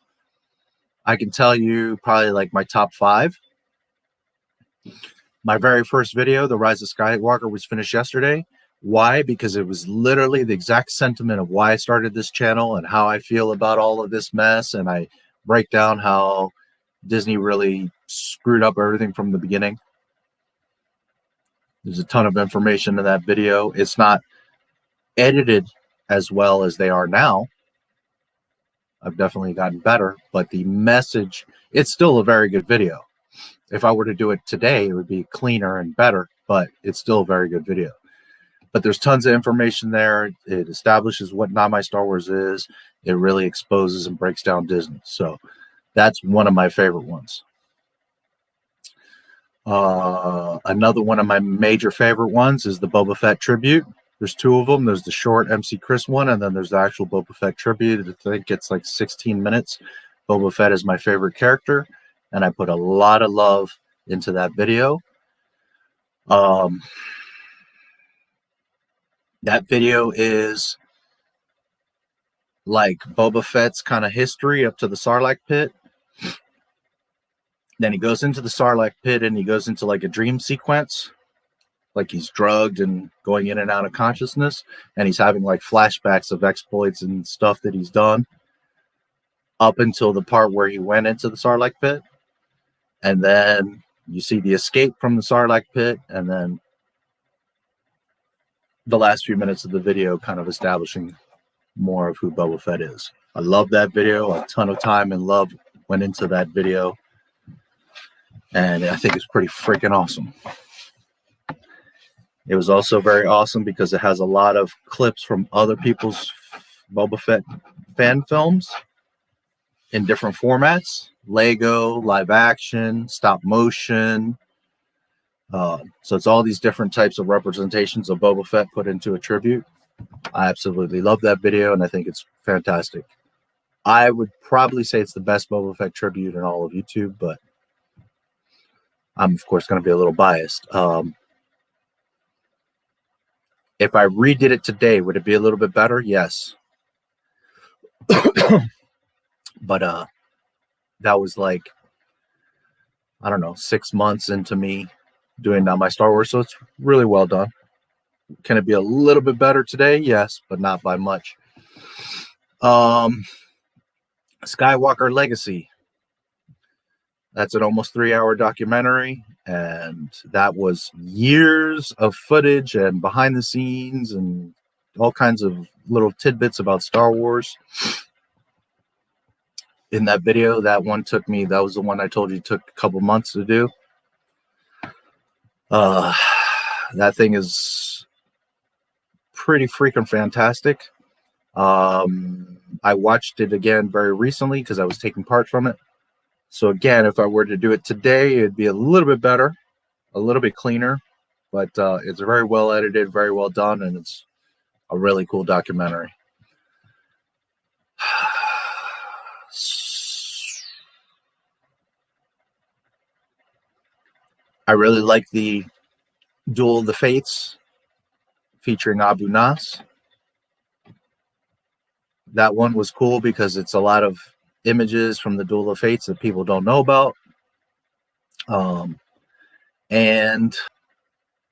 I can tell you probably like my top 5. My very first video, The Rise of Skywalker, was finished yesterday. Why? Because it was literally the exact sentiment of why I started this channel and how I feel about all of this mess. And I break down how Disney really screwed up everything from the beginning. There's a ton of information in that video. It's not edited as well as they are now. I've definitely gotten better, but the message, it's still a very good video. If I were to do it today, it would be cleaner and better, but it's still a very good video. But there's tons of information there. It establishes what Not My Star Wars is. It really exposes and breaks down Disney. So that's one of my favorite ones. Another one of my major favorite ones is the Boba Fett tribute. There's 2 of them. There's the short MC Chris one, and then there's the actual Boba Fett tribute. I think it's like 16 minutes. Boba Fett is my favorite character, and I put a lot of love into that video. That video is like Boba Fett's kind of history up to the Sarlacc pit. Then he goes into the Sarlacc pit and he goes into like a dream sequence. Like he's drugged and going in and out of consciousness. And he's having like flashbacks of exploits and stuff that he's done up until the part where he went into the Sarlacc pit. And then you see the escape from the Sarlacc pit. And then the last few minutes of the video kind of establishing more of who Boba Fett is. I love that video. A ton of time and love went into that video. And I think it's pretty freaking awesome. It was also very awesome because it has a lot of clips from other people's Boba Fett fan films in different formats. Lego, live action, stop motion. So it's all these different types of representations of Boba Fett put into a tribute. I absolutely love that video, and I think it's fantastic. I would probably say it's the best Boba Fett tribute in all of YouTube, but I'm, of course, going to be a little biased. If I redid it today, would it be a little bit better? Yes. But that was like, I don't know, 6 months into me doing Not My Star Wars, so it's really well done. Can it be a little bit better today? Yes, but not by much. Skywalker Legacy. That's an almost 3-hour documentary, and that was years of footage and behind the scenes and all kinds of little tidbits about Star Wars. In that video, that was the one I told you took a couple months to do. That thing is pretty freaking fantastic. I watched it again very recently because I was taking part from it. So again, if I were to do it today, it'd be a little bit better, a little bit cleaner, but it's very well edited, very well done, and it's a really cool documentary. I really like the Duel of the Fates featuring Abu Nas. That one was cool because it's a lot of images from the Duel of Fates that people don't know about. And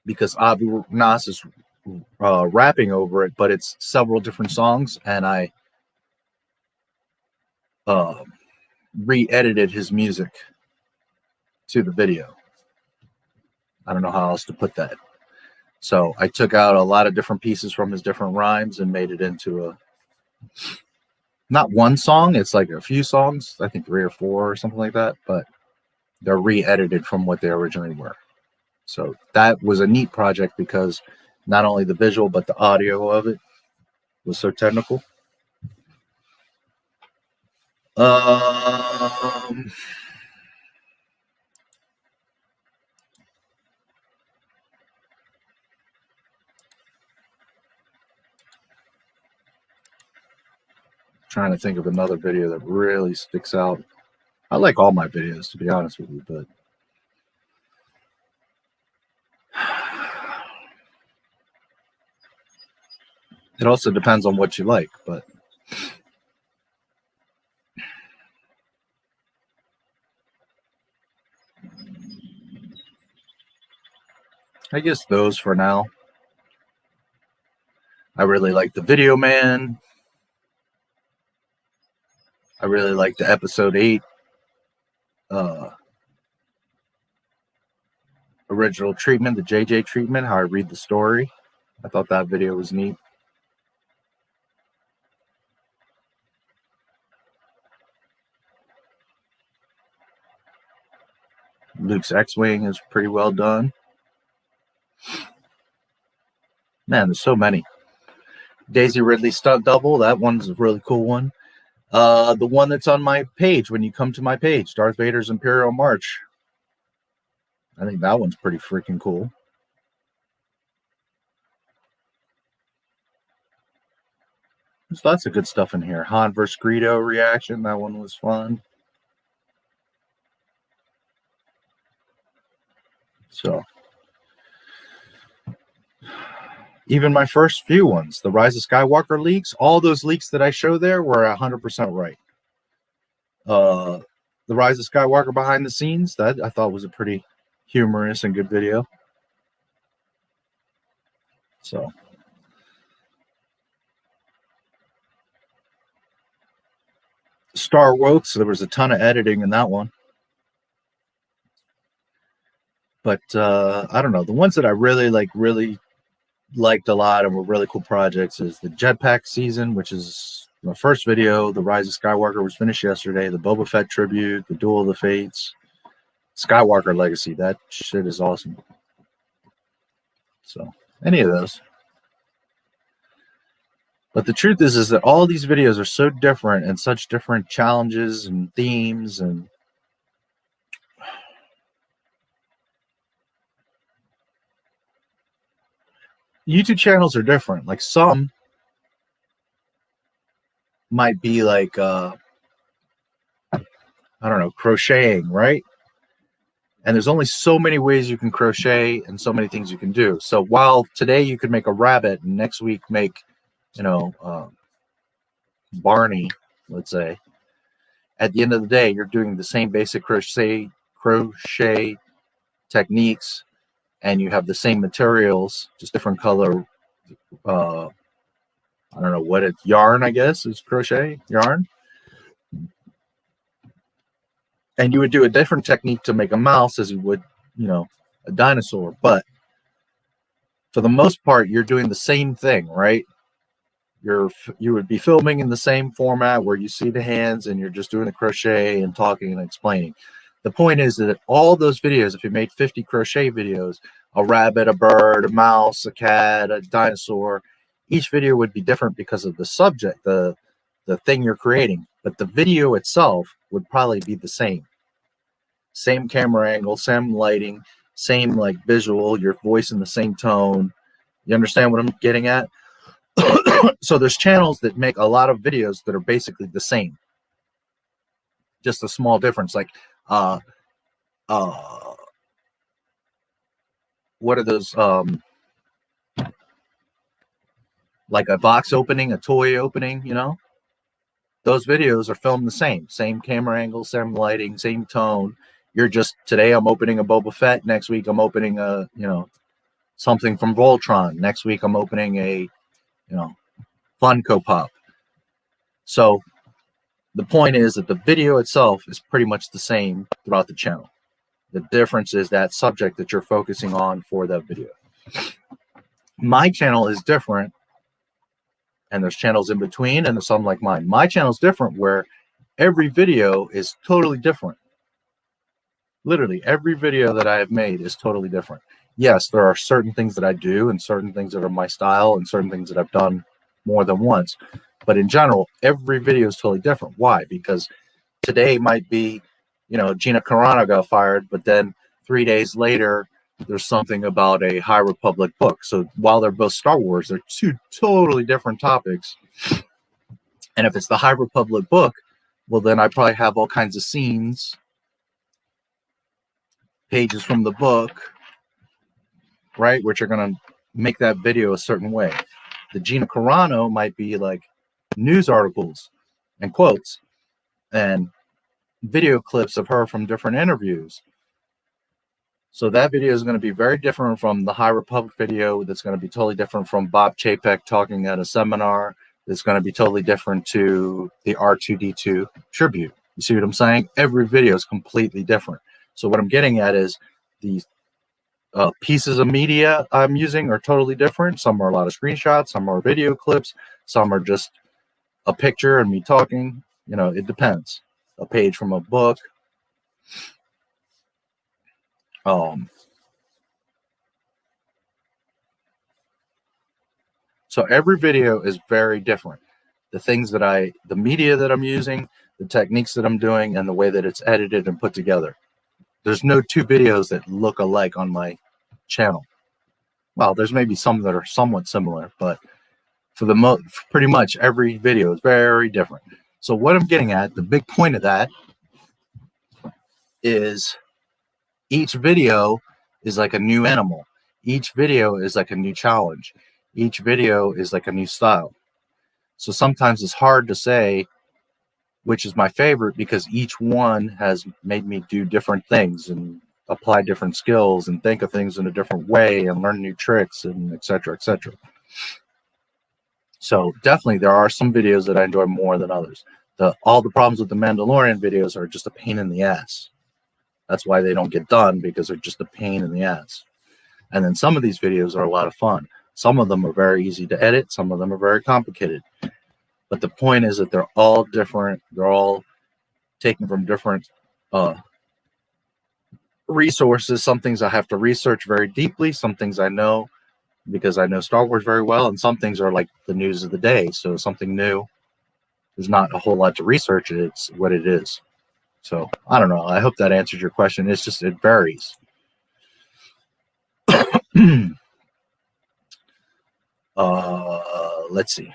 because Abu Nas is rapping over it, but it's several different songs, and I re-edited his music to the video. I don't know how else to put that. So I took out a lot of different pieces from his different rhymes and made it into a, not one song, it's like a few songs, I think 3 or 4 or something like that, but they're re-edited from what they originally were. So that was a neat project because not only the visual, but the audio of it was so technical. Trying to think of another video that really sticks out. I like all my videos, to be honest with you, but it also depends on what you like. But I guess those for now. I really like the Video Man. I really like the episode 8 original treatment, the JJ treatment, how I read the story. I thought that video was neat. Luke's X-Wing is pretty well done. Man, there's so many. Daisy Ridley stunt double, that one's a really cool one. The one that's on my page when you come to my page, Darth Vader's Imperial March. I think that one's pretty freaking cool. There's lots of good stuff in here. Han vs. Greedo reaction, that one was fun. So, even my first few ones, the Rise of Skywalker leaks, all those leaks that I show there were 100% right. The Rise of Skywalker behind the scenes, that I thought was a pretty humorous and good video. So, Star Wars, there was a ton of editing in that one. But I don't know, the ones that I really liked a lot and were really cool projects is the Jetpack season, which is my first video. The Rise of Skywalker was finished yesterday. The Boba Fett tribute, the Duel of the Fates, Skywalker Legacy. That shit is awesome. So any of those. But the truth is that all these videos are so different and such different challenges and themes, and YouTube channels are different. Like some might be like, I don't know, crocheting, right? And there's only so many ways you can crochet and so many things you can do. So while today you could make a rabbit and next week make, you know, Barney, let's say, at the end of the day, you're doing the same basic crochet techniques, and you have the same materials, just different color. I don't know what it's, yarn, I guess, is crochet yarn. And you would do a different technique to make a mouse as you would, you know, a dinosaur. But for the most part, you're doing the same thing, right? You would be filming in the same format where you see the hands and you're just doing the crochet and talking and explaining. The point is that all those videos, if you made 50 crochet videos, a rabbit, a bird, a mouse, a cat, a dinosaur, each video would be different because of the subject, the thing you're creating. But the video itself would probably be the same. Same camera angle, same lighting, same like visual, your voice in the same tone. You understand what I'm getting at? So there's channels that make a lot of videos that are basically the same. Just a small difference. Like what are those like a box opening, a toy opening, you know? Those videos are filmed the same camera angle, same lighting, same tone. You're just, today I'm opening a Boba Fett, next week I'm opening a, you know, something from Voltron, next week I'm opening a, you know, Funko Pop. So the point is that the video itself is pretty much the same throughout the channel. The difference is that subject that you're focusing on for that video. My channel is different, and there's channels in between, and there's some like mine. My channel is different where every video is totally different. Literally, every video that I have made is totally different. Yes, there are certain things that I do and certain things that are my style and certain things that I've done more than once. But in general, every video is totally different. Why? Because today might be, you know, Gina Carano got fired, but then 3 days later, there's something about a High Republic book. So while they're both Star Wars, they're two totally different topics. And if it's the High Republic book, well, then I probably have all kinds of scenes, pages from the book, right, which are going to make that video a certain way. The Gina Carano might be like news articles and quotes and video clips of her from different interviews. So that video is going to be very different from the High Republic video. That's going to be totally different from Bob Chapek talking at a seminar. It's going to be totally different to the R2-D2 tribute. You see what I'm saying? Every video is completely different. So what I'm getting at is these pieces of media I'm using are totally different. Some are a lot of screenshots, some are video clips, some are just a picture and me talking. You know, it depends. A page from a book. So every video is very different. The things that the media that I'm using, the techniques that I'm doing, and the way that it's edited and put together. There's no two videos that look alike on my channel. Well, there's maybe some that are somewhat similar, but for the pretty much every video is very different. So what I'm getting at, the big point of that is each video is like a new animal. Each video is like a new challenge. Each video is like a new style. So sometimes it's hard to say which is my favorite because each one has made me do different things and apply different skills and think of things in a different way and learn new tricks and et cetera, et cetera. So definitely there are some videos that I enjoy more than others. All the problems with the Mandalorian videos are just a pain in the ass. That's why they don't get done, because they're just a pain in the ass. And then some of these videos are a lot of fun. Some of them are very easy to edit. Some of them are very complicated. But the point is that they're all different. They're all taken from different resources. Some things I have to research very deeply. Some things I know because I know Star Wars very well. And some things are like the news of the day. So something new, there's not a whole lot to research. It's what it is. So I don't know. I hope that answers your question. It's just, it varies. Let's see.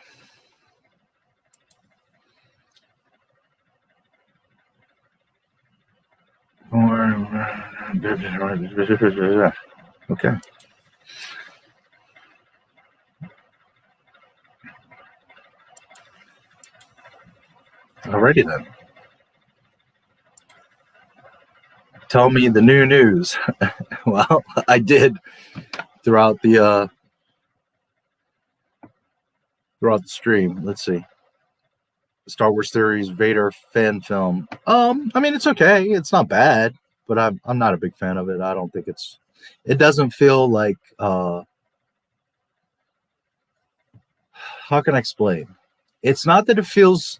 Okay. Alrighty then. Tell me the new news. Well, I did throughout the stream. Let's see. Star Wars series Vader fan film. I mean, it's okay. It's not bad, but I'm not a big fan of it. I don't think it doesn't feel like how can I explain? It's not that it feels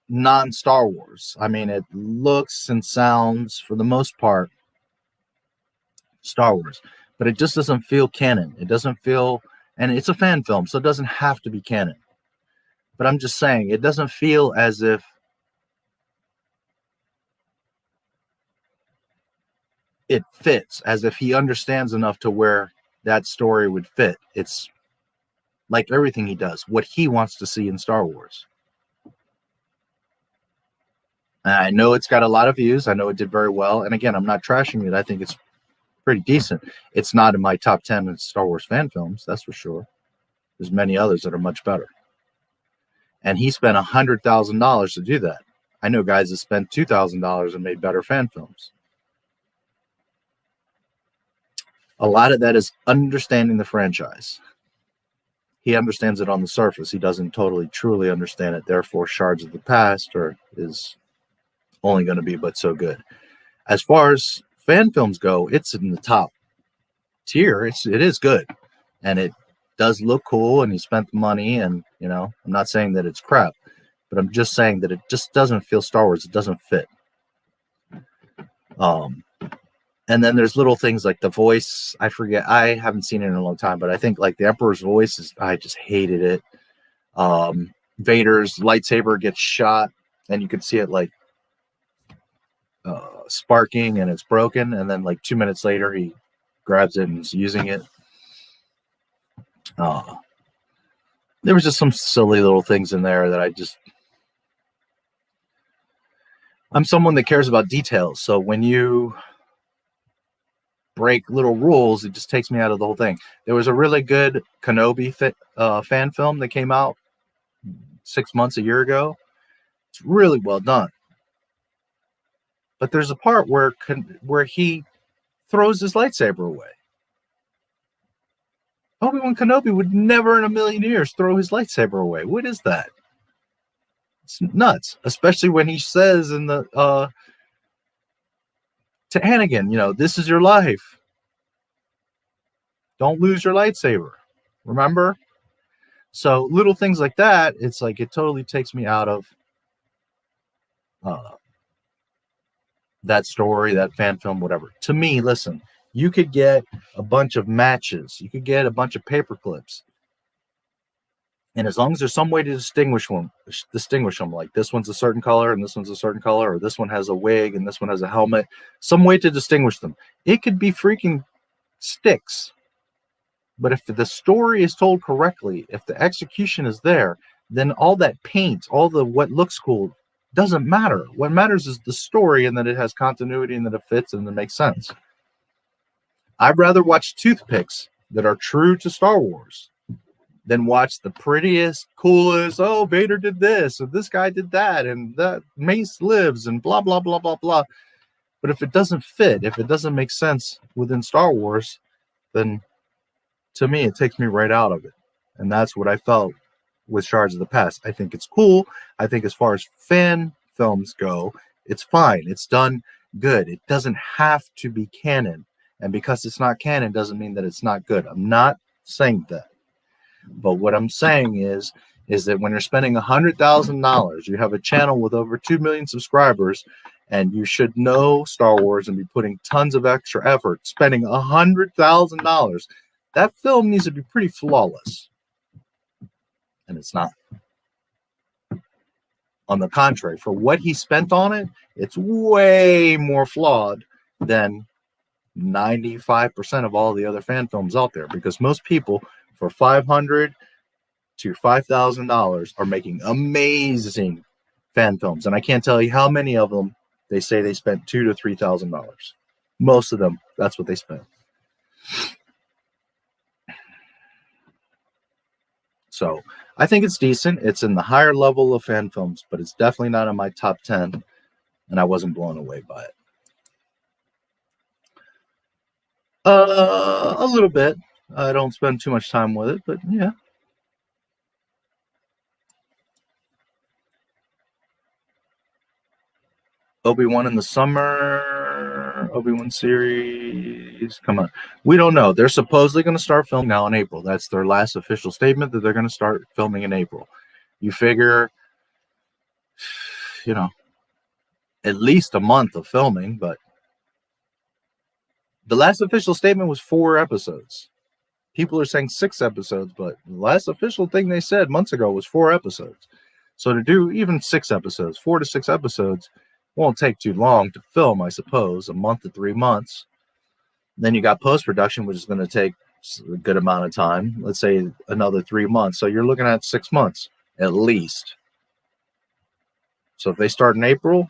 non-Star Wars. I mean, it looks and sounds for the most part Star Wars, but it just doesn't feel canon. It doesn't feel, and it's a fan film, so it doesn't have to be canon. But I'm just saying, it doesn't feel as if it fits, as if he understands enough to where that story would fit. It's like everything he does, what he wants to see in Star Wars. And I know it's got a lot of views. I know it did very well. And again, I'm not trashing it. I think it's pretty decent. It's not in my top 10 in Star Wars fan films, that's for sure. There's many others that are much better. And he spent $100,000 to do that. I know guys that spent $2,000 and made better fan films. A lot of that is understanding the franchise. He understands it on the surface. He doesn't totally, truly understand it. Therefore, Shards of the Past is only going to be but so good. As far as fan films go, it's in the top tier. It is good. And it does look cool, and he spent the money, and I'm not saying that it's crap, but I'm just saying that it just doesn't feel Star Wars. It doesn't fit. And then there's little things like the voice. I forget. I haven't seen it in a long time, but I think like the Emperor's voice I just hated it. Vader's lightsaber gets shot, and you can see it like sparking, and it's broken. And then like 2 minutes later, he grabs it and is using it. There was just some silly little things in there that I'm someone that cares about details. So when you break little rules, it just takes me out of the whole thing. There was a really good Kenobi fan film that came out 6 months, a year ago. It's really well done. But there's a part where he throws his lightsaber away. Obi-Wan Kenobi would never in a million years throw his lightsaber away. What is that? It's nuts. Especially when he says in the to Anakin, this is your life. Don't lose your lightsaber. Remember? So little things like that, it's like it totally takes me out of that story, that fan film, whatever. To me, listen, you could get a bunch of matches. You could get a bunch of paper clips. And as long as there's some way to distinguish them, like this one's a certain color and this one's a certain color, or this one has a wig and this one has a helmet, some way to distinguish them. It could be freaking sticks. But if the story is told correctly, if the execution is there, then all that paint, all the what looks cool, doesn't matter. What matters is the story, and that it has continuity, and that it fits, and that it makes sense. I'd rather watch toothpicks that are true to Star Wars than watch the prettiest, coolest, oh, Vader did this, or this guy did that, and that Mace lives, and blah, blah, blah, blah, blah. But if it doesn't fit, if it doesn't make sense within Star Wars, then to me, it takes me right out of it. And that's what I felt with Shards of the Past. I think it's cool. I think as far as fan films go, it's fine. It's done good. It doesn't have to be canon. And because it's not canon doesn't mean that it's not good. I'm not saying that. But what I'm saying is that when you're spending $100,000, you have a channel with over 2 million subscribers, and you should know Star Wars and be putting tons of extra effort, spending $100,000, that film needs to be pretty flawless. And it's not. On the contrary, for what he spent on it, it's way more flawed than 95% of all the other fan films out there, because most people for $500 to $5,000 are making amazing fan films, and I can't tell you how many of them they say they spent $2,000 to $3,000. Most of them, that's what they spent. So I think it's decent. It's in the higher level of fan films, but it's definitely not in my top 10, and I wasn't blown away by it. A little bit. I don't spend too much time with it, but yeah. Obi-Wan in the summer. Obi-Wan series. Come on. We don't know. They're supposedly going to start filming now in April. That's their last official statement, that they're going to start filming in April. You figure, at least a month of filming, but the last official statement was 4 episodes. People are saying 6 episodes, but the last official thing they said months ago was 4 episodes. So to do even 6 episodes, 4 to 6 episodes, won't take too long to film, I suppose, a month to 3 months. Then you got post-production, which is going to take a good amount of time. Let's say another 3 months. So you're looking at 6 months at least. So if they start in April,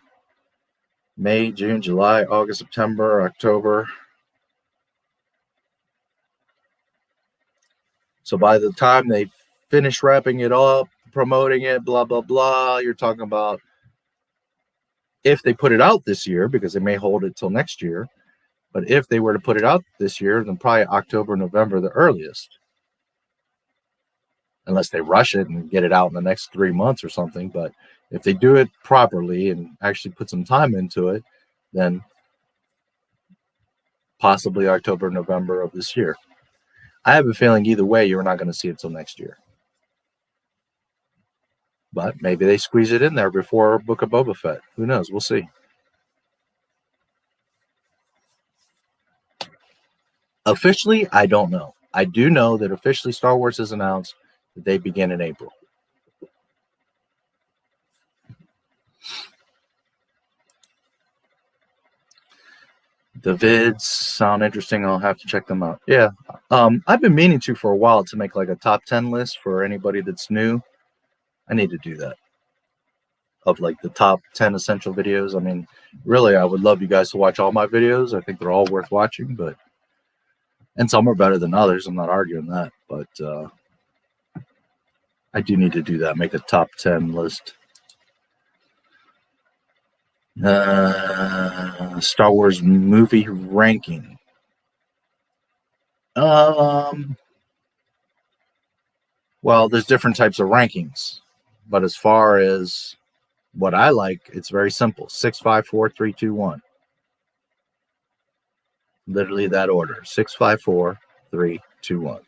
May, June, July, August, September, October. So by the time they finish wrapping it up, promoting it, blah, blah, blah, you're talking about, if they put it out this year, because they may hold it till next year, but if they were to put it out this year, then probably October, November, the earliest. Unless they rush it and get it out in the next 3 months or something. But if they do it properly and actually put some time into it, then possibly October, November of this year. I have a feeling either way, you're not going to see it till next year. But maybe they squeeze it in there before Book of Boba Fett. Who knows? We'll see. Officially, I don't know. I do know that officially Star Wars has announced that they begin in April. The vids sound interesting. I'll have to check them out. Yeah. I've been meaning to for a while to make like a top 10 list for anybody that's new. I need to do that. Of like the top 10 essential videos. I mean, really, I would love you guys to watch all my videos. I think they're all worth watching, and some are better than others. I'm not arguing that, but I do need to do that. Make a top 10 list. Star Wars movie ranking. Well, there's different types of rankings, but as far as what I like, it's very simple. 6, 5, 4, 3, 2, 1. Literally that order. 6, 5, 4, 3, 2, 1.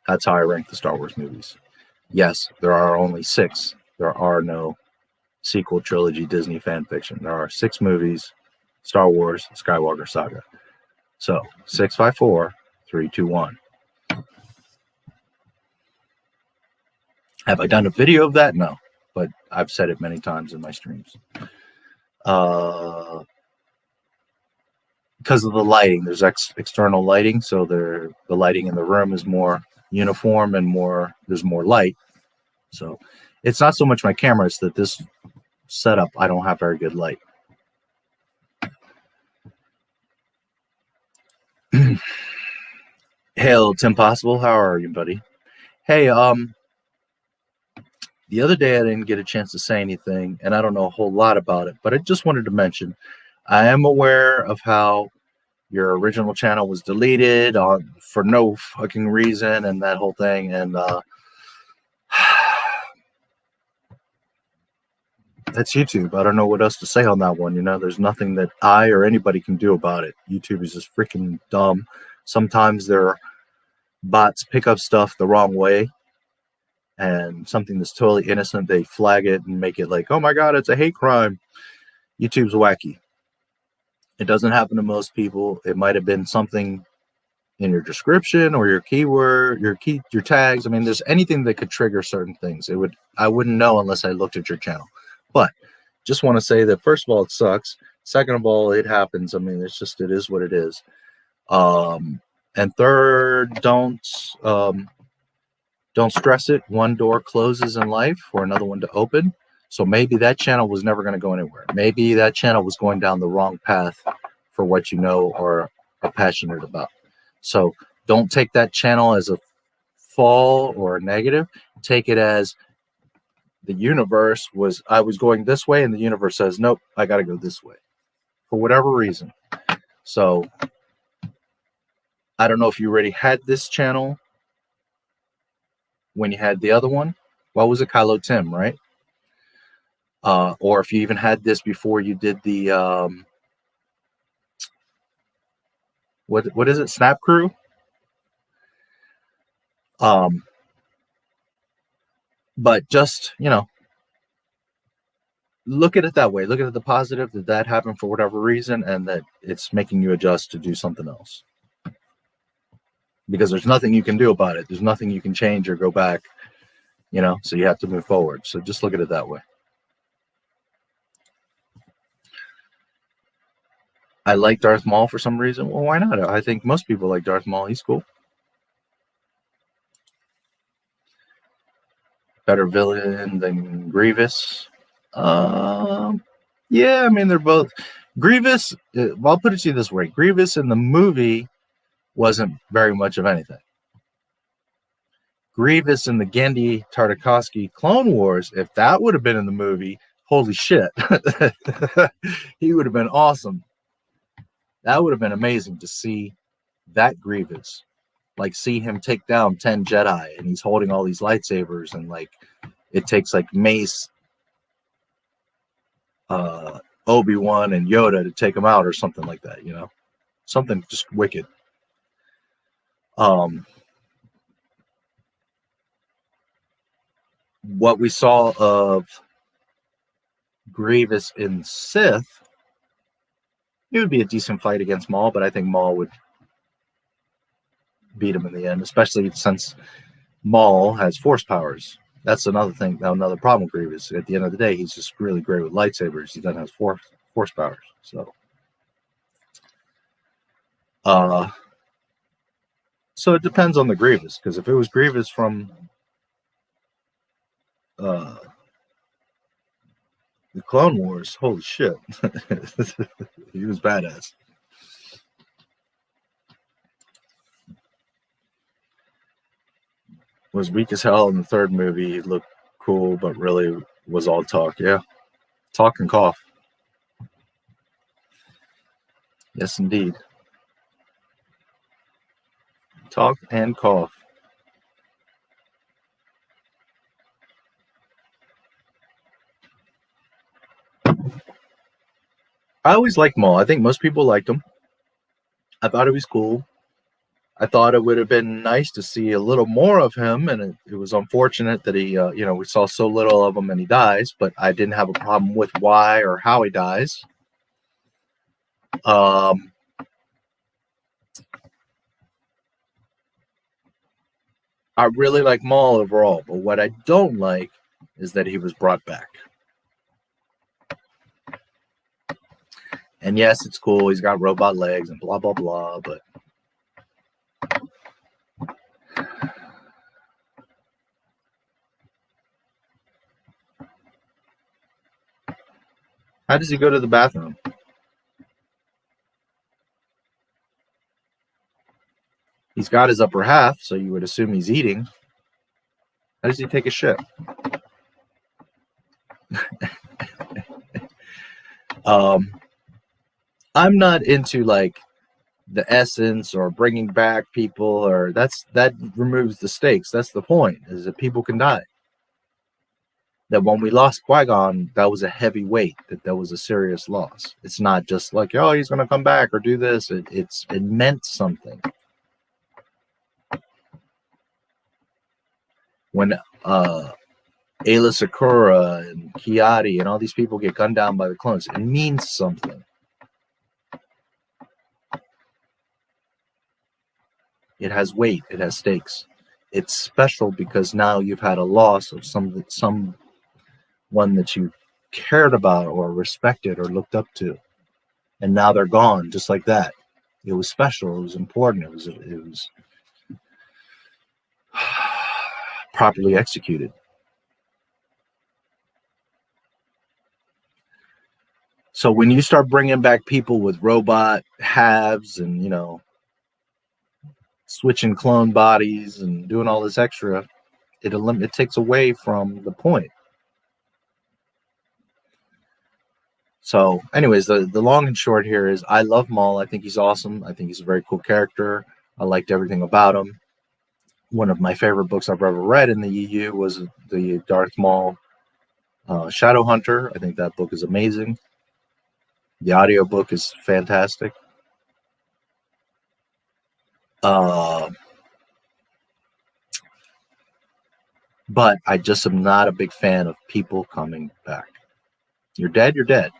That's how I rank the Star Wars movies. Yes, there are only 6. There are no sequel trilogy Disney fan fiction. There are 6 movies, Star Wars, Skywalker saga. So 6, 5, 4, 3, 2, 1. Have I done a video of that? No, but I've said it many times in my streams. Because of the lighting, there's external lighting, so the lighting in the room is more uniform and there's more light. So it's not so much my camera, it's that this setup, I don't have very good light. Hail, Tim Possible, how are you, buddy? Hey, the other day I didn't get a chance to say anything, and I don't know a whole lot about it, but I just wanted to mention, I am aware of how your original channel was deleted for no fucking reason and that whole thing, and that's YouTube. I don't know what else to say on that one. There's nothing that I or anybody can do about it. YouTube is just freaking dumb. Sometimes their bots pick up stuff the wrong way, and something that's totally innocent, they flag it and make it like, oh my God, it's a hate crime. YouTube's wacky. It doesn't happen to most people. It might have been something in your description or your keyword, your tags. I mean, there's anything that could trigger certain things. I wouldn't know unless I looked at your channel. But just want to say that, first of all, it sucks. Second of all, it happens. I mean, it is what it is. And third, don't stress it. One door closes in life for another one to open. So maybe that channel was never going to go anywhere. Maybe that channel was going down the wrong path for what you know or are passionate about. So don't take that channel as a fall or a negative. Take it as the universe I was going this way, and the universe says, nope, I got to go this way for whatever reason. So I don't know if you already had this channel when you had the other one. What was it? Kylo Tim, right? Or if you even had this before you did the what is it, Snap Crew? But just, you know, look at it that way. Look at it the positive, that happened for whatever reason, and that it's making you adjust to do something else. Because there's nothing you can do about it. There's nothing you can change or go back, you know, so you have to move forward. So just look at it that way. I like Darth Maul for some reason. Well, why not? I think most people like Darth Maul. He's cool. Better villain than Grievous. Yeah, I mean, they're both. Grievous, well, I'll put it to you this way. Grievous in the movie wasn't very much of anything. Grievous in the Genndy Tartakovsky Clone Wars, if that would have been in the movie, holy shit. He would have been awesome. That would have been amazing to see that Grievous. Like, see him take down 10 Jedi, and he's holding all these lightsabers, and, like, it takes, like, Mace, Obi-Wan, and Yoda to take him out or something like that, you know? Something just wicked. What we saw of Grievous in Sith, it would be a decent fight against Maul, but I think Maul would beat him in the end, especially since Maul has force powers. That's another thing, another problem with Grievous. At the end of the day, he's just really great with lightsabers. He doesn't have force powers. So it depends on the Grievous, because if it was Grievous from the Clone Wars, holy shit. He was badass. Was weak as hell in the third movie. He looked cool, but really was all talk. Yeah. Talk and cough. Yes, indeed. Talk and cough. I always liked Maul. I think most people liked him. I thought he was cool. I thought it would have been nice to see a little more of him, and it was unfortunate that he, we saw so little of him and he dies, but I didn't have a problem with why or how he dies. I really like Maul overall, but what I don't like is that he was brought back. And yes, it's cool. He's got robot legs and blah, blah, blah, but how does he go to the bathroom? He's got his upper half, so you would assume he's eating. How does he take a shit? I'm not into like the essence or bringing back people, or that removes the stakes. That's the point, is that people can die. That when we lost Qui-Gon, that was a heavy weight, that was a serious loss. It's not just like, oh, he's going to come back or do this. It meant something. When Ayla Secura and Kiadi and all these people get gunned down by the clones, it means something. It has weight. It has stakes. It's special because now you've had a loss of someone that you cared about or respected or looked up to, and now they're gone just like that. It was special. It was important. It was properly executed. So when you start bringing back people with robot halves and, switching clone bodies and doing all this extra, it takes away from the point. So anyways, the long and short here is I love Maul. I think he's awesome. I think he's a very cool character. I liked everything about him. One of my favorite books I've ever read in the EU was the Darth Maul Shadowhunter, I think that book is amazing. The audiobook is fantastic. But I just am not a big fan of people coming back. You're dead, you're dead.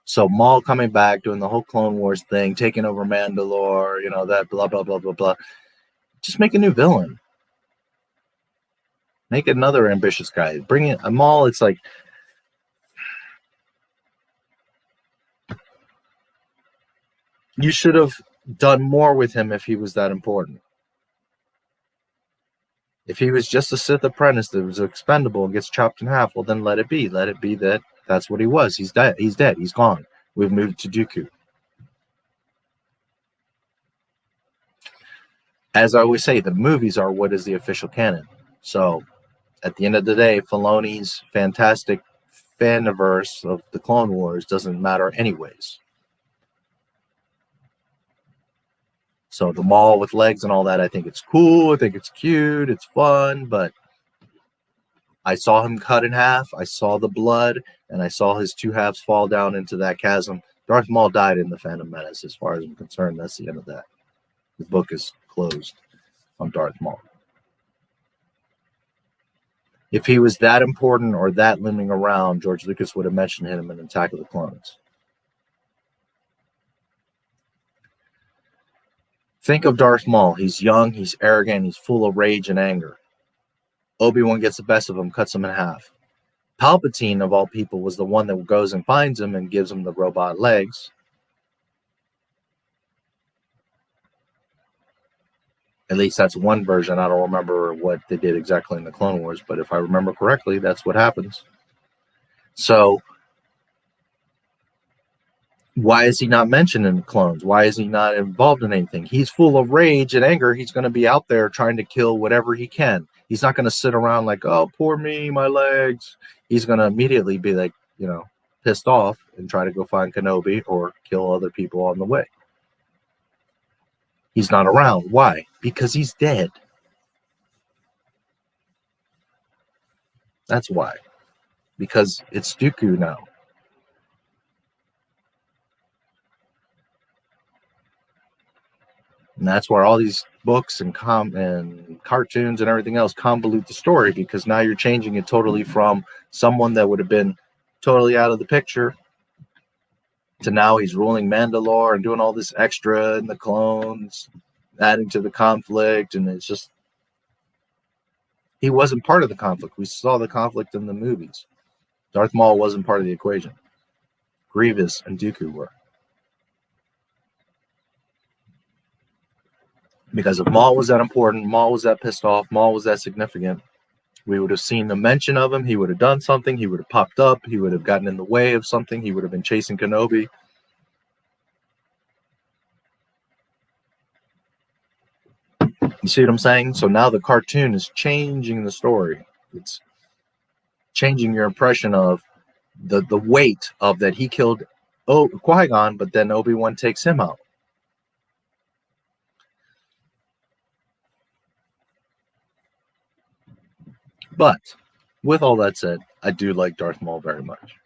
So Maul coming back, doing the whole Clone Wars thing, taking over Mandalore, you know, that blah, blah, blah, blah, blah. Just make a new villain. Make another ambitious guy. Bring in a Maul. It's like, you should have done more with him if he was that important. If he was just a Sith apprentice that was expendable and gets chopped in half, well, then let it be. Let it be that that's what he was. He's dead. He's dead. He's gone. We've moved to Dooku. As I always say, the movies are what is the official canon. So, at the end of the day, Filoni's fantastic faniverse of the Clone Wars doesn't matter anyways. So the Maul with legs and all that, I think it's cool. I think it's cute. It's fun. But I saw him cut in half. I saw the blood. And I saw his two halves fall down into that chasm. Darth Maul died in The Phantom Menace. As far as I'm concerned, that's the end of that. The book is closed on Darth Maul. If he was that important or that looming around, George Lucas would have mentioned him in Attack of the Clones. Think of Darth Maul. He's young, he's arrogant, he's full of rage and anger. Obi-Wan gets the best of him, cuts him in half. Palpatine, of all people, was the one that goes and finds him and gives him the robot legs. At least that's one version. I don't remember what they did exactly in the Clone Wars, but if I remember correctly, that's what happens. So, why is he not mentioned in the clones? Why is he not involved in anything? He's full of rage and anger. He's going to be out there trying to kill whatever he can. He's not going to sit around like, oh, poor me, my legs. He's going to immediately be like, you know, pissed off and try to go find Kenobi or kill other people on the way. He's not around. Why? Because he's dead. That's why. Because it's Dooku now. And that's where all these books and cartoons and everything else convolute the story, because now you're changing it totally from someone that would have been totally out of the picture to now he's ruling Mandalore and doing all this extra in the clones, adding to the conflict. And it's just, he wasn't part of the conflict. We saw the conflict in the movies. Darth Maul wasn't part of the equation. Grievous and Dooku were. Because if Maul was that important, Maul was that pissed off, Maul was that significant, we would have seen the mention of him. He would have done something. He would have popped up. He would have gotten in the way of something. He would have been chasing Kenobi. You see what I'm saying? So now the cartoon is changing the story. It's changing your impression of the weight of that he killed Qui-Gon, but then Obi-Wan takes him out. But with all that said, I do like Darth Maul very much.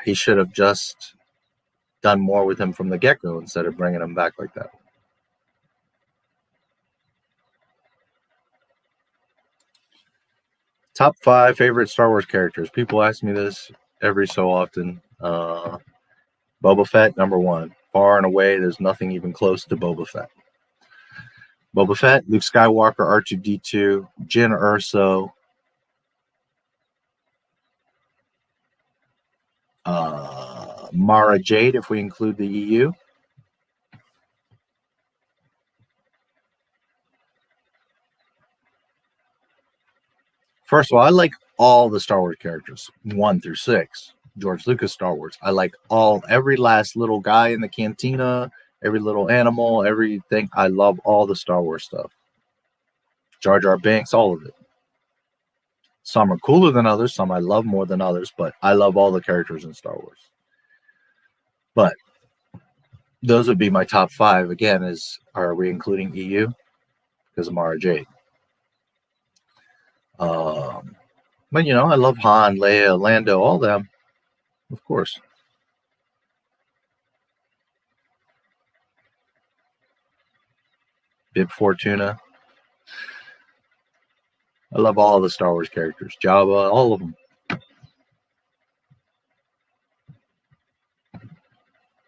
He should have just done more with him from the get-go instead of bringing him back like that. Top 5 favorite Star Wars characters. People ask me this every so often. Boba Fett, number 1. Far and away, there's nothing even close to Boba Fett. Boba Fett, Luke Skywalker, R2-D2, Jyn Erso, Mara Jade, if we include the EU. First of all, I like all the Star Wars characters, 1 through 6. George Lucas Star Wars. I like every last little guy in the cantina, every little animal, everything. I love all the Star Wars stuff. Jar Jar Binks, all of it. Some are cooler than others. Some I love more than others. But I love all the characters in Star Wars. But those would be my top 5. Again, are we including EU? Because of Mara Jade. But you know, I love Han, Leia, Lando, all them, of course. Bib Fortuna. I love all the Star Wars characters. Jabba, all of them.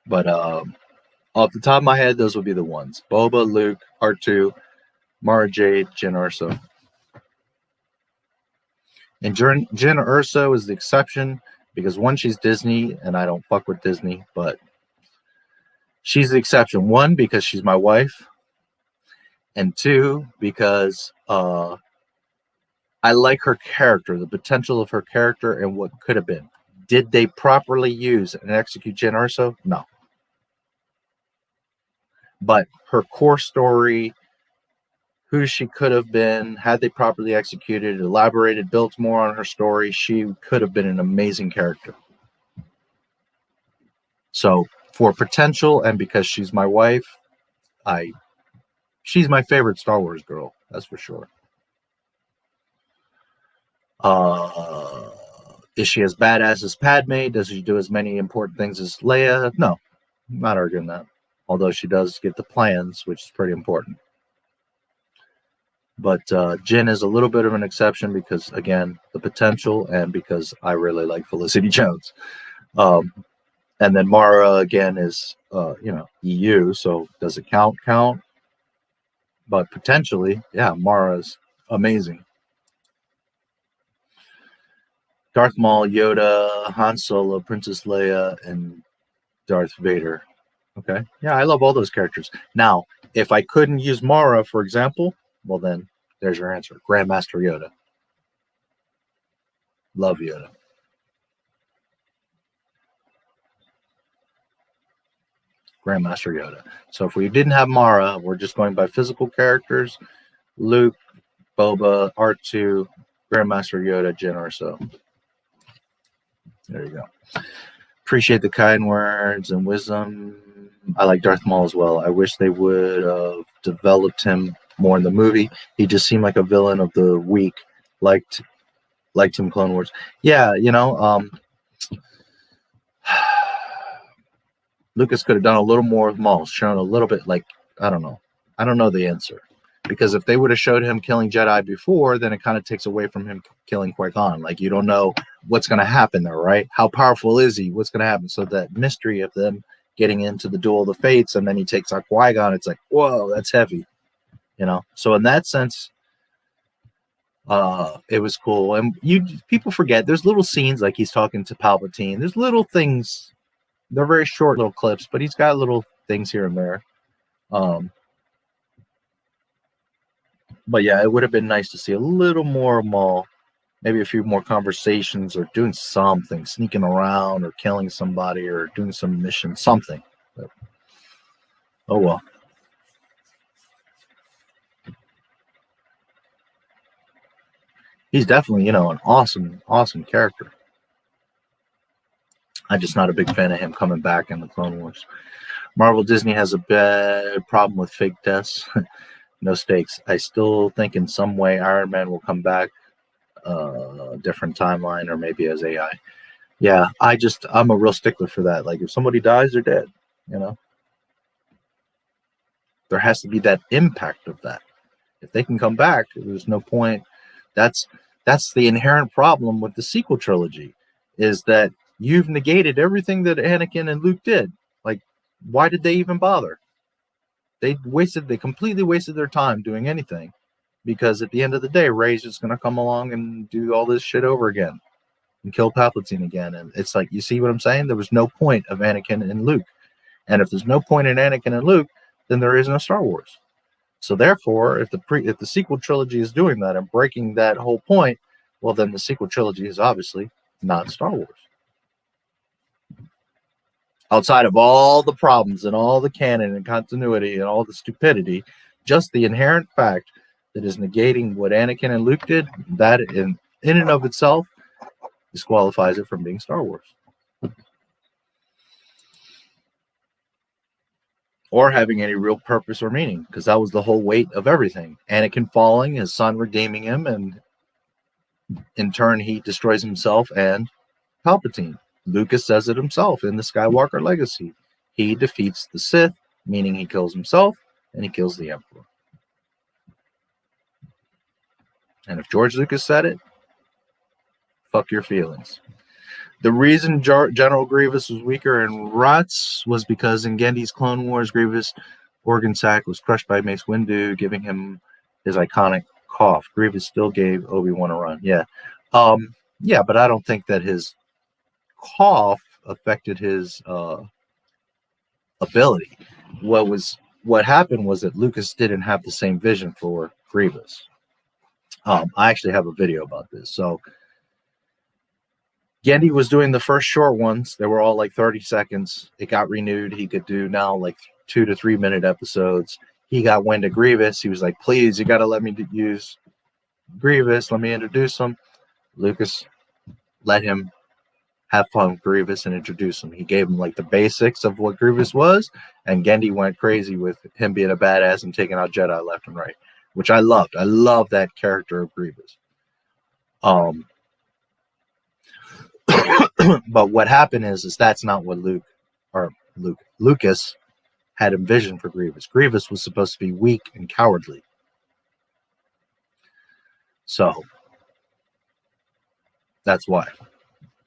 But off the top of my head, those would be the ones. Boba, Luke, R2, Mara Jade, Jyn Erso. And Jyn Erso is the exception because one, she's Disney, and I don't fuck with Disney, but she's the exception. One, because she's my wife, and two, because I like her character, the potential of her character, and what could have been. Did they properly use and execute Jyn Erso? No. But her core story, who she could have been, had they properly executed, elaborated, built more on her story, she could have been an amazing character. So for potential, and because she's my wife, she's my favorite Star Wars girl, that's for sure. Is she as badass as Padme? Does she do as many important things as Leia? No, I'm not arguing that. Although she does get the plans, which is pretty important. But Jyn is a little bit of an exception because, again, the potential, and because I really like Felicity Jones. And then Mara, again, is, EU, so does it count? But potentially, yeah, Mara's amazing. Darth Maul, Yoda, Han Solo, Princess Leia, and Darth Vader. Okay. Yeah, I love all those characters. Now, if I couldn't use Mara, for example, well then, there's your answer. Grandmaster Yoda. Love Yoda. Grandmaster Yoda. So if we didn't have Mara, we're just going by physical characters. Luke, Boba, R2, Grandmaster Yoda, Jyn Erso. There you go. Appreciate the kind words and wisdom. I like Darth Maul as well. I wish they would have developed him more in the movie. He just seemed like a villain of the week. Liked him Clone Wars. Yeah, Lucas could have done a little more with Maul, shown a little bit, like, I don't know. I don't know the answer. Because if they would have showed him killing Jedi before, then it kind of takes away from him killing Qui-Gon. Like, you don't know what's going to happen there, right? How powerful is he? What's going to happen? So that mystery of them getting into the Duel of the Fates, and then he takes out Qui-Gon, it's like, whoa, that's heavy. So in that sense, it was cool. And people forget, there's little scenes, like he's talking to Palpatine. There's little things. They're very short little clips, but he's got little things here and there. But yeah, it would have been nice to see a little more Maul, maybe a few more conversations, or doing something, sneaking around, or killing somebody, or doing some mission, something. But, oh well. He's definitely, an awesome, awesome character. I'm just not a big fan of him coming back in the Clone Wars. Marvel Disney has a bad problem with fake deaths. No stakes. I still think in some way Iron Man will come back, different timeline, or maybe as AI. Yeah, I'm a real stickler for that. Like, if somebody dies, they're dead. There has to be that impact of that. If they can come back, there's no point. That's the inherent problem with the sequel trilogy, is that you've negated everything that Anakin and Luke did. Like, why did they even bother? They completely wasted their time doing anything, because at the end of the day, Rey's just going to come along and do all this shit over again and kill Palpatine again. And it's like, you see what I'm saying? There was no point of Anakin and Luke. And if there's no point in Anakin and Luke, then there is no Star Wars. So therefore, if the sequel trilogy is doing that and breaking that whole point, well, then the sequel trilogy is obviously not Star Wars. Outside of all the problems and all the canon and continuity and all the stupidity, just the inherent fact that is negating what Anakin and Luke did, that in and of itself disqualifies it from being Star Wars. Or having any real purpose or meaning, because that was the whole weight of everything. Anakin falling, his son redeeming him, and In turn, he destroys himself and Palpatine. Lucas says it himself in the Skywalker Legacy. He defeats the Sith, meaning he kills himself, and he kills the Emperor. And if George Lucas said it, fuck your feelings. The reason General Grievous was weaker in Rutz was because in Gendy's Clone Wars, Grievous' organ sac was crushed by Mace Windu, giving him his iconic cough. Grievous still gave Obi-Wan a run. Yeah. Yeah, but I don't think that his cough affected his ability. What happened was that Lucas didn't have the same vision for Grievous. I actually have a video about this. So Gendy was doing the first short ones. They were all like 30 seconds. It got renewed. He could do now like 2 to 3 minute episodes. He got wind of Grievous. He was like, please, you got to let me use Grievous. Let me introduce him. Lucas let him have fun with Grievous and introduce him. He gave him like the basics of what Grievous was, and Gendy went crazy with him being a badass and taking out Jedi left and right, which I loved. I love that character of Grievous. But what happened is that's not what Lucas had envisioned for Grievous. Grievous was supposed to be weak and cowardly. So that's why.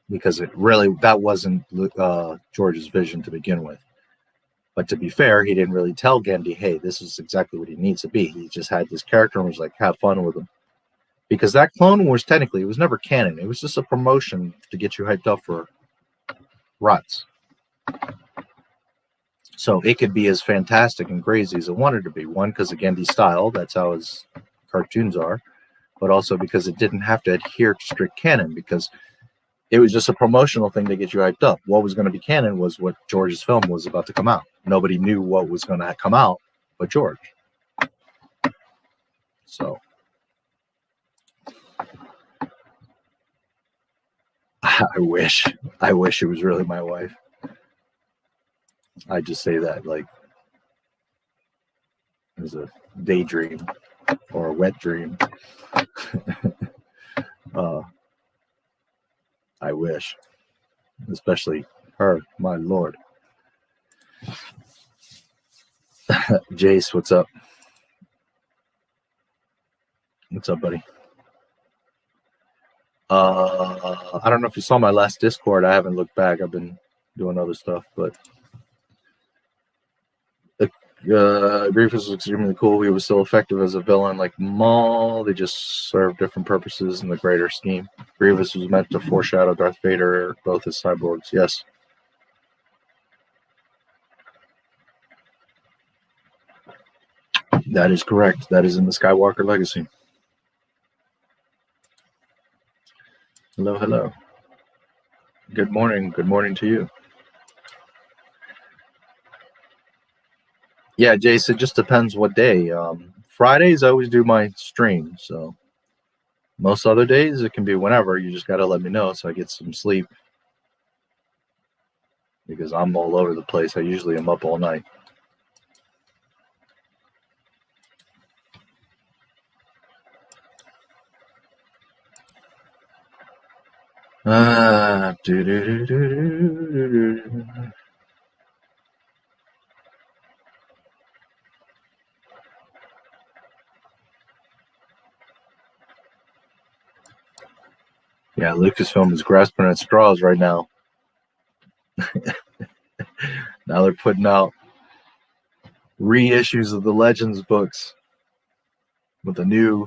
Because that wasn't George's vision to begin with. But to be fair, he didn't really tell Gendy, hey, this is exactly what he needs to be. He just had this character and was like, have fun with him. Because that Clone Wars, technically, it was never canon. It was just a promotion to get you hyped up for Rutz. So it could be as fantastic and crazy as it wanted to be. One, because of Gendy's style, that's how his cartoons are. But also because it didn't have to adhere to strict canon, because it was just a promotional thing to get you hyped up. What was going to be canon was what George's film was about to come out. Nobody knew what was going to come out but George. So I wish it was really my wife. I just say that like as a daydream or a wet dream. I wish, especially her, my lord. Jace, what's up? What's up, buddy? I don't know if you saw my last Discord. I haven't looked back. I've been doing other stuff, but Grievous was extremely cool. He was still effective as a villain like Maul. They just served different purposes in the greater scheme. Grievous was meant to foreshadow Darth Vader, both as cyborgs. Yes. That is correct. That is in the Skywalker Legacy. Hello, hello. Good morning. Good morning to you. Yeah, Jace, it just depends what day. Fridays, I always do my stream, so most other days, it can be whenever. You just got to let me know so I get some sleep, because I'm all over the place. I usually am up all night. Yeah, Lucasfilm is grasping at straws right now. Now they're putting out reissues of the Legends books with a new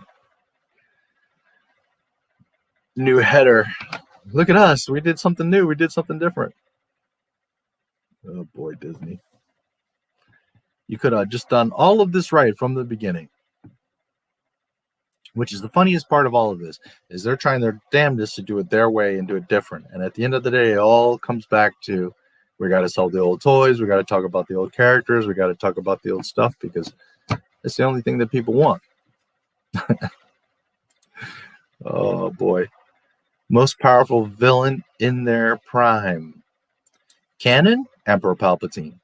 header. Look at us. We did something new. We did something different. Oh boy, Disney. You could have just done all of this right from the beginning. Which is the funniest part of all of this, is they're trying their damnedest to do it their way and do it different. And at the end of the day, it all comes back to, we got to sell the old toys, we got to talk about the old characters, we got to talk about the old stuff, because it's the only thing that people want. Oh boy. Most powerful villain in their prime. Canon, Emperor Palpatine.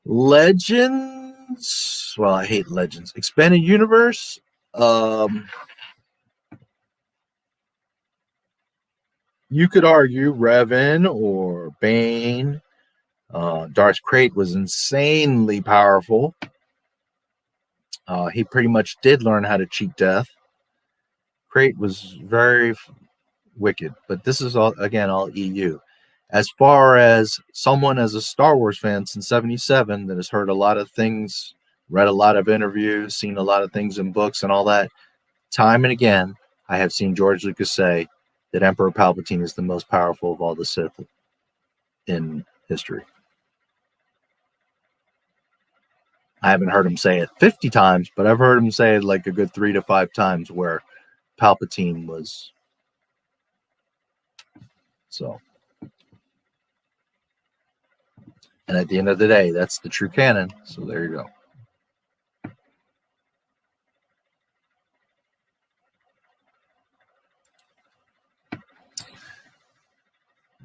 Legends, well, I hate Legends. Expanded Universe, You could argue Revan or Bane. Darth Krayt was insanely powerful. He pretty much did learn how to cheat death. Krayt was very wicked, but this is all, again, all EU. As far as someone as a Star Wars fan since '77 that has heard a lot of things, read a lot of interviews, seen a lot of things in books and all that, time and again, I have seen George Lucas say that Emperor Palpatine is the most powerful of all the Sith in history. I haven't heard him say it 50 times, but I've heard him say it like a good 3 to 5 times where Palpatine was. So, and at the end of the day, that's the true canon. So there you go.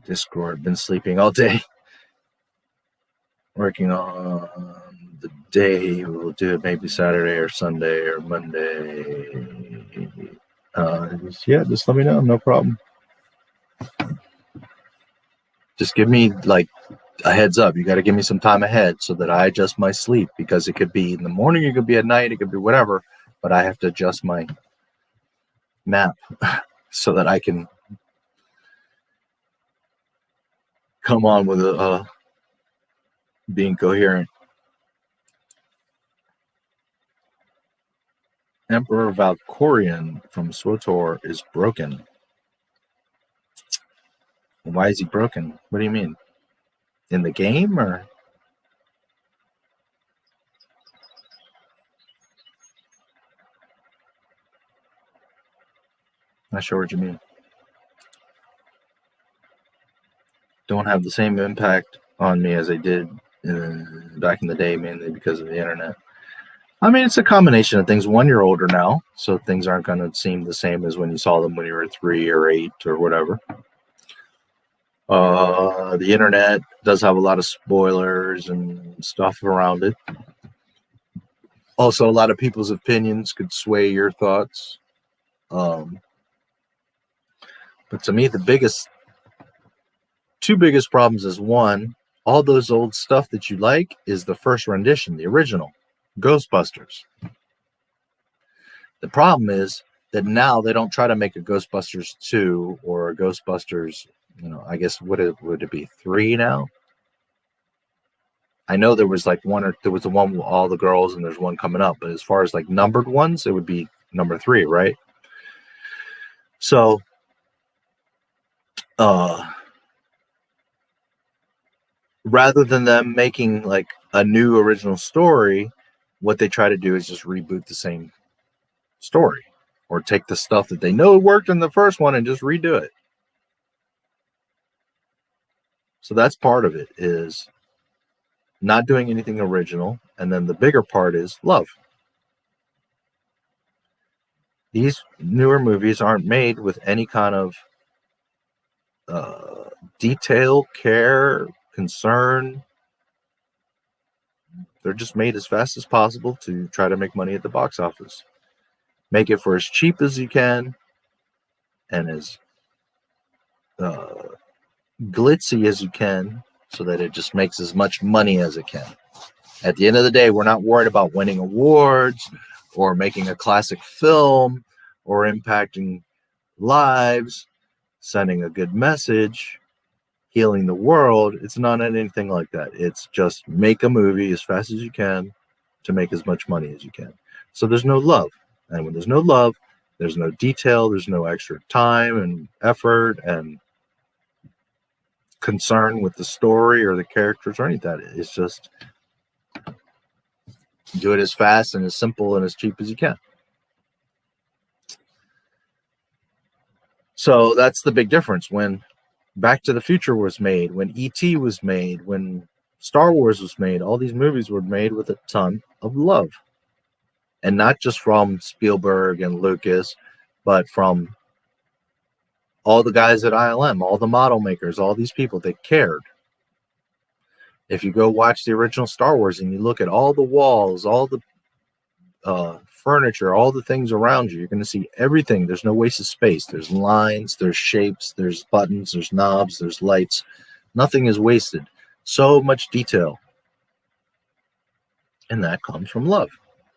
Discord, been sleeping all day. Working on the day. We'll do it maybe Saturday or Sunday or Monday. Just let me know. No problem. Just give me like a heads up. You got to give me some time ahead so that I adjust my sleep, because it could be in the morning, it could be at night, it could be whatever, but I have to adjust my nap so that I can come on with being coherent. Emperor Valkorion from SWTOR is broken. Why is he broken? What do you mean? In the game, or? Not sure what you mean. Don't have the same impact on me as they did back in the day, mainly because of the internet. I mean, it's a combination of things. One, you're older now, so things aren't going to seem the same as when you saw them when you were 3 or 8 or whatever. The internet does have a lot of spoilers and stuff around it. Also, a lot of people's opinions could sway your thoughts. But to me, the two biggest problems is, one, all those old stuff that you like is the first rendition, the original, Ghostbusters. The problem is that now they don't try to make a Ghostbusters 2 or a Ghostbusters, I guess, would it be 3 now? I know there was like there was the one with all the girls and there's one coming up, but as far as like numbered ones, it would be number 3, right? So, rather than them making like a new original story, what they try to do is just reboot the same story, or take the stuff that they know worked in the first one and just redo it. So that's part of it, is not doing anything original. And then the bigger part is love. These newer movies aren't made with any kind of detail, care, concern. They're just made as fast as possible to try to make money at the box office. Make it for as cheap as you can and as glitzy as you can, so that it just makes as much money as it can. At the end of the day, we're not worried about winning awards or making a classic film or impacting lives, sending a good message, healing the world. It's not anything like that. It's just make a movie as fast as you can to make as much money as you can. So there's no love. And when there's no love, there's no detail, there's no extra time and effort and concern with the story or the characters or anything like that. It's just do it as fast and as simple and as cheap as you can. So that's the big difference. When Back to the Future was made, when E.T. was made, when Star Wars was made, all these movies were made with a ton of love. And not just from Spielberg and Lucas, but from all the guys at ILM, all the model makers, all these people that cared. If you go watch the original Star Wars and you look at all the walls, all the furniture, all the things around you. You're going to see everything. There's no wasted space. There's lines, there's shapes, there's buttons, there's knobs, there's lights. Nothing is wasted. So much detail. And that comes from love.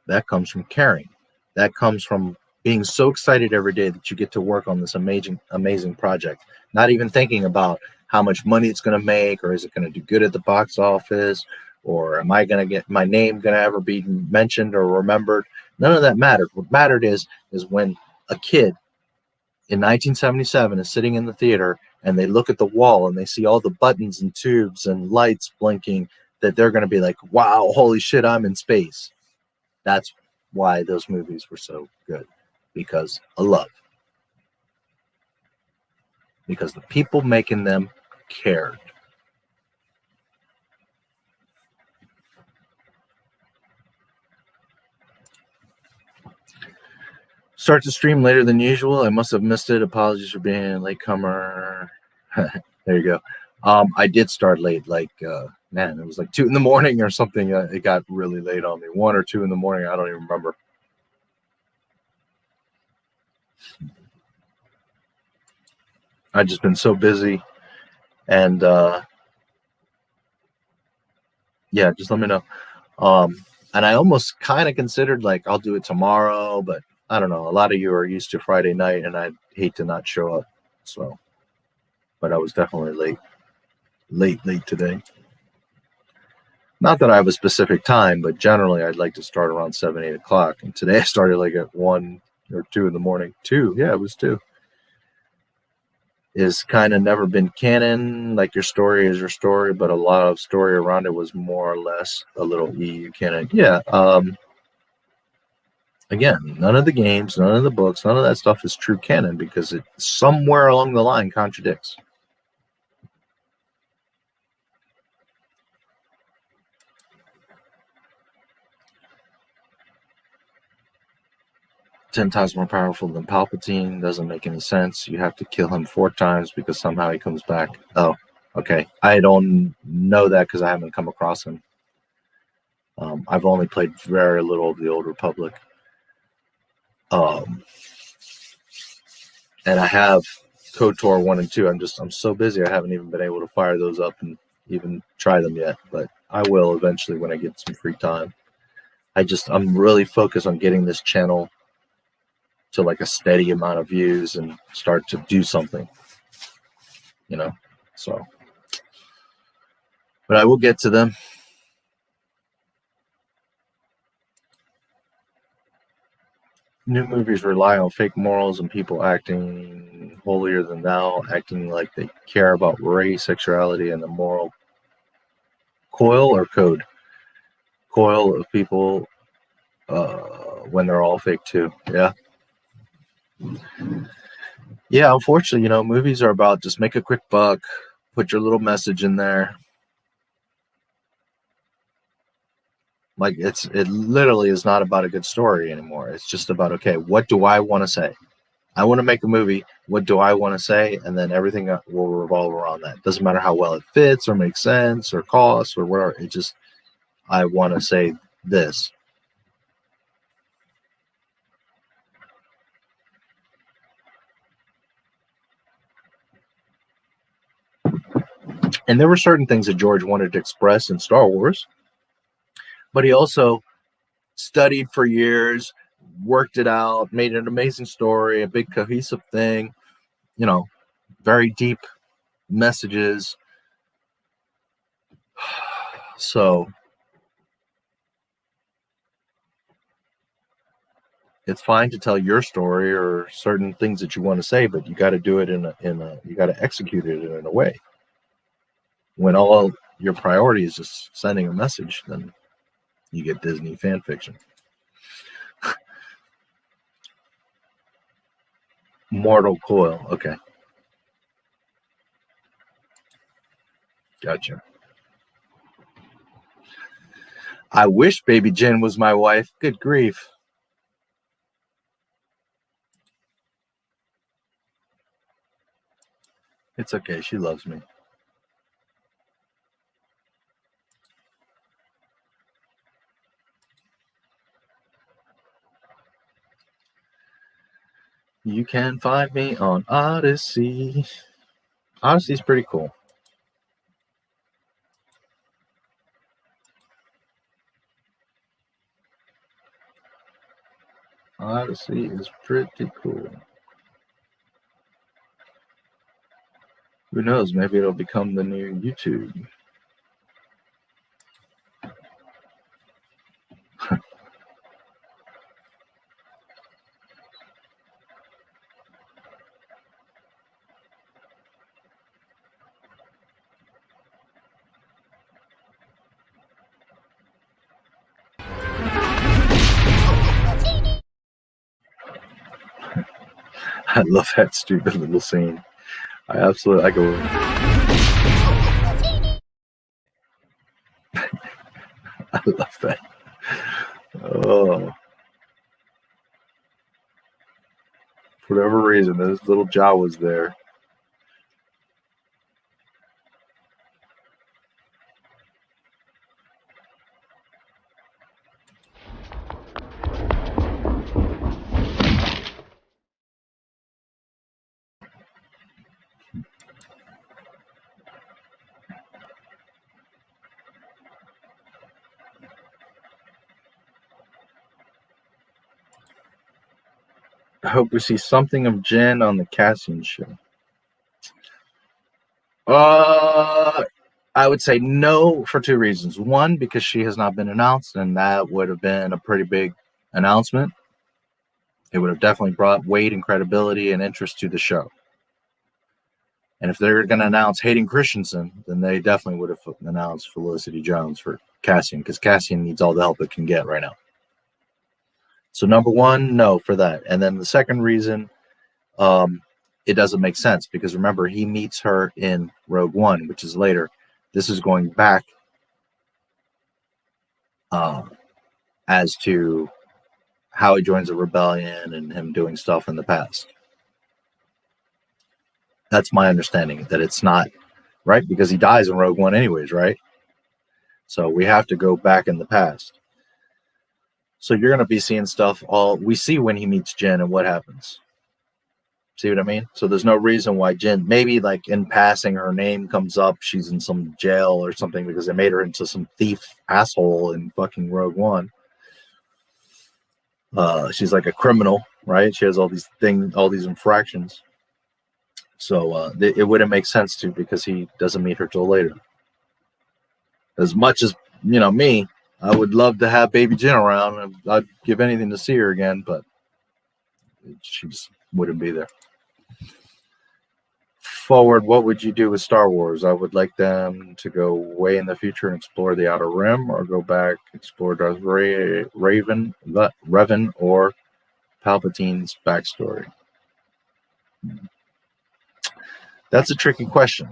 That comes from caring. That comes from being so excited every day that you get to work on this amazing project. Not even thinking about how much money it's going to make, or is it going to do good at the box office, or am I going to get my name going to ever be mentioned or remembered? None of that mattered. What mattered is when a kid in 1977 is sitting in the theater and they look at the wall and they see all the buttons and tubes and lights blinking, that they're going to be like, wow, holy shit, I'm in space. That's why those movies were so good, because of love. Because the people making them cared. Start the stream later than usual. I must have missed it. Apologies for being a latecomer. There you go. I did start late. Like, man, it was like 2 in the morning or something. It got really late on me. 1 or 2 in the morning. I don't even remember. I've just been so busy. And, yeah, just let me know. And I almost kind of considered, like, I'll do it tomorrow, but I don't know. A lot of you are used to Friday night, and I'd hate to not show up. So, but I was definitely late today. Not that I have a specific time, but generally I'd like to start around 7, 8 o'clock. And today I started like at 1 or 2 in the morning. 2, yeah, it was 2. Is kind of never been canon. Like, your story is your story, but a lot of story around it was more or less a little EU canon. Yeah. Again, none of the games, none of the books, none of that stuff is true canon, because it somewhere along the line contradicts. Ten times more powerful than Palpatine. Doesn't make any sense. You have to kill him 4 times because somehow he comes back. Oh, okay. I don't know that because I haven't come across him. I've only played very little of the Old Republic. And I have KOTOR 1 and 2. I'm so busy I haven't even been able to fire those up and even try them yet. But I will eventually when I get some free time. I'm really focused on getting this channel to like a steady amount of views and start to do something, you know. So, but I will get to them. New movies rely on fake morals and people acting holier than thou, acting like they care about race, sexuality, and the moral coil or code. Coil of people when they're all fake too. Yeah. Yeah, unfortunately, you know, movies are about just make a quick buck, put your little message in there. Like, it literally is not about a good story anymore. It's just about, okay, what do I want to say? I want to make a movie. What do I want to say? And then everything will revolve around that. Doesn't matter how well it fits or makes sense or costs or whatever. It just, I want to say this. And there were certain things that George wanted to express in Star Wars, but he also studied for years, worked it out, made an amazing story, a big cohesive thing, you know, very deep messages. So it's fine to tell your story or certain things that you want to say, but you got to do it you got to execute it in a way. When all your priority is just sending a message, then you get Disney fan fiction. Mortal coil. Okay. Gotcha. I wish Baby Jen was my wife. Good grief. It's okay. She loves me. You can find me on Odyssey. Odyssey's pretty cool. Odyssey is pretty cool. Who knows? Maybe it'll become the new YouTube. I love that stupid little scene. I go. I love that. Oh. For whatever reason, this little Jawa's there. I hope we see something of Jen on the Cassian show. I would say no for two reasons. One, because she has not been announced, and that would have been a pretty big announcement. It would have definitely brought weight and credibility and interest to the show. And if they're going to announce Hayden Christensen, then they definitely would have announced Felicity Jones for Cassian, because Cassian needs all the help it can get right now. So number one, no for that. And then the second reason, it doesn't make sense, because remember, he meets her in Rogue One, which is later. This is going back as to how he joins the rebellion and him doing stuff in the past. That's my understanding, that it's not, right? Because he dies in Rogue One anyways, right? So we have to go back in the past. So you're going to be seeing stuff we see when he meets Jen and what happens. See what I mean? So there's no reason why Jen, maybe like in passing, her name comes up, she's in some jail or something because they made her into some thief asshole in fucking Rogue One. She's like a criminal, right? She has all these infractions. So it wouldn't make sense to, because he doesn't meet her till later. As much as, me, I would love to have baby Jen around, and I'd give anything to see her again, but she just wouldn't be there. Forward, what would you do with Star Wars? I would like them to go way in the future and explore the Outer Rim, or go back, explore Darth Revan, or Palpatine's backstory. That's a tricky question.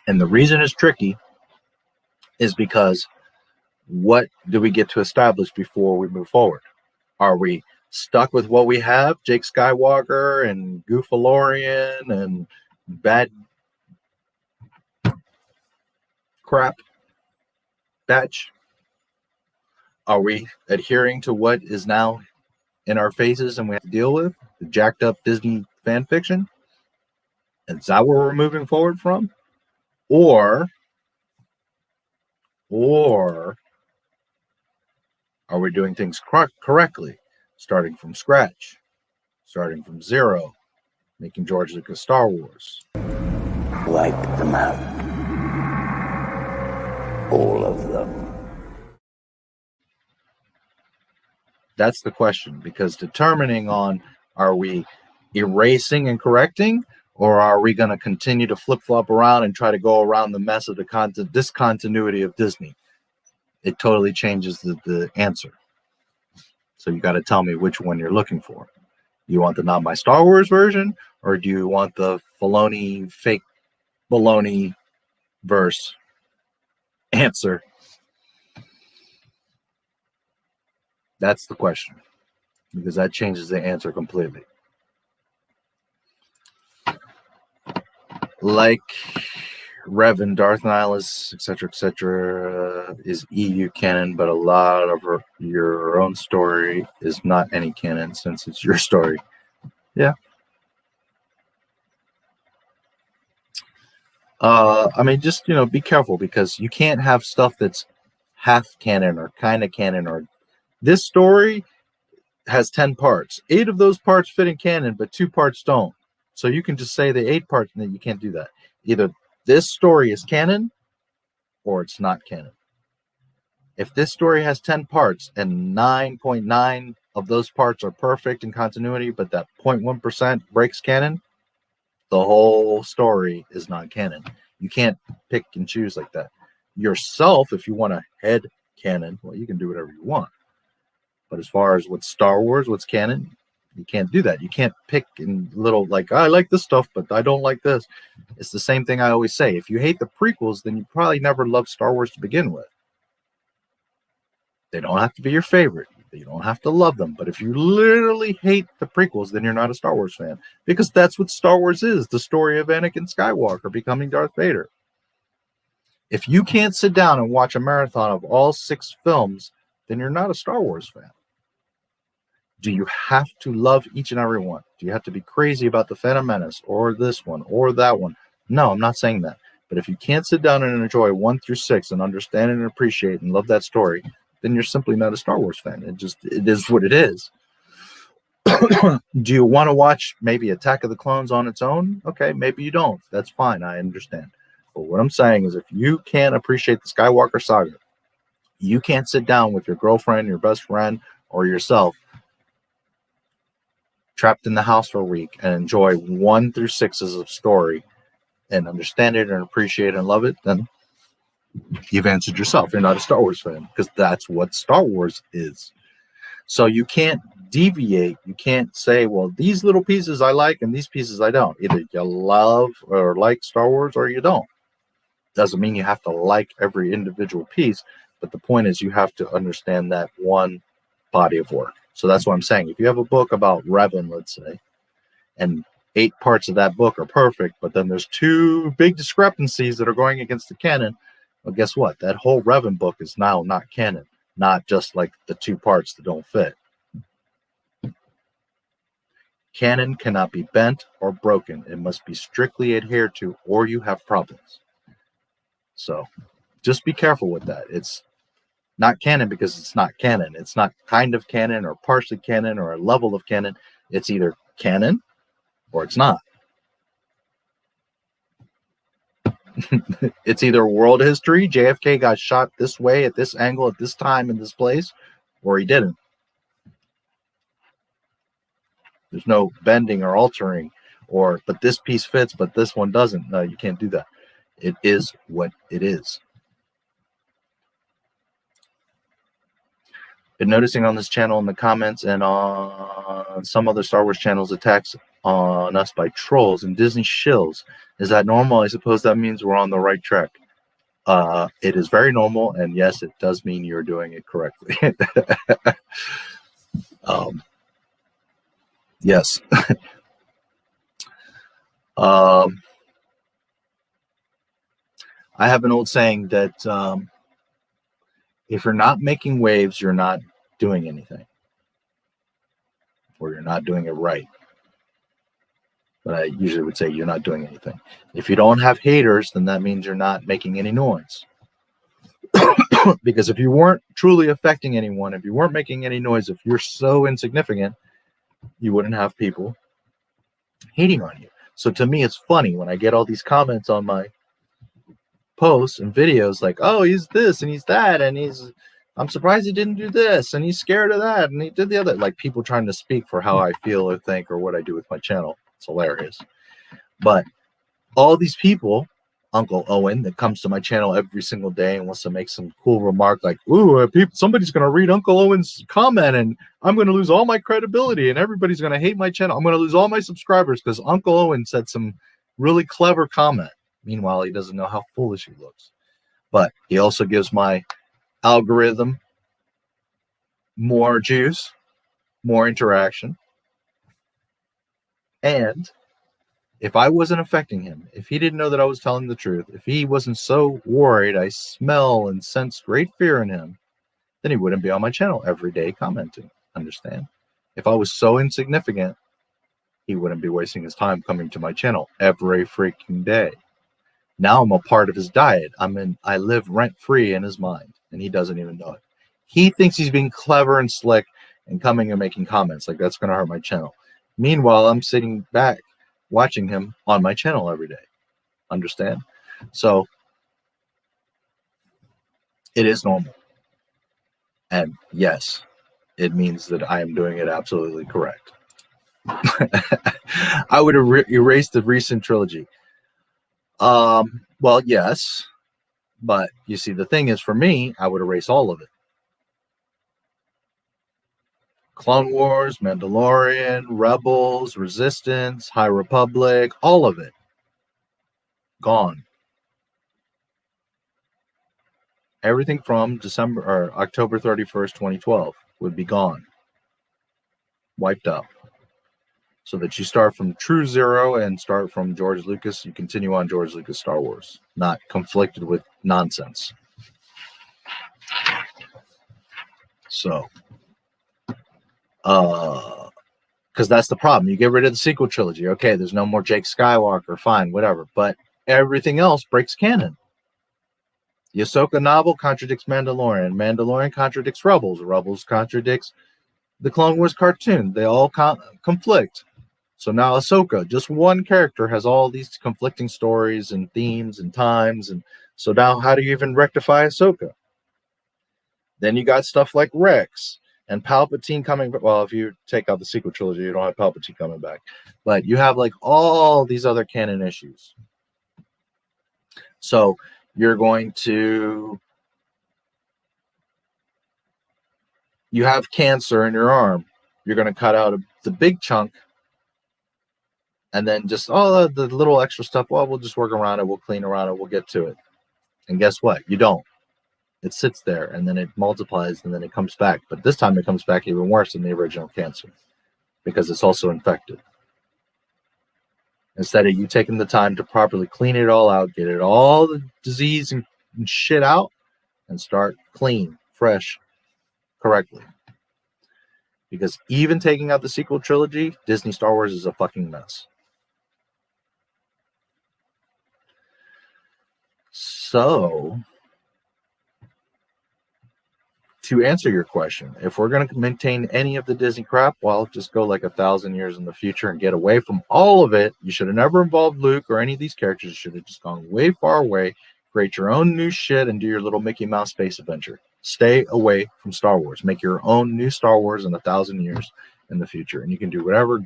And the reason it's tricky is because what do we get to establish before we move forward? Are we stuck with what we have, Jake Skywalker and Goofalorian and bad crap batch? Are we adhering to what is now in our faces and we have to deal with? The jacked up Disney fan fiction? Is that where we're moving forward from? Or are we doing things correctly, starting from scratch, starting from zero, making George Lucas Star Wars? Wipe them out. All of them. That's the question, because determining on, are we erasing and correcting, or are we going to continue to flip-flop around and try to go around the mess of the discontinuity of Disney? It totally changes the answer. So you got to tell me which one you're looking for. You want the Not My Star Wars version, or do you want the Filoni fake baloney verse answer? That's the question, because that changes the answer completely. Revan, Darth Nihilus, etc., is EU canon, but a lot of your own story is not any canon since it's your story. Yeah. I mean, just, be careful, because you can't have stuff that's half canon or kind of canon, or this story has 10 parts. 8 of those parts fit in canon, but 2 parts don't. So you can just say the 8 parts, and then you can't do that. Either this story is canon or it's not canon. If this story has 10 parts and 9.9 of those parts are perfect in continuity, but that 0.1% breaks canon, the whole story is not canon. You can't pick and choose like that. Yourself, if you want to head canon, well, you can do whatever you want. But as far as what's Star Wars, what's canon, you can't do that. You can't pick in little, like, I like this stuff, but I don't like this. It's the same thing I always say. If you hate the prequels, then you probably never loved Star Wars to begin with. They don't have to be your favorite. You don't have to love them. But if you literally hate the prequels, then you're not a Star Wars fan. Because that's what Star Wars is, the story of Anakin Skywalker becoming Darth Vader. If you can't sit down and watch a marathon of all 6 films, then you're not a Star Wars fan. Do you have to love each and every one? Do you have to be crazy about the Phantom Menace or this one or that one? No, I'm not saying that. But if you can't sit down and enjoy 1 through 6 and understand and appreciate and love that story, then you're simply not a Star Wars fan. It is what it is. Do you want to watch maybe Attack of the Clones on its own? Okay, maybe you don't. That's fine. I understand. But what I'm saying is, if you can't appreciate the Skywalker saga, you can't sit down with your girlfriend, your best friend, or yourself trapped in the house for a week and enjoy 1 through 6s of story and understand it and appreciate it and love it, then you've answered yourself. You're not a Star Wars fan, because that's what Star Wars is. So you can't deviate. You can't say, well, these little pieces I like and these pieces I don't. Either you love or like Star Wars or you don't. Doesn't mean you have to like every individual piece, but the point is you have to understand that one body of work. So that's what I'm saying. If you have a book about Revan, let's say, and 8 parts of that book are perfect, but then there's 2 big discrepancies that are going against the canon, well, guess what? That whole Revan book is now not canon, not just like the 2 parts that don't fit. Canon cannot be bent or broken. It must be strictly adhered to, or you have problems. So just be careful with that. It's not canon because it's not canon. It's not kind of canon or partially canon or a level of canon. It's either canon or it's not. It's either world history, JFK got shot this way, at this angle, at this time, in this place, or he didn't. There's no bending or altering, but this piece fits, but this one doesn't. No, you can't do that. It is what it is. Been noticing on this channel in the comments and on some other Star Wars channels attacks on us by trolls and Disney shills. Is that normal? I suppose that means we're on the right track. It is very normal, and yes, it does mean you're doing it correctly. Yes. I have an old saying that if you're not making waves, you're not doing anything, or you're not doing it right. But I usually would say you're not doing anything. If you don't have haters, then that means you're not making any noise. Because if you weren't truly affecting anyone, if you weren't making any noise, if you're so insignificant, you wouldn't have people hating on you. So to me, it's funny when I get all these comments on my posts and videos like, oh, he's this and he's that, and I'm surprised he didn't do this, and he's scared of that, and he did the other. Like people trying to speak for how I feel or think or what I do with my channel. It's hilarious. But all these people, Uncle Owen, that comes to my channel every single day and wants to make some cool remark like, ooh, somebody's going to read Uncle Owen's comment and I'm going to lose all my credibility and everybody's going to hate my channel. I'm going to lose all my subscribers because Uncle Owen said some really clever comment. Meanwhile, he doesn't know how foolish he looks. But he also gives my algorithm more juice, more interaction, and If I wasn't affecting him, if he didn't know that I was telling the truth, if he wasn't so worried I smell and sense great fear in him, then he wouldn't be on my channel every day commenting. Understand? If I was so insignificant, he wouldn't be wasting his time coming to my channel every freaking day. Now I'm a part of his diet. I live rent-free in his mind, and he doesn't even know it. He thinks he's being clever and slick and coming and making comments like that's going to hurt my channel. Meanwhile, I'm sitting back watching him on my channel every day. Understand? So it is normal. And yes, it means that I am doing it absolutely correct. I would erase the recent trilogy. Well, yes, but you see, the thing is, for me, I would erase all of it. Clone Wars, Mandalorian, Rebels, Resistance, High Republic, all of it. Gone. Everything from October 31st, 2012 would be gone. Wiped out. So that you start from true zero and start from George Lucas. You continue on George Lucas Star Wars, not conflicted with nonsense. So, because that's the problem. You get rid of the sequel trilogy. Okay, there's no more Jake Skywalker. Fine, whatever. But everything else breaks canon. The Ahsoka novel contradicts Mandalorian. Mandalorian contradicts Rebels. Rebels contradicts the Clone Wars cartoon. They all conflict. So now Ahsoka, just one character, has all these conflicting stories and themes and times. And so now how do you even rectify Ahsoka? Then you got stuff like Rex and Palpatine coming back. Well, if you take out the sequel trilogy, you don't have Palpatine coming back. But you have like all these other canon issues. So you're going to... You have cancer in your arm. You're going to cut out the big chunk. And then just all the little extra stuff, well, we'll just work around it. We'll clean around it. We'll get to it. And guess what? You don't. It sits there, and then it multiplies, and then it comes back. But this time it comes back even worse than the original cancer because it's also infected. Instead of you taking the time to properly clean it all out, get it all the disease and shit out, and start clean, fresh, correctly. Because even taking out the sequel trilogy, Disney Star Wars is a fucking mess. So, to answer your question, if we're going to maintain any of the Disney crap, well, just go like 1,000 years in the future and get away from all of it. You should have never involved Luke or any of these characters. You should have just gone way far away, create your own new shit, and do your little Mickey Mouse space adventure. Stay away from Star Wars. Make your own new Star Wars in 1,000 years in the future. And you can do whatever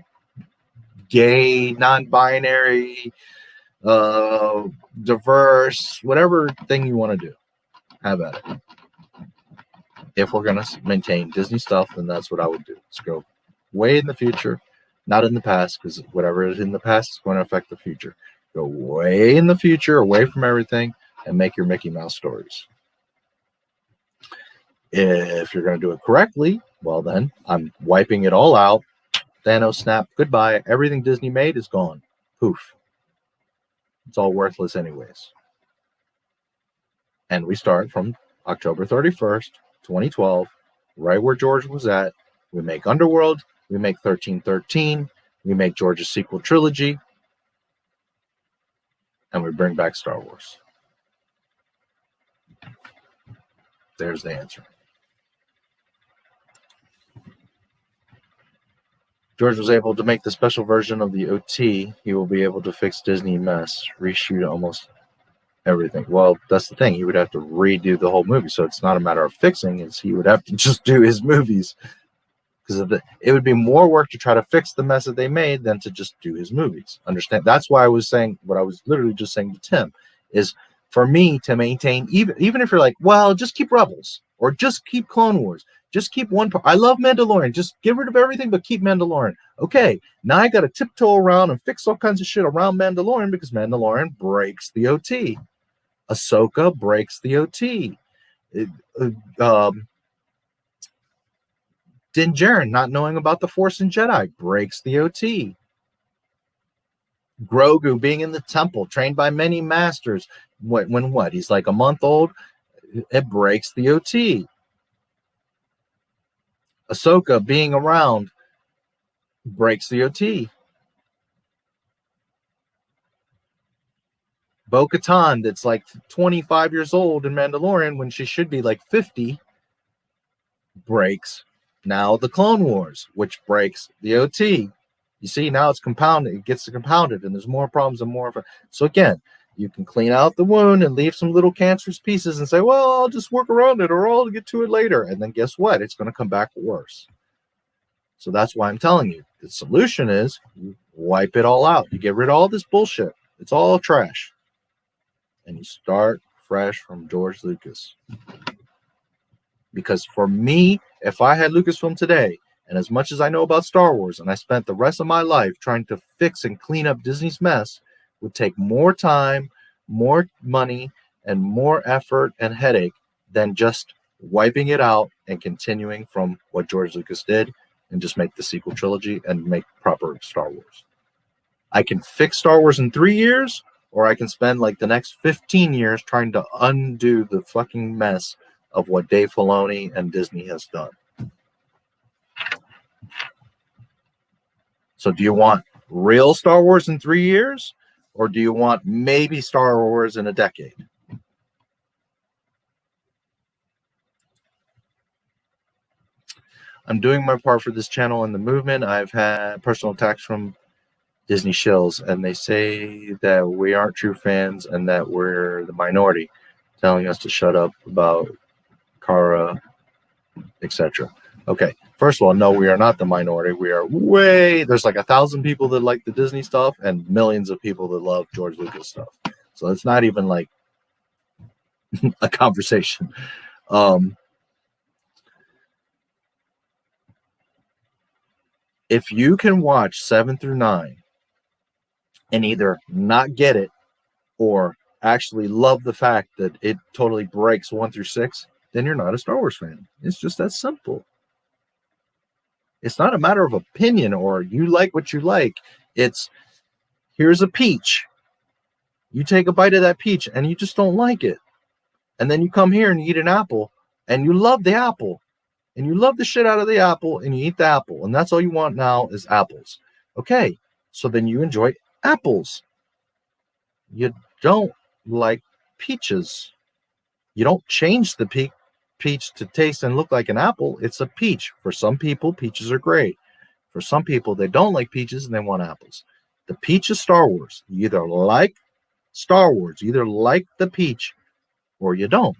gay, non-binary, diverse, whatever thing you want to do. Have at it. If we're going to maintain Disney stuff, then that's what I would do. Let's go way in the future, not in the past, because whatever is in the past is going to affect the future. Go way in the future, away from everything, and make your Mickey Mouse stories. If you're going to do it correctly, well then, I'm wiping it all out. Thanos snap, goodbye. Everything Disney made is gone. Poof. It's all worthless anyways. And we start from October 31st, 2012, right where George was at. We make Underworld, we make 1313, we make George's sequel trilogy, and we bring back Star Wars. There's the answer. George was able to make the special version of the OT. He will be able to fix Disney mess, reshoot almost everything. Well, that's the thing. He would have to redo the whole movie. So it's not a matter of fixing. It's he would have to just do his movies. Because it would be more work to try to fix the mess that they made than to just do his movies. Understand? That's why I was saying what I was literally just saying to Tim is for me to maintain, even if you're like, well, just keep Rebels or just keep Clone Wars. Just keep one part. I love Mandalorian. Just get rid of everything, but keep Mandalorian. Okay, now I got to tiptoe around and fix all kinds of shit around Mandalorian because Mandalorian breaks the OT. Ahsoka breaks the OT. Din Djarin not knowing about the Force and Jedi breaks the OT. Grogu being in the temple, trained by many masters. When what? He's like a month old. It breaks the OT. Ahsoka being around breaks the OT. Bo-Katan, that's like 25 years old in Mandalorian when she should be like 50, breaks now the Clone Wars, which breaks the OT. You see, now it's compounded. It gets compounded, and there's more problems and more of it. So again, you can clean out the wound and leave some little cancerous pieces and say, well, I'll just work around it, or I'll get to it later. And then guess what? It's going to come back worse. So that's why I'm telling you, the solution is you wipe it all out. You get rid of all this bullshit. It's all trash. And you start fresh from George Lucas. Because for me, if I had Lucasfilm today, and as much as I know about Star Wars, and I spent the rest of my life trying to fix and clean up Disney's mess, would take more time, more money, and more effort and headache than just wiping it out and continuing from what George Lucas did and just make the sequel trilogy and make proper Star Wars. I can fix Star Wars in 3 years, or I can spend like the next 15 years trying to undo the fucking mess of what Dave Filoni and Disney has done. So do you want real Star Wars in 3 years, or do you want maybe Star Wars in a decade? I'm doing my part for this channel and the movement. I've had personal attacks from Disney shills, and they say that we aren't true fans and that we're the minority, telling us to shut up about Kara, etc. Okay, first of all, no, we are not the minority. We are there's like 1,000 people that like the Disney stuff and millions of people that love George Lucas stuff. So it's not even like a conversation. If you can watch 7 through 9 and either not get it or actually love the fact that it totally breaks 1 through 6, then you're not a Star Wars fan. It's just that simple. It's not a matter of opinion or you like what you like. It's, here's a peach. You take a bite of that peach and you just don't like it. And then you come here and you eat an apple and you love the apple. And you love the shit out of the apple and you eat the apple. And that's all you want now is apples. Okay, so then you enjoy apples. You don't like peaches. You don't change the peach to taste and look like an apple. It's a peach. For some people, peaches are great. For some people, they don't like peaches and they want apples. The peach is Star Wars. You either like Star Wars, you either like the peach or you don't.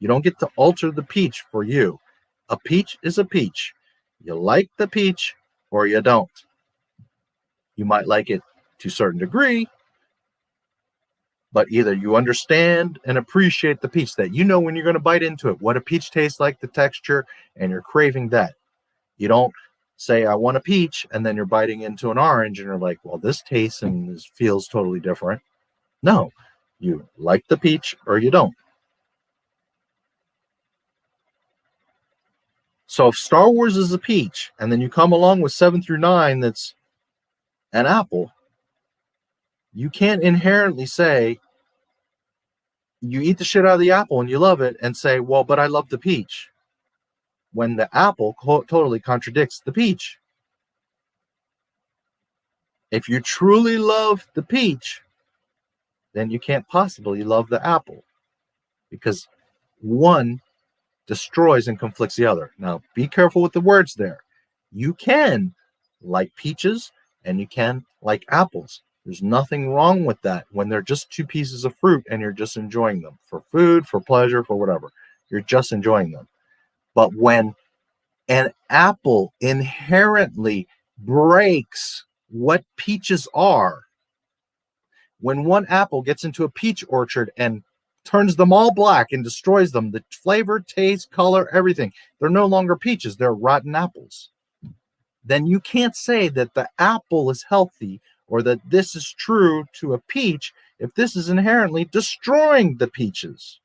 You don't get to alter the peach for you. A peach is a peach. You like the peach or you don't. You might like it to a certain degree, but either you understand and appreciate the peach, that you know when you're going to bite into it, what a peach tastes like, the texture, and you're craving that. You don't say, I want a peach, and then you're biting into an orange, and you're like, well, this tastes and this feels totally different. No, you like the peach or you don't. So if Star Wars is a peach, and then you come along with 7 through 9 that's an apple, you can't inherently say you eat the shit out of the apple and you love it and say, well, but I love the peach, when the apple totally contradicts the peach. If you truly love the peach, then you can't possibly love the apple, because one destroys and conflicts the other. Now, be careful with the words there. You can like peaches and you can like apples. There's nothing wrong with that when they're just two pieces of fruit and you're just enjoying them for food, for pleasure, for whatever. You're just enjoying them. But when an apple inherently breaks what peaches are, when one apple gets into a peach orchard and turns them all black and destroys them, the flavor, taste, color, everything, they're no longer peaches, they're rotten apples. Then you can't say that the apple is healthy or that this is true to a peach if this is inherently destroying the peaches.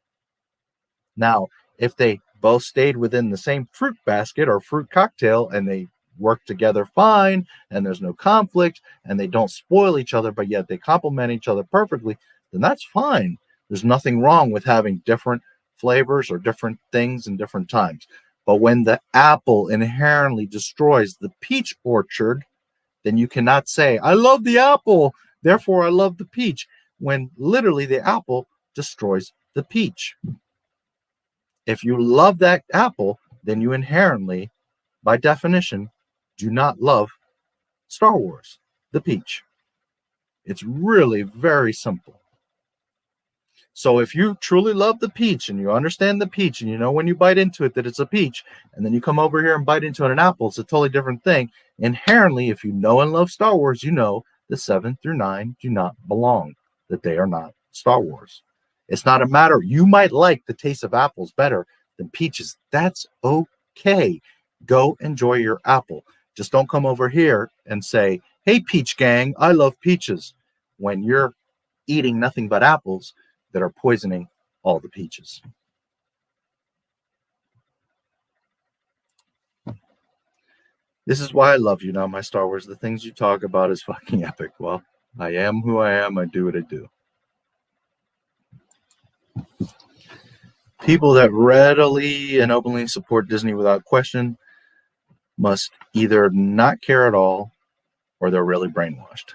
Now, if they both stayed within the same fruit basket or fruit cocktail and they work together fine and there's no conflict and they don't spoil each other, but yet they complement each other perfectly, then that's fine. There's nothing wrong with having different flavors or different things in different times. But when the apple inherently destroys the peach orchard, then you cannot say, I love the apple, therefore I love the peach, when literally the apple destroys the peach. If you love that apple, then you inherently, by definition, do not love Star Wars, the peach. It's really very simple. So if you truly love the peach and you understand the peach and you know when you bite into it that it's a peach, and then you come over here and bite into an apple, it's a totally different thing. Inherently, if you know and love Star Wars, you know the 7 through 9 do not belong, that they are not Star Wars. It's not a matter. You might like the taste of apples better than peaches. That's okay. Go enjoy your apple. Just don't come over here and say, hey, peach gang, I love peaches, when you're eating nothing but apples that are poisoning all the peaches. This is why I love you now, my Star Wars. The things you talk about is fucking epic. Well, I am who I am. I do what I do. People that readily and openly support Disney without question must either not care at all or they're really brainwashed.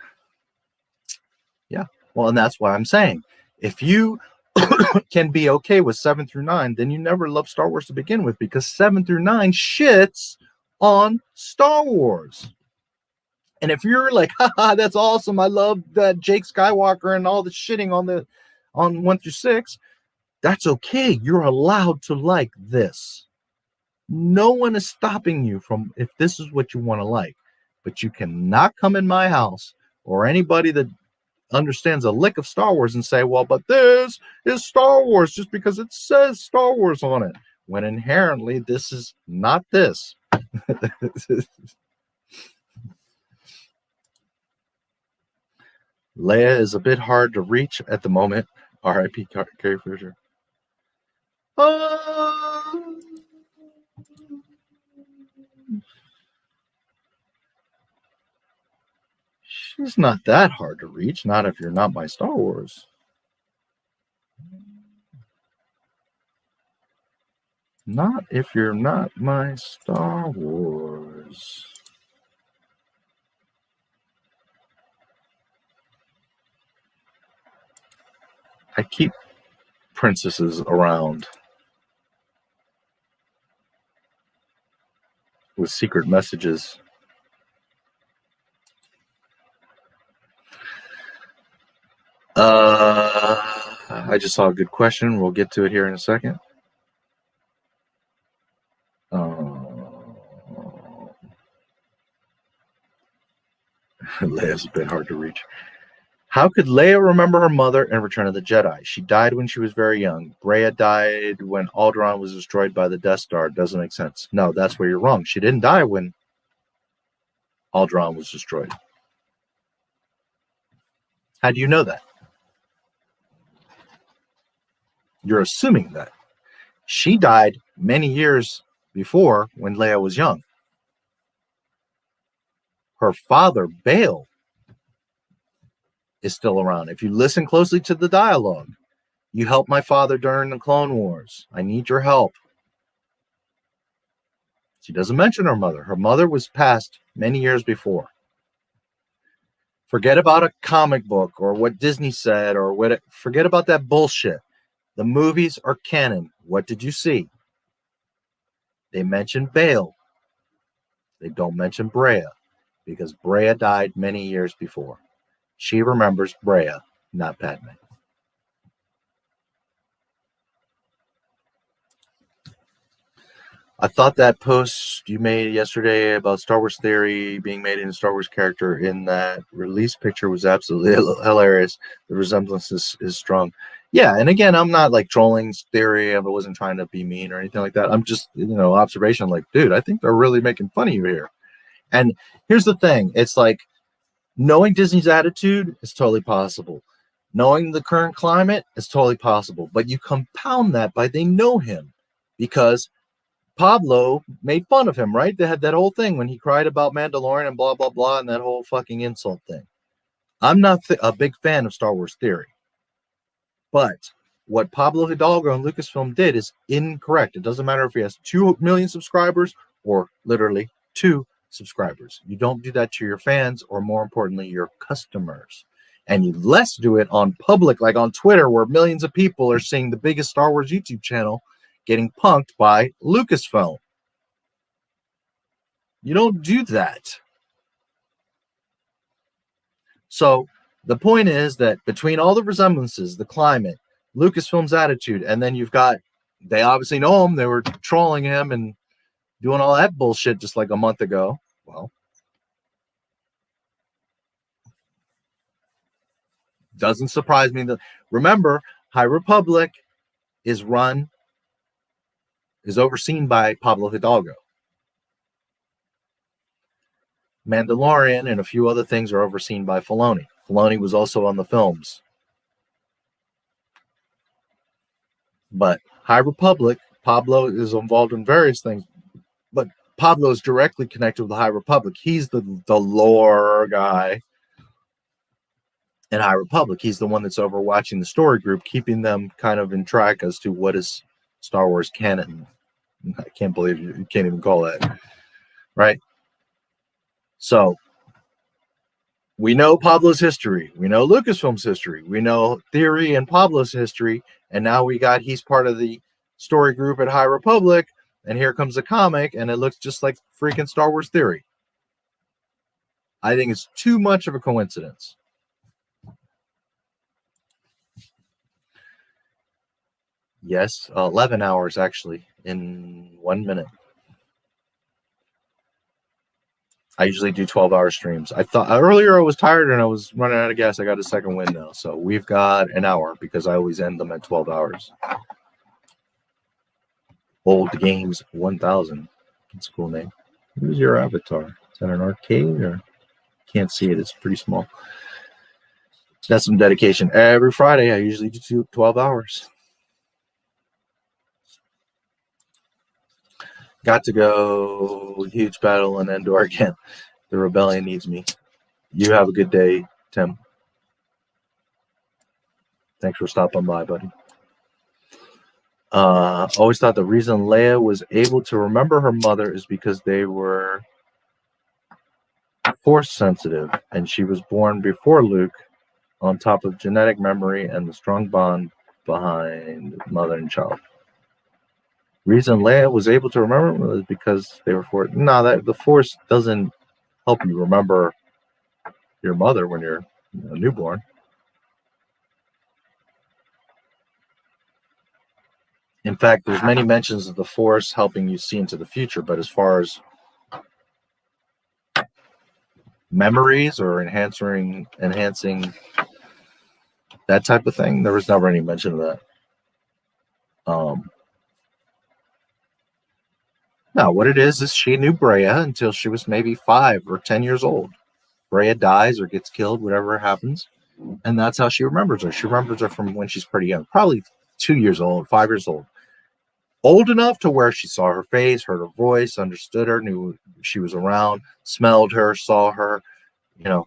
Yeah, well, and that's why I'm saying, if you can be okay with 7 through 9, then you never loved Star Wars to begin with, because 7 through 9 shits on Star Wars. And if you're like, haha, that's awesome, I love that Jake Skywalker and all the shitting on 1 through 6, that's okay. You're allowed to like this. No one is stopping you from, if this is what you want to like. But you cannot come in my house, or anybody that understands a lick of Star Wars, and say, well, but this is Star Wars just because it says Star Wars on it, when inherently this is not this. Leia is a bit hard to reach at the moment. R.I.P. Carrie Fisher. She's not that hard to reach, not if you're not my Star Wars. Not if you're not my Star Wars. I keep princesses around with secret messages. I just saw a good question. We'll get to it here in a second. Leia's a bit hard to reach. How could Leia remember her mother in Return of the Jedi? She died when she was very young. Breya died when Alderaan was destroyed by the Death Star. Doesn't make sense. No, that's where you're wrong. She didn't die when Alderaan was destroyed. How do you know that? You're assuming that. She died many years before, when Leia was young. Her father, Bail, is still around. If you listen closely to the dialogue, you helped my father during the Clone Wars. I need your help. She doesn't mention her mother. Her mother was passed many years before. Forget about a comic book or what Disney said, or what. Forget about that bullshit. The movies are canon. What did you see? They mention Bail. They don't mention Breya, because Breya died many years before. She remembers Breya, not Padme. I thought that post you made yesterday about Star Wars Theory being made in a Star Wars character in that release picture was absolutely hilarious. The resemblance is strong. Yeah, and again, I'm not like trolling Theory. I wasn't trying to be mean or anything like that. I'm just, observation like, dude, I think they're really making fun of you here. And here's the thing. It's like, knowing Disney's attitude is totally possible. Knowing the current climate is totally possible. But you compound that by they know him. Because Pablo made fun of him, right? They had that whole thing when he cried about Mandalorian and blah, blah, blah, and that whole fucking insult thing. I'm not a big fan of Star Wars theory. But what Pablo Hidalgo and Lucasfilm did is incorrect. It doesn't matter if he has 2 million subscribers or literally 2 subscribers. You don't do that to your fans or, more importantly, your customers. And you less do it on public, like on Twitter, where millions of people are seeing the biggest Star Wars YouTube channel getting punked by Lucasfilm. You don't do that. So the point is that between all the resemblances, the climate, Lucasfilm's attitude, and then you've got, they obviously know him, they were trolling him and doing all that bullshit just like a month ago. Well, doesn't surprise me. Remember, High Republic is overseen by Pablo Hidalgo. Mandalorian and a few other things are overseen by Filoni. Filoni was also on the films. But High Republic, Pablo is involved in various things. But Pablo is directly connected with the High Republic. He's the lore guy in High Republic. He's the one that's overwatching the story group, keeping them kind of in track as to what is Star Wars canon. I can't believe you can't even call that. Right? So, we know Pablo's history. We know Lucasfilm's history. We know Theory and Pablo's history. And now he's part of the story group at High Republic. And here comes a comic, and it looks just like freaking Star Wars Theory. I think it's too much of a coincidence. Yes, 11 hours actually in 1 minute. I usually do 12-hour streams. I thought earlier I was tired and I was running out of gas. I got a second wind now. So we've got an hour because I always end them at 12 hours. Old Games 1000. That's a cool name. Who's your avatar? Is that an arcade or can't see it? It's pretty small. That's some dedication. Every Friday I usually do 12 hours. Got to go. Huge battle in Andor again. The rebellion needs me. You have a good day, Tim. Thanks for stopping by, buddy. Always thought the reason Leia was able to remember her mother is because they were force sensitive and she was born before Luke, on top of genetic memory and the strong bond behind mother and child. Reason Leia was able to remember was because they were force. No, that the force doesn't help you remember your mother when you're a newborn. In fact, there's many mentions of the force helping you see into the future, but as far as memories or enhancing that type of thing, there was never any mention of that. No, what it is she knew Brea until she was maybe 5 or 10 years old. Brea dies or gets killed, whatever happens, and that's how she remembers her. She remembers her from when she's pretty young, probably 2 years old, 5 years old. Old enough to where she saw her face, heard her voice, understood her, knew she was around, smelled her, saw her,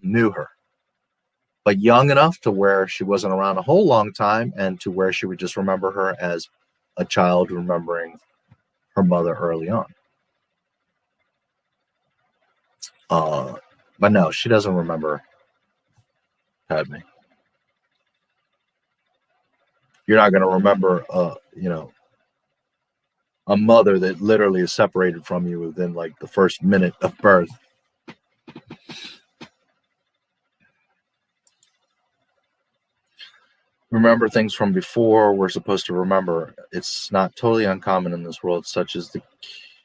knew her. But young enough to where she wasn't around a whole long time and to where she would just remember her as a child remembering her mother early on. But no, she doesn't remember Padme. You're not going to remember, a mother that literally is separated from you within like the first minute of birth. Remember things from before we're supposed to remember. It's not totally uncommon in this world, such as the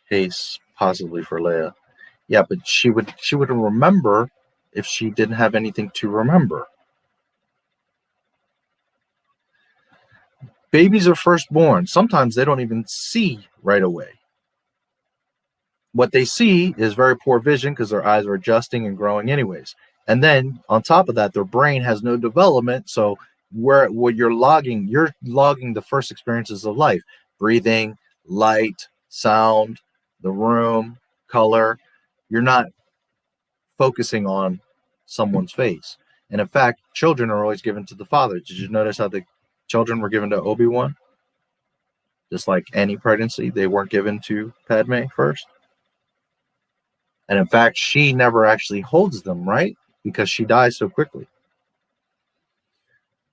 case possibly for Leia. Yeah, but she wouldn't remember if she didn't have anything to remember. Babies are first born. Sometimes they don't even see right away. What they see is very poor vision because their eyes are adjusting and growing anyways. And then on top of that, their brain has no development. So what you're logging the first experiences of life: breathing, light, sound, the room, color. You're not focusing on someone's face. And in fact, children are always given to the father. Did you notice how the children were given to Obi-Wan? Just like any pregnancy, they weren't given to Padme first. And in fact, she never actually holds them, right? Because she dies so quickly.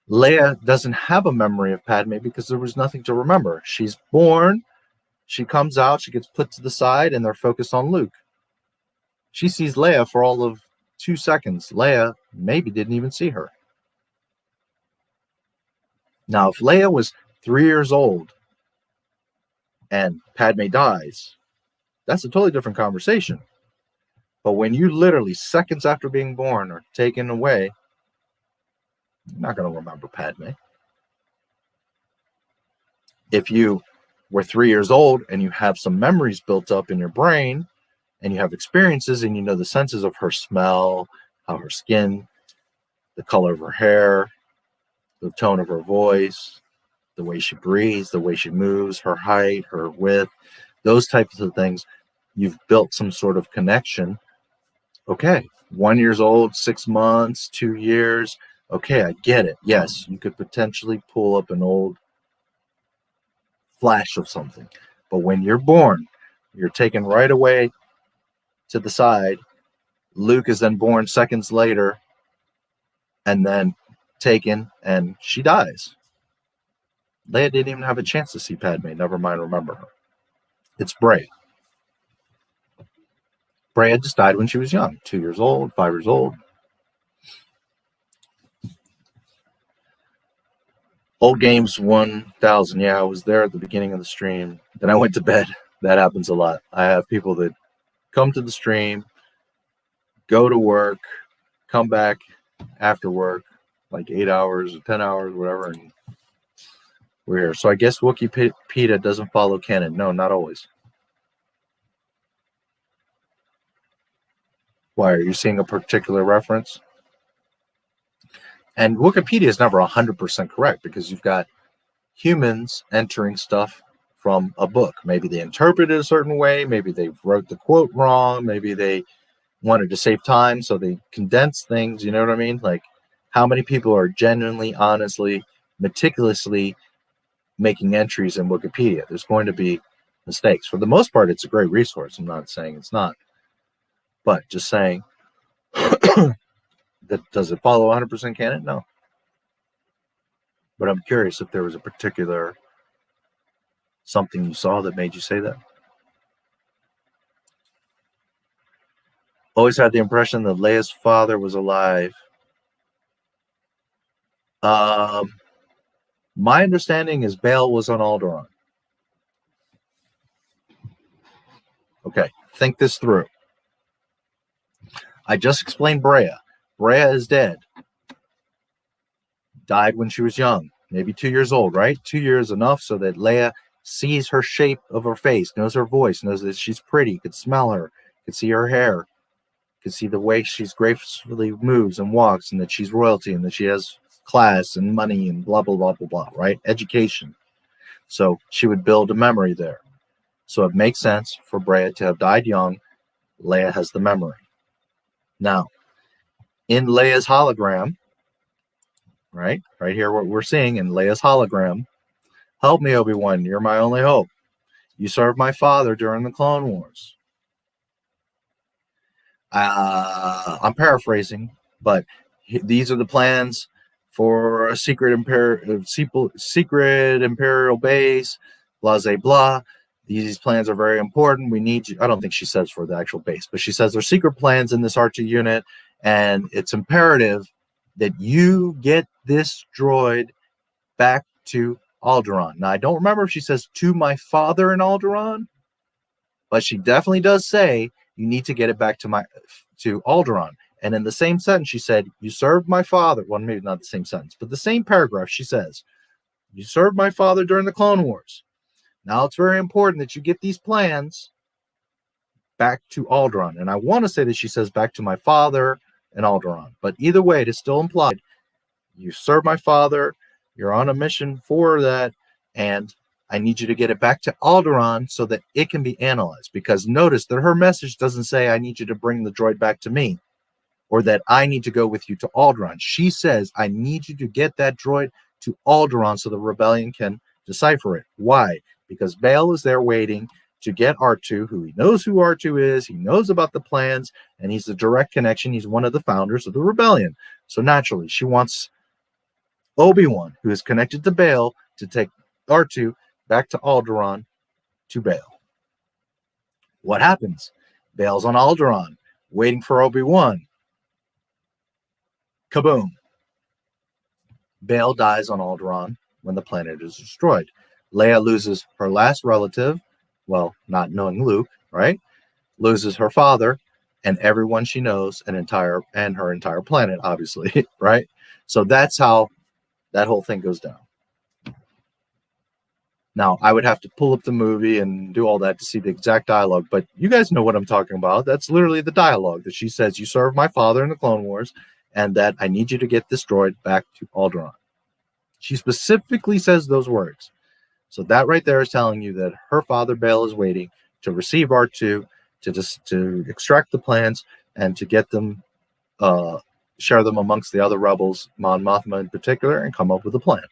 Leia doesn't have a memory of Padme because there was nothing to remember. She's born, she comes out, she gets put to the side, and they're focused on Luke. She sees Leia for all of 2 seconds. Leia maybe didn't even see her. Now, if Leia was 3 years old and Padme dies, that's a totally different conversation. But when you literally seconds after being born are taken away, you're not going to remember Padme. If you were 3 years old and you have some memories built up in your brain and you have experiences and you know the senses of her smell, how her skin, the color of her hair, the tone of her voice, the way she breathes, the way she moves, her height, her width, those types of things, you've built some sort of connection. Okay, 1 year old, 6 months, 2 years. Okay, I get it. Yes, you could potentially pull up an old flash of something. But when you're born, you're taken right away to the side. Luke is then born seconds later and then taken, and she dies. Leia didn't even have a chance to see Padme, never mind remember her. It's Brea. Brea just died when she was young, 2 years old, 5 years old. Old Games 1000. Yeah, I was there at the beginning of the stream. Then I went to bed. That happens a lot. I have people that come to the stream, go to work, come back after work, like 8 hours or 10 hours, whatever, and we're here. So I guess Wikipedia doesn't follow canon. No, not always. Why? Are you seeing a particular reference? And Wikipedia is never 100% correct because you've got humans entering stuff from a book. Maybe they interpret it a certain way. Maybe they wrote the quote wrong. Maybe they wanted to save time, so they condense things. You know what I mean? Like, how many people are genuinely, honestly, meticulously making entries in Wikipedia? There's going to be mistakes. For the most part, it's a great resource. I'm not saying it's not. But just saying, that does it follow 100% canon? No. But I'm curious if there was a particular something you saw that made you say that. Always had the impression that Leia's father was alive. My understanding is Bail was on Alderaan. Okay, think this through. I just explained Brea. Brea is dead. Died when she was young, maybe 2 years old, right? 2 years enough so that Leia sees her shape of her face, knows her voice, knows that she's pretty, could smell her, could see her hair, could see the way she's gracefully moves and walks, and that she's royalty, and that she has class and money and blah, blah, blah, blah, blah, right? Education. So she would build a memory there. So it makes sense for Brea to have died young. Leia has the memory. Now, in Leia's hologram, right here, what we're seeing in Leia's hologram, help me, Obi-Wan, you're my only hope. You served my father during the Clone Wars. I'm paraphrasing, but these are the plans for a secret imperial base, blah, blah, blah. These plans are very important. We need you. I don't think she says for the actual base, but she says there's secret plans in this R2 unit, and it's imperative that you get this droid back to Alderaan. Now, I don't remember if she says to my father in Alderaan, but she definitely does say you need to get it back to Alderaan. And in the same sentence, she said, you served my father. Well, maybe not the same sentence, but the same paragraph, she says, you served my father during the Clone Wars. Now it's very important that you get these plans back to Alderaan. And I want to say that she says back to my father and Alderaan. But either way, it is still implied. You serve my father. You're on a mission for that. And I need you to get it back to Alderaan so that it can be analyzed. Because notice that her message doesn't say, I need you to bring the droid back to me, or that I need to go with you to Alderaan. She says, I need you to get that droid to Alderaan so the rebellion can decipher it. Why? Because Bail is there waiting to get R2, who he knows who R2 is, he knows about the plans, and he's the direct connection. He's one of the founders of the rebellion. So naturally, she wants Obi-Wan, who is connected to Bail, to take R2 back to Alderaan to Bail. What happens? Bail's on Alderaan, waiting for Obi-Wan. Kaboom. Bail dies on Alderaan when the planet is destroyed. Leia loses her last relative, well, not knowing Luke, right? Loses her father and everyone she knows, and her entire planet, obviously, right? So that's how that whole thing goes down. Now, I would have to pull up the movie and do all that to see the exact dialogue, but you guys know what I'm talking about. That's literally the dialogue that she says, you served my father in the Clone Wars, and that I need you to get this droid back to Alderaan. She specifically says those words. So that right there is telling you that her father, Bail, is waiting to receive R2, to extract the plans, and to get them, share them amongst the other rebels, Mon Mothma in particular, and come up with a plan.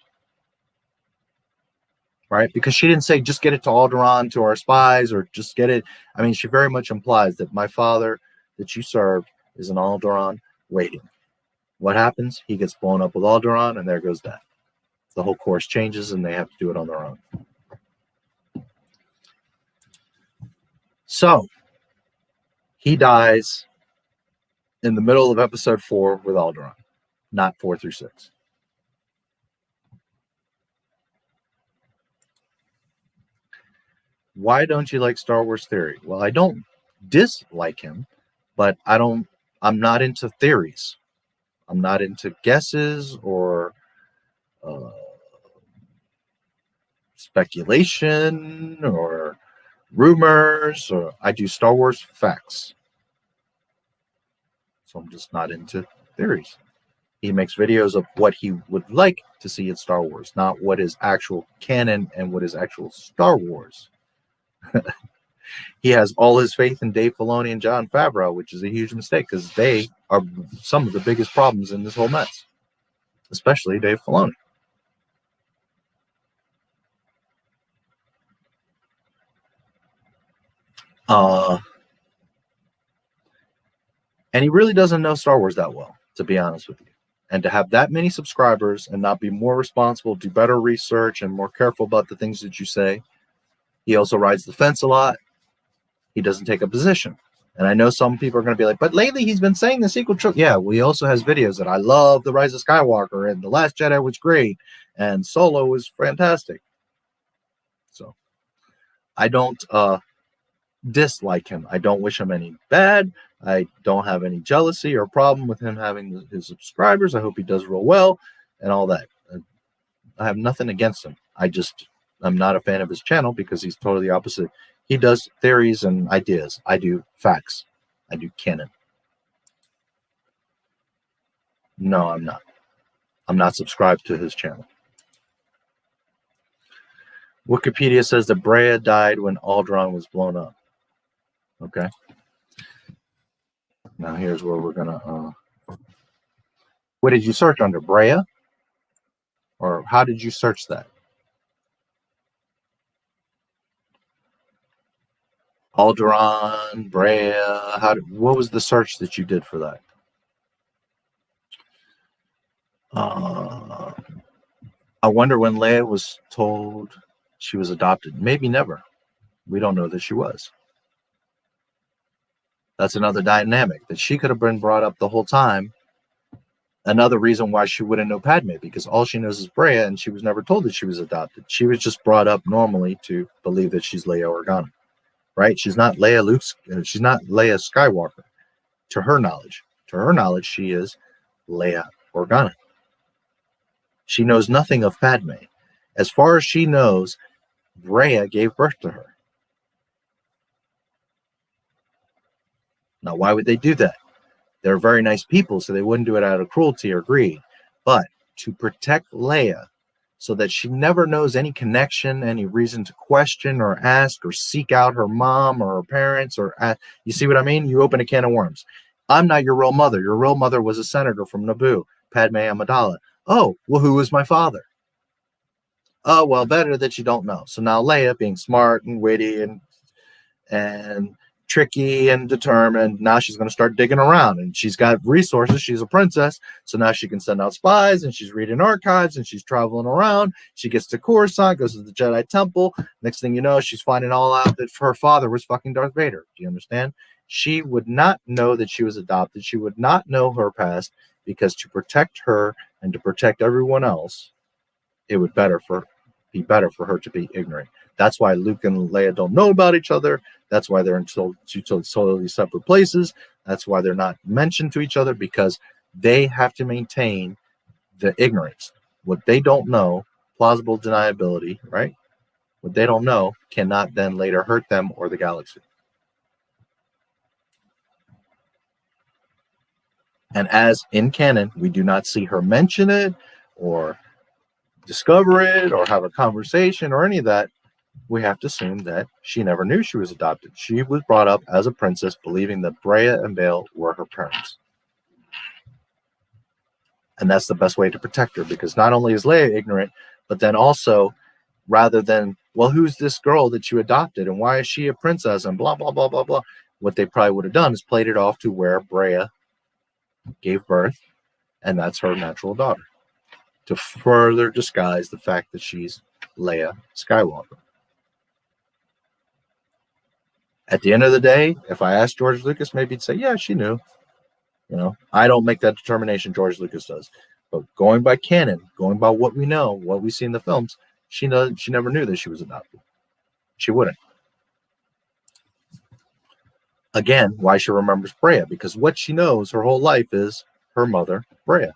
Right? Because she didn't say, just get it to Alderaan, to our spies, or just get it. I mean, she very much implies that my father that you served is in Alderaan waiting. What happens? He gets blown up with Alderaan, and there goes that. The whole course changes, and they have to do it on their own. So, he dies in the middle of episode 4 with Alderaan, not 4 through 6. Why don't you like Star Wars Theory? Well, I don't dislike him, but I'm not into theories. I'm not into guesses or speculation or rumors, or I do Star Wars facts. So I'm just not into theories. He makes videos of what he would like to see in Star Wars, not what is actual canon and what is actual Star Wars. He has all his faith in Dave Filoni and Jon Favreau, which is a huge mistake because they are some of the biggest problems in this whole mess, especially Dave Filoni. And he really doesn't know Star Wars that well, to be honest with you. And to have that many subscribers and not be more responsible, do better research, and more careful about the things that you say. He also rides the fence a lot. He doesn't take a position. And I know some people are going to be like, but lately he's been saying the sequel trilogy. Yeah, he also has videos that I love The Rise of Skywalker, and The Last Jedi was great, and Solo was fantastic. So I don't dislike him. I don't wish him any bad. I don't have any jealousy or problem with him having his subscribers. I hope he does real well and all that. I have nothing against him. I'm not a fan of his channel because he's totally opposite. He does theories and ideas. I do facts. I do canon. No, I'm not. I'm not subscribed to his channel. Wikipedia says that Brea died when Alderaan was blown up. Okay. Now here's where we're gonna. What did you search under, Brea? Or how did you search that? Alderaan, Brea. What was the search that you did for that? I wonder when Leia was told she was adopted. Maybe never. We don't know that she was. That's another dynamic that she could have been brought up the whole time. Another reason why she wouldn't know Padme, because all she knows is Brea, and she was never told that she was adopted. She was just brought up normally to believe that she's Leia Organa, right? She's not Leia Luke. She's not Leia Skywalker. To her knowledge, she is Leia Organa. She knows nothing of Padme. As far as she knows, Brea gave birth to her. Now, why would they do that? They're very nice people, so they wouldn't do it out of cruelty or greed. But to protect Leia, so that she never knows any connection, any reason to question or ask or seek out her mom or her parents. You see what I mean? You open a can of worms. I'm not your real mother. Your real mother was a senator from Naboo, Padme Amidala. Oh, well, who was my father? Oh, well, better that you don't know. So now Leia, being smart and witty and tricky and determined, now she's going to start digging around, and she's got resources. She's a princess, so now she can send out spies, and she's reading archives, and she's traveling around. She gets to Coruscant, goes to the Jedi Temple. Next thing you know, she's finding all out that her father was fucking Darth Vader. Do you understand? She would not know that she was adopted. She would not know her past, because to protect her and to protect everyone else, it would be better for her to be ignorant. That's why Luke and Leia don't know about each other. That's why they're in two totally separate places. That's why they're not mentioned to each other, because they have to maintain the ignorance. What they don't know, plausible deniability, right? What they don't know cannot then later hurt them or the galaxy. And as in canon, we do not see her mention it or discover it or have a conversation or any of that. We have to assume that she never knew she was adopted. She was brought up as a princess, believing that Brea and Bail were her parents. And that's the best way to protect her, because not only is Leia ignorant, but then also, rather than, well, who's this girl that you adopted and why is she a princess and blah, blah, blah, blah, blah, what they probably would have done is played it off to where Brea gave birth, and that's her natural daughter, to further disguise the fact that she's Leia Skywalker. At the end of the day, if I asked George Lucas, maybe he'd say, yeah, she knew. I don't make that determination. George Lucas does. But going by canon, going by what we know, what we see in the films, she never knew that she was adopted. She wouldn't. Again, why she remembers Brea, because what she knows her whole life is her mother, Brea.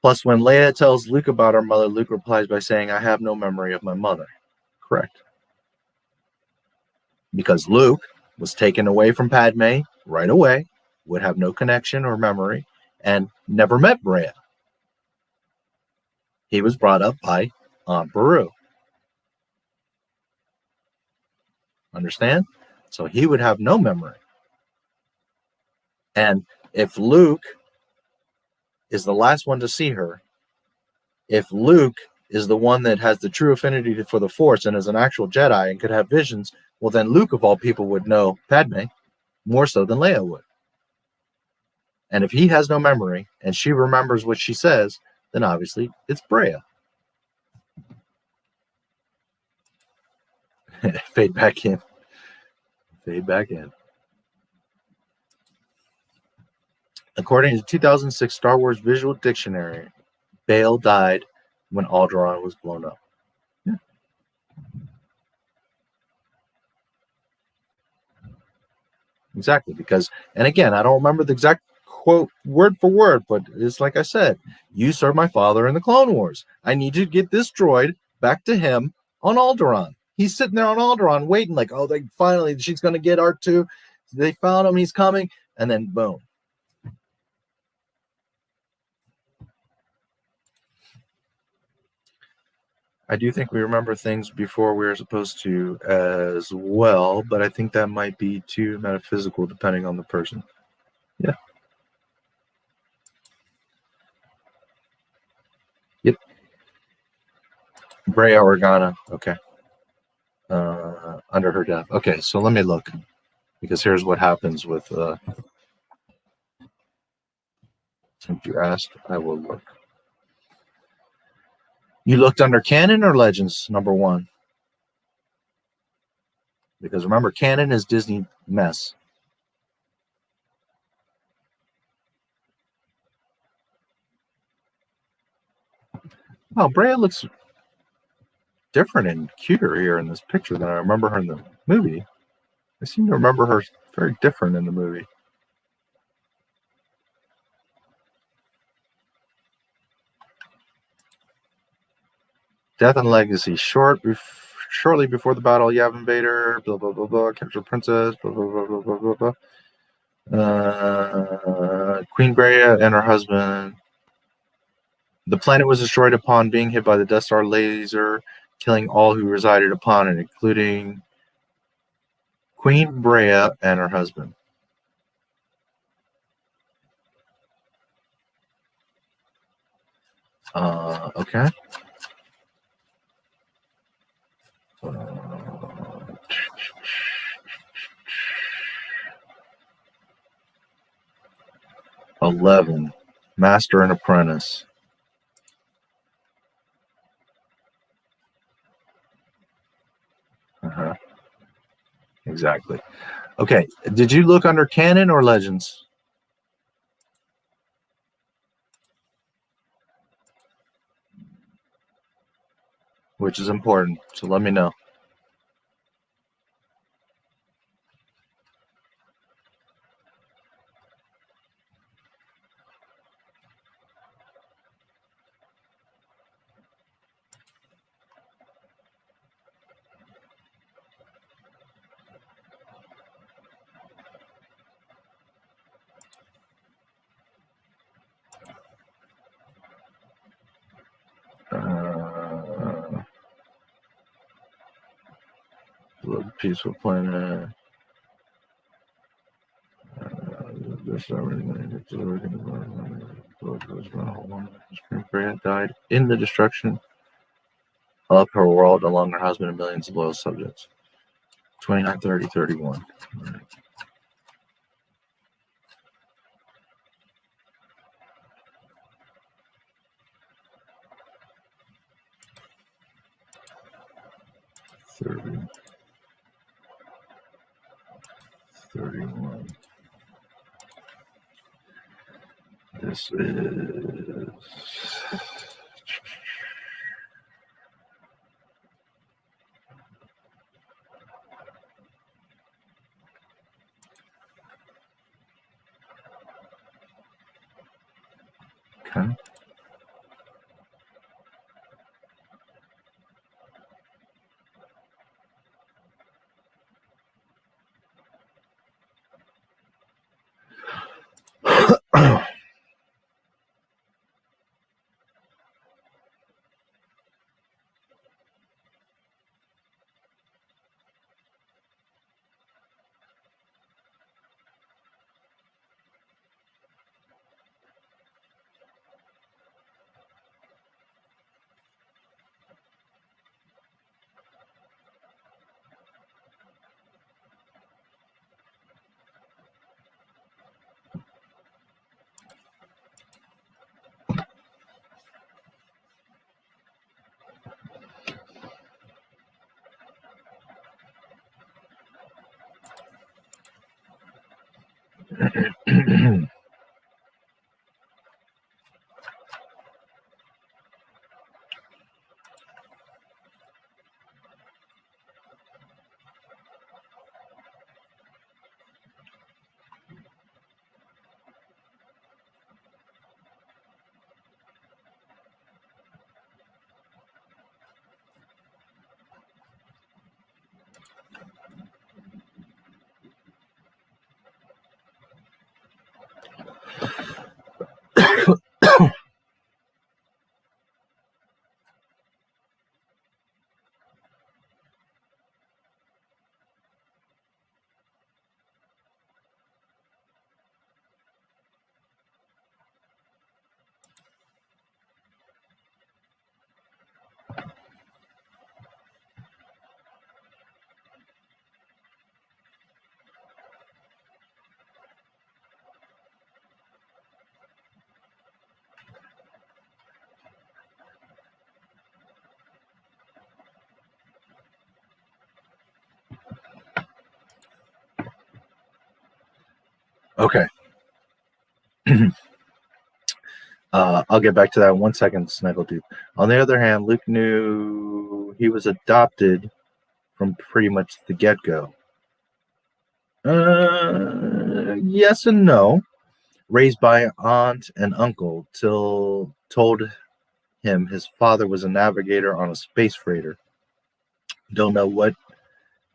Plus, when Leia tells Luke about her mother, Luke replies by saying, I have no memory of my mother. Correct. Because Luke was taken away from Padme right away, would have no connection or memory, and never met Brea. He was brought up by Aunt Beru. Understand? So he would have no memory. And if Luke is the last one to see her, if Luke is the one that has the true affinity for the Force and is an actual Jedi and could have visions, well, then Luke, of all people, would know Padme more so than Leia would. And if he has no memory and she remembers what she says, then obviously it's Brea. Fade back in. Fade back in. According to 2006 Star Wars Visual Dictionary, Bail died when Alderaan was blown up. Yeah. Exactly, because, and again, I don't remember the exact quote word for word, but it's like I said, you served my father in the Clone Wars. I need you to get this droid back to him on Alderaan. He's sitting there on Alderaan waiting like, oh, they finally, she's going to get R2. They found him, he's coming, and then boom. I do think we remember things before we were supposed to as well, but I think that might be too metaphysical depending on the person. Yeah. Yep. Brea Organa. Okay. Under her death. Okay, so let me look, because here's what happens with since you asked, I will look. You looked under canon or legends, number one? Because remember, canon is Disney mess. Oh, Brea looks different and cuter here in this picture than I remember her in the movie. I seem to remember her very different in the movie. Death and Legacy. Shortly before the battle, Yavin Vader, blah, blah, blah, blah, capture princess, blah, blah, blah, blah, blah, blah, blah. Queen Brea and her husband. The planet was destroyed upon being hit by the Death Star laser, killing all who resided upon it, including Queen Brea and her husband. Okay. $11. Master and Apprentice. Exactly. Okay. Did you look under canon or legends? Which is important, so let me know. Peaceful planet. Grant died in the destruction of her world along her husband and millions of loyal subjects. 29, 30, 31. All right. $30, 31. This is okay. Okay. I'll get back to that in 1 second, Snaggletooth. On the other hand, Luke knew he was adopted from pretty much the get-go. Yes and no. Raised by aunt and uncle till told him his father was a navigator on a space freighter. Don't know what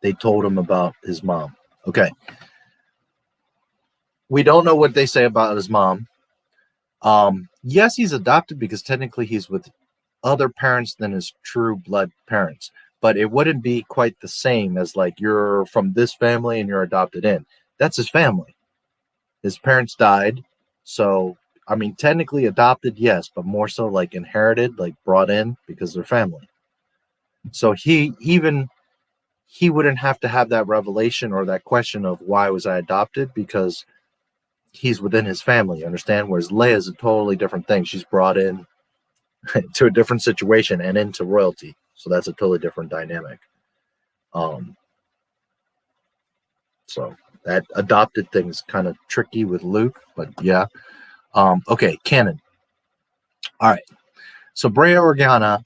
they told him about his mom. Okay. We don't know what they say about his mom. Yes, he's adopted because technically he's with other parents than his true blood parents, but it wouldn't be quite the same as like you're from this family and you're adopted in. That's his family. His parents died, so I mean technically adopted, yes, but more so like inherited, like brought in because they're family. So he wouldn't have to have that revelation or that question of why was I adopted, because he's within his family, you understand? Whereas Leia is a totally different thing. She's brought in to a different situation and into royalty. So that's a totally different dynamic. So that adopted thing is kind of tricky with Luke, but yeah. Okay, canon. All right. So Brea Organa,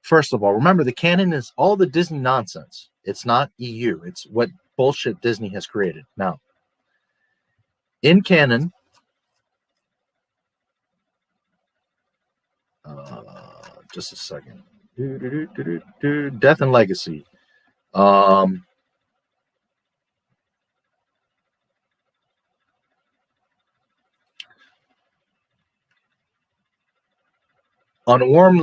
first of all, remember the canon is all the Disney nonsense. It's not EU. It's what bullshit Disney has created. Now, in canon, just a second. Death and Legacy. On a warm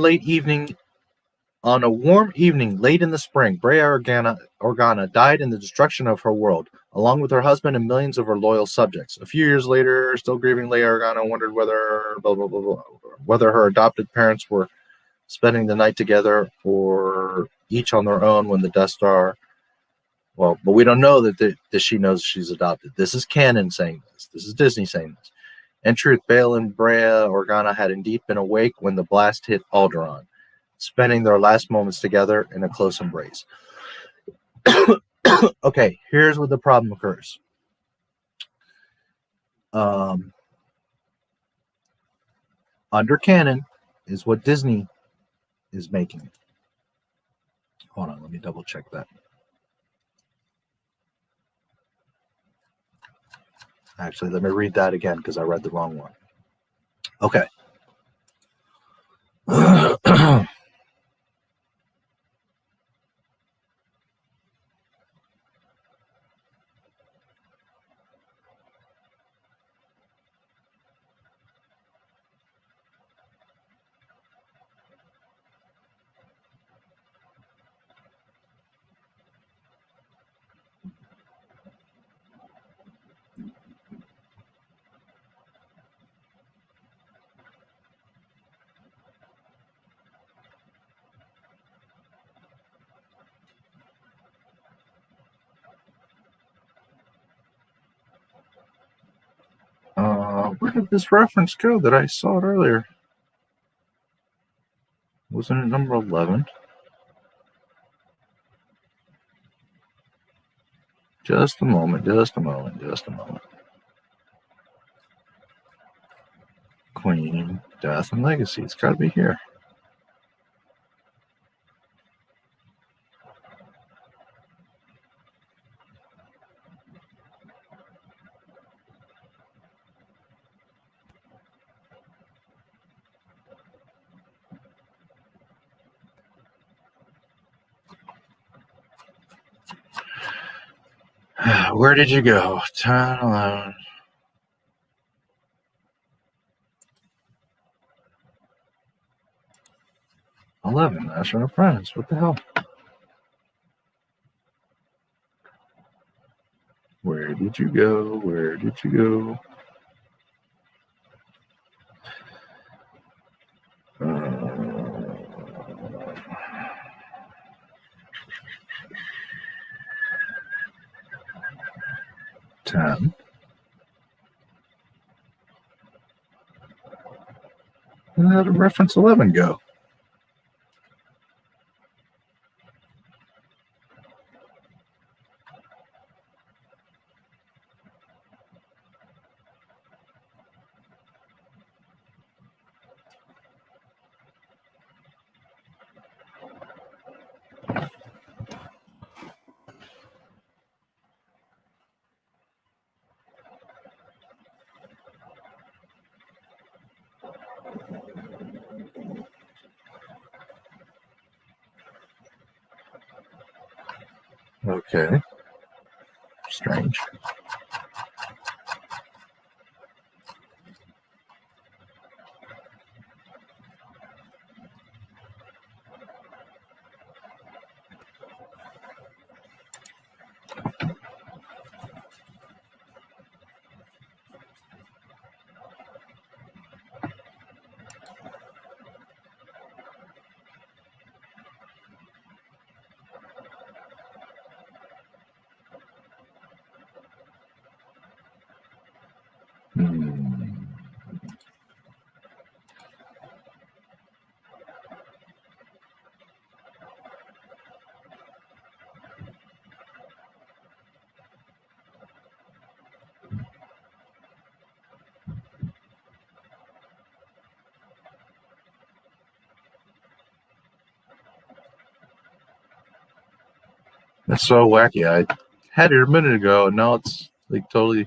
evening late in the spring, Brea Organa died in the destruction of her world, along with her husband and millions of her loyal subjects. A few years later, still grieving, Leia Organa wondered whether her adopted parents were spending the night together or each on their own when the Death Star. Well, but we don't know that she knows she's adopted. This is canon saying this. This is Disney saying this. In truth, Bail and Brea Organa had indeed been awake when the blast hit Alderaan, spending their last moments together in a close embrace. Okay, here's where the problem occurs. Under canon is what Disney is making. Hold on, let me double check that. Actually, let me read that again because I read the wrong one. Okay. Where did this reference go that I saw it earlier? Wasn't it number 11? Just a moment. Queen, Death, and Legacy. It's got to be here. Where did you go? 10, 11. National Apprentice. What the hell? Where did you go? 10. Where did reference 11 go? Okay. Strange. That's so wacky. I had it a minute ago, and now it's like totally.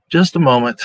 Just a moment.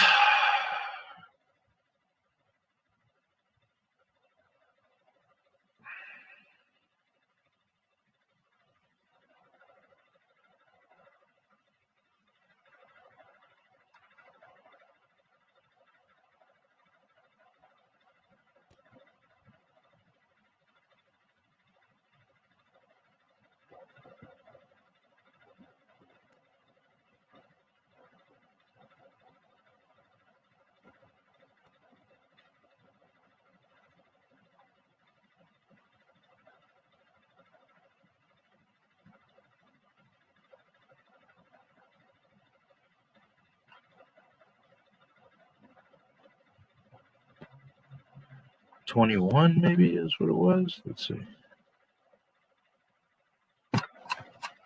$21 maybe is what it was. Let's see.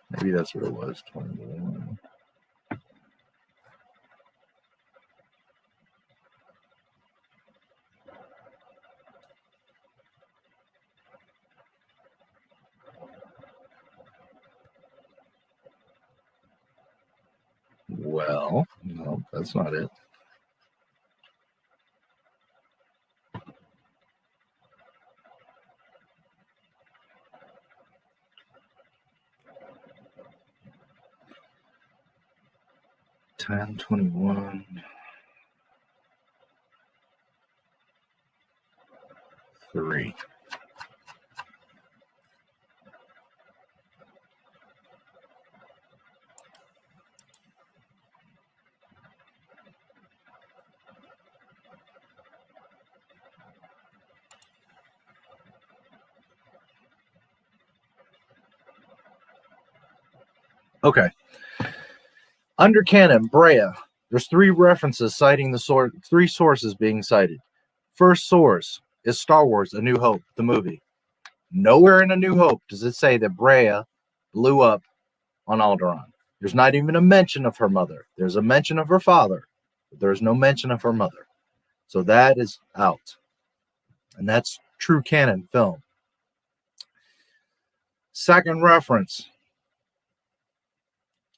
Maybe that's what it was. 21. Well, no, that's not it. Ten 21. 3. Okay. Under canon, Brea. There's 3 references citing the 3 sources being cited. First source is Star Wars: A New Hope, the movie. Nowhere in A New Hope does it say that Brea blew up on Alderaan. There's not even a mention of her mother. There's a mention of her father, but there's no mention of her mother. So that is out. And that's true canon film. Second reference,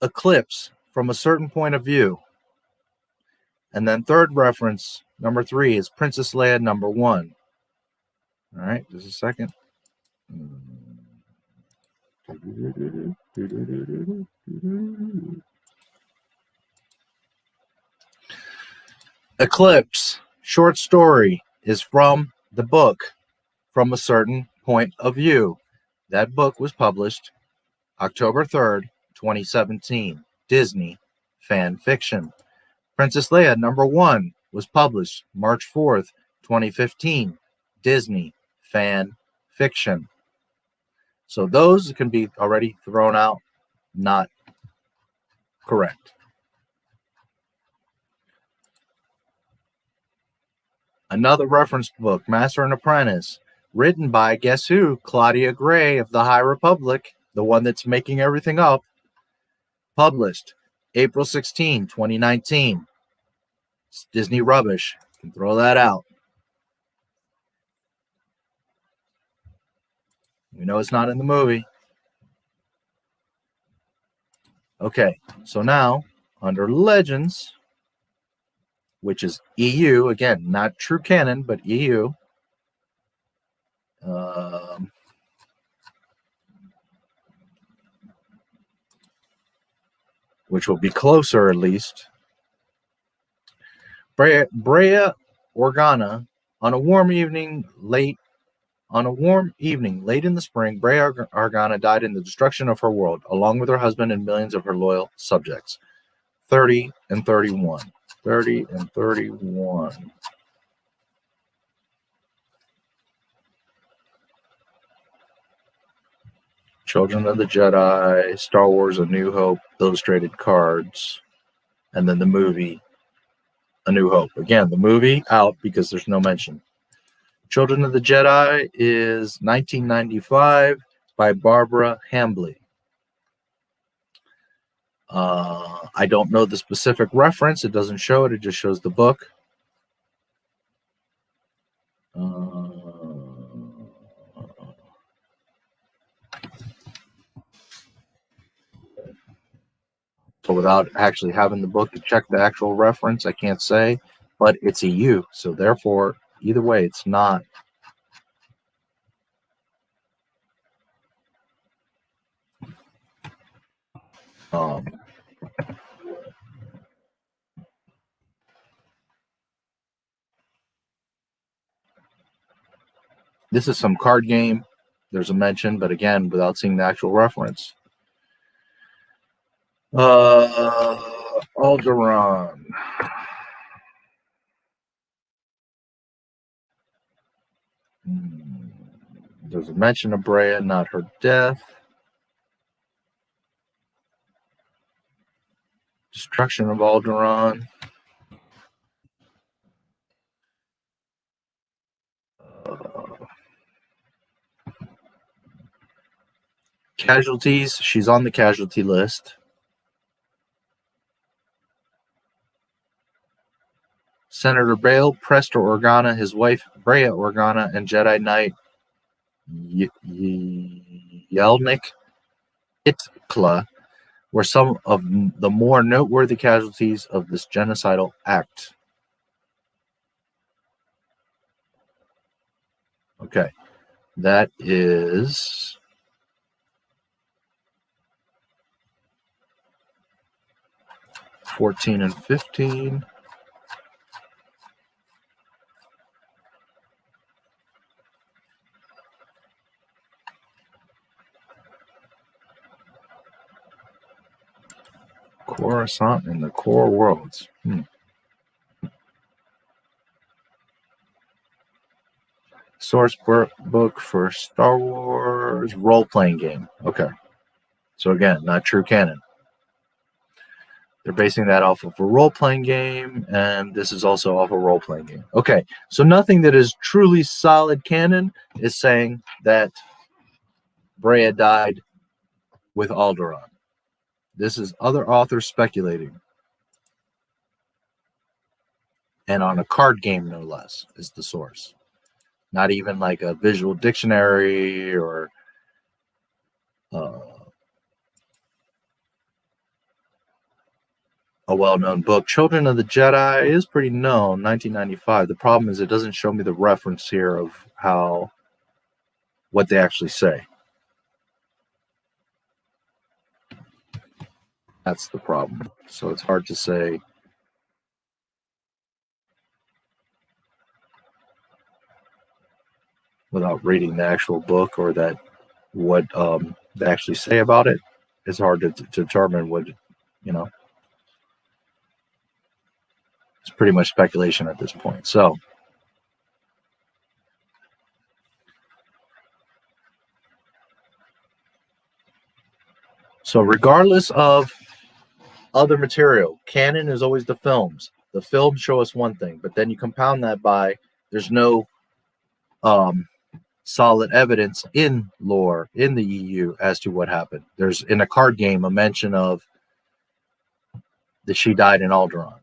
Eclipse from a certain point of view. And then third reference, number 3, is Princess Leia number 1. All right, just a second. Eclipse, short story, is from the book From a Certain Point of View. That book was published October 3rd, 2017. Disney fan fiction. Princess Leia number 1 was published March 4th, 2015. Disney fan fiction. So those can be already thrown out, not correct. Another reference book, Master and Apprentice, written by, guess who? Claudia Gray of the High Republic, the one that's making everything up. Published April 16, 2019. It's Disney rubbish. You can throw that out. We know it's not in the movie. Okay, so now, under Legends, which is EU, again, not true canon, but EU. Which will be closer, at least. Brea Organa, on a warm evening late in the spring, Brea Organa died in the destruction of her world, along with her husband and millions of her loyal subjects. 30 and 31. 30 and 31. Children of the Jedi, Star Wars: A New Hope, illustrated cards, and then the movie A New Hope. Again, the movie out because there's no mention. Children of the Jedi is 1995 by Barbara Hambly. I don't know the specific reference. It doesn't show it. It just shows the book. So without actually having the book to check the actual reference, I can't say, but it's a U. So therefore, either way, it's not. This is some card game. There's a mention, but again, without seeing the actual reference. Alderaan. There's a mention of Breya, not her death. Destruction of Alderaan. Casualties. She's on the casualty list. Senator Bail, Prester Organa, his wife Breya Organa, and Jedi Knight Yelnik Itkla were some of the more noteworthy casualties of this genocidal act. Okay, that is 14 and 15. Coruscant and the Core Worlds. Source book for Star Wars role-playing game. Okay. So again, not true canon. They're basing that off of a role-playing game, and this is also off a role-playing game. Okay. So nothing that is truly solid canon is saying that Breya died with Alderaan. This is other authors speculating. And on a card game, no less, is the source. Not even like a visual dictionary or a well-known book. Children of the Jedi is pretty known, 1995. The problem is it doesn't show me the reference here of what they actually say. That's the problem. So it's hard to say. Without reading the actual book or what they actually say about it, it's hard to determine what, it's pretty much speculation at this point. So regardless of other material, canon is always the films. The films show us one thing, but then you compound that by there's no solid evidence in lore in the EU as to what happened. There's in a card game a mention of that she died in Alderaan.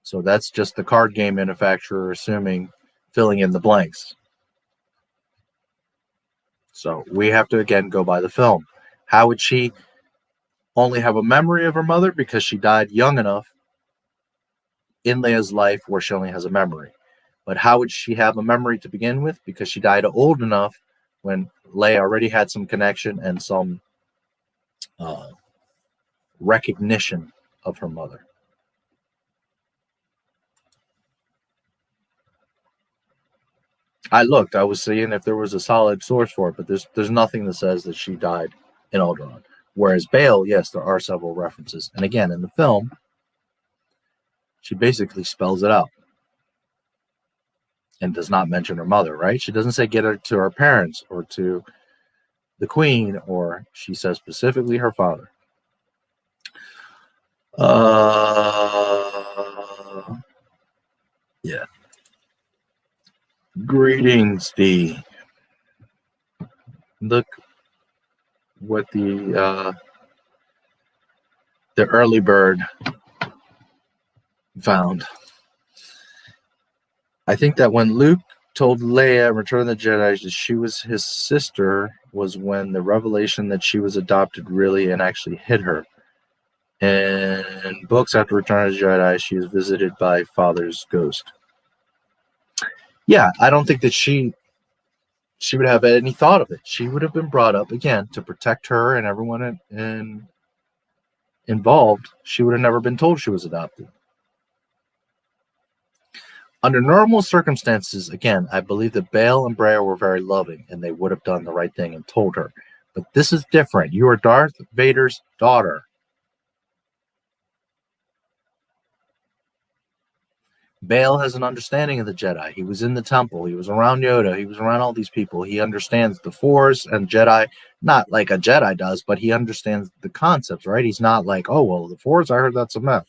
So that's just the card game manufacturer filling in the blanks. So we have to again go by the film. How would she only have a memory of her mother? Because she died young enough in Leia's life where she only has a memory. But how would she have a memory to begin with? Because she died old enough when Leia already had some connection and some recognition of her mother. I was seeing if there was a solid source for it, but there's nothing that says that she died in Alderaan. Whereas Bail, yes, there are several references. And again, in the film, she basically spells it out. And does not mention her mother, right? She doesn't say get her to her parents or to the queen, or she says specifically her father. Greetings, D. Look what the early bird found. I think that when Luke told Leia in Return of the Jedi that she was his sister was when the revelation that she was adopted really and actually hit her. In books after Return of the Jedi, she is visited by Father's ghost. Yeah, I don't think that she would have any thought of it. She would have been brought up, again, to protect her and everyone involved. She would have never been told she was adopted. Under normal circumstances, again, I believe that Bail and Breha were very loving, and they would have done the right thing and told her. But this is different. You are Darth Vader's daughter. Bail has an understanding of the Jedi. He was in the temple. He was around Yoda. He was around all these people. He understands the Force and Jedi, not like a Jedi does, but he understands the concepts, right? He's not like, oh, well, the Force, I heard that's a myth.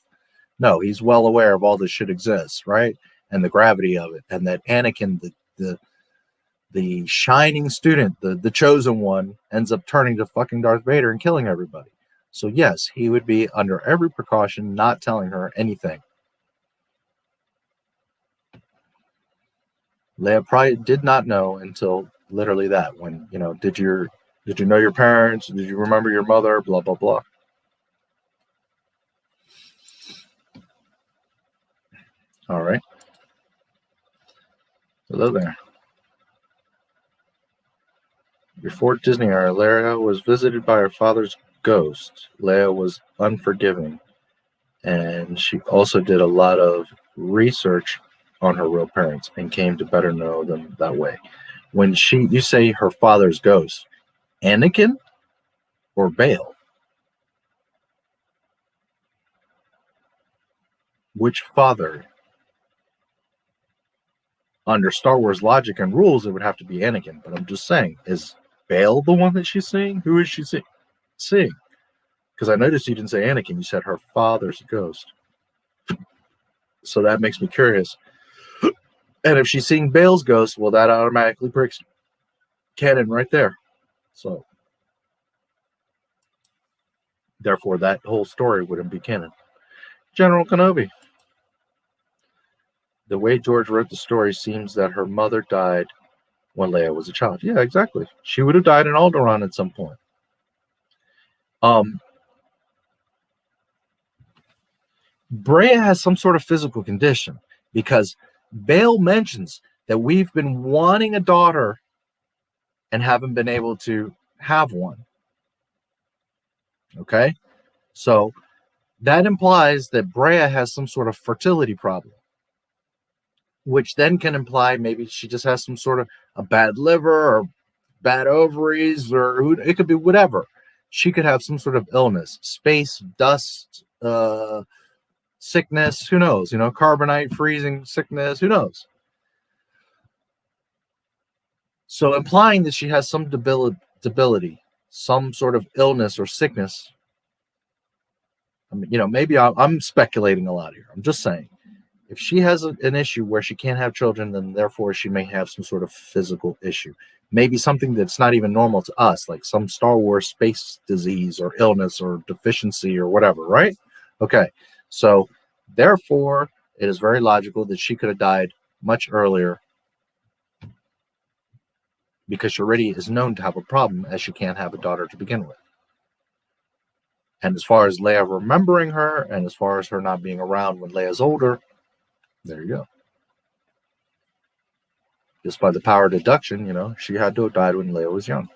No, he's well aware of all this shit exists, right? And the gravity of it. And that Anakin, the shining student, the chosen one, ends up turning to fucking Darth Vader and killing everybody. So yes, he would be under every precaution not telling her anything. Leia probably did not know until literally that, when, you know, did you know your parents? Did you remember your mother? Blah, blah, blah. All right. Hello there. Before Disney era, Leia was visited by her father's ghost. Leia was unforgiving. And she also did a lot of research on her real parents and came to better know them that way. When you say her father's ghost, Anakin or Bail? Which father? Under Star Wars logic and rules, it would have to be Anakin. But I'm just saying, is Bail the one that she's seeing? Who is she seeing? Because I noticed you didn't say Anakin. You said her father's ghost. So that makes me curious. And if she's seeing Bail's ghost, well, that automatically breaks canon right there. So, therefore, that whole story wouldn't be canon. General Kenobi. The way George wrote the story seems that her mother died when Leia was a child. Yeah, exactly. She would have died in Alderaan at some point. Breha has some sort of physical condition because Bail mentions that we've been wanting a daughter and haven't been able to have one. Okay? So that implies that Breha has some sort of fertility problem, which then can imply maybe she just has some sort of a bad liver or bad ovaries, or it could be whatever. She could have some sort of illness, space, dust, sickness, who knows? You know, carbonite, freezing, sickness, who knows? So implying that she has some debility, some sort of illness or sickness. I mean, you know, maybe I'm speculating a lot here. I'm just saying, if she has an issue where she can't have children, then therefore she may have some sort of physical issue. Maybe something that's not even normal to us, like some Star Wars space disease or illness or deficiency or whatever, right? Okay. So, therefore, it is very logical that she could have died much earlier because she already is known to have a problem as she can't have a daughter to begin with. And as far as Leia remembering her, and as far as her not being around when Leia's older, there you go. Just by the power of deduction, you know, she had to have died when Leia was young.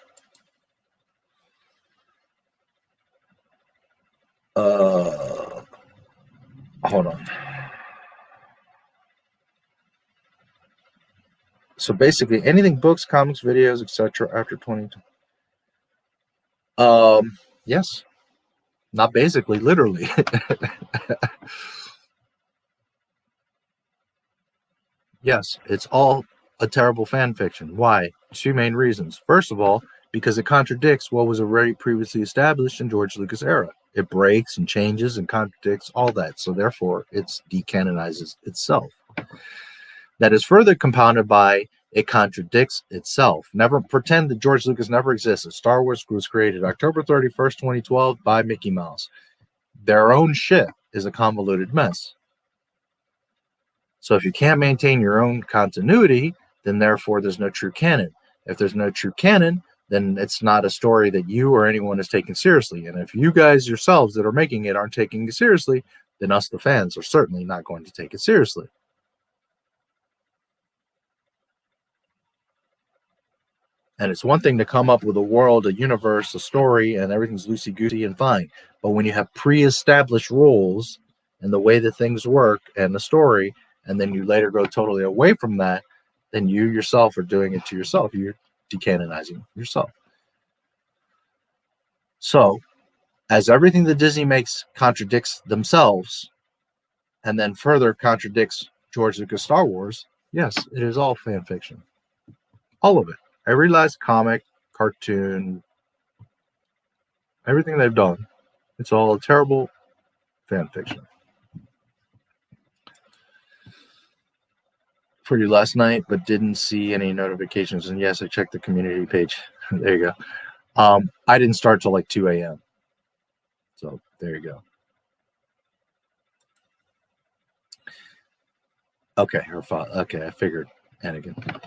Hold on. So basically, anything books, comics, videos, etc. after 22. Yes. Not basically, literally. Yes, it's all a terrible fan fiction. Why? Two main reasons. First of all, because it contradicts what was already previously established in George Lucas' era. It breaks and changes and contradicts all that. So therefore, it decanonizes itself. That is further compounded by it contradicts itself. Never pretend that George Lucas never existed. Star Wars was created October 31st, 2012 by Mickey Mouse. Their own shit is a convoluted mess. So if you can't maintain your own continuity, then therefore there's no true canon. If there's no true canon, then it's not a story that you or anyone is taking seriously. And if you guys yourselves that are making it aren't taking it seriously, then us, the fans, are certainly not going to take it seriously. And it's one thing to come up with a world, a universe, a story, and everything's loosey-goosey and fine. But when you have pre-established rules and the way that things work and the story, and then you later go totally away from that, then you yourself are doing it to yourself. You're decanonizing yourself. So, as everything that Disney makes contradicts themselves, and then further contradicts George Lucas' Star Wars, yes, it is all fan fiction. All of it. Every last comic, cartoon, everything they've done, it's all a terrible fan fiction. For you last night, but didn't see any notifications. And yes, I checked the community page. There you go. I didn't start till like 2 a.m. So there you go. Okay, her father. Okay, I figured Anakin.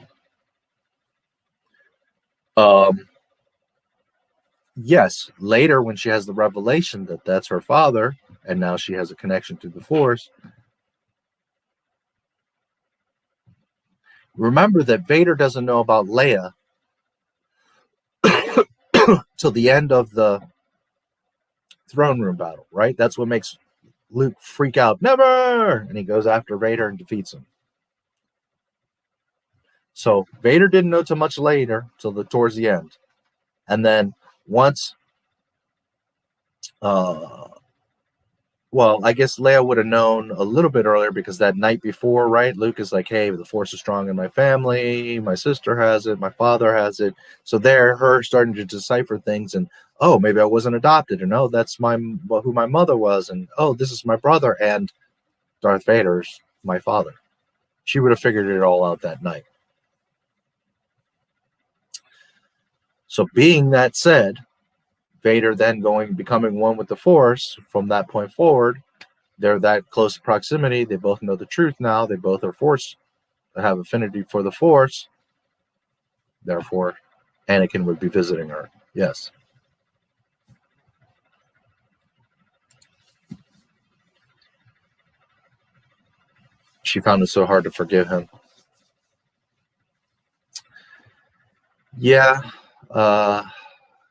Yes, later when she has the revelation that that's her father, and now she has a connection to the Force. Remember that Vader doesn't know about Leia till the end of the throne room battle, right? That's what makes Luke freak out. Never! And he goes after Vader and defeats him. So Vader didn't know too much later till towards the end. And then once, well, I guess Leia would have known a little bit earlier because that night before, right? Luke is like, hey, the Force is strong in my family. My sister has it. My father has it. So there, her starting to decipher things and, oh, maybe I wasn't adopted. And, oh, that's who my mother was. And, oh, this is my brother. And Darth Vader's my father. She would have figured it all out that night. So being that said, Vader then becoming one with the Force from that point forward, they're that close proximity. They both know the truth now. They both are Force, have affinity for the Force. Therefore, Anakin would be visiting her. Yes. She found it so hard to forgive him. Yeah.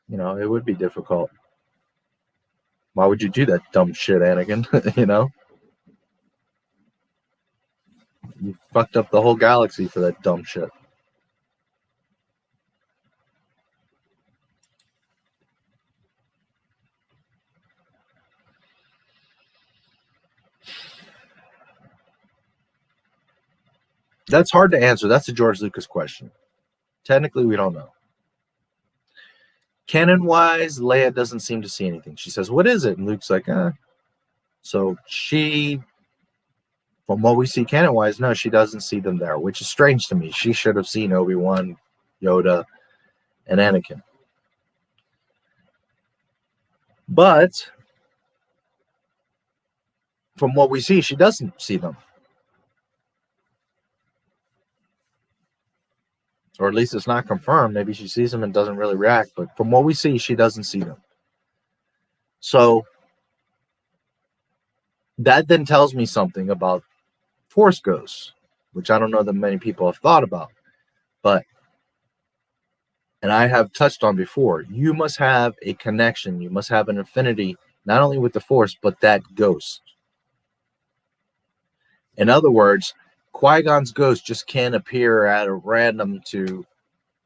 You know, it would be difficult. Why would you do that dumb shit, Anakin? You know? You fucked up the whole galaxy for that dumb shit. That's hard to answer. That's a George Lucas question. Technically, we don't know. Canon-wise, Leia doesn't seem to see anything. She says, what is it? And Luke's like, eh. So she, from what we see canon-wise, no, she doesn't see them there, which is strange to me. She should have seen Obi-Wan, Yoda, and Anakin. But from what we see, she doesn't see them. Or at least it's not confirmed. Maybe she sees them and doesn't really react. But from what we see, she doesn't see them. So that then tells me something about Force ghosts, which I don't know that many people have thought about. But, and I have touched on before, you must have a connection. You must have an affinity, not only with the Force, but that ghost. In other words, Qui-Gon's ghost just can't appear at a random to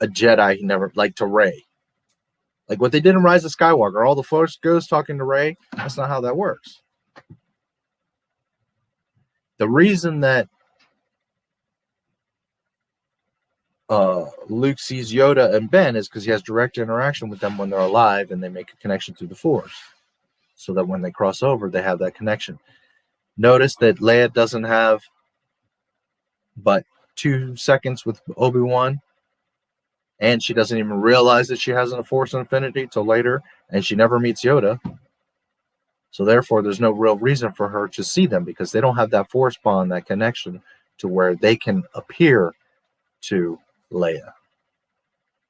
a Jedi he never, like to Rey. Like what they did in Rise of Skywalker, all the Force ghosts talking to Rey, that's not how that works. The reason that Luke sees Yoda and Ben is because he has direct interaction with them when they're alive and they make a connection through the Force. So that when they cross over, they have that connection. Notice that Leia doesn't have, but 2 seconds with Obi-Wan, and she doesn't even realize that she has a Force affinity till later, and she never meets Yoda. So therefore, there's no real reason for her to see them because they don't have that Force bond, that connection to where they can appear to Leia.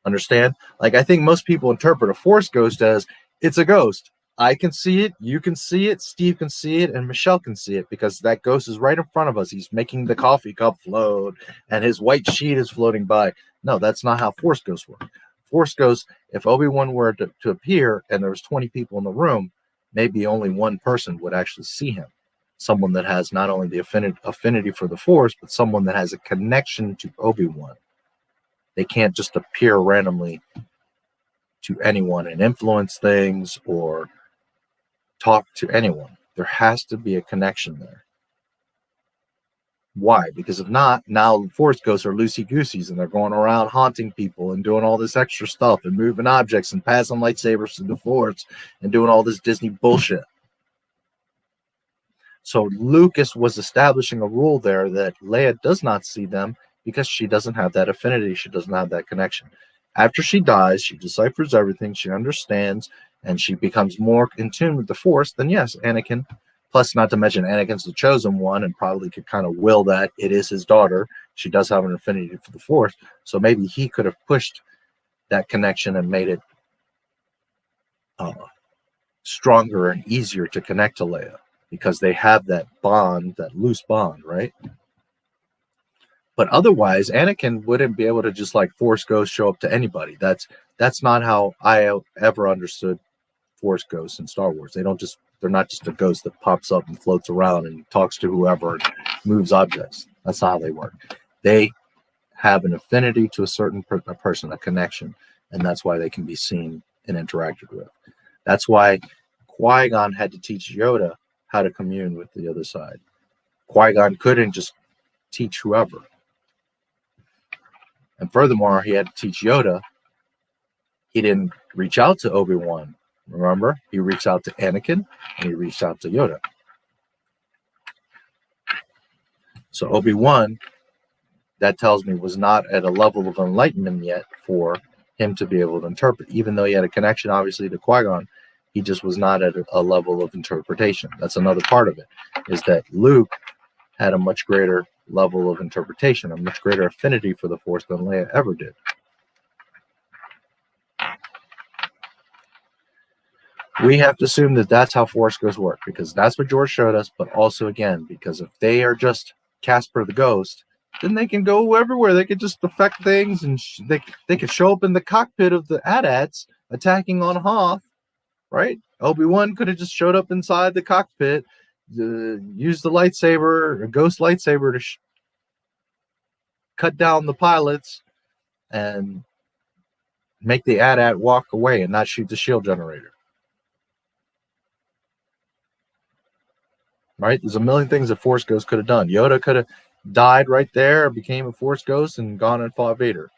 Understand? Like, I think most people interpret a Force ghost as it's a ghost. I can see it, you can see it, Steve can see it, and Michelle can see it because that ghost is right in front of us. He's making the coffee cup float, and his white sheet is floating by. No, that's not how Force ghosts work. Force ghosts, if Obi-Wan were to appear and there was 20 people in the room, maybe only one person would actually see him. Someone that has not only the affinity for the Force, but someone that has a connection to Obi-Wan. They can't just appear randomly to anyone and influence things or talk to anyone. There has to be a connection there. Why? Because if not, now Force ghosts are loosey-gooseys and they're going around haunting people and doing all this extra stuff and moving objects and passing lightsabers to the Force and doing all this Disney bullshit. So Lucas was establishing a rule there that Leia does not see them because she doesn't have that affinity. She doesn't have that connection. After she dies, she deciphers everything, she understands, and she becomes more in tune with the Force. Then yes, Anakin, plus not to mention Anakin's the chosen one and probably could kind of will that. It is his daughter. She does have an affinity for the Force. So maybe he could have pushed that connection and made it stronger and easier to connect to Leia because they have that bond, that loose bond, right? But otherwise, Anakin wouldn't be able to just like Force ghosts show up to anybody. That's not how I ever understood Force ghosts in Star Wars. They're not just a ghost that pops up and floats around and talks to whoever and moves objects. That's not how they work. They have an affinity to a certain person, a connection, and that's why they can be seen and interacted with. That's why Qui-Gon had to teach Yoda how to commune with the other side. Qui-Gon couldn't just teach whoever. And furthermore, he had to teach Yoda. He didn't reach out to Obi-Wan. Remember? He reached out to Anakin and he reached out to Yoda. So Obi-Wan, that tells me, was not at a level of enlightenment yet for him to be able to interpret. Even though he had a connection, obviously, to Qui-Gon, he just was not at a level of interpretation. That's another part of it, is that Luke had a much greater level of interpretation, a much greater affinity for the Force than Leia ever did. We have to assume that that's how Force ghosts work, because that's what George showed us, but also, again, because if they are just Casper the Ghost, then they can go everywhere. They could just affect things, and they could show up in the cockpit of the AT-ATs attacking on Hoth, right? Obi-Wan could have just showed up inside the cockpit, used the lightsaber, a ghost lightsaber, to cut down the pilots and make the AT-AT walk away and not shoot the shield generator. Right? There's a million things that Force Ghost could have done. Yoda could have died right there, became a Force Ghost, and gone and fought Vader.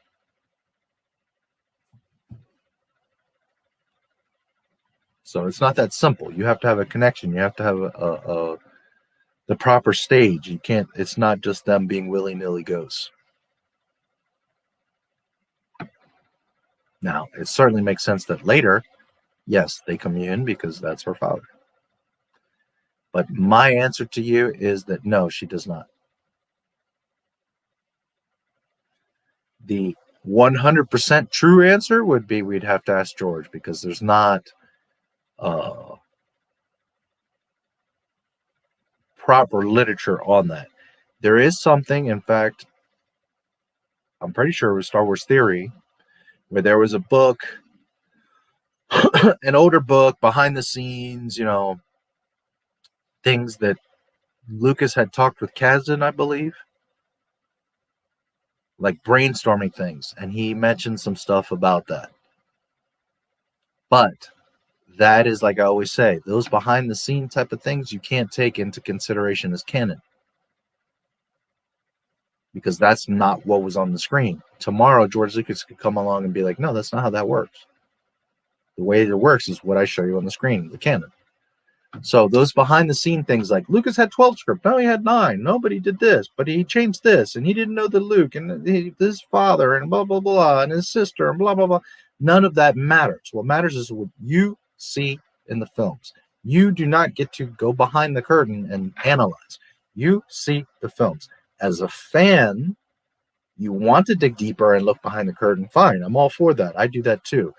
So it's not that simple. You have to have a connection. You have to have the proper stage. You can't. It's not just them being willy-nilly ghosts. Now, it certainly makes sense that later, yes, they commune because that's her father. But my answer to you is that no, she does not. The 100% true answer would be we'd have to ask George, because there's not proper literature on that. There is something, in fact, I'm pretty sure it was Star Wars Theory, where there was a book, an older book, behind the scenes, things that Lucas had talked with Cassian, I believe, like brainstorming things, and he mentioned some stuff about that. But that is, like I always say, those behind the scene type of things you can't take into consideration as canon, because that's not what was on the screen. Tomorrow, George Lucas could come along and be like, no, that's not how that works. The way it works is what I show you on the screen, the canon. So those behind the scene things like Lucas had 12 script. No, he had 9. Nobody did this, but he changed this, and he didn't know that Luke and his father and blah, blah, blah, and his sister and blah, blah, blah. None of that matters. What matters is what you see in the films. You do not get to go behind the curtain and analyze. You see the films. As a fan, you want to dig deeper and look behind the curtain. Fine, I'm all for that. I do that too.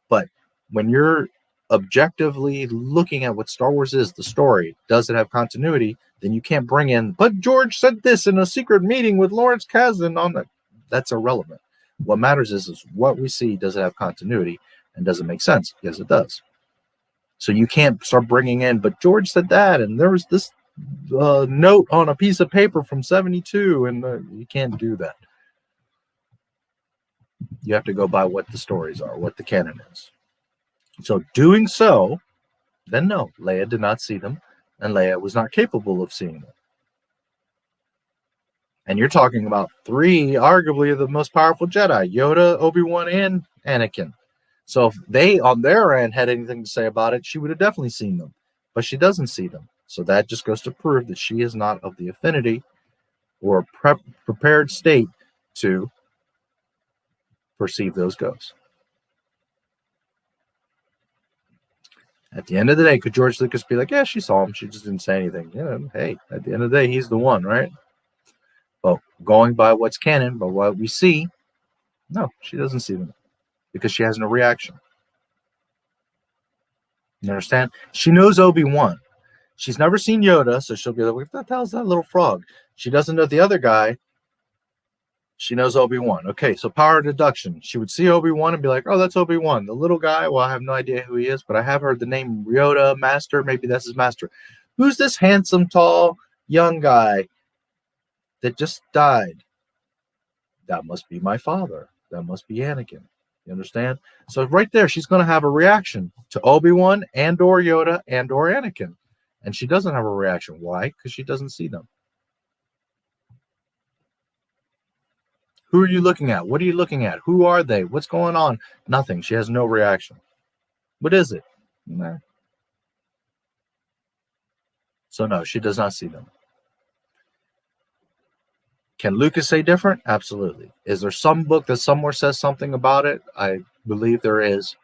But when you're objectively looking at what Star Wars is, the story, does it have continuity, then you can't bring in, but George said this in a secret meeting with Lawrence Kasdan on that. That's irrelevant. What matters is what we see, does it have continuity, and does it make sense? Yes, it does. So you can't start bringing in, but George said that, and there was this note on a piece of paper from 72, and you can't do that. You have to go by what the stories are, what the canon is. So doing so, then no, Leia did not see them, and Leia was not capable of seeing them. And you're talking about 3, arguably the most powerful Jedi, Yoda, Obi-Wan, and Anakin. So if they, on their end, had anything to say about it, she would have definitely seen them. But she doesn't see them. So that just goes to prove that she is not of the affinity or prepared state to perceive those ghosts. At the end of the day, could George Lucas be like, yeah, she saw him, she just didn't say anything? Yeah, hey, at the end of the day, he's the one, right? But going by what's canon, by what we see, no, she doesn't see them because she has no reaction. You understand? She knows Obi-Wan. She's never seen Yoda, so she'll be like, what the hell's that little frog? She doesn't know the other guy. She knows Obi-Wan. Okay, so power deduction. She would see Obi-Wan and be like, oh, that's Obi-Wan. The little guy, well, I have no idea who he is, but I have heard the name Yoda, Master. Maybe that's his master. Who's this handsome, tall, young guy that just died? That must be my father. That must be Anakin. You understand? So right there, she's going to have a reaction to Obi-Wan, Andor, Yoda, Andor, Anakin. And she doesn't have a reaction. Why? Because she doesn't see them. Who are you looking at? What are you looking at? Who are they? What's going on? Nothing. She has no reaction. What is it? Nah. So no, she does not see them. Can Lucas say different? Absolutely. Is there some book that somewhere says something about it? I believe there is.